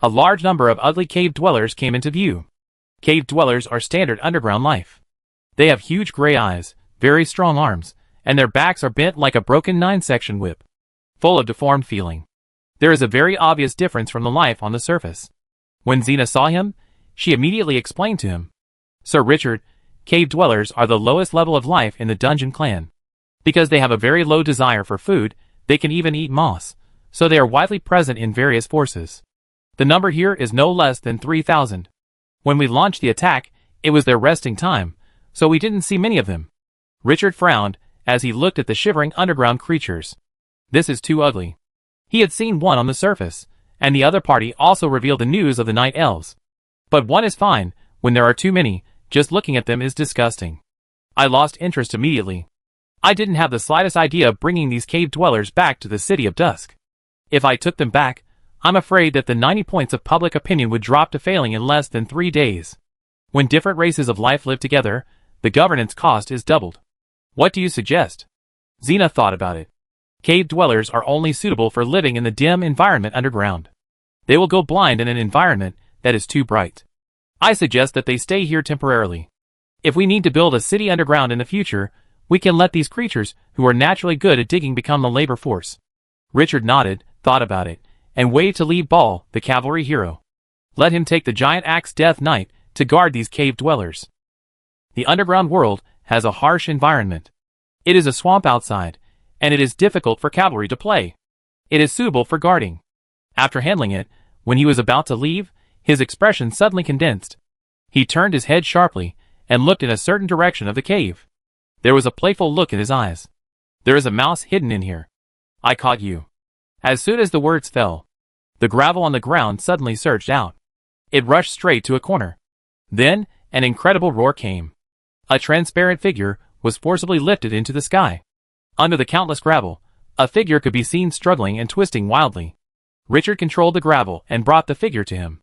A large number of ugly cave dwellers came into view. Cave dwellers are standard underground life. They have huge gray eyes, very strong arms, and their backs are bent like a broken 9-section whip, full of deformed feeling. There is a very obvious difference from the life on the surface. When Xena saw him, she immediately explained to him. Sir Richard, cave dwellers are the lowest level of life in the dungeon clan. Because they have a very low desire for food, they can even eat moss, so they are widely present in various forces. The number here is no less than 3,000. When we launched the attack, it was their resting time, so we didn't see many of them. Richard frowned as he looked at the shivering underground creatures. This is too ugly. He had seen one on the surface, and the other party also revealed the news of the night elves. But one is fine, when there are too many, just looking at them is disgusting. I lost interest immediately. I didn't have the slightest idea of bringing these cave dwellers back to the city of Dusk. If I took them back, I'm afraid that the 90 points of public opinion would drop to failing in less than 3 days. When different races of life live together, the governance cost is doubled. What do you suggest? Xena thought about it. Cave dwellers are only suitable for living in the dim environment underground. They will go blind in an environment that is too bright. I suggest that they stay here temporarily. If we need to build a city underground in the future, we can let these creatures, who are naturally good at digging, become the labor force. Richard nodded, thought about it, and waved to leave Ball, the cavalry hero. Let him take the giant axe Death Knight to guard these cave dwellers. The underground world has a harsh environment. It is a swamp outside, and it is difficult for cavalry to play. It is suitable for guarding. After handling it, when he was about to leave, his expression suddenly condensed. He turned his head sharply and looked in a certain direction of the cave. There was a playful look in his eyes. There is a mouse hidden in here. I caught you. As soon as the words fell, the gravel on the ground suddenly surged out. It rushed straight to a corner. Then, an incredible roar came. A transparent figure was forcibly lifted into the sky. Under the countless gravel, a figure could be seen struggling and twisting wildly. Richard controlled the gravel and brought the figure to him.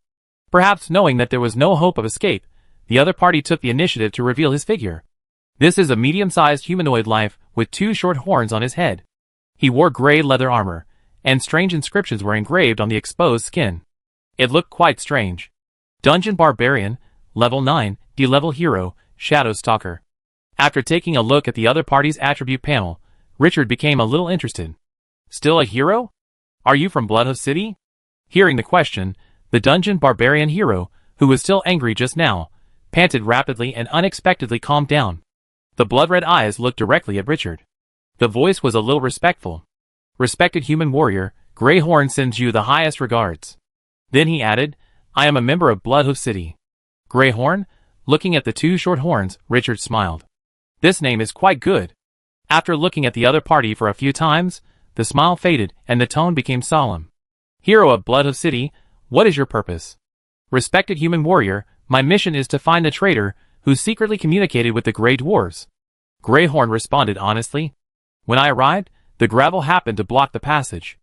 Perhaps knowing that there was no hope of escape, the other party took the initiative to reveal his figure. This is a medium-sized humanoid life with 2 short horns on his head. He wore gray leather armor, and strange inscriptions were engraved on the exposed skin. It looked quite strange. Dungeon Barbarian, Level 9, D-Level Hero, Shadow Stalker. After taking a look at the other party's attribute panel, Richard became a little interested. Still a hero? Are you from Blood Hoof City? Hearing the question, the Dungeon Barbarian hero, who was still angry just now, panted rapidly and unexpectedly calmed down. The blood-red eyes looked directly at Richard. The voice was a little respectful. Respected human warrior, Greyhorn sends you the highest regards. Then he added, I am a member of Blood Hoof City. Greyhorn? Looking at the 2 short horns, Richard smiled. This name is quite good. After looking at the other party for a few times, the smile faded and the tone became solemn. Hero of Blood Hoof City, what is your purpose? Respected human warrior, my mission is to find the traitor who secretly communicated with the Grey Dwarves. Greyhorn responded honestly. When I arrived, the gravel happened to block the passage.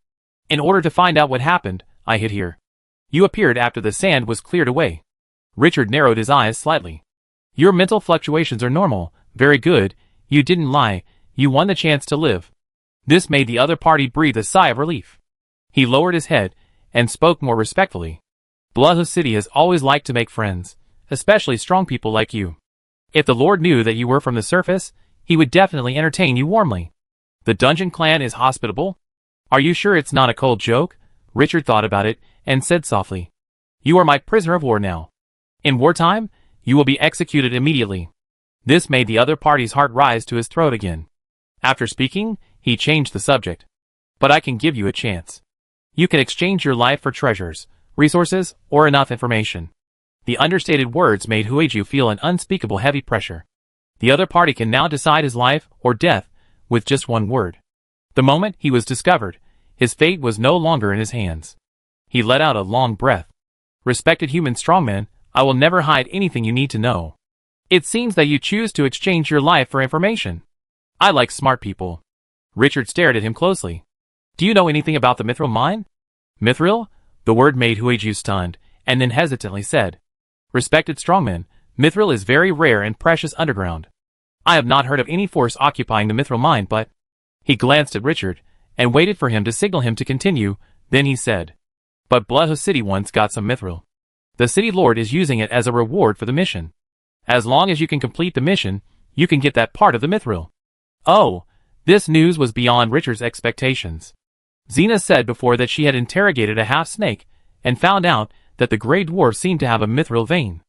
In order to find out what happened, I hid here. You appeared after the sand was cleared away. Richard narrowed his eyes slightly. Your mental fluctuations are normal. Very good. You didn't lie. You won the chance to live. This made the other party breathe a sigh of relief. He lowered his head and spoke more respectfully. Blood Hoof City has always liked to make friends, especially strong people like you. If the Lord knew that you were from the surface, he would definitely entertain you warmly. The Dungeon Clan is hospitable? Are you sure it's not a cold joke? Richard thought about it and said softly. You are my prisoner of war now. In wartime, you will be executed immediately. This made the other party's heart rise to his throat again. After speaking, he changed the subject. But I can give you a chance. You can exchange your life for treasures, resources, or enough information. The understated words made Huiju feel an unspeakable heavy pressure. The other party can now decide his life or death with just one word. The moment he was discovered, his fate was no longer in his hands. He let out a long breath. Respected human strongman, I will never hide anything you need to know. It seems that you choose to exchange your life for information. I like smart people. Richard stared at him closely. Do you know anything about the Mithril mine? Mithril? The word made Huiju stunned, and then hesitantly said. Respected strongman, Mithril is very rare and precious underground. I have not heard of any force occupying the Mithril mine, but... He glanced at Richard, and waited for him to signal him to continue, then he said. But Blood Hoof City once got some Mithril. The city lord is using it as a reward for the mission. As long as you can complete the mission, you can get that part of the Mithril. Oh, this news was beyond Richard's expectations. Xena said before that she had interrogated a half-snake, and found out that the Grey Dwarf seemed to have a Mithril vein.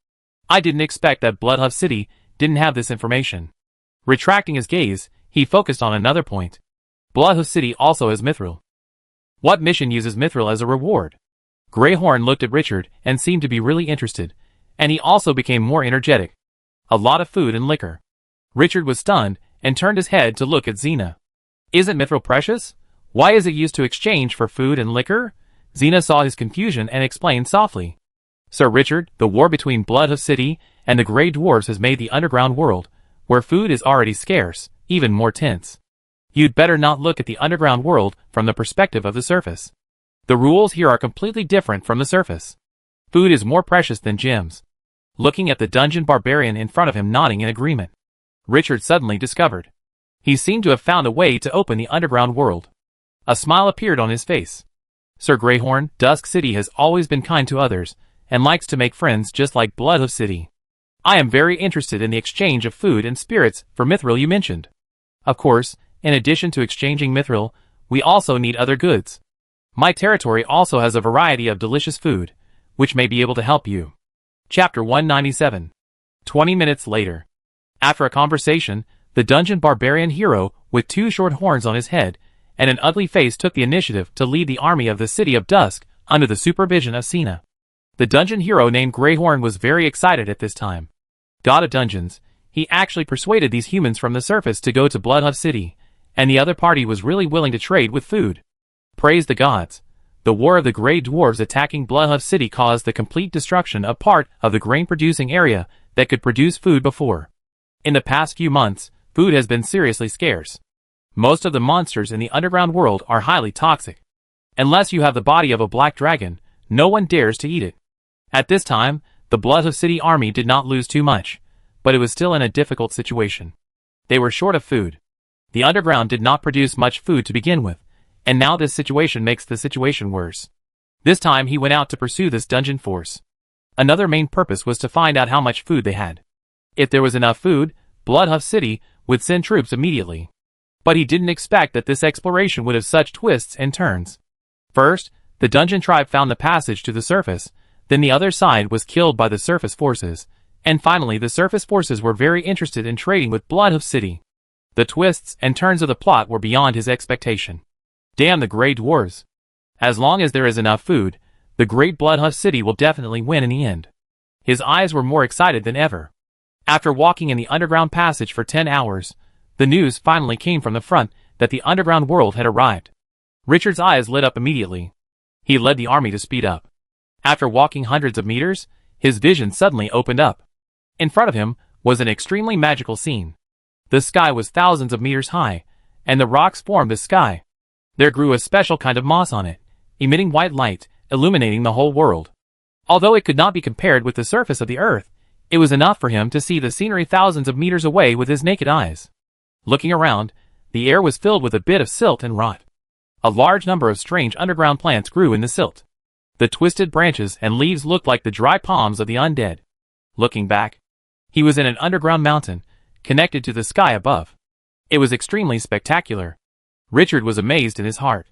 I didn't expect that Blood Hoof City didn't have this information. Retracting his gaze, he focused on another point. Blood Hoof City also has Mithril. What mission uses Mithril as a reward? Greyhorn looked at Richard and seemed to be really interested, and he also became more energetic. A lot of food and liquor. Richard was stunned and turned his head to look at Xena. Isn't Mithril precious? Why is it used to exchange for food and liquor? Xena saw his confusion and explained softly. Sir Richard, the war between Blood Hoof City and the Grey Dwarves has made the underground world, where food is already scarce, even more tense. You'd better not look at the underground world from the perspective of the surface. The rules here are completely different from the surface. Food is more precious than gems. Looking at the dungeon barbarian in front of him nodding in agreement, Richard suddenly discovered. He seemed to have found a way to open the underground world. A smile appeared on his face. Sir Greyhorn, Dusk City has always been kind to others, and likes to make friends just like Blood Hoof City. I am very interested in the exchange of food and spirits for Mithril you mentioned. Of course, in addition to exchanging Mithril, we also need other goods. My territory also has a variety of delicious food, which may be able to help you. Chapter 197. 20 minutes later. After a conversation, the dungeon barbarian hero, with 2 short horns on his head, and an ugly face took the initiative to lead the army of the city of Dusk under the supervision of Xena. The dungeon hero named Greyhorn was very excited at this time. God of Dungeons, he actually persuaded these humans from the surface to go to Blood Hoof City, and the other party was really willing to trade with food. Praise the gods. The War of the Grey Dwarves attacking Blood Hoof City caused the complete destruction of part of the grain-producing area that could produce food before. In the past few months, food has been seriously scarce. Most of the monsters in the underground world are highly toxic. Unless you have the body of a black dragon, no one dares to eat it. At this time, the Blood Hoof City army did not lose too much, but it was still in a difficult situation. They were short of food. The underground did not produce much food to begin with, and now this situation makes the situation worse. This time he went out to pursue this dungeon force. Another main purpose was to find out how much food they had. If there was enough food, Blood Hoof City would send troops immediately. But he didn't expect that this exploration would have such twists and turns. First, the dungeon tribe found the passage to the surface, then the other side was killed by the surface forces, and finally the surface forces were very interested in trading with Blood Hoof City. The twists and turns of the plot were beyond his expectation. Damn the Grey Dwarves. As long as there is enough food, the great Blood Hoof City will definitely win in the end. His eyes were more excited than ever. After walking in the underground passage for 10 hours, the news finally came from the front that the underground world had arrived. Richard's eyes lit up immediately. He led the army to speed up. After walking hundreds of meters, his vision suddenly opened up. In front of him was an extremely magical scene. The sky was thousands of meters high, and the rocks formed the sky. There grew a special kind of moss on it, emitting white light, illuminating the whole world. Although it could not be compared with the surface of the earth, it was enough for him to see the scenery thousands of meters away with his naked eyes. Looking around, the air was filled with a bit of silt and rot. A large number of strange underground plants grew in the silt. The twisted branches and leaves looked like the dry palms of the undead. Looking back, he was in an underground mountain, connected to the sky above. It was extremely spectacular. Richard was amazed in his heart.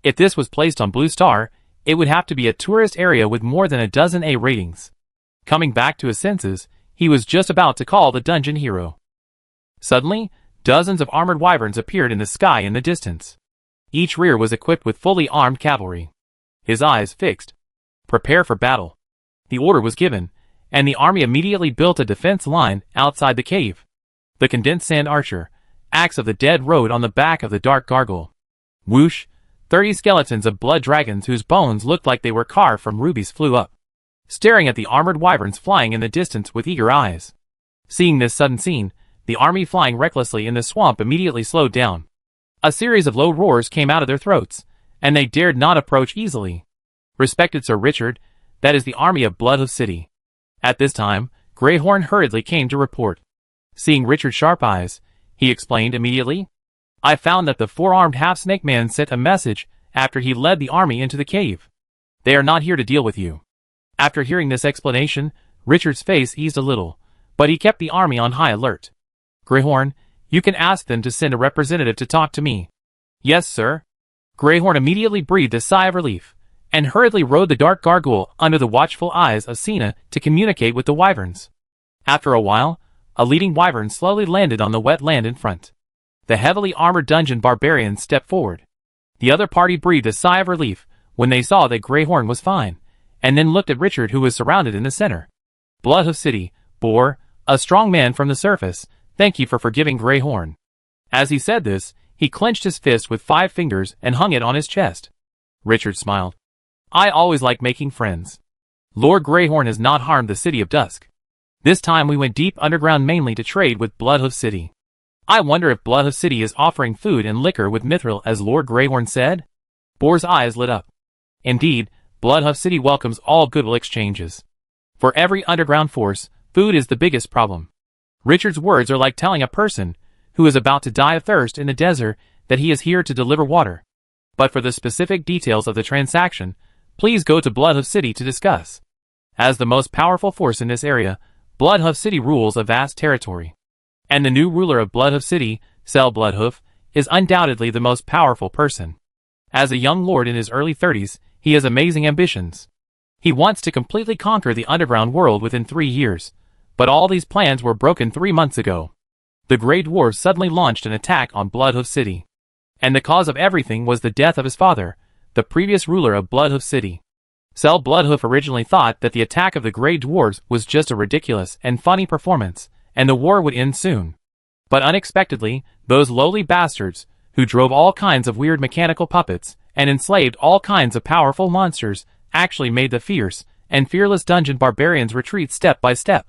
If this was placed on Blue Star, it would have to be a tourist area with more than a dozen A ratings. Coming back to his senses, he was just about to call the dungeon hero. Suddenly, dozens of armored wyverns appeared in the sky in the distance. Each rear was equipped with fully armed cavalry. His eyes fixed. Prepare for battle. The order was given, and the army immediately built a defense line outside the cave. The condensed sand archer, axe of the dead rode on the back of the dark gargoyle. Whoosh! 30 skeletons of blood dragons whose bones looked like they were carved from rubies flew up, staring at the armored wyverns flying in the distance with eager eyes. Seeing this sudden scene, the army flying recklessly in the swamp immediately slowed down. A series of low roars came out of their throats, and they dared not approach easily. Respected Sir Richard, that is the army of Blood Hoof City. At this time, Greyhorn hurriedly came to report. Seeing Richard's sharp eyes, he explained immediately, I found that the four-armed half-snake man sent a message after he led the army into the cave. They are not here to deal with you. After hearing this explanation, Richard's face eased a little, but he kept the army on high alert. Greyhorn, you can ask them to send a representative to talk to me. Yes, sir. Greyhorn immediately breathed a sigh of relief, and hurriedly rode the dark gargoyle under the watchful eyes of Sina to communicate with the wyverns. After a while, a leading wyvern slowly landed on the wet land in front. The heavily armored dungeon barbarians stepped forward. The other party breathed a sigh of relief when they saw that Greyhorn was fine, and then looked at Richard, who was surrounded in the center. Blood Hoof City, Boar, a strong man from the surface, thank you for forgiving Greyhorn. As he said this, he clenched his fist with 5 fingers and hung it on his chest. Richard smiled. I always like making friends. Lord Greyhorn has not harmed the city of Dusk. This time we went deep underground mainly to trade with Blood Hoof City. I wonder if Blood Hoof City is offering food and liquor with mithril as Lord Greyhorn said? Boar's eyes lit up. Indeed, Blood Hoof City welcomes all goodwill exchanges. For every underground force, food is the biggest problem. Richard's words are like telling a person who is about to die of thirst in the desert that he is here to deliver water. But for the specific details of the transaction, please go to Blood Hoof City to discuss. As the most powerful force in this area, Blood Hoof City rules a vast territory. And the new ruler of Blood Hoof City, Sel Blood Hoof, is undoubtedly the most powerful person. As a young lord in his early 30s, he has amazing ambitions. He wants to completely conquer the underground world within 3 years, but all these plans were broken 3 months ago. The Grey Dwarves suddenly launched an attack on Blood Hoof City. And the cause of everything was the death of his father, the previous ruler of Blood Hoof City. Sel Blood Hoof originally thought that the attack of the Grey Dwarves was just a ridiculous and funny performance, and the war would end soon. But unexpectedly, those lowly bastards, who drove all kinds of weird mechanical puppets and enslaved all kinds of powerful monsters, actually made the fierce and fearless dungeon barbarians retreat step by step.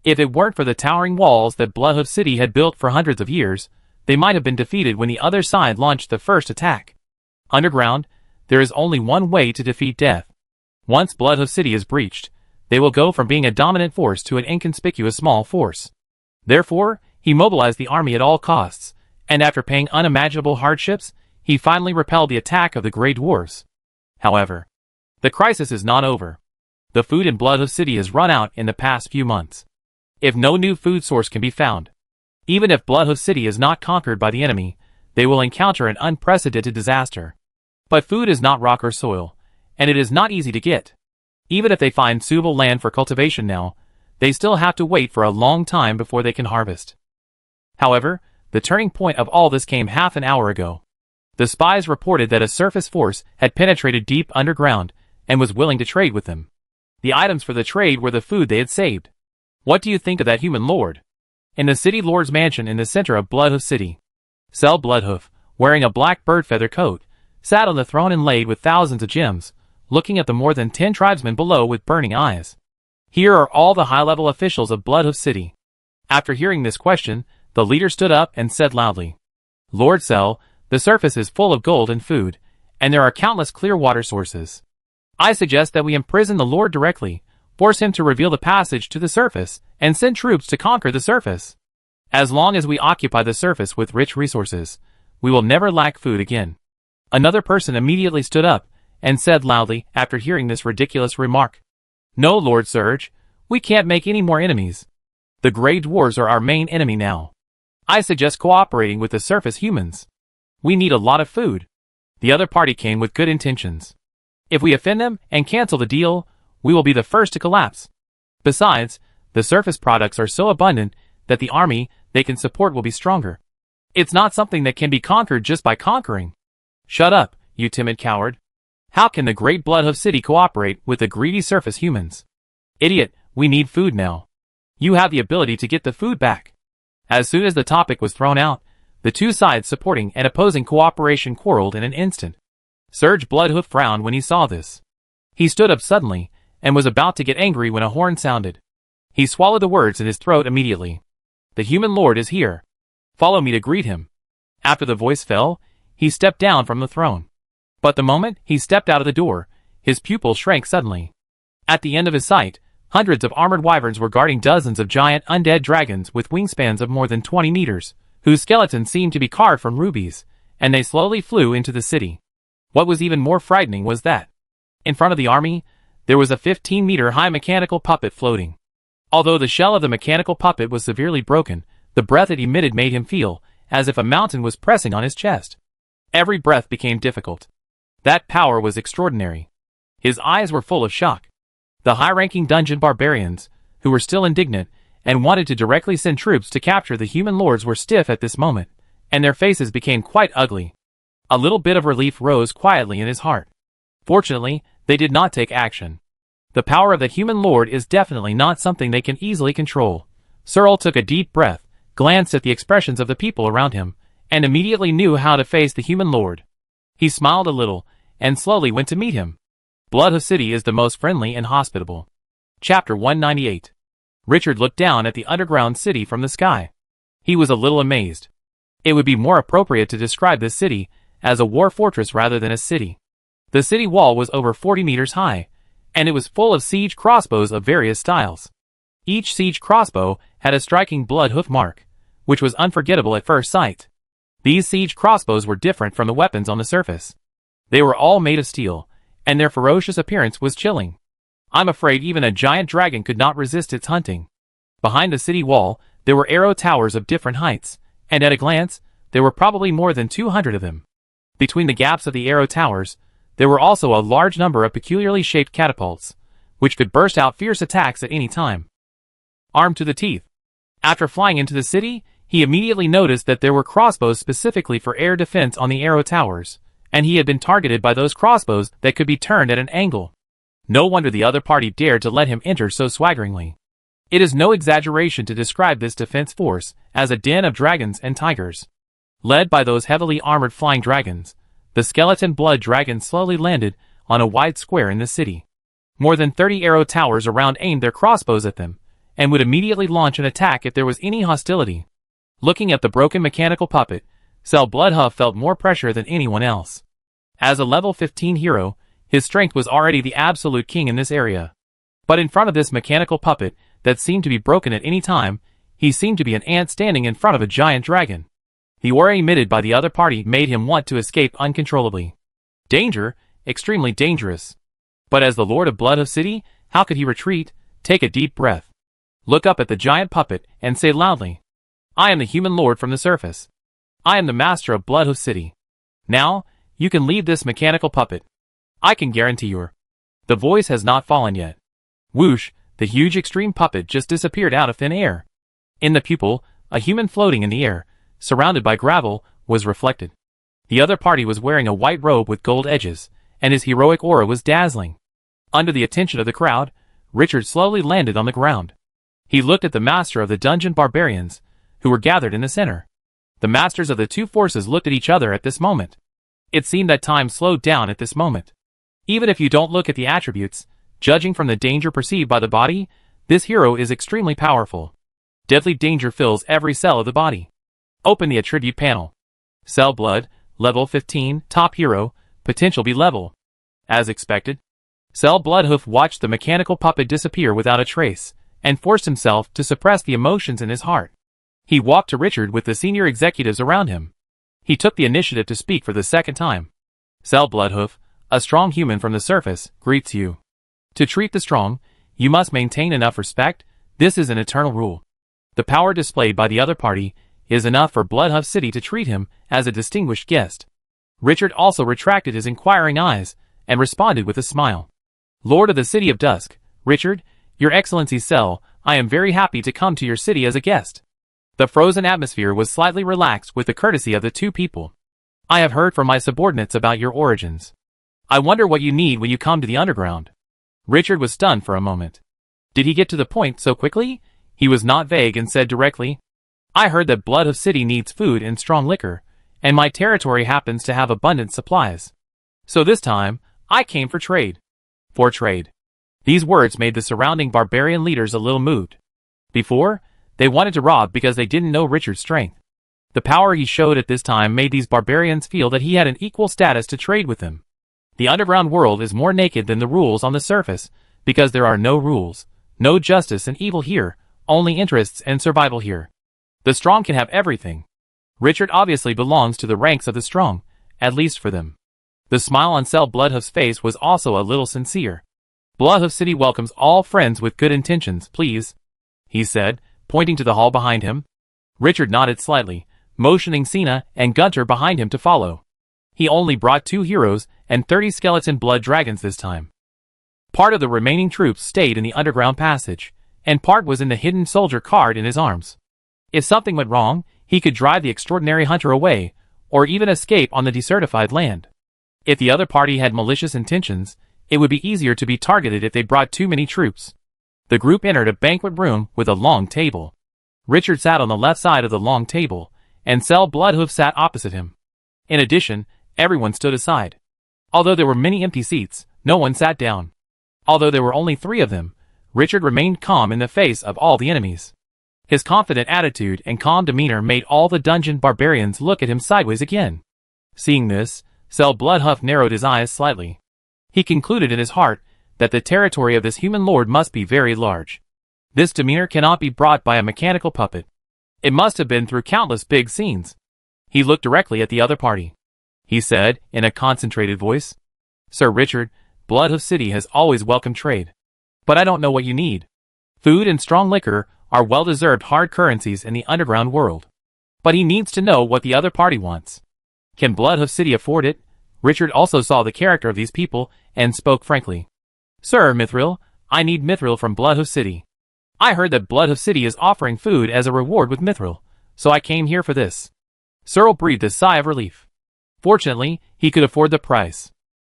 If it weren't for the towering walls that Blood Hoof City had built for hundreds of years, they might have been defeated when the other side launched the first attack. Underground, there is only one way to defeat death. Once Blood Hoof City is breached, they will go from being a dominant force to an inconspicuous small force. Therefore, he mobilized the army at all costs, and after paying unimaginable hardships, he finally repelled the attack of the Grey Dwarves. However, the crisis is not over. The food in Blood Hoof City has run out in the past few months. If no new food source can be found, even if Blood Hoof City is not conquered by the enemy, they will encounter an unprecedented disaster. But food is not rock or soil, and it is not easy to get. Even if they find suitable land for cultivation now, they still have to wait for a long time before they can harvest. However, the turning point of all this came half an hour ago. The spies reported that a surface force had penetrated deep underground and was willing to trade with them. The items for the trade were the food they had saved. What do you think of that human lord? In the city lord's mansion in the center of Blood Hoof City, Cell Bloodhoof, wearing a black bird feather coat, sat on the throne inlaid with thousands of gems, looking at the more than 10 tribesmen below with burning eyes. Here are all the high-level officials of Blood Hoof City. After hearing this question, the leader stood up and said loudly, "Lord Cell, the surface is full of gold and food, and there are countless clear water sources. I suggest that we imprison the Lord directly, force him to reveal the passage to the surface, and send troops to conquer the surface. As long as we occupy the surface with rich resources, we will never lack food again." Another person immediately stood up and said loudly after hearing this ridiculous remark, "No, Lord Surge, we can't make any more enemies. The Grey Dwarves are our main enemy now. I suggest cooperating with the surface humans. We need a lot of food." The other party came with good intentions. "If we offend them and cancel the deal, we will be the first to collapse. Besides, the surface products are so abundant that the army they can support will be stronger. It's not something that can be conquered just by conquering." "Shut up, you timid coward. How can the great Blood Hoof City cooperate with the greedy surface humans? Idiot, we need food now. You have the ability to get the food back." As soon as the topic was thrown out, the two sides supporting and opposing cooperation quarreled in an instant. Surge Bloodhoof frowned when he saw this. He stood up suddenly, and was about to get angry when a horn sounded. He swallowed the words in his throat immediately. "The human lord is here. Follow me to greet him." After the voice fell, he stepped down from the throne. But the moment he stepped out of the door, his pupil shrank suddenly. At the end of his sight, hundreds of armored wyverns were guarding dozens of giant undead dragons with wingspans of more than 20 meters, whose skeletons seemed to be carved from rubies, and they slowly flew into the city. What was even more frightening was that, in front of the army, there was a 15-meter-high mechanical puppet floating. Although the shell of the mechanical puppet was severely broken, the breath it emitted made him feel as if a mountain was pressing on his chest. Every breath became difficult. That power was extraordinary. His eyes were full of shock. The high-ranking dungeon barbarians, who were still indignant and wanted to directly send troops to capture the human lords, were stiff at this moment, and their faces became quite ugly. A little bit of relief rose quietly in his heart. Fortunately, they did not take action. The power of the human lord is definitely not something they can easily control. Searle took a deep breath, glanced at the expressions of the people around him, and immediately knew how to face the human lord. He smiled a little, and slowly went to meet him. Blood Hoof City is the most friendly and hospitable. Chapter 198. Richard looked down at the underground city from the sky. He was a little amazed. It would be more appropriate to describe this city as a war fortress rather than a city. The city wall was over 40 meters high, and it was full of siege crossbows of various styles. Each siege crossbow had a striking blood hoof mark, which was unforgettable at first sight. These siege crossbows were different from the weapons on the surface. They were all made of steel, and their ferocious appearance was chilling. I'm afraid even a giant dragon could not resist its hunting. Behind the city wall, there were arrow towers of different heights, and at a glance, there were probably more than 200 of them. Between the gaps of the arrow towers, there were also a large number of peculiarly shaped catapults, which could burst out fierce attacks at any time. Armed to the teeth. After flying into the city, he immediately noticed that there were crossbows specifically for air defense on the arrow towers, and he had been targeted by those crossbows that could be turned at an angle. No wonder the other party dared to let him enter so swaggeringly. It is no exaggeration to describe this defense force as a den of dragons and tigers. Led by those heavily armored flying dragons, the skeleton blood dragons slowly landed on a wide square in the city. More than 30 arrow towers around aimed their crossbows at them, and would immediately launch an attack if there was any hostility. Looking at the broken mechanical puppet, Blood Hoof felt more pressure than anyone else. As a level 15 hero, his strength was already the absolute king in this area. But in front of this mechanical puppet that seemed to be broken at any time, he seemed to be an ant standing in front of a giant dragon. The aura emitted by the other party made him want to escape uncontrollably. Danger, extremely dangerous. But as the Lord of Blood Hoof City, how could he retreat? Take a deep breath. Look up at the giant puppet and say loudly, "I am the human lord from the surface. I am the master of Blood Hoof City. Now, you can leave this mechanical puppet. I can guarantee you." The voice has not fallen yet. Whoosh, the huge extreme puppet just disappeared out of thin air. In the pupil, a human floating in the air, surrounded by gravel, was reflected. The other party was wearing a white robe with gold edges, and his heroic aura was dazzling. Under the attention of the crowd, Richard slowly landed on the ground. He looked at the master of the dungeon barbarians, who were gathered in the center. The masters of the two forces looked at each other at this moment. It seemed that time slowed down at this moment. Even if you don't look at the attributes, judging from the danger perceived by the body, this hero is extremely powerful. Deadly danger fills every cell of the body. Open the attribute panel. Cell Blood, level 15, top hero, potential B level. As expected, Blood Hoof watched the mechanical puppet disappear without a trace, and forced himself to suppress the emotions in his heart. He walked to Richard with the senior executives around him. He took the initiative to speak for the second time. Blood Hoof, a strong human from the surface, greets you. To treat the strong, you must maintain enough respect. This is an eternal rule. The power displayed by the other party is enough for Blood Hoof City to treat him as a distinguished guest. Richard also retracted his inquiring eyes and responded with a smile. Lord of the City of Dusk, Richard, Your Excellency's cell, I am very happy to come to your city as a guest. The frozen atmosphere was slightly relaxed with the courtesy of the two people. I have heard from my subordinates about your origins. I wonder what you need when you come to the underground. Richard was stunned for a moment. Did he get to the point so quickly? He was not vague and said directly, I heard that Blood Hoof City needs food and strong liquor, and my territory happens to have abundant supplies. So this time, I came for trade. For trade. These words made the surrounding barbarian leaders a little moved. Before, they wanted to rob because they didn't know Richard's strength. The power he showed at this time made these barbarians feel that he had an equal status to trade with them. The underground world is more naked than the rules on the surface, because there are no rules, no justice and evil here, only interests and survival here. The strong can have everything. Richard obviously belongs to the ranks of the strong, at least for them. The smile on Blood Hoof's face was also a little sincere. Blood Hoof City welcomes all friends with good intentions, please, he said, pointing to the hall behind him. Richard nodded slightly, motioning Cena and Gunter behind him to follow. He only brought 2 heroes and 30 skeleton blood dragons this time. Part of the remaining troops stayed in the underground passage, and part was in the hidden soldier cart in his arms. If something went wrong, he could drive the extraordinary hunter away, or even escape on the desertified land. If the other party had malicious intentions, it would be easier to be targeted if they brought too many troops. The group entered a banquet room with a long table. Richard sat on the left side of the long table, and Blood Hoof sat opposite him. In addition, everyone stood aside. Although there were many empty seats, no one sat down. Although there were only 3 of them, Richard remained calm in the face of all the enemies. His confident attitude and calm demeanor made all the dungeon barbarians look at him sideways again. Seeing this, Blood Hoof narrowed his eyes slightly. He concluded in his heart that the territory of this human lord must be very large. This demeanor cannot be brought by a mechanical puppet. It must have been through countless big scenes. He looked directly at the other party. He said, in a concentrated voice, Sir Richard, Blood Hoof City has always welcomed trade. But I don't know what you need. Food and strong liquor are well-deserved hard currencies in the underground world. But he needs to know what the other party wants. Can Blood Hoof City afford it? Richard also saw the character of these people, and spoke frankly. Sir Mithril, I need Mithril from Blood Hoof City. I heard that Blood Hoof City is offering food as a reward with Mithril, so I came here for this. Cyril breathed a sigh of relief. Fortunately, he could afford the price.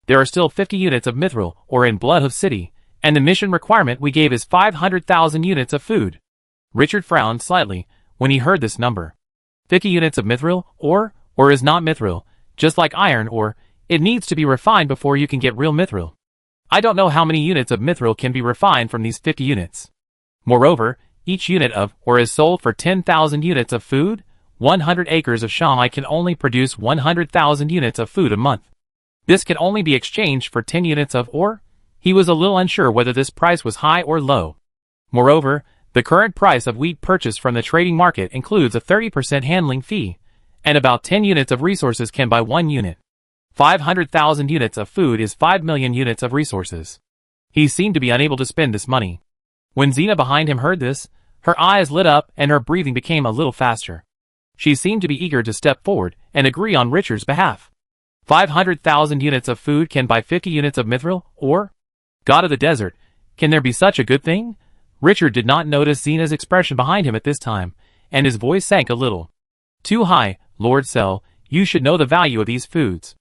There are still 50 units of Mithril ore in Blood Hoof City, and the mission requirement we gave is 500,000 units of food. Richard frowned slightly when he heard this number. 50 units of mithril ore is not mithril, just like iron ore, it needs to be refined before you can get real mithril. I don't know how many units of mithril can be refined from these 50 units. Moreover, each unit of ore is sold for 10,000 units of food. 100 acres of Shanghai can only produce 100,000 units of food a month. This can only be exchanged for 10 units of ore. He was a little unsure whether this price was high or low. Moreover, the current price of wheat purchased from the trading market includes a 30% handling fee, and about 10 units of resources can buy 1 unit. 500,000 units of food is 5 million units of resources. He seemed to be unable to spend this money. When Xena behind him heard this, her eyes lit up and her breathing became a little faster. She seemed to be eager to step forward and agree on Richard's behalf. 500,000 units of food can buy 50 units of mithril ore? God of the desert, can there be such a good thing? Richard did not notice Xena's expression behind him at this time, and his voice sank a little. Too high, Lord Cell, you should know the value of these foods.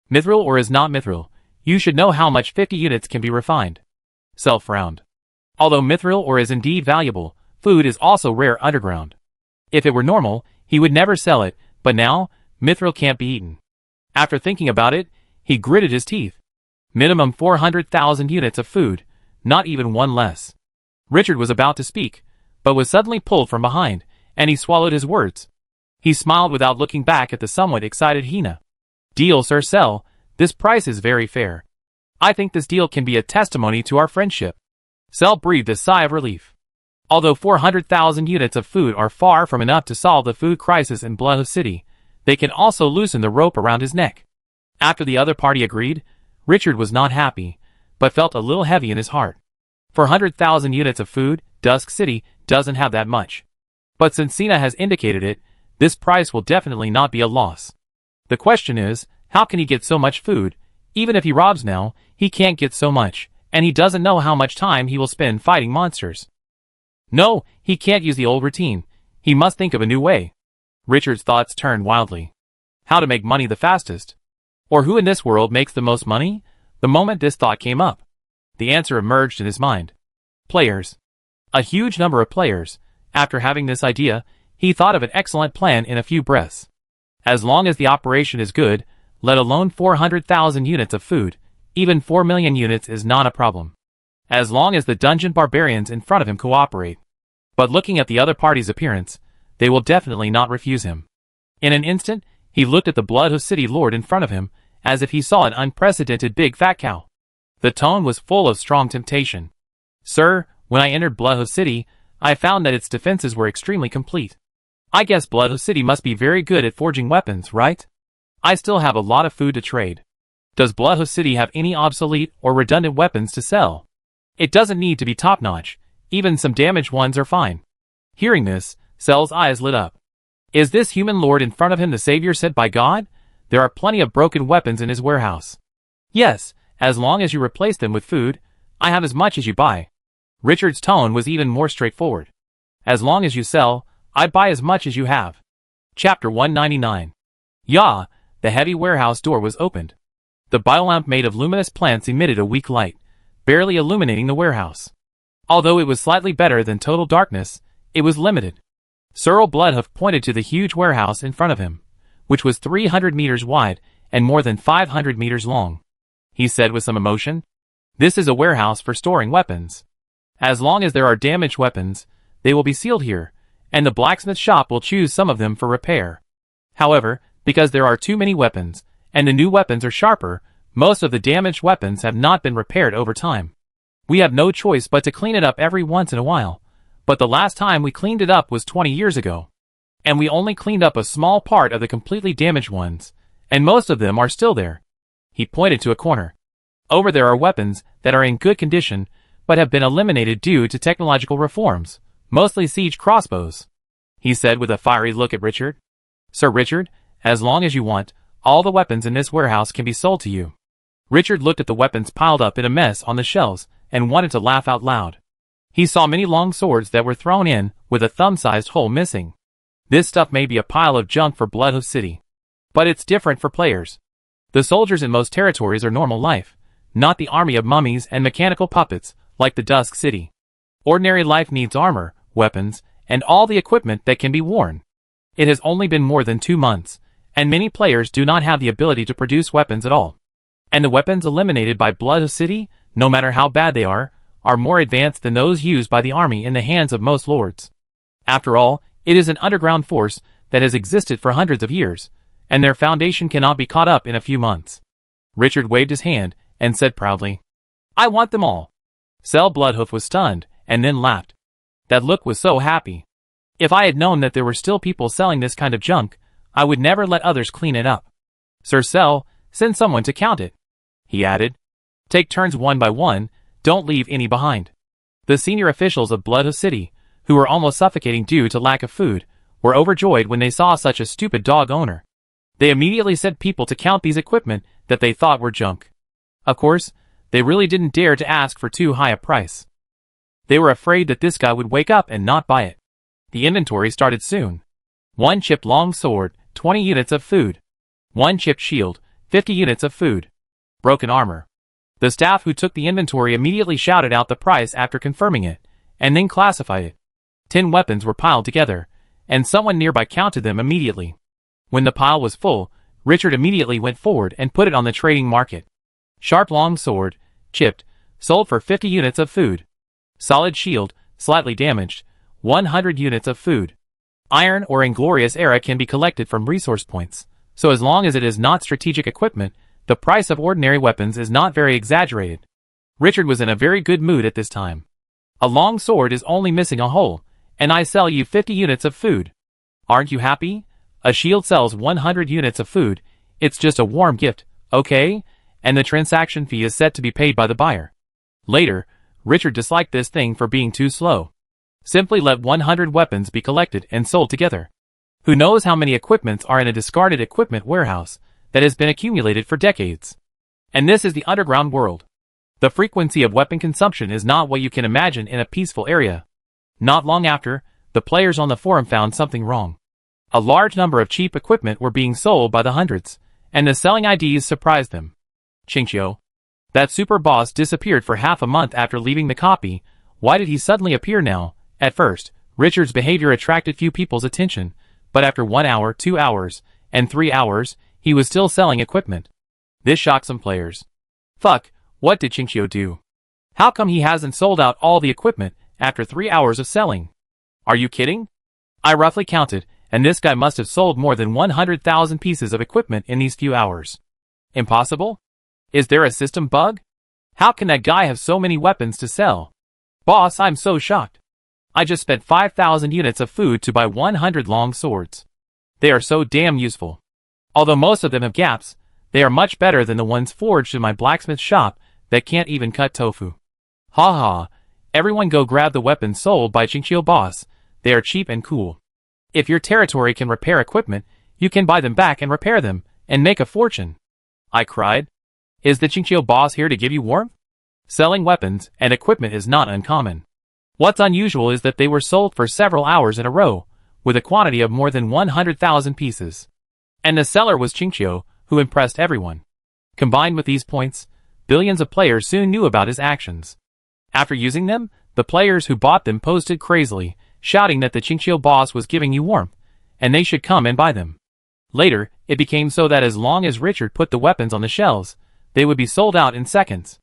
Mithril ore is not mithril. You should know how much 50 units can be refined. Cell frowned. Although mithril ore is indeed valuable, food is also rare underground. If it were normal, he would never sell it, but now, mithril can't be eaten. After thinking about it, he gritted his teeth. Minimum 400,000 units of food, not even one less. Richard was about to speak, but was suddenly pulled from behind, and he swallowed his words. He smiled without looking back at the somewhat excited Hina. Deal, Sir Cell, this price is very fair. I think this deal can be a testimony to our friendship. Cell breathed a sigh of relief. Although 400,000 units of food are far from enough to solve the food crisis in Blood Hoof City, they can also loosen the rope around his neck. After the other party agreed, Richard was not happy, but felt a little heavy in his heart. 400,000 units of food, Dusk City, doesn't have that much. But since Xena has indicated it, this price will definitely not be a loss. The question is, how can he get so much food? Even if he robs now, he can't get so much, and he doesn't know how much time he will spend fighting monsters. No, he can't use the old routine. He must think of a new way. Richard's thoughts turned wildly. How to make money the fastest? Or who in this world makes the most money? The moment this thought came up, the answer emerged in his mind. Players. A huge number of players. After having this idea, he thought of an excellent plan in a few breaths. As long as the operation is good, let alone 400,000 units of food, even 4 million units is not a problem. As long as the dungeon barbarians in front of him cooperate. But looking at the other party's appearance, they will definitely not refuse him. In an instant, he looked at the Blood Hoof City Lord in front of him, as if he saw an unprecedented big fat cow. The tone was full of strong temptation. Sir, when I entered Blood Hoof City, I found that its defenses were extremely complete. I guess Blood Hoof City must be very good at forging weapons, right? I still have a lot of food to trade. Does Blood Hoof City have any obsolete or redundant weapons to sell? It doesn't need to be top-notch, even some damaged ones are fine. Hearing this, Cell's eyes lit up. Is this human lord in front of him the savior sent by God? There are plenty of broken weapons in his warehouse. Yes, as long as you replace them with food, I have as much as you buy. Richard's tone was even more straightforward. As long as you sell, I buy as much as you have. Chapter 199. Yah! The heavy warehouse door was opened. The biolamp made of luminous plants emitted a weak light, barely illuminating the warehouse. Although it was slightly better than total darkness, it was limited. Cyril Bloodhoof pointed to the huge warehouse in front of him, which was 300 meters wide and more than 500 meters long. He said with some emotion, "This is a warehouse for storing weapons. As long as there are damaged weapons, they will be sealed here, and the blacksmith shop will choose some of them for repair. However, because there are too many weapons, and the new weapons are sharper, most of the damaged weapons have not been repaired over time. We have no choice but to clean it up every once in a while, but the last time we cleaned it up was 20 years ago. And we only cleaned up a small part of the completely damaged ones, and most of them are still there." He pointed to a corner. "Over there are weapons that are in good condition, but have been eliminated due to technological reforms, mostly siege crossbows," he said with a fiery look at Richard. "Sir Richard, as long as you want, all the weapons in this warehouse can be sold to you." Richard looked at the weapons piled up in a mess on the shelves, and wanted to laugh out loud. He saw many long swords that were thrown in, with a thumb-sized hole missing. This stuff may be a pile of junk for Blood Hoof City. But it's different for players. The soldiers in most territories are normal life, not the army of mummies and mechanical puppets, like the Dusk City. Ordinary life needs armor, weapons, and all the equipment that can be worn. It has only been more than 2 months, and many players do not have the ability to produce weapons at all. And the weapons eliminated by Blood Hoof City, no matter how bad they are more advanced than those used by the army in the hands of most lords. After all, it is an underground force that has existed for hundreds of years, and their foundation cannot be caught up in a few months. Richard waved his hand and said proudly, "I want them all." Cell Bloodhoof was stunned, and then laughed. That look was so happy. "If I had known that there were still people selling this kind of junk, I would never let others clean it up. Sir Cell, send someone to count it," he added. "Take turns one by one, don't leave any behind." The senior officials of Blood Hoof City, who were almost suffocating due to lack of food, were overjoyed when they saw such a stupid dog owner. They immediately sent people to count these equipment that they thought were junk. Of course, they really didn't dare to ask for too high a price. They were afraid that this guy would wake up and not buy it. The inventory started soon. 1 chipped long sword, 20 units of food. 1 chipped shield, 50 units of food. Broken armor. The staff who took the inventory immediately shouted out the price after confirming it, and then classified it. 10 weapons were piled together, and someone nearby counted them immediately. When the pile was full, Richard immediately went forward and put it on the trading market. Sharp long sword, chipped, sold for 50 units of food. Solid shield, slightly damaged, 100 units of food. Iron or Inglorious Era can be collected from resource points, so as long as it is not strategic equipment, the price of ordinary weapons is not very exaggerated. Richard was in a very good mood at this time. A long sword is only missing a hole, and I sell you 50 units of food. Aren't you happy? A shield sells 100 units of food, it's just a warm gift, okay? And the transaction fee is set to be paid by the buyer. Later, Richard disliked this thing for being too slow. Simply let 100 weapons be collected and sold together. Who knows how many equipments are in a discarded equipment warehouse that has been accumulated for decades. And this is the underground world. The frequency of weapon consumption is not what you can imagine in a peaceful area. Not long after, the players on the forum found something wrong. A large number of cheap equipment were being sold by the hundreds, and the selling IDs surprised them. Qingqiu. That super boss disappeared for half a month after leaving the copy. Why did he suddenly appear now? At first, Richard's behavior attracted few people's attention, but after 1 hour, 2 hours, and 3 hours, he was still selling equipment. This shocked some players. Fuck, what did Qingqiu do? How come he hasn't sold out all the equipment after 3 hours of selling? Are you kidding? I roughly counted, and this guy must have sold more than 100,000 pieces of equipment in these few hours. Impossible? Is there a system bug? How can that guy have so many weapons to sell? Boss, I'm so shocked. I just spent 5,000 units of food to buy 100 long swords. They are so damn useful. Although most of them have gaps, they are much better than the ones forged in my blacksmith shop that can't even cut tofu. Ha ha, everyone go grab the weapons sold by Qingqiu boss, they are cheap and cool. If your territory can repair equipment, you can buy them back and repair them, and make a fortune. I cried. Is the Qingqiu boss here to give you warmth? Selling weapons and equipment is not uncommon. What's unusual is that they were sold for several hours in a row, with a quantity of more than 100,000 pieces. And the seller was Qingqiu, who impressed everyone. Combined with these points, billions of players soon knew about his actions. After using them, the players who bought them posted crazily, shouting that the Qingqiu boss was giving you warmth, and they should come and buy them. Later, it became so that as long as Richard put the weapons on the shelves, they would be sold out in seconds.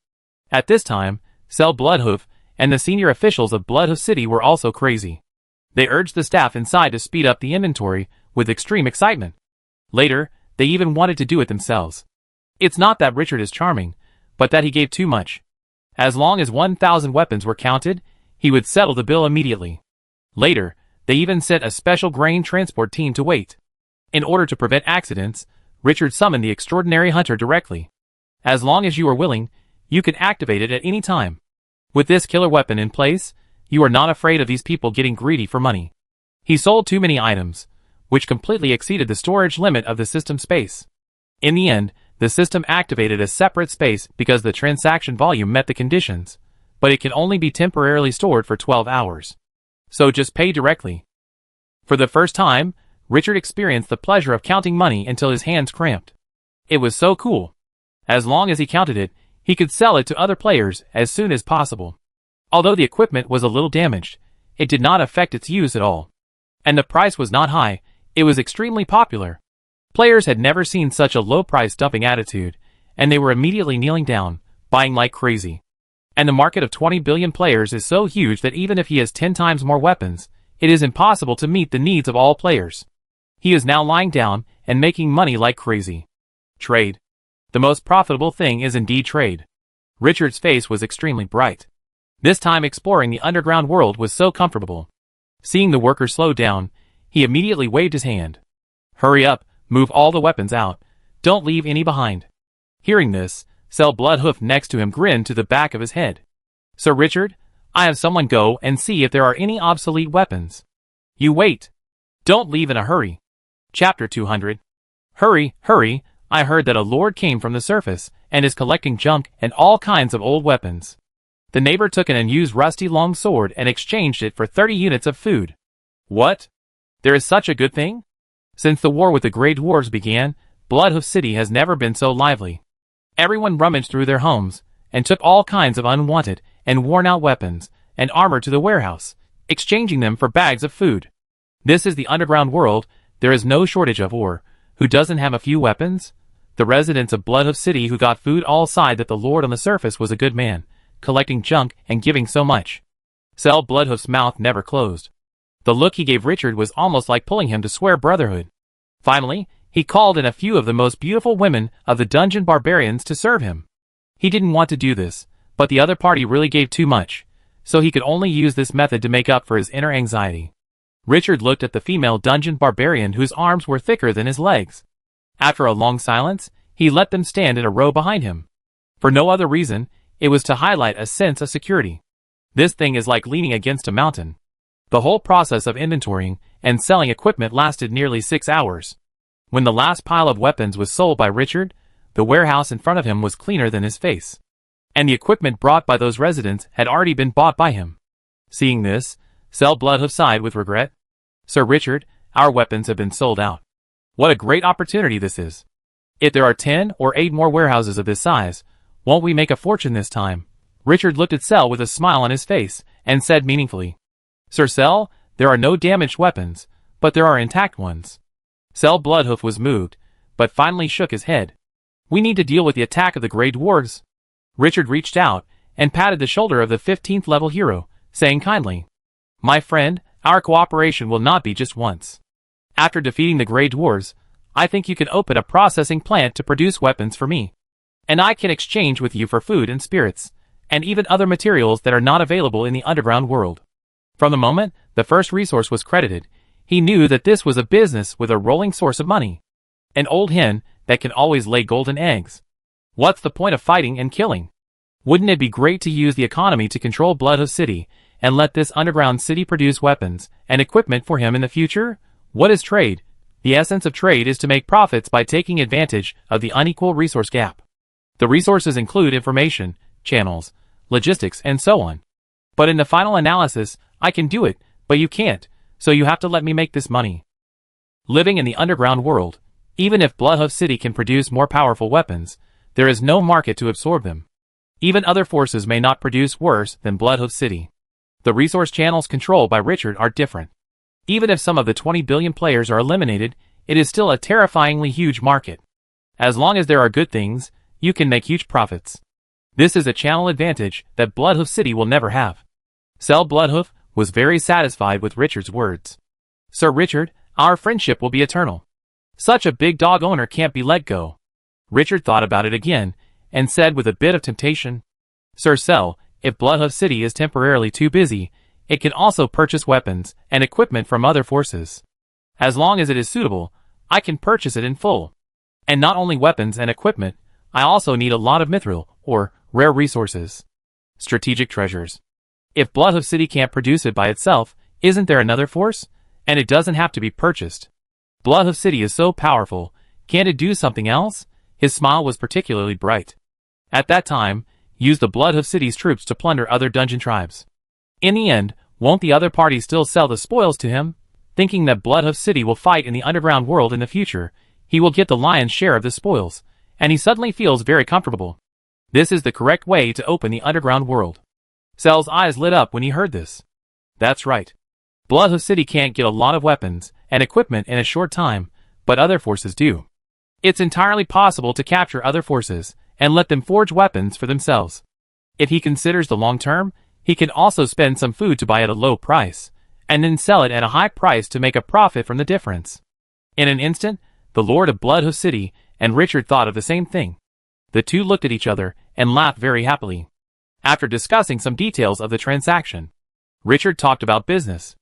At this time, Cell Bloodhoof and the senior officials of Blood Hoof City were also crazy. They urged the staff inside to speed up the inventory with extreme excitement. Later, they even wanted to do it themselves. It's not that Richard is charming, but that he gave too much. As long as 1,000 weapons were counted, he would settle the bill immediately. Later, they even sent a special grain transport team to wait. In order to prevent accidents, Richard summoned the extraordinary hunter directly. As long as you are willing, you can activate it at any time. With this killer weapon in place, you are not afraid of these people getting greedy for money. He sold too many items, which completely exceeded the storage limit of the system space. In the end, the system activated a separate space because the transaction volume met the conditions, but it can only be temporarily stored for 12 hours. So just pay directly. For the first time, Richard experienced the pleasure of counting money until his hands cramped. It was so cool. As long as he counted it, he could sell it to other players as soon as possible. Although the equipment was a little damaged, it did not affect its use at all. And the price was not high, It was extremely popular. Players had never seen such a low-price dumping attitude, and they were immediately kneeling down, buying like crazy. And the market of 20 billion players is so huge that even if he has 10 times more weapons, it is impossible to meet the needs of all players. He is now lying down and making money like crazy. Trade. The most profitable thing is indeed trade. Richard's face was extremely bright. This time exploring the underground world was so comfortable. Seeing the worker slow down, he immediately waved his hand. Hurry up, move all the weapons out. Don't leave any behind. Hearing this, Blood Hoof next to him grinned to the back of his head. Sir Richard, I have someone go and see if there are any obsolete weapons. You wait. Don't leave in a hurry. Chapter 200. Hurry, hurry, I heard that a lord came from the surface and is collecting junk and all kinds of old weapons. The neighbor took an unused rusty long sword and exchanged it for 30 units of food. What? There is such a good thing? Since the war with the Grey Dwarves began, Blood Hoof City has never been so lively. Everyone rummaged through their homes and took all kinds of unwanted and worn-out weapons and armor to the warehouse, exchanging them for bags of food. This is the underground world. There is no shortage of ore. Who doesn't have a few weapons? The residents of Blood Hoof City who got food all sighed that the lord on the surface was a good man, collecting junk and giving so much. Blood Hoof's mouth never closed. The look he gave Richard was almost like pulling him to swear brotherhood. Finally, he called in a few of the most beautiful women of the dungeon barbarians to serve him. He didn't want to do this, but the other party really gave too much, so he could only use this method to make up for his inner anxiety. Richard looked at the female dungeon barbarian whose arms were thicker than his legs. After a long silence, he let them stand in a row behind him. For no other reason, it was to highlight a sense of security. This thing is like leaning against a mountain. The whole process of inventorying and selling equipment lasted nearly 6 hours. When the last pile of weapons was sold by Richard, the warehouse in front of him was cleaner than his face. And the equipment brought by those residents had already been bought by him. Seeing this, Blood Hoof sighed with regret. Sir Richard, our weapons have been sold out. What a great opportunity this is. If there are 10 or 8 more warehouses of this size, won't we make a fortune this time? Richard looked at Cell with a smile on his face and said meaningfully, Sir Cell, there are no damaged weapons, but there are intact ones. Blood Hoof was moved, but finally shook his head. We need to deal with the attack of the Grey Dwarves. Richard reached out and patted the shoulder of the 15th level hero, saying kindly, My friend, our cooperation will not be just once. After defeating the Grey Dwarves, I think you can open a processing plant to produce weapons for me. And I can exchange with you for food and spirits, and even other materials that are not available in the underground world. From the moment the first resource was credited, he knew that this was a business with a rolling source of money. An old hen that can always lay golden eggs. What's the point of fighting and killing? Wouldn't it be great to use the economy to control Blood Hoof City and let this underground city produce weapons and equipment for him in the future? What is trade? The essence of trade is to make profits by taking advantage of the unequal resource gap. The resources include information, channels, logistics, and so on. But in the final analysis, I can do it, but you can't, so you have to let me make this money. Living in the underground world, even if Blood Hoof City can produce more powerful weapons, there is no market to absorb them. Even other forces may not produce worse than Blood Hoof City. The resource channels controlled by Richard are different. Even if some of the 20 billion players are eliminated, it is still a terrifyingly huge market. As long as there are good things, you can make huge profits. This is a channel advantage that Blood Hoof City will never have. Blood Hoof was very satisfied with Richard's words. Sir Richard, our friendship will be eternal. Such a big dog owner can't be let go. Richard thought about it again, and said with a bit of temptation, Sir Cell, if Blood Hoof City is temporarily too busy, it can also purchase weapons and equipment from other forces. As long as it is suitable, I can purchase it in full. And not only weapons and equipment, I also need a lot of mithril, or rare resources. Strategic treasures. If Blood Hoof City can't produce it by itself, isn't there another force? And it doesn't have to be purchased. Blood Hoof City is so powerful, can't it do something else? His smile was particularly bright. At that time, use the Blood Hoof City's troops to plunder other dungeon tribes. In the end, won't the other party still sell the spoils to him? Thinking that Blood Hoof City will fight in the underground world in the future, he will get the lion's share of the spoils, and he suddenly feels very comfortable. This is the correct way to open the underground world. Cell's eyes lit up when he heard this. That's right. Blood Hoof City can't get a lot of weapons and equipment in a short time, but other forces do. It's entirely possible to capture other forces and let them forge weapons for themselves. If he considers the long term, he can also spend some food to buy at a low price, and then sell it at a high price to make a profit from the difference. In an instant, the Lord of Blood Hoof City and Richard thought of the same thing. The two looked at each other and laughed very happily. After discussing some details of the transaction, Richard talked about business.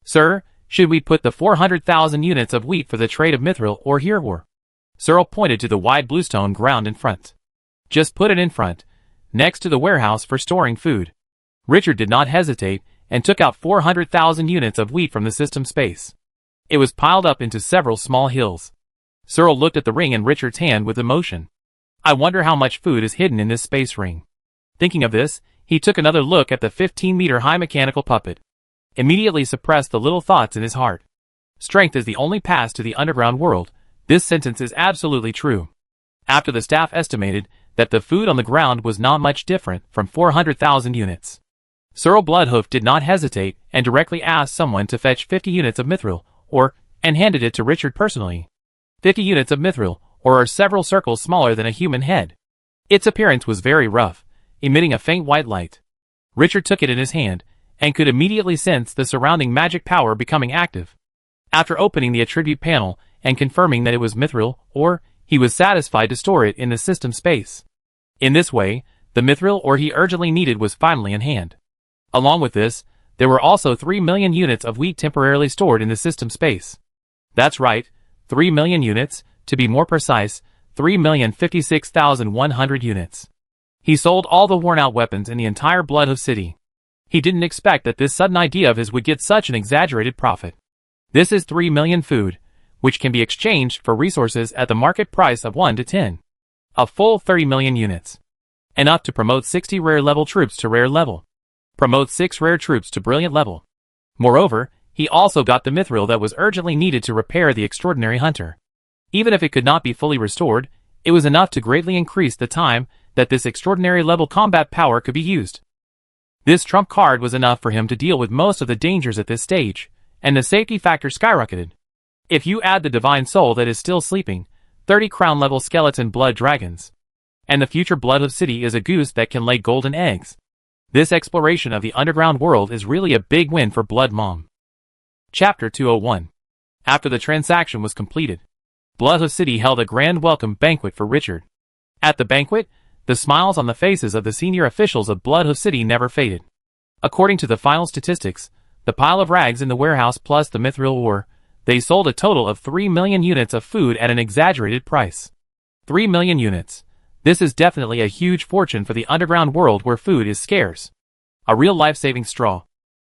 "Sir, should we put the 400,000 units of wheat for the trade of mithril or here or?" Searle pointed to the wide bluestone ground in front. "Just put it in front, next to the warehouse for storing food." Richard did not hesitate and took out 400,000 units of wheat from the system space. It was piled up into several small hills. Searle looked at the ring in Richard's hand with emotion. "I wonder how much food is hidden in this space ring." Thinking of this, he took another look at the 15-meter-high mechanical puppet. Immediately suppressed the little thoughts in his heart. Strength is the only pass to the underground world. This sentence is absolutely true. After the staff estimated that the food on the ground was not much different from 400,000 units. Searle Bloodhoof did not hesitate and directly asked someone to fetch 50 units of mithril, and handed it to Richard personally. 50 units of mithril, are several circles smaller than a human head. Its appearance was very rough, emitting a faint white light. Richard took it in his hand, and could immediately sense the surrounding magic power becoming active. After opening the attribute panel and confirming that it was mithril, he was satisfied to store it in the system space. In this way, the mithril he urgently needed was finally in hand. Along with this, there were also 3 million units of wheat temporarily stored in the system space. That's right, 3 million units, to be more precise, 3,056,100 units. He sold all the worn-out weapons in the entire Blood Hoof City. He didn't expect that this sudden idea of his would get such an exaggerated profit. This is 3 million food, which can be exchanged for resources at the market price of 1 to 10. A full 30 million units. Enough to promote 60 rare level troops to rare level. Promote 6 rare troops to brilliant level. Moreover, he also got the mithril that was urgently needed to repair the extraordinary hunter. Even if it could not be fully restored, it was enough to greatly increase the time that this extraordinary level combat power could be used. This trump card was enough for him to deal with most of the dangers at this stage, and the safety factor skyrocketed. If you add the divine soul that is still sleeping, 30 crown level skeleton blood dragons, and the future Blood Hoof City is a goose that can lay golden eggs. This exploration of the underground world is really a big win for Blood Mom. Chapter 201. After the transaction was completed, Blood Hoof City held a grand welcome banquet for Richard. At the banquet, the smiles on the faces of the senior officials of Blood Hoof City never faded. According to the final statistics, the pile of rags in the warehouse plus the mithril ore, they sold a total of 3 million units of food at an exaggerated price. 3 million units. This is definitely a huge fortune for the underground world where food is scarce. A real life-saving straw.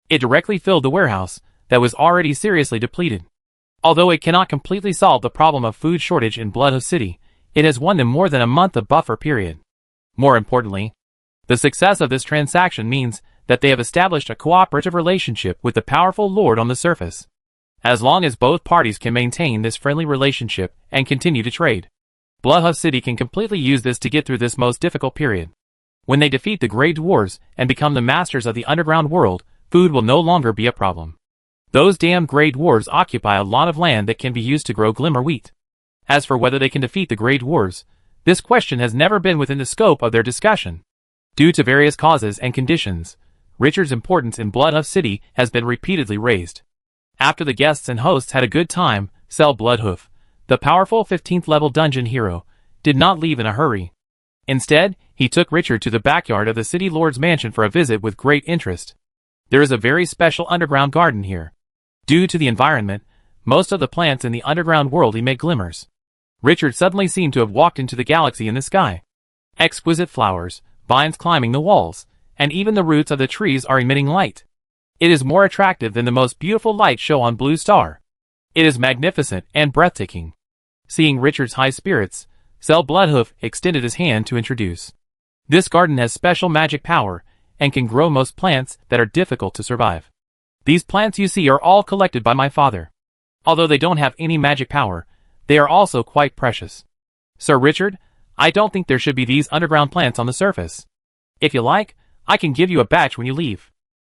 It directly filled the warehouse that was already seriously depleted. Although it cannot completely solve the problem of food shortage in Blood Hoof City, it has won them more than a month of buffer period. More importantly, the success of this transaction means that they have established a cooperative relationship with the powerful lord on the surface. As long as both parties can maintain this friendly relationship and continue to trade, Blood Hoof City can completely use this to get through this most difficult period. When they defeat the Grey Dwarves and become the masters of the underground world, food will no longer be a problem. Those damn Grey Dwarves occupy a lot of land that can be used to grow glimmer wheat. As for whether they can defeat the Grey Dwarves, this question has never been within the scope of their discussion. Due to various causes and conditions, Richard's importance in Blood Hoof City has been repeatedly raised. After the guests and hosts had a good time, Sel Bloodhoof, the powerful 15th level dungeon hero, did not leave in a hurry. Instead, he took Richard to the backyard of the city lord's mansion for a visit with great interest. There is a very special underground garden here. Due to the environment, most of the plants in the underground world emit glimmers. Richard suddenly seemed to have walked into the galaxy in the sky. Exquisite flowers, vines climbing the walls, and even the roots of the trees are emitting light. It is more attractive than the most beautiful light show on Blue Star. It is magnificent and breathtaking. Seeing Richard's high spirits, Sel Bloodhoof extended his hand to introduce. This garden has special magic power, and can grow most plants that are difficult to survive. These plants you see are all collected by my father. Although they don't have any magic power, they are also quite precious. Sir Richard, I don't think there should be these underground plants on the surface. If you like, I can give you a batch when you leave.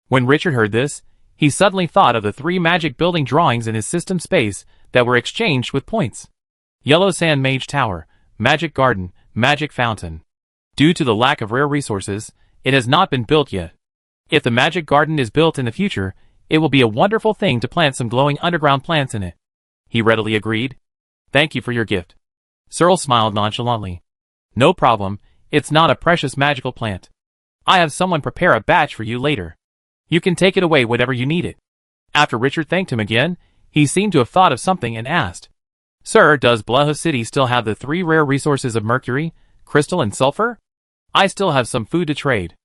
When Richard heard this, He suddenly thought of the 3 magic building drawings in his system space that were exchanged with points. Yellow Sand Mage Tower, Magic Garden, Magic Fountain. Due to the lack of rare resources, it has not been built yet. If the Magic Garden is built in the future, it will be a wonderful thing to plant some glowing underground plants in it. He readily agreed. Thank you for your gift. Searle smiled nonchalantly. No problem, it's not a precious magical plant. I have someone prepare a batch for you later. You can take it away whenever you need it. After Richard thanked him again, he seemed to have thought of something and asked, Sir, does Blood Hoof City still have the 3 rare resources of mercury, crystal and sulfur? I still have some food to trade.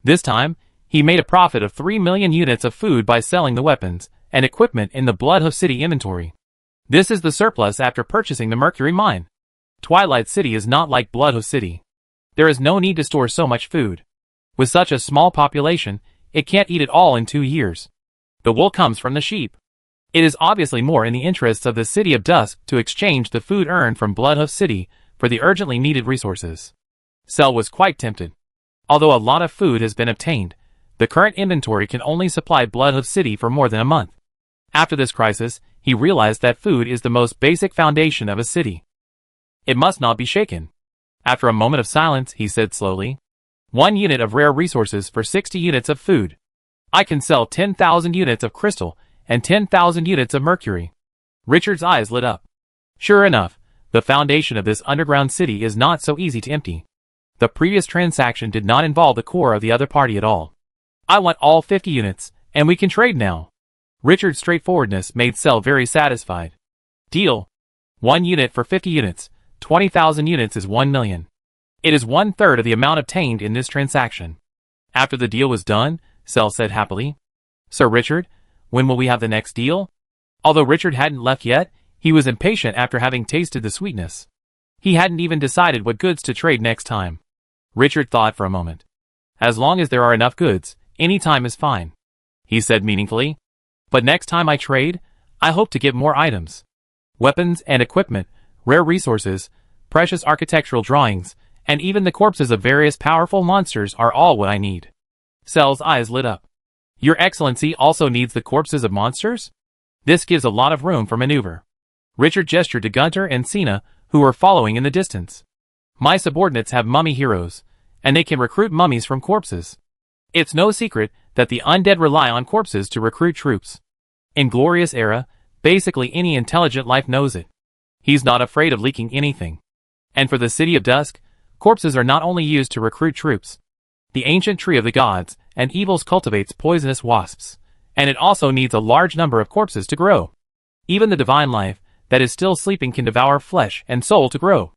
This time, he made a profit of 3 million units of food by selling the weapons and equipment in the Blood Hoof City inventory. This is the surplus after purchasing the mercury mine. Twilight City is not like Blood Hoof City. There is no need to store so much food. With such a small population, it can't eat it all in 2 years. The wool comes from the sheep. It is obviously more in the interests of the City of Dusk to exchange the food earned from Blood Hoof City for the urgently needed resources. Sel was quite tempted. Although a lot of food has been obtained, the current inventory can only supply Blood Hoof City for more than a month. After this crisis, he realized that food is the most basic foundation of a city. It must not be shaken. After a moment of silence, he said slowly, 1 unit of rare resources for 60 units of food. I can sell 10,000 units of crystal and 10,000 units of mercury. Richard's eyes lit up. Sure enough, the foundation of this underground city is not so easy to empty. The previous transaction did not involve the core of the other party at all. I want all 50 units, and we can trade now. Richard's straightforwardness made Sel very satisfied. Deal. 1 unit for 50 units. 20,000 units is 1 million. It is 1/3 of the amount obtained in this transaction. After the deal was done, Sel said happily, Sir Richard, when will we have the next deal? Although Richard hadn't left yet, he was impatient after having tasted the sweetness. He hadn't even decided what goods to trade next time. Richard thought for a moment. As long as there are enough goods, any time is fine. He said meaningfully. But next time I trade, I hope to get more items. Weapons and equipment, rare resources, precious architectural drawings, and even the corpses of various powerful monsters are all what I need. Sel's eyes lit up. Your Excellency also needs the corpses of monsters? This gives a lot of room for maneuver. Richard gestured to Gunter and Cena, who were following in the distance. My subordinates have mummy heroes, and they can recruit mummies from corpses. It's no secret that the undead rely on corpses to recruit troops. In Glorious Era, basically any intelligent life knows it. He's not afraid of leaking anything. And for the City of Dusk, corpses are not only used to recruit troops. The ancient tree of the gods and evils cultivates poisonous wasps, and it also needs a large number of corpses to grow. Even the divine life that is still sleeping can devour flesh and soul to grow.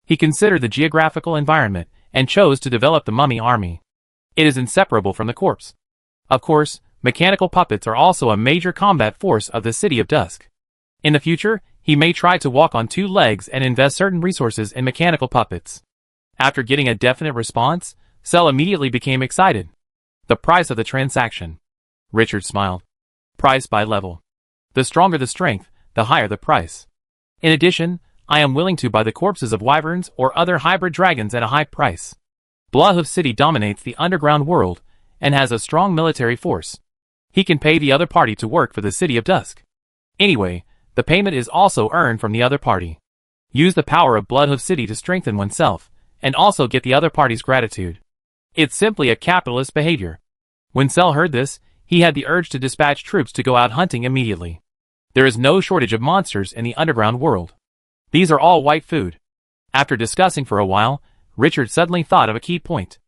He considered the geographical environment and chose to develop the mummy army. It is inseparable from the corpse. Of course, mechanical puppets are also a major combat force of the City of Dusk. In the future, he may try to walk on 2 legs and invest certain resources in mechanical puppets. After getting a definite response, Sel immediately became excited. The price of the transaction. Richard smiled. Price by level. The stronger the strength, the higher the price. In addition, I am willing to buy the corpses of wyverns or other hybrid dragons at a high price. Blood Hoof City dominates the underground world and has a strong military force. He can pay the other party to work for the City of Dusk. Anyway, the payment is also earned from the other party. Use the power of Blood Hoof City to strengthen oneself, and also get the other party's gratitude. It's simply a capitalist behavior. When Sel heard this, he had the urge to dispatch troops to go out hunting immediately. There is no shortage of monsters in the underground world. These are all white food. After discussing for a while, Richard suddenly thought of a key point.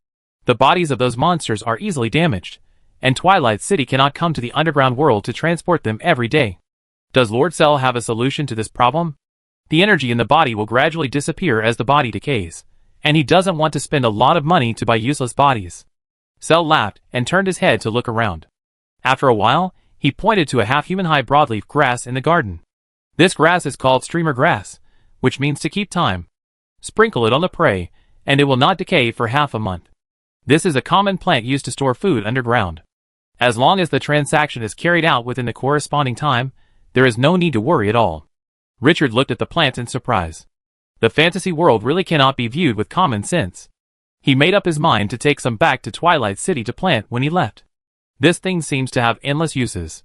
The bodies of those monsters are easily damaged, and Twilight City cannot come to the underground world to transport them every day. Does Lord Sel have a solution to this problem? The energy in the body will gradually disappear as the body decays, and he doesn't want to spend a lot of money to buy useless bodies. Sel laughed and turned his head to look around. After a while, he pointed to a half-human-high broadleaf grass in the garden. This grass is called streamer grass, which means to keep time. Sprinkle it on the prey, and it will not decay for half a month. This is a common plant used to store food underground. As long as the transaction is carried out within the corresponding time, there is no need to worry at all. Richard looked at the plant in surprise. The fantasy world really cannot be viewed with common sense. He made up his mind to take some back to Twilight City to plant when he left. This thing seems to have endless uses.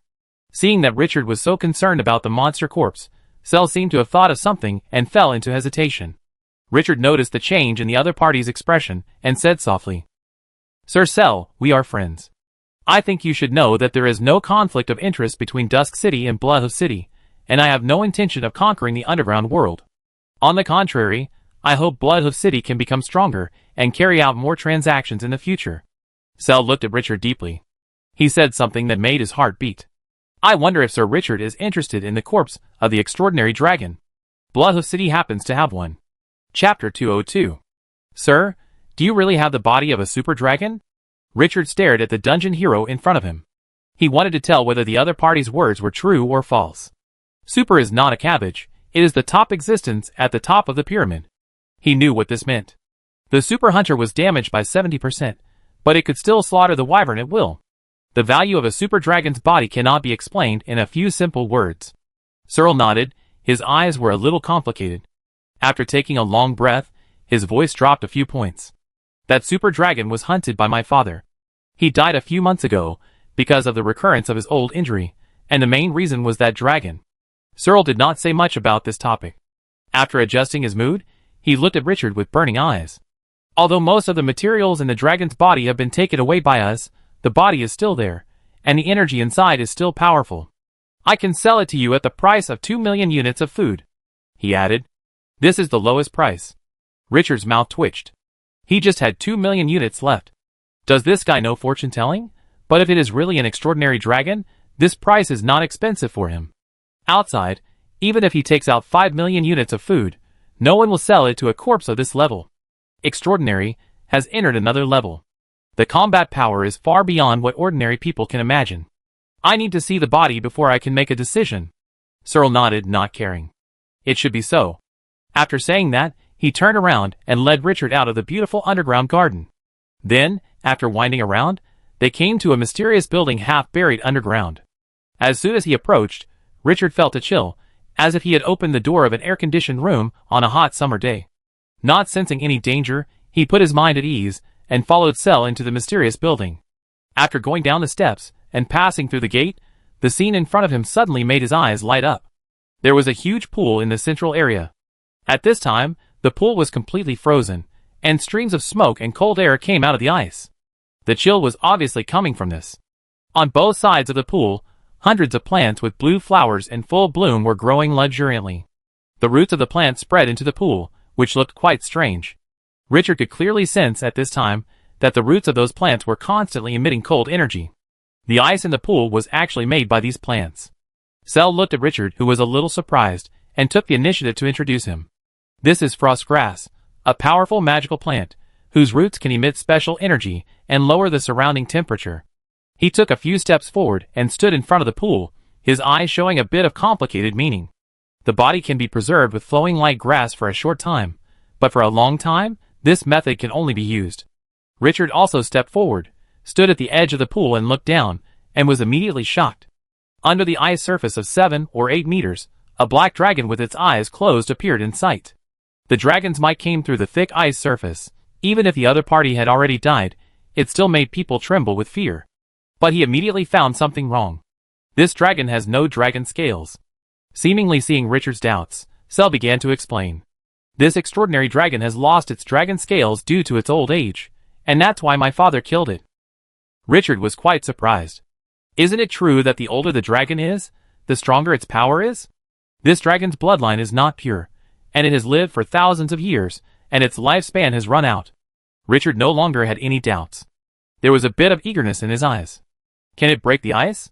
Seeing that Richard was so concerned about the monster corpse, Cell seemed to have thought of something and fell into hesitation. Richard noticed the change in the other party's expression and said softly, "Sir Cell, we are friends. I think you should know that there is no conflict of interest between Dusk City and Blood Hoof City, and I have no intention of conquering the underground world. On the contrary, I hope Blood Hoof City can become stronger and carry out more transactions in the future." Cell looked at Richard deeply. He said something that made his heart beat. "I wonder if Sir Richard is interested in the corpse of the extraordinary dragon. Blood Hoof City happens to have one." Chapter 202. "Sir, do you really have the body of a super dragon?" Richard stared at the dungeon hero in front of him. He wanted to tell whether the other party's words were true or false. Super is not a cabbage, it is the top existence at the top of the pyramid. He knew what this meant. The super hunter was damaged by 70%, but it could still slaughter the wyvern at will. The value of a super dragon's body cannot be explained in a few simple words. Searle nodded, his eyes were a little complicated. After taking a long breath, his voice dropped a few points. "That super dragon was hunted by my father. He died a few months ago because of the recurrence of his old injury, and the main reason was that dragon." Searle did not say much about this topic. After adjusting his mood, he looked at Richard with burning eyes. "Although most of the materials in the dragon's body have been taken away by us, the body is still there, and the energy inside is still powerful. I can sell it to you at the price of 2 million units of food," he added. "This is the lowest price." Richard's mouth twitched. He just had 2 million units left. Does this guy know fortune telling? But if it is really an extraordinary dragon, this price is not expensive for him. Outside, even if he takes out 5 million units of food, no one will sell it to a corpse of this level. Extraordinary has entered another level. The combat power is far beyond what ordinary people can imagine. I need to see the body before I can make a decision." Searle nodded, not caring. It should be so. After saying that, he turned around and led Richard out of the beautiful underground garden. Then, after winding around, they came to a mysterious building half buried underground. As soon as he approached, Richard felt a chill, as if he had opened the door of an air-conditioned room on a hot summer day. Not sensing any danger, he put his mind at ease and followed Cell into the mysterious building. After going down the steps and passing through the gate, the scene in front of him suddenly made his eyes light up. There was a huge pool in the central area. At this time, the pool was completely frozen, and streams of smoke and cold air came out of the ice. The chill was obviously coming from this. On both sides of the pool, hundreds of plants with blue flowers in full bloom were growing luxuriantly. The roots of the plants spread into the pool, which looked quite strange. Richard could clearly sense at this time that the roots of those plants were constantly emitting cold energy. The ice in the pool was actually made by these plants. Cell looked at Richard, who was a little surprised, and took the initiative to introduce him. "This is frost grass, a powerful magical plant, whose roots can emit special energy and lower the surrounding temperature." He took a few steps forward and stood in front of the pool, his eyes showing a bit of complicated meaning. The body can be preserved with flowing light grass for a short time, but for a long time, this method can only be used. Richard also stepped forward, stood at the edge of the pool and looked down, and was immediately shocked. Under the ice surface of 7 or 8 meters, a black dragon with its eyes closed appeared in sight. The dragon's might came through the thick ice surface. Even if the other party had already died, it still made people tremble with fear. But he immediately found something wrong. This dragon has no dragon scales. Seemingly seeing Richard's doubts, Cell began to explain. "This extraordinary dragon has lost its dragon scales due to its old age, and that's why my father killed it." Richard was quite surprised. "Isn't it true that the older the dragon is, the stronger its power is? This dragon's bloodline is not pure, and it has lived for thousands of years, and its lifespan has run out." Richard no longer had any doubts. There was a bit of eagerness in his eyes. "Can it break the ice?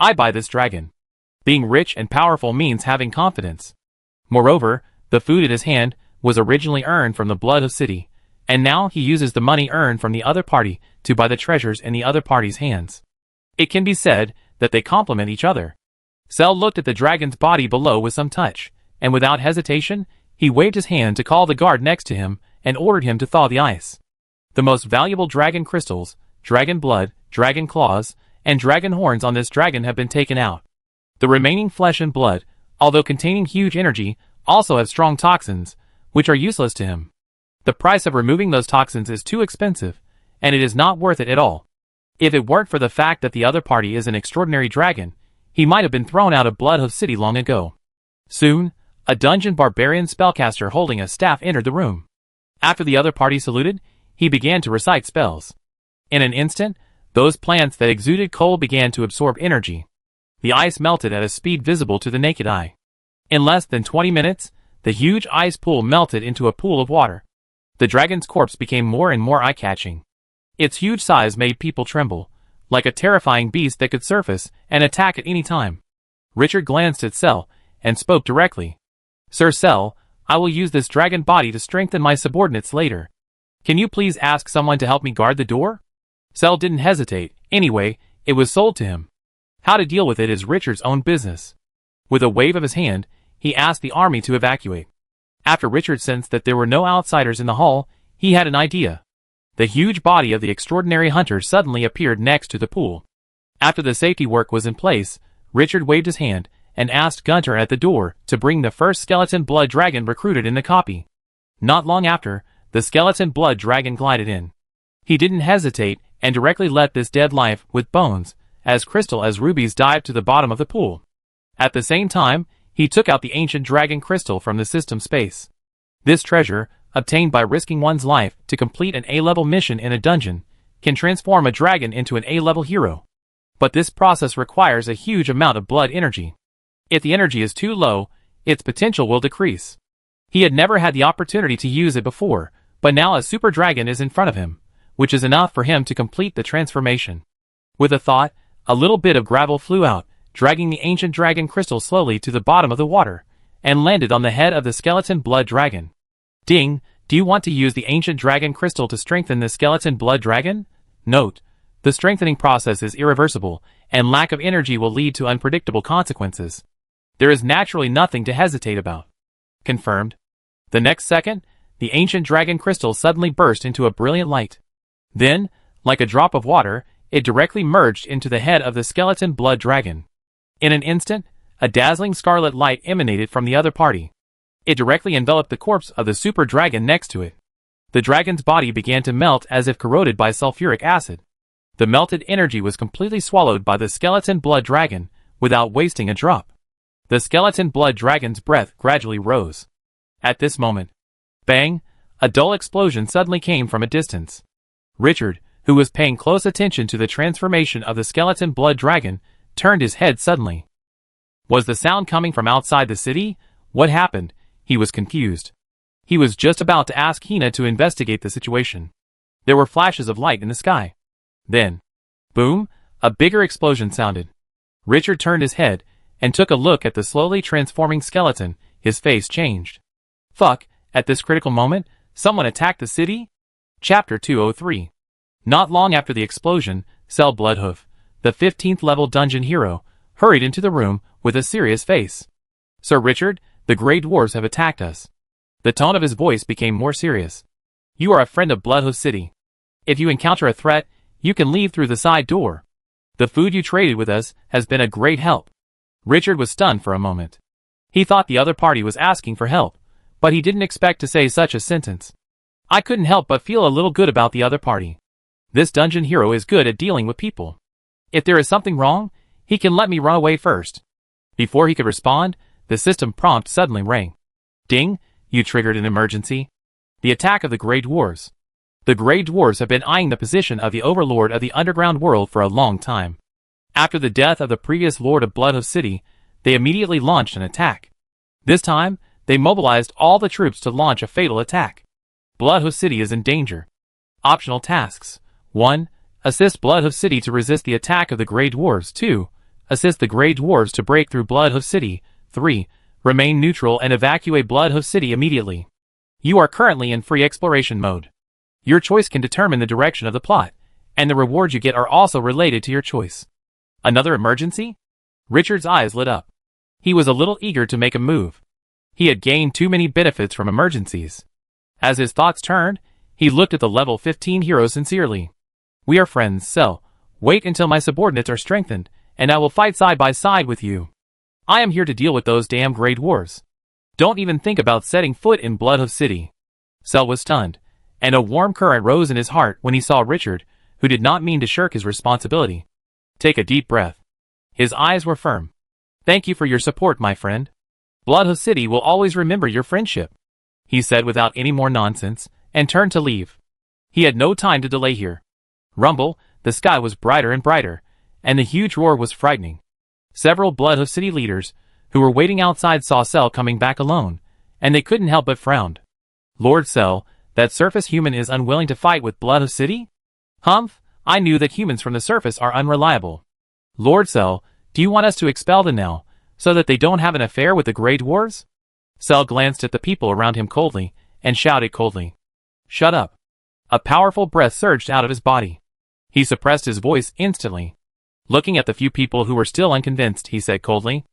I buy this dragon." Being rich and powerful means having confidence. Moreover, the food in his hand was originally earned from the Blood Hoof City, and now he uses the money earned from the other party to buy the treasures in the other party's hands. It can be said that they complement each other. Cell looked at the dragon's body below with some touch, and without hesitation, he waved his hand to call the guard next to him and ordered him to thaw the ice. The most valuable dragon crystals, dragon blood, dragon claws, and dragon horns on this dragon have been taken out. The remaining flesh and blood, although containing huge energy, also have strong toxins, which are useless to him. The price of removing those toxins is too expensive, and it is not worth it at all. If it weren't for the fact that the other party is an extraordinary dragon, he might have been thrown out of Blood Hoof City long ago. Soon, a dungeon barbarian spellcaster holding a staff entered the room. After the other party saluted, he began to recite spells. In an instant, those plants that exuded cold began to absorb energy. The ice melted at a speed visible to the naked eye. In less than 20 minutes, the huge ice pool melted into a pool of water. The dragon's corpse became more and more eye-catching. Its huge size made people tremble, like a terrifying beast that could surface and attack at any time. Richard glanced at Cell and spoke directly. Sir Cell, I will use this dragon body to strengthen my subordinates later. Can you please ask someone to help me guard the door? Cell didn't hesitate. Anyway, it was sold to him. How to deal with it is Richard's own business. With a wave of his hand, he asked the army to evacuate. After Richard sensed that there were no outsiders in the hall, he had an idea. The huge body of the extraordinary hunter suddenly appeared next to the pool. After the safety work was in place, Richard waved his hand and asked Gunter at the door to bring the first skeleton blood dragon recruited in the copy. Not long after, the skeleton blood dragon glided in. He didn't hesitate and directly let this dead life with bones, as crystal as rubies dive to the bottom of the pool. At the same time, he took out the ancient dragon crystal from the system space. This treasure, obtained by risking one's life to complete an A-level mission in a dungeon, can transform a dragon into an A-level hero. But this process requires a huge amount of blood energy. If the energy is too low, its potential will decrease. He had never had the opportunity to use it before, but now a super dragon is in front of him, which is enough for him to complete the transformation. With a thought, a little bit of gravel flew out, dragging the ancient dragon crystal slowly to the bottom of the water, and landed on the head of the skeleton blood dragon. Ding, do you want to use the ancient dragon crystal to strengthen the skeleton blood dragon? Note, the strengthening process is irreversible, and lack of energy will lead to unpredictable consequences. There is naturally nothing to hesitate about. Confirmed. The next second, the ancient dragon crystal suddenly burst into a brilliant light. Then, like a drop of water, it directly merged into the head of the skeleton blood dragon. In an instant, a dazzling scarlet light emanated from the other party. It directly enveloped the corpse of the super dragon next to it. The dragon's body began to melt as if corroded by sulfuric acid. The melted energy was completely swallowed by the skeleton blood dragon, without wasting a drop. The skeleton blood dragon's breath gradually rose. At this moment, bang, a dull explosion suddenly came from a distance. Richard, who was paying close attention to the transformation of the skeleton blood dragon, turned his head suddenly. Was the sound coming from outside the city? What happened? He was confused. He was just about to ask Hina to investigate the situation. There were flashes of light in the sky. Then, boom, a bigger explosion sounded. Richard turned his head and took a look at the slowly transforming skeleton. His face changed. Fuck, at this critical moment, someone attacked the city? Chapter 203. Not long after the explosion, Cell Blood Hoof, the 15th level dungeon hero, hurried into the room with a serious face. Sir Richard, the Grey Dwarves have attacked us. The tone of his voice became more serious. You are a friend of Blood Hoof City. If you encounter a threat, you can leave through the side door. The food you traded with us has been a great help. Richard was stunned for a moment. He thought the other party was asking for help, but he didn't expect to say such a sentence. I couldn't help but feel a little good about the other party. This dungeon hero is good at dealing with people. If there is something wrong, he can let me run away first. Before he could respond, the system prompt suddenly rang. Ding, you triggered an emergency. The attack of the Grey Dwarves. The Grey Dwarves have been eyeing the position of the overlord of the underground world for a long time. After the death of the previous lord of Blood Hoof City, they immediately launched an attack. This time, they mobilized all the troops to launch a fatal attack. Blood Hoof City is in danger. Optional tasks. 1. Assist Blood Hoof City to resist the attack of the Grey Dwarves. 2. Assist the Grey Dwarves to break through Blood Hoof City. 3. Remain neutral and evacuate Blood Hoof City immediately. You are currently in free exploration mode. Your choice can determine the direction of the plot, and the rewards you get are also related to your choice. Another emergency? Richard's eyes lit up. He was a little eager to make a move. He had gained too many benefits from emergencies. As his thoughts turned, he looked at the level 15 hero sincerely. We are friends, Cell. Wait until my subordinates are strengthened, and I will fight side by side with you. I am here to deal with those damn Grey Dwarves. Don't even think about setting foot in Blood Hoof City. Cell was stunned, and a warm current rose in his heart when he saw Richard, who did not mean to shirk his responsibility. Take a deep breath. His eyes were firm. Thank you for your support, my friend. Blood Hoof City will always remember your friendship, he said without any more nonsense, and turned to leave. He had no time to delay here. Rumble, the sky was brighter and brighter, and the huge roar was frightening. Several Blood Hoof City leaders, who were waiting outside, saw Cell coming back alone, and they couldn't help but frown. Lord Cell, that surface human is unwilling to fight with Blood Hoof City? Humph, I knew that humans from the surface are unreliable. Lord Cell, do you want us to expel them now, so that they don't have an affair with the Grey Dwarves? Cell glanced at the people around him coldly, and shouted coldly. Shut up. A powerful breath surged out of his body. He suppressed his voice instantly. Looking at the few people who were still unconvinced, he said coldly,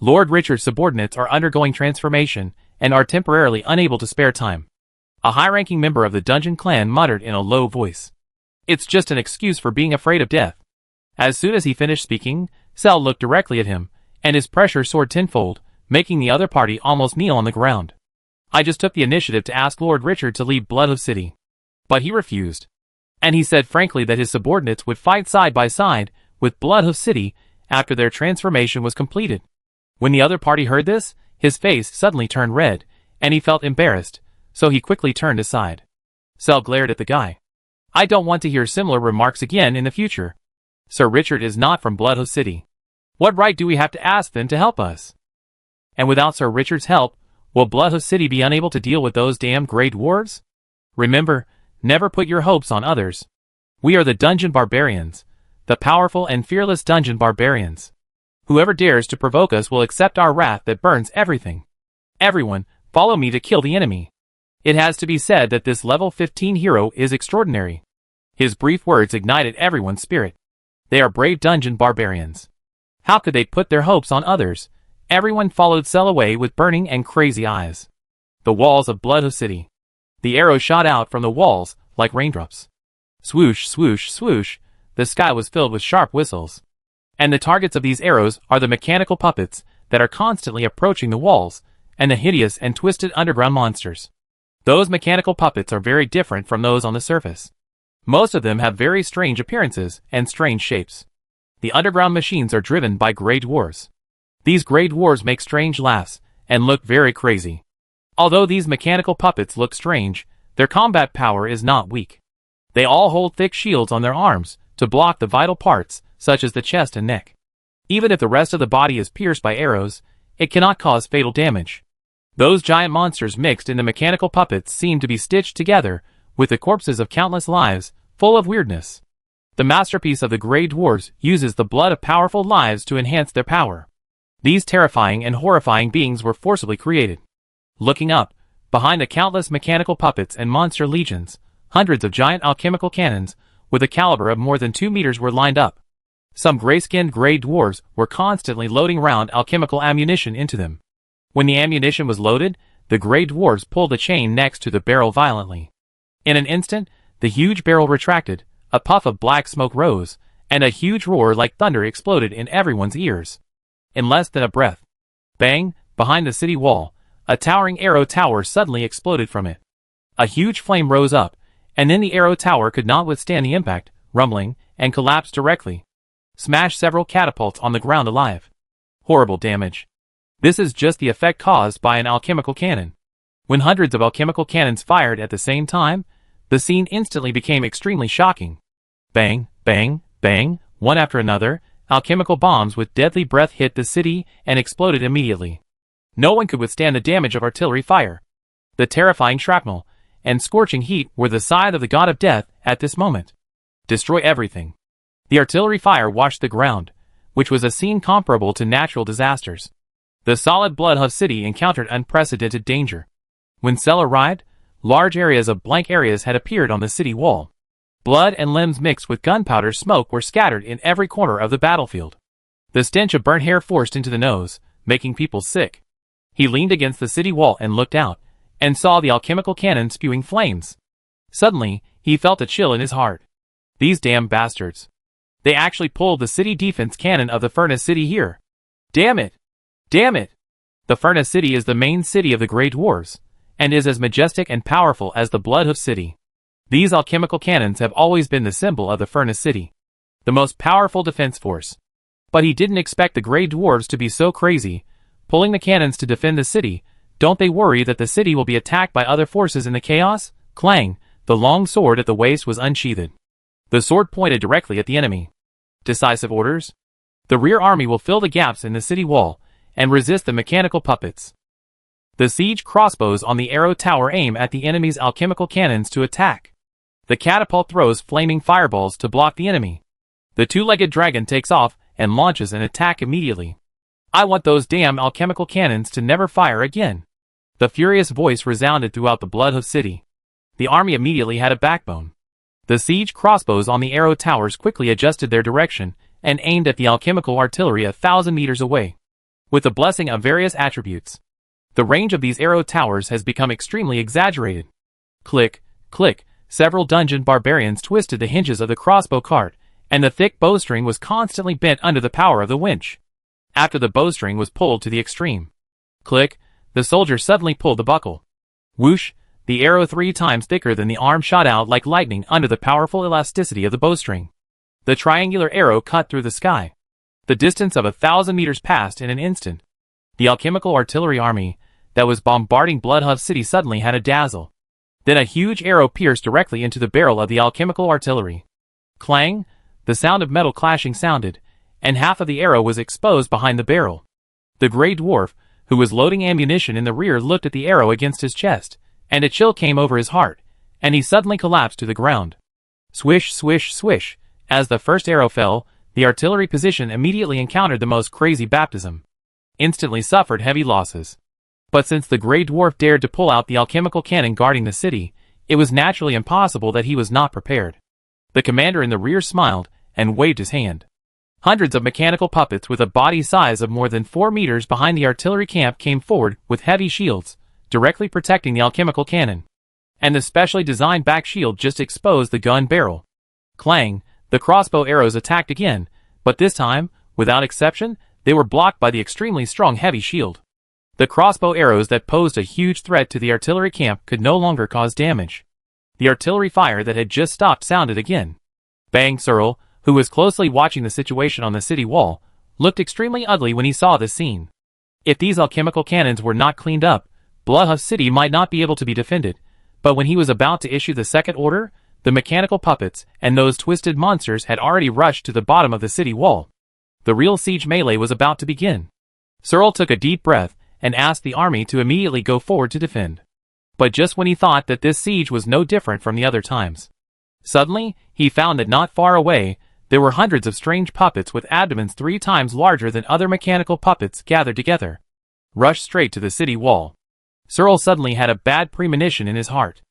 Lord Richard's subordinates are undergoing transformation, and are temporarily unable to spare time. A high-ranking member of the Dungeon Clan muttered in a low voice. It's just an excuse for being afraid of death. As soon as he finished speaking, Cell looked directly at him, and his pressure soared tenfold, making the other party almost kneel on the ground. I just took the initiative to ask Lord Richard to leave Blood Hoof City. But he refused. And he said frankly that his subordinates would fight side by side with Blood Hoof City after their transformation was completed. When the other party heard this, his face suddenly turned red, and he felt embarrassed, so he quickly turned aside. Cell glared at the guy. I don't want to hear similar remarks again in the future. Sir Richard is not from Blood Hoof City. What right do we have to ask them to help us? And without Sir Richard's help, will Blood Hoof City be unable to deal with those damn Grey Dwarves? Remember, never put your hopes on others. We are the Dungeon Barbarians, the powerful and fearless Dungeon Barbarians. Whoever dares to provoke us will accept our wrath that burns everything. Everyone, follow me to kill the enemy. It has to be said that this level 15 hero is extraordinary. His brief words ignited everyone's spirit. They are brave Dungeon Barbarians. How could they put their hopes on others? Everyone followed Cell away with burning and crazy eyes. The walls of Blood Hoof City. The arrows shot out from the walls like raindrops. Swoosh, swoosh, swoosh, the sky was filled with sharp whistles. And the targets of these arrows are the mechanical puppets that are constantly approaching the walls, and the hideous and twisted underground monsters. Those mechanical puppets are very different from those on the surface. Most of them have very strange appearances and strange shapes. The underground machines are driven by Grey Dwarves. These Grey Dwarves make strange laughs and look very crazy. Although these mechanical puppets look strange, their combat power is not weak. They all hold thick shields on their arms to block the vital parts, such as the chest and neck. Even if the rest of the body is pierced by arrows, it cannot cause fatal damage. Those giant monsters mixed in the mechanical puppets seem to be stitched together with the corpses of countless lives, full of weirdness. The masterpiece of the Grey Dwarves uses the blood of powerful lives to enhance their power. These terrifying and horrifying beings were forcibly created. Looking up, behind the countless mechanical puppets and monster legions, hundreds of giant alchemical cannons with a caliber of more than 2 meters were lined up. Some gray-skinned Grey Dwarves were constantly loading round alchemical ammunition into them. When the ammunition was loaded, the Grey Dwarves pulled the chain next to the barrel violently. In an instant, the huge barrel retracted, a puff of black smoke rose, and a huge roar like thunder exploded in everyone's ears. In less than a breath, bang, behind the city wall, a towering arrow tower suddenly exploded from it. A huge flame rose up, and then the arrow tower could not withstand the impact, rumbling, and collapsed directly. Smashed several catapults on the ground alive. Horrible damage. This is just the effect caused by an alchemical cannon. When hundreds of alchemical cannons fired at the same time, the scene instantly became extremely shocking. Bang, bang, bang, one after another, alchemical bombs with deadly breath hit the city and exploded immediately. No one could withstand the damage of artillery fire. The terrifying shrapnel and scorching heat were the scythe of the god of death at this moment. Destroy everything. The artillery fire washed the ground, which was a scene comparable to natural disasters. The solid Blood Hoof City encountered unprecedented danger. When Cell arrived, large areas of blank areas had appeared on the city wall. Blood and limbs mixed with gunpowder smoke were scattered in every corner of the battlefield. The stench of burnt hair forced into the nose, making people sick. He leaned against the city wall and looked out, and saw the alchemical cannon spewing flames. Suddenly, he felt a chill in his heart. These damn bastards. They actually pulled the city defense cannon of the Furnace City here. Damn it! Damn it! The Furnace City is the main city of the Grey Dwarves, and is as majestic and powerful as the Blood Hoof City. These alchemical cannons have always been the symbol of the Furnace City, the most powerful defense force. But he didn't expect the Grey Dwarves to be so crazy, pulling the cannons to defend the city. Don't they worry that the city will be attacked by other forces in the chaos? Clang! The long sword at the waist was unsheathed. The sword pointed directly at the enemy. Decisive orders? The rear army will fill the gaps in the city wall and resist the mechanical puppets. The siege crossbows on the arrow tower aim at the enemy's alchemical cannons to attack. The catapult throws flaming fireballs to block the enemy. The two-legged dragon takes off and launches an attack immediately. I want those damn alchemical cannons to never fire again. The furious voice resounded throughout the Blood Hoof city. The army immediately had a backbone. The siege crossbows on the arrow towers quickly adjusted their direction and aimed at the alchemical artillery 1,000 meters away. With the blessing of various attributes, the range of these arrow towers has become extremely exaggerated. Click, click, several dungeon barbarians twisted the hinges of the crossbow cart, and the thick bowstring was constantly bent under the power of the winch. After the bowstring was pulled to the extreme, click, the soldier suddenly pulled the buckle. Whoosh, the arrow 3 times thicker than the arm shot out like lightning under the powerful elasticity of the bowstring. The triangular arrow cut through the sky. The distance of 1,000 meters passed in an instant. The alchemical artillery army that was bombarding Blood Hoof City suddenly had a dazzle. Then a huge arrow pierced directly into the barrel of the alchemical artillery. Clang! The sound of metal clashing sounded, and half of the arrow was exposed behind the barrel. The Grey Dwarf, who was loading ammunition in the rear, looked at the arrow against his chest, and a chill came over his heart, and he suddenly collapsed to the ground. Swish, swish, swish. As the first arrow fell, the artillery position immediately encountered the most crazy baptism. Instantly suffered heavy losses. But since the Grey Dwarf dared to pull out the alchemical cannon guarding the city, it was naturally impossible that he was not prepared. The commander in the rear smiled and waved his hand. Hundreds of mechanical puppets with a body size of more than 4 meters behind the artillery camp came forward with heavy shields, directly protecting the alchemical cannon. And the specially designed back shield just exposed the gun barrel. Clang! The crossbow arrows attacked again, but this time, without exception, they were blocked by the extremely strong heavy shield. The crossbow arrows that posed a huge threat to the artillery camp could no longer cause damage. The artillery fire that had just stopped sounded again. Bang! Searle, who was closely watching the situation on the city wall, looked extremely ugly when he saw this scene. If these alchemical cannons were not cleaned up, Blood Hoof City might not be able to be defended, but when he was about to issue the second order, the mechanical puppets and those twisted monsters had already rushed to the bottom of the city wall. The real siege melee was about to begin. Searle took a deep breath and asked the army to immediately go forward to defend. But just when he thought that this siege was no different from the other times, suddenly, he found that not far away, there were hundreds of strange puppets with abdomens 3 times larger than other mechanical puppets gathered together. Rushed straight to the city wall. Searle suddenly had a bad premonition in his heart.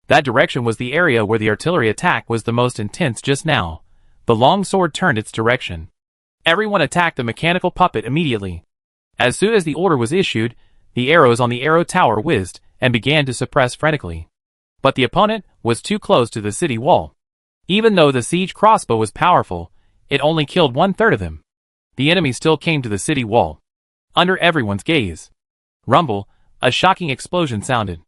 That direction was the area where the artillery attack was the most intense just now. The long sword turned its direction. Everyone attacked the mechanical puppet immediately. As soon as the order was issued, the arrows on the arrow tower whizzed and began to suppress frantically. But the opponent was too close to the city wall. Even though the siege crossbow was powerful, it only killed 1/3 of them. The enemy still came to the city wall. Under everyone's gaze. Rumble, a shocking explosion sounded.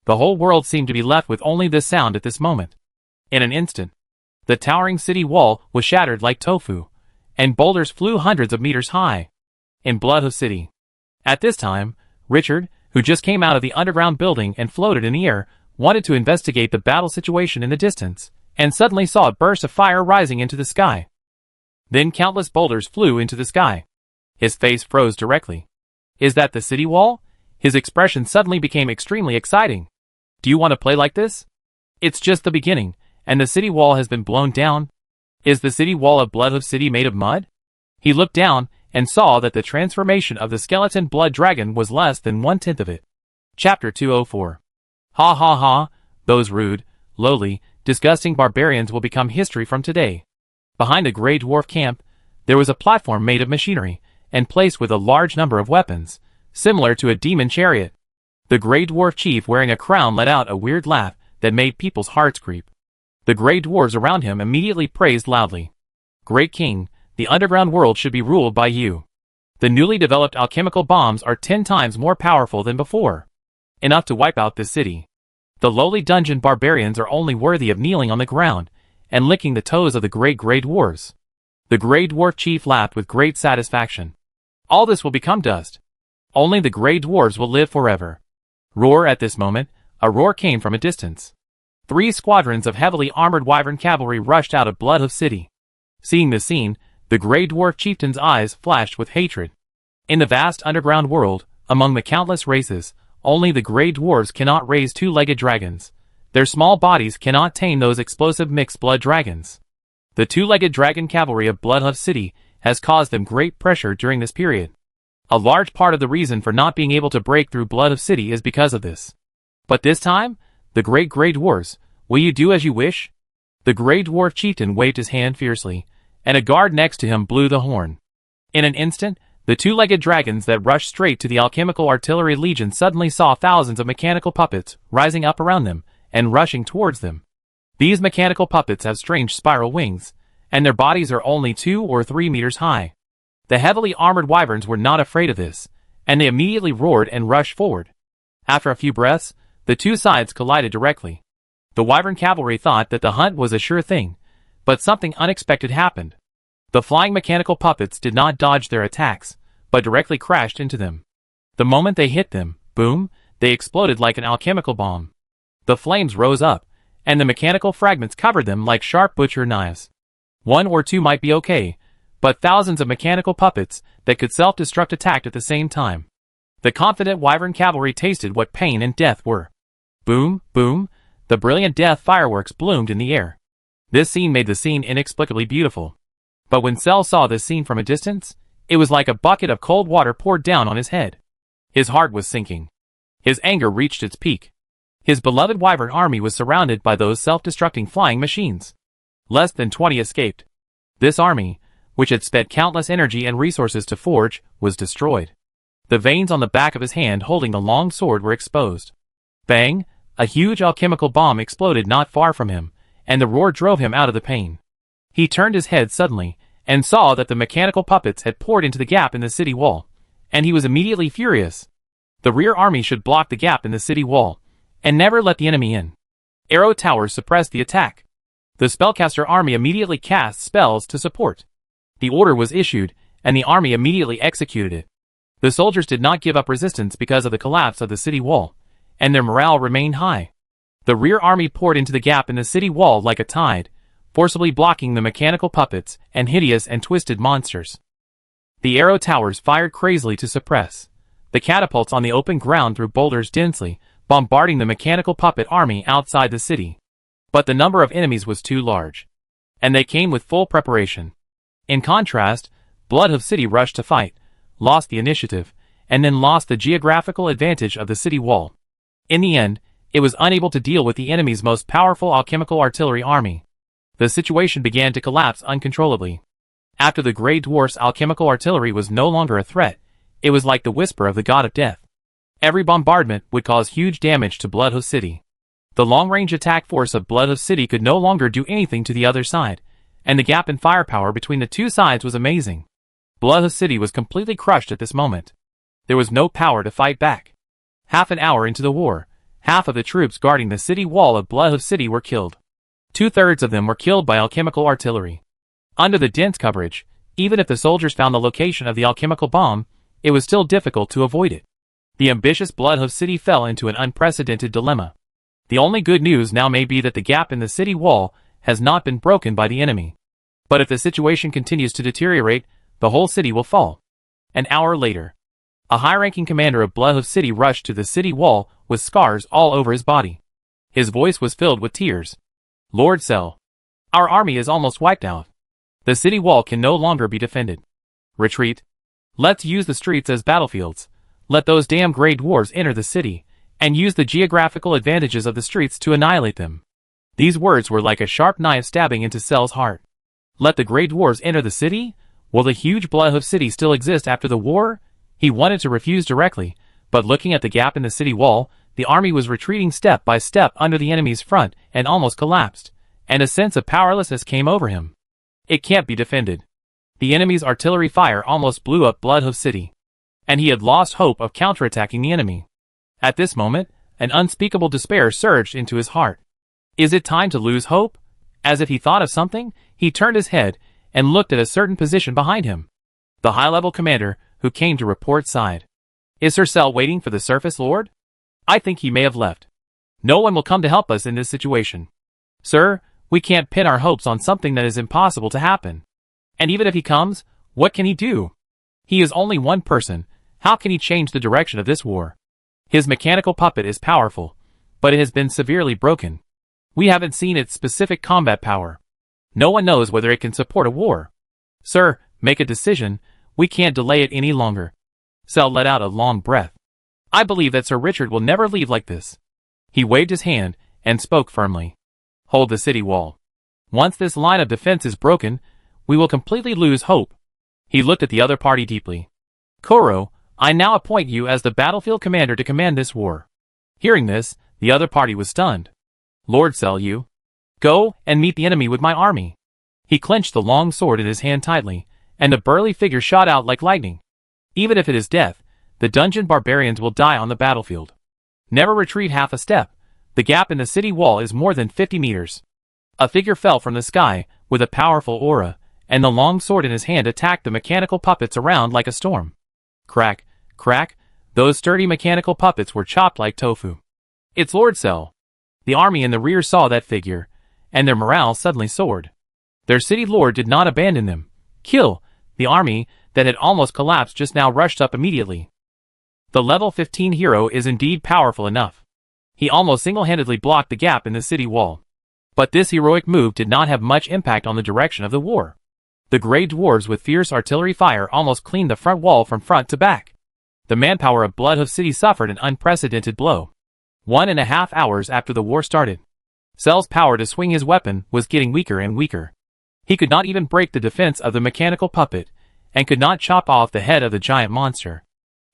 The whole world seemed to be left with only this sound at this moment. In an instant, the towering city wall was shattered like tofu, and boulders flew hundreds of meters high. In Blood Hoof City. At this time, Richard, who just came out of the underground building and floated in the air, wanted to investigate the battle situation in the distance, and suddenly saw a burst of fire rising into the sky. Then countless boulders flew into the sky. His face froze directly. Is that the city wall? His expression suddenly became extremely exciting. Do you want to play like this? It's just the beginning, and the city wall has been blown down. Is the city wall of Blood Hoof City made of mud? He looked down and saw that the transformation of the skeleton blood dragon was less than 1/10 of it. Chapter 204. Ha ha ha, those rude, lowly, disgusting barbarians will become history from today. Behind the Grey Dwarf camp, there was a platform made of machinery, and placed with a large number of weapons, similar to a demon chariot. The Grey Dwarf chief wearing a crown let out a weird laugh that made people's hearts creep. The Grey Dwarves around him immediately praised loudly. Great King, the underground world should be ruled by you. The newly developed alchemical bombs are 10 times more powerful than before. Enough to wipe out this city. The lowly dungeon barbarians are only worthy of kneeling on the ground and licking the toes of the great Grey Dwarves. The Grey Dwarf chief laughed with great satisfaction. All this will become dust. Only the Grey Dwarves will live forever. Roar! At this moment, a roar came from a distance. 3 squadrons of heavily armored wyvern cavalry rushed out of Blood Hoof City. Seeing this scene, the Grey Dwarf chieftain's eyes flashed with hatred. In the vast underground world, among the countless races, only the Grey Dwarves cannot raise 2-legged dragons. Their small bodies cannot tame those explosive mixed-blood dragons. The 2-legged dragon cavalry of Blood Hoof City has caused them great pressure during this period. A large part of the reason for not being able to break through Blood Hoof City is because of this. But this time, the great Grey Dwarves, will you do as you wish? The Grey Dwarf chieftain waved his hand fiercely, and a guard next to him blew the horn. In an instant, the 2-legged dragons that rushed straight to the alchemical artillery legion suddenly saw thousands of mechanical puppets rising up around them and rushing towards them. These mechanical puppets have strange spiral wings, and their bodies are only 2 or 3 meters high. The heavily armored wyverns were not afraid of this, and they immediately roared and rushed forward. After a few breaths, the two sides collided directly. The wyvern cavalry thought that the hunt was a sure thing, but something unexpected happened. The flying mechanical puppets did not dodge their attacks, but directly crashed into them. The moment they hit them, boom, they exploded like an alchemical bomb. The flames rose up, and the mechanical fragments covered them like sharp butcher knives. 1 or 2 might be okay, but thousands of mechanical puppets that could self-destruct attacked at the same time. The confident wyvern cavalry tasted what pain and death were. Boom, boom, the brilliant death fireworks bloomed in the air. This scene made the scene inexplicably beautiful. But when Cell saw this scene from a distance, it was like a bucket of cold water poured down on his head. His heart was sinking. His anger reached its peak. His beloved wyvern army was surrounded by those self-destructing flying machines. Less than 20 escaped. This army, which had spent countless energy and resources to forge, was destroyed. The veins on the back of his hand holding the long sword were exposed. Bang! A huge alchemical bomb exploded not far from him, and the roar drove him out of the pain. He turned his head suddenly, and saw that the mechanical puppets had poured into the gap in the city wall, and he was immediately furious. The rear army should block the gap in the city wall, and never let the enemy in. Arrow towers suppressed the attack. The spellcaster army immediately cast spells to support. The order was issued, and the army immediately executed it. The soldiers did not give up resistance because of the collapse of the city wall, and their morale remained high. The rear army poured into the gap in the city wall like a tide, forcibly blocking the mechanical puppets and hideous and twisted monsters. The arrow towers fired crazily to suppress. The catapults on the open ground threw boulders densely, bombarding the mechanical puppet army outside the city. But the number of enemies was too large, and they came with full preparation. In contrast, Blood Hoof City rushed to fight, lost the initiative, and then lost the geographical advantage of the city wall. In the end, it was unable to deal with the enemy's most powerful alchemical artillery army. The situation began to collapse uncontrollably. After the Grey Dwarf's alchemical artillery was no longer a threat, it was like the whisper of the god of death. Every bombardment would cause huge damage to Blood Hoof City. The long-range attack force of Blood Hoof City could no longer do anything to the other side, and the gap in firepower between the two sides was amazing. Blood Hoof City was completely crushed at this moment. There was no power to fight back. Half an hour into the war, half of the troops guarding the city wall of Blood Hoof City were killed. 2/3 of them were killed by alchemical artillery. Under the dense coverage, even if the soldiers found the location of the alchemical bomb, it was still difficult to avoid it. The ambitious Blood Hoof City fell into an unprecedented dilemma. The only good news now may be that the gap in the city wall has not been broken by the enemy. But if the situation continues to deteriorate, the whole city will fall. An hour later, a high-ranking commander of Blood Hoof City rushed to the city wall with scars all over his body. His voice was filled with tears. Lord Cell, our army is almost wiped out. The city wall can no longer be defended. Retreat. Let's use the streets as battlefields. Let those damn Grey Dwarves enter the city, and use the geographical advantages of the streets to annihilate them. These words were like a sharp knife stabbing into Cell's heart. Let the Grey Dwarves enter the city? Will the huge Blood Hoof City still exist after the war? He wanted to refuse directly, but looking at the gap in the city wall, the army was retreating step by step under the enemy's front and almost collapsed, and a sense of powerlessness came over him. It can't be defended. The enemy's artillery fire almost blew up Blood Hoof City, and he had lost hope of counterattacking the enemy. At this moment, An unspeakable despair surged into his heart. Is it time to lose hope? As if he thought of something, he turned his head and looked at a certain position behind him. The high-level commander, who came to report, sighed. Is Sir Cell waiting for the surface lord? I think he may have left. No one will come to help us in this situation. Sir, we can't pin our hopes on something that is impossible to happen. And even if he comes, what can he do? He is only one person. How can he change the direction of this war? His mechanical puppet is powerful, but it has been severely broken. We haven't seen its specific combat power. No one knows whether it can support a war. Sir, make a decision. We can't delay it any longer. Cell let out a long breath. I believe that Sir Richard will never leave like this. He waved his hand and spoke firmly. Hold the city wall. Once this line of defense is broken, we will completely lose hope. He looked at the other party deeply. Koro, I now appoint you as the battlefield commander to command this war. Hearing this, the other party was stunned. Lord Cell, you go and meet the enemy with my army. He clenched the long sword in his hand tightly, and the burly figure shot out like lightning. Even if it is death, the dungeon barbarians will die on the battlefield. Never retreat half a step. The gap in the city wall is more than 50 meters. A figure fell from the sky, with a powerful aura, and the long sword in his hand attacked the mechanical puppets around like a storm. Crack, crack, those sturdy mechanical puppets were chopped like tofu. It's Lord Cell. The army in the rear saw that figure, and their morale suddenly soared. Their city lord did not abandon them. Kill! The army, that had almost collapsed just now, rushed up immediately. The level 15 hero is indeed powerful enough. He almost single-handedly blocked the gap in the city wall. But this heroic move did not have much impact on the direction of the war. The grey dwarves with fierce artillery fire almost cleaned the front wall from front to back. The manpower of Blood Hoof City suffered an unprecedented blow. 1.5 hours after the war started, Cell's power to swing his weapon was getting weaker and weaker. He could not even break the defense of the mechanical puppet, and could not chop off the head of the giant monster.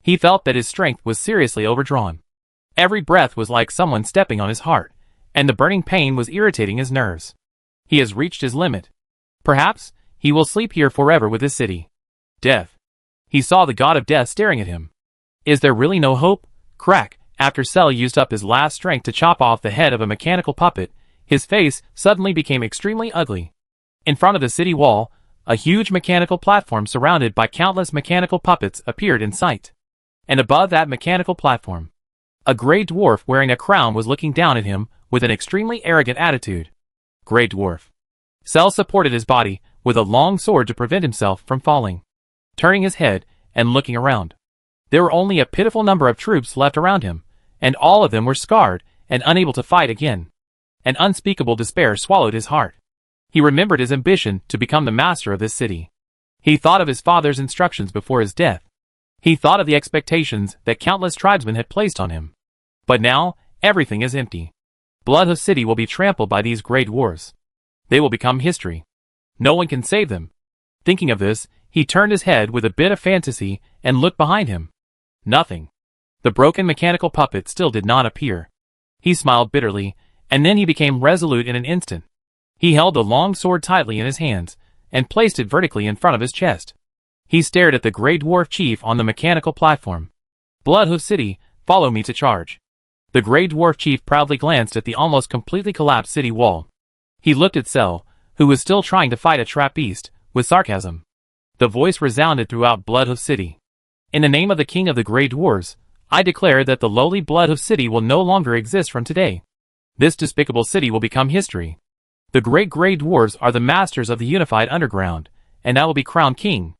He felt that his strength was seriously overdrawn. Every breath was like someone stepping on his heart, and the burning pain was irritating his nerves. He has reached his limit. Perhaps he will sleep here forever with this city. Death. He saw the god of death staring at him. Is there really no hope? Crack. After Cell used up his last strength to chop off the head of a mechanical puppet, his face suddenly became extremely ugly. In front of the city wall, a huge mechanical platform surrounded by countless mechanical puppets appeared in sight. And above that mechanical platform, a grey dwarf wearing a crown was looking down at him with an extremely arrogant attitude. Grey dwarf. Cell supported his body with a long sword to prevent himself from falling. Turning his head and looking around, there were only a pitiful number of troops left around him, and all of them were scarred and unable to fight again. An unspeakable despair swallowed his heart. He remembered his ambition to become the master of this city. He thought of his father's instructions before his death. He thought of the expectations that countless tribesmen had placed on him. But now, everything is empty. Blood Hoof City will be trampled by these grey dwarves. They will become history. No one can save them. Thinking of this, he turned his head with a bit of fantasy and looked behind him. Nothing. The broken mechanical puppet still did not appear. He smiled bitterly, and then he became resolute in an instant. He held the long sword tightly in his hands, and placed it vertically in front of his chest. He stared at the grey dwarf chief on the mechanical platform. Blood Hoof City, follow me to charge. The grey dwarf chief proudly glanced at the almost completely collapsed city wall. He looked at Cell, who was still trying to fight a trap beast, with sarcasm. The voice resounded throughout Blood Hoof City. In the name of the king of the grey dwarves, I declare that the lowly Blood Hoof City will no longer exist from today. This despicable city will become history. The great grey dwarves are the masters of the unified underground, and I will be crowned king.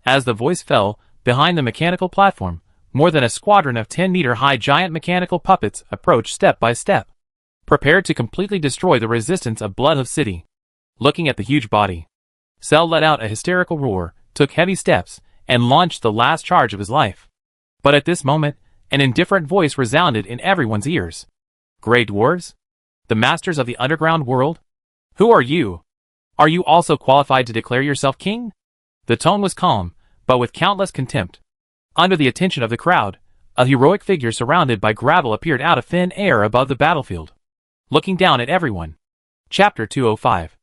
As the voice fell, behind the mechanical platform, more than a squadron of 10-meter-high giant mechanical puppets approached step by step, prepared to completely destroy the resistance of Blood Hoof City. Looking at the huge body, Cell let out a hysterical roar, took heavy steps, and launched the last charge of his life. But at this moment, an indifferent voice resounded in everyone's ears. Grey dwarves? The masters of the underground world? Who are you? Are you also qualified to declare yourself king? The tone was calm, but with countless contempt. Under the attention of the crowd, a heroic figure surrounded by gravel appeared out of thin air above the battlefield, looking down at everyone. Chapter 205.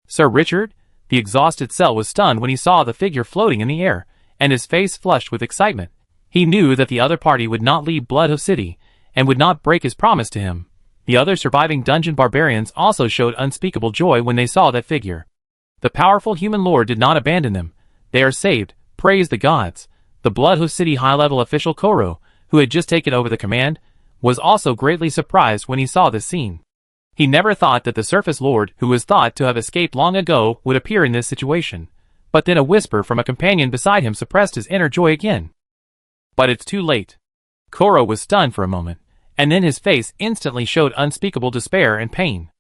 Sir Richard? The exhausted Cell was stunned when he saw the figure floating in the air, and his face flushed with excitement. He knew that the other party would not leave Blood Hoof City, and would not break his promise to him. The other surviving dungeon barbarians also showed unspeakable joy when they saw that figure. The powerful human lord did not abandon them. They are saved, praise the gods. The Blood Hoof City high-level official Koro, who had just taken over the command, was also greatly surprised when he saw this scene. He never thought that the surface lord, who was thought to have escaped long ago, would appear in this situation. But then a whisper from a companion beside him suppressed his inner joy again. But it's too late. Koro was stunned for a moment, and then his face instantly showed unspeakable despair and pain.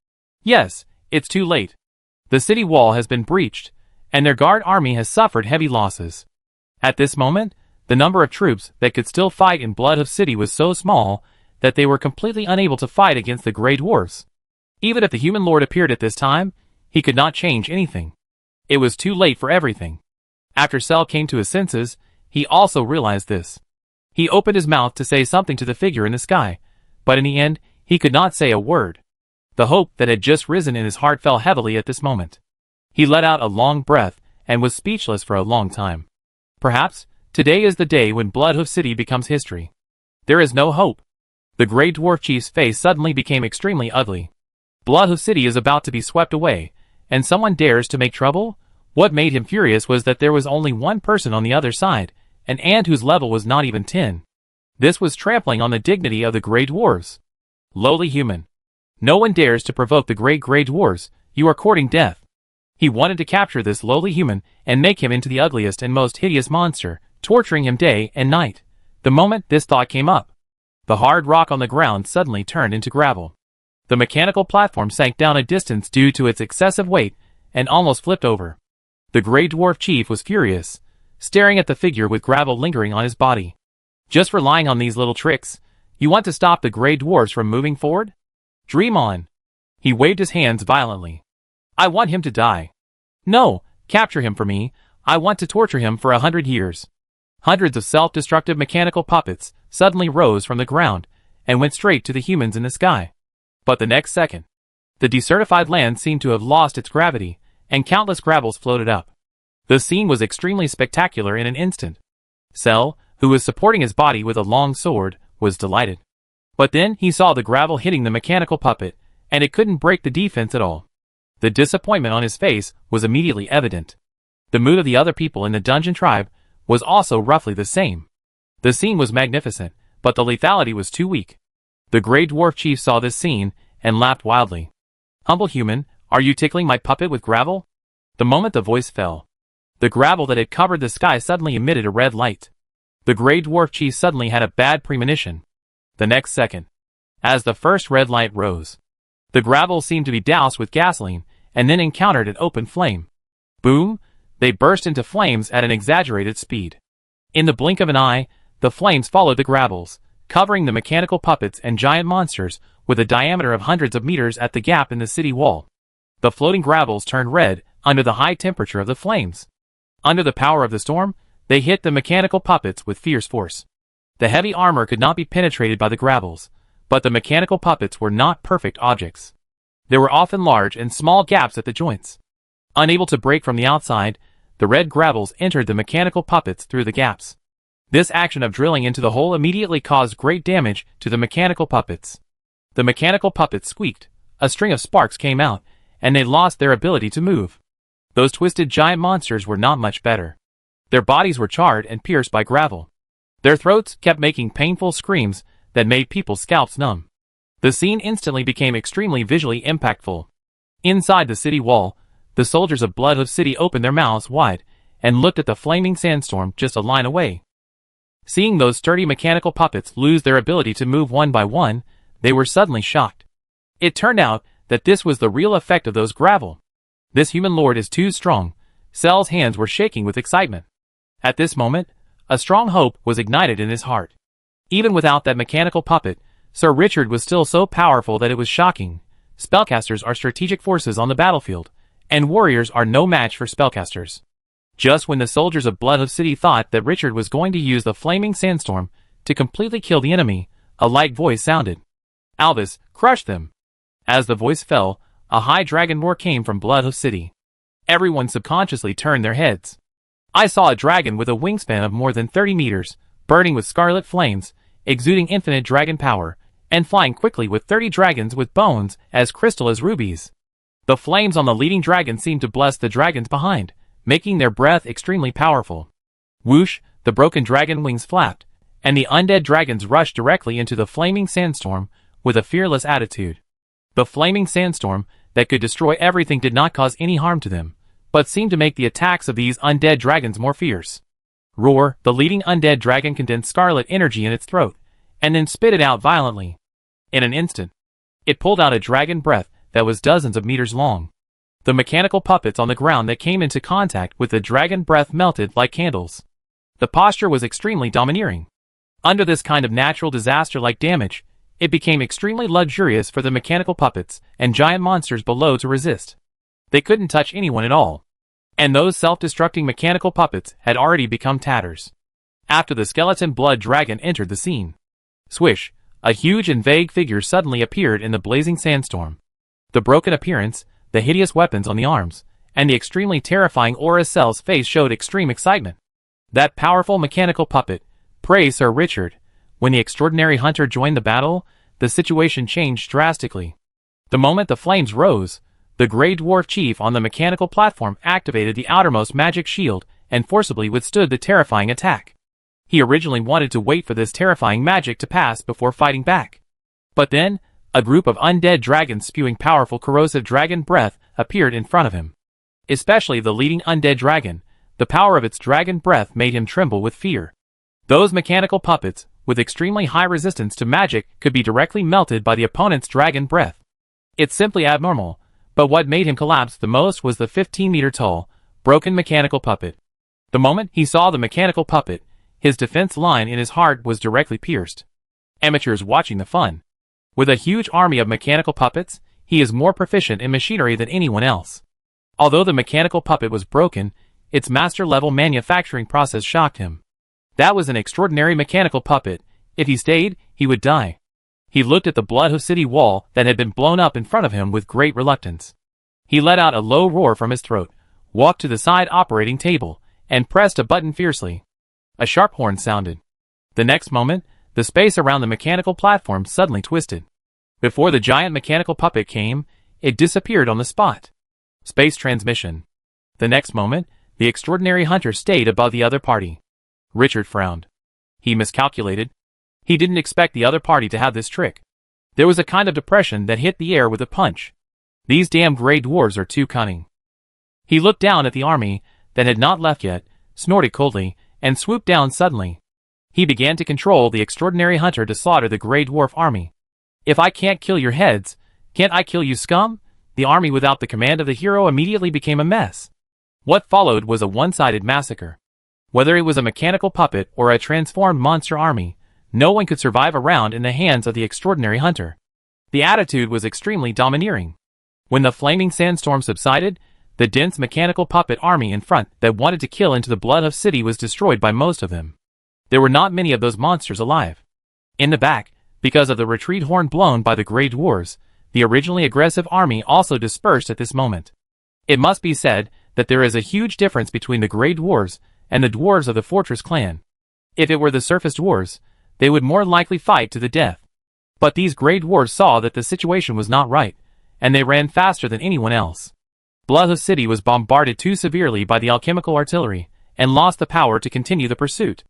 Yes, it's too late. The city wall has been breached, and their guard army has suffered heavy losses. At this moment, the number of troops that could still fight in Blood Hoof City was so small that they were completely unable to fight against the Grey Dwarfs. Even if the human lord appeared at this time, he could not change anything. It was too late for everything. After Cell came to his senses, he also realized this. He opened his mouth to say something to the figure in the sky, but in the end, he could not say a word. The hope that had just risen in his heart fell heavily at this moment. He let out a long breath and was speechless for a long time. Perhaps, today is the day when Blood Hoof City becomes history. There is no hope. The Grey Dwarf Chief's face suddenly became extremely ugly. Blood Hoof City is about to be swept away, and someone dares to make trouble? What made him furious was that there was only one person on the other side, an ant whose level was not even 10. This was trampling on the dignity of the Grey Dwarves. Lowly human. No one dares to provoke the great Grey Dwarves, you are courting death. He wanted to capture this lowly human and make him into the ugliest and most hideous monster, torturing him day and night. The moment this thought came up, the hard rock on the ground suddenly turned into gravel. The mechanical platform sank down a distance due to its excessive weight and almost flipped over. The Grey Dwarf Chief was furious, staring at the figure with gravel lingering on his body. Just relying on these little tricks, you want to stop the Grey Dwarves from moving forward? Dream on. He waved his hands violently. I want him to die. No, capture him for me. I want to torture him for 100 years. Hundreds of self-destructive mechanical puppets suddenly rose from the ground and went straight to the humans in the sky. But the next second, the desertified land seemed to have lost its gravity, and countless gravels floated up. The scene was extremely spectacular in an instant. Cell, who was supporting his body with a long sword, was delighted. But then he saw the gravel hitting the mechanical puppet, and it couldn't break the defense at all. The disappointment on his face was immediately evident. The mood of the other people in the dungeon tribe was also roughly the same. The scene was magnificent, but the lethality was too weak. The Grey Dwarf Chief saw this scene and laughed wildly. Humble human, are you tickling my puppet with gravel? The moment the voice fell, the gravel that had covered the sky suddenly emitted a red light. The Grey Dwarf Chief suddenly had a bad premonition. The next second, as the first red light rose, the gravel seemed to be doused with gasoline and then encountered an open flame. Boom! They burst into flames at an exaggerated speed. In the blink of an eye, the flames followed the gravels, covering the mechanical puppets and giant monsters with a diameter of hundreds of meters at the gap in the city wall. The floating gravels turned red under the high temperature of the flames. Under the power of the storm, they hit the mechanical puppets with fierce force. The heavy armor could not be penetrated by the gravels, but the mechanical puppets were not perfect objects. There were often large and small gaps at the joints. Unable to break from the outside, the red gravels entered the mechanical puppets through the gaps. This action of drilling into the hole immediately caused great damage to the mechanical puppets. The mechanical puppets squeaked, a string of sparks came out, and they lost their ability to move. Those twisted giant monsters were not much better. Their bodies were charred and pierced by gravel. Their throats kept making painful screams that made people's scalps numb. The scene instantly became extremely visually impactful. Inside the city wall, the soldiers of Blood Hoof City opened their mouths wide and looked at the flaming sandstorm just a line away. Seeing those sturdy mechanical puppets lose their ability to move one by one, they were suddenly shocked. It turned out that this was the real effect of those gravel. This human lord is too strong. Cell's hands were shaking with excitement. At this moment, a strong hope was ignited in his heart. Even without that mechanical puppet, Sir Richard was still so powerful that it was shocking. Spellcasters are strategic forces on the battlefield, and warriors are no match for spellcasters. Just when the soldiers of Blood Hoof City thought that Richard was going to use the flaming sandstorm to completely kill the enemy, a light voice sounded. Albus, crush them! As the voice fell, a high dragon roar came from Blood Hoof City. Everyone subconsciously turned their heads. I saw a dragon with a wingspan of more than 30 meters, burning with scarlet flames, exuding infinite dragon power, and flying quickly with 30 dragons with bones as crystal as rubies. The flames on the leading dragon seemed to bless the dragons behind, making their breath extremely powerful. Whoosh, the broken dragon wings flapped, and the undead dragons rushed directly into the flaming sandstorm with a fearless attitude. The flaming sandstorm that could destroy everything did not cause any harm to them, but seemed to make the attacks of these undead dragons more fierce. Roar, the leading undead dragon condensed scarlet energy in its throat, and then spit it out violently. In an instant, it pulled out a dragon breath that was dozens of meters long. The mechanical puppets on the ground that came into contact with the dragon breath melted like candles. The posture was extremely domineering. Under this kind of natural disaster-like damage, it became extremely luxurious for the mechanical puppets and giant monsters below to resist. They couldn't touch anyone at all. And those self-destructing mechanical puppets had already become tatters. After the skeleton blood dragon entered the scene, swish, a huge and vague figure suddenly appeared in the blazing sandstorm. The broken appearance, the hideous weapons on the arms, and the extremely terrifying aura cell's face showed extreme excitement. That powerful mechanical puppet, pray Sir Richard. When the extraordinary hunter joined the battle, the situation changed drastically. The moment the flames rose, the Grey Dwarf chief on the mechanical platform activated the outermost magic shield and forcibly withstood the terrifying attack. He originally wanted to wait for this terrifying magic to pass before fighting back. But then, a group of undead dragons spewing powerful corrosive dragon breath appeared in front of him. Especially the leading undead dragon, the power of its dragon breath made him tremble with fear. Those mechanical puppets, with extremely high resistance to magic, could be directly melted by the opponent's dragon breath. It's simply abnormal. But what made him collapse the most was the 15-meter-tall, broken mechanical puppet. The moment he saw the mechanical puppet, his defense line in his heart was directly pierced. Amateurs watching the fun. With a huge army of mechanical puppets, he is more proficient in machinery than anyone else. Although the mechanical puppet was broken, its master-level manufacturing process shocked him. That was an extraordinary mechanical puppet. If he stayed, he would die. He looked at the Blood Hoof city wall that had been blown up in front of him with great reluctance. He let out a low roar from his throat, walked to the side operating table, and pressed a button fiercely. A sharp horn sounded. The next moment, the space around the mechanical platform suddenly twisted. Before the giant mechanical puppet came, it disappeared on the spot. Space transmission. The next moment, the extraordinary hunter stayed above the other party. Richard frowned. He miscalculated. He didn't expect the other party to have this trick. There was a kind of depression that hit the air with a punch. These damn Grey Dwarves are too cunning. He looked down at the army that had not left yet, snorted coldly, and swooped down suddenly. He began to control the extraordinary hunter to slaughter the Grey Dwarf army. If I can't kill your heads, can't I kill you, scum? The army without the command of the hero immediately became a mess. What followed was a one-sided massacre. Whether it was a mechanical puppet or a transformed monster army, no one could survive a round in the hands of the extraordinary hunter. The attitude was extremely domineering. When the flaming sandstorm subsided, the dense mechanical puppet army in front that wanted to kill into the Blood Hoof city was destroyed by most of them. There were not many of those monsters alive. In the back, because of the retreat horn blown by the Grey Dwarves, the originally aggressive army also dispersed at this moment. It must be said that there is a huge difference between the Grey Dwarves and the dwarves of the Fortress clan. If it were the surface dwarves, they would more likely fight to the death. But these Grey Dwarves saw that the situation was not right, and they ran faster than anyone else. Blood Hoof city was bombarded too severely by the alchemical artillery, and lost the power to continue the pursuit.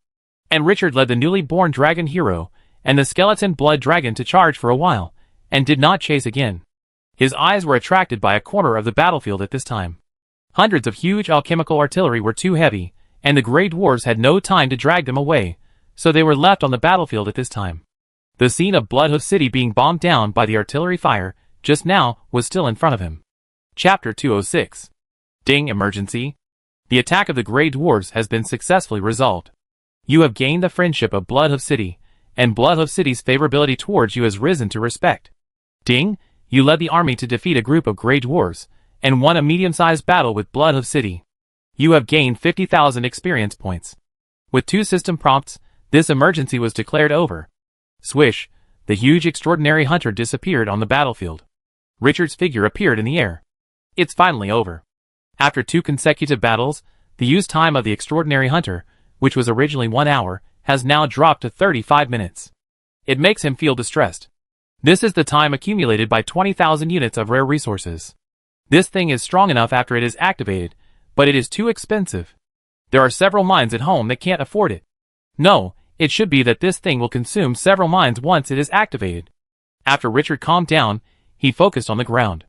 And Richard led the newly born dragon hero, and the skeleton blood dragon to charge for a while, and did not chase again. His eyes were attracted by a corner of the battlefield at this time. Hundreds of huge alchemical artillery were too heavy, and the Grey Dwarves had no time to drag them away, so they were left on the battlefield at this time. The scene of Blood Hoof city being bombed down by the artillery fire just now was still in front of him. Chapter 206. Ding, emergency. The attack of the Grey Dwarves has been successfully resolved. You have gained the friendship of Blood Hoof city, and Blood Hoof city's favorability towards you has risen to respect. Ding, you led the army to defeat a group of Grey Dwarves, and won a medium-sized battle with Blood Hoof city. You have gained 50,000 experience points. With 2 system prompts, this emergency was declared over. Swish, the huge extraordinary hunter disappeared on the battlefield. Richard's figure appeared in the air. It's finally over. After 2 consecutive battles, the use time of the extraordinary hunter, which was originally 1 hour, has now dropped to 35 minutes. It makes him feel distressed. This is the time accumulated by 20,000 units of rare resources. This thing is strong enough after it is activated, but it is too expensive. There are several mines at home that can't afford it. No, it should be that this thing will consume several mines once it is activated. After Richard calmed down, he focused on the ground.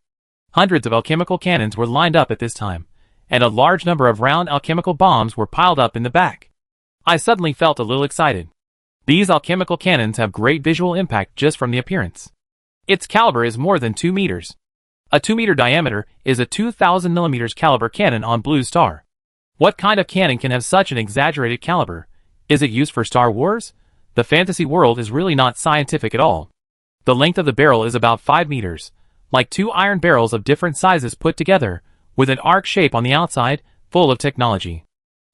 Hundreds of alchemical cannons were lined up at this time, and a large number of round alchemical bombs were piled up in the back. I suddenly felt a little excited. These alchemical cannons have great visual impact just from the appearance. Its caliber is more than 2 meters. A 2-meter diameter is a 2,000 mm caliber cannon on Blue Star. What kind of cannon can have such an exaggerated caliber? Is it used for Star Wars? The fantasy world is really not scientific at all. The length of the barrel is about 5 meters, like 2 iron barrels of different sizes put together, with an arc shape on the outside, full of technology.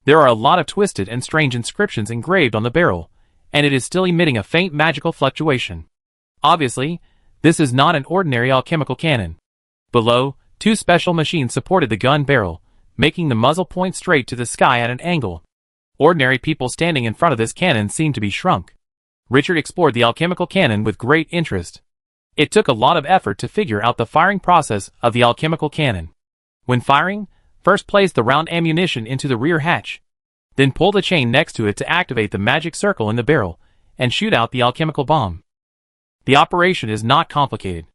There are a lot of twisted and strange inscriptions engraved on the barrel, and it is still emitting a faint magical fluctuation. Obviously, this is not an ordinary alchemical cannon. Below, 2 special machines supported the gun barrel, making the muzzle point straight to the sky at an angle. Ordinary people standing in front of this cannon seemed to be shrunk. Richard explored the alchemical cannon with great interest. It took a lot of effort to figure out the firing process of the alchemical cannon. When firing, first place the round ammunition into the rear hatch. Then pull the chain next to it to activate the magic circle in the barrel, and shoot out the alchemical bomb. The operation is not complicated.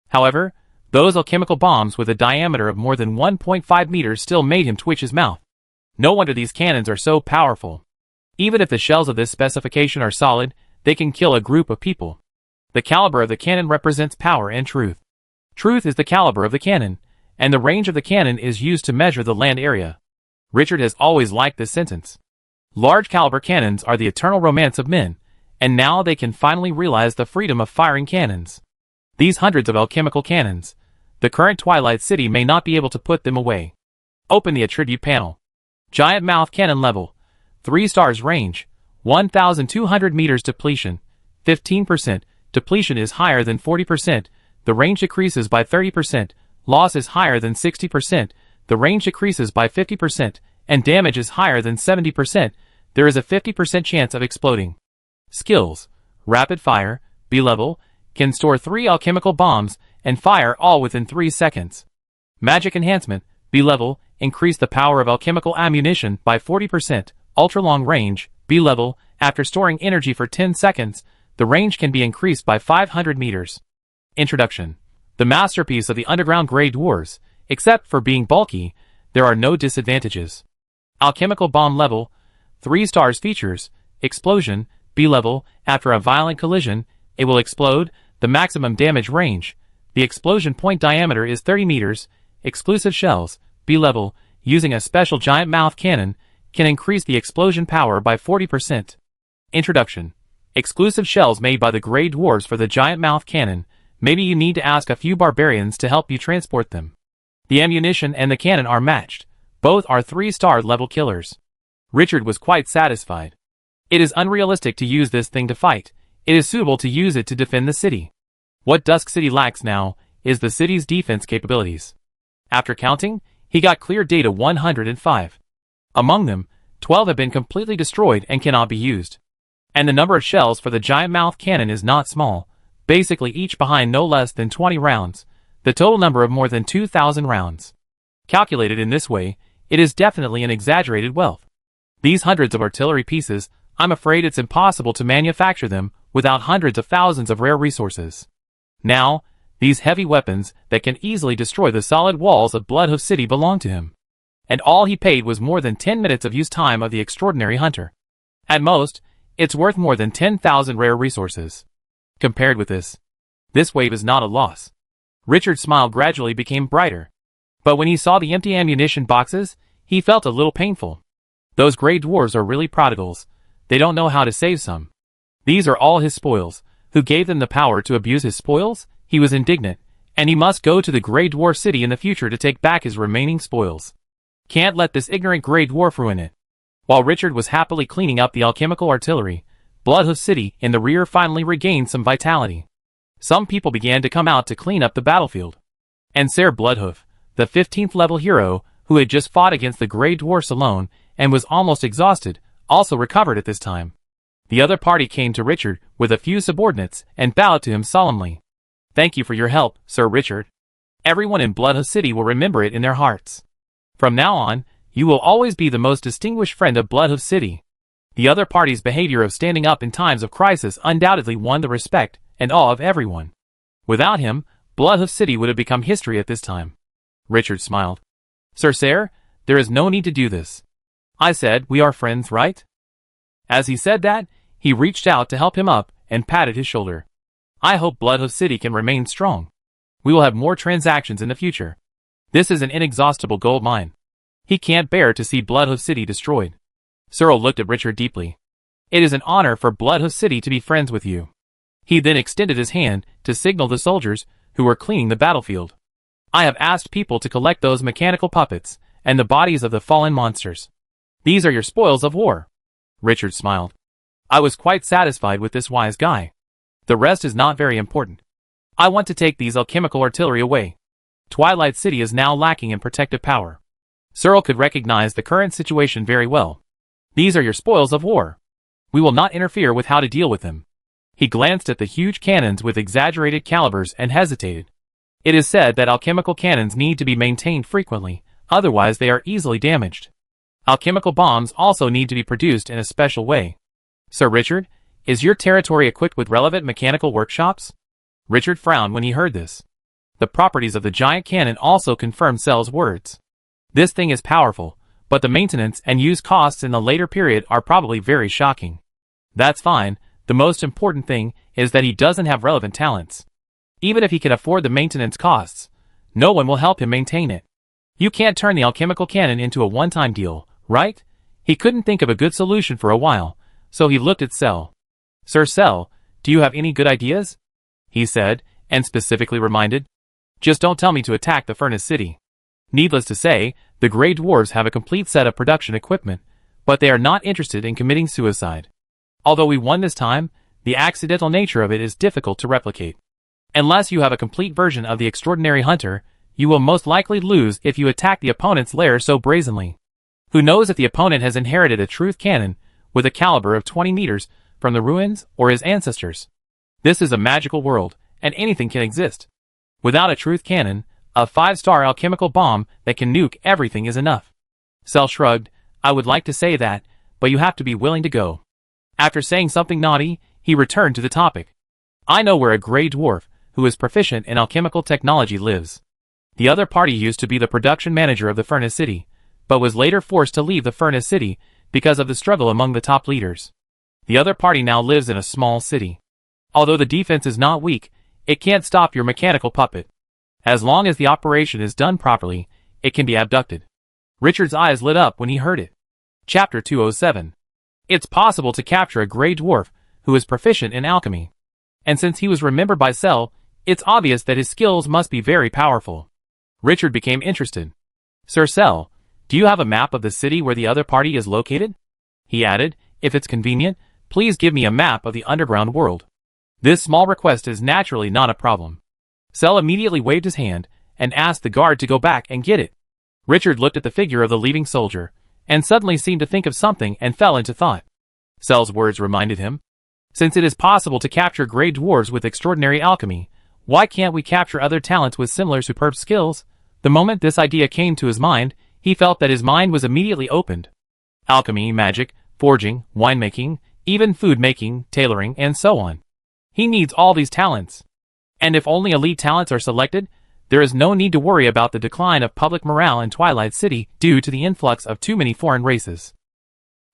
However, those alchemical bombs with a diameter of more than 1.5 meters still made him twitch his mouth. No wonder these cannons are so powerful. Even if the shells of this specification are solid, they can kill a group of people. The caliber of the cannon represents power and truth. Truth is the caliber of the cannon, and the range of the cannon is used to measure the land area. Richard has always liked this sentence. Large caliber cannons are the eternal romance of men, and now they can finally realize the freedom of firing cannons. These hundreds of alchemical cannons, the current Twilight City may not be able to put them away. Open the attribute panel. Giant mouth cannon level. 3 stars range. 1,200 meters depletion. 15%. Depletion is higher than 40%. The range decreases by 30%. Loss is higher than 60%. The range decreases by 50%. And damage is higher than 70%. There is a 50% chance of exploding. Skills. Rapid fire. B-level. Can store 3 alchemical bombs and fire all within 3 seconds. Magic enhancement. B-level. Increase the power of alchemical ammunition by 40%. Ultra-long range. B-level. After storing energy for 10 seconds, the range can be increased by 500 meters. Introduction. The masterpiece of the underground Grey Dwarves. Except for being bulky, there are no disadvantages. Alchemical bomb level. 3 stars features. Explosion. B-level. After a violent collision, it will explode. The maximum damage range. The explosion point diameter is 30 meters. Exclusive shells. B-level. Using a special giant mouth cannon, can increase the explosion power by 40%. Introduction. Exclusive shells made by the Grey Dwarves for the giant mouth cannon. Maybe you need to ask a few barbarians to help you transport them. The ammunition and the cannon are matched. Both are 3-star level killers. Richard was quite satisfied. It is unrealistic to use this thing to fight. It is suitable to use it to defend the city. What Dusk City lacks now is the city's defense capabilities. After counting, he got clear data 105. Among them, 12 have been completely destroyed and cannot be used. And the number of shells for the giant mouth cannon is not small, basically each behind no less than 20 rounds, the total number of more than 2,000 rounds. Calculated in this way, it is definitely an exaggerated wealth. These hundreds of artillery pieces, I'm afraid it's impossible to manufacture them without hundreds of thousands of rare resources. Now, these heavy weapons that can easily destroy the solid walls of Blood Hoof City belong to him. And all he paid was more than 10 minutes of use time of the extraordinary hunter. At most, it's worth more than 10,000 rare resources. Compared with this wave is not a loss. Richard's smile gradually became brighter. But when he saw the empty ammunition boxes, he felt a little painful. Those Grey Dwarves are really prodigals. They don't know how to save some. These are all his spoils. Who gave them the power to abuse his spoils? He was indignant, and he must go to the Grey Dwarf City in the future to take back his remaining spoils. Can't let this ignorant Grey Dwarf ruin it. While Richard was happily cleaning up the alchemical artillery, Blood Hoof City in the rear finally regained some vitality. Some people began to come out to clean up the battlefield. And Sir Bloodhoof, the 15th level hero, who had just fought against the Grey Dwarfs alone and was almost exhausted, also recovered at this time. The other party came to Richard with a few subordinates and bowed to him solemnly. Thank you for your help, Sir Richard. Everyone in Blood Hoof City will remember it in their hearts. From now on, you will always be the most distinguished friend of Blood Hoof City. The other party's behavior of standing up in times of crisis undoubtedly won the respect and awe of everyone. Without him, Blood Hoof City would have become history at this time. Richard smiled. Sir, there is no need to do this. I said we are friends, right? As he said that, he reached out to help him up and patted his shoulder. I hope Blood Hoof City can remain strong. We will have more transactions in the future. This is an inexhaustible gold mine. He can't bear to see Blood Hoof City destroyed. Cyril looked at Richard deeply. It is an honor for Blood Hoof City to be friends with you. He then extended his hand to signal the soldiers who were cleaning the battlefield. I have asked people to collect those mechanical puppets and the bodies of the fallen monsters. These are your spoils of war. Richard smiled. I was quite satisfied with this wise guy. The rest is not very important. I want to take these alchemical artillery away. Twilight City is now lacking in protective power. Cyril could recognize the current situation very well. These are your spoils of war. We will not interfere with how to deal with them. He glanced at the huge cannons with exaggerated calibers and hesitated. It is said that alchemical cannons need to be maintained frequently, otherwise they are easily damaged. Alchemical bombs also need to be produced in a special way. Sir Richard, is your territory equipped with relevant mechanical workshops? Richard frowned when he heard this. The properties of the giant cannon also confirmed Cell's words. This thing is powerful, but the maintenance and use costs in the later period are probably very shocking. That's fine, the most important thing is that he doesn't have relevant talents. Even if he can afford the maintenance costs, no one will help him maintain it. You can't turn the alchemical cannon into a one-time deal, right? He couldn't think of a good solution for a while, so he looked at Cell. Sir Cell, do you have any good ideas? He said, and specifically reminded. Just don't tell me to attack the Furnace City. Needless to say, the Grey Dwarves have a complete set of production equipment, but they are not interested in committing suicide. Although we won this time, the accidental nature of it is difficult to replicate. Unless you have a complete version of the Extraordinary Hunter, you will most likely lose if you attack the opponent's lair so brazenly. Who knows if the opponent has inherited a truth cannon with a caliber of 20 meters from the ruins or his ancestors. This is a magical world, and anything can exist. Without a truth cannon, a 5-star alchemical bomb that can nuke everything is enough. Cell shrugged. I would like to say that, but you have to be willing to go. After saying something naughty, he returned to the topic. I know where a Grey Dwarf, who is proficient in alchemical technology, lives. The other party used to be the production manager of the Furnace City, but was later forced to leave the Furnace City because of the struggle among the top leaders. The other party now lives in a small city. Although the defense is not weak, it can't stop your mechanical puppet. As long as the operation is done properly, it can be abducted. Richard's eyes lit up when he heard it. Chapter 207. It's possible to capture a Grey Dwarf who is proficient in alchemy. And since he was remembered by Cell, it's obvious that his skills must be very powerful. Richard became interested. Sir Cell, do you have a map of the city where the other party is located? He added, if it's convenient, please give me a map of the underground world. This small request is naturally not a problem. Cell immediately waved his hand and asked the guard to go back and get it. Richard looked at the figure of the leaving soldier and suddenly seemed to think of something and fell into thought. Cell's words reminded him. Since it is possible to capture Grey Dwarves with extraordinary alchemy, why can't we capture other talents with similar superb skills? The moment this idea came to his mind, he felt that his mind was immediately opened. Alchemy, magic, forging, winemaking, even food making, tailoring, and so on. He needs all these talents. And if only elite talents are selected, there is no need to worry about the decline of public morale in Twilight City due to the influx of too many foreign races.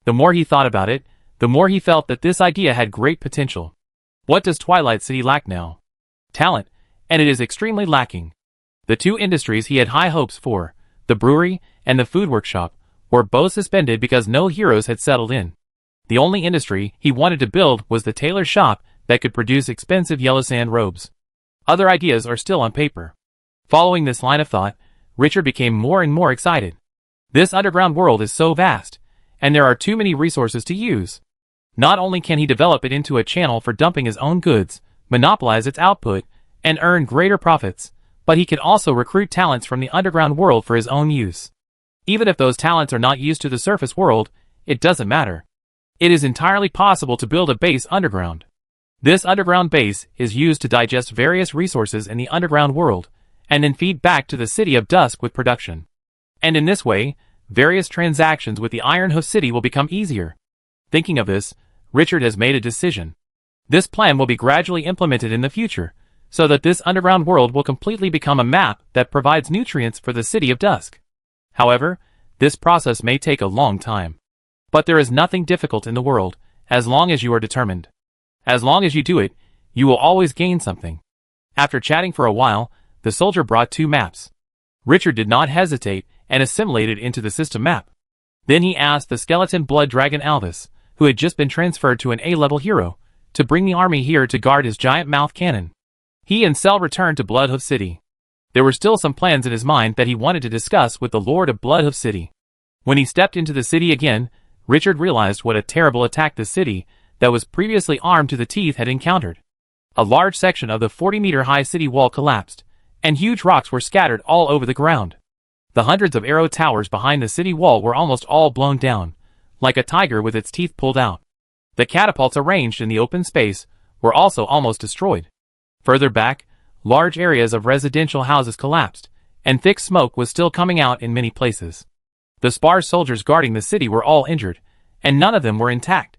The more he thought about it, the more he felt that this idea had great potential. What does Twilight City lack now? Talent, and it is extremely lacking. The two industries he had high hopes for, the brewery and the food workshop, were both suspended because no heroes had settled in. The only industry he wanted to build was the tailor shop that could produce expensive yellow sand robes. Other ideas are still on paper. Following this line of thought, Richard became more and more excited. This underground world is so vast, and there are too many resources to use. Not only can he develop it into a channel for dumping his own goods, monopolize its output, and earn greater profits, but he can also recruit talents from the underground world for his own use. Even if those talents are not used to the surface world, it doesn't matter. It is entirely possible to build a base underground. This underground base is used to digest various resources in the underground world, and then feed back to the city of Dusk with production. And in this way, various transactions with the Iron Hoof City will become easier. Thinking of this, Richard has made a decision. This plan will be gradually implemented in the future, so that this underground world will completely become a map that provides nutrients for the city of Dusk. However, this process may take a long time. But there is nothing difficult in the world, as long as you are determined. As long as you do it, you will always gain something. After chatting for a while, the soldier brought 2 maps. Richard did not hesitate and assimilated into the system map. Then he asked the skeleton blood dragon Alvis, who had just been transferred to an A-level hero, to bring the army here to guard his giant mouth cannon. He and Cell returned to Blood Hoof City. There were still some plans in his mind that he wanted to discuss with the Lord of Blood Hoof City. When he stepped into the city again, Richard realized what a terrible attack the city, that was previously armed to the teeth, had encountered. A large section of the 40-meter-high city wall collapsed, and huge rocks were scattered all over the ground. The hundreds of arrow towers behind the city wall were almost all blown down, like a tiger with its teeth pulled out. The catapults arranged in the open space were also almost destroyed. Further back, large areas of residential houses collapsed, and thick smoke was still coming out in many places. The sparse soldiers guarding the city were all injured, and none of them were intact.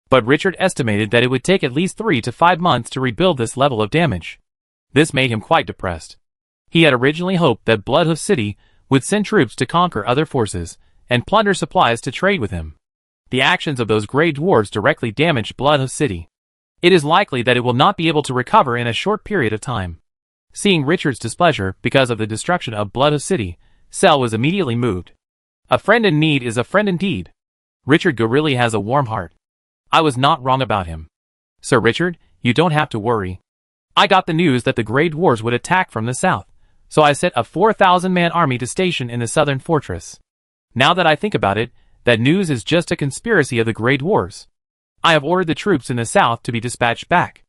But Richard estimated that it would take at least 3 to 5 months to rebuild this level of damage. This made him quite depressed. He had originally hoped that Blood Hoof City would send troops to conquer other forces, and plunder supplies to trade with him. The actions of those grey dwarves directly damaged Blood Hoof City. It is likely that it will not be able to recover in a short period of time. Seeing Richard's displeasure because of the destruction of Blood Hoof City, Cell was immediately moved. A friend in need is a friend indeed. Richard really has a warm heart. I was not wrong about him. Sir Richard, you don't have to worry. I got the news that the grey dwarves would attack from the south, so I set a 4,000-man army to station in the southern fortress. Now that I think about it, that news is just a conspiracy of the grey dwarves. I have ordered the troops in the south to be dispatched back.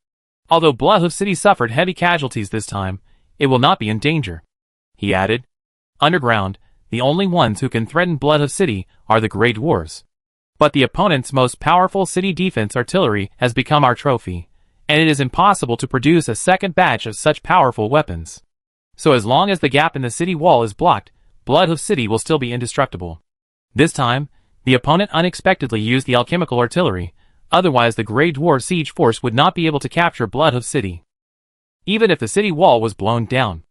Although Blood Hoof City suffered heavy casualties this time, it will not be in danger. He added, underground, the only ones who can threaten Blood Hoof City are the grey dwarves. But the opponent's most powerful city defense artillery has become our trophy, and it is impossible to produce a second batch of such powerful weapons. So as long as the gap in the city wall is blocked, Blood Hoof City will still be indestructible. This time, the opponent unexpectedly used the alchemical artillery, otherwise the grey dwarf siege force would not be able to capture Blood Hoof City. Even if the city wall was blown down.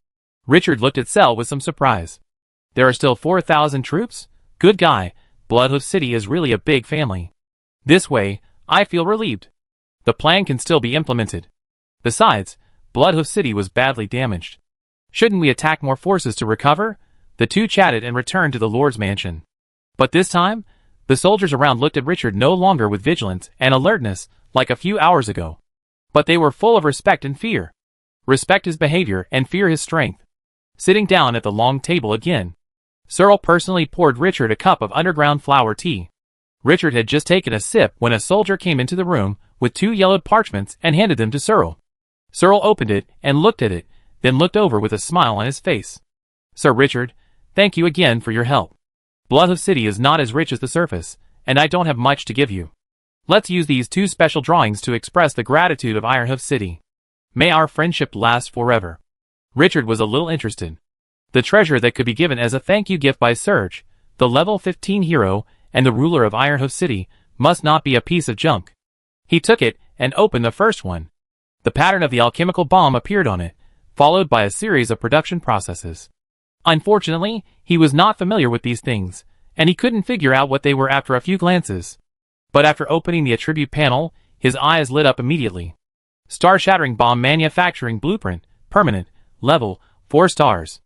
Richard looked at Cell with some surprise. There are still 4,000 troops? Good guy, Blood Hoof City is really a big family. This way, I feel relieved. The plan can still be implemented. Besides, Blood Hoof City was badly damaged. Shouldn't we attack more forces to recover? The two chatted and returned to the Lord's mansion. But this time, the soldiers around looked at Richard no longer with vigilance and alertness like a few hours ago. But they were full of respect and fear. Respect his behavior and fear his strength. Sitting down at the long table again, Searle personally poured Richard a cup of underground flower tea. Richard had just taken a sip when a soldier came into the room with 2 yellowed parchments and handed them to Searle. Searle opened it and looked at it, then looked over with a smile on his face. Sir Richard, thank you again for your help. Blood Hoof City is not as rich as the surface, and I don't have much to give you. Let's use these 2 special drawings to express the gratitude of Iron Hoof City. May our friendship last forever. Richard was a little interested. The treasure that could be given as a thank you gift by Serge, the level 15 hero and the ruler of Iron Hoof City, must not be a piece of junk. He took it and opened the first one. The pattern of the alchemical bomb appeared on it, followed by a series of production processes. Unfortunately, he was not familiar with these things, and he couldn't figure out what they were after a few glances. But after opening the attribute panel, his eyes lit up immediately. Star-shattering bomb manufacturing blueprint, permanent, level, 4 stars.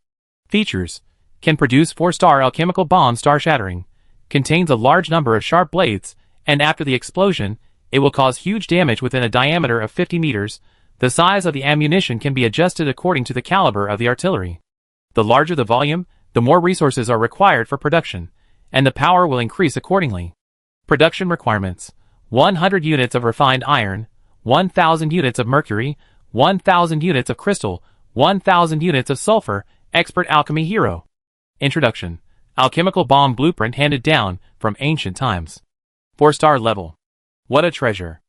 Features: can produce 4-star alchemical bomb star-shattering, contains a large number of sharp blades, and after the explosion, it will cause huge damage within a diameter of 50 meters. The size of the ammunition can be adjusted according to the caliber of the artillery. The larger the volume, the more resources are required for production, and the power will increase accordingly. Production requirements: 100 units of refined iron, 1,000 units of mercury, 1,000 units of crystal, 1,000 units of sulfur. Expert alchemy hero. Introduction: alchemical bomb blueprint handed down from ancient times. 4-star level. What a treasure.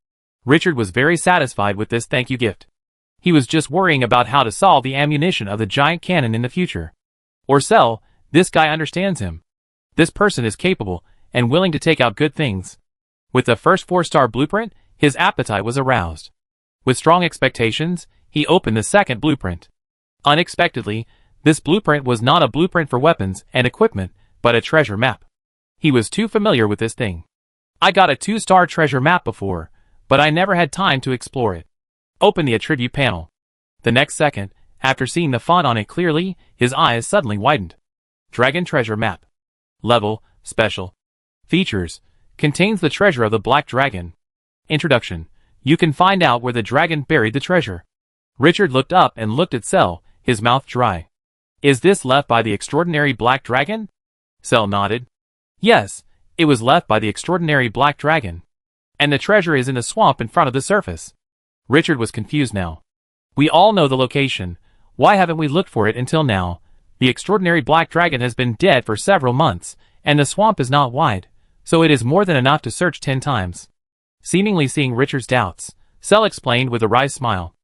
Richard was very satisfied with this thank you gift. He was just worrying about how to solve the ammunition of the giant cannon in the future. Or Cell, this guy understands him. This person is capable and willing to take out good things. With the first 4-star blueprint, his appetite was aroused. With strong expectations, he opened the second blueprint. Unexpectedly, this blueprint was not a blueprint for weapons and equipment, but a treasure map. He was too familiar with this thing. I got a 2-star treasure map before, but I never had time to explore it. Open the attribute panel. The next second, after seeing the font on it clearly, his eyes suddenly widened. Dragon treasure map. Level, special. Features. Contains the treasure of the Black Dragon. Introduction. You can find out where the dragon buried the treasure. Richard looked up and looked at Cell, his mouth dry. Is this left by the extraordinary Black Dragon? Cell nodded. Yes, it was left by the extraordinary Black Dragon. And the treasure is in the swamp in front of the surface. Richard was confused now. We all know the location. Why haven't we looked for it until now? The extraordinary Black Dragon has been dead for several months, and the swamp is not wide, so it is more than enough to search 10 times. Seemingly seeing Richard's doubts, Cell explained with a wry smile.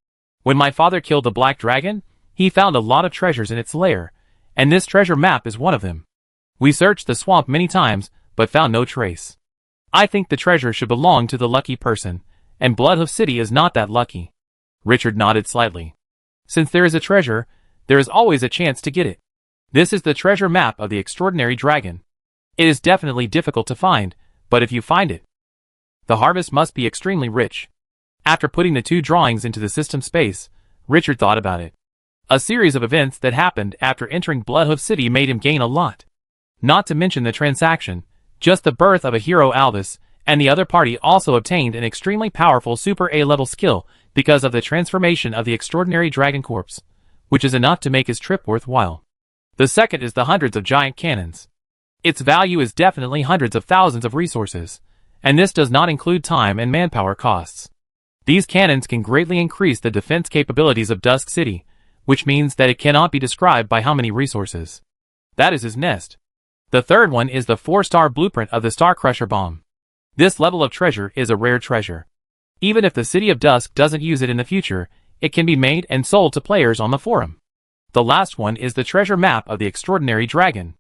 When my father killed the Black Dragon, he found a lot of treasures in its lair, and this treasure map is one of them. We searched the swamp many times, but found no trace. I think the treasure should belong to the lucky person, and Blood Hoof City is not that lucky. Richard nodded slightly. Since there is a treasure, there is always a chance to get it. This is the treasure map of the extraordinary dragon. It is definitely difficult to find, but if you find it, the harvest must be extremely rich. After putting the 2 drawings into the system space, Richard thought about it. A series of events that happened after entering Blood Hoof City made him gain a lot. Not to mention the transaction, just the birth of a hero Albus, and the other party also obtained an extremely powerful Super A-level skill because of the transformation of the extraordinary dragon corpse, which is enough to make his trip worthwhile. The second is the hundreds of giant cannons. Its value is definitely hundreds of thousands of resources, and this does not include time and manpower costs. These cannons can greatly increase the defense capabilities of Dusk City, which means that it cannot be described by how many resources. That is his nest. The third one is the 4-star blueprint of the Star Crusher bomb. This level of treasure is a rare treasure. Even if the City of Dusk doesn't use it in the future, it can be made and sold to players on the forum. The last one is the treasure map of the extraordinary dragon.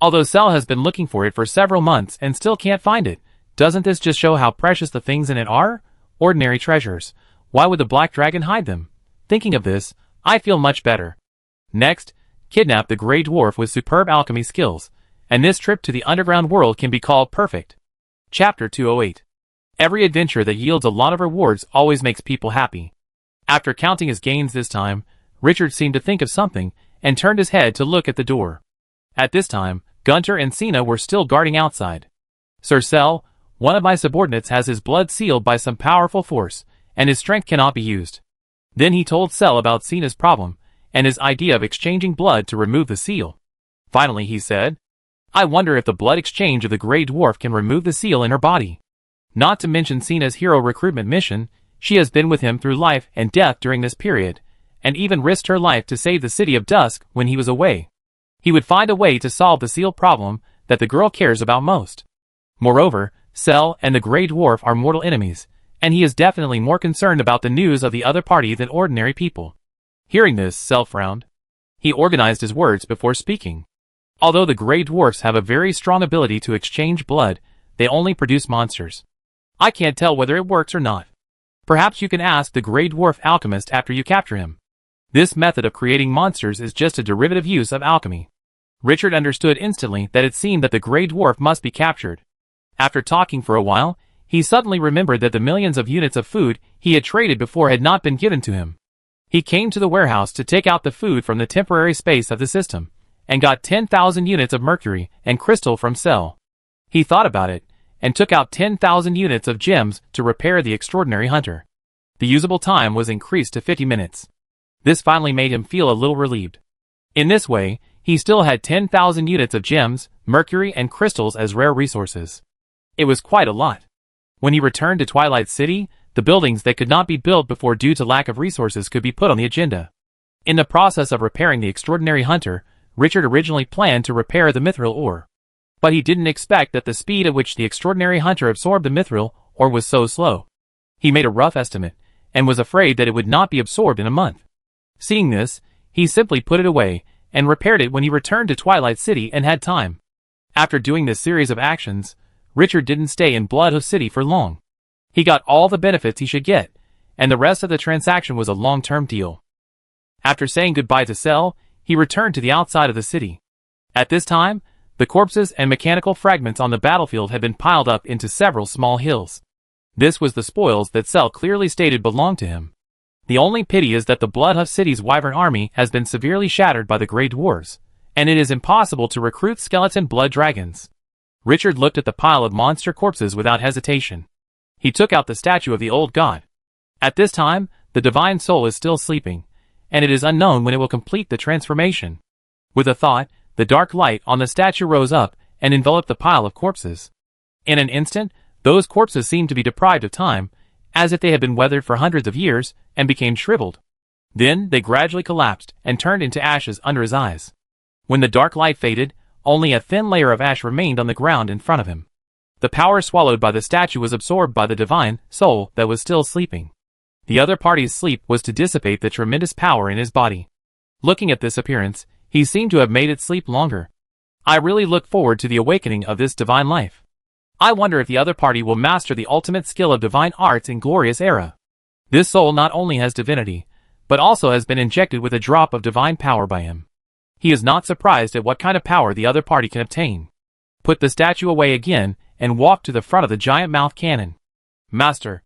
Although Cell has been looking for it for several months and still can't find it, doesn't this just show how precious the things in it are? Ordinary treasures. Why would the Black Dragon hide them? Thinking of this, I feel much better. Next, kidnap the Grey Dwarf with superb alchemy skills, and this trip to the underground world can be called perfect. Chapter 208. Every adventure that yields a lot of rewards always makes people happy. After counting his gains this time, Richard seemed to think of something, and turned his head to look at the door. At this time, Gunter and Cena were still guarding outside. Sir Cell, one of my subordinates has his blood sealed by some powerful force, and his strength cannot be used. Then he told Cell about Cena's problem, and his idea of exchanging blood to remove the seal. Finally he said, I wonder if the blood exchange of the Grey Dwarf can remove the seal in her body. Not to mention Cena's hero recruitment mission, she has been with him through life and death during this period, and even risked her life to save the City of Dusk when he was away. He would find a way to solve the seal problem that the girl cares about most. Moreover, Cell and the Grey Dwarf are mortal enemies, and he is definitely more concerned about the news of the other party than ordinary people. Hearing this, Cell frowned. He organized his words before speaking. Although the Grey Dwarfs have a very strong ability to exchange blood, they only produce monsters. I can't tell whether it works or not. Perhaps you can ask the Grey Dwarf alchemist after you capture him. This method of creating monsters is just a derivative use of alchemy. Richard understood instantly that it seemed that the Grey Dwarf must be captured. After talking for a while, he suddenly remembered that the millions of units of food he had traded before had not been given to him. He came to the warehouse to take out the food from the temporary space of the system, and got 10,000 units of mercury and crystal from Cell. He thought about it, and took out 10,000 units of gems to repair the extraordinary hunter. The usable time was increased to 50 minutes. This finally made him feel a little relieved. In this way, he still had 10,000 units of gems, mercury, and crystals as rare resources. It was quite a lot. When he returned to Twilight City, the buildings that could not be built before due to lack of resources could be put on the agenda. In the process of repairing the extraordinary hunter, Richard originally planned to repair the mithril ore. But he didn't expect that the speed at which the extraordinary hunter absorbed the mithril ore was so slow. He made a rough estimate, and was afraid that it would not be absorbed in a month. Seeing this, he simply put it away, and repaired it when he returned to Twilight City and had time. After doing this series of actions, Richard didn't stay in Blood Hoof City for long. He got all the benefits he should get, and the rest of the transaction was a long-term deal. After saying goodbye to Cell, he returned to the outside of the city. At this time, the corpses and mechanical fragments on the battlefield had been piled up into several small hills. This was the spoils that Cell clearly stated belonged to him. The only pity is that the Blood Hoof City's wyvern army has been severely shattered by the Grey Dwarves, and it is impossible to recruit skeleton blood dragons. Richard looked at the pile of monster corpses without hesitation. He took out the statue of the old god. At this time, the divine soul is still sleeping, and it is unknown when it will complete the transformation. With a thought, the dark light on the statue rose up and enveloped the pile of corpses. In an instant, those corpses seemed to be deprived of time, as if they had been weathered for hundreds of years, and became shriveled. Then they gradually collapsed and turned into ashes under his eyes. When the dark light faded, only a thin layer of ash remained on the ground in front of him. The power swallowed by the statue was absorbed by the divine soul that was still sleeping. The other party's sleep was to dissipate the tremendous power in his body. Looking at this appearance, he seemed to have made it sleep longer. I really look forward to the awakening of this divine life. I wonder if the other party will master the ultimate skill of divine arts in Glorious Era. This soul not only has divinity, but also has been injected with a drop of divine power by him. He is not surprised at what kind of power the other party can obtain. Put the statue away again, and walk to the front of the giant mouth cannon. Master.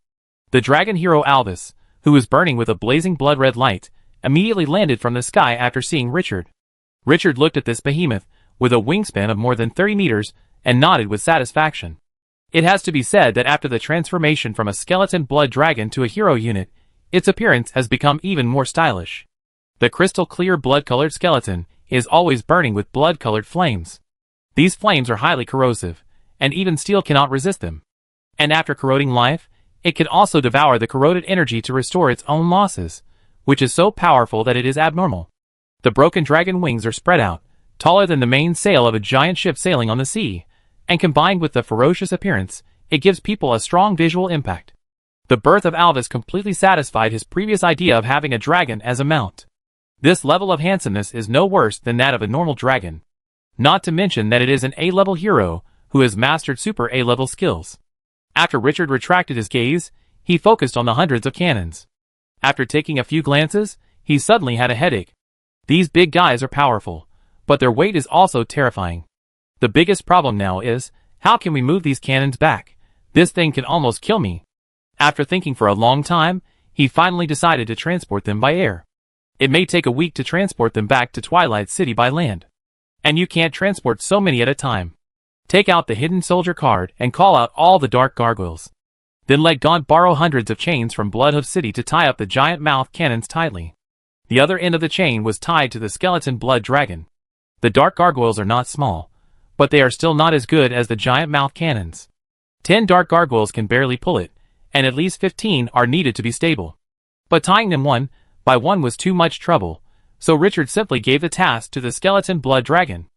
The dragon hero Albus, who was burning with a blazing blood-red light, immediately landed from the sky after seeing Richard. Richard looked at this behemoth, with a wingspan of more than 30 meters, and nodded with satisfaction. It has to be said that after the transformation from a skeleton blood dragon to a hero unit, its appearance has become even more stylish. The crystal-clear blood-colored skeleton is always burning with blood-colored flames. These flames are highly corrosive, and even steel cannot resist them. And after corroding life, it can also devour the corroded energy to restore its own losses, which is so powerful that it is abnormal. The broken dragon wings are spread out, taller than the main sail of a giant ship sailing on the sea, and combined with the ferocious appearance, it gives people a strong visual impact. The birth of Alvis completely satisfied his previous idea of having a dragon as a mount. This level of handsomeness is no worse than that of a normal dragon. Not to mention that it is an A-level hero who has mastered super A-level skills. After Richard retracted his gaze, he focused on the hundreds of cannons. After taking a few glances, he suddenly had a headache. These big guys are powerful, but their weight is also terrifying. The biggest problem now is, how can we move these cannons back? This thing can almost kill me. After thinking for a long time, he finally decided to transport them by air. It may take a week to transport them back to Twilight City by land. And you can't transport so many at a time. Take out the hidden soldier card and call out all the dark gargoyles. Then let Gaunt borrow hundreds of chains from Blood Hoof City to tie up the giant mouth cannons tightly. The other end of the chain was tied to the skeleton blood dragon. The dark gargoyles are not small, but they are still not as good as the giant mouth cannons. 10 dark gargoyles can barely pull it, and at least 15 are needed to be stable. But tying them one by one was too much trouble, so Richard simply gave the task to the skeleton blood dragon.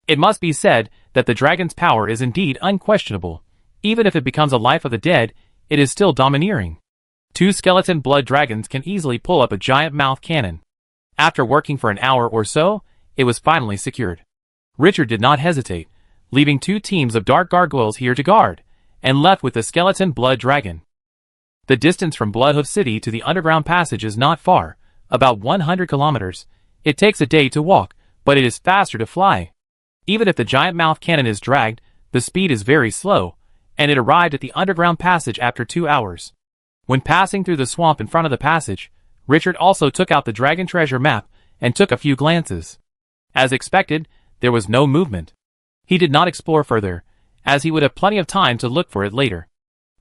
It must be said that the dragon's power is indeed unquestionable. Even if it becomes a life of the dead, it is still domineering. 2 skeleton blood dragons can easily pull up a giant mouth cannon. After working for an hour or so, it was finally secured. Richard did not hesitate, leaving 2 teams of dark gargoyles here to guard, and left with the skeleton blood dragon. The distance from Blood Hoof City to the underground passage is not far, about 100 kilometers. It takes a day to walk, but it is faster to fly. Even if the giant mouth cannon is dragged, the speed is very slow, and it arrived at the underground passage after 2 hours. When passing through the swamp in front of the passage, Richard also took out the dragon treasure map and took a few glances. As expected, there was no movement. He did not explore further, as he would have plenty of time to look for it later.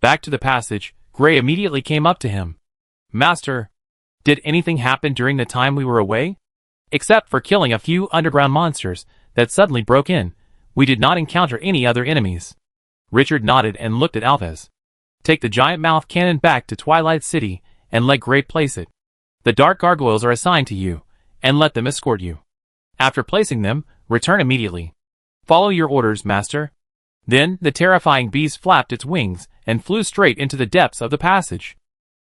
Back to the passage, Gray immediately came up to him. Master, did anything happen during the time we were away? Except for killing a few underground monsters that suddenly broke in, we did not encounter any other enemies. Richard nodded and looked at Alves. Take the giant mouth cannon back to Twilight City and let Gray place it. The dark gargoyles are assigned to you, and let them escort you. After placing them, return immediately. Follow your orders, Master. Then the terrifying beast flapped its wings and flew straight into the depths of the passage.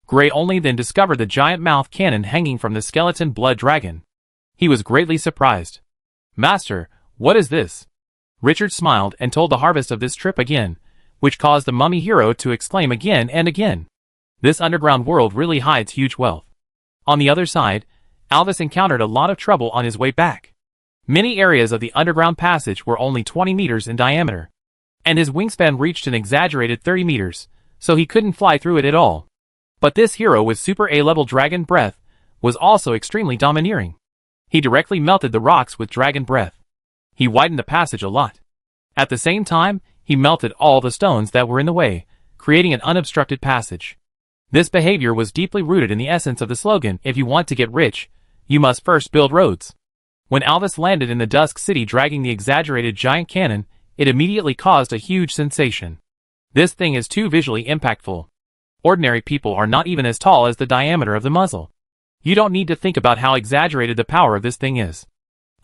Gray only then discovered the giant mouth cannon hanging from the skeleton blood dragon. He was greatly surprised. "Master, what is this?" Richard smiled and told the harvest of this trip again, which caused the mummy hero to exclaim again and again. This underground world really hides huge wealth. On the other side, Alvis encountered a lot of trouble on his way back. Many areas of the underground passage were only 20 meters in diameter, and his wingspan reached an exaggerated 30 meters, so he couldn't fly through it at all. But this hero with super A-level dragon breath was also extremely domineering. He directly melted the rocks with dragon breath. He widened the passage a lot. At the same time, he melted all the stones that were in the way, creating an unobstructed passage. This behavior was deeply rooted in the essence of the slogan, "If you want to get rich, you must first build roads." When Alvis landed in the Dusk City dragging the exaggerated giant cannon, it immediately caused a huge sensation. This thing is too visually impactful. Ordinary people are not even as tall as the diameter of the muzzle. You don't need to think about how exaggerated the power of this thing is.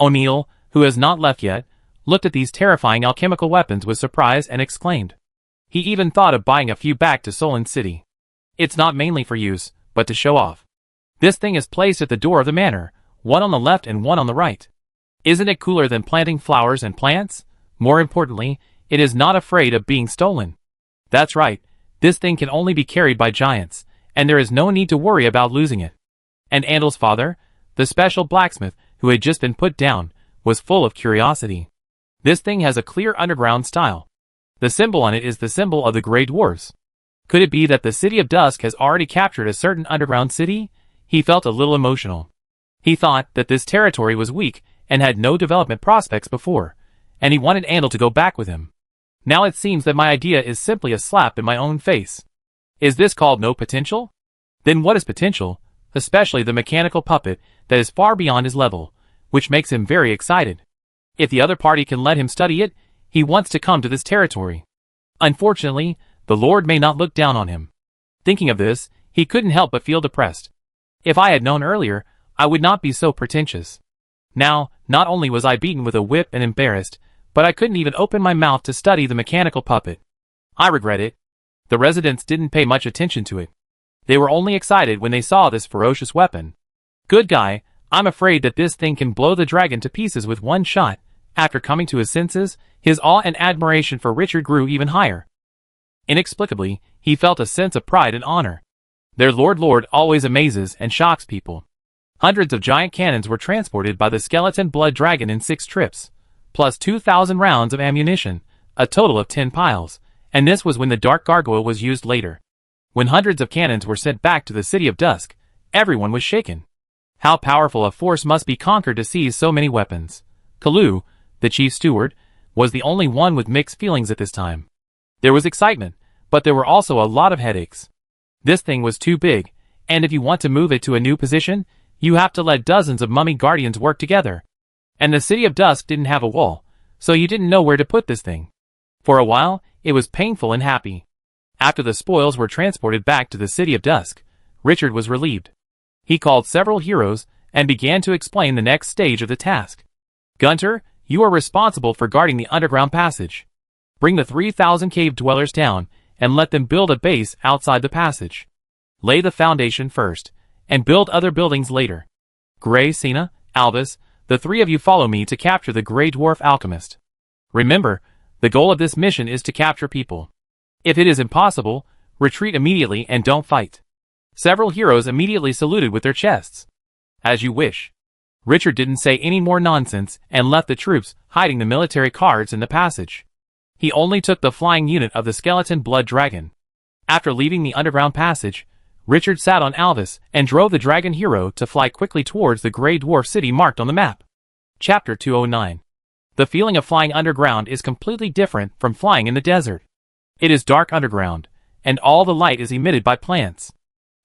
O'Neill, who has not left yet, looked at these terrifying alchemical weapons with surprise and exclaimed. He even thought of buying a few back to Solon City. It's not mainly for use, but to show off. This thing is placed at the door of the manor, one on the left and one on the right. Isn't it cooler than planting flowers and plants? More importantly, it is not afraid of being stolen. That's right, this thing can only be carried by giants, and there is no need to worry about losing it. And Andel's father, the special blacksmith who had just been put down, was full of curiosity. This thing has a clear underground style. The symbol on it is the symbol of the Grey Dwarves. Could it be that the city of Dusk has already captured a certain underground city? He felt a little emotional. He thought that this territory was weak and had no development prospects before, and he wanted Andel to go back with him. Now it seems that my idea is simply a slap in my own face. Is this called no potential? Then what is potential, especially the mechanical puppet that is far beyond his level, which makes him very excited. If the other party can let him study it, he wants to come to this territory. Unfortunately, the Lord may not look down on him. Thinking of this, he couldn't help but feel depressed. If I had known earlier, I would not be so pretentious. Now, not only was I beaten with a whip and embarrassed, but I couldn't even open my mouth to study the mechanical puppet. I regret it. The residents didn't pay much attention to it. They were only excited when they saw this ferocious weapon. Good guy, I'm afraid that this thing can blow the dragon to pieces with one shot. After coming to his senses, his awe and admiration for Richard grew even higher. Inexplicably, he felt a sense of pride and honor. Their Lord always amazes and shocks people. Hundreds of giant cannons were transported by the skeleton blood dragon in 6 trips, plus 2,000 rounds of ammunition, a total of 10 piles, and this was when the dark gargoyle was used later. When hundreds of cannons were sent back to the city of Dusk, everyone was shaken. How powerful a force must be conquered to seize so many weapons. Kalu, the chief steward, was the only one with mixed feelings at this time. There was excitement, but there were also a lot of headaches. This thing was too big, and if you want to move it to a new position, you have to let dozens of mummy guardians work together. And the city of Dusk didn't have a wall, so you didn't know where to put this thing. For a while, it was painful and happy. After the spoils were transported back to the city of Dusk, Richard was relieved. He called several heroes and began to explain the next stage of the task. Gunter, you are responsible for guarding the underground passage. Bring the 3,000 cave dwellers down and let them build a base outside the passage. Lay the foundation first, and build other buildings later. Gray, Sina, Albus, the 3 of you follow me to capture the Grey Dwarf Alchemist. Remember, the goal of this mission is to capture people. If it is impossible, retreat immediately and don't fight. Several heroes immediately saluted with their chests. As you wish. Richard didn't say any more nonsense and left the troops hiding the military cards in the passage. He only took the flying unit of the skeleton blood dragon. After leaving the underground passage, Richard sat on Alvis and drove the dragon hero to fly quickly towards the Grey Dwarf city marked on the map. Chapter 209. The feeling of flying underground is completely different from flying in the desert. It is dark underground, and all the light is emitted by plants.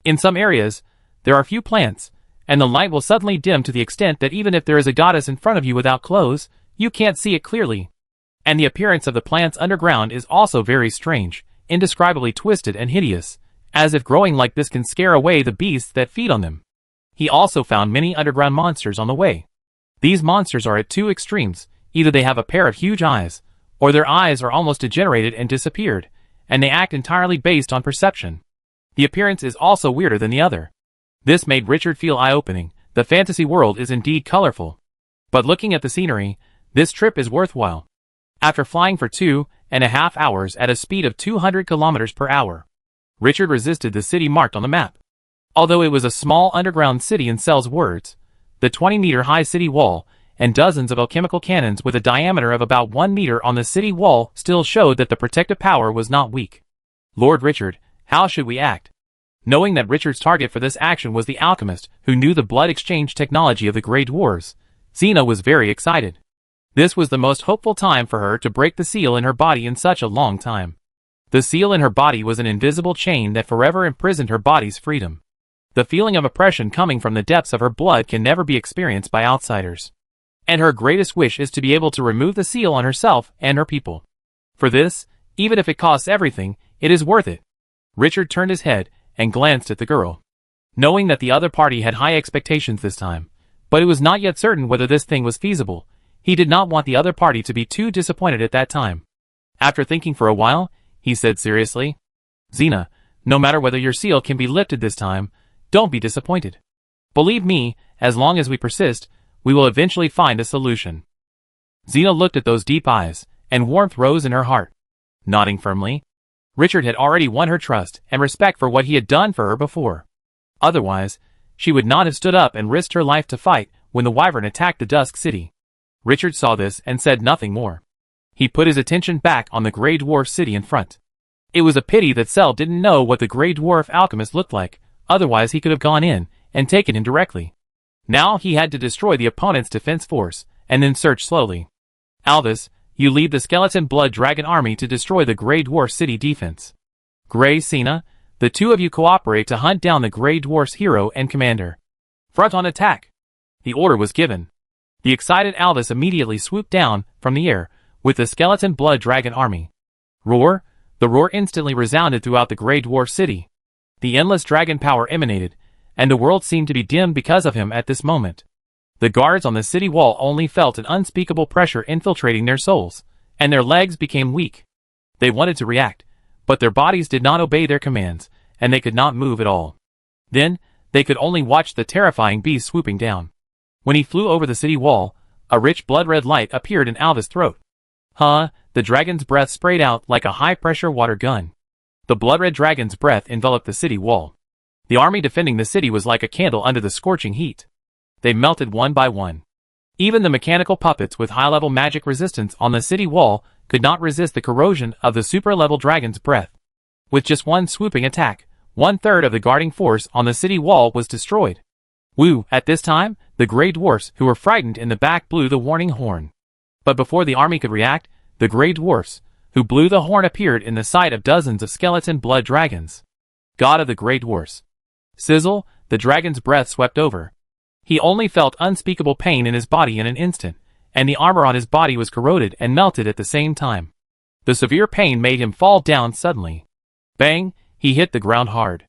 In some areas, there are few plants, and the light will suddenly dim to the extent that even if there is a goddess in front of you without clothes, you can't see it clearly. And the appearance of the plants underground is also very strange, indescribably twisted and hideous, as if growing like this can scare away the beasts that feed on them. He also found many underground monsters on the way. These monsters are at 2 extremes. Either they have a pair of huge eyes, or their eyes are almost degenerated and disappeared, and they act entirely based on perception. The appearance is also weirder than the other. This made Richard feel eye-opening. The fantasy world is indeed colorful. But looking at the scenery, this trip is worthwhile. After flying for 2.5 hours at a speed of 200 kilometers per hour, Richard resisted the city marked on the map. Although it was a small underground city in Cell's words, the 20-meter-high city wall and dozens of alchemical cannons with a diameter of about 1 meter on the city wall still showed that the protective power was not weak. Lord Richard, how should we act? Knowing that Richard's target for this action was the alchemist who knew the blood exchange technology of the Grey Dwarves, Xena was very excited. This was the most hopeful time for her to break the seal in her body in such a long time. The seal in her body was an invisible chain that forever imprisoned her body's freedom. The feeling of oppression coming from the depths of her blood can never be experienced by outsiders. And her greatest wish is to be able to remove the seal on herself and her people. For this, even if it costs everything, it is worth it. Richard turned his head and glanced at the girl. Knowing that the other party had high expectations this time, but it was not yet certain whether this thing was feasible, he did not want the other party to be too disappointed at that time. After thinking for a while, he said seriously, Xena, no matter whether your seal can be lifted this time, don't be disappointed. Believe me, as long as we persist, we will eventually find a solution. Xena looked at those deep eyes, and warmth rose in her heart. Nodding firmly, Richard had already won her trust and respect for what he had done for her before. Otherwise, she would not have stood up and risked her life to fight when the Wyvern attacked the Dusk City. Richard saw this and said nothing more. He put his attention back on the Grey Dwarf city in front. It was a pity that Cell didn't know what the Grey Dwarf alchemist looked like, otherwise he could have gone in and taken him directly. Now he had to destroy the opponent's defense force, and then search slowly. Alvis, you lead the skeleton blood dragon army to destroy the Grey Dwarf city defense. Grey, Xena, the two of you cooperate to hunt down the Grey Dwarf's hero and commander. Front on attack. The order was given. The excited Alvis immediately swooped down from the air with the skeleton blood dragon army. Roar! The roar instantly resounded throughout the Grey Dwarf city. The endless dragon power emanated, and the world seemed to be dimmed because of him at this moment. The guards on the city wall only felt an unspeakable pressure infiltrating their souls, and their legs became weak. They wanted to react, but their bodies did not obey their commands, and they could not move at all. Then, they could only watch the terrifying beast swooping down. When he flew over the city wall, a rich blood-red light appeared in Alvis' throat. The dragon's breath sprayed out like a high-pressure water gun. The blood-red dragon's breath enveloped the city wall. The army defending the city was like a candle under the scorching heat. They melted one by one. Even the mechanical puppets with high-level magic resistance on the city wall could not resist the corrosion of the super-level dragon's breath. With just one swooping attack, 1/3 of the guarding force on the city wall was destroyed. Woo! At this time, the Grey Dwarfs who were frightened in the back blew the warning horn. But before the army could react, the Grey Dwarfs, who blew the horn, appeared in the sight of dozens of skeleton blood dragons. God of the Grey Dwarfs. Sizzle, the dragon's breath swept over. He only felt unspeakable pain in his body in an instant, and the armor on his body was corroded and melted at the same time. The severe pain made him fall down suddenly. Bang! He hit the ground hard.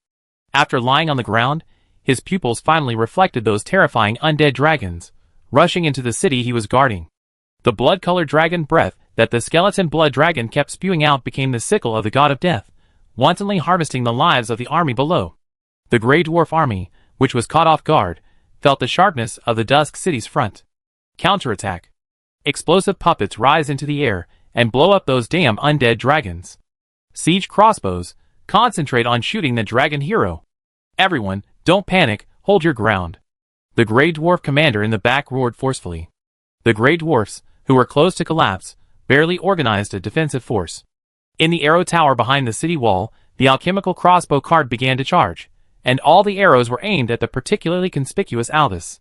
After lying on the ground, his pupils finally reflected those terrifying undead dragons, rushing into the city he was guarding. The blood-colored dragon breath that the skeleton blood dragon kept spewing out became the sickle of the god of death, wantonly harvesting the lives of the army below. The Grey Dwarf army, which was caught off guard, felt the sharpness of the Dusk city's front. Counterattack. Explosive puppets rise into the air and blow up those damn undead dragons. Siege crossbows, concentrate on shooting the dragon hero. Everyone, don't panic, hold your ground. The Grey Dwarf commander in the back roared forcefully. The Grey Dwarfs, who were close to collapse, barely organized a defensive force. In the arrow tower behind the city wall, the alchemical crossbow cart began to charge, and all the arrows were aimed at the particularly conspicuous Alvis.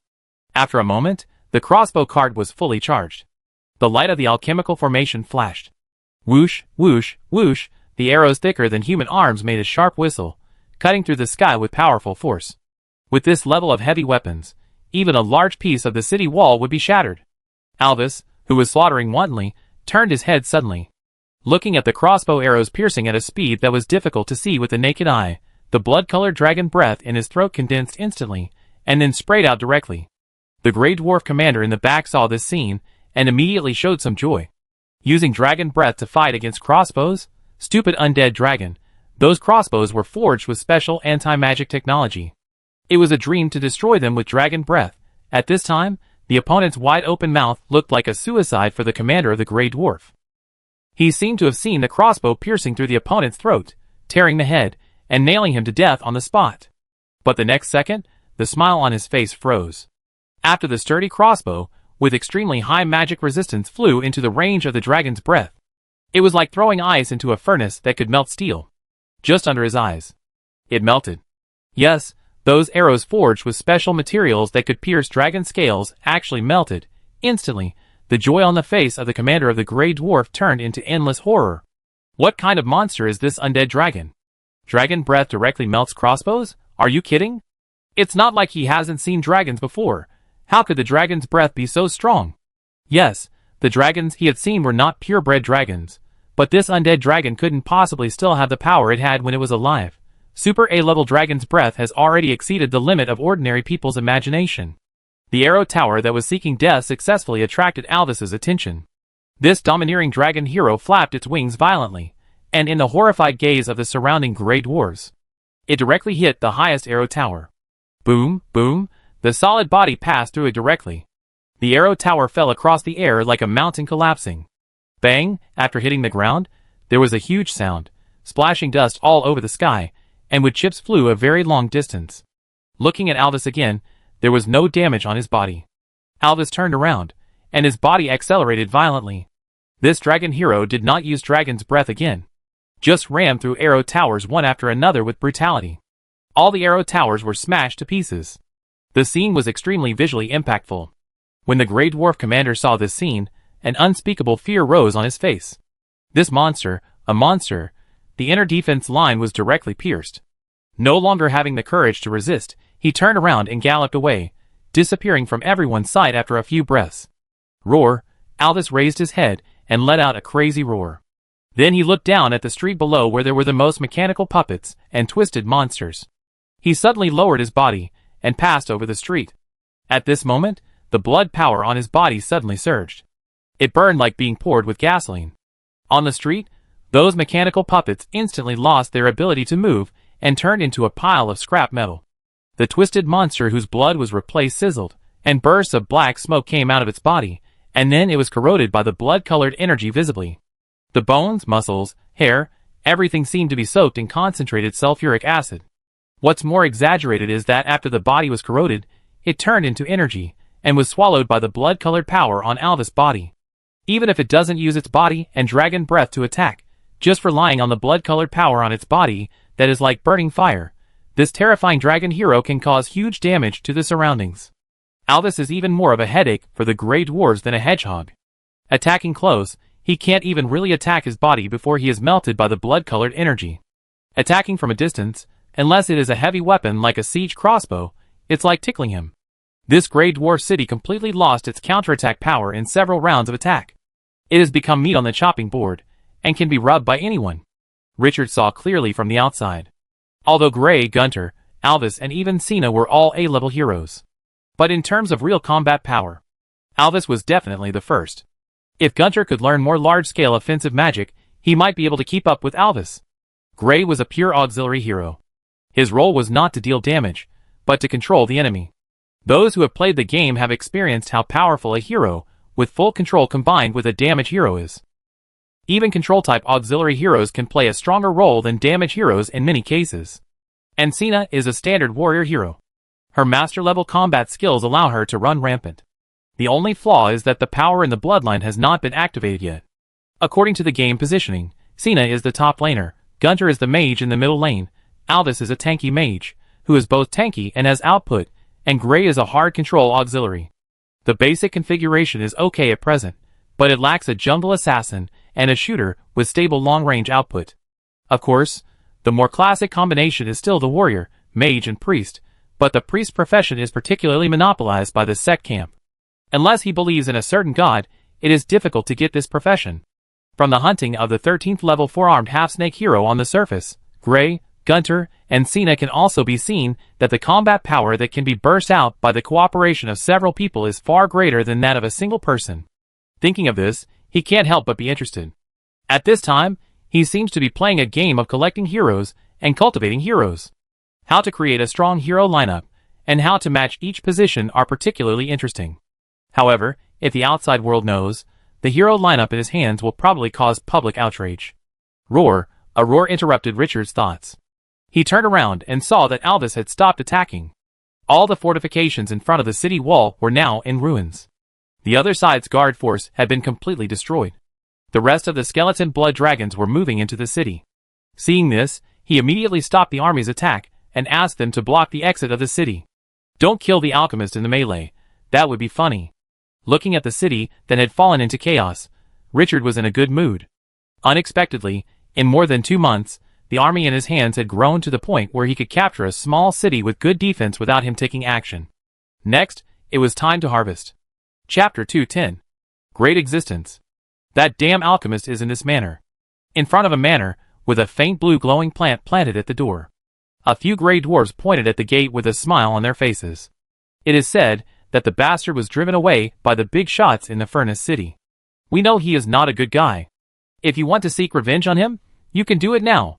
After a moment, the crossbow cart was fully charged. The light of the alchemical formation flashed. Whoosh, whoosh, whoosh, the arrows thicker than human arms made a sharp whistle, cutting through the sky with powerful force. With this level of heavy weapons, even a large piece of the city wall would be shattered. Alvis, who was slaughtering wantonly, turned his head suddenly. Looking at the crossbow arrows piercing at a speed that was difficult to see with the naked eye, the blood-colored dragon breath in his throat condensed instantly, and then sprayed out directly. The Grey Dwarf commander in the back saw this scene, and immediately showed some joy. Using dragon breath to fight against crossbows? Stupid undead dragon, Those crossbows were forged with special anti-magic technology. It was a dream to destroy them with dragon breath. At this time, the opponent's wide-open mouth looked like a suicide for the commander of the Grey Dwarf. He seemed to have seen the crossbow piercing through the opponent's throat, tearing the head, and nailing him to death on the spot. But the next second, the smile on his face froze. After the sturdy crossbow, with extremely high magic resistance, flew into the range of the dragon's breath. It was like throwing ice into a furnace that could melt steel. Just under his eyes. It melted. Yes, those arrows forged with special materials that could pierce dragon scales actually melted. Instantly, the joy on the face of the commander of the Grey Dwarf turned into endless horror. What kind of monster is this undead dragon? Dragon breath directly melts crossbows? Are you kidding? It's not like he hasn't seen dragons before. How could the dragon's breath be so strong? Yes, the dragons he had seen were not purebred dragons, but this undead dragon couldn't possibly still have the power it had when it was alive. Super A-level dragon's breath has already exceeded the limit of ordinary people's imagination. The arrow tower that was seeking death successfully attracted Alvis's attention. This domineering dragon hero flapped its wings violently, and in the horrified gaze of the surrounding Grey Dwarves, it directly hit the highest arrow tower. Boom, boom, the solid body passed through it directly. The arrow tower fell across the air like a mountain collapsing. Bang, after hitting the ground, there was a huge sound, splashing dust all over the sky, and wood chips flew a very long distance. Looking at Alvis again, there was no damage on his body. Alvis turned around, and his body accelerated violently. This dragon hero did not use dragon's breath again. Just rammed through arrow towers one after another with brutality. All the arrow towers were smashed to pieces. The scene was extremely visually impactful. When the Grey Dwarf commander saw this scene, an unspeakable fear rose on his face. This monster, a monster, the inner defense line was directly pierced. No longer having the courage to resist, he turned around and galloped away, disappearing from everyone's sight after a few breaths. Roar! Alvis raised his head and let out a crazy roar. Then he looked down at the street below where there were the most mechanical puppets and twisted monsters. He suddenly lowered his body and passed over the street. At this moment, the blood power on his body suddenly surged. It burned like being poured with gasoline. On the street, those mechanical puppets instantly lost their ability to move and turned into a pile of scrap metal. The twisted monster whose blood was replaced sizzled, and bursts of black smoke came out of its body, and then it was corroded by the blood-colored energy visibly. The bones, muscles, hair, everything seemed to be soaked in concentrated sulfuric acid. What's more exaggerated is that after the body was corroded, it turned into energy, and was swallowed by the blood-colored power on Alvis' body. Even if it doesn't use its body and dragon breath to attack, just relying on the blood-colored power on its body that is like burning fire, this terrifying dragon hero can cause huge damage to the surroundings. Alvis is even more of a headache for the Grey Dwarves than a hedgehog. Attacking close, he can't even really attack his body before he is melted by the blood-colored energy. Attacking from a distance, unless it is a heavy weapon like a siege crossbow, it's like tickling him. This Grey Dwarf city completely lost its counterattack power in several rounds of attack. It has become meat on the chopping board, and can be rubbed by anyone. Richard saw clearly from the outside. Although Gray, Gunter, Alvis and even Cena were all A-level heroes. But in terms of real combat power, Alvis was definitely the first. If Gunter could learn more large-scale offensive magic, he might be able to keep up with Alvis. Gray was a pure auxiliary hero. His role was not to deal damage, but to control the enemy. Those who have played the game have experienced how powerful a hero, with full control combined with a damage hero is. Even control-type auxiliary heroes can play a stronger role than damage heroes in many cases. And Cena is a standard warrior hero. Her master-level combat skills allow her to run rampant. The only flaw is that the power in the bloodline has not been activated yet. According to the game positioning, Cena is the top laner, Gunter is the mage in the middle lane, Alvis is a tanky mage, who is both tanky and has output, and Gray is a hard control auxiliary. The basic configuration is okay at present, but it lacks a jungle assassin and a shooter with stable long-range output. Of course, the more classic combination is still the warrior, mage and priest, but the priest profession is particularly monopolized by the sect camp. Unless he believes in a certain god, it is difficult to get this profession. From the hunting of the 13th level 4-armed half-snake hero on the surface, Gray, Gunter, and Cena can also be seen that the combat power that can be burst out by the cooperation of several people is far greater than that of a single person. Thinking of this, he can't help but be interested. At this time, He seems to be playing a game of collecting heroes and cultivating heroes. How to create a strong hero lineup and how to match each position are particularly interesting. However, if the outside world knows, the hero lineup in his hands will probably cause public outrage. Roar! A roar interrupted Richard's thoughts. He turned around and saw that Alvis had stopped attacking. All the fortifications in front of the city wall were now in ruins. The other side's guard force had been completely destroyed. The rest of the skeleton blood dragons were moving into the city. Seeing this, he immediately stopped the army's attack and asked them to block the exit of the city. Don't kill the alchemist in the melee. That would be funny. Looking at the city that had fallen into chaos, Richard was in a good mood. Unexpectedly, in more than 2 months, the army in his hands had grown to the point where he could capture a small city with good defense without him taking action. Next, it was time to harvest. Chapter 210. Great Existence. That damn alchemist is in this manor. In front of a manor, with a faint blue glowing plant planted at the door. A few grey dwarves pointed at the gate with a smile on their faces. It is said that the bastard was driven away by the big shots in the furnace city. We know he is not a good guy. If you want to seek revenge on him, you can do it now.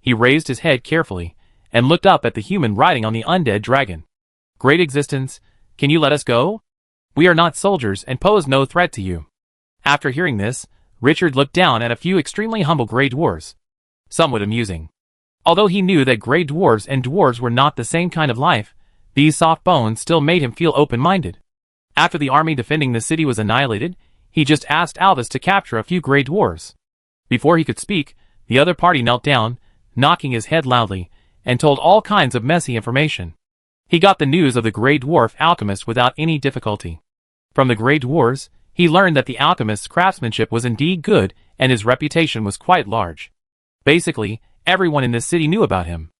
He raised his head carefully, and looked up at the human riding on the undead dragon. Great Existence, can you let us go? We are not soldiers and pose no threat to you. After hearing this, Richard looked down at a few extremely humble grey dwarves. Somewhat amusing. Although he knew that grey dwarves and dwarves were not the same kind of life, these soft bones still made him feel open-minded. After the army defending the city was annihilated, he just asked Alvis to capture a few grey dwarves. Before he could speak, the other party knelt down, knocking his head loudly, and told all kinds of messy information. He got the news of the grey dwarf alchemist without any difficulty. From the grey dwarves, he learned that the alchemist's craftsmanship was indeed good and his reputation was quite large. Basically, everyone in this city knew about him.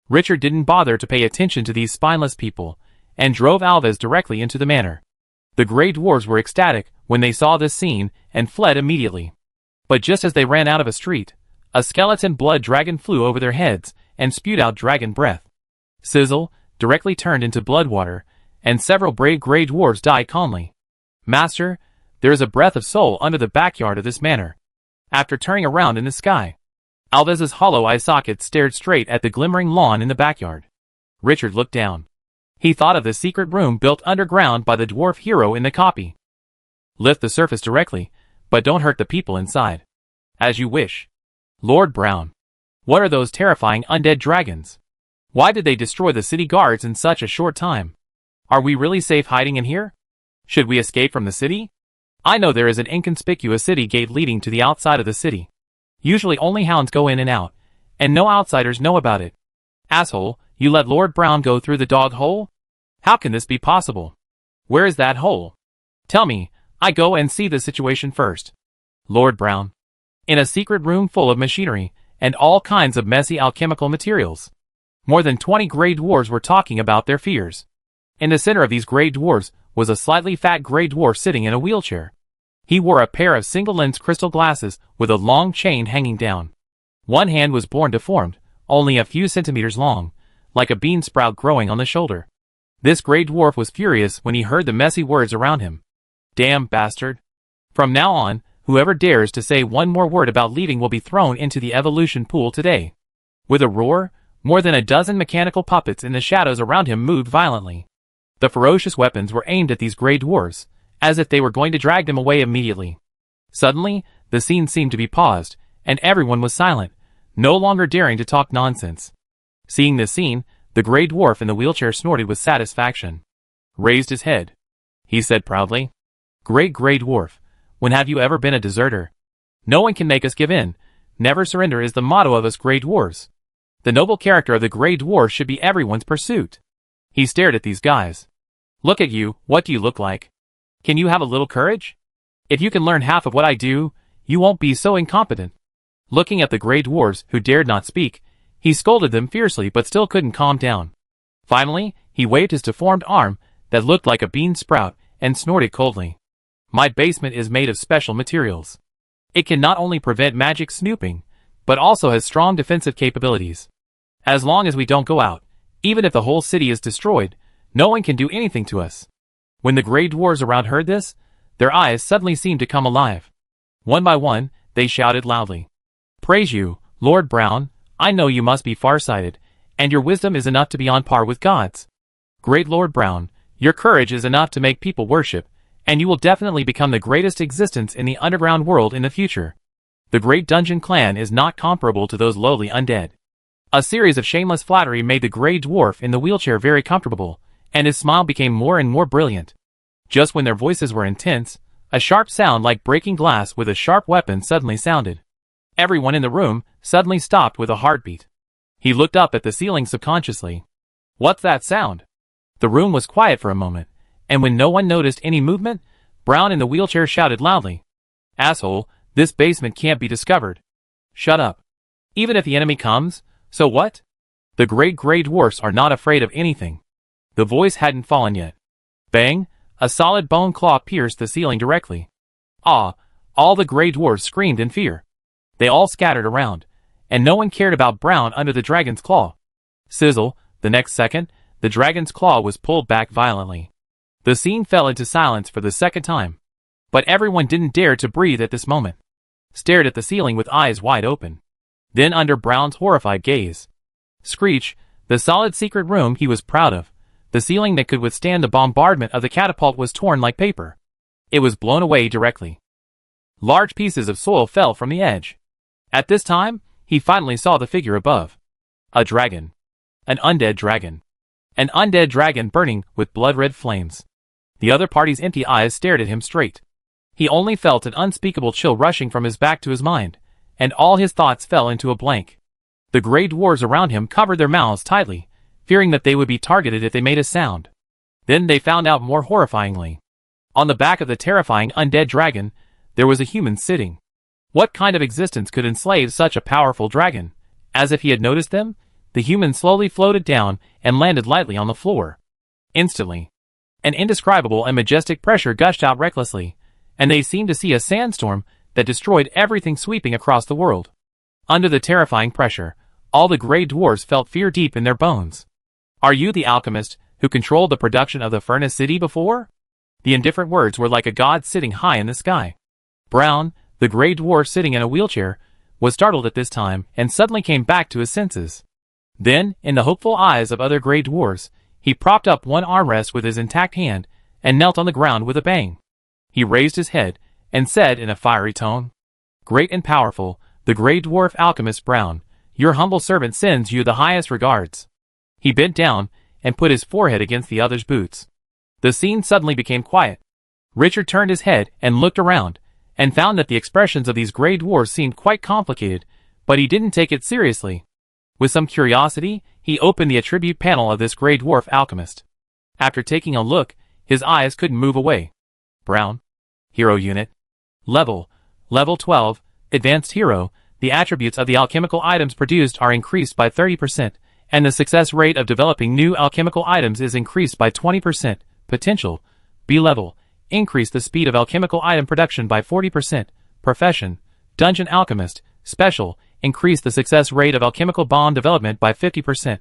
Richard didn't bother to pay attention to these spineless people, and drove Alvis directly into the manor. The grey dwarves were ecstatic when they saw this scene and fled immediately. But just as they ran out of a street, a skeleton blood dragon flew over their heads and spewed out dragon breath. Sizzle, directly turned into blood water, and several brave grey dwarves died calmly. Master, there is a breath of soul under the backyard of this manor. After turning around in the sky, Alvis's hollow eye socket stared straight at the glimmering lawn in the backyard. Richard looked down. He thought of the secret room built underground by the dwarf hero in the copy. Lift the surface directly, but don't hurt the people inside. As you wish. Lord Brown. What are those terrifying undead dragons? Why did they destroy the city guards in such a short time? Are we really safe hiding in here? Should we escape from the city? I know there is an inconspicuous city gate leading to the outside of the city. Usually only hounds go in and out, and no outsiders know about it. Asshole, you let Lord Brown go through the dog hole? How can this be possible? Where is that hole? Tell me, I go and see the situation first. Lord Brown. In a secret room full of machinery, and all kinds of messy alchemical materials. More than 20 grey dwarves were talking about their fears. In the center of these grey dwarves was a slightly fat grey dwarf sitting in a wheelchair. He wore a pair of single-lens crystal glasses with a long chain hanging down. One hand was born deformed, only a few centimeters long, like a bean sprout growing on the shoulder. This grey dwarf was furious when he heard the messy words around him. Damn bastard. From now on, whoever dares to say one more word about leaving will be thrown into the evolution pool today. With a roar, more than a dozen mechanical puppets in the shadows around him moved violently. The ferocious weapons were aimed at these grey dwarves, as if they were going to drag them away immediately. Suddenly, the scene seemed to be paused, and everyone was silent, no longer daring to talk nonsense. Seeing this scene, the grey dwarf in the wheelchair snorted with satisfaction. Raised his head. He said proudly, Great grey dwarf, when have you ever been a deserter? No one can make us give in. Never surrender is the motto of us grey dwarves. The noble character of the grey dwarf should be everyone's pursuit. He stared at these guys. Look at you, what do you look like? Can you have a little courage? If you can learn half of what I do, you won't be so incompetent. Looking at the grey dwarves who dared not speak, he scolded them fiercely but still couldn't calm down. Finally, he waved his deformed arm that looked like a bean sprout and snorted coldly. My basement is made of special materials. It can not only prevent magic snooping, but also has strong defensive capabilities. As long as we don't go out, even if the whole city is destroyed, no one can do anything to us. When the grey dwarves around heard this, their eyes suddenly seemed to come alive. One by one, they shouted loudly. Praise you, Lord Brown, I know you must be farsighted, and your wisdom is enough to be on par with gods. Great Lord Brown, your courage is enough to make people worship, and you will definitely become the greatest existence in the underground world in the future. The Great Dungeon Clan is not comparable to those lowly undead. A series of shameless flattery made the Grey Dwarf in the wheelchair very comfortable, and his smile became more and more brilliant. Just when their voices were intense, a sharp sound like breaking glass with a sharp weapon suddenly sounded. Everyone in the room suddenly stopped with a heartbeat. He looked up at the ceiling subconsciously. What's that sound? The room was quiet for a moment, and when no one noticed any movement, Brown in the wheelchair shouted loudly. Asshole, this basement can't be discovered. Shut up. Even if the enemy comes, so what? The great Grey Dwarfs are not afraid of anything. The voice hadn't fallen yet. Bang! A solid bone claw pierced the ceiling directly. Ah! All the Grey Dwarfs screamed in fear. They all scattered around, and no one cared about Brown under the dragon's claw. Sizzle, the next second, the dragon's claw was pulled back violently. The scene fell into silence for the second time. But everyone didn't dare to breathe at this moment. Stared at the ceiling with eyes wide open. Then under Brown's horrified gaze. Screech, the solid secret room he was proud of, the ceiling that could withstand the bombardment of the catapult was torn like paper. It was blown away directly. Large pieces of soil fell from the edge. At this time, he finally saw the figure above. A dragon. An undead dragon. An undead dragon burning with blood-red flames. The other party's empty eyes stared at him straight. He only felt an unspeakable chill rushing from his back to his mind, and all his thoughts fell into a blank. The Grey Dwarves around him covered their mouths tightly, fearing that they would be targeted if they made a sound. Then they found out more horrifyingly. On the back of the terrifying undead dragon, there was a human sitting. What kind of existence could enslave such a powerful dragon? As if he had noticed them, the human slowly floated down and landed lightly on the floor. Instantly, an indescribable and majestic pressure gushed out recklessly, and they seemed to see a sandstorm that destroyed everything sweeping across the world. Under the terrifying pressure, all the Grey Dwarfs felt fear deep in their bones. Are you the alchemist who controlled the production of the furnace city before? The indifferent words were like a god sitting high in the sky. Brown, the Grey Dwarf sitting in a wheelchair, was startled at this time and suddenly came back to his senses. Then, in the hopeful eyes of other Grey Dwarfs, he propped up one armrest with his intact hand and knelt on the ground with a bang. He raised his head and said in a fiery tone, Great and powerful, the Grey Dwarf alchemist Brown, your humble servant sends you the highest regards. He bent down and put his forehead against the other's boots. The scene suddenly became quiet. Richard turned his head and looked around, and found that the expressions of these Grey Dwarfs seemed quite complicated, but he didn't take it seriously. With some curiosity, he opened the attribute panel of this Grey Dwarf alchemist. After taking a look, his eyes couldn't move away. Brown. Hero unit. Level 12, Advanced Hero. The attributes of the alchemical items produced are increased by 30%, and the success rate of developing new alchemical items is increased by 20%. Potential. B level. Increase the speed of alchemical item production by 40%. Profession. Dungeon Alchemist. Special. Increase the success rate of alchemical bomb development by 50%.